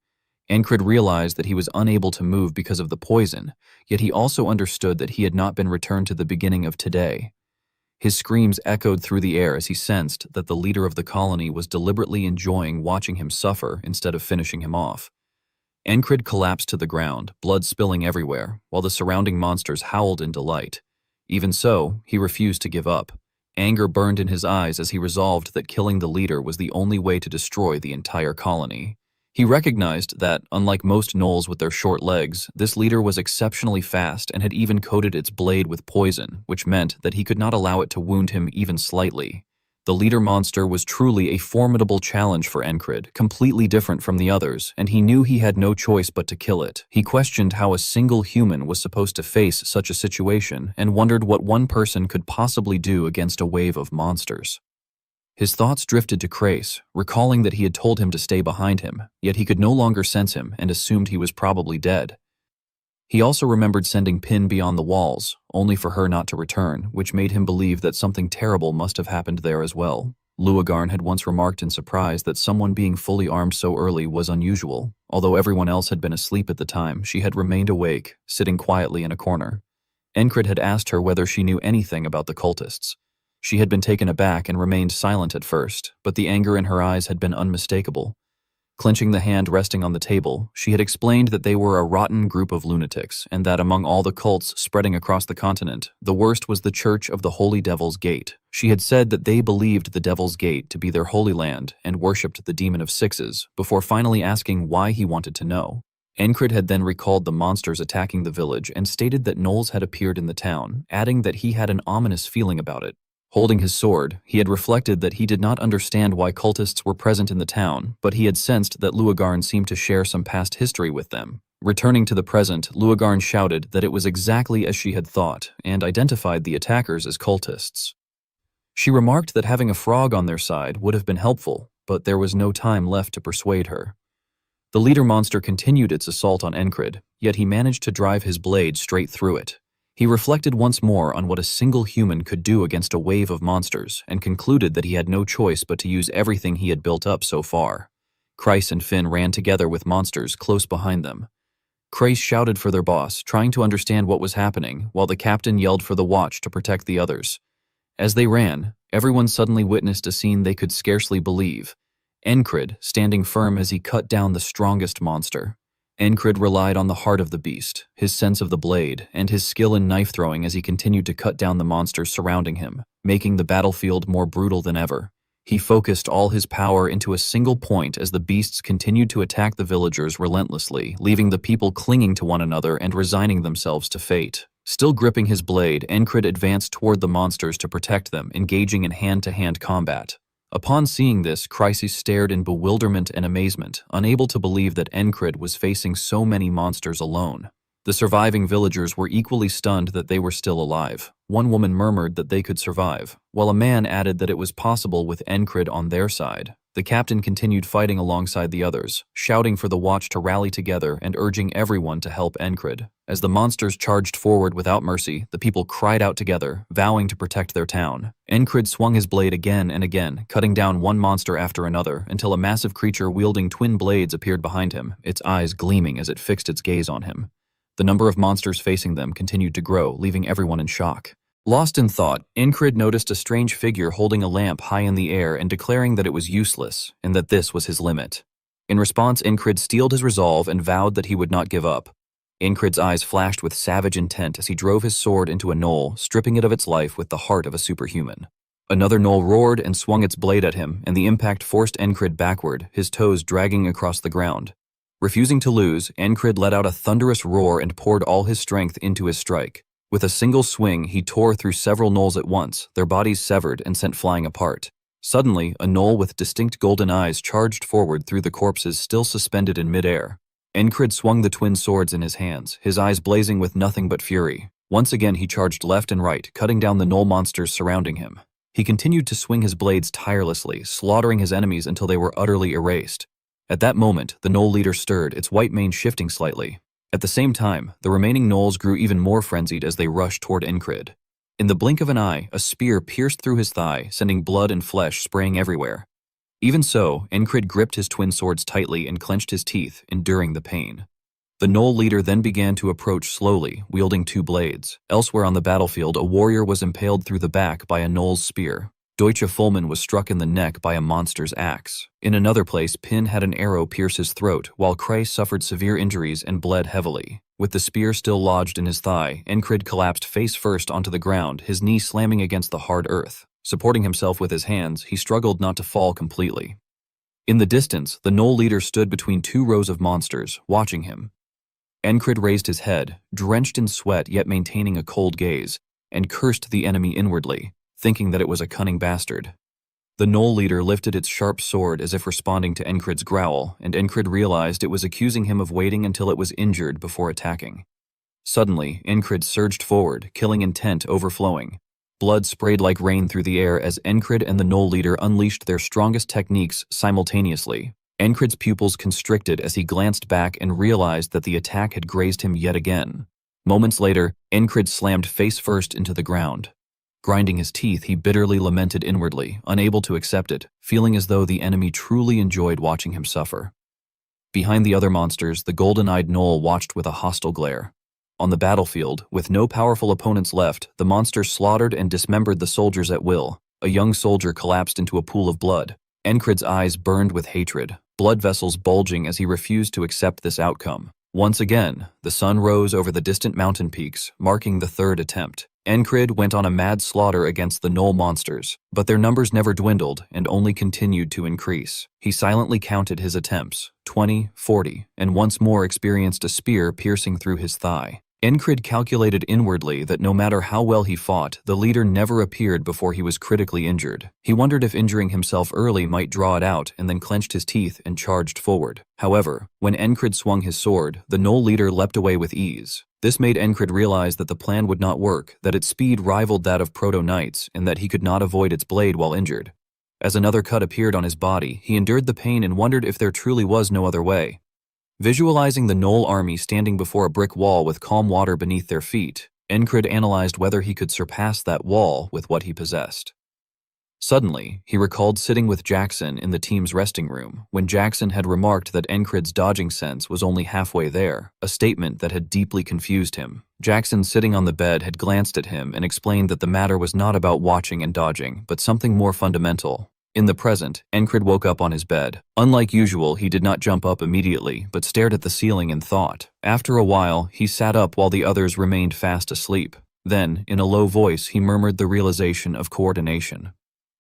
Encrid realized that he was unable to move because of the poison, yet he also understood that he had not been returned to the beginning of today. His screams echoed through the air as he sensed that the leader of the colony was deliberately enjoying watching him suffer instead of finishing him off. Encrid collapsed to the ground, blood spilling everywhere, while the surrounding monsters howled in delight. Even so, he refused to give up. Anger burned in his eyes as he resolved that killing the leader was the only way to destroy the entire colony. He recognized that, unlike most gnolls with their short legs, this leader was exceptionally fast and had even coated its blade with poison, which meant that he could not allow it to wound him even slightly. The leader monster was truly a formidable challenge for Encrid, completely different from the others, and he knew he had no choice but to kill it. He questioned how a single human was supposed to face such a situation and wondered what one person could possibly do against a wave of monsters. His thoughts drifted to Krace, recalling that he had told him to stay behind him, yet he could no longer sense him and assumed he was probably dead. He also remembered sending Pin beyond the walls, only for her not to return, which made him believe that something terrible must have happened there as well. Lugarn had once remarked in surprise that someone being fully armed so early was unusual. Although everyone else had been asleep at the time, she had remained awake, sitting quietly in a corner. Encrid had asked her whether she knew anything about the cultists. She had been taken aback and remained silent at first, but the anger in her eyes had been unmistakable. Clenching the hand resting on the table, she had explained that they were a rotten group of lunatics, and that among all the cults spreading across the continent, the worst was the Church of the Holy Devil's Gate. She had said that they believed the Devil's Gate to be their holy land and worshipped the Demon of Sixes, before finally asking why he wanted to know. Encrid had then recalled the monsters attacking the village and stated that gnolls had appeared in the town, adding that he had an ominous feeling about it. Holding his sword, he had reflected that he did not understand why cultists were present in the town, but he had sensed that Lugarn seemed to share some past history with them. Returning to the present, Lugarn shouted that it was exactly as she had thought, and identified the attackers as cultists. She remarked that having a frog on their side would have been helpful, but there was no time left to persuade her. The leader monster continued its assault on Encrid, yet he managed to drive his blade straight through it. He reflected once more on what a single human could do against a wave of monsters and concluded that he had no choice but to use everything he had built up so far. Krace and Finn ran together with monsters close behind them. Krace shouted for their boss, trying to understand what was happening, while the captain yelled for the watch to protect the others. As they ran, everyone suddenly witnessed a scene they could scarcely believe. Encrid standing firm as he cut down the strongest monster. Encrid relied on the heart of the beast, his sense of the blade, and his skill in knife-throwing as he continued to cut down the monsters surrounding him, making the battlefield more brutal than ever. He focused all his power into a single point as the beasts continued to attack the villagers relentlessly, leaving the people clinging to one another and resigning themselves to fate. Still gripping his blade, Encrid advanced toward the monsters to protect them, engaging in hand-to-hand combat. Upon seeing this, Chryses stared in bewilderment and amazement, unable to believe that Encrid was facing so many monsters alone. The surviving villagers were equally stunned that they were still alive. One woman murmured that they could survive, while a man added that it was possible with Encrid on their side. The captain continued fighting alongside the others, shouting for the watch to rally together and urging everyone to help Encrid. As the monsters charged forward without mercy, the people cried out together, vowing to protect their town. Encrid swung his blade again and again, cutting down one monster after another, until a massive creature wielding twin blades appeared behind him, its eyes gleaming as it fixed its gaze on him. The number of monsters facing them continued to grow, leaving everyone in shock. Lost in thought, Encrid noticed a strange figure holding a lamp high in the air and declaring that it was useless, and that this was his limit. In response, Encrid steeled his resolve and vowed that he would not give up. Encrid's eyes flashed with savage intent as he drove his sword into a gnoll, stripping it of its life with the heart of a superhuman. Another gnoll roared and swung its blade at him, and the impact forced Encrid backward, his toes dragging across the ground. Refusing to lose, Encrid let out a thunderous roar and poured all his strength into his strike. With a single swing, he tore through several gnolls at once, their bodies severed and sent flying apart. Suddenly, a gnoll with distinct golden eyes charged forward through the corpses still suspended in midair. Encrid swung the twin swords in his hands, his eyes blazing with nothing but fury. Once again he charged left and right, cutting down the gnoll monsters surrounding him. He continued to swing his blades tirelessly, slaughtering his enemies until they were utterly erased. At that moment, the gnoll leader stirred, its white mane shifting slightly. At the same time, the remaining gnolls grew even more frenzied as they rushed toward Encrid. In the blink of an eye, a spear pierced through his thigh, sending blood and flesh spraying everywhere. Even so, Encrid gripped his twin swords tightly and clenched his teeth, enduring the pain. The gnoll leader then began to approach slowly, wielding two blades. Elsewhere on the battlefield, a warrior was impaled through the back by a gnoll's spear. Deutsche Fullman was struck in the neck by a monster's axe. In another place, Pin had an arrow pierce his throat, while Kreis suffered severe injuries and bled heavily. With the spear still lodged in his thigh, Encrid collapsed face first onto the ground, his knee slamming against the hard earth. Supporting himself with his hands, he struggled not to fall completely. In the distance, the gnoll leader stood between two rows of monsters, watching him. Encrid raised his head, drenched in sweat yet maintaining a cold gaze, and cursed the enemy inwardly, thinking that it was a cunning bastard. The gnoll leader lifted its sharp sword as if responding to Encrid's growl, and Encrid realized it was accusing him of waiting until it was injured before attacking. Suddenly, Encrid surged forward, killing intent overflowing. Blood sprayed like rain through the air as Encrid and the gnoll leader unleashed their strongest techniques simultaneously. Encrid's pupils constricted as he glanced back and realized that the attack had grazed him yet again. Moments later, Encrid slammed face first into the ground. Grinding his teeth, he bitterly lamented inwardly, unable to accept it, feeling as though the enemy truly enjoyed watching him suffer. Behind the other monsters, the golden-eyed gnoll watched with a hostile glare. On the battlefield, with no powerful opponents left, the monsters slaughtered and dismembered the soldiers at will. A young soldier collapsed into a pool of blood. Encrid's eyes burned with hatred, blood vessels bulging as he refused to accept this outcome. Once again, the sun rose over the distant mountain peaks, marking the third attempt. Encrid went on a mad slaughter against the gnoll monsters, but their numbers never dwindled and only continued to increase. He silently counted his attempts, 20, 40, and once more experienced a spear piercing through his thigh. Encrid calculated inwardly that no matter how well he fought, the leader never appeared before he was critically injured. He wondered if injuring himself early might draw it out, and then clenched his teeth and charged forward. However, when Encrid swung his sword, the gnoll leader leapt away with ease. This made Encrid realize that the plan would not work, that its speed rivaled that of Proto-Knights, and that he could not avoid its blade while injured. As another cut appeared on his body, he endured the pain and wondered if there truly was no other way. Visualizing the gnoll army standing before a brick wall with calm water beneath their feet, Encrid analyzed whether he could surpass that wall with what he possessed. Suddenly, he recalled sitting with Jackson in the team's resting room, when Jackson had remarked that Encrid's dodging sense was only halfway there, a statement that had deeply confused him. Jackson, sitting on the bed, had glanced at him and explained that the matter was not about watching and dodging, but something more fundamental. In the present, Encrid woke up on his bed. Unlike usual, he did not jump up immediately, but stared at the ceiling in thought. After a while, he sat up while the others remained fast asleep. Then, in a low voice, he murmured the realization of coordination.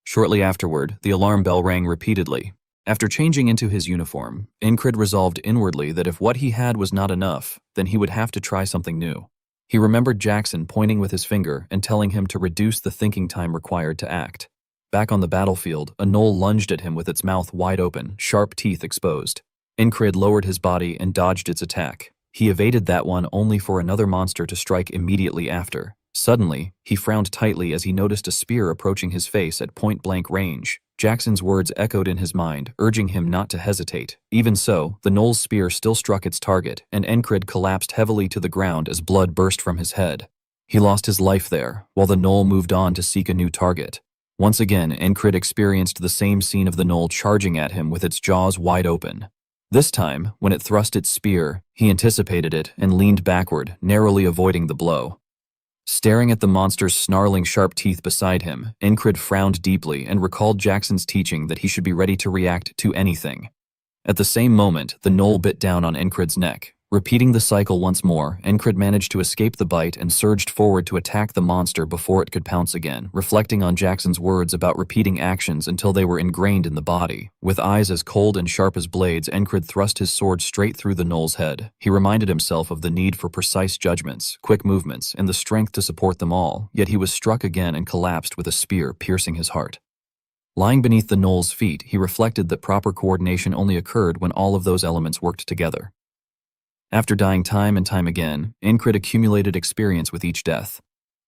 Shortly afterward, the alarm bell rang repeatedly. After changing into his uniform, Encrid resolved inwardly that if what he had was not enough, then he would have to try something new. He remembered Jackson pointing with his finger and telling him to reduce the thinking time required to act. back on the battlefield, a gnoll lunged at him with its mouth wide open, sharp teeth exposed. Encrid lowered his body and dodged its attack. He evaded that one only for another monster to strike immediately after. Suddenly, he frowned tightly as he noticed a spear approaching his face at point-blank range. Jackson's words echoed in his mind, urging him not to hesitate. Even so, the gnoll's spear still struck its target, and Encrid collapsed heavily to the ground as blood burst from his head. He lost his life there, while the gnoll moved on to seek a new target. Once again, Encrid experienced the same scene of the gnoll charging at him with its jaws wide open. This time, when it thrust its spear, he anticipated it and leaned backward, narrowly avoiding the blow. Staring at the monster's snarling sharp teeth beside him, Encrid frowned deeply and recalled Jackson's teaching that he should be ready to react to anything. At the same moment, the gnoll bit down on Encrid's neck. Repeating the cycle once more, Encrid managed to escape the bite and surged forward to attack the monster before it could pounce again, reflecting on Jackson's words about repeating actions until they were ingrained in the body. With eyes as cold and sharp as blades, Encrid thrust his sword straight through the gnoll's head. He reminded himself of the need for precise judgments, quick movements, and the strength to support them all, yet he was struck again and collapsed with a spear piercing his heart. Lying beneath the gnoll's feet, he reflected that proper coordination only occurred when all of those elements worked together. After dying time and time again, Encrid accumulated experience with each death.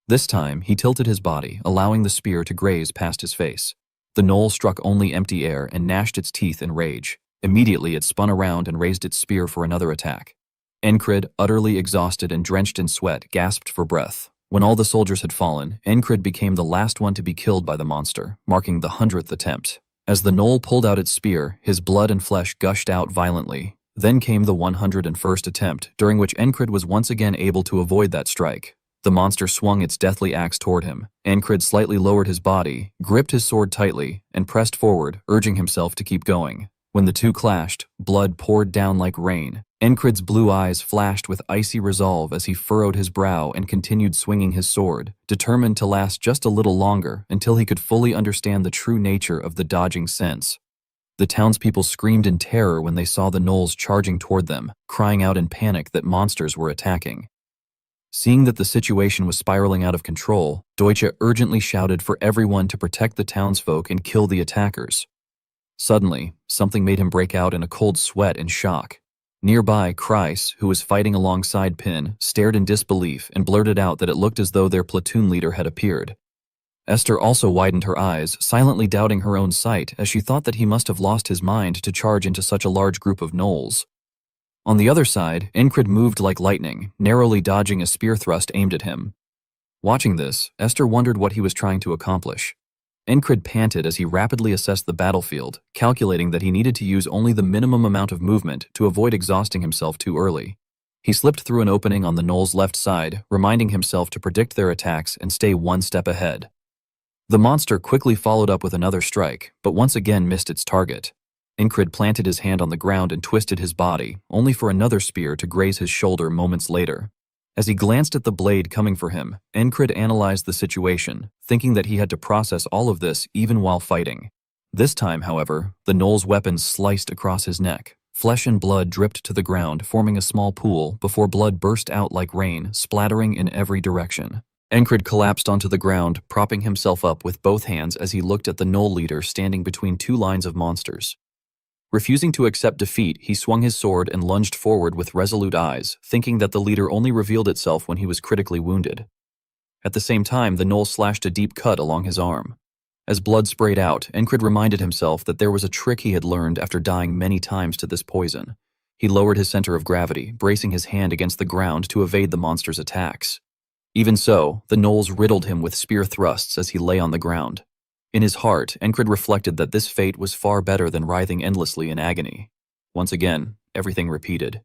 This time, he tilted his body, allowing the spear to graze past his face. The gnoll struck only empty air and gnashed its teeth in rage. Immediately, it spun around and raised its spear for another attack. Encrid, utterly exhausted and drenched in sweat, gasped for breath. When all the soldiers had fallen, Encrid became the last one to be killed by the monster, marking the 100th attempt. As the gnoll pulled out its spear, his blood and flesh gushed out violently. Then came the 101st attempt, during which Encrid was once again able to avoid that strike. The monster swung its deathly axe toward him. Encrid slightly lowered his body, gripped his sword tightly, and pressed forward, urging himself to keep going. When the two clashed, blood poured down like rain. Encrid's blue eyes flashed with icy resolve as he furrowed his brow and continued swinging his sword, determined to last just a little longer until he could fully understand the true nature of the dodging sense. The townspeople screamed in terror when they saw the gnolls charging toward them, crying out in panic that monsters were attacking. Seeing that the situation was spiraling out of control, Deutsche urgently shouted for everyone to protect the townsfolk and kill the attackers. Suddenly, something made him break out in a cold sweat in shock. Nearby, Kreis, who was fighting alongside Pin, stared in disbelief and blurted out that it looked as though their platoon leader had appeared. Esther also widened her eyes, silently doubting her own sight, as she thought that he must have lost his mind to charge into such a large group of gnolls. On the other side, Encrid moved like lightning, narrowly dodging a spear thrust aimed at him. Watching this, Esther wondered what he was trying to accomplish. Encrid panted as he rapidly assessed the battlefield, calculating that he needed to use only the minimum amount of movement to avoid exhausting himself too early. He slipped through an opening on the gnoll's left side, reminding himself to predict their attacks and stay one step ahead. The monster quickly followed up with another strike, but once again missed its target. Encrid planted his hand on the ground and twisted his body, only for another spear to graze his shoulder moments later. As he glanced at the blade coming for him, Encrid analyzed the situation, thinking that he had to process all of this even while fighting. This time, however, the gnoll's weapon sliced across his neck. Flesh and blood dripped to the ground, forming a small pool, before blood burst out like rain, splattering in every direction. Encrid collapsed onto the ground, propping himself up with both hands as he looked at the gnoll leader standing between two lines of monsters. Refusing to accept defeat, he swung his sword and lunged forward with resolute eyes, thinking that the leader only revealed itself when he was critically wounded. At the same time, the gnoll slashed a deep cut along his arm. As blood sprayed out, Encrid reminded himself that there was a trick he had learned after dying many times to this poison. He lowered his center of gravity, bracing his hand against the ground to evade the monster's attacks. Even so, the gnolls riddled him with spear thrusts as he lay on the ground. In his heart, Encrid reflected that this fate was far better than writhing endlessly in agony. Once again, everything repeated.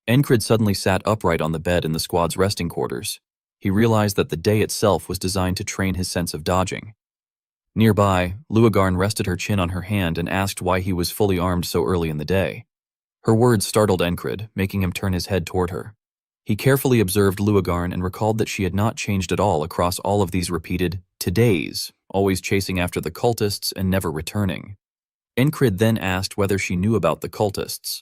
Encrid suddenly sat upright on the bed in the squad's resting quarters. He realized that the day itself was designed to train his sense of dodging. Nearby, Luagarn rested her chin on her hand and asked why he was fully armed so early in the day. Her words startled Encrid, making him turn his head toward her. He carefully observed Luagarn and recalled that she had not changed at all across all of these repeated todays, always chasing after the cultists and never returning. Encrid then asked whether she knew about the cultists.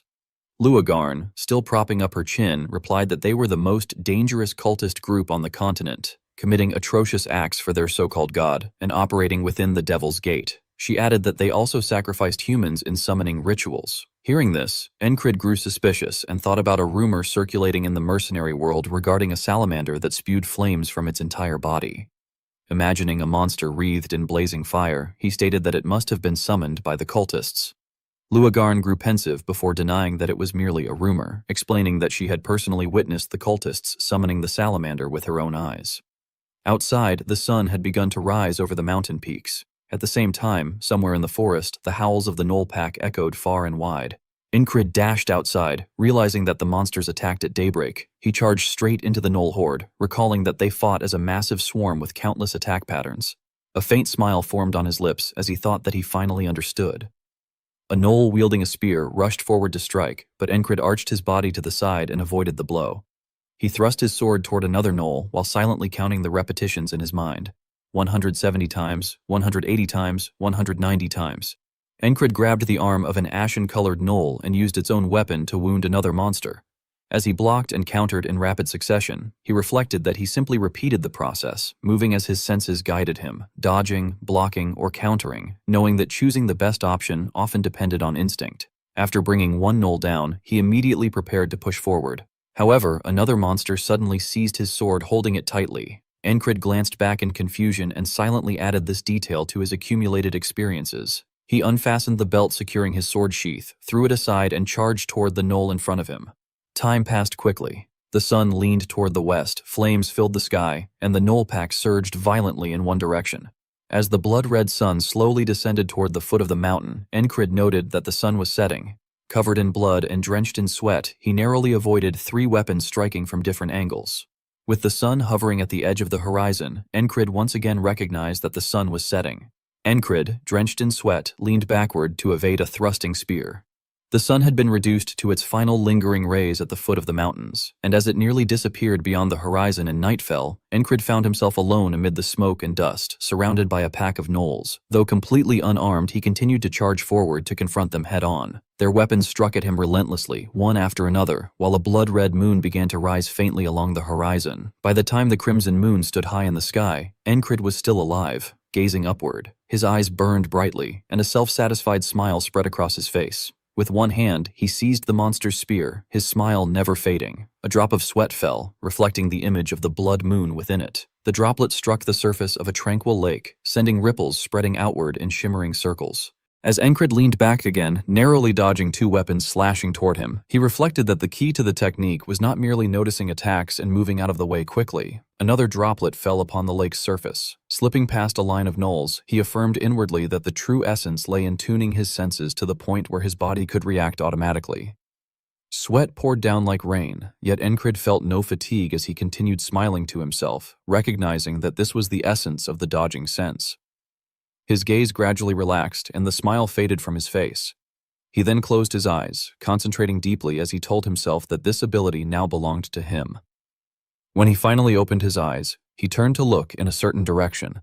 Luagarn, still propping up her chin, replied that they were the most dangerous cultist group on the continent. committing atrocious acts for their so-called god and operating within the Devil's Gate. She added that they also sacrificed humans in summoning rituals. Hearing this, Encrid grew suspicious and thought about a rumor circulating in the mercenary world regarding a salamander that spewed flames from its entire body. Imagining a monster wreathed in blazing fire, he stated that it must have been summoned by the cultists. Luagarn grew pensive before denying that it was merely a rumor, explaining that she had personally witnessed the cultists summoning the salamander with her own eyes. Outside, the sun had begun to rise over the mountain peaks. At the same time, somewhere in the forest, the howls of the Gnoll pack echoed far and wide. Encrid dashed outside, realizing that the monsters attacked at daybreak. He charged straight into the Gnoll horde, recalling that they fought as a massive swarm with countless attack patterns. A faint smile formed on his lips as he thought that he finally understood. A Gnoll wielding a spear rushed forward to strike, but Encrid arched his body to the side and avoided the blow. He thrust his sword toward another Gnoll while silently counting the repetitions in his mind. 170 times, 180 times, 190 times. Encrid grabbed the arm of an ashen-colored Gnoll and used its own weapon to wound another monster. As he blocked and countered in rapid succession, he reflected that he simply repeated the process, moving as his senses guided him, dodging, blocking, or countering, knowing that choosing the best option often depended on instinct. After bringing one Gnoll down, he immediately prepared to push forward. However, another monster suddenly seized his sword, holding it tightly. Encrid glanced back in confusion and silently added this detail to his accumulated experiences. He unfastened the belt securing his sword sheath, threw it aside, and charged toward the Gnoll in front of him. Time passed quickly. The sun leaned toward the west, flames filled the sky, and the Gnoll pack surged violently in one direction. As the blood-red sun slowly descended toward the foot of the mountain, Encrid noted that the sun was setting. Covered in blood and drenched in sweat, he narrowly avoided 3 weapons striking from different angles. With the sun hovering at the edge of the horizon, Encrid once again recognized that the sun was setting. Encrid, drenched in sweat, leaned backward to evade a thrusting spear. The sun had been reduced to its final lingering rays at the foot of the mountains, and as it nearly disappeared beyond the horizon and night fell, Encrid found himself alone amid the smoke and dust, surrounded by a pack of gnolls. Though completely unarmed, he continued to charge forward to confront them head-on. Their weapons struck at him relentlessly, one after another, while a blood-red moon began to rise faintly along the horizon. By the time the crimson moon stood high in the sky, Encrid was still alive, gazing upward. His eyes burned brightly, and a self-satisfied smile spread across his face. With one hand, he seized the monster's spear, his smile never fading. A drop of sweat fell, reflecting the image of the blood moon within it. The droplet struck the surface of a tranquil lake, sending ripples spreading outward in shimmering circles. As Encrid leaned back again, narrowly dodging 2 weapons slashing toward him, he reflected that the key to the technique was not merely noticing attacks and moving out of the way quickly. Another droplet fell upon the lake's surface. Slipping past a line of gnolls, he affirmed inwardly that the true essence lay in tuning his senses to the point where his body could react automatically. Sweat poured down like rain, yet Encrid felt no fatigue as he continued smiling to himself, recognizing that this was the essence of the dodging sense. His gaze gradually relaxed, and the smile faded from his face. He then closed his eyes, concentrating deeply as he told himself that this ability now belonged to him. When he finally opened his eyes, he turned to look in a certain direction.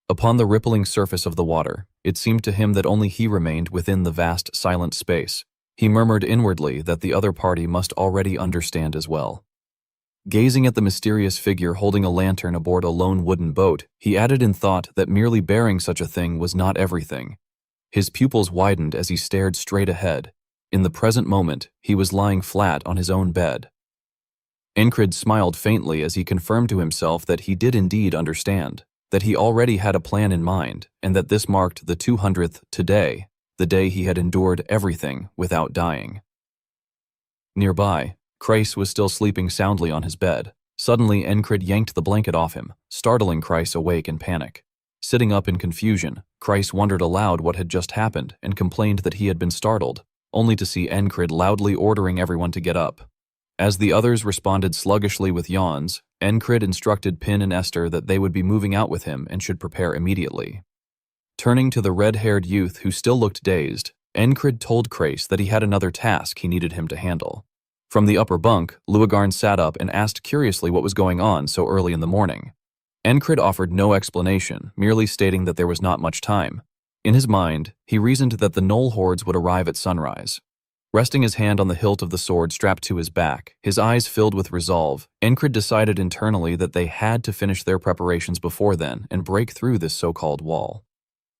Upon the rippling surface of the water, it seemed to him that only he remained within the vast, silent space. He murmured inwardly that the other party must already understand as well. Gazing at the mysterious figure holding a lantern aboard a lone wooden boat, he added in thought that merely bearing such a thing was not everything. His pupils widened as he stared straight ahead. In the present moment, he was lying flat on his own bed. Encrid smiled faintly as he confirmed to himself that he did indeed understand, that he already had a plan in mind, and that this marked the 200th today, the day he had endured everything without dying. Nearby, Kreis was still sleeping soundly on his bed. Suddenly, Encrid yanked the blanket off him, startling Kreis awake in panic. Sitting up in confusion, Kreis wondered aloud what had just happened and complained that he had been startled, only to see Encrid loudly ordering everyone to get up. As the others responded sluggishly with yawns, Encrid instructed Pin and Esther that they would be moving out with him and should prepare immediately. Turning to the red-haired youth who still looked dazed, Encrid told Kreis that he had another task he needed him to handle. From the upper bunk, Luagarn sat up and asked curiously what was going on so early in the morning. Encrid offered no explanation, merely stating that there was not much time. In his mind, he reasoned that the gnoll hordes would arrive at sunrise. Resting his hand on the hilt of the sword strapped to his back, his eyes filled with resolve, Encred decided internally that they had to finish their preparations before then and break through this so-called wall.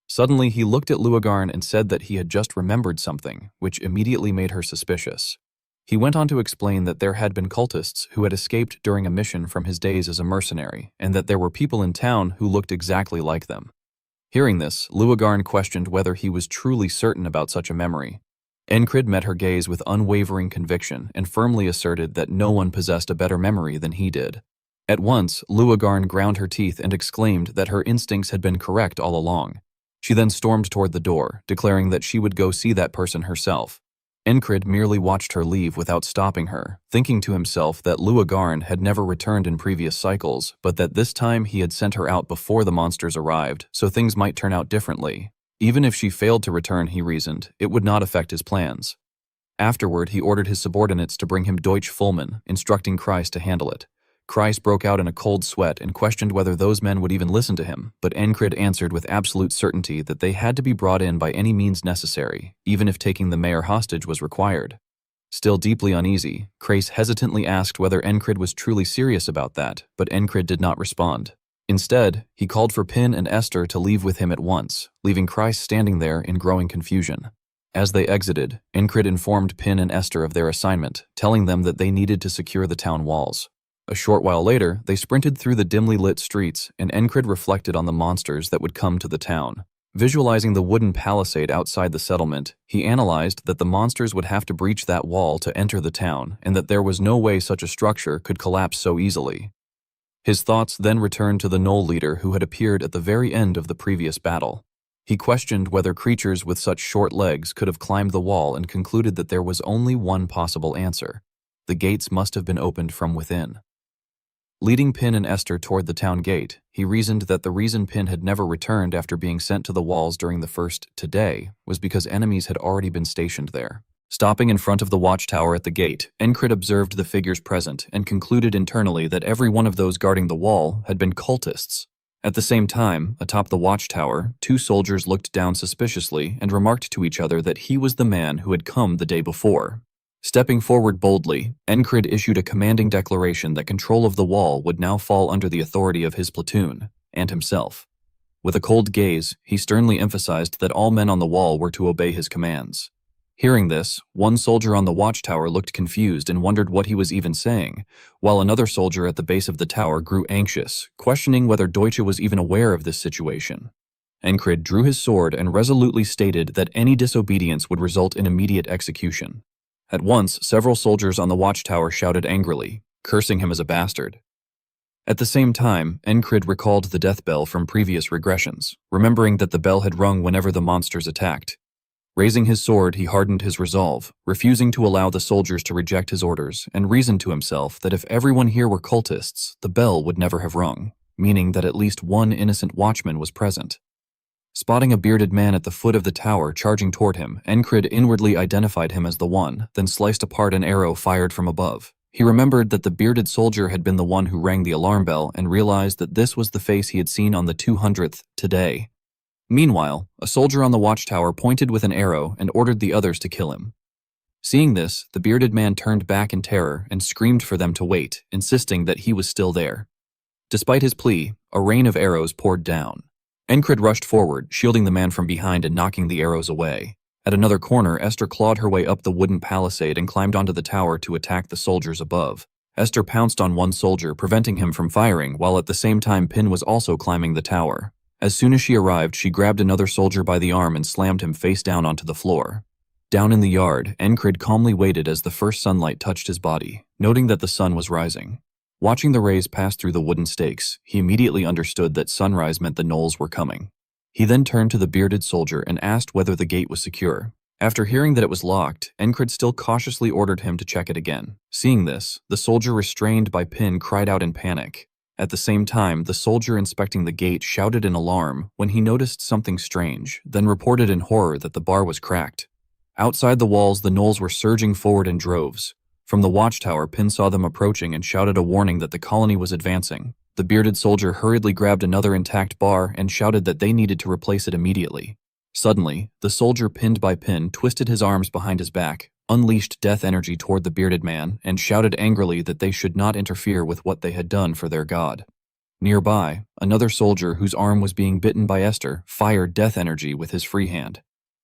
Suddenly, he looked at Luagarn and said that he had just remembered something, which immediately made her suspicious. He went on to explain that there had been cultists who had escaped during a mission from his days as a mercenary, and that there were people in town who looked exactly like them. Hearing this, Luagarn questioned whether he was truly certain about such a memory. Encred met her gaze with unwavering conviction and firmly asserted that no one possessed a better memory than he did. At once, Luagarn ground her teeth and exclaimed that her instincts had been correct all along. She then stormed toward the door, declaring that she would go see that person herself. Encred merely watched her leave without stopping her, thinking to himself that Luagarn had never returned in previous cycles, but that this time he had sent her out before the monsters arrived, so things might turn out differently. Even if she failed to return, he reasoned, it would not affect his plans. Afterward, he ordered his subordinates to bring him Deutsch Fullman, instructing Kreis to handle it. Kreis broke out in a cold sweat and questioned whether those men would even listen to him, but Encred answered with absolute certainty that they had to be brought in by any means necessary, even if taking the mayor hostage was required. Still deeply uneasy, Kreis hesitantly asked whether Encred was truly serious about that, but Encred did not respond. Instead, he called for Pin and Esther to leave with him at once, leaving Kreis standing there in growing confusion. As they exited, Encred informed Pin and Esther of their assignment, telling them that they needed to secure the town walls. A short while later, they sprinted through the dimly lit streets, and Encred reflected on the monsters that would come to the town. Visualizing the wooden palisade outside the settlement, he analyzed that the monsters would have to breach that wall to enter the town, and that there was no way such a structure could collapse so easily. His thoughts then returned to the Knoll leader who had appeared at the very end of the previous battle. He questioned whether creatures with such short legs could have climbed the wall and concluded that there was only one possible answer. The gates must have been opened from within. Leading Pin and Esther toward the town gate, he reasoned that the reason Pin had never returned after being sent to the walls during the first today was because enemies had already been stationed there. Stopping in front of the watchtower at the gate, Encred observed the figures present and concluded internally that every one of those guarding the wall had been cultists. At the same time, atop the watchtower, two soldiers looked down suspiciously and remarked to each other that he was the man who had come the day before. Stepping forward boldly, Encred issued a commanding declaration that control of the wall would now fall under the authority of his platoon, and himself. With a cold gaze, he sternly emphasized that all men on the wall were to obey his commands. Hearing this, one soldier on the watchtower looked confused and wondered what he was even saying, while another soldier at the base of the tower grew anxious, questioning whether Deutsche was even aware of this situation. Encred drew his sword and resolutely stated that any disobedience would result in immediate execution. At once, several soldiers on the watchtower shouted angrily, cursing him as a bastard. At the same time, Encred recalled the death bell from previous regressions, remembering that the bell had rung whenever the monsters attacked. Raising his sword, he hardened his resolve, refusing to allow the soldiers to reject his orders, and reasoned to himself that if everyone here were cultists, the bell would never have rung, meaning that at least one innocent watchman was present. Spotting a bearded man at the foot of the tower charging toward him, Encred inwardly identified him as the one, then sliced apart an arrow fired from above. He remembered that the bearded soldier had been the one who rang the alarm bell and realized that this was the face he had seen on the 200th today. Meanwhile, a soldier on the watchtower pointed with an arrow and ordered the others to kill him. Seeing this, the bearded man turned back in terror and screamed for them to wait, insisting that he was still there. Despite his plea, a rain of arrows poured down. Encred rushed forward, shielding the man from behind and knocking the arrows away. At another corner, Esther clawed her way up the wooden palisade and climbed onto the tower to attack the soldiers above. Esther pounced on one soldier, preventing him from firing, while at the same time Pin was also climbing the tower. As soon as she arrived, she grabbed another soldier by the arm and slammed him face down onto the floor. Down in the yard, Encred calmly waited as the first sunlight touched his body, noting that the sun was rising. Watching the rays pass through the wooden stakes, he immediately understood that sunrise meant the gnolls were coming. He then turned to the bearded soldier and asked whether the gate was secure. After hearing that it was locked, Encred still cautiously ordered him to check it again. Seeing this, the soldier restrained by Pin cried out in panic. At the same time, the soldier inspecting the gate shouted in alarm when he noticed something strange, then reported in horror that the bar was cracked. Outside the walls, the gnolls were surging forward in droves. From the watchtower, Pin saw them approaching and shouted a warning that the colony was advancing. The bearded soldier hurriedly grabbed another intact bar and shouted that they needed to replace it immediately. Suddenly, the soldier pinned by Pin twisted his arms behind his back, unleashed death energy toward the bearded man, and shouted angrily that they should not interfere with what they had done for their god. Nearby, another soldier whose arm was being bitten by Esther fired death energy with his free hand.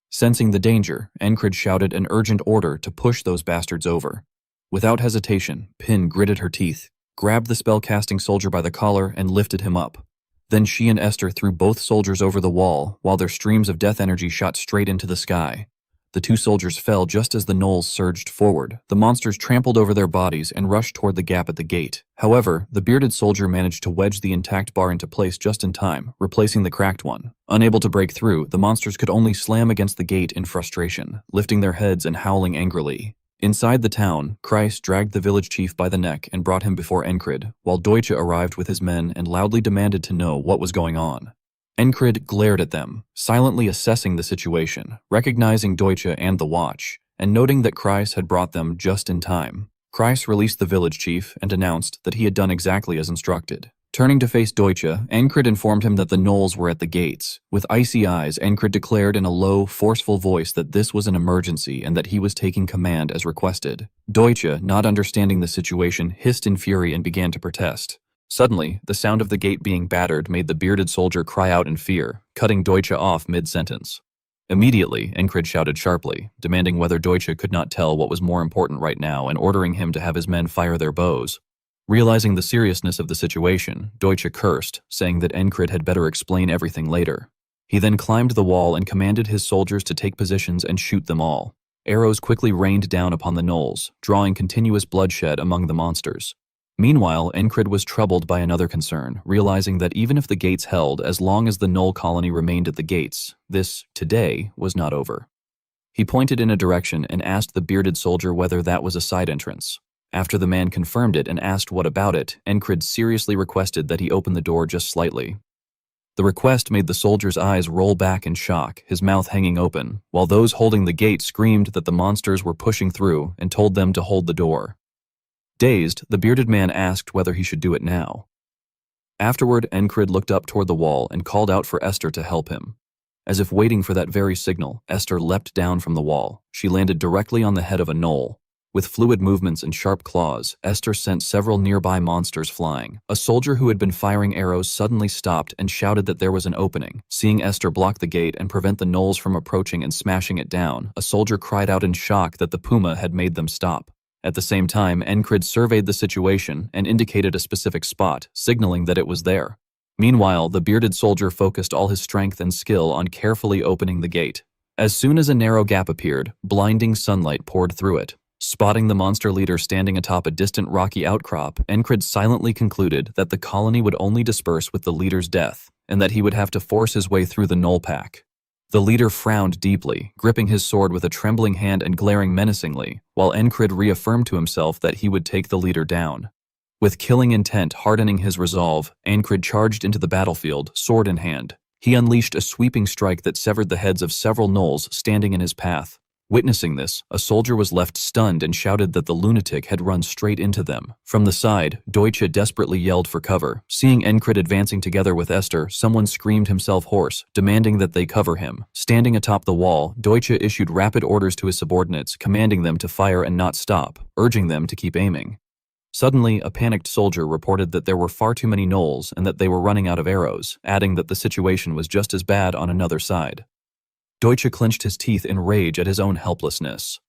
Sensing the danger, Encred shouted an urgent order to push those bastards over. Without hesitation, Pin gritted her teeth, grabbed the spell-casting soldier by the collar, and lifted him up. Then she and Esther threw both soldiers over the wall, while their streams of death energy shot straight into the sky. The two soldiers fell just as the gnolls surged forward. The monsters trampled over their bodies and rushed toward the gap at the gate. However, the bearded soldier managed to wedge the intact bar into place just in time, replacing the cracked one. Unable to break through, the monsters could only slam against the gate in frustration, lifting their heads and howling angrily. Inside the town, Kreis dragged the village chief by the neck and brought him before Encred, while Deutsche arrived with his men and loudly demanded to know what was going on. Encred glared at them, silently assessing the situation, recognizing Deutsche and the watch, and noting that Kreis had brought them just in time. Kreis released the village chief and announced that he had done exactly as instructed. Turning to face Deutsche, Encred informed him that the gnolls were at the gates. With icy eyes, Encred declared in a low, forceful voice that this was an emergency and that he was taking command as requested. Deutsche, not understanding the situation, hissed in fury and began to protest. Suddenly, the sound of the gate being battered made the bearded soldier cry out in fear, cutting Deutsche off mid-sentence. Immediately, Encred shouted sharply, demanding whether Deutsche could not tell what was more important right now and ordering him to have his men fire their bows. Realizing the seriousness of the situation, Deutsche cursed, saying that Encred had better explain everything later. He then climbed the wall and commanded his soldiers to take positions and shoot them all. Arrows quickly rained down upon the gnolls, drawing continuous bloodshed among the monsters. Meanwhile, Encred was troubled by another concern, realizing that even if the gates held, as long as the gnoll colony remained at the gates, this, today, was not over. He pointed in a direction and asked the bearded soldier whether that was a side entrance. After the man confirmed it and asked what about it, Encred seriously requested that he open the door just slightly. The request made the soldier's eyes roll back in shock, his mouth hanging open, while those holding the gate screamed that the monsters were pushing through and told them to hold the door. Dazed, the bearded man asked whether he should do it now. Afterward, Encred looked up toward the wall and called out for Esther to help him. As if waiting for that very signal, Esther leapt down from the wall. She landed directly on the head of a gnoll. With fluid movements and sharp claws, Esther sent several nearby monsters flying. A soldier who had been firing arrows suddenly stopped and shouted that there was an opening. Seeing Esther block the gate and prevent the gnolls from approaching and smashing it down, a soldier cried out in shock that the puma had made them stop. At the same time, Encred surveyed the situation and indicated a specific spot, signaling that it was there. Meanwhile, the bearded soldier focused all his strength and skill on carefully opening the gate. As soon as a narrow gap appeared, blinding sunlight poured through it. Spotting the monster leader standing atop a distant rocky outcrop, Encred silently concluded that the colony would only disperse with the leader's death, and that he would have to force his way through the gnoll pack. The leader frowned deeply, gripping his sword with a trembling hand and glaring menacingly, while Encred reaffirmed to himself that he would take the leader down. With killing intent hardening his resolve, Encred charged into the battlefield, sword in hand. He unleashed a sweeping strike that severed the heads of several gnolls standing in his path. Witnessing this, a soldier was left stunned and shouted that the lunatic had run straight into them. From the side, Deutsche desperately yelled for cover. Seeing Encred advancing together with Esther, someone screamed himself hoarse, demanding that they cover him. Standing atop the wall, Deutsche issued rapid orders to his subordinates, commanding them to fire and not stop, urging them to keep aiming. Suddenly, a panicked soldier reported that there were far too many gnolls and that they were running out of arrows, adding that the situation was just as bad on another side. Deutsche clenched his teeth in rage at his own helplessness.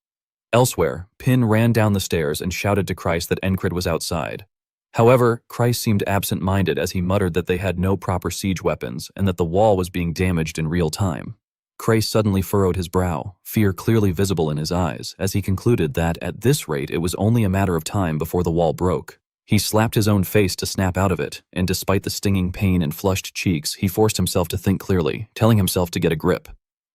Elsewhere, Pin ran down the stairs and shouted to Kreis that Encred was outside. However, Kreis seemed absent-minded as he muttered that they had no proper siege weapons and that the wall was being damaged in real time. Kreis suddenly furrowed his brow, fear clearly visible in his eyes, as he concluded that, at this rate, it was only a matter of time before the wall broke. He slapped his own face to snap out of it, and despite the stinging pain and flushed cheeks, he forced himself to think clearly, telling himself to get a grip.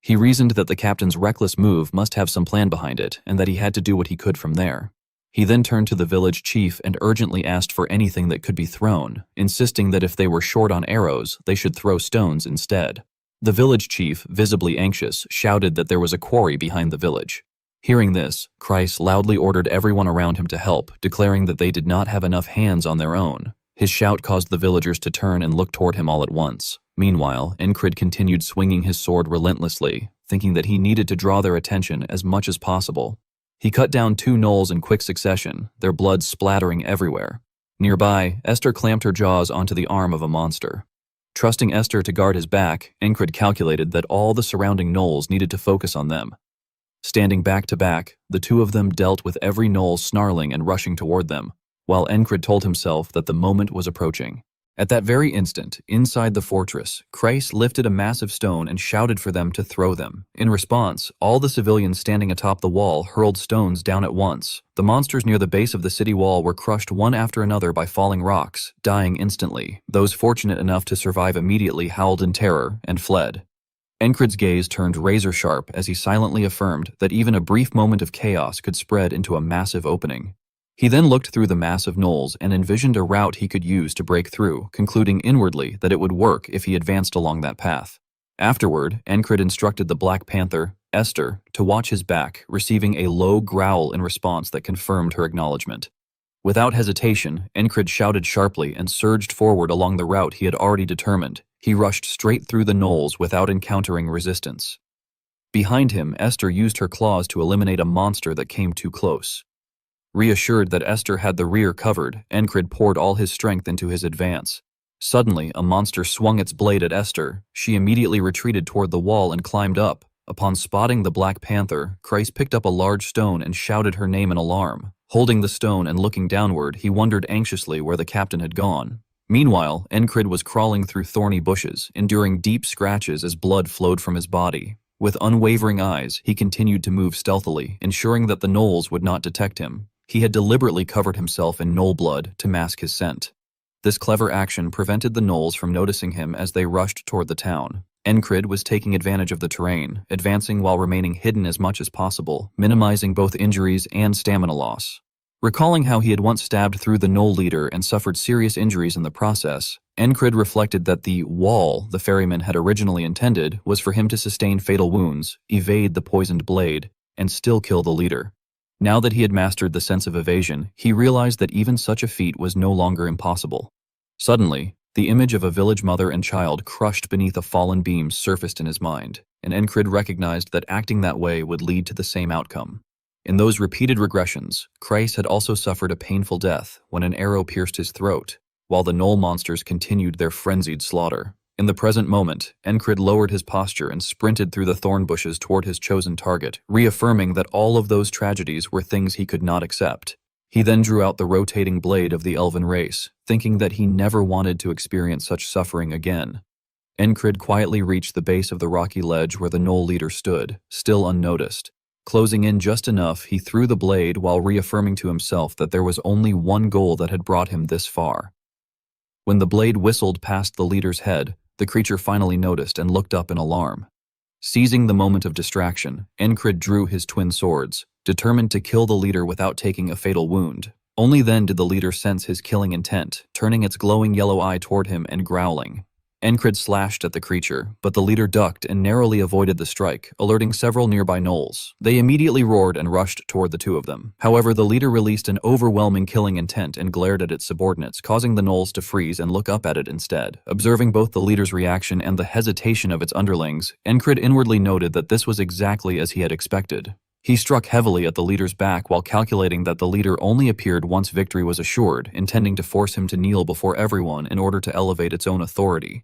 He reasoned that the captain's reckless move must have some plan behind it, and that he had to do what he could from there. He then turned to the village chief and urgently asked for anything that could be thrown, insisting that if they were short on arrows, they should throw stones instead. The village chief, visibly anxious, shouted that there was a quarry behind the village. Hearing this, Kreis loudly ordered everyone around him to help, declaring that they did not have enough hands on their own. His shout caused the villagers to turn and look toward him all at once. Meanwhile, Encred continued swinging his sword relentlessly, thinking that he needed to draw their attention as much as possible. He cut down 2 gnolls in quick succession, their blood splattering everywhere. Nearby, Esther clamped her jaws onto the arm of a monster. Trusting Esther to guard his back, Encred calculated that all the surrounding gnolls needed to focus on them. Standing back to back, the two of them dealt with every gnoll snarling and rushing toward them, while Encred told himself that the moment was approaching. At that very instant, inside the fortress, Kreis lifted a massive stone and shouted for them to throw them. In response, all the civilians standing atop the wall hurled stones down at once. The monsters near the base of the city wall were crushed one after another by falling rocks, dying instantly. Those fortunate enough to survive immediately howled in terror and fled. Encred's gaze turned razor-sharp as he silently affirmed that even a brief moment of chaos could spread into a massive opening. He then looked through the mass of gnolls and envisioned a route he could use to break through, concluding inwardly that it would work if he advanced along that path. Afterward, Encred instructed the Black Panther, Esther, to watch his back, receiving a low growl in response that confirmed her acknowledgement. Without hesitation, Encred shouted sharply and surged forward along the route he had already determined. He rushed straight through the gnolls without encountering resistance. Behind him, Esther used her claws to eliminate a monster that came too close. Reassured that Esther had the rear covered, Encred poured all his strength into his advance. Suddenly, a monster swung its blade at Esther. She immediately retreated toward the wall and climbed up. Upon spotting the Black Panther, Kreis picked up a large stone and shouted her name in alarm. Holding the stone and looking downward, he wondered anxiously where the captain had gone. Meanwhile, Encred was crawling through thorny bushes, enduring deep scratches as blood flowed from his body. With unwavering eyes, he continued to move stealthily, ensuring that the gnolls would not detect him. He had deliberately covered himself in gnoll blood to mask his scent. This clever action prevented the gnolls from noticing him as they rushed toward the town. Encred was taking advantage of the terrain, advancing while remaining hidden as much as possible, minimizing both injuries and stamina loss. Recalling how he had once stabbed through the gnoll leader and suffered serious injuries in the process, Encred reflected that the wall the ferryman had originally intended was for him to sustain fatal wounds, evade the poisoned blade, and still kill the leader. Now that he had mastered the sense of evasion, he realized that even such a feat was no longer impossible. Suddenly, the image of a village mother and child crushed beneath a fallen beam surfaced in his mind, and Encred recognized that acting that way would lead to the same outcome. In those repeated regressions, Kreis had also suffered a painful death when an arrow pierced his throat, while the gnoll monsters continued their frenzied slaughter. In the present moment, Encred lowered his posture and sprinted through the thorn bushes toward his chosen target, reaffirming that all of those tragedies were things he could not accept. He then drew out the rotating blade of the elven race, thinking that he never wanted to experience such suffering again. Encred quietly reached the base of the rocky ledge where the gnoll leader stood, still unnoticed. Closing in just enough, he threw the blade while reaffirming to himself that there was only one goal that had brought him this far. When the blade whistled past the leader's head, the creature finally noticed and looked up in alarm. Seizing the moment of distraction, Encred drew his twin swords, determined to kill the leader without taking a fatal wound. Only then did the leader sense his killing intent, turning its glowing yellow eye toward him and growling. Encred slashed at the creature, but the leader ducked and narrowly avoided the strike, alerting several nearby gnolls. They immediately roared and rushed toward the two of them. However, the leader released an overwhelming killing intent and glared at its subordinates, causing the gnolls to freeze and look up at it instead. Observing both the leader's reaction and the hesitation of its underlings, Encred inwardly noted that this was exactly as he had expected. He struck heavily at the leader's back while calculating that the leader only appeared once victory was assured, intending to force him to kneel before everyone in order to elevate its own authority.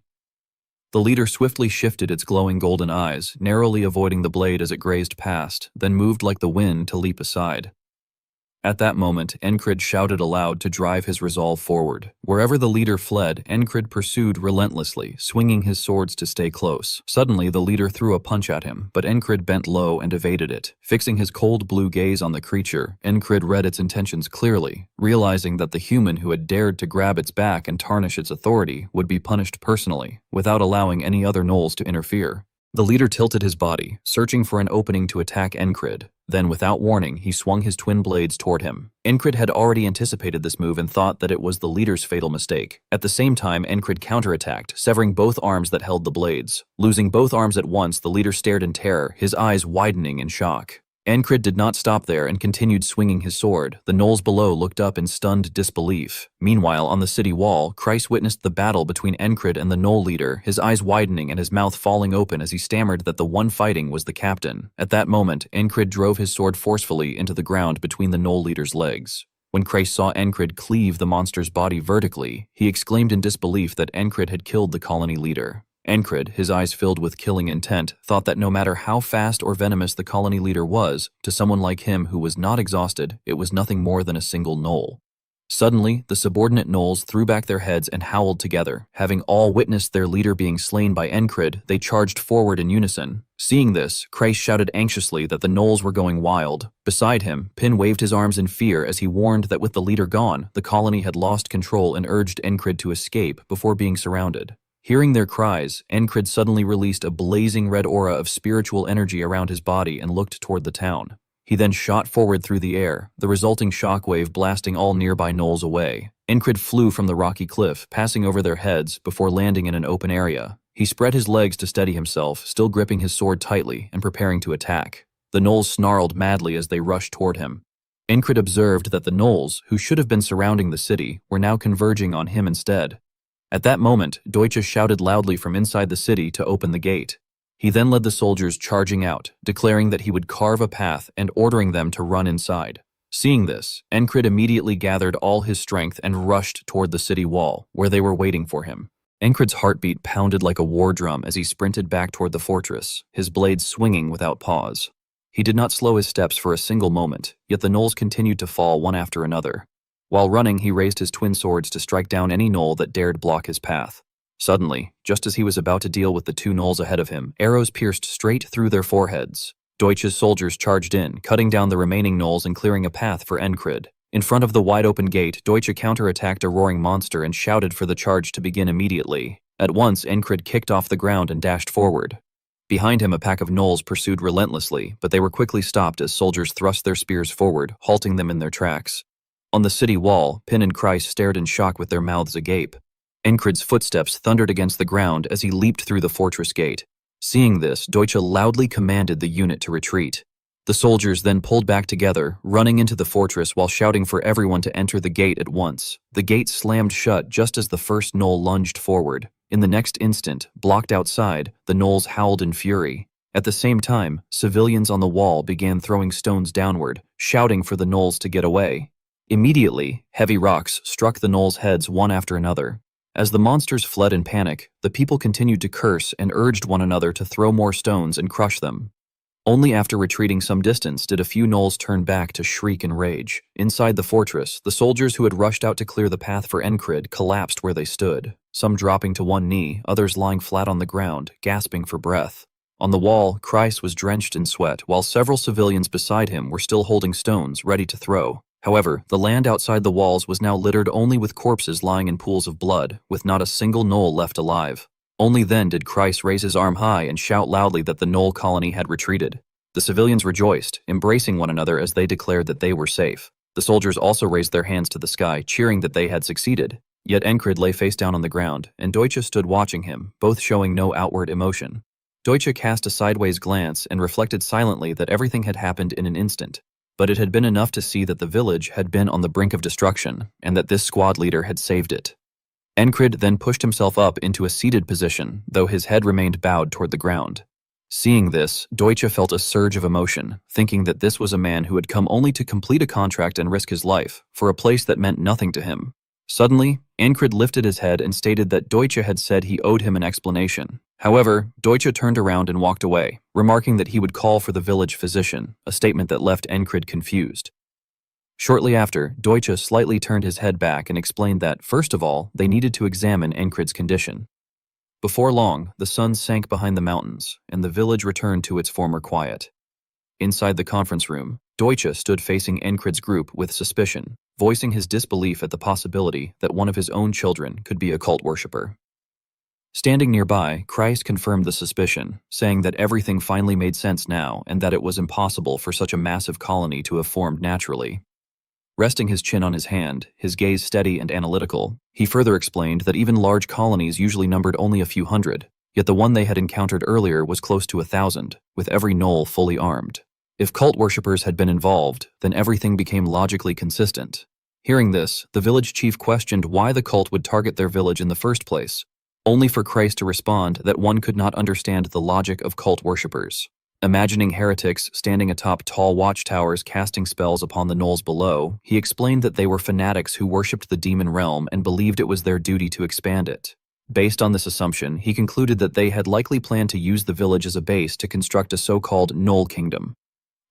The leader swiftly shifted its glowing golden eyes, narrowly avoiding the blade as it grazed past, then moved like the wind to leap aside. At that moment, Encred shouted aloud to drive his resolve forward. Wherever the leader fled, Encred pursued relentlessly, swinging his swords to stay close. Suddenly, the leader threw a punch at him, but Encred bent low and evaded it. Fixing his cold blue gaze on the creature, Encred read its intentions clearly, realizing that the human who had dared to grab its back and tarnish its authority would be punished personally, without allowing any other gnolls to interfere. The leader tilted his body, searching for an opening to attack Encred. Then, without warning, he swung his twin blades toward him. Encred had already anticipated this move and thought that it was the leader's fatal mistake. At the same time, Encred counterattacked, severing both arms that held the blades. Losing both arms at once, the leader stared in terror, his eyes widening in shock. Encred did not stop there and continued swinging his sword. The gnolls below looked up in stunned disbelief. Meanwhile, on the city wall, Kreis witnessed the battle between Encred and the gnoll leader, his eyes widening and his mouth falling open as he stammered that the one fighting was the captain. At that moment, Encred drove his sword forcefully into the ground between the gnoll leader's legs. When Kreis saw Encred cleave the monster's body vertically, he exclaimed in disbelief that Encred had killed the colony leader. Encred, his eyes filled with killing intent, thought that no matter how fast or venomous the colony leader was, to someone like him who was not exhausted, it was nothing more than a single gnoll. Suddenly, the subordinate gnolls threw back their heads and howled together. Having all witnessed their leader being slain by Encred, they charged forward in unison. Seeing this, Kreis shouted anxiously that the gnolls were going wild. Beside him, Pin waved his arms in fear as he warned that with the leader gone, the colony had lost control and urged Encred to escape before being surrounded. Hearing their cries, Encred suddenly released a blazing red aura of spiritual energy around his body and looked toward the town. He then shot forward through the air, the resulting shockwave blasting all nearby gnolls away. Encred flew from the rocky cliff, passing over their heads before landing in an open area. He spread his legs to steady himself, still gripping his sword tightly and preparing to attack. The gnolls snarled madly as they rushed toward him. Encred observed that the gnolls, who should have been surrounding the city, were now converging on him instead. At that moment, Deutsche shouted loudly from inside the city to open the gate. He then led the soldiers charging out, declaring that he would carve a path and ordering them to run inside. Seeing this, Encred immediately gathered all his strength and rushed toward the city wall, where they were waiting for him. Encred's heartbeat pounded like a war drum as he sprinted back toward the fortress, his blades swinging without pause. He did not slow his steps for a single moment, yet the gnolls continued to fall one after another. While running, he raised his twin swords to strike down any gnoll that dared block his path. Suddenly, just as he was about to deal with the two gnolls ahead of him, arrows pierced straight through their foreheads. Deutsche's soldiers charged in, cutting down the remaining gnolls and clearing a path for Encred. In front of the wide-open gate, Deutsche counterattacked a roaring monster and shouted for the charge to begin immediately. At once, Encred kicked off the ground and dashed forward. Behind him, a pack of gnolls pursued relentlessly, but they were quickly stopped as soldiers thrust their spears forward, halting them in their tracks. On the city wall, Pin and Kreis stared in shock with their mouths agape. Encred's footsteps thundered against the ground as he leaped through the fortress gate. Seeing this, Deutsche loudly commanded the unit to retreat. The soldiers then pulled back together, running into the fortress while shouting for everyone to enter the gate at once. The gate slammed shut just as the first gnoll lunged forward. In the next instant, blocked outside, the gnolls howled in fury. At the same time, civilians on the wall began throwing stones downward, shouting for the gnolls to get away. Immediately, heavy rocks struck the gnolls' heads one after another. As the monsters fled in panic, the people continued to curse and urged one another to throw more stones and crush them. Only after retreating some distance did a few gnolls turn back to shriek in rage. Inside the fortress, the soldiers who had rushed out to clear the path for Encred collapsed where they stood, some dropping to one knee, others lying flat on the ground, gasping for breath. On the wall, Kreis was drenched in sweat, while several civilians beside him were still holding stones, ready to throw. However, the land outside the walls was now littered only with corpses lying in pools of blood, with not a single gnoll left alive. Only then did Kreis raise his arm high and shout loudly that the gnoll colony had retreated. The civilians rejoiced, embracing one another as they declared that they were safe. The soldiers also raised their hands to the sky, cheering that they had succeeded. Yet Encred lay face down on the ground, and Deutsche stood watching him, both showing no outward emotion. Deutsche cast a sideways glance and reflected silently that everything had happened in an instant. But it had been enough to see that the village had been on the brink of destruction, and that this squad leader had saved it. Encred then pushed himself up into a seated position, though his head remained bowed toward the ground. Seeing this, Deutsche felt a surge of emotion, thinking that this was a man who had come only to complete a contract and risk his life, for a place that meant nothing to him. Suddenly, Encred lifted his head and stated that Deutsche had said he owed him an explanation. However, Deutsche turned around and walked away, remarking that he would call for the village physician, a statement that left Encred confused. Shortly after, Deutsche slightly turned his head back and explained that, first of all, they needed to examine Encred's condition. Before long, the sun sank behind the mountains, and the village returned to its former quiet. Inside the conference room, Deutsche stood facing Encred's group with suspicion, voicing his disbelief at the possibility that one of his own children could be a cult worshipper. Standing nearby, Kreis confirmed the suspicion, saying that everything finally made sense now and that it was impossible for such a massive colony to have formed naturally. Resting his chin on his hand, his gaze steady and analytical, he further explained that even large colonies usually numbered only a few hundred, yet the one they had encountered earlier was close to 1,000, with every gnoll fully armed. If cult worshippers had been involved, then everything became logically consistent. Hearing this, the village chief questioned why the cult would target their village in the first place, only for Christ to respond that one could not understand the logic of cult worshippers. Imagining heretics standing atop tall watchtowers casting spells upon the gnolls below, he explained that they were fanatics who worshipped the demon realm and believed it was their duty to expand it. Based on this assumption, he concluded that they had likely planned to use the village as a base to construct a so-called Gnoll Kingdom.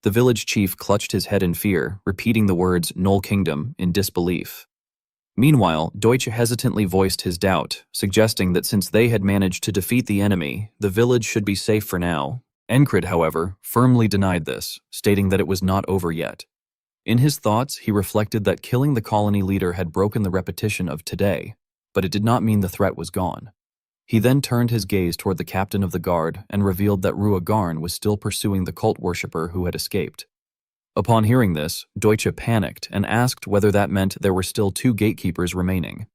The village chief clutched his head in fear, repeating the words Gnoll Kingdom in disbelief. Meanwhile, Deutsche hesitantly voiced his doubt, suggesting that since they had managed to defeat the enemy, the village should be safe for now. Encred, however, firmly denied this, stating that it was not over yet. In his thoughts, he reflected that killing the colony leader had broken the repetition of today, but it did not mean the threat was gone. He then turned his gaze toward the captain of the guard and revealed that Rua Garn was still pursuing the cult worshipper who had escaped. Upon hearing this, Deutsche panicked and asked whether that meant there were still 2 gatekeepers remaining.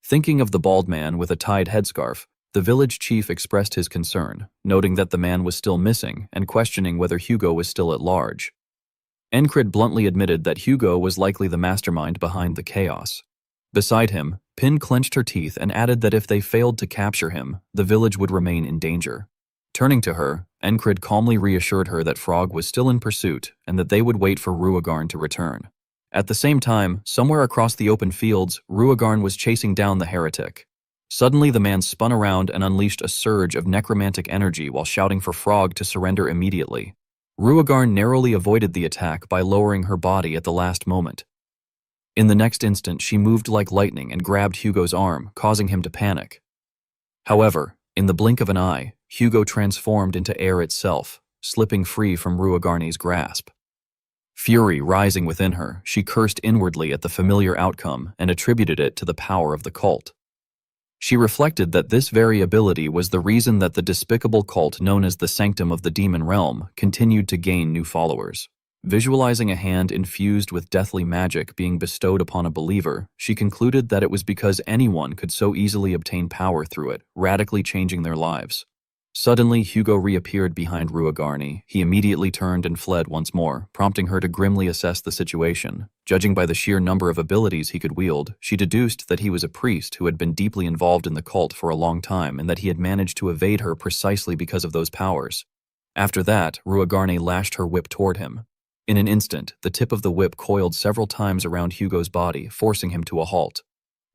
Thinking of the bald man with a tied headscarf, the village chief expressed his concern, noting that the man was still missing and questioning whether Hugo was still at large. Encred bluntly admitted that Hugo was likely the mastermind behind the chaos. Beside him, Pin clenched her teeth and added that if they failed to capture him, the village would remain in danger. Turning to her, Encred calmly reassured her that Frog was still in pursuit and that they would wait for Ruagarn to return. At the same time, somewhere across the open fields, Ruagarn was chasing down the heretic. Suddenly, the man spun around and unleashed a surge of necromantic energy while shouting for Frog to surrender immediately. Ruagarn narrowly avoided the attack by lowering her body at the last moment. In the next instant, she moved like lightning and grabbed Hugo's arm, causing him to panic. However, in the blink of an eye, Hugo transformed into air itself, slipping free from Ruagarni's grasp. Fury rising within her, she cursed inwardly at the familiar outcome and attributed it to the power of the cult. She reflected that this very ability was the reason that the despicable cult known as the Sanctum of the Demon Realm continued to gain new followers. Visualizing a hand infused with deathly magic being bestowed upon a believer, she concluded that it was because anyone could so easily obtain power through it, radically changing their lives. Suddenly, Hugo reappeared behind Ruagarni. He immediately turned and fled once more, prompting her to grimly assess the situation. Judging by the sheer number of abilities he could wield, she deduced that he was a priest who had been deeply involved in the cult for a long time and that he had managed to evade her precisely because of those powers. After that, Ruagarni lashed her whip toward him. In an instant, the tip of the whip coiled several times around Hugo's body, forcing him to a halt.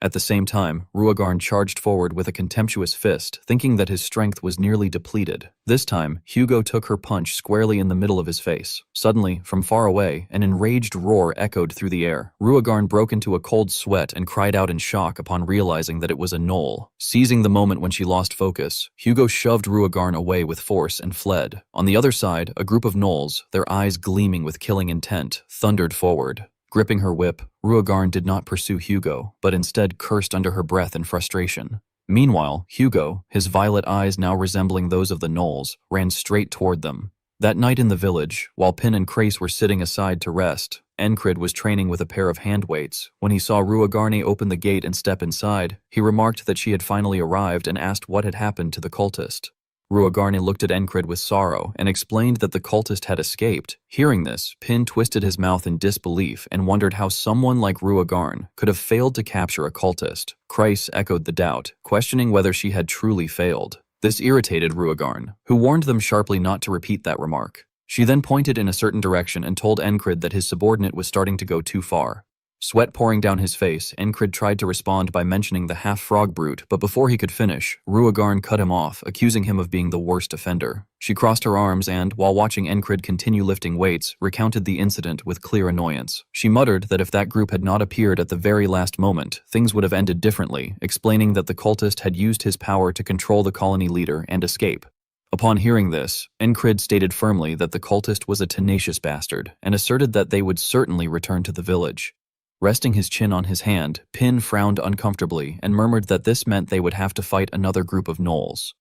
At the same time, Ruagarn charged forward with a contemptuous fist, thinking that his strength was nearly depleted. This time, Hugo took her punch squarely in the middle of his face. Suddenly, from far away, an enraged roar echoed through the air. Ruagarn broke into a cold sweat and cried out in shock upon realizing that it was a gnoll. Seizing the moment when she lost focus, Hugo shoved Ruagarn away with force and fled. On the other side, a group of gnolls, their eyes gleaming with killing intent, thundered forward. Gripping her whip, Ruagarn did not pursue Hugo, but instead cursed under her breath in frustration. Meanwhile, Hugo, his violet eyes now resembling those of the gnolls, ran straight toward them. That night in the village, while Pin and Crace were sitting aside to rest, Encred was training with a pair of hand weights. When he saw Ruagarni open the gate and step inside, he remarked that she had finally arrived and asked what had happened to the cultist. Ruagarni looked at Encred with sorrow and explained that the cultist had escaped. Hearing this, Pin twisted his mouth in disbelief and wondered how someone like Ruagarn could have failed to capture a cultist. Crace echoed the doubt, questioning whether she had truly failed. This irritated Ruagarn, who warned them sharply not to repeat that remark. She then pointed in a certain direction and told Encred that his subordinate was starting to go too far. Sweat pouring down his face, Encred tried to respond by mentioning the half-frog brute, but before he could finish, Ruagarn cut him off, accusing him of being the worst offender. She crossed her arms and, while watching Encred continue lifting weights, recounted the incident with clear annoyance. She muttered that if that group had not appeared at the very last moment, things would have ended differently, explaining that the cultist had used his power to control the colony leader and escape. Upon hearing this, Encred stated firmly that the cultist was a tenacious bastard, and asserted that they would certainly return to the village. Resting his chin on his hand, Pin frowned uncomfortably and murmured that this meant they would have to fight another group of gnolls.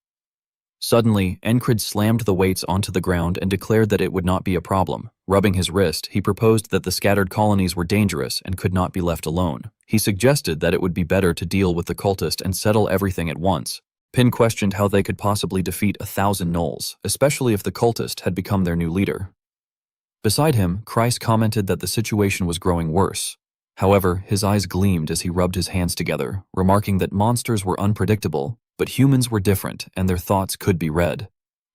Suddenly, Encred slammed the weights onto the ground and declared that it would not be a problem. Rubbing his wrist, he proposed that the scattered colonies were dangerous and could not be left alone. He suggested that it would be better to deal with the cultist and settle everything at once. Pin questioned how they could possibly defeat 1,000 gnolls, especially if the cultist had become their new leader. Beside him, Kreis commented that the situation was growing worse. However, his eyes gleamed as he rubbed his hands together, remarking that monsters were unpredictable, but humans were different and their thoughts could be read.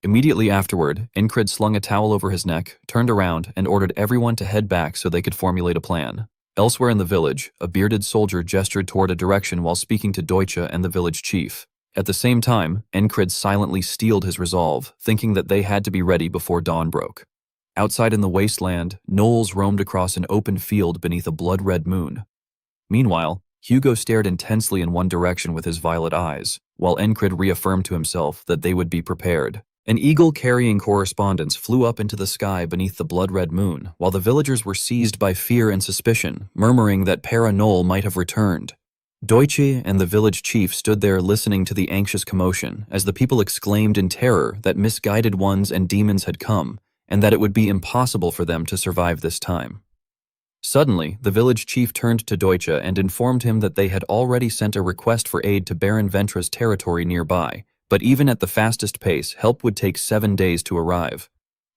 Immediately afterward, Incrid slung a towel over his neck, turned around, and ordered everyone to head back so they could formulate a plan. Elsewhere in the village, a bearded soldier gestured toward a direction while speaking to Deutsche and the village chief. At the same time, Incrid silently steeled his resolve, thinking that they had to be ready before dawn broke. Outside in the wasteland, gnolls roamed across an open field beneath a blood-red moon. Meanwhile, Hugo stared intensely in one direction with his violet eyes, while Incrid reaffirmed to himself that they would be prepared. An eagle carrying correspondence flew up into the sky beneath the blood-red moon, while the villagers were seized by fear and suspicion, murmuring that Para-Gnoll might have returned. Deutsche and the village chief stood there listening to the anxious commotion as the people exclaimed in terror that misguided ones and demons had come, and that it would be impossible for them to survive this time. Suddenly, the village chief turned to Deutsche and informed him that they had already sent a request for aid to Baron Ventra's territory nearby, but even at the fastest pace, help would take 7 days to arrive.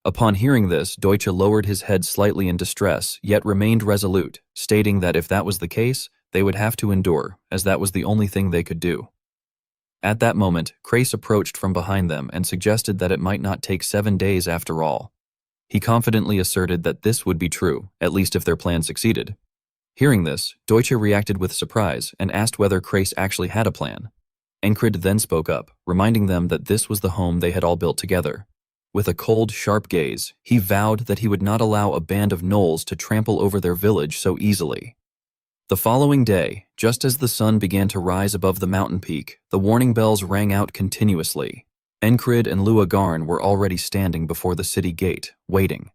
Upon hearing this, Deutsche lowered his head slightly in distress, yet remained resolute, stating that if that was the case, they would have to endure, as that was the only thing they could do. At that moment, Kreis approached from behind them and suggested that it might not take 7 days after all. He confidently asserted that this would be true, at least if their plan succeeded. Hearing this, Deutsche reacted with surprise and asked whether Kreis actually had a plan. Incrid then spoke up, reminding them that this was the home they had all built together. With a cold, sharp gaze, he vowed that he would not allow a band of gnolls to trample over their village so easily. The following day, just as the sun began to rise above the mountain peak, the warning bells rang out continuously. Incrid and Luagarn were already standing before the city gate, waiting.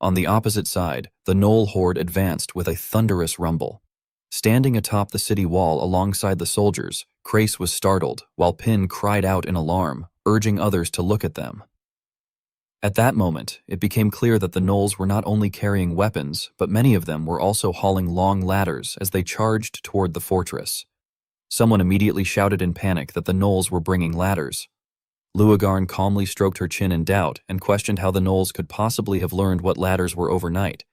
On the opposite side, the gnoll horde advanced with a thunderous rumble. Standing atop the city wall alongside the soldiers, Kreis was startled, while Pin cried out in alarm, urging others to look at them. At that moment, it became clear that the gnolls were not only carrying weapons, but many of them were also hauling long ladders as they charged toward the fortress. Someone immediately shouted in panic that the gnolls were bringing ladders. Luagarn calmly stroked her chin in doubt and questioned how the gnolls could possibly have learned what ladders were overnight.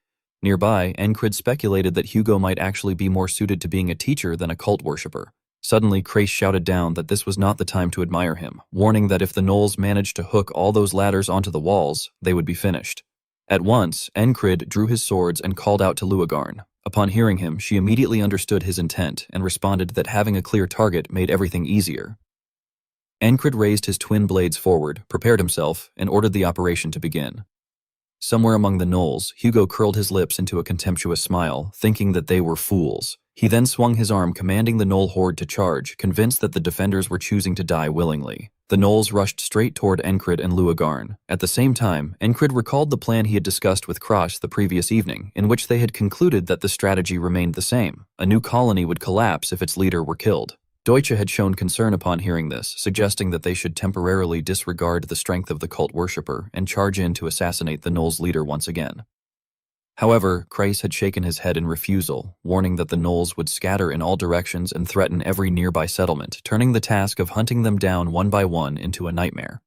Nearby, Incrid speculated that Hugo might actually be more suited to being a teacher than a cult worshipper. Suddenly, Kreis shouted down that this was not the time to admire him, warning that if the gnolls managed to hook all those ladders onto the walls, they would be finished. At once, Incrid drew his swords and called out to Luagarn. Upon hearing him, she immediately understood his intent and responded that having a clear target made everything easier. Incrid raised his twin blades forward, prepared himself, and ordered the operation to begin. Somewhere among the gnolls, Hugo curled his lips into a contemptuous smile, thinking that they were fools. He then swung his arm, commanding the gnoll horde to charge, convinced that the defenders were choosing to die willingly. The gnolls rushed straight toward Incrid and Luagarn. At the same time, Incrid recalled the plan he had discussed with Krosh the previous evening, in which they had concluded that the strategy remained the same. A new colony would collapse if its leader were killed. Deutsche had shown concern upon hearing this, suggesting that they should temporarily disregard the strength of the cult worshipper and charge in to assassinate the gnolls' leader once again. However, Kreis had shaken his head in refusal, warning that the gnolls would scatter in all directions and threaten every nearby settlement, turning the task of hunting them down one by one into a nightmare.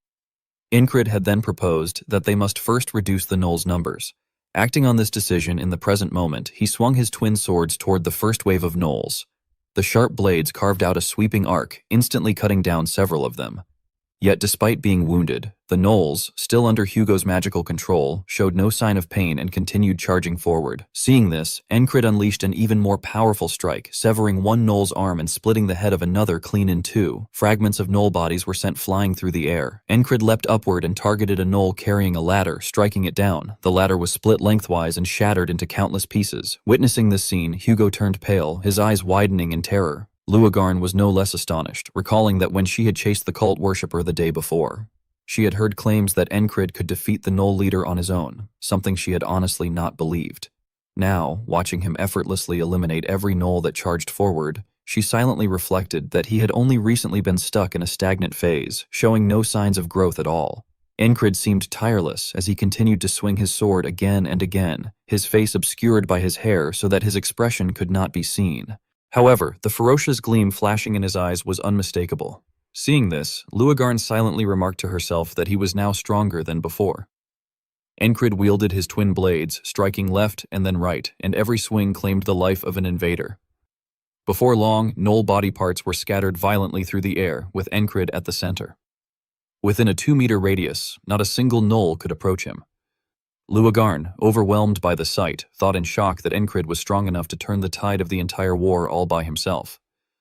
Incrid had then proposed that they must first reduce the gnolls' numbers. Acting on this decision in the present moment, he swung his twin swords toward the first wave of gnolls. The sharp blades carved out a sweeping arc, instantly cutting down several of them. Yet despite being wounded, the gnolls, still under Hugo's magical control, showed no sign of pain and continued charging forward. Seeing this, Incrid unleashed an even more powerful strike, severing one gnoll's arm and splitting the head of another clean in two. Fragments of gnoll bodies were sent flying through the air. Incrid leapt upward and targeted a gnoll carrying a ladder, striking it down. The ladder was split lengthwise and shattered into countless pieces. Witnessing this scene, Hugo turned pale, his eyes widening in terror. Luagarn was no less astonished, recalling that when she had chased the cult worshipper the day before, she had heard claims that Incrid could defeat the gnoll leader on his own, something she had honestly not believed. Now, watching him effortlessly eliminate every gnoll that charged forward, she silently reflected that he had only recently been stuck in a stagnant phase, showing no signs of growth at all. Incrid seemed tireless as he continued to swing his sword again and again, his face obscured by his hair so that his expression could not be seen. However, the ferocious gleam flashing in his eyes was unmistakable. Seeing this, Luagarn silently remarked to herself that he was now stronger than before. Encred wielded his twin blades, striking left and then right, and every swing claimed the life of an invader. Before long, Knoll body parts were scattered violently through the air, with Encred at the center. Within a 2-meter radius, not a single Knoll could approach him. Luagarn, overwhelmed by the sight, thought in shock that Encred was strong enough to turn the tide of the entire war all by himself.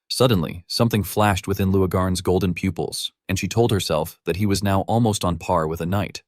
Suddenly, something flashed within Luagarn's golden pupils, and she told herself that he was now almost on par with a knight.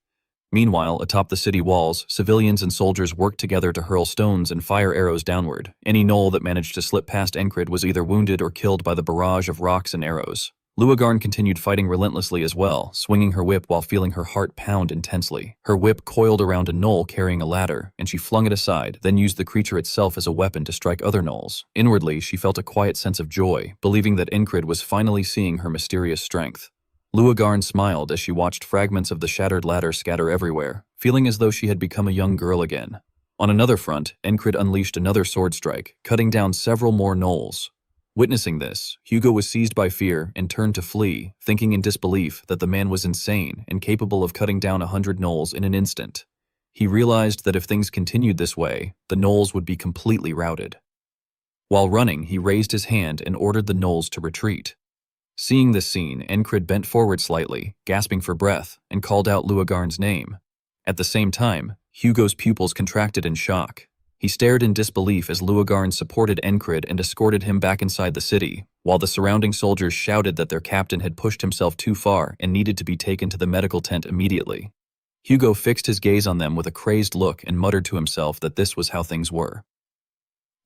Meanwhile, atop the city walls, civilians and soldiers worked together to hurl stones and fire arrows downward. Any Knoll that managed to slip past Encred was either wounded or killed by the barrage of rocks and arrows. Luagarn continued fighting relentlessly as well, swinging her whip while feeling her heart pound intensely. Her whip coiled around a Knoll carrying a ladder, and she flung it aside, then used the creature itself as a weapon to strike other Knolls. Inwardly, she felt a quiet sense of joy, believing that Encred was finally seeing her mysterious strength. Luagarn smiled as she watched fragments of the shattered ladder scatter everywhere, feeling as though she had become a young girl again. On another front, Encred unleashed another sword strike, cutting down several more Knolls. Witnessing this, Hugo was seized by fear and turned to flee, thinking in disbelief that the man was insane and capable of cutting down 100 Knolls in an instant. He realized that if things continued this way, the Knolls would be completely routed. While running, he raised his hand and ordered the Knolls to retreat. Seeing this scene, Encred bent forward slightly, gasping for breath, and called out Luagarn's name. At the same time, Hugo's pupils contracted in shock. He stared in disbelief as Luagarn supported Encred and escorted him back inside the city, while the surrounding soldiers shouted that their captain had pushed himself too far and needed to be taken to the medical tent immediately. Hugo fixed his gaze on them with a crazed look and muttered to himself that this was how things were.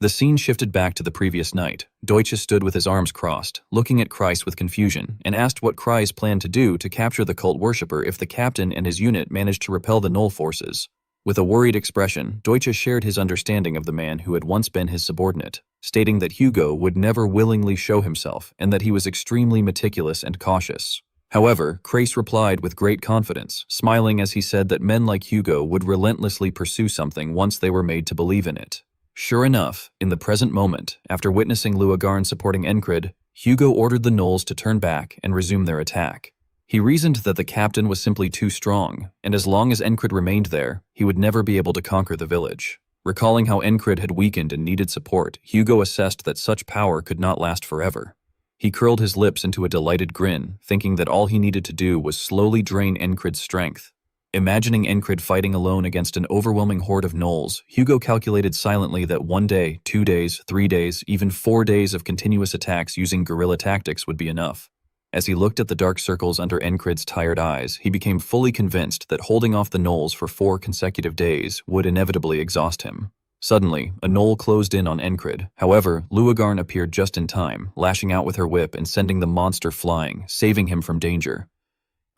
The scene shifted back to the previous night. Deutsche stood with his arms crossed, looking at Kreis with confusion, and asked what Kreis planned to do to capture the cult worshipper if the captain and his unit managed to repel the Knoll forces. With a worried expression, Deutsche shared his understanding of the man who had once been his subordinate, stating that Hugo would never willingly show himself and that he was extremely meticulous and cautious. However, Kreis replied with great confidence, smiling as he said that men like Hugo would relentlessly pursue something once they were made to believe in it. Sure enough, in the present moment, after witnessing Luagarn supporting Encred, Hugo ordered the Knolls to turn back and resume their attack. He reasoned that the captain was simply too strong, and as long as Encred remained there, he would never be able to conquer the village. Recalling how Encred had weakened and needed support, Hugo assessed that such power could not last forever. He curled his lips into a delighted grin, thinking that all he needed to do was slowly drain Encred's strength. Imagining Encred fighting alone against an overwhelming horde of Knolls, Hugo calculated silently that 1 day, 2 days, 3 days, even 4 days of continuous attacks using guerrilla tactics would be enough. As he looked at the dark circles under Encred's tired eyes, he became fully convinced that holding off the Knolls for 4 consecutive days would inevitably exhaust him. Suddenly, a Knoll closed in on Encred. However, Luagarn appeared just in time, lashing out with her whip and sending the monster flying, saving him from danger.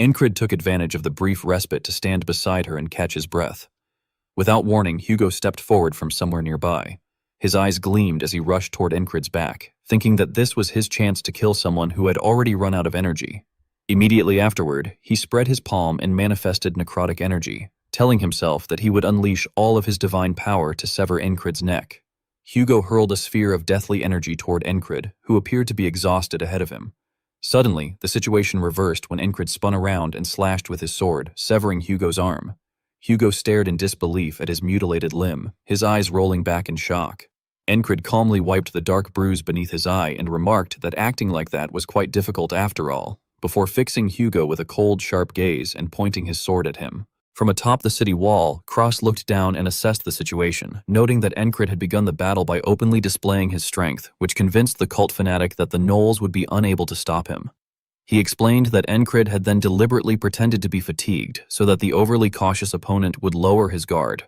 Encred took advantage of the brief respite to stand beside her and catch his breath. Without warning, Hugo stepped forward from somewhere nearby. His eyes gleamed as he rushed toward Encred's back, thinking that this was his chance to kill someone who had already run out of energy. Immediately afterward, he spread his palm and manifested necrotic energy, telling himself that he would unleash all of his divine power to sever Encred's neck. Hugo hurled a sphere of deathly energy toward Encred, who appeared to be exhausted ahead of him. Suddenly, the situation reversed when Encred spun around and slashed with his sword, severing Hugo's arm. Hugo stared in disbelief at his mutilated limb, his eyes rolling back in shock. Encred calmly wiped the dark bruise beneath his eye and remarked that acting like that was quite difficult after all, before fixing Hugo with a cold, sharp gaze and pointing his sword at him. From atop the city wall, Cross looked down and assessed the situation, noting that Encred had begun the battle by openly displaying his strength, which convinced the cult fanatic that the Knolls would be unable to stop him. He explained that Encred had then deliberately pretended to be fatigued so that the overly cautious opponent would lower his guard.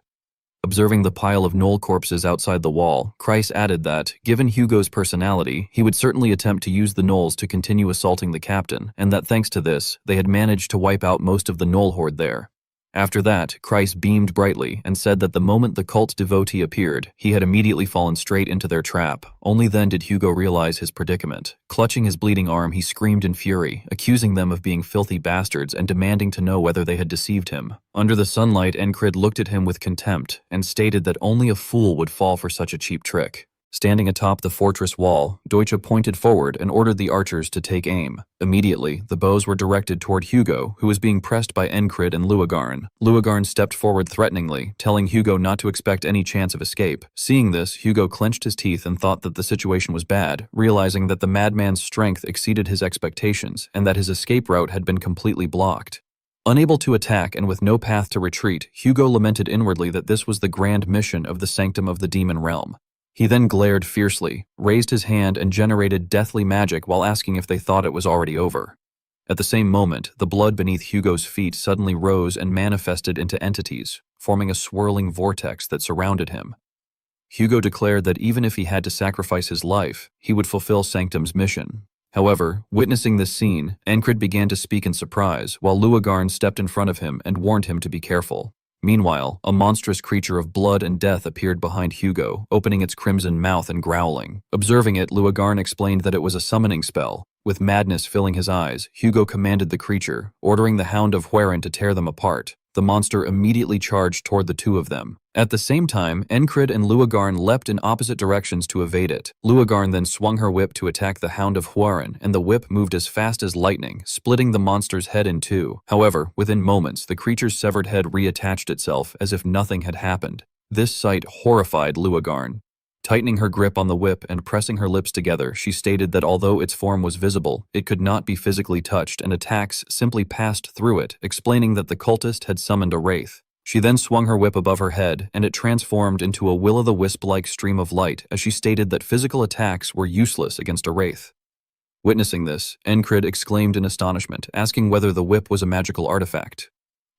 Observing the pile of Knoll corpses outside the wall, Kreis added that, given Hugo's personality, he would certainly attempt to use the Knolls to continue assaulting the captain, and that thanks to this, they had managed to wipe out most of the Knoll horde there. After that, Kreis beamed brightly and said that the moment the cult devotee appeared, he had immediately fallen straight into their trap. Only then did Hugo realize his predicament. Clutching his bleeding arm, he screamed in fury, accusing them of being filthy bastards and demanding to know whether they had deceived him. Under the sunlight, Encred looked at him with contempt and stated that only a fool would fall for such a cheap trick. Standing atop the fortress wall, Deutsche pointed forward and ordered the archers to take aim. Immediately, the bows were directed toward Hugo, who was being pressed by Encrid and Luagarn. Luagarn stepped forward threateningly, telling Hugo not to expect any chance of escape. Seeing this, Hugo clenched his teeth and thought that the situation was bad, realizing that the madman's strength exceeded his expectations and that his escape route had been completely blocked. Unable to attack and with no path to retreat, Hugo lamented inwardly that this was the grand mission of the Sanctum of the Demon Realm. He then glared fiercely, raised his hand and generated deathly magic while asking if they thought it was already over. At the same moment, the blood beneath Hugo's feet suddenly rose and manifested into entities, forming a swirling vortex that surrounded him. Hugo declared that even if he had to sacrifice his life, he would fulfill Sanctum's mission. However, witnessing this scene, Encrid began to speak in surprise, while Luagarn stepped in front of him and warned him to be careful. Meanwhile, a monstrous creature of blood and death appeared behind Hugo, opening its crimson mouth and growling. Observing it, Luagarn explained that it was a summoning spell. With madness filling his eyes, Hugo commanded the creature, ordering the Hound of Huaren to tear them apart. The monster immediately charged toward the two of them. At the same time, Encrid and Luagarn leapt in opposite directions to evade it. Luagarn then swung her whip to attack the Hound of Huaren, and the whip moved as fast as lightning, splitting the monster's head in two. However, within moments, the creature's severed head reattached itself as if nothing had happened. This sight horrified Luagarn. Tightening her grip on the whip and pressing her lips together, she stated that although its form was visible, it could not be physically touched and attacks simply passed through it, explaining that the cultist had summoned a wraith. She then swung her whip above her head, and it transformed into a will-o'-the-wisp-like stream of light as she stated that physical attacks were useless against a wraith. Witnessing this, Encrid exclaimed in astonishment, asking whether the whip was a magical artifact.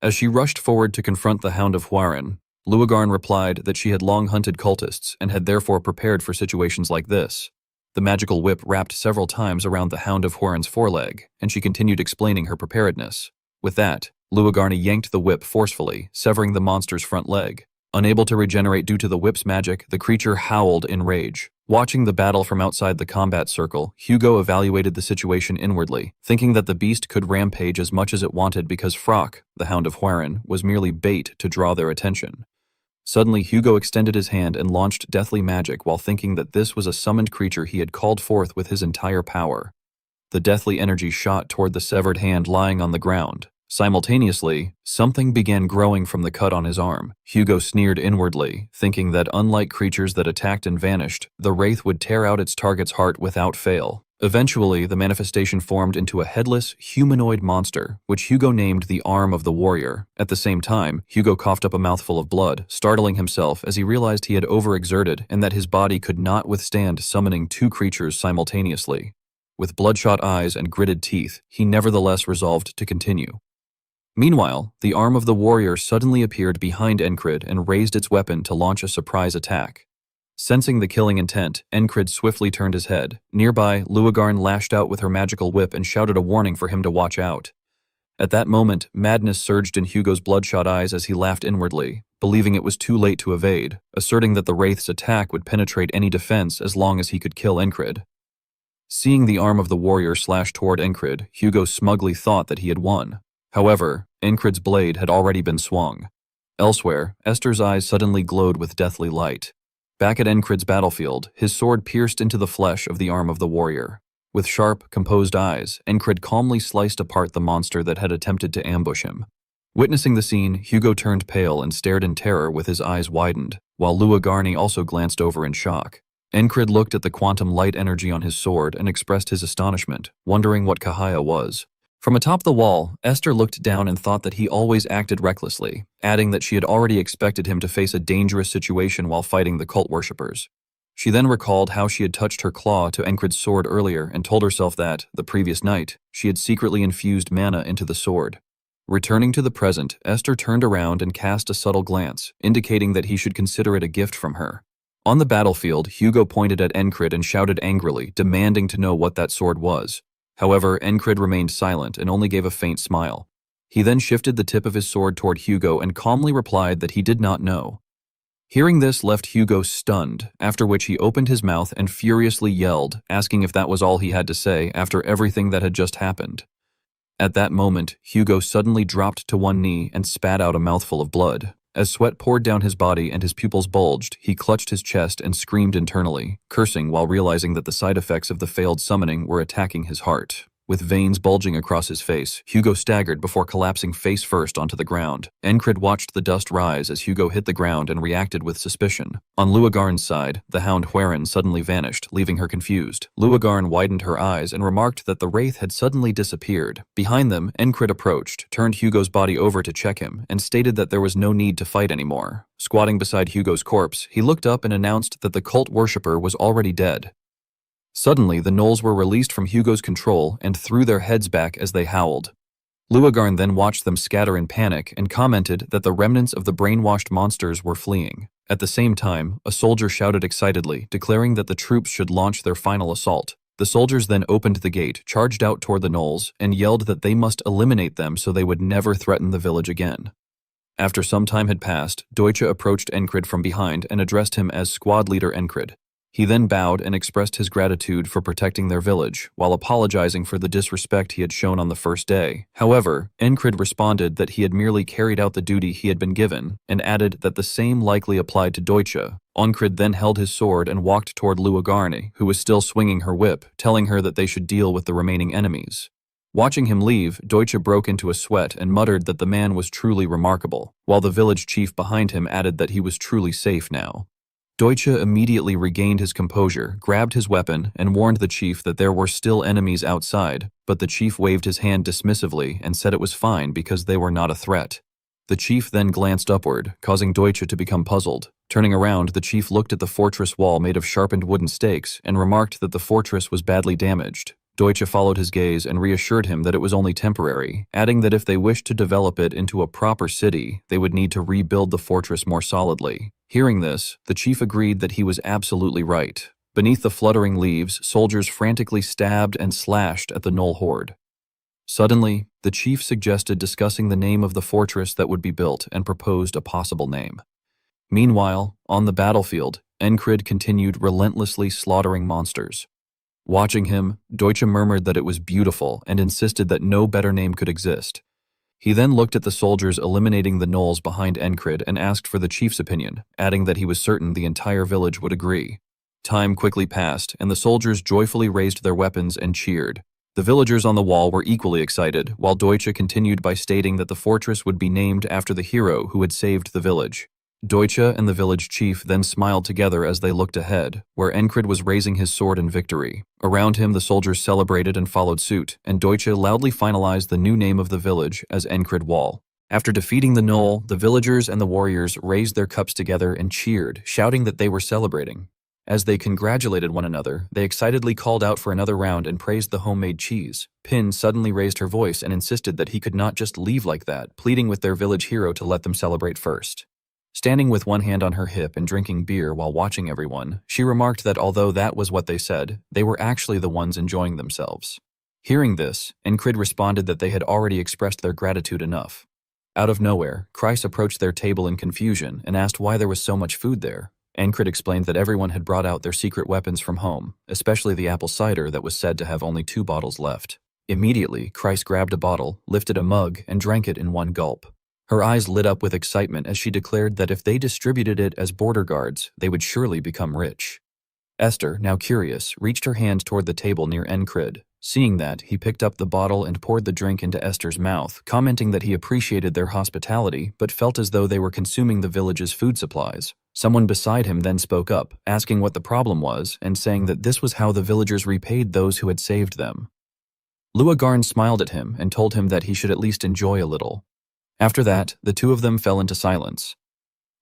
As she rushed forward to confront the Hound of Huaren, Luagarn replied that she had long hunted cultists and had therefore prepared for situations like this. The magical whip wrapped several times around the Hound of Huaren's foreleg, and she continued explaining her preparedness. With that, Luagarn yanked the whip forcefully, severing the monster's front leg. Unable to regenerate due to the whip's magic, the creature howled in rage. Watching the battle from outside the combat circle, Hugo evaluated the situation inwardly, thinking that the beast could rampage as much as it wanted because Frock, the Hound of Huaren, was merely bait to draw their attention. Suddenly, Hugo extended his hand and launched deathly magic while thinking that this was a summoned creature he had called forth with his entire power. The deathly energy shot toward the severed hand lying on the ground. Simultaneously, something began growing from the cut on his arm. Hugo sneered inwardly, thinking that unlike creatures that attacked and vanished, the wraith would tear out its target's heart without fail. Eventually, the manifestation formed into a headless, humanoid monster, which Hugo named the Arm of the Warrior. At the same time, Hugo coughed up a mouthful of blood, startling himself as he realized he had overexerted and that his body could not withstand summoning two creatures simultaneously. With bloodshot eyes and gritted teeth, he nevertheless resolved to continue. Meanwhile, the Arm of the Warrior suddenly appeared behind Encrid and raised its weapon to launch a surprise attack. Sensing the killing intent, Encrid swiftly turned his head. Nearby, Luagarn lashed out with her magical whip and shouted a warning for him to watch out. At that moment, madness surged in Hugo's bloodshot eyes as he laughed inwardly, believing it was too late to evade, asserting that the wraith's attack would penetrate any defense as long as he could kill Encrid. Seeing the Arm of the Warrior slash toward Encrid, Hugo smugly thought that he had won. However, Encrid's blade had already been swung. Elsewhere, Esther's eyes suddenly glowed with deathly light. Back at Encrid's battlefield, his sword pierced into the flesh of the Arm of the Warrior. With sharp, composed eyes, Encrid calmly sliced apart the monster that had attempted to ambush him. Witnessing the scene, Hugo turned pale and stared in terror with his eyes widened, while Luagarn also glanced over in shock. Encrid looked at the quantum light energy on his sword and expressed his astonishment, wondering what Kahaya was. From atop the wall, Esther looked down and thought that he always acted recklessly, adding that she had already expected him to face a dangerous situation while fighting the cult worshippers. She then recalled how she had touched her claw to Encrid's sword earlier and told herself that, the previous night, she had secretly infused mana into the sword. Returning to the present, Esther turned around and cast a subtle glance, indicating that he should consider it a gift from her. On the battlefield, Hugo pointed at Encrid and shouted angrily, demanding to know what that sword was. However, Encrid remained silent and only gave a faint smile. He then shifted the tip of his sword toward Hugo and calmly replied that he did not know. Hearing this left Hugo stunned, after which he opened his mouth and furiously yelled, asking if that was all he had to say after everything that had just happened. At that moment, Hugo suddenly dropped to one knee and spat out a mouthful of blood. As sweat poured down his body and his pupils bulged, he clutched his chest and screamed internally, cursing while realizing that the side effects of the failed summoning were attacking his heart. With veins bulging across his face, Hugo staggered before collapsing face first onto the ground. Encred watched the dust rise as Hugo hit the ground and reacted with suspicion. On Luagarn's side, the hound Hueren suddenly vanished, leaving her confused. Luagarn widened her eyes and remarked that the wraith had suddenly disappeared. Behind them, Encred approached, turned Hugo's body over to check him, and stated that there was no need to fight anymore. Squatting beside Hugo's corpse, he looked up and announced that the cult worshipper was already dead. Suddenly, the gnolls were released from Hugo's control and threw their heads back as they howled. Luagarn then watched them scatter in panic and commented that the remnants of the brainwashed monsters were fleeing. At the same time, a soldier shouted excitedly, declaring that the troops should launch their final assault. The soldiers then opened the gate, charged out toward the gnolls, and yelled that they must eliminate them so they would never threaten the village again. After some time had passed, Deutsche approached Encred from behind and addressed him as squad leader Encred. He then bowed and expressed his gratitude for protecting their village, while apologizing for the disrespect he had shown on the first day. However, Encred responded that he had merely carried out the duty he had been given, and added that the same likely applied to Deutsche. Encred then held his sword and walked toward Luagarne, who was still swinging her whip, telling her that they should deal with the remaining enemies. Watching him leave, Deutsche broke into a sweat and muttered that the man was truly remarkable, while the village chief behind him added that he was truly safe now. Deutsche immediately regained his composure, grabbed his weapon, and warned the chief that there were still enemies outside, but the chief waved his hand dismissively and said it was fine because they were not a threat. The chief then glanced upward, causing Deutsche to become puzzled. Turning around, the chief looked at the fortress wall made of sharpened wooden stakes and remarked that the fortress was badly damaged. Deutsche followed his gaze and reassured him that it was only temporary, adding that if they wished to develop it into a proper city, they would need to rebuild the fortress more solidly. Hearing this, the chief agreed that he was absolutely right. Beneath the fluttering leaves, soldiers frantically stabbed and slashed at the gnoll horde. Suddenly, the chief suggested discussing the name of the fortress that would be built and proposed a possible name. Meanwhile, on the battlefield, Encred continued relentlessly slaughtering monsters. Watching him, Deutsche murmured that it was beautiful and insisted that no better name could exist. He then looked at the soldiers eliminating the gnolls behind Encred and asked for the chief's opinion, adding that he was certain the entire village would agree. Time quickly passed, and the soldiers joyfully raised their weapons and cheered. The villagers on the wall were equally excited, while Deutsche continued by stating that the fortress would be named after the hero who had saved the village. Deutsche and the village chief then smiled together as they looked ahead, where Encred was raising his sword in victory. Around him, the soldiers celebrated and followed suit, and Deutsche loudly finalized the new name of the village as Encred Wall. After defeating the gnoll, the villagers and the warriors raised their cups together and cheered, shouting that they were celebrating. As they congratulated one another, they excitedly called out for another round and praised the homemade cheese. Pin suddenly raised her voice and insisted that he could not just leave like that, pleading with their village hero to let them celebrate first. Standing with one hand on her hip and drinking beer while watching everyone, she remarked that although that was what they said, they were actually the ones enjoying themselves. Hearing this, Encred responded that they had already expressed their gratitude enough. Out of nowhere, Kreis approached their table in confusion and asked why there was so much food there. Encred explained that everyone had brought out their secret weapons from home, especially the apple cider that was said to have only 2 bottles left. Immediately, Kreis grabbed a bottle, lifted a mug, and drank it in one gulp. Her eyes lit up with excitement as she declared that if they distributed it as border guards, they would surely become rich. Esther, now curious, reached her hand toward the table near Encred. Seeing that, he picked up the bottle and poured the drink into Esther's mouth, commenting that he appreciated their hospitality but felt as though they were consuming the village's food supplies. Someone beside him then spoke up, asking what the problem was and saying that this was how the villagers repaid those who had saved them. Luagarn smiled at him and told him that he should at least enjoy a little. After that, the two of them fell into silence.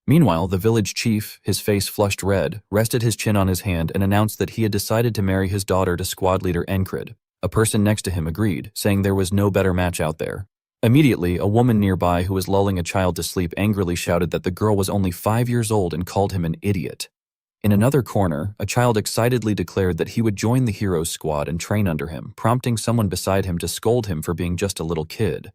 Meanwhile, the village chief, his face flushed red, rested his chin on his hand and announced that he had decided to marry his daughter to squad leader Encred. A person next to him agreed, saying there was no better match out there. Immediately, a woman nearby who was lulling a child to sleep angrily shouted that the girl was only 5 years old and called him an idiot. In another corner, a child excitedly declared that he would join the hero's squad and train under him, prompting someone beside him to scold him for being just a little kid.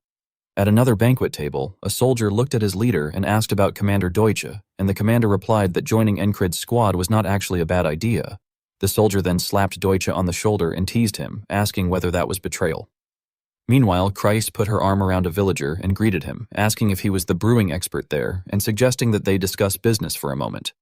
At another banquet table, a soldier looked at his leader and asked about Commander Deutsche, and the commander replied that joining Encred's squad was not actually a bad idea. The soldier then slapped Deutsche on the shoulder and teased him, asking whether that was betrayal. Meanwhile, Kreis put her arm around a villager and greeted him, asking if he was the brewing expert there and suggesting that they discuss business for a moment.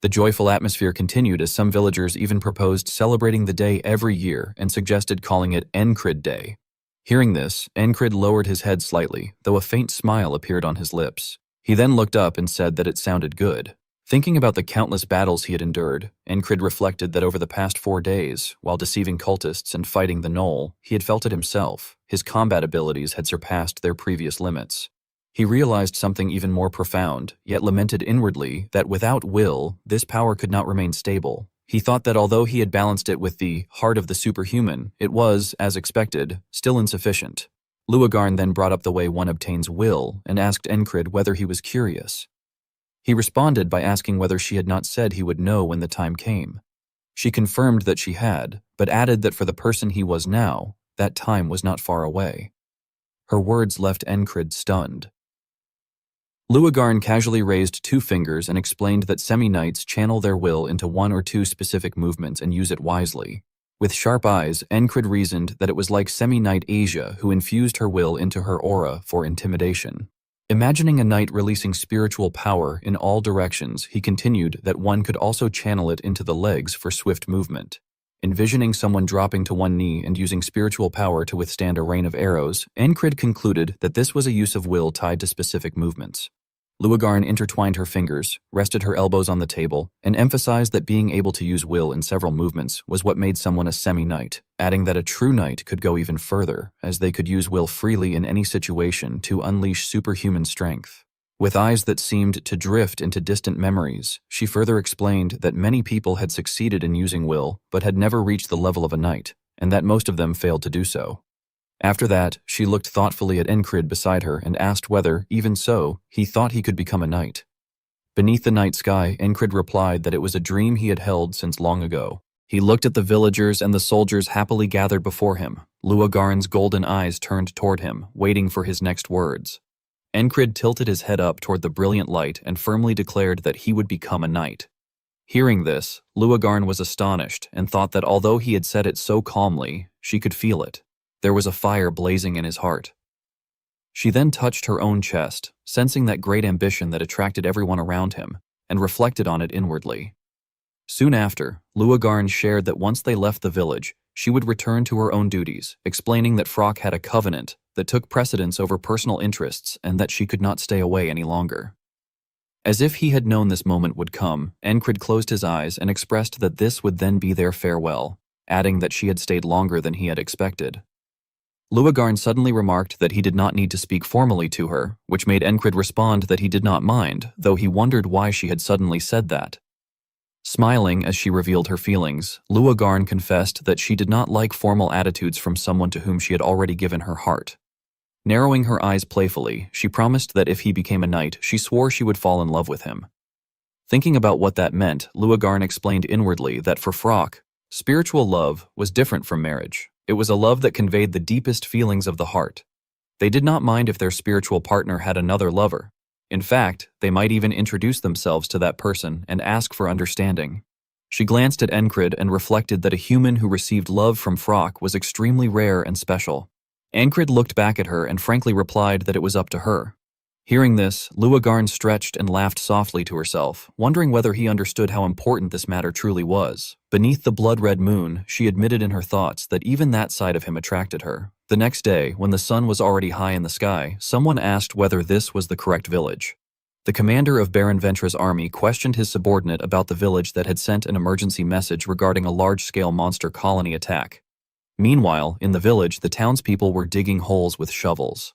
The joyful atmosphere continued as some villagers even proposed celebrating the day every year and suggested calling it Encrid Day. Hearing this, Encrid lowered his head slightly, though a faint smile appeared on his lips. He then looked up and said that it sounded good. Thinking about the countless battles he had endured, Encrid reflected that over the past 4 days, while deceiving cultists and fighting the Knoll, he had felt it himself. His combat abilities had surpassed their previous limits. He realized something even more profound, yet lamented inwardly that without will, this power could not remain stable. He thought that although he had balanced it with the heart of the superhuman, it was, as expected, still insufficient. Luagarn then brought up the way one obtains will and asked Encrid whether he was curious. He responded by asking whether she had not said he would know when the time came. She confirmed that she had, but added that for the person he was now, that time was not far away. Her words left Encrid stunned. Luagarn casually raised 2 fingers and explained that semi-knights channel their will into 1 or 2 specific movements and use it wisely. With sharp eyes, Encrid reasoned that it was like semi-knight Asia who infused her will into her aura for intimidation. Imagining a knight releasing spiritual power in all directions, he continued that one could also channel it into the legs for swift movement. Envisioning someone dropping to one knee and using spiritual power to withstand a rain of arrows, Encrid concluded that this was a use of will tied to specific movements. Luagarn intertwined her fingers, rested her elbows on the table, and emphasized that being able to use will in several movements was what made someone a semi-knight, adding that a true knight could go even further, as they could use will freely in any situation to unleash superhuman strength. With eyes that seemed to drift into distant memories, she further explained that many people had succeeded in using will but had never reached the level of a knight, and that most of them failed to do so. After that, she looked thoughtfully at Encrid beside her and asked whether, even so, he thought he could become a knight. Beneath the night sky, Encrid replied that it was a dream he had held since long ago. He looked at the villagers and the soldiers happily gathered before him. Luagarn's golden eyes turned toward him, waiting for his next words. Encrid tilted his head up toward the brilliant light and firmly declared that he would become a knight. Hearing this, Luagarn was astonished and thought that although he had said it so calmly, she could feel it. There was a fire blazing in his heart. She then touched her own chest, sensing that great ambition that attracted everyone around him, and reflected on it inwardly. Soon after, Luagarn shared that once they left the village, she would return to her own duties, explaining that Frock had a covenant that took precedence over personal interests and that she could not stay away any longer. As if he had known this moment would come, Encrid closed his eyes and expressed that this would then be their farewell, adding that she had stayed longer than he had expected. Luagarn suddenly remarked that he did not need to speak formally to her, which made Encrid respond that he did not mind, though he wondered why she had suddenly said that. Smiling as she revealed her feelings, Luagarn confessed that she did not like formal attitudes from someone to whom she had already given her heart. Narrowing her eyes playfully, she promised that if he became a knight, she swore she would fall in love with him. Thinking about what that meant, Luagarn explained inwardly that for Frock, spiritual love was different from marriage. It was a love that conveyed the deepest feelings of the heart. They did not mind if their spiritual partner had another lover. In fact, they might even introduce themselves to that person and ask for understanding. She glanced at Encrid and reflected that a human who received love from Frock was extremely rare and special. Encrid looked back at her and frankly replied that it was up to her. Hearing this, Luagarn stretched and laughed softly to herself, wondering whether he understood how important this matter truly was. Beneath the blood-red moon, she admitted in her thoughts that even that side of him attracted her. The next day, when the sun was already high in the sky, someone asked whether this was the correct village. The commander of Baron Ventra's army questioned his subordinate about the village that had sent an emergency message regarding a large-scale monster colony attack. Meanwhile, in the village, the townspeople were digging holes with shovels.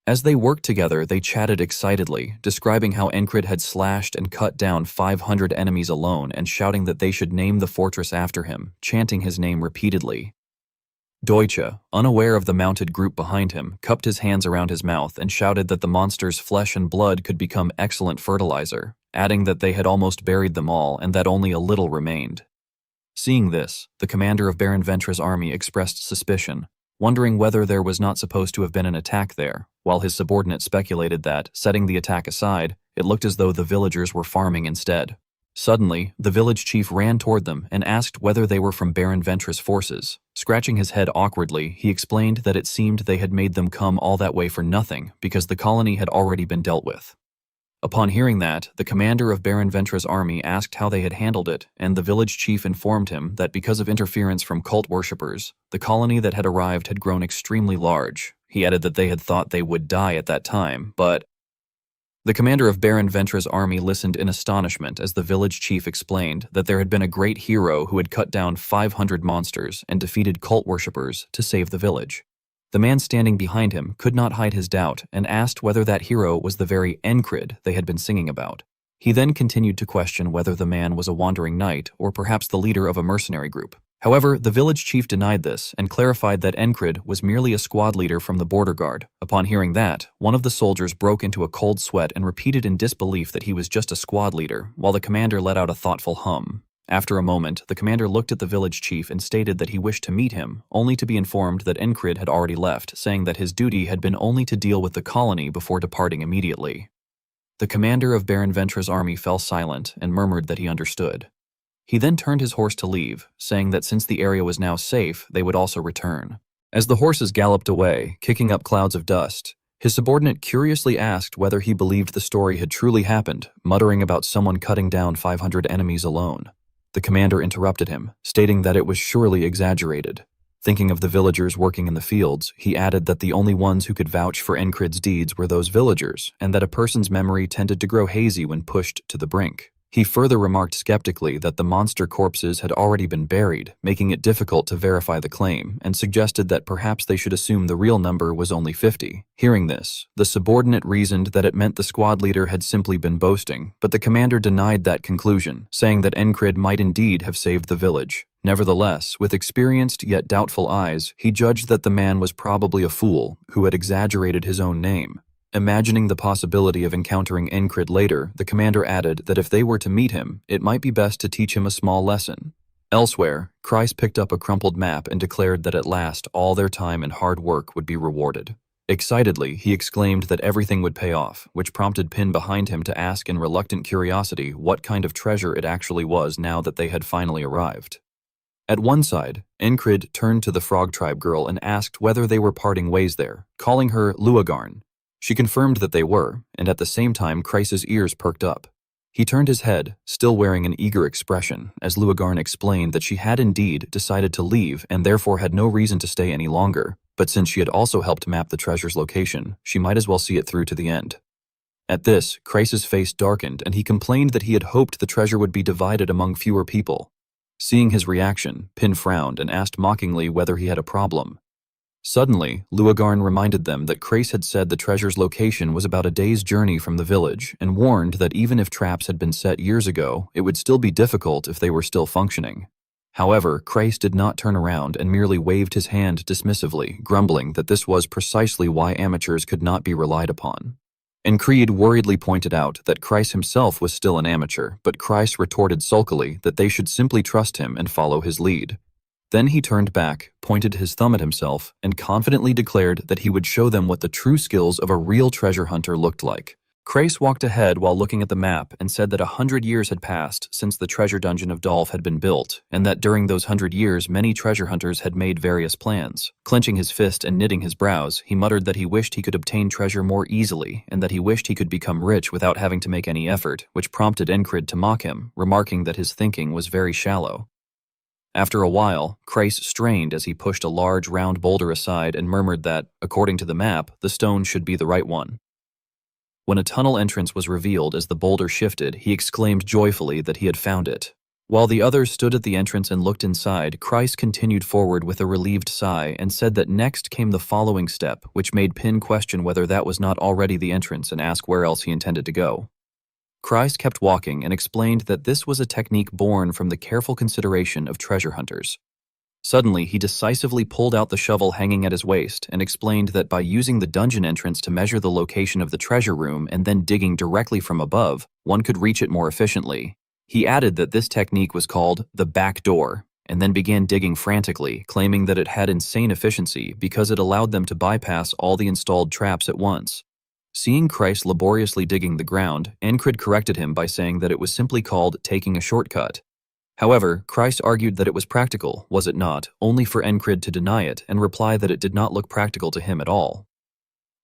As they worked together, they chatted excitedly, describing how Encrid had slashed and cut down 500 enemies alone and shouting that they should name the fortress after him, chanting his name repeatedly. Deutsche, unaware of the mounted group behind him, cupped his hands around his mouth and shouted that the monster's flesh and blood could become excellent fertilizer, adding that they had almost buried them all and that only a little remained. Seeing this, the commander of Baron Ventra's army expressed suspicion, wondering whether there was not supposed to have been an attack there, while his subordinate speculated that, setting the attack aside, it looked as though the villagers were farming instead. Suddenly, the village chief ran toward them and asked whether they were from Baron Ventress' forces. Scratching his head awkwardly, he explained that it seemed they had made them come all that way for nothing because the colony had already been dealt with. Upon hearing that, the commander of Baron Ventress' army asked how they had handled it, and the village chief informed him that because of interference from cult worshippers, the colony that had arrived had grown extremely large. He added that they had thought they would die at that time, but the commander of Baron Ventress' army listened in astonishment as the village chief explained that there had been a great hero who had cut down 500 monsters and defeated cult worshippers to save the village. The man standing behind him could not hide his doubt and asked whether that hero was the very Encrid they had been singing about. He then continued to question whether the man was a wandering knight or perhaps the leader of a mercenary group. However, the village chief denied this and clarified that Encrid was merely a squad leader from the border guard. Upon hearing that, one of the soldiers broke into a cold sweat and repeated in disbelief that he was just a squad leader, while the commander let out a thoughtful hum. After a moment, the commander looked at the village chief and stated that he wished to meet him, only to be informed that Encrid had already left, saying that his duty had been only to deal with the colony before departing immediately. The commander of Baron Ventress' army fell silent and murmured that he understood. He then turned his horse to leave, saying that since the area was now safe, they would also return. As the horses galloped away, kicking up clouds of dust, his subordinate curiously asked whether he believed the story had truly happened, muttering about someone cutting down 500 enemies alone. The commander interrupted him, stating that it was surely exaggerated. Thinking of the villagers working in the fields, he added that the only ones who could vouch for Encrid's deeds were those villagers, and that a person's memory tended to grow hazy when pushed to the brink. He further remarked skeptically that the monster corpses had already been buried, making it difficult to verify the claim, and suggested that perhaps they should assume the real number was only 50. Hearing this, the subordinate reasoned that it meant the squad leader had simply been boasting, but the commander denied that conclusion, saying that Encrid might indeed have saved the village. Nevertheless, with experienced yet doubtful eyes, he judged that the man was probably a fool who had exaggerated his own name. Imagining the possibility of encountering Encrid later, the commander added that if they were to meet him, it might be best to teach him a small lesson. Elsewhere, Kreis picked up a crumpled map and declared that at last all their time and hard work would be rewarded. Excitedly, he exclaimed that everything would pay off, which prompted Pin behind him to ask in reluctant curiosity what kind of treasure it actually was now that they had finally arrived. At one side, Encrid turned to the Frog Tribe girl and asked whether they were parting ways there, calling her Luagarn. She confirmed that they were, and at the same time Kreis's ears perked up. He turned his head, still wearing an eager expression, as Luagarn explained that she had indeed decided to leave and therefore had no reason to stay any longer, but since she had also helped map the treasure's location, she might as well see it through to the end. At this, Kreis's face darkened and he complained that he had hoped the treasure would be divided among fewer people. Seeing his reaction, Pin frowned and asked mockingly whether he had a problem. Suddenly, Luagarn reminded them that Kreis had said the treasure's location was about a day's journey from the village and warned that even if traps had been set years ago, it would still be difficult if they were still functioning. However, Kreis did not turn around and merely waved his hand dismissively, grumbling that this was precisely why amateurs could not be relied upon. Encrid worriedly pointed out that Kreis himself was still an amateur, but Kreis retorted sulkily that they should simply trust him and follow his lead. Then he turned back, pointed his thumb at himself, and confidently declared that he would show them what the true skills of a real treasure hunter looked like. Kreis walked ahead while looking at the map and said that 100 years had passed since the treasure dungeon of Dolph had been built, and that during those 100 years many treasure hunters had made various plans. Clenching his fist and knitting his brows, he muttered that he wished he could obtain treasure more easily, and that he wished he could become rich without having to make any effort, which prompted Encrid to mock him, remarking that his thinking was very shallow. After a while, Kreis strained as he pushed a large round boulder aside and murmured that, according to the map, the stone should be the right one. When a tunnel entrance was revealed as the boulder shifted, he exclaimed joyfully that he had found it. While the others stood at the entrance and looked inside, Kreis continued forward with a relieved sigh and said that next came the following step, which made Pin question whether that was not already the entrance and ask where else he intended to go. Kreis kept walking and explained that this was a technique born from the careful consideration of treasure hunters. Suddenly, he decisively pulled out the shovel hanging at his waist and explained that by using the dungeon entrance to measure the location of the treasure room and then digging directly from above, one could reach it more efficiently. He added that this technique was called the back door, and then began digging frantically, claiming that it had insane efficiency because it allowed them to bypass all the installed traps at once. Seeing Christ laboriously digging the ground, Encrid corrected him by saying that it was simply called taking a shortcut. However, Christ argued that it was practical, was it not, only for Encrid to deny it and reply that it did not look practical to him at all.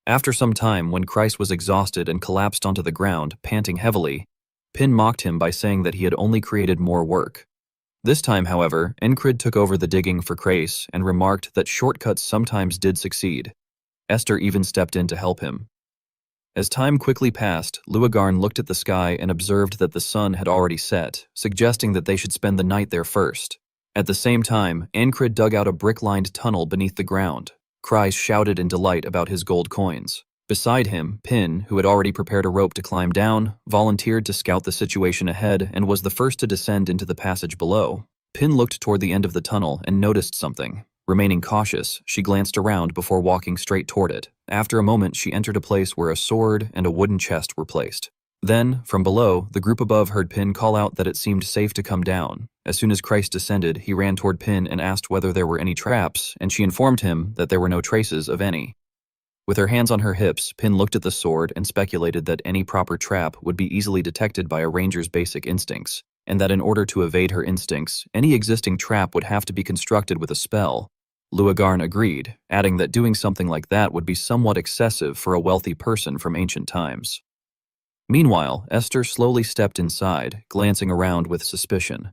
After some time, when Christ was exhausted and collapsed onto the ground, panting heavily, Pin mocked him by saying that he had only created more work. This time, however, Encrid took over the digging for Christ and remarked that shortcuts sometimes did succeed. Esther even stepped in to help him. As time quickly passed, Luagarn looked at the sky and observed that the sun had already set, suggesting that they should spend the night there first. At the same time, Encrid dug out a brick-lined tunnel beneath the ground. Christ shouted in delight about his gold coins. Beside him, Pin, who had already prepared a rope to climb down, volunteered to scout the situation ahead and was the first to descend into the passage below. Pin looked toward the end of the tunnel and noticed something. Remaining cautious, she glanced around before walking straight toward it. After a moment, she entered a place where a sword and a wooden chest were placed. Then, from below, the group above heard Pin call out that it seemed safe to come down. As soon as Christ descended, he ran toward Pin and asked whether there were any traps, and she informed him that there were no traces of any. With her hands on her hips, Pin looked at the sword and speculated that any proper trap would be easily detected by a ranger's basic instincts, and that in order to evade her instincts, any existing trap would have to be constructed with a spell. Luagarn agreed, adding that doing something like that would be somewhat excessive for a wealthy person from ancient times. Meanwhile, Esther slowly stepped inside, glancing around with suspicion.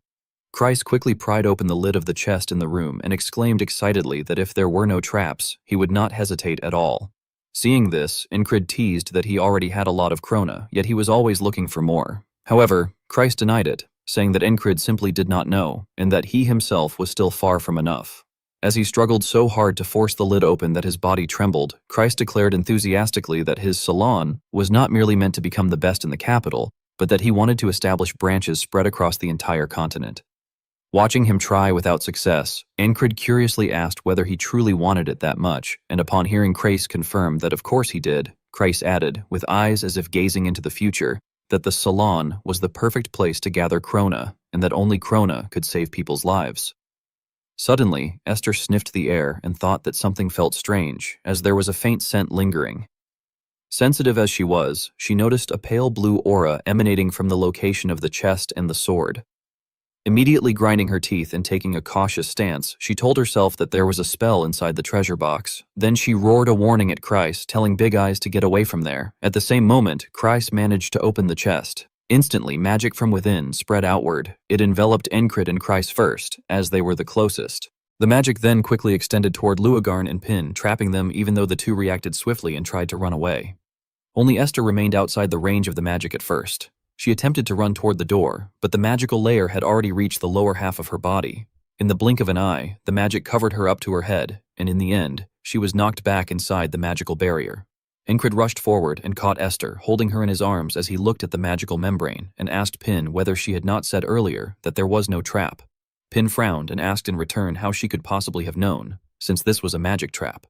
Christ quickly pried open the lid of the chest in the room and exclaimed excitedly that if there were no traps, he would not hesitate at all. Seeing this, Encrid teased that he already had a lot of krona, yet he was always looking for more. However, Christ denied it, saying that Encrid simply did not know, and that he himself was still far from enough. As he struggled so hard to force the lid open that his body trembled, Christ declared enthusiastically that his salon was not merely meant to become the best in the capital, but that he wanted to establish branches spread across the entire continent. Watching him try without success, Encrid curiously asked whether he truly wanted it that much, and upon hearing Christ confirm that of course he did, Christ added, with eyes as if gazing into the future, that the salon was the perfect place to gather krona, and that only krona could save people's lives. Suddenly, Esther sniffed the air and thought that something felt strange, as there was a faint scent lingering. Sensitive as she was, she noticed a pale blue aura emanating from the location of the chest and the sword. Immediately grinding her teeth and taking a cautious stance, she told herself that there was a spell inside the treasure box. Then she roared a warning at Christ, telling Big Eyes to get away from there. At the same moment, Christ managed to open the chest. Instantly, magic from within spread outward. It enveloped Encrid and Christ first, as they were the closest. The magic then quickly extended toward Luagarn and Pin, trapping them even though the two reacted swiftly and tried to run away. Only Esther remained outside the range of the magic at first. She attempted to run toward the door, but the magical layer had already reached the lower half of her body. In the blink of an eye, the magic covered her up to her head, and in the end, she was knocked back inside the magical barrier. Encrid rushed forward and caught Esther, holding her in his arms as he looked at the magical membrane and asked Pin whether she had not said earlier that there was no trap. Pin frowned and asked in return how she could possibly have known, since this was a magic trap.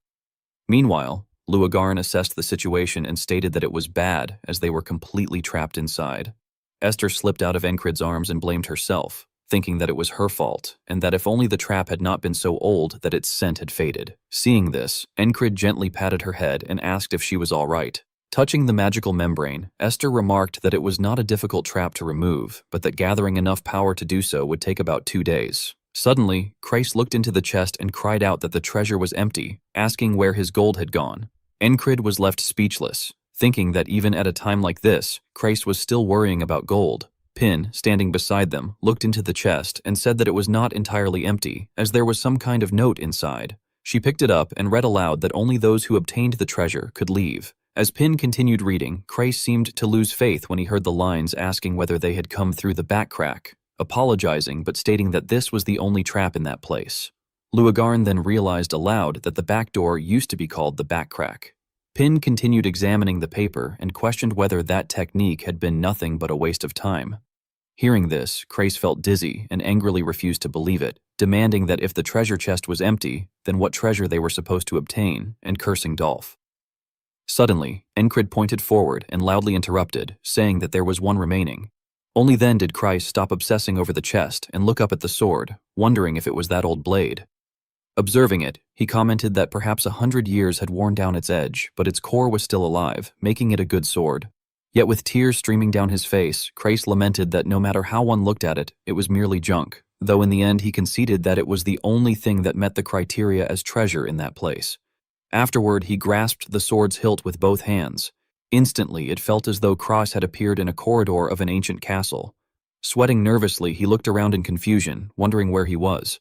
Meanwhile, Luagarn assessed the situation and stated that it was bad as they were completely trapped inside. Esther slipped out of Encrid's arms and blamed herself, thinking that it was her fault, and that if only the trap had not been so old that its scent had faded. Seeing this, Encrid gently patted her head and asked if she was all right. Touching the magical membrane, Esther remarked that it was not a difficult trap to remove, but that gathering enough power to do so would take about 2 days. Suddenly, Christ looked into the chest and cried out that the treasure was empty, asking where his gold had gone. Encrid was left speechless, thinking that even at a time like this, Christ was still worrying about gold. Pin, standing beside them, looked into the chest and said that it was not entirely empty, as there was some kind of note inside. She picked it up and read aloud that only those who obtained the treasure could leave. As Pin continued reading, Christ seemed to lose faith when he heard the lines asking whether they had come through the back crack, apologizing but stating that this was the only trap in that place. Luagarn then realized aloud that the back door used to be called the back crack. Pin continued examining the paper and questioned whether that technique had been nothing but a waste of time. Hearing this, Christ felt dizzy and angrily refused to believe it, demanding that if the treasure chest was empty, then what treasure they were supposed to obtain, and cursing Dolph. Suddenly, Encrid pointed forward and loudly interrupted, saying that there was one remaining. Only then did Christ stop obsessing over the chest and look up at the sword, wondering if it was that old blade. Observing it, he commented that perhaps 100 years had worn down its edge, but its core was still alive, making it a good sword. Yet with tears streaming down his face, Crace lamented that no matter how one looked at it, it was merely junk, though in the end he conceded that it was the only thing that met the criteria as treasure in that place. Afterward, he grasped the sword's hilt with both hands. Instantly, it felt as though Cross had appeared in a corridor of an ancient castle. Sweating nervously, he looked around in confusion, wondering where he was.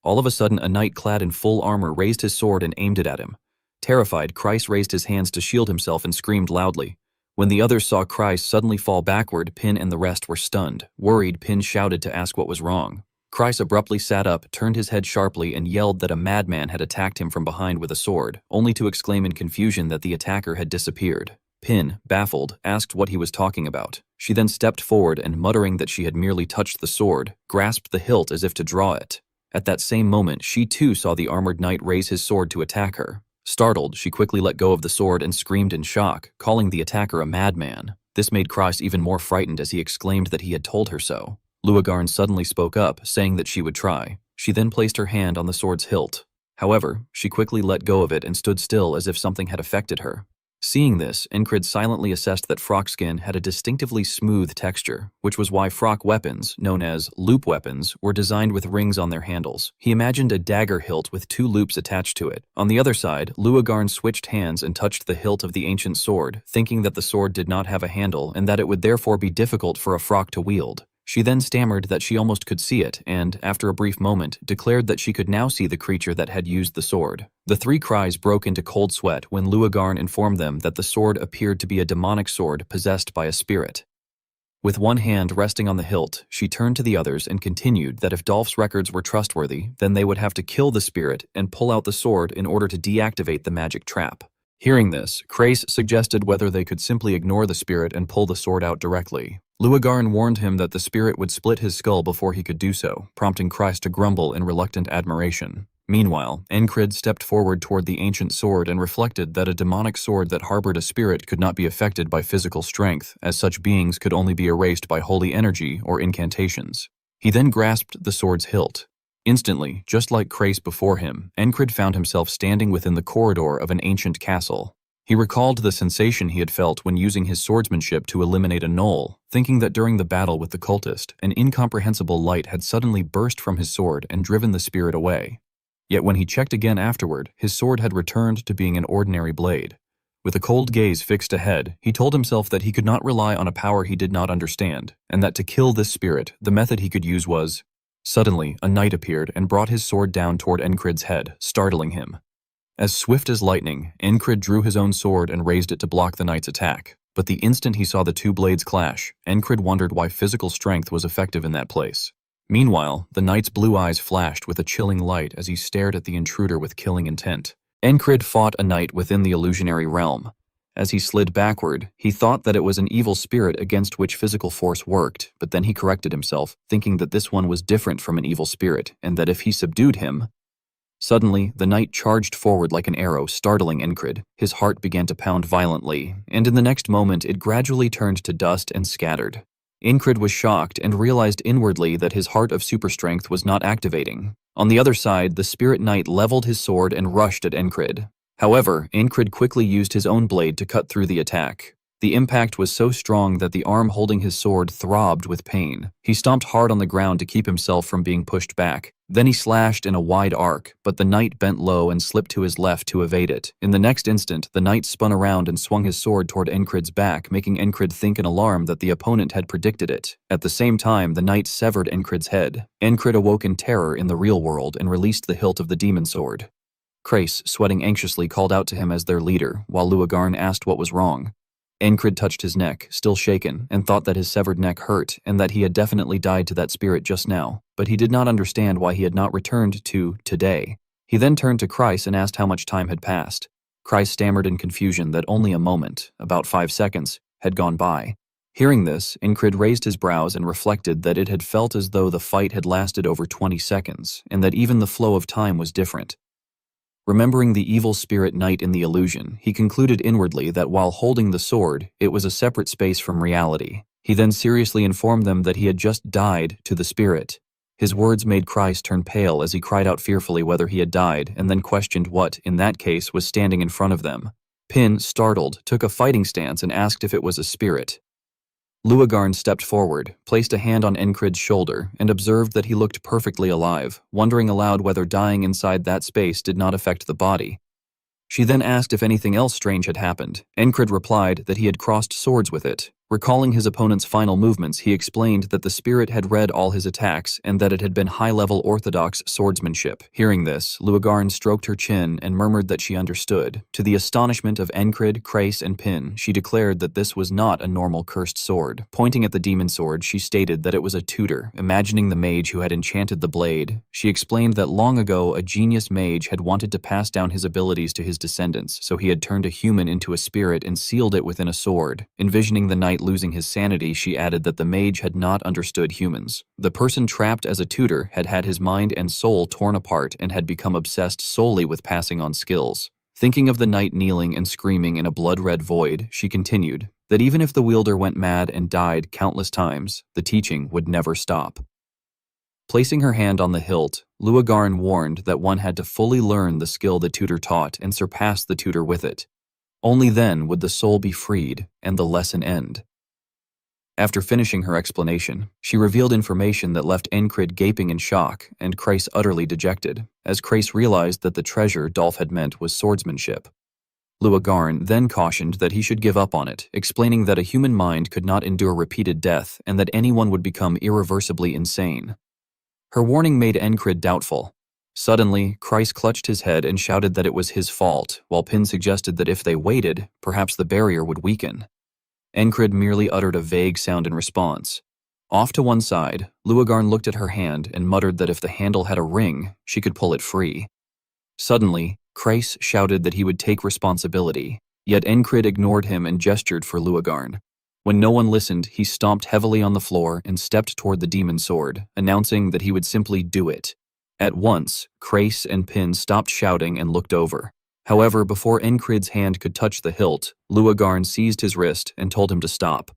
All of a sudden, a knight clad in full armor raised his sword and aimed it at him. Terrified, Kreis raised his hands to shield himself and screamed loudly. When the others saw Kreis suddenly fall backward, Pin and the rest were stunned. Worried, Pin shouted to ask what was wrong. Kreis abruptly sat up, turned his head sharply, and yelled that a madman had attacked him from behind with a sword, only to exclaim in confusion that the attacker had disappeared. Pin, baffled, asked what he was talking about. She then stepped forward and, muttering that she had merely touched the sword, grasped the hilt as if to draw it. At that same moment, she too saw the armored knight raise his sword to attack her. Startled, she quickly let go of the sword and screamed in shock, calling the attacker a madman. This made Kreis even more frightened as he exclaimed that he had told her so. Luagarn suddenly spoke up, saying that she would try. She then placed her hand on the sword's hilt. However, she quickly let go of it and stood still as if something had affected her. Seeing this, Encrid silently assessed that Frock skin had a distinctively smooth texture, which was why Frock weapons, known as loop weapons, were designed with rings on their handles. He imagined a dagger hilt with 2 loops attached to it. On the other side, Luagarn switched hands and touched the hilt of the ancient sword, thinking that the sword did not have a handle and that it would therefore be difficult for a Frock to wield. She then stammered that she almost could see it and, after a brief moment, declared that she could now see the creature that had used the sword. The 3 cries broke into cold sweat when Luagarn informed them that the sword appeared to be a demonic sword possessed by a spirit. With one hand resting on the hilt, she turned to the others and continued that if Dolph's records were trustworthy, then they would have to kill the spirit and pull out the sword in order to deactivate the magic trap. Hearing this, Crace suggested whether they could simply ignore the spirit and pull the sword out directly. Luagarn warned him that the spirit would split his skull before he could do so, prompting Kreis to grumble in reluctant admiration. Meanwhile, Encrid stepped forward toward the ancient sword and reflected that a demonic sword that harbored a spirit could not be affected by physical strength, as such beings could only be erased by holy energy or incantations. He then grasped the sword's hilt. Instantly, just like Crace before him, Encrid found himself standing within the corridor of an ancient castle. He recalled the sensation he had felt when using his swordsmanship to eliminate a gnoll, thinking that during the battle with the cultist, an incomprehensible light had suddenly burst from his sword and driven the spirit away. Yet when he checked again afterward, his sword had returned to being an ordinary blade. With a cold gaze fixed ahead, he told himself that he could not rely on a power he did not understand, and that to kill this spirit, the method he could use was... Suddenly, a knight appeared and brought his sword down toward Encrid's head, startling him. As swift as lightning, Encrid drew his own sword and raised it to block the knight's attack. But the instant he saw the 2 blades clash, Encrid wondered why physical strength was effective in that place. Meanwhile, the knight's blue eyes flashed with a chilling light as he stared at the intruder with killing intent. Encrid fought a knight within the illusionary realm. As he slid backward, he thought that it was an evil spirit against which physical force worked, but then he corrected himself, thinking that this one was different from an evil spirit, and that if he subdued him... Suddenly, the knight charged forward like an arrow, startling Encrid. His heart began to pound violently, and in the next moment it gradually turned to dust and scattered. Encrid was shocked and realized inwardly that his heart of superstrength was not activating. On the other side, the spirit knight leveled his sword and rushed at Encrid. However, Encrid quickly used his own blade to cut through the attack. The impact was so strong that the arm holding his sword throbbed with pain. He stomped hard on the ground to keep himself from being pushed back. Then he slashed in a wide arc, but the knight bent low and slipped to his left to evade it. In the next instant, the knight spun around and swung his sword toward Encrid's back, making Encrid think in alarm that the opponent had predicted it. At the same time, the knight severed Encrid's head. Encrid awoke in terror in the real world and released the hilt of the demon sword. Crace, sweating anxiously, called out to him as their leader, while Luagarn asked what was wrong. Encrid touched his neck, still shaken, and thought that his severed neck hurt and that he had definitely died to that spirit just now, but he did not understand why he had not returned to today. He then turned to Kreis and asked how much time had passed. Kreis stammered in confusion that only a moment, about 5 seconds, had gone by. Hearing this, Encrid raised his brows and reflected that it had felt as though the fight had lasted over 20 seconds, and that even the flow of time was different. Remembering the evil spirit knight in the illusion, he concluded inwardly that while holding the sword, it was a separate space from reality. He then seriously informed them that he had just died to the spirit. His words made Kreis turn pale as he cried out fearfully whether he had died and then questioned what, in that case, was standing in front of them. Pin, startled, took a fighting stance and asked if it was a spirit. Luagarn stepped forward, placed a hand on Encrid's shoulder, and observed that he looked perfectly alive, wondering aloud whether dying inside that space did not affect the body. She then asked if anything else strange had happened. Encrid replied that he had crossed swords with it. Recalling his opponent's final movements, he explained that the spirit had read all his attacks and that it had been high-level orthodox swordsmanship. Hearing this, Luagarn stroked her chin and murmured that she understood. To the astonishment of Encrid, Kreis, and Pin, she declared that this was not a normal cursed sword. Pointing at the demon sword, she stated that it was a tutor. Imagining the mage who had enchanted the blade, she explained that long ago a genius mage had wanted to pass down his abilities to his descendants, so he had turned a human into a spirit and sealed it within a sword. Envisioning the knight losing his sanity, she added that the mage had not understood humans. The person trapped as a tutor had had his mind and soul torn apart and had become obsessed solely with passing on skills. Thinking of the knight kneeling and screaming in a blood-red void, she continued that even if the wielder went mad and died countless times, the teaching would never stop. Placing her hand on the hilt, Luagarn warned that one had to fully learn the skill the tutor taught and surpass the tutor with it. Only then would the soul be freed and the lesson end. After finishing her explanation, she revealed information that left Encrid gaping in shock and Kreis utterly dejected, as Kreis realized that the treasure Dolph had meant was swordsmanship. Luagarn then cautioned that he should give up on it, explaining that a human mind could not endure repeated death and that anyone would become irreversibly insane. Her warning made Encrid doubtful. Suddenly, Kreis clutched his head and shouted that it was his fault, while Pin suggested that if they waited, perhaps the barrier would weaken. Encrid merely uttered a vague sound in response. Off to one side, Luagarn looked at her hand and muttered that if the handle had a ring, she could pull it free. Suddenly, Kreis shouted that he would take responsibility, yet Encrid ignored him and gestured for Luagarn. When no one listened, he stomped heavily on the floor and stepped toward the demon sword, announcing that he would simply do it. At once, Kreis and Pin stopped shouting and looked over. However, before Encrid's hand could touch the hilt, Luagarn seized his wrist and told him to stop.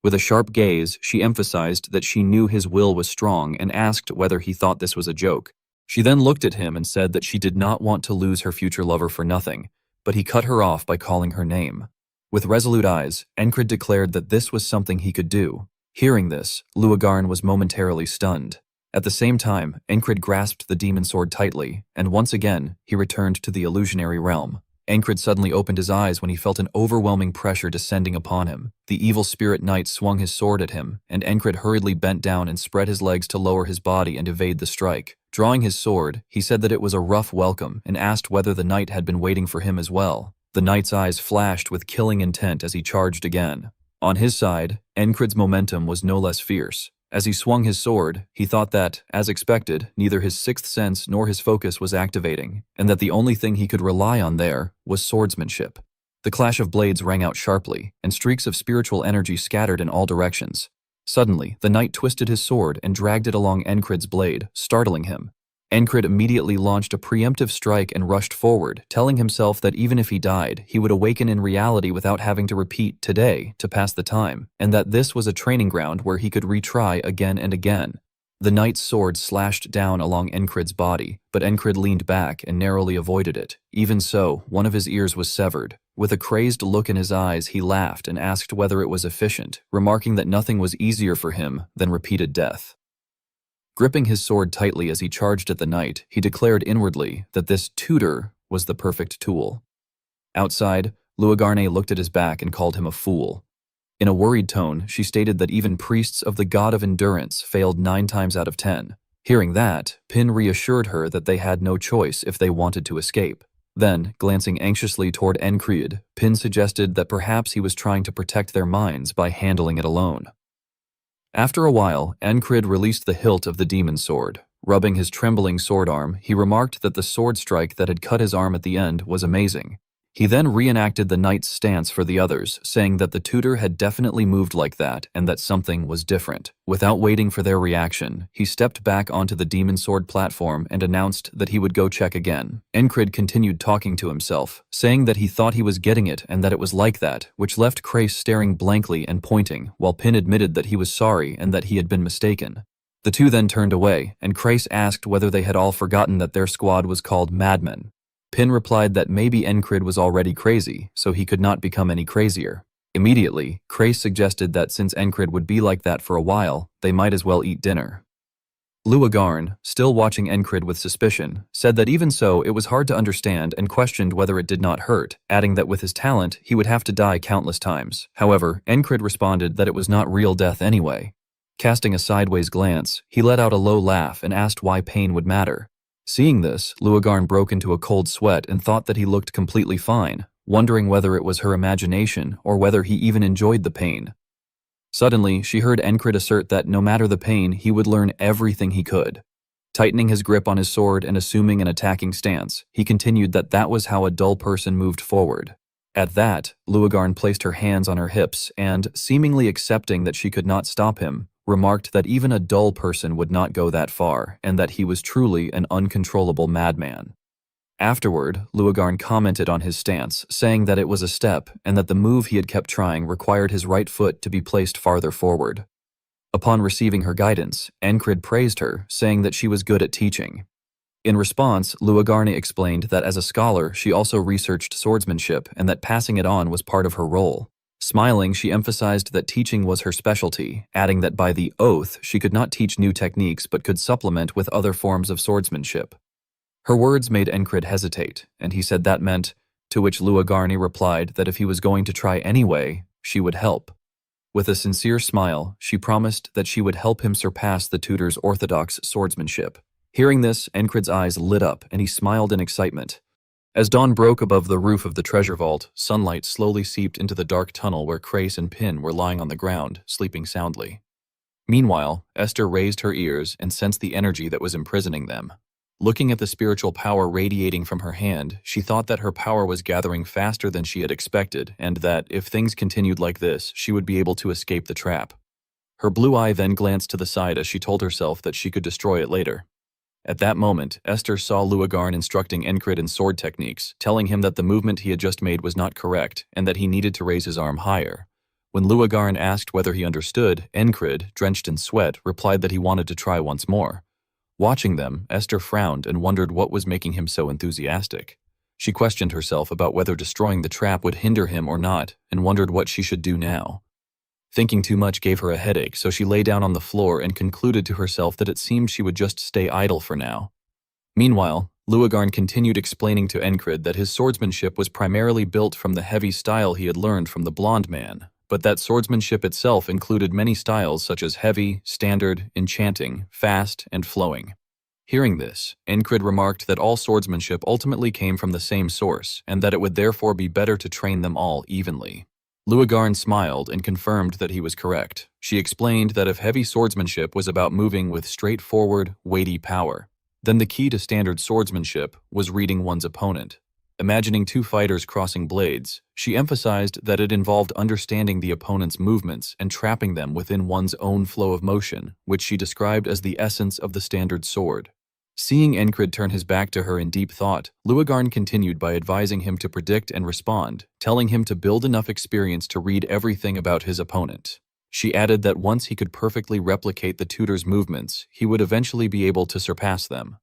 With a sharp gaze, she emphasized that she knew his will was strong and asked whether he thought this was a joke. She then looked at him and said that she did not want to lose her future lover for nothing, but he cut her off by calling her name. With resolute eyes, Encrid declared that this was something he could do. Hearing this, Luagarn was momentarily stunned. At the same time, Encrid grasped the demon sword tightly, and once again, he returned to the illusionary realm. Encrid suddenly opened his eyes when he felt an overwhelming pressure descending upon him. The evil spirit knight swung his sword at him, and Encrid hurriedly bent down and spread his legs to lower his body and evade the strike. Drawing his sword, he said that it was a rough welcome and asked whether the knight had been waiting for him as well. The knight's eyes flashed with killing intent as he charged again. On his side, Encrid's momentum was no less fierce. As he swung his sword, he thought that, as expected, neither his sixth sense nor his focus was activating, and that the only thing he could rely on there was swordsmanship. The clash of blades rang out sharply, and streaks of spiritual energy scattered in all directions. Suddenly, the knight twisted his sword and dragged it along Encrid's blade, startling him. Encrid immediately launched a preemptive strike and rushed forward, telling himself that even if he died, he would awaken in reality without having to repeat today to pass the time, and that this was a training ground where he could retry again and again. The knight's sword slashed down along Encrid's body, but Encrid leaned back and narrowly avoided it. Even so, one of his ears was severed. With a crazed look in his eyes, he laughed and asked whether it was efficient, remarking that nothing was easier for him than repeated death. Gripping his sword tightly as he charged at the knight, he declared inwardly that this tutor was the perfect tool. Outside, Luagarn looked at his back and called him a fool. In a worried tone, she stated that even priests of the god of endurance failed 9 times out of 10. Hearing that, Pin reassured her that they had no choice if they wanted to escape. Then, glancing anxiously toward Encrid, Pin suggested that perhaps he was trying to protect their minds by handling it alone. After a while, Encrid released the hilt of the demon sword. Rubbing his trembling sword arm, he remarked that the sword strike that had cut his arm at the end was amazing. He then reenacted the knight's stance for the others, saying that the tutor had definitely moved like that and that something was different. Without waiting for their reaction, he stepped back onto the demon sword platform and announced that he would go check again. Encrid continued talking to himself, saying that he thought he was getting it and that it was like that, which left Kreis staring blankly and pointing, while Pin admitted that he was sorry and that he had been mistaken. The two then turned away, and Krace asked whether they had all forgotten that their squad was called Madmen. Pin replied that maybe Encrid was already crazy, so he could not become any crazier. Immediately, Krace suggested that since Encrid would be like that for a while, they might as well eat dinner. Luagarn, still watching Encrid with suspicion, said that even so it was hard to understand and questioned whether it did not hurt, adding that with his talent he would have to die countless times. However, Encrid responded that it was not real death anyway. Casting a sideways glance, he let out a low laugh and asked why pain would matter. Seeing this, Luagarn broke into a cold sweat and thought that he looked completely fine, wondering whether it was her imagination or whether he even enjoyed the pain. Suddenly, she heard Encrid assert that no matter the pain, he would learn everything he could. Tightening his grip on his sword and assuming an attacking stance, he continued that that was how a dull person moved forward. At that, Luagarn placed her hands on her hips and, seemingly accepting that she could not stop him, remarked that even a dull person would not go that far and that he was truly an uncontrollable madman. Afterward, Luagarn commented on his stance, saying that it was a step and that the move he had kept trying required his right foot to be placed farther forward. Upon receiving her guidance, Encrid praised her, saying that she was good at teaching. In response, Luagarn explained that as a scholar she also researched swordsmanship and that passing it on was part of her role. Smiling, she emphasized that teaching was her specialty, adding that by the oath she could not teach new techniques but could supplement with other forms of swordsmanship. Her words made Encrid hesitate, and he said that meant, to which Luagarn replied that if he was going to try anyway, she would help. With a sincere smile, she promised that she would help him surpass the tutor's orthodox swordsmanship. Hearing this, Encrid's eyes lit up and he smiled in excitement. As dawn broke above the roof of the treasure vault, sunlight slowly seeped into the dark tunnel where Krace and Pin were lying on the ground, sleeping soundly. Meanwhile, Esther raised her ears and sensed the energy that was imprisoning them. Looking at the spiritual power radiating from her hand, she thought that her power was gathering faster than she had expected and that, if things continued like this, she would be able to escape the trap. Her blue eye then glanced to the side as she told herself that she could destroy it later. At that moment, Esther saw Luagarn instructing Encrid in sword techniques, telling him that the movement he had just made was not correct and that he needed to raise his arm higher. When Luagarn asked whether he understood, Encrid, drenched in sweat, replied that he wanted to try once more. Watching them, Esther frowned and wondered what was making him so enthusiastic. She questioned herself about whether destroying the trap would hinder him or not, and wondered what she should do now. Thinking too much gave her a headache, so she lay down on the floor and concluded to herself that it seemed she would just stay idle for now. Meanwhile, Luagarn continued explaining to Encrid that his swordsmanship was primarily built from the heavy style he had learned from the blonde man, but that swordsmanship itself included many styles such as heavy, standard, enchanting, fast, and flowing. Hearing this, Encrid remarked that all swordsmanship ultimately came from the same source, and that it would therefore be better to train them all evenly. Luagarn smiled and confirmed that he was correct. She explained that if heavy swordsmanship was about moving with straightforward, weighty power, then the key to standard swordsmanship was reading one's opponent. Imagining two fighters crossing blades, she emphasized that it involved understanding the opponent's movements and trapping them within one's own flow of motion, which she described as the essence of the standard sword. Seeing Encrid turn his back to her in deep thought, Luagarn continued by advising him to predict and respond, telling him to build enough experience to read everything about his opponent. She added that once he could perfectly replicate the tutor's movements, he would eventually be able to surpass them.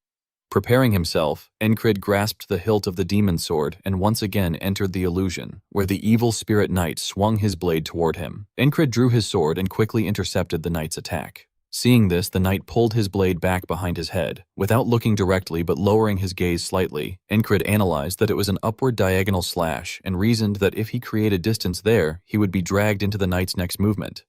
Preparing himself, Encrid grasped the hilt of the demon sword and once again entered the illusion, where the evil spirit knight swung his blade toward him. Encrid drew his sword and quickly intercepted the knight's attack. Seeing this, the knight pulled his blade back behind his head. Without looking directly but lowering his gaze slightly, Encrid analyzed that it was an upward diagonal slash and reasoned that if he created distance there, he would be dragged into the knight's next movement.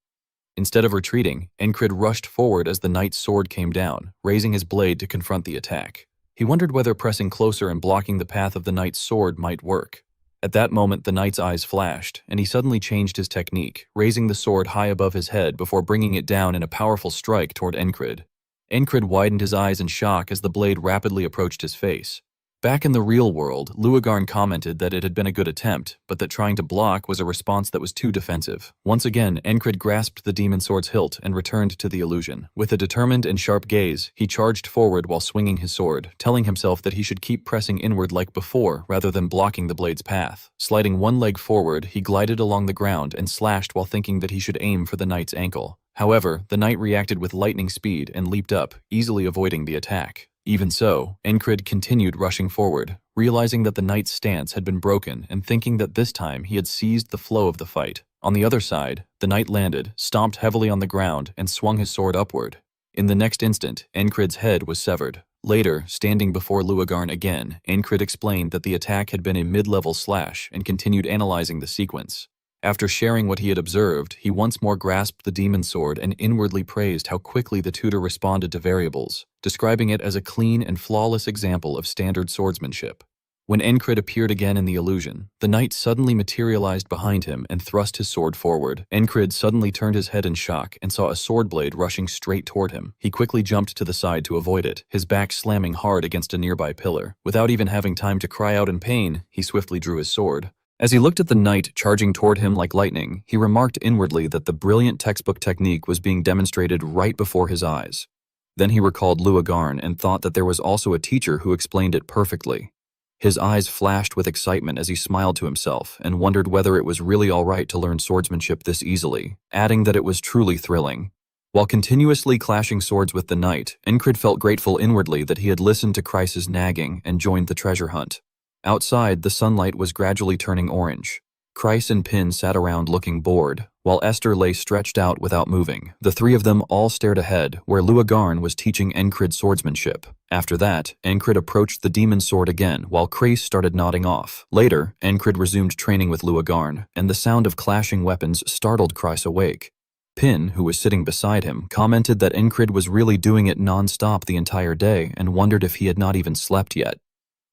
Instead of retreating, Encrid rushed forward as the knight's sword came down, raising his blade to confront the attack. He wondered whether pressing closer and blocking the path of the knight's sword might work. At that moment, the knight's eyes flashed, and he suddenly changed his technique, raising the sword high above his head before bringing it down in a powerful strike toward Encrid. Encrid widened his eyes in shock as the blade rapidly approached his face. Back in the real world, Luagarn commented that it had been a good attempt, but that trying to block was a response that was too defensive. Once again, Encrid grasped the demon sword's hilt and returned to the illusion. With a determined and sharp gaze, he charged forward while swinging his sword, telling himself that he should keep pressing inward like before rather than blocking the blade's path. Sliding one leg forward, he glided along the ground and slashed while thinking that he should aim for the knight's ankle. However, the knight reacted with lightning speed and leaped up, easily avoiding the attack. Even so, Encrid continued rushing forward, realizing that the knight's stance had been broken and thinking that this time he had seized the flow of the fight. On the other side, the knight landed, stomped heavily on the ground, and swung his sword upward. In the next instant, Encrid's head was severed. Later, standing before Luagarn again, Encrid explained that the attack had been a mid-level slash and continued analyzing the sequence. After sharing what he had observed, he once more grasped the demon sword and inwardly praised how quickly the tutor responded to variables, describing it as a clean and flawless example of standard swordsmanship. When Encrid appeared again in the illusion, the knight suddenly materialized behind him and thrust his sword forward. Encrid suddenly turned his head in shock and saw a sword blade rushing straight toward him. He quickly jumped to the side to avoid it, his back slamming hard against a nearby pillar. Without even having time to cry out in pain, he swiftly drew his sword. As he looked at the knight charging toward him like lightning, he remarked inwardly that the brilliant textbook technique was being demonstrated right before his eyes. Then he recalled Luagarn and thought that there was also a teacher who explained it perfectly. His eyes flashed with excitement as he smiled to himself and wondered whether it was really all right to learn swordsmanship this easily, adding that it was truly thrilling. While continuously clashing swords with the knight, Encrid felt grateful inwardly that he had listened to Chrysa's nagging and joined the treasure hunt. Outside, the sunlight was gradually turning orange. Chrysa and Pin sat around looking bored, while Esther lay stretched out without moving. The three of them all stared ahead, where Luagarn was teaching Encrid swordsmanship. After that, Encrid approached the demon sword again, while Chrysa started nodding off. Later, Encrid resumed training with Luagarn, and the sound of clashing weapons startled Chrysa awake. Pin, who was sitting beside him, commented that Encrid was really doing it non-stop the entire day and wondered if he had not even slept yet.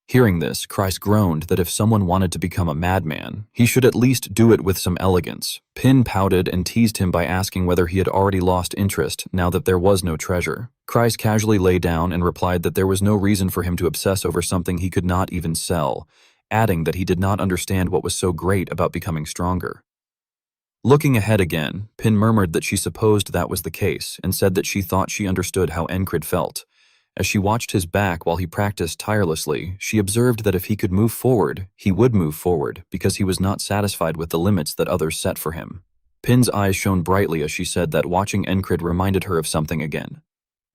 Hearing this, Chrysa groaned that if someone wanted to become a madman, he should at least do it with some elegance. Pin pouted and teased him by asking whether he had already lost interest now that there was no treasure. Chrysa casually lay down and replied that there was no reason for him to obsess over something he could not even sell, adding that he did not understand what was so great about becoming stronger. Looking ahead again, Pin murmured that she supposed that was the case and said that she thought she understood how Encrid felt. As she watched his back while he practiced tirelessly, she observed that if he could move forward, he would move forward because he was not satisfied with the limits that others set for him. Pin's eyes shone brightly as she said that watching Encrid reminded her of something again.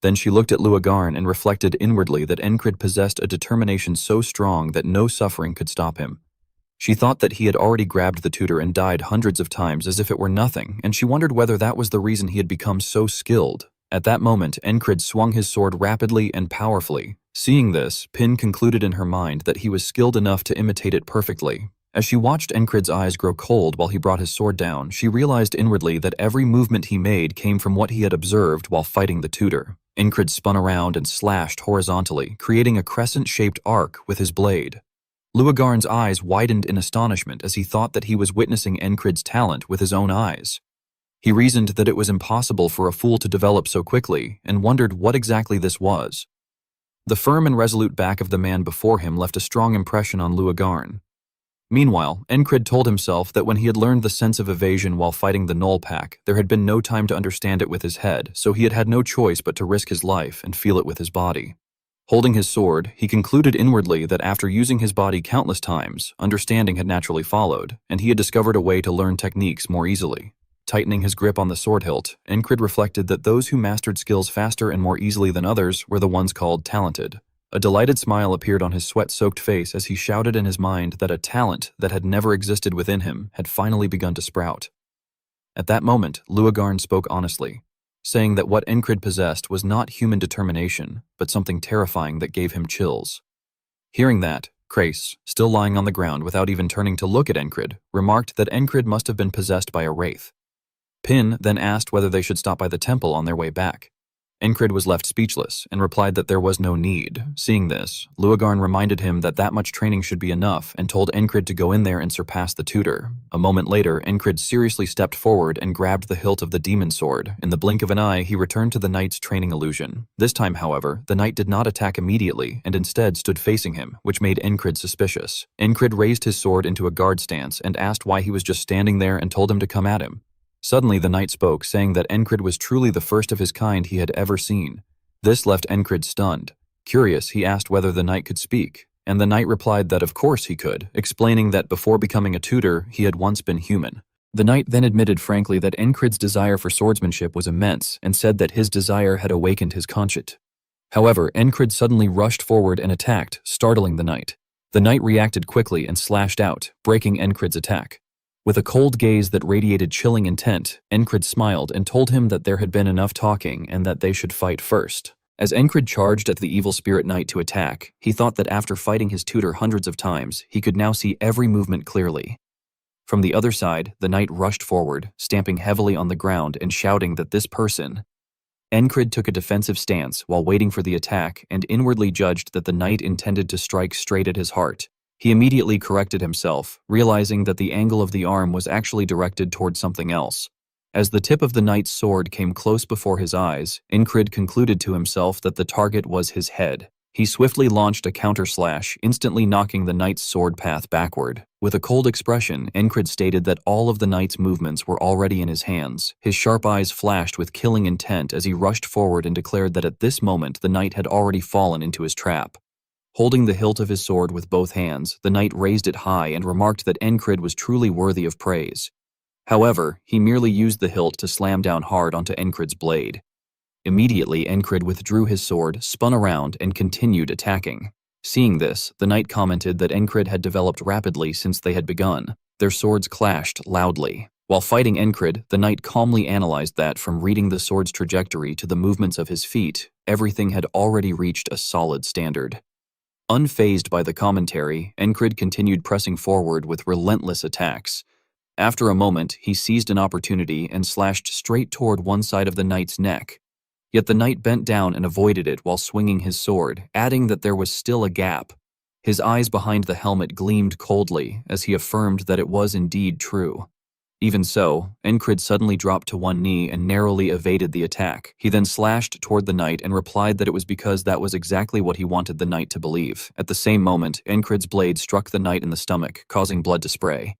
Then she looked at Luagarn and reflected inwardly that Encrid possessed a determination so strong that no suffering could stop him. She thought that he had already grabbed the tutor and died hundreds of times as if it were nothing, and she wondered whether that was the reason he had become so skilled. At that moment, Encrid swung his sword rapidly and powerfully. Seeing this, Pin concluded in her mind that he was skilled enough to imitate it perfectly. As she watched Encrid's eyes grow cold while he brought his sword down, she realized inwardly that every movement he made came from what he had observed while fighting the tutor. Encrid spun around and slashed horizontally, creating a crescent-shaped arc with his blade. Luagarn's eyes widened in astonishment as he thought that he was witnessing Encrid's talent with his own eyes. He reasoned that it was impossible for a fool to develop so quickly, and wondered what exactly this was. The firm and resolute back of the man before him left a strong impression on Luagarn. Meanwhile, Encrid told himself that when he had learned the sense of evasion while fighting the Knoll Pack, there had been no time to understand it with his head, so he had had no choice but to risk his life and feel it with his body. Holding his sword, he concluded inwardly that after using his body countless times, understanding had naturally followed, and he had discovered a way to learn techniques more easily. Tightening his grip on the sword hilt, Encrid reflected that those who mastered skills faster and more easily than others were the ones called talented. A delighted smile appeared on his sweat-soaked face as he shouted in his mind that a talent that had never existed within him had finally begun to sprout. At that moment, Luagarn spoke honestly, saying that what Encrid possessed was not human determination, but something terrifying that gave him chills. Hearing that, Chrysa, still lying on the ground without even turning to look at Encrid, remarked that Encrid must have been possessed by a wraith. Pin then asked whether they should stop by the temple on their way back. Encrid was left speechless and replied that there was no need. Seeing this, Luagarn reminded him that that much training should be enough and told Encrid to go in there and surpass the tutor. A moment later, Encrid seriously stepped forward and grabbed the hilt of the demon sword. In the blink of an eye, he returned to the knight's training illusion. This time, however, the knight did not attack immediately and instead stood facing him, which made Encrid suspicious. Encrid raised his sword into a guard stance and asked why he was just standing there and told him to come at him. Suddenly the knight spoke, saying that Encrid was truly the first of his kind he had ever seen. This left Encrid stunned. Curious, he asked whether the knight could speak, and the knight replied that of course he could, explaining that before becoming a tutor, he had once been human. The knight then admitted frankly that Encrid's desire for swordsmanship was immense and said that his desire had awakened his conscience. However, Encrid suddenly rushed forward and attacked, startling the knight. The knight reacted quickly and slashed out, breaking Encrid's attack. With a cold gaze that radiated chilling intent, Encrid smiled and told him that there had been enough talking and that they should fight first. As Encrid charged at the evil spirit knight to attack, he thought that after fighting his tutor hundreds of times, he could now see every movement clearly. From the other side, the knight rushed forward, stamping heavily on the ground and shouting that this person. Encrid took a defensive stance while waiting for the attack and inwardly judged that the knight intended to strike straight at his heart. He immediately corrected himself, realizing that the angle of the arm was actually directed toward something else. As the tip of the knight's sword came close before his eyes, Encrid concluded to himself that the target was his head. He swiftly launched a counter-slash, instantly knocking the knight's sword path backward. With a cold expression, Encrid stated that all of the knight's movements were already in his hands. His sharp eyes flashed with killing intent as he rushed forward and declared that at this moment the knight had already fallen into his trap. Holding the hilt of his sword with both hands, the knight raised it high and remarked that Encrid was truly worthy of praise. However, he merely used the hilt to slam down hard onto Encrid's blade. Immediately, Encrid withdrew his sword, spun around, and continued attacking. Seeing this, the knight commented that Encrid had developed rapidly since they had begun. Their swords clashed loudly. While fighting Encrid, the knight calmly analyzed that from reading the sword's trajectory to the movements of his feet, everything had already reached a solid standard. Unfazed by the commentary, Encrid continued pressing forward with relentless attacks. After a moment, he seized an opportunity and slashed straight toward one side of the knight's neck. Yet the knight bent down and avoided it while swinging his sword, adding that there was still a gap. His eyes behind the helmet gleamed coldly as he affirmed that it was indeed true. Even so, Encrid suddenly dropped to one knee and narrowly evaded the attack. He then slashed toward the knight and replied that it was because that was exactly what he wanted the knight to believe. At the same moment, Encrid's blade struck the knight in the stomach, causing blood to spray.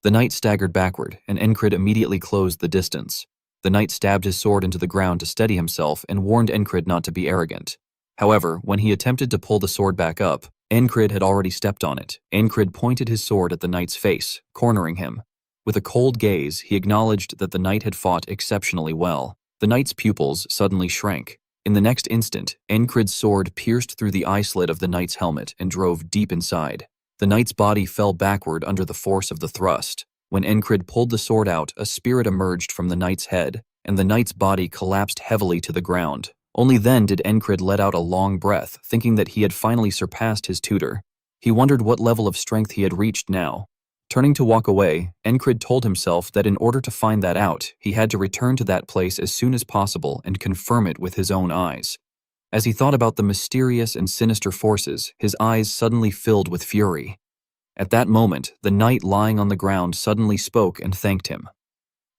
The knight staggered backward, and Encrid immediately closed the distance. The knight stabbed his sword into the ground to steady himself and warned Encrid not to be arrogant. However, when he attempted to pull the sword back up, Encrid had already stepped on it. Encrid pointed his sword at the knight's face, cornering him. With a cold gaze, he acknowledged that the knight had fought exceptionally well. The knight's pupils suddenly shrank. In the next instant, Encrid's sword pierced through the eye slit of the knight's helmet and drove deep inside. The knight's body fell backward under the force of the thrust. When Encrid pulled the sword out, a spirit emerged from the knight's head, and the knight's body collapsed heavily to the ground. Only then did Encrid let out a long breath, thinking that he had finally surpassed his tutor. He wondered what level of strength he had reached now. Turning to walk away, Encrid told himself that in order to find that out, he had to return to that place as soon as possible and confirm it with his own eyes. As he thought about the mysterious and sinister forces, his eyes suddenly filled with fury. At that moment, the knight lying on the ground suddenly spoke and thanked him.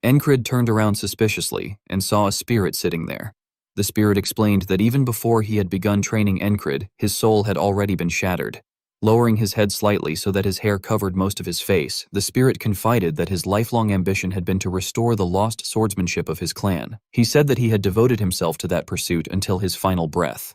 Encrid turned around suspiciously and saw a spirit sitting there. The spirit explained that even before he had begun training Encrid, his soul had already been shattered. Lowering his head slightly so that his hair covered most of his face, the spirit confided that his lifelong ambition had been to restore the lost swordsmanship of his clan. He said that he had devoted himself to that pursuit until his final breath.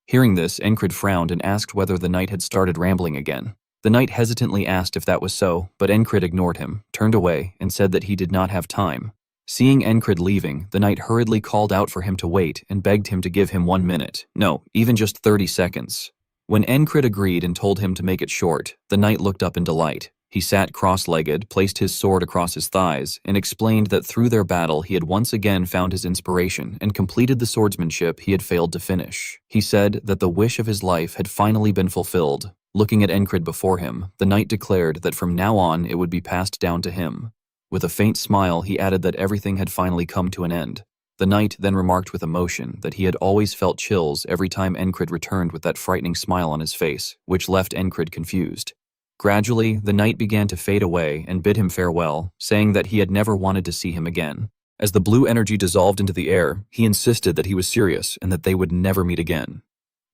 Hearing this, Encrid frowned and asked whether the knight had started rambling again. The knight hesitantly asked if that was so, but Encrid ignored him, turned away, and said that he did not have time. Seeing Encrid leaving, the knight hurriedly called out for him to wait and begged him to give him 1 minute. No, even just 30 seconds. When Encrid agreed and told him to make it short, the knight looked up in delight. He sat cross-legged, placed his sword across his thighs, and explained that through their battle he had once again found his inspiration and completed the swordsmanship he had failed to finish. He said that the wish of his life had finally been fulfilled. Looking at Encrid before him, the knight declared that from now on it would be passed down to him. With a faint smile, he added that everything had finally come to an end. The knight then remarked with emotion that he had always felt chills every time Encrid returned with that frightening smile on his face, which left Encrid confused. Gradually, the knight began to fade away and bid him farewell, saying that he had never wanted to see him again. As the blue energy dissolved into the air, he insisted that he was serious and that they would never meet again.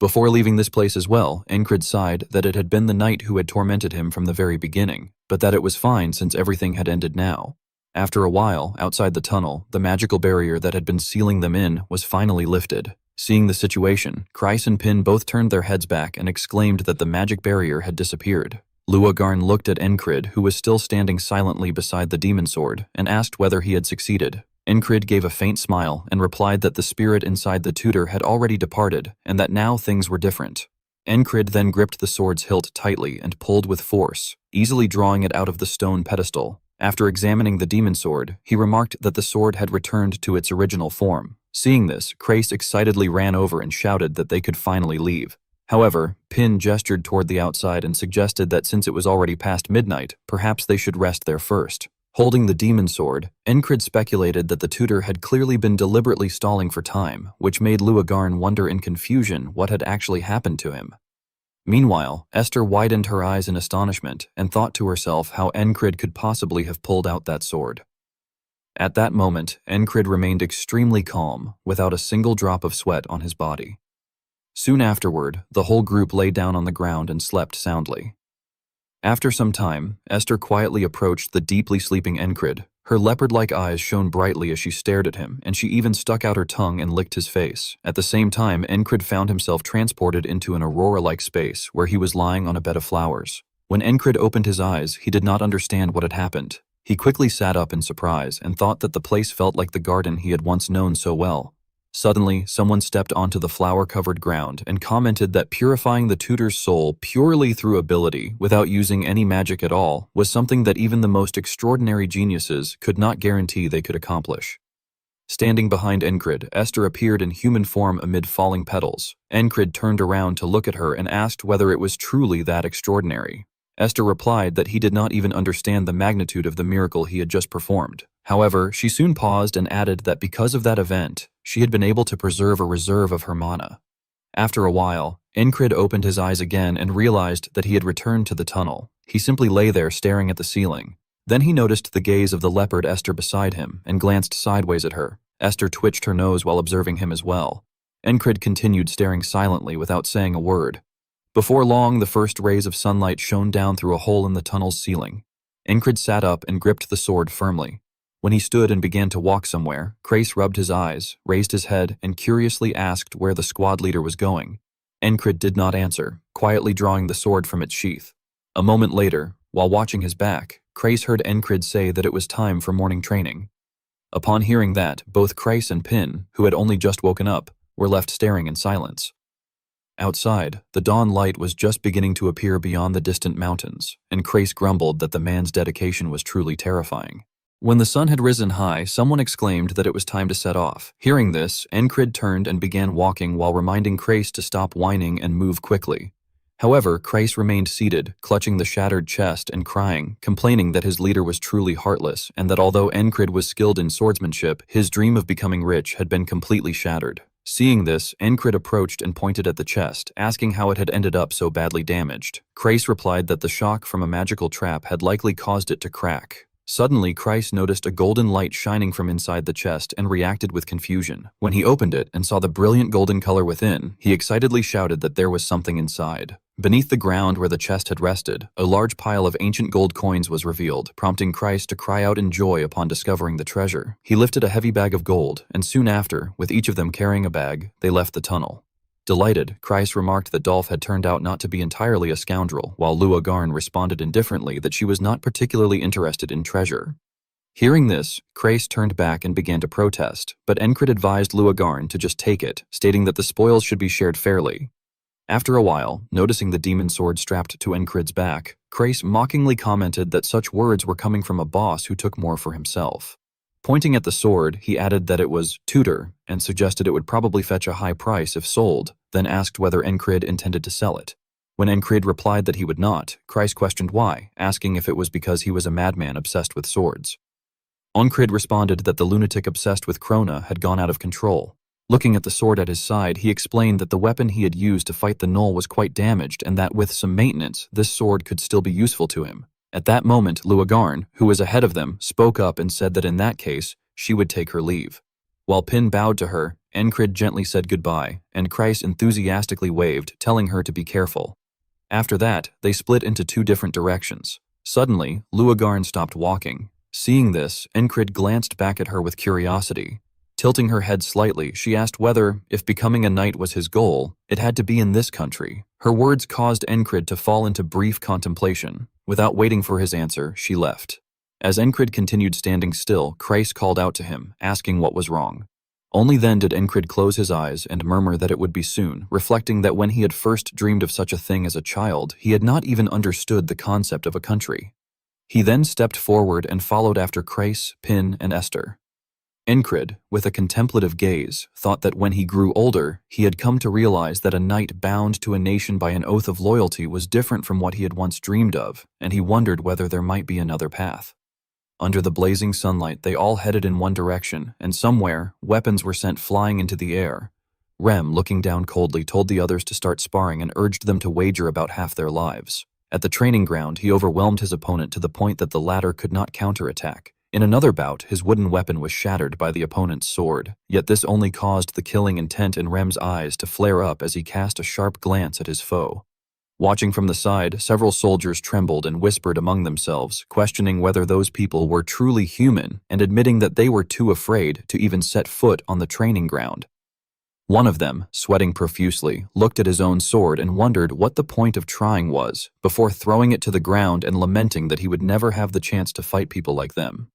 Before leaving this place as well, Encrid sighed that it had been the knight who had tormented him from the very beginning, but that it was fine since everything had ended now. After a while, outside the tunnel, the magical barrier that had been sealing them in was finally lifted. Seeing the situation, Kreis and Pin both turned their heads back and exclaimed that the magic barrier had disappeared. Luagarn looked at Encrid, who was still standing silently beside the demon sword, and asked whether he had succeeded. Encrid gave a faint smile and replied that the spirit inside the tutor had already departed and that now things were different. Encrid then gripped the sword's hilt tightly and pulled with force, easily drawing it out of the stone pedestal. After examining the demon sword, he remarked that the sword had returned to its original form. Seeing this, Krace excitedly ran over and shouted that they could finally leave. However, Pin gestured toward the outside and suggested that since it was already past midnight, perhaps they should rest there first. Holding the demon sword, Encrid speculated that the tutor had clearly been deliberately stalling for time, which made Luagarn wonder in confusion what had actually happened to him. Meanwhile, Esther widened her eyes in astonishment and thought to herself how Encrid could possibly have pulled out that sword. At that moment, Encrid remained extremely calm, without a single drop of sweat on his body. Soon afterward, the whole group lay down on the ground and slept soundly. After some time, Esther quietly approached the deeply sleeping Encrid. Her leopard-like eyes shone brightly as she stared at him, and she even stuck out her tongue and licked his face. At the same time, Encrid found himself transported into an aurora-like space where he was lying on a bed of flowers. When Encrid opened his eyes, he did not understand what had happened. He quickly sat up in surprise and thought that the place felt like the garden he had once known so well. Suddenly, someone stepped onto the flower-covered ground and commented that purifying the tutor's soul purely through ability, without using any magic at all, was something that even the most extraordinary geniuses could not guarantee they could accomplish. Standing behind Encrid, Esther appeared in human form amid falling petals. Encrid turned around to look at her and asked whether it was truly that extraordinary. Esther replied that he did not even understand the magnitude of the miracle he had just performed. However, she soon paused and added that because of that event, she had been able to preserve a reserve of her mana. After a while, Encrid opened his eyes again and realized that he had returned to the tunnel. He simply lay there staring at the ceiling. Then he noticed the gaze of the leopard Esther beside him and glanced sideways at her. Esther twitched her nose while observing him as well. Encrid continued staring silently without saying a word. Before long, the first rays of sunlight shone down through a hole in the tunnel's ceiling. Encrid sat up and gripped the sword firmly. When he stood and began to walk somewhere, Krace rubbed his eyes, raised his head, and curiously asked where the squad leader was going. Encrid did not answer, quietly drawing the sword from its sheath. A moment later, while watching his back, Krace heard Encrid say that it was time for morning training. Upon hearing that, both Krace and Pin, who had only just woken up, were left staring in silence. Outside, the dawn light was just beginning to appear beyond the distant mountains, and Krace grumbled that the man's dedication was truly terrifying. When the sun had risen high, someone exclaimed that it was time to set off. Hearing this, Encrid turned and began walking while reminding Krace to stop whining and move quickly. However, Krace remained seated, clutching the shattered chest and crying, complaining that his leader was truly heartless and that although Encrid was skilled in swordsmanship, his dream of becoming rich had been completely shattered. Seeing this, Encrid approached and pointed at the chest, asking how it had ended up so badly damaged. Krace replied that the shock from a magical trap had likely caused it to crack. Suddenly, Krace noticed a golden light shining from inside the chest and reacted with confusion. When he opened it and saw the brilliant golden color within, he excitedly shouted that there was something inside. Beneath the ground where the chest had rested, a large pile of ancient gold coins was revealed, prompting Krace to cry out in joy upon discovering the treasure. He lifted a heavy bag of gold, and soon after, with each of them carrying a bag, they left the tunnel. Delighted, Krace remarked that Dolph had turned out not to be entirely a scoundrel, while Luagarn responded indifferently that she was not particularly interested in treasure. Hearing this, Krace turned back and began to protest, but Encrid advised Luagarn to just take it, stating that the spoils should be shared fairly. After a while, noticing the demon sword strapped to Encrid's back, Krace mockingly commented that such words were coming from a boss who took more for himself. Pointing at the sword, he added that it was tutor and suggested it would probably fetch a high price if sold, then asked whether Encrid intended to sell it. When Encrid replied that he would not, Krace questioned why, asking if it was because he was a madman obsessed with swords. Encrid responded that the lunatic obsessed with Krona had gone out of control. Looking at the sword at his side, he explained that the weapon he had used to fight the Null was quite damaged and that with some maintenance, this sword could still be useful to him. At that moment, Luagarn, who was ahead of them, spoke up and said that in that case, she would take her leave. While Pin bowed to her, Encrid gently said goodbye, and Krace enthusiastically waved, telling her to be careful. After that, they split into two different directions. Suddenly, Luagarn stopped walking. Seeing this, Encrid glanced back at her with curiosity. Tilting her head slightly, she asked whether, if becoming a knight was his goal, it had to be in this country. Her words caused Encrid to fall into brief contemplation. Without waiting for his answer, she left. As Encrid continued standing still, Kreis called out to him, asking what was wrong. Only then did Encrid close his eyes and murmur that it would be soon, reflecting that when he had first dreamed of such a thing as a child, he had not even understood the concept of a country. He then stepped forward and followed after Kreis, Pin, and Esther. Encrid, with a contemplative gaze, thought that when he grew older, he had come to realize that a knight bound to a nation by an oath of loyalty was different from what he had once dreamed of, and he wondered whether there might be another path. Under the blazing sunlight, they all headed in one direction, and somewhere, weapons were sent flying into the air. Rem, looking down coldly, told the others to start sparring and urged them to wager about half their lives. At the training ground, he overwhelmed his opponent to the point that the latter could not counterattack. In another bout, his wooden weapon was shattered by the opponent's sword, yet this only caused the killing intent in Rem's eyes to flare up as he cast a sharp glance at his foe. Watching from the side, several soldiers trembled and whispered among themselves, questioning whether those people were truly human and admitting that they were too afraid to even set foot on the training ground. One of them, sweating profusely, looked at his own sword and wondered what the point of trying was, before throwing it to the ground and lamenting that he would never have the chance to fight people like them.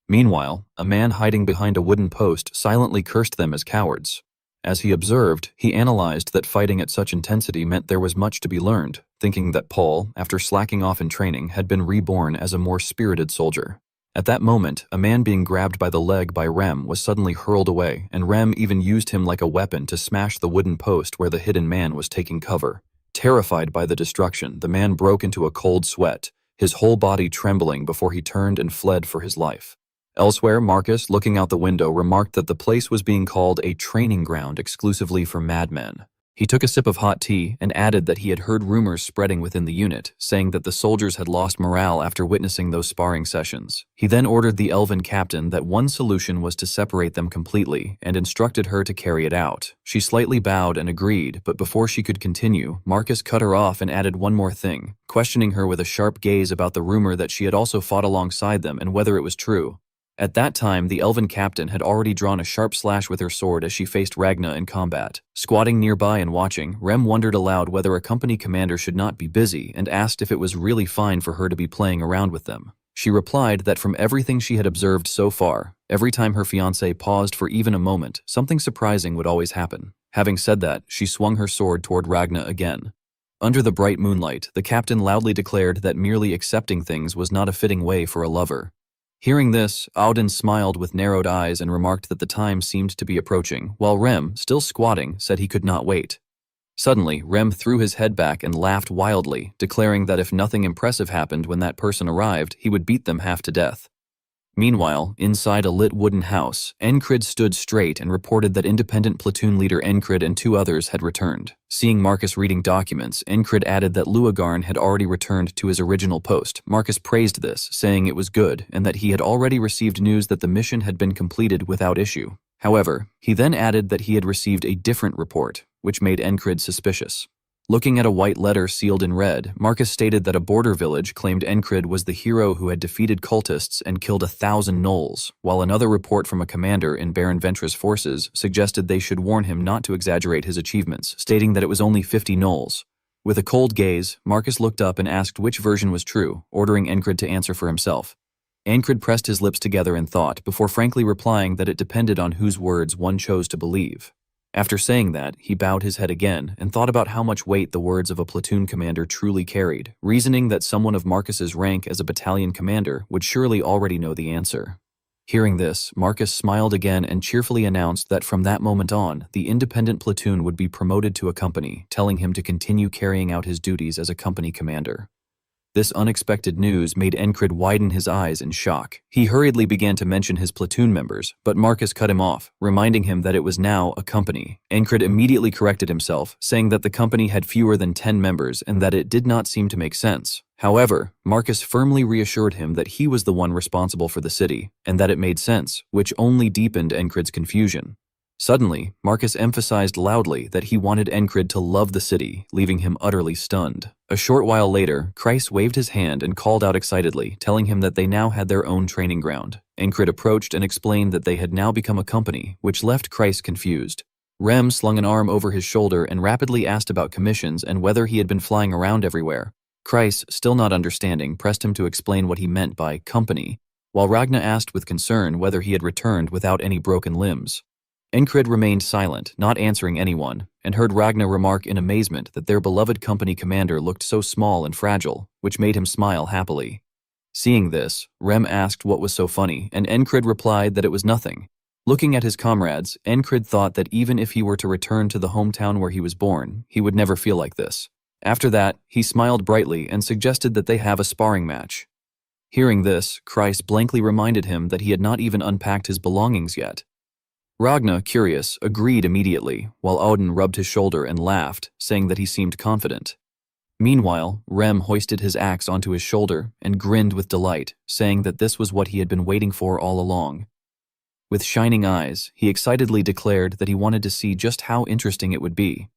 Meanwhile, a man hiding behind a wooden post silently cursed them as cowards. As he observed, he analyzed that fighting at such intensity meant there was much to be learned, thinking that Paul, after slacking off in training, had been reborn as a more spirited soldier. At that moment, a man being grabbed by the leg by Rem was suddenly hurled away, and Rem even used him like a weapon to smash the wooden post where the hidden man was taking cover. Terrified by the destruction, the man broke into a cold sweat, his whole body trembling before he turned and fled for his life. Elsewhere, Marcus, looking out the window, remarked that the place was being called a training ground exclusively for madmen. He took a sip of hot tea and added that he had heard rumors spreading within the unit, saying that the soldiers had lost morale after witnessing those sparring sessions. He then ordered the elven captain that one solution was to separate them completely and instructed her to carry it out. She slightly bowed and agreed, but before she could continue, Marcus cut her off and added one more thing, questioning her with a sharp gaze about the rumor that she had also fought alongside them and whether it was true. At that time, the elven captain had already drawn a sharp slash with her sword as she faced Ragna in combat. Squatting nearby and watching, Rem wondered aloud whether a company commander should not be busy and asked if it was really fine for her to be playing around with them. She replied that from everything she had observed so far, every time her fiancé paused for even a moment, something surprising would always happen. Having said that, she swung her sword toward Ragna again. Under the bright moonlight, the captain loudly declared that merely accepting things was not a fitting way for a lover. Hearing this, Auden smiled with narrowed eyes and remarked that the time seemed to be approaching, while Rem, still squatting, said he could not wait. Suddenly, Rem threw his head back and laughed wildly, declaring that if nothing impressive happened when that person arrived, he would beat them half to death. Meanwhile, inside a lit wooden house, Encrid stood straight and reported that independent platoon leader Encrid and two others had returned. Seeing Marcus reading documents, Encrid added that Luagarn had already returned to his original post. Marcus praised this, saying it was good and that he had already received news that the mission had been completed without issue. However, he then added that he had received a different report, which made Encrid suspicious. Looking at a white letter sealed in red, Marcus stated that a border village claimed Encrid was the hero who had defeated cultists and killed 1,000 gnolls, while another report from a commander in Baron Ventra's forces suggested they should warn him not to exaggerate his achievements, stating that it was only 50 gnolls. With a cold gaze, Marcus looked up and asked which version was true, ordering Encrid to answer for himself. Encrid pressed his lips together in thought before frankly replying that it depended on whose words one chose to believe. After saying that, he bowed his head again and thought about how much weight the words of a platoon commander truly carried, reasoning that someone of Marcus's rank as a battalion commander would surely already know the answer. Hearing this, Marcus smiled again and cheerfully announced that from that moment on, the independent platoon would be promoted to a company, telling him to continue carrying out his duties as a company commander. This unexpected news made Encrid widen his eyes in shock. He hurriedly began to mention his platoon members, but Marcus cut him off, reminding him that it was now a company. Encrid immediately corrected himself, saying that the company had fewer than 10 members and that it did not seem to make sense. However, Marcus firmly reassured him that he was the one responsible for the city, and that it made sense, which only deepened Encrid's confusion. Suddenly, Marcus emphasized loudly that he wanted Encrid to love the city, leaving him utterly stunned. A short while later, Kreis waved his hand and called out excitedly, telling him that they now had their own training ground. Encrid approached and explained that they had now become a company, which left Kreis confused. Rem slung an arm over his shoulder and rapidly asked about commissions and whether he had been flying around everywhere. Kreis, still not understanding, pressed him to explain what he meant by company, while Ragna asked with concern whether he had returned without any broken limbs. Encred remained silent, not answering anyone, and heard Ragna remark in amazement that their beloved company commander looked so small and fragile, which made him smile happily. Seeing this, Rem asked what was so funny, and Encred replied that it was nothing. Looking at his comrades, Encred thought that even if he were to return to the hometown where he was born, he would never feel like this. After that, he smiled brightly and suggested that they have a sparring match. Hearing this, Kreis blankly reminded him that he had not even unpacked his belongings yet. Ragna, curious, agreed immediately, while Odin rubbed his shoulder and laughed, saying that he seemed confident. Meanwhile, Rem hoisted his axe onto his shoulder and grinned with delight, saying that this was what he had been waiting for all along. With shining eyes, he excitedly declared that he wanted to see just how interesting it would be.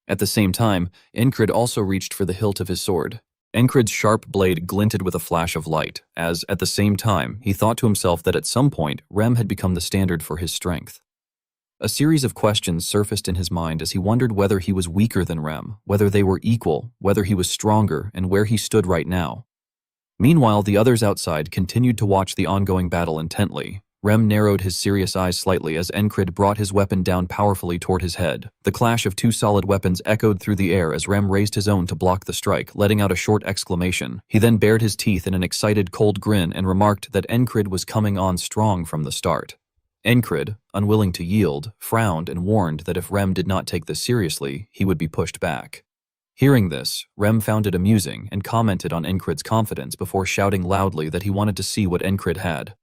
At the same time, Encred also reached for the hilt of his sword. Encred's sharp blade glinted with a flash of light, as, at the same time, he thought to himself that at some point, Rem had become the standard for his strength. A series of questions surfaced in his mind as he wondered whether he was weaker than Rem, whether they were equal, whether he was stronger, and where he stood right now. Meanwhile, the others outside continued to watch the ongoing battle intently. Rem narrowed his serious eyes slightly as Encred brought his weapon down powerfully toward his head. The clash of two solid weapons echoed through the air as Rem raised his own to block the strike, letting out a short exclamation. He then bared his teeth in an excited, cold grin and remarked that Encred was coming on strong from the start. Encred, unwilling to yield, frowned and warned that if Rem did not take this seriously, he would be pushed back. Hearing this, Rem found it amusing and commented on Encred's confidence before shouting loudly that he wanted to see what Encred had.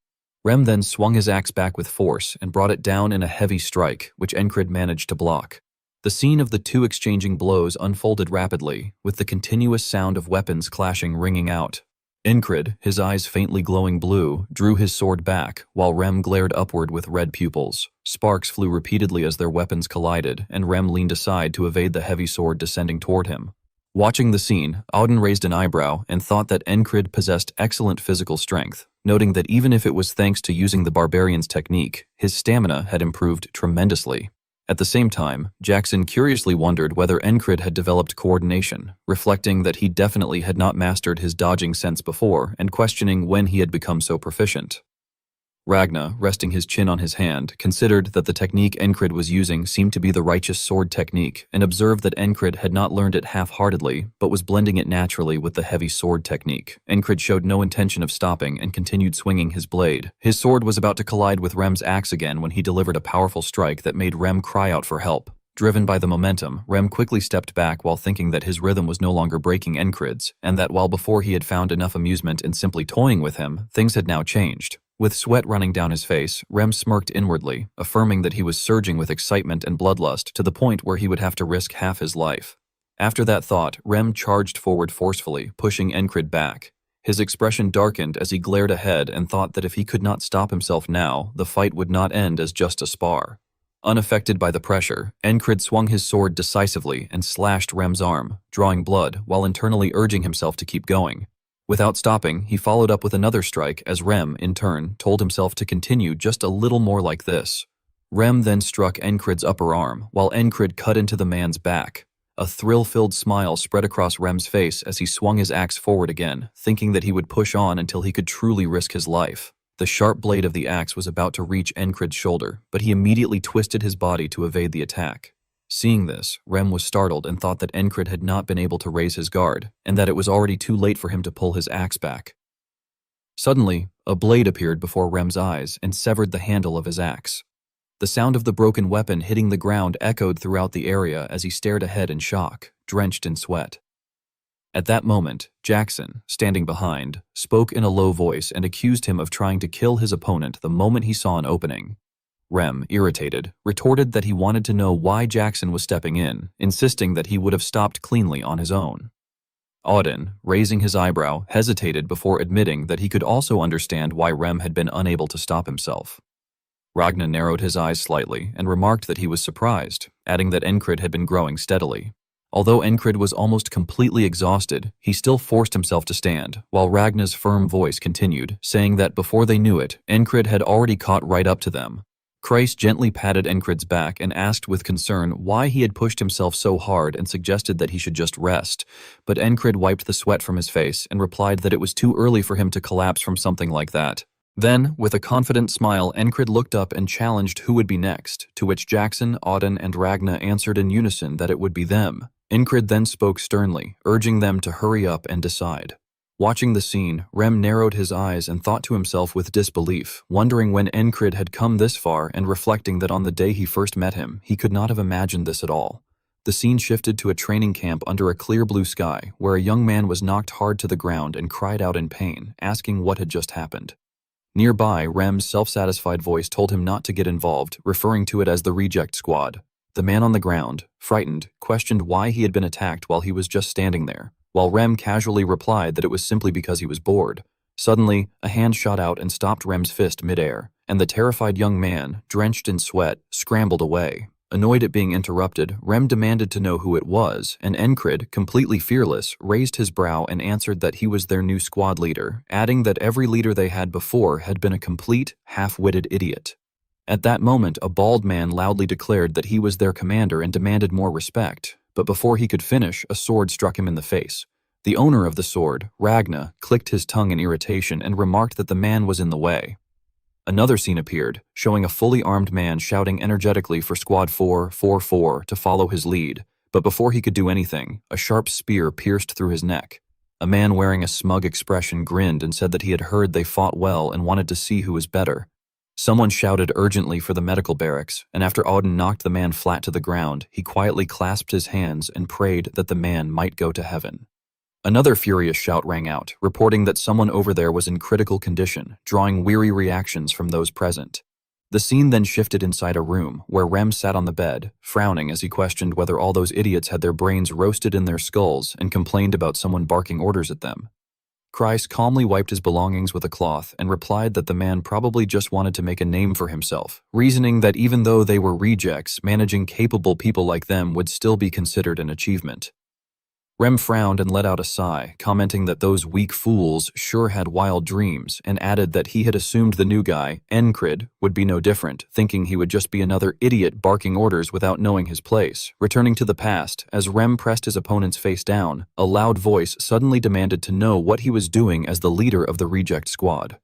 Rem then swung his axe back with force and brought it down in a heavy strike, which Encred managed to block. The scene of the two exchanging blows unfolded rapidly, with the continuous sound of weapons clashing ringing out. Encred, his eyes faintly glowing blue, drew his sword back, while Rem glared upward with red pupils. Sparks flew repeatedly as their weapons collided, and Rem leaned aside to evade the heavy sword descending toward him. Watching the scene, Odin raised an eyebrow and thought that Encred possessed excellent physical strength, noting that even if it was thanks to using the barbarian's technique, his stamina had improved tremendously. At the same time, Jackson curiously wondered whether Encred had developed coordination, reflecting that he definitely had not mastered his dodging sense before and questioning when he had become so proficient. Ragna, resting his chin on his hand, considered that the technique Encred was using seemed to be the righteous sword technique and observed that Encred had not learned it half-heartedly but was blending it naturally with the heavy sword technique. Encred showed no intention of stopping and continued swinging his blade. His sword was about to collide with Rem's axe again when he delivered a powerful strike that made Rem cry out for help. Driven by the momentum, Rem quickly stepped back while thinking that his rhythm was no longer breaking Encred's, and that while before he had found enough amusement in simply toying with him, things had now changed. With sweat running down his face, Rem smirked inwardly, affirming that he was surging with excitement and bloodlust to the point where he would have to risk half his life. After that thought, Rem charged forward forcefully, pushing Encred back. His expression darkened as he glared ahead and thought that if he could not stop himself now, the fight would not end as just a spar. Unaffected by the pressure, Encred swung his sword decisively and slashed Rem's arm, drawing blood while internally urging himself to keep going. Without stopping, he followed up with another strike as Rem, in turn, told himself to continue just a little more like this. Rem then struck Encred's upper arm, while Encred cut into the man's back. A thrill-filled smile spread across Rem's face as he swung his axe forward again, thinking that he would push on until he could truly risk his life. The sharp blade of the axe was about to reach Encred's shoulder, but he immediately twisted his body to evade the attack. Seeing this, Rem was startled and thought that Encred had not been able to raise his guard, and that it was already too late for him to pull his axe back. Suddenly, a blade appeared before Rem's eyes and severed the handle of his axe. The sound of the broken weapon hitting the ground echoed throughout the area as he stared ahead in shock, drenched in sweat. At that moment, Jackson, standing behind, spoke in a low voice and accused him of trying to kill his opponent the moment he saw an opening. Rem, irritated, retorted that he wanted to know why Jackson was stepping in, insisting that he would have stopped cleanly on his own. Odin, raising his eyebrow, hesitated before admitting that he could also understand why Rem had been unable to stop himself. Ragna narrowed his eyes slightly and remarked that he was surprised, adding that Encred had been growing steadily. Although Encred was almost completely exhausted, he still forced himself to stand, while Ragna's firm voice continued, saying that before they knew it, Encred had already caught right up to them. Christ gently patted Encrid's back and asked with concern why he had pushed himself so hard and suggested that he should just rest, but Encrid wiped the sweat from his face and replied that it was too early for him to collapse from something like that. Then, with a confident smile, Encrid looked up and challenged who would be next, to which Jackson, Auden, and Ragna answered in unison that it would be them. Encrid then spoke sternly, urging them to hurry up and decide. Watching the scene, Rem narrowed his eyes and thought to himself with disbelief, wondering when Encrid had come this far and reflecting that on the day he first met him, he could not have imagined this at all. The scene shifted to a training camp under a clear blue sky, where a young man was knocked hard to the ground and cried out in pain, asking what had just happened. Nearby, Rem's self-satisfied voice told him not to get involved, referring to it as the reject squad. The man on the ground, frightened, questioned why he had been attacked while he was just standing there, while Rem casually replied that it was simply because he was bored. Suddenly, a hand shot out and stopped Rem's fist midair, and the terrified young man, drenched in sweat, scrambled away. Annoyed at being interrupted, Rem demanded to know who it was, and Encrid, completely fearless, raised his brow and answered that he was their new squad leader, adding that every leader they had before had been a complete, half-witted idiot. At that moment, a bald man loudly declared that he was their commander and demanded more respect, but before he could finish, a sword struck him in the face. The owner of the sword, Ragna, clicked his tongue in irritation and remarked that the man was in the way. Another scene appeared, showing a fully armed man shouting energetically for Squad 444 to follow his lead, but before he could do anything, a sharp spear pierced through his neck. A man wearing a smug expression grinned and said that he had heard they fought well and wanted to see who was better. Someone shouted urgently for the medical barracks, and after Auden knocked the man flat to the ground, he quietly clasped his hands and prayed that the man might go to heaven. Another furious shout rang out, reporting that someone over there was in critical condition, drawing weary reactions from those present. The scene then shifted inside a room, where Rem sat on the bed, frowning as he questioned whether all those idiots had their brains roasted in their skulls and complained about someone barking orders at them. Christ calmly wiped his belongings with a cloth and replied that the man probably just wanted to make a name for himself, reasoning that even though they were rejects, managing capable people like them would still be considered an achievement. Rem frowned and let out a sigh, commenting that those weak fools sure had wild dreams, and added that he had assumed the new guy, Encrid, would be no different, thinking he would just be another idiot barking orders without knowing his place. Returning to the past, as Rem pressed his opponent's face down, a loud voice suddenly demanded to know what he was doing as the leader of the reject squad.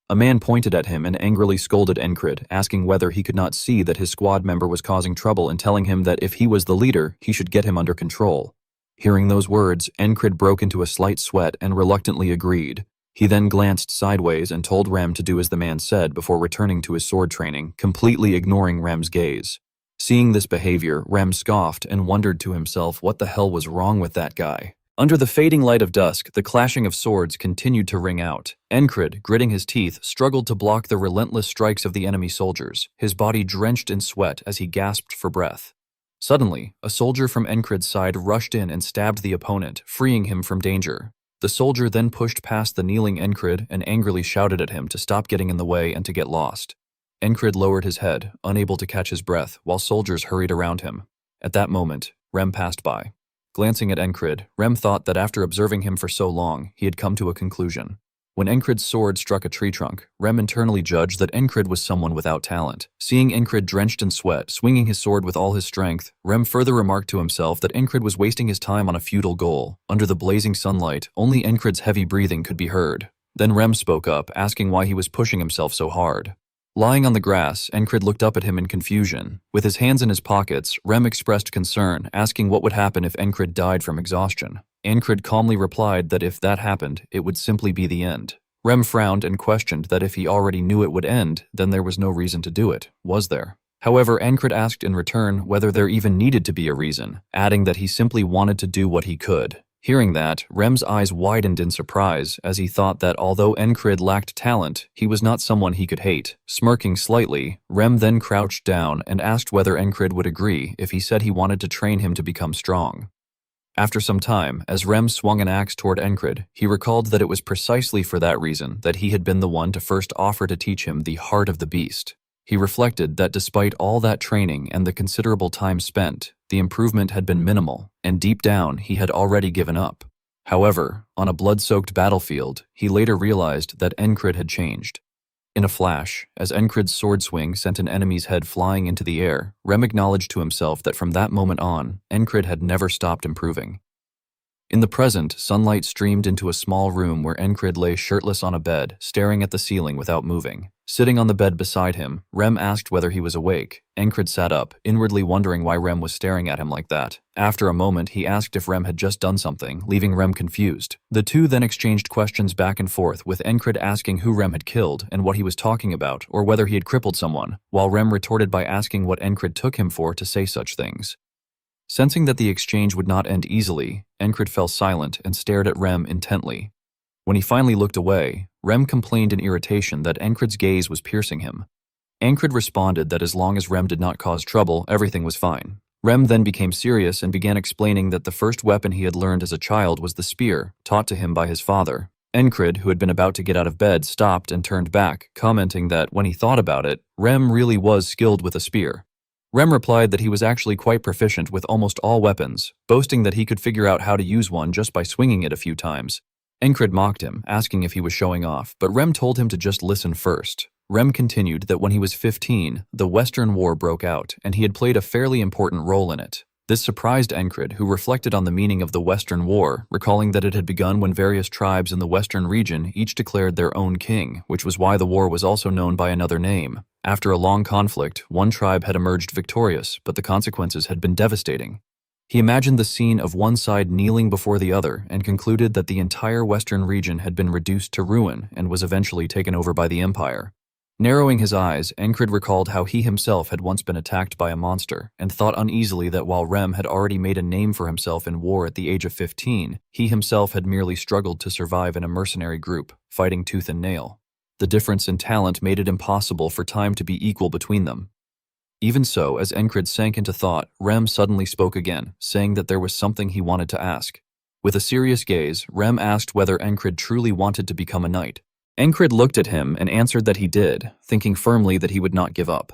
A man pointed at him and angrily scolded Encrid, asking whether he could not see that his squad member was causing trouble and telling him that if he was the leader, he should get him under control. Hearing those words, Encrid broke into a slight sweat and reluctantly agreed. He then glanced sideways and told Rem to do as the man said before returning to his sword training, completely ignoring Rem's gaze. Seeing this behavior, Rem scoffed and wondered to himself what the hell was wrong with that guy. Under the fading light of dusk, the clashing of swords continued to ring out. Encrid, gritting his teeth, struggled to block the relentless strikes of the enemy soldiers, his body drenched in sweat as he gasped for breath. Suddenly, a soldier from Encrid's side rushed in and stabbed the opponent, freeing him from danger. The soldier then pushed past the kneeling Encrid and angrily shouted at him to stop getting in the way and to get lost. Encrid lowered his head, unable to catch his breath, while soldiers hurried around him. At that moment, Rem passed by. Glancing at Encrid, Rem thought that after observing him for so long, he had come to a conclusion. When Encrid's sword struck a tree trunk, Rem internally judged that Encrid was someone without talent. Seeing Encrid drenched in sweat, swinging his sword with all his strength, Rem further remarked to himself that Encrid was wasting his time on a futile goal. Under the blazing sunlight, only Encrid's heavy breathing could be heard. Then Rem spoke up, asking why he was pushing himself so hard. Lying on the grass, Encrid looked up at him in confusion. With his hands in his pockets, Rem expressed concern, asking what would happen if Encrid died from exhaustion. Encrid calmly replied that if that happened, it would simply be the end. Rem frowned and questioned that if he already knew it would end, then there was no reason to do it, was there? However, Encrid asked in return whether there even needed to be a reason, adding that he simply wanted to do what he could. Hearing that, Rem's eyes widened in surprise as he thought that although Encrid lacked talent, he was not someone he could hate. Smirking slightly, Rem then crouched down and asked whether Encrid would agree if he said he wanted to train him to become strong. After some time, as Rem swung an axe toward Encrid, he recalled that it was precisely for that reason that he had been the one to first offer to teach him the heart of the beast. He reflected that despite all that training and the considerable time spent, the improvement had been minimal, and deep down he had already given up. However, on a blood-soaked battlefield, he later realized that Encrid had changed. In a flash, as Encred's sword swing sent an enemy's head flying into the air, Rem acknowledged to himself that from that moment on, Encred had never stopped improving. In the present, sunlight streamed into a small room where Encred lay shirtless on a bed, staring at the ceiling without moving. Sitting on the bed beside him, Rem asked whether he was awake. Encred sat up, inwardly wondering why Rem was staring at him like that. After a moment, he asked if Rem had just done something, leaving Rem confused. The two then exchanged questions back and forth, with Encred asking who Rem had killed and what he was talking about, or whether he had crippled someone, while Rem retorted by asking what Encred took him for to say such things. Sensing that the exchange would not end easily, Encred fell silent and stared at Rem intently. When he finally looked away, Rem complained in irritation that Encred's gaze was piercing him. Encred responded that as long as Rem did not cause trouble, everything was fine. Rem then became serious and began explaining that the first weapon he had learned as a child was the spear, taught to him by his father. Encred, who had been about to get out of bed, stopped and turned back, commenting that when he thought about it, Rem really was skilled with a spear. Rem replied that he was actually quite proficient with almost all weapons, boasting that he could figure out how to use one just by swinging it a few times. Encred mocked him, asking if he was showing off, but Rem told him to just listen first. Rem continued that when he was 15, the Western War broke out, and he had played a fairly important role in it. This surprised Encred, who reflected on the meaning of the Western War, recalling that it had begun when various tribes in the Western region each declared their own king, which was why the war was also known by another name. After a long conflict, one tribe had emerged victorious, but the consequences had been devastating. He imagined the scene of one side kneeling before the other and concluded that the entire Western region had been reduced to ruin and was eventually taken over by the Empire. Narrowing his eyes, Encred recalled how he himself had once been attacked by a monster, and thought uneasily that while Rem had already made a name for himself in war at the age of 15, he himself had merely struggled to survive in a mercenary group, fighting tooth and nail. The difference in talent made it impossible for time to be equal between them. Even so, as Encred sank into thought, Rem suddenly spoke again, saying that there was something he wanted to ask. With a serious gaze, Rem asked whether Encred truly wanted to become a knight. Encred looked at him and answered that he did, thinking firmly that he would not give up.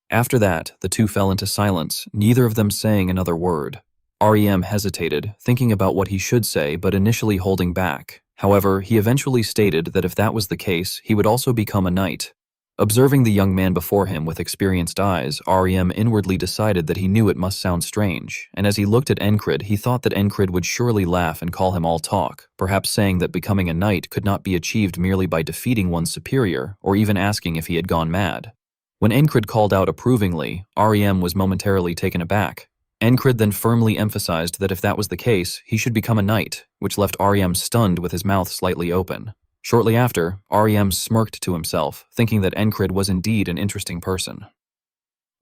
After that, the two fell into silence, neither of them saying another word. Rem hesitated, thinking about what he should say but initially holding back. However, he eventually stated that if that was the case, he would also become a knight. Observing the young man before him with experienced eyes, Rem inwardly decided that he knew it must sound strange, and as he looked at Encred, he thought that Encred would surely laugh and call him all talk, perhaps saying that becoming a knight could not be achieved merely by defeating one's superior, or even asking if he had gone mad. When Encred called out approvingly, Rem was momentarily taken aback. Encred then firmly emphasized that if that was the case, he should become a knight, which left Rem stunned with his mouth slightly open. Shortly after, Rem smirked to himself, thinking that Encred was indeed an interesting person.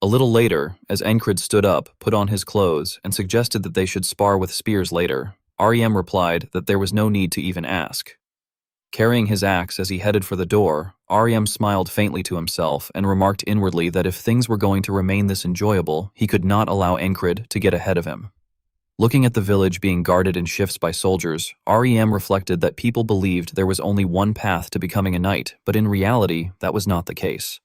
A little later, as Encred stood up, put on his clothes, and suggested that they should spar with spears later, Rem replied that there was no need to even ask. Carrying his axe as he headed for the door, Rem smiled faintly to himself and remarked inwardly that if things were going to remain this enjoyable, he could not allow Encred to get ahead of him. Looking at the village being guarded in shifts by soldiers, Rem reflected that people believed there was only one path to becoming a knight, but in reality, that was not the case.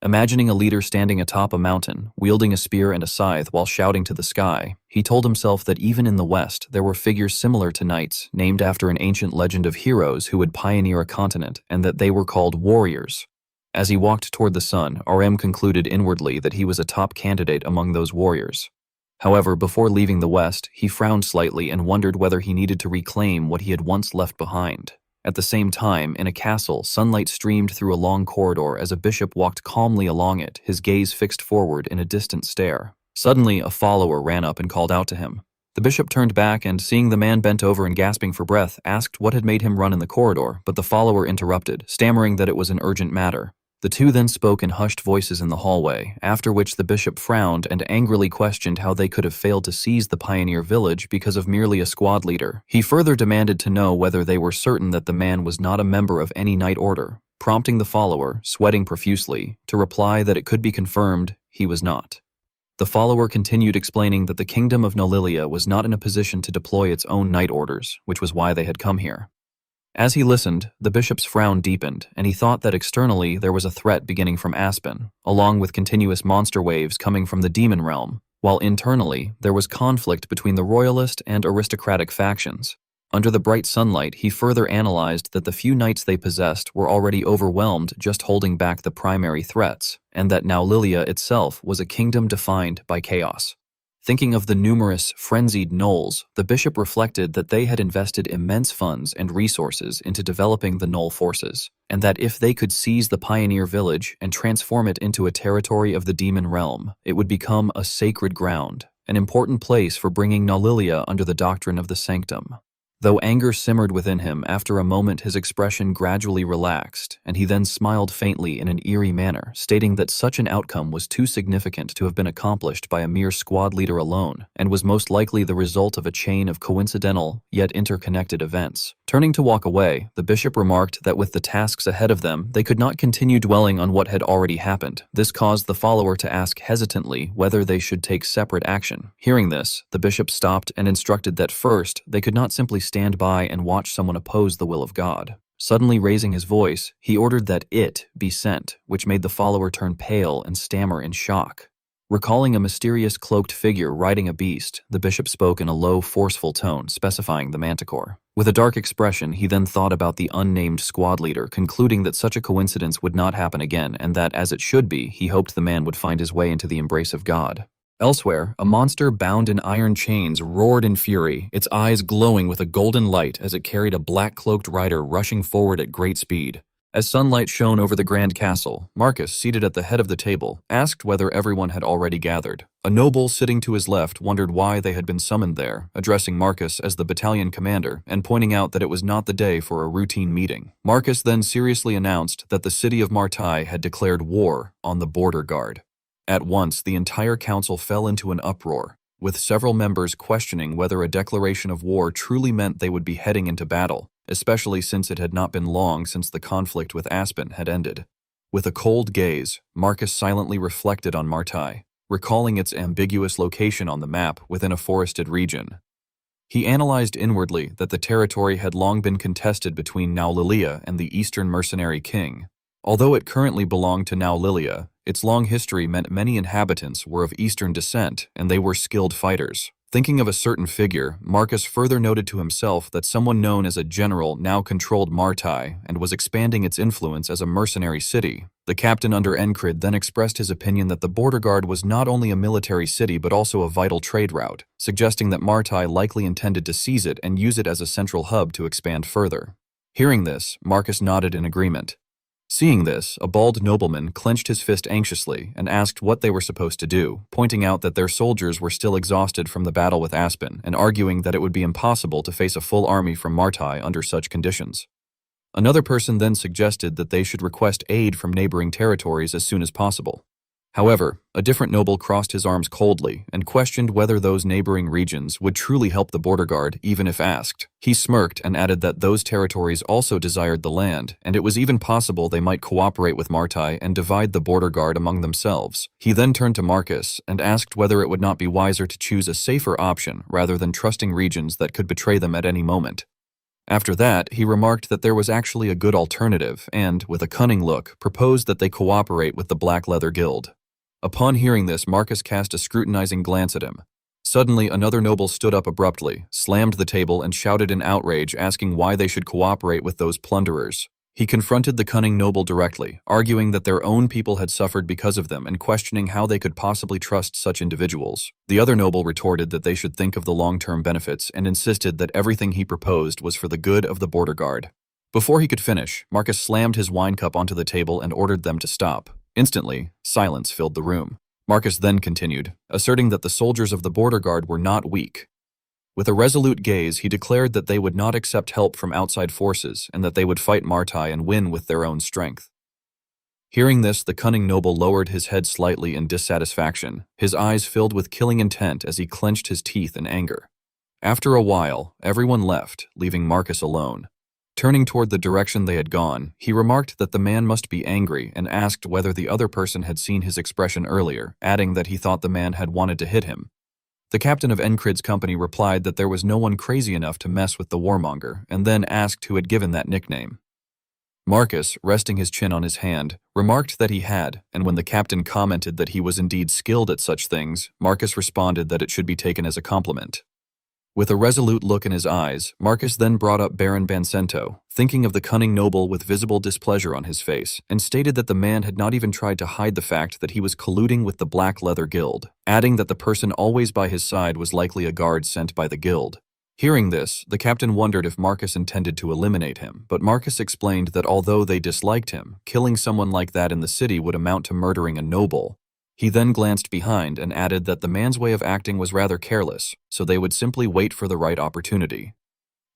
Imagining a leader standing atop a mountain, wielding a spear and a scythe while shouting to the sky, he told himself that even in the West, there were figures similar to knights, named after an ancient legend of heroes who would pioneer a continent, and that they were called warriors. As he walked toward the sun, Rem concluded inwardly that he was a top candidate among those warriors. However, before leaving the West, he frowned slightly and wondered whether he needed to reclaim what he had once left behind. At the same time, in a castle, sunlight streamed through a long corridor as a bishop walked calmly along it, his gaze fixed forward in a distant stare. Suddenly, a follower ran up and called out to him. The bishop turned back and, seeing the man bent over and gasping for breath, asked what had made him run in the corridor, but the follower interrupted, stammering that it was an urgent matter. The two then spoke in hushed voices in the hallway, after which the bishop frowned and angrily questioned how they could have failed to seize the pioneer village because of merely a squad leader. He further demanded to know whether they were certain that the man was not a member of any knight order, prompting the follower, sweating profusely, to reply that it could be confirmed he was not. The follower continued explaining that the kingdom of Nolilia was not in a position to deploy its own knight orders, which was why they had come here. As he listened, the bishop's frown deepened, and he thought that externally there was a threat beginning from Aspen, along with continuous monster waves coming from the demon realm, while internally there was conflict between the royalist and aristocratic factions. Under the bright sunlight, he further analyzed that the few knights they possessed were already overwhelmed just holding back the primary threats, and that now Lilia itself was a kingdom defined by chaos. Thinking of the numerous, frenzied gnolls, the bishop reflected that they had invested immense funds and resources into developing the gnoll forces, and that if they could seize the pioneer village and transform it into a territory of the demon realm, it would become a sacred ground, an important place for bringing Naulilia under the doctrine of the sanctum. Though anger simmered within him, after a moment his expression gradually relaxed, and he then smiled faintly in an eerie manner, stating that such an outcome was too significant to have been accomplished by a mere squad leader alone, and was most likely the result of a chain of coincidental, yet interconnected events. Turning to walk away, the bishop remarked that with the tasks ahead of them, they could not continue dwelling on what had already happened. This caused the follower to ask hesitantly whether they should take separate action. Hearing this, the bishop stopped and instructed that first, they could not simply stand by and watch someone oppose the will of God. Suddenly raising his voice, he ordered that it be sent, which made the follower turn pale and stammer in shock. Recalling a mysterious cloaked figure riding a beast, the bishop spoke in a low, forceful tone, specifying the manticore. With a dark expression, he then thought about the unnamed squad leader, concluding that such a coincidence would not happen again, and that, as it should be, he hoped the man would find his way into the embrace of God. Elsewhere, a monster bound in iron chains roared in fury, its eyes glowing with a golden light as it carried a black-cloaked rider rushing forward at great speed. As sunlight shone over the grand castle, Marcus, seated at the head of the table, asked whether everyone had already gathered. A noble sitting to his left wondered why they had been summoned there, addressing Marcus as the battalion commander and pointing out that it was not the day for a routine meeting. Marcus then seriously announced that the city of Martai had declared war on the border guard. At once, the entire council fell into an uproar, with several members questioning whether a declaration of war truly meant they would be heading into battle, especially since it had not been long since the conflict with Aspen had ended. With a cold gaze, Marcus silently reflected on Martai, recalling its ambiguous location on the map within a forested region. He analyzed inwardly that the territory had long been contested between Naulilia and the Eastern mercenary king. Although it currently belonged to Naulilia, its long history meant many inhabitants were of Eastern descent and they were skilled fighters. Thinking of a certain figure, Marcus further noted to himself that someone known as a general now controlled Martai and was expanding its influence as a mercenary city. The captain under Encrid then expressed his opinion that the border guard was not only a military city but also a vital trade route, suggesting that Martai likely intended to seize it and use it as a central hub to expand further. Hearing this, Marcus nodded in agreement. Seeing this, a bald nobleman clenched his fist anxiously and asked what they were supposed to do, pointing out that their soldiers were still exhausted from the battle with Aspen and arguing that it would be impossible to face a full army from Martai under such conditions. Another person then suggested that they should request aid from neighboring territories as soon as possible. However, a different noble crossed his arms coldly and questioned whether those neighboring regions would truly help the border guard even if asked. He smirked and added that those territories also desired the land, and it was even possible they might cooperate with Martai and divide the border guard among themselves. He then turned to Marcus and asked whether it would not be wiser to choose a safer option rather than trusting regions that could betray them at any moment. After that, he remarked that there was actually a good alternative and, with a cunning look, proposed that they cooperate with the Black Leather Guild. Upon hearing this, Marcus cast a scrutinizing glance at him. Suddenly, another noble stood up abruptly, slammed the table, and shouted in outrage, asking why they should cooperate with those plunderers. He confronted the cunning noble directly, arguing that their own people had suffered because of them and questioning how they could possibly trust such individuals. The other noble retorted that they should think of the long-term benefits and insisted that everything he proposed was for the good of the border guard. Before he could finish, Marcus slammed his wine cup onto the table and ordered them to stop. Instantly, silence filled the room. Marcus then continued, asserting that the soldiers of the border guard were not weak. With a resolute gaze, he declared that they would not accept help from outside forces and that they would fight Martai and win with their own strength. Hearing this, the cunning noble lowered his head slightly in dissatisfaction, his eyes filled with killing intent as he clenched his teeth in anger. After a while, everyone left, leaving Marcus alone. Turning toward the direction they had gone, he remarked that the man must be angry and asked whether the other person had seen his expression earlier, adding that he thought the man had wanted to hit him. The captain of Encrid's company replied that there was no one crazy enough to mess with the warmonger, and then asked who had given that nickname. Marcus, resting his chin on his hand, remarked that he had, and when the captain commented that he was indeed skilled at such things, Marcus responded that it should be taken as a compliment. With a resolute look in his eyes, Marcus then brought up Baron Bancento, thinking of the cunning noble with visible displeasure on his face, and stated that the man had not even tried to hide the fact that he was colluding with the Black Leather Guild, adding that the person always by his side was likely a guard sent by the guild. Hearing this, the captain wondered if Marcus intended to eliminate him, but Marcus explained that although they disliked him, killing someone like that in the city would amount to murdering a noble. He then glanced behind and added that the man's way of acting was rather careless, so they would simply wait for the right opportunity.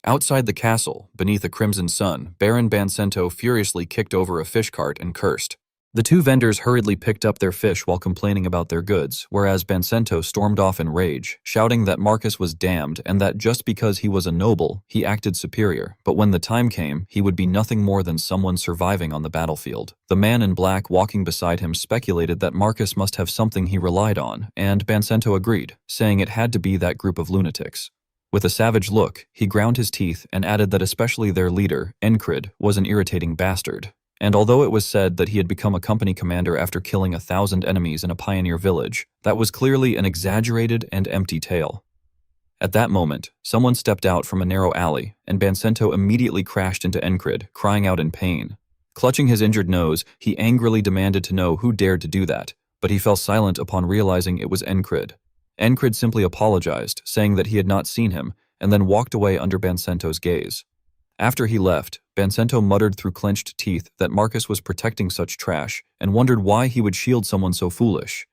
Outside the castle, beneath a crimson sun, Baron Bancento furiously kicked over a fish cart and cursed. The two vendors hurriedly picked up their fish while complaining about their goods, whereas Bancento stormed off in rage, shouting that Marcus was damned and that just because he was a noble, he acted superior, but when the time came, he would be nothing more than someone surviving on the battlefield. The man in black walking beside him speculated that Marcus must have something he relied on, and Bancento agreed, saying it had to be that group of lunatics. With a savage look, he ground his teeth and added that especially their leader, Encrid, was an irritating bastard. And although it was said that he had become a company commander after killing 1,000 enemies in a pioneer village, that was clearly an exaggerated and empty tale. At that moment, someone stepped out from a narrow alley, and Bancento immediately crashed into Encrid, crying out in pain. Clutching his injured nose, he angrily demanded to know who dared to do that, but he fell silent upon realizing it was Encrid. Encrid simply apologized, saying that he had not seen him, and then walked away under Bancento's gaze. After he left, Bancento muttered through clenched teeth that Marcus was protecting such trash and wondered why he would shield someone so foolish.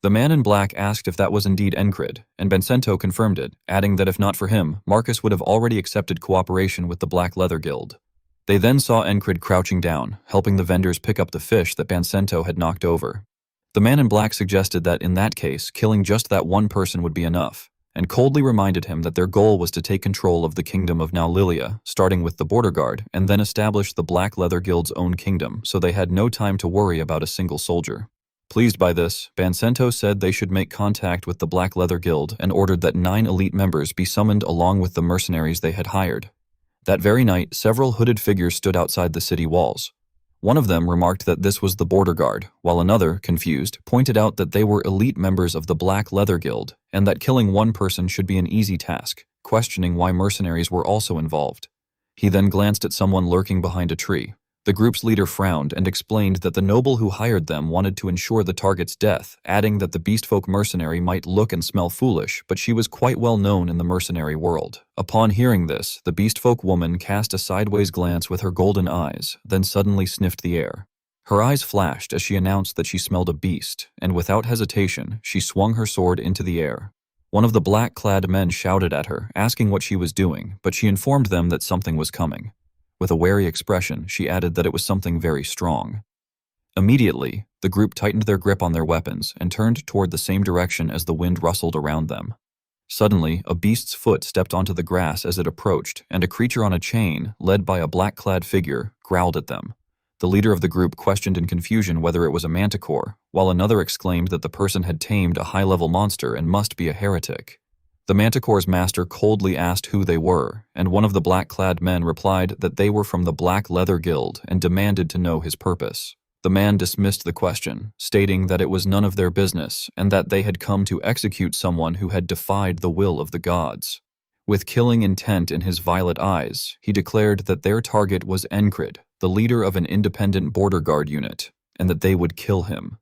The man in black asked if that was indeed Encrid, and Bancento confirmed it, adding that if not for him, Marcus would have already accepted cooperation with the Black Leather Guild. They then saw Encrid crouching down, helping the vendors pick up the fish that Bancento had knocked over. The man in black suggested that in that case, killing just that one person would be enough, and coldly reminded him that their goal was to take control of the kingdom of Naulilia, starting with the border guard, and then establish the Black Leather Guild's own kingdom, so they had no time to worry about a single soldier. Pleased by this, Bancento said they should make contact with the Black Leather Guild and ordered that 9 elite members be summoned along with the mercenaries they had hired. That very night, several hooded figures stood outside the city walls. One of them remarked that this was the border guard, while another, confused, pointed out that they were elite members of the Black Leather Guild and that killing one person should be an easy task, questioning why mercenaries were also involved. He then glanced at someone lurking behind a tree. The group's leader frowned and explained that the noble who hired them wanted to ensure the target's death, adding that the beastfolk mercenary might look and smell foolish, but she was quite well known in the mercenary world. Upon hearing this, the beastfolk woman cast a sideways glance with her golden eyes, then suddenly sniffed the air. Her eyes flashed as she announced that she smelled a beast, and without hesitation, she swung her sword into the air. One of the black-clad men shouted at her, asking what she was doing, but she informed them that something was coming. With a wary expression, she added that it was something very strong. Immediately, the group tightened their grip on their weapons and turned toward the same direction as the wind rustled around them. Suddenly, a beast's foot stepped onto the grass as it approached, and a creature on a chain, led by a black-clad figure, growled at them. The leader of the group questioned in confusion whether it was a manticore, while another exclaimed that the person had tamed a high-level monster and must be a heretic. The Manticore's master coldly asked who they were, and one of the black-clad men replied that they were from the Black Leather Guild and demanded to know his purpose. The man dismissed the question, stating that it was none of their business and that they had come to execute someone who had defied the will of the gods. With killing intent in his violet eyes, he declared that their target was Encrid, the leader of an independent border guard unit, and that they would kill him.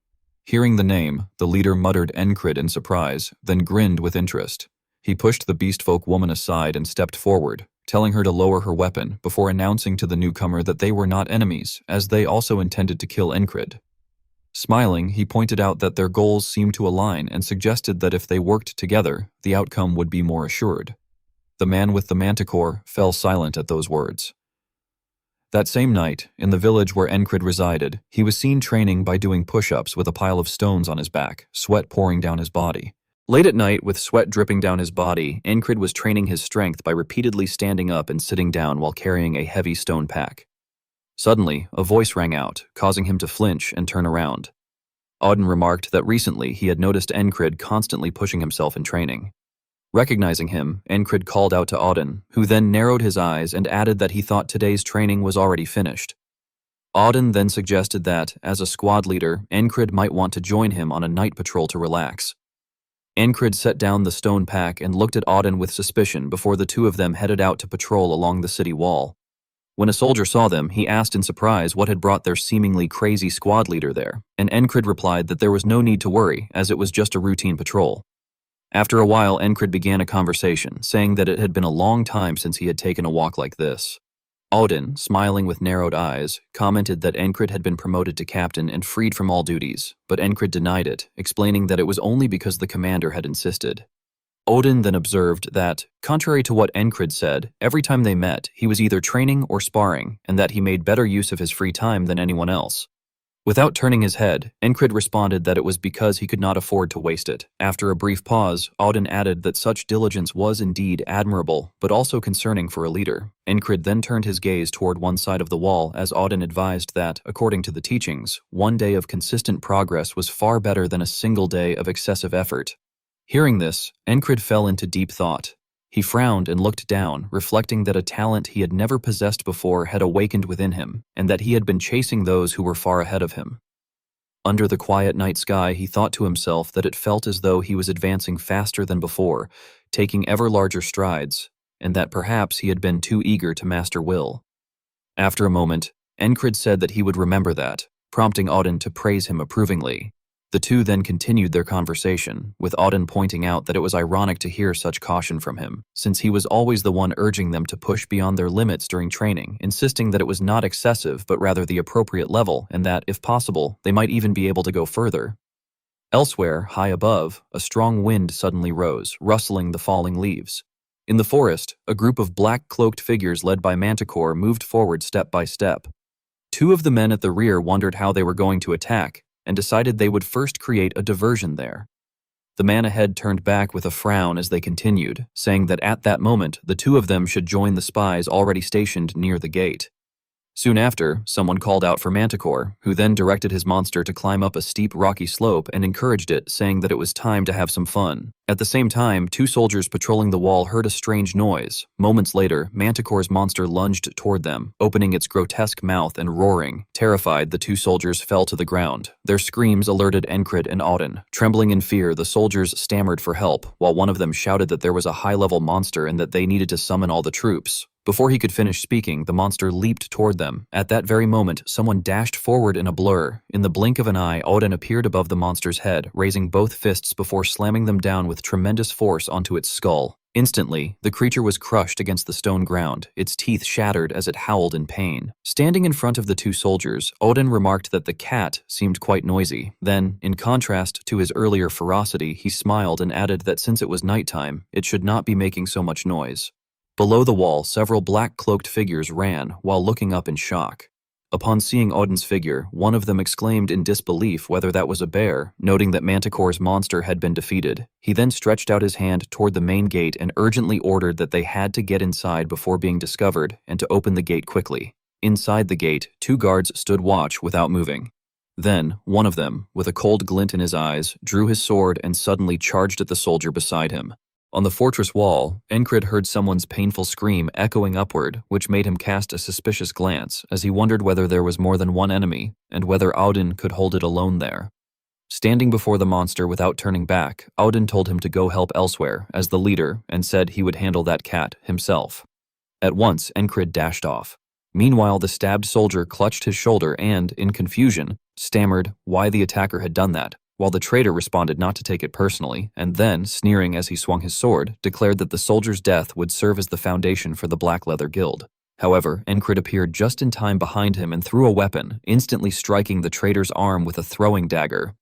Hearing the name, the leader muttered Encrid in surprise, then grinned with interest. He pushed the beastfolk woman aside and stepped forward, telling her to lower her weapon before announcing to the newcomer that they were not enemies, as they also intended to kill Encrid. Smiling, he pointed out that their goals seemed to align and suggested that if they worked together, the outcome would be more assured. The man with the manticore fell silent at those words. That same night, in the village where Encrid resided, he was seen training by doing push-ups with a pile of stones on his back, sweat pouring down his body. Late at night, with sweat dripping down his body, Encrid was training his strength by repeatedly standing up and sitting down while carrying a heavy stone pack. Suddenly, a voice rang out, causing him to flinch and turn around. Auden remarked that recently he had noticed Encrid constantly pushing himself in training. Recognizing him, Encrid called out to Auden, who then narrowed his eyes and added that he thought today's training was already finished. Auden then suggested that, as a squad leader, Encrid might want to join him on a night patrol to relax. Encred set down the stone pack and looked at Auden with suspicion before the two of them headed out to patrol along the city wall. When a soldier saw them, he asked in surprise what had brought their seemingly crazy squad leader there, and Encred replied that there was no need to worry, as it was just a routine patrol. After a while, Encred began a conversation, saying that it had been a long time since he had taken a walk like this. Auden, smiling with narrowed eyes, commented that Encred had been promoted to captain and freed from all duties, but Encred denied it, explaining that it was only because the commander had insisted. Auden then observed that, contrary to what Encred said, every time they met, he was either training or sparring, and that he made better use of his free time than anyone else. Without turning his head, Encred responded that it was because he could not afford to waste it. After a brief pause, Auden added that such diligence was indeed admirable, but also concerning for a leader. Encred then turned his gaze toward one side of the wall as Auden advised that, according to the teachings, one day of consistent progress was far better than a single day of excessive effort. Hearing this, Encred fell into deep thought. He frowned and looked down, reflecting that a talent he had never possessed before had awakened within him, and that he had been chasing those who were far ahead of him. Under the quiet night sky, he thought to himself that it felt as though he was advancing faster than before, taking ever larger strides, and that perhaps he had been too eager to master will. After a moment, Encred said that he would remember that, prompting Auden to praise him approvingly. The two then continued their conversation, with Auden pointing out that it was ironic to hear such caution from him, since he was always the one urging them to push beyond their limits during training, insisting that it was not excessive but rather the appropriate level, and that, if possible, they might even be able to go further. Elsewhere, high above, a strong wind suddenly rose, rustling the falling leaves. In the forest, a group of black-cloaked figures led by Manticore moved forward step by step. Two of the men at the rear wondered how they were going to attack, and decided they would first create a diversion there. The man ahead turned back with a frown as they continued, saying that at that moment the two of them should join the spies already stationed near the gate. Soon after, someone called out for Manticore, who then directed his monster to climb up a steep rocky slope and encouraged it, saying that it was time to have some fun. At the same time, two soldiers patrolling the wall heard a strange noise. Moments later, Manticore's monster lunged toward them, opening its grotesque mouth and roaring. Terrified, the two soldiers fell to the ground. Their screams alerted Encred and Auden. Trembling in fear, the soldiers stammered for help, while one of them shouted that there was a high-level monster and that they needed to summon all the troops. Before he could finish speaking, the monster leaped toward them. At that very moment, someone dashed forward in a blur. In the blink of an eye, Auden appeared above the monster's head, raising both fists before slamming them down with tremendous force onto its skull. Instantly, the creature was crushed against the stone ground, its teeth shattered as it howled in pain. Standing in front of the two soldiers, Auden remarked that the cat seemed quite noisy. Then, in contrast to his earlier ferocity, he smiled and added that since it was nighttime, it should not be making so much noise. Below the wall, several black-cloaked figures ran, while looking up in shock. Upon seeing Auden's figure, one of them exclaimed in disbelief whether that was a bear, noting that Manticore's monster had been defeated. He then stretched out his hand toward the main gate and urgently ordered that they had to get inside before being discovered and to open the gate quickly. Inside the gate, two guards stood watch without moving. Then, one of them, with a cold glint in his eyes, drew his sword and suddenly charged at the soldier beside him. On the fortress wall, Encred heard someone's painful scream echoing upward, which made him cast a suspicious glance, as he wondered whether there was more than one enemy, and whether Auden could hold it alone there. Standing before the monster without turning back, Auden told him to go help elsewhere, as the leader, and said he would handle that cat himself. At once, Encred dashed off. Meanwhile, the stabbed soldier clutched his shoulder and, in confusion, stammered why the attacker had done that, while the traitor responded not to take it personally, and then, sneering as he swung his sword, declared that the soldier's death would serve as the foundation for the Black Leather Guild. However, Encred appeared just in time behind him and threw a weapon, instantly striking the traitor's arm with a throwing dagger.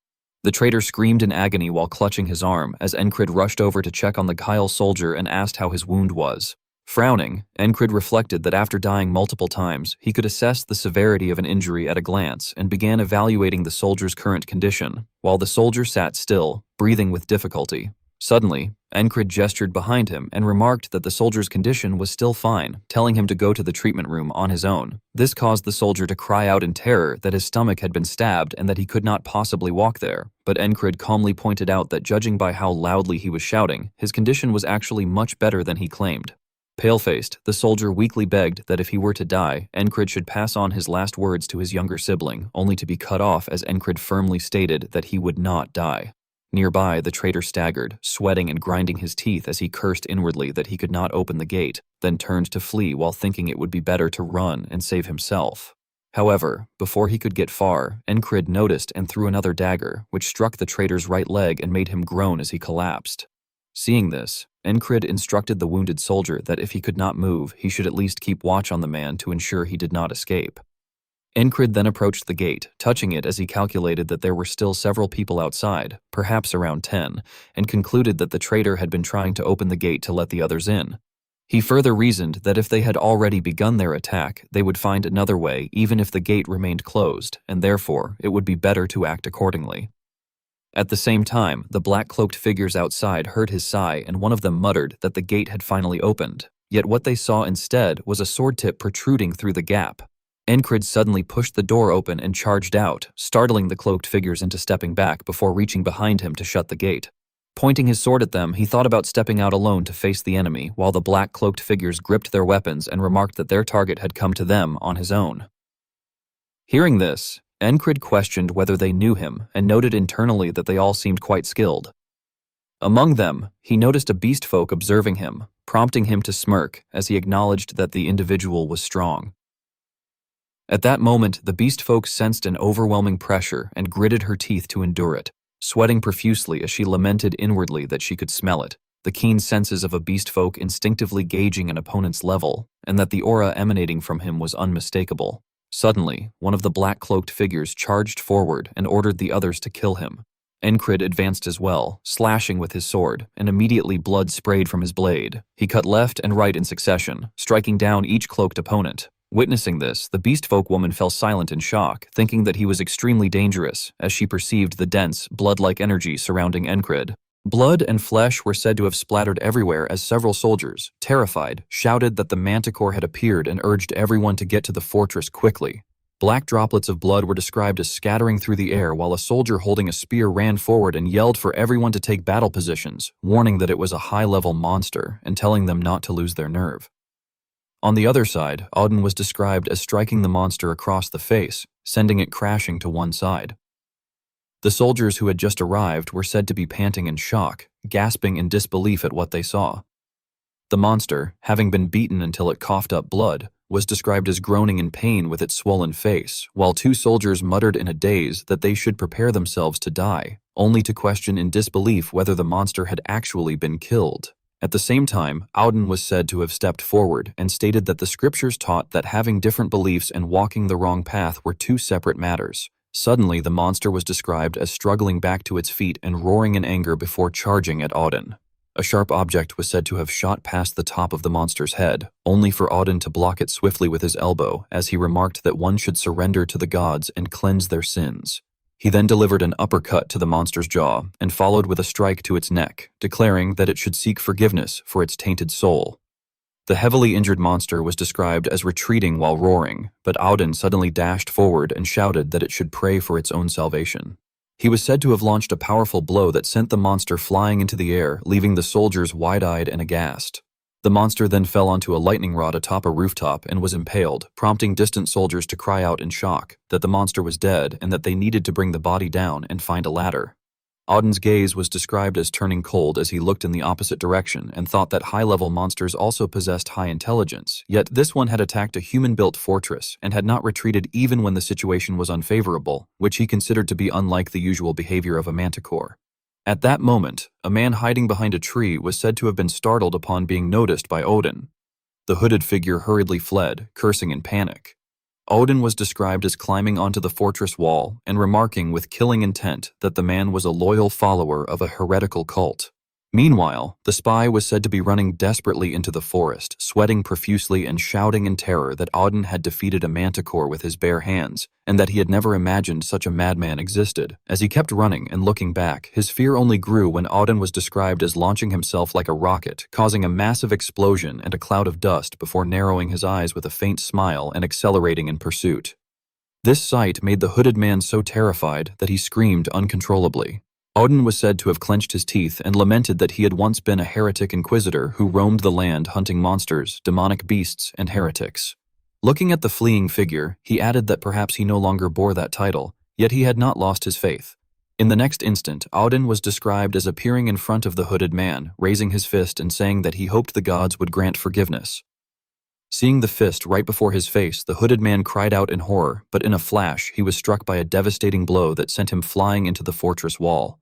The traitor screamed in agony while clutching his arm, as Encred rushed over to check on the Kyle soldier and asked how his wound was. Frowning, Encred reflected that after dying multiple times, he could assess the severity of an injury at a glance and began evaluating the soldier's current condition, while the soldier sat still, breathing with difficulty. Suddenly, Encred gestured behind him and remarked that the soldier's condition was still fine, telling him to go to the treatment room on his own. This caused the soldier to cry out in terror that his stomach had been stabbed and that he could not possibly walk there, but Encred calmly pointed out that judging by how loudly he was shouting, his condition was actually much better than he claimed. Pale-faced, the soldier weakly begged that if he were to die, Encred should pass on his last words to his younger sibling, only to be cut off as Encred firmly stated that he would not die. Nearby, the traitor staggered, sweating and grinding his teeth as he cursed inwardly that he could not open the gate, then turned to flee while thinking it would be better to run and save himself. However, before he could get far, Encrid noticed and threw another dagger, which struck the traitor's right leg and made him groan as he collapsed. Seeing this, Encrid instructed the wounded soldier that if he could not move, he should at least keep watch on the man to ensure he did not escape. Encrid then approached the gate, touching it as he calculated that there were still several people outside, perhaps around 10, and concluded that the traitor had been trying to open the gate to let the others in. He further reasoned that if they had already begun their attack, they would find another way even if the gate remained closed, and therefore it would be better to act accordingly. At the same time, the black-cloaked figures outside heard his sigh, and one of them muttered that the gate had finally opened, yet what they saw instead was a sword tip protruding through the gap. Encrid suddenly pushed the door open and charged out, startling the cloaked figures into stepping back before reaching behind him to shut the gate. Pointing his sword at them, he thought about stepping out alone to face the enemy, while the black-cloaked figures gripped their weapons and remarked that their target had come to them on his own. Hearing this, Encrid questioned whether they knew him and noted internally that they all seemed quite skilled. Among them, he noticed a beast folk observing him, prompting him to smirk as he acknowledged that the individual was strong. At that moment, the beast folk sensed an overwhelming pressure and gritted her teeth to endure it, sweating profusely as she lamented inwardly that she could smell it, the keen senses of a beast folk instinctively gauging an opponent's level, and that the aura emanating from him was unmistakable. Suddenly, one of the black-cloaked figures charged forward and ordered the others to kill him. Encrid advanced as well, slashing with his sword, and immediately blood sprayed from his blade. He cut left and right in succession, striking down each cloaked opponent. Witnessing this, the beastfolk woman fell silent in shock, thinking that he was extremely dangerous, as she perceived the dense, blood-like energy surrounding Encrid. Blood and flesh were said to have splattered everywhere as several soldiers, terrified, shouted that the manticore had appeared and urged everyone to get to the fortress quickly. Black droplets of blood were described as scattering through the air while a soldier holding a spear ran forward and yelled for everyone to take battle positions, warning that it was a high-level monster and telling them not to lose their nerve. On the other side, Auden was described as striking the monster across the face, sending it crashing to one side. The soldiers who had just arrived were said to be panting in shock, gasping in disbelief at what they saw. The monster, having been beaten until it coughed up blood, was described as groaning in pain with its swollen face, while two soldiers muttered in a daze that they should prepare themselves to die, only to question in disbelief whether the monster had actually been killed. At the same time, Auden was said to have stepped forward and stated that the scriptures taught that having different beliefs and walking the wrong path were two separate matters. Suddenly, the monster was described as struggling back to its feet and roaring in anger before charging at Auden. A sharp object was said to have shot past the top of the monster's head, only for Auden to block it swiftly with his elbow, as he remarked that one should surrender to the gods and cleanse their sins. He then delivered an uppercut to the monster's jaw and followed with a strike to its neck, declaring that it should seek forgiveness for its tainted soul. The heavily injured monster was described as retreating while roaring, but Auden suddenly dashed forward and shouted that it should pray for its own salvation. He was said to have launched a powerful blow that sent the monster flying into the air, leaving the soldiers wide-eyed and aghast. The monster then fell onto a lightning rod atop a rooftop and was impaled, prompting distant soldiers to cry out in shock that the monster was dead and that they needed to bring the body down and find a ladder. Auden's gaze was described as turning cold as he looked in the opposite direction and thought that high-level monsters also possessed high intelligence, yet this one had attacked a human-built fortress and had not retreated even when the situation was unfavorable, which he considered to be unlike the usual behavior of a manticore. At that moment, a man hiding behind a tree was said to have been startled upon being noticed by Auden. The hooded figure hurriedly fled, cursing in panic. Auden was described as climbing onto the fortress wall and remarking with killing intent that the man was a loyal follower of a heretical cult. Meanwhile, the spy was said to be running desperately into the forest, sweating profusely and shouting in terror that Auden had defeated a manticore with his bare hands, and that he had never imagined such a madman existed. As he kept running and looking back, his fear only grew when Auden was described as launching himself like a rocket, causing a massive explosion and a cloud of dust before narrowing his eyes with a faint smile and accelerating in pursuit. This sight made the hooded man so terrified that he screamed uncontrollably. Auden was said to have clenched his teeth and lamented that he had once been a heretic inquisitor who roamed the land hunting monsters, demonic beasts, and heretics. Looking at the fleeing figure, he added that perhaps he no longer bore that title, yet he had not lost his faith. In the next instant, Auden was described as appearing in front of the hooded man, raising his fist and saying that he hoped the gods would grant forgiveness. Seeing the fist right before his face, the hooded man cried out in horror, but in a flash, he was struck by a devastating blow that sent him flying into the fortress wall.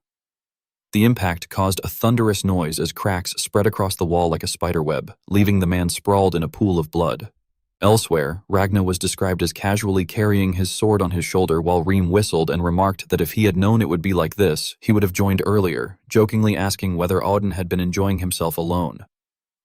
The impact caused a thunderous noise as cracks spread across the wall like a spider web, leaving the man sprawled in a pool of blood. Elsewhere, Ragnar was described as casually carrying his sword on his shoulder while Reem whistled and remarked that if he had known it would be like this, he would have joined earlier, jokingly asking whether Auden had been enjoying himself alone.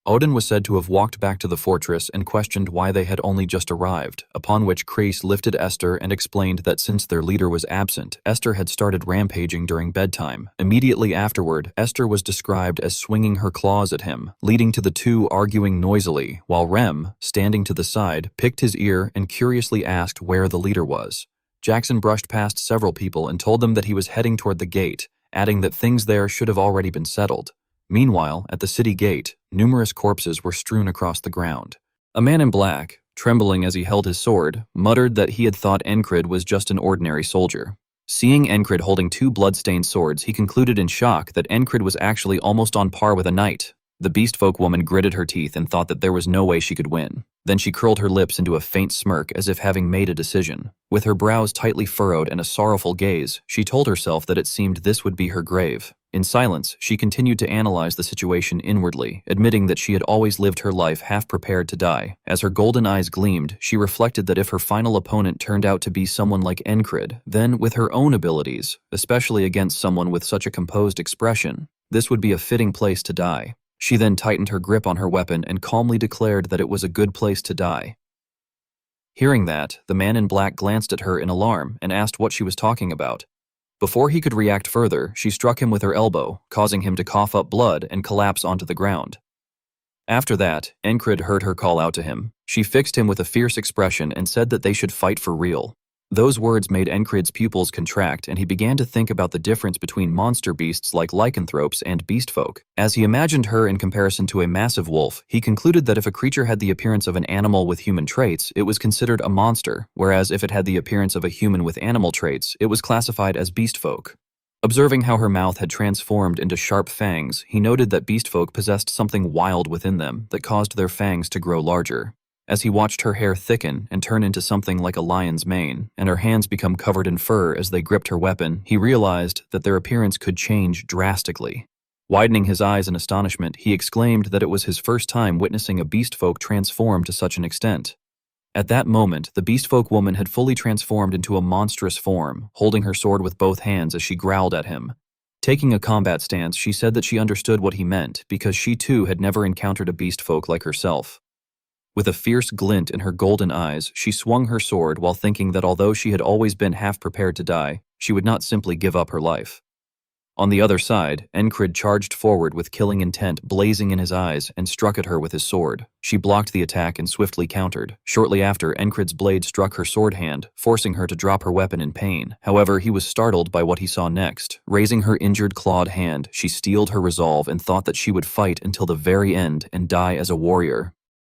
Auden was said to have walked back to the fortress and questioned why they had only just arrived, upon which Kreis lifted Esther and explained that since their leader was absent, Esther had started rampaging during bedtime. Immediately afterward, Esther was described as swinging her claws at him, leading to the two arguing noisily, while Rem, standing to the side, picked his ear and curiously asked where the leader was. Jackson brushed past several people and told them that he was heading toward the gate, adding that things there should have already been settled. Meanwhile, at the city gate, numerous corpses were strewn across the ground. A man in black, trembling as he held his sword, muttered that he had thought Encrid was just an ordinary soldier. Seeing Encrid holding two blood-stained swords, he concluded in shock that Encrid was actually almost on par with a knight. The beastfolk woman gritted her teeth and thought that there was no way she could win. Then she curled her lips into a faint smirk as if having made a decision. With her brows tightly furrowed and a sorrowful gaze, she told herself that it seemed this would be her grave. In silence, she continued to analyze the situation inwardly, admitting that she had always lived her life half prepared to die. As her golden eyes gleamed, she reflected that if her final opponent turned out to be someone like Encrid, then with her own abilities, especially against someone with such a composed expression, this would be a fitting place to die. She then tightened her grip on her weapon and calmly declared that it was a good place to die. Hearing that, the man in black glanced at her in alarm and asked what she was talking about. Before he could react further, she struck him with her elbow, causing him to cough up blood and collapse onto the ground. After that, Encrid heard her call out to him. She fixed him with a fierce expression and said that they should fight for real. Those words made Encrid's pupils contract, and he began to think about the difference between monster beasts like lycanthropes and beastfolk. As he imagined her in comparison to a massive wolf, he concluded that if a creature had the appearance of an animal with human traits, it was considered a monster, whereas if it had the appearance of a human with animal traits, it was classified as beastfolk. Observing how her mouth had transformed into sharp fangs, he noted that beastfolk possessed something wild within them that caused their fangs to grow larger. As he watched her hair thicken and turn into something like a lion's mane, and her hands become covered in fur as they gripped her weapon, he realized that their appearance could change drastically. Widening his eyes in astonishment, he exclaimed that it was his first time witnessing a beastfolk transform to such an extent. At that moment, the beastfolk woman had fully transformed into a monstrous form, holding her sword with both hands as she growled at him. Taking a combat stance, she said that she understood what he meant because she too had never encountered a beastfolk like herself. With a fierce glint in her golden eyes, she swung her sword while thinking that although she had always been half prepared to die, she would not simply give up her life. On the other side, Encrid charged forward with killing intent blazing in his eyes and struck at her with his sword. She blocked the attack and swiftly countered. Shortly after, Encrid's blade struck her sword hand, forcing her to drop her weapon in pain. However, he was startled by what he saw next. Raising her injured clawed hand, she steeled her resolve and thought that she would fight until the very end and die as a warrior.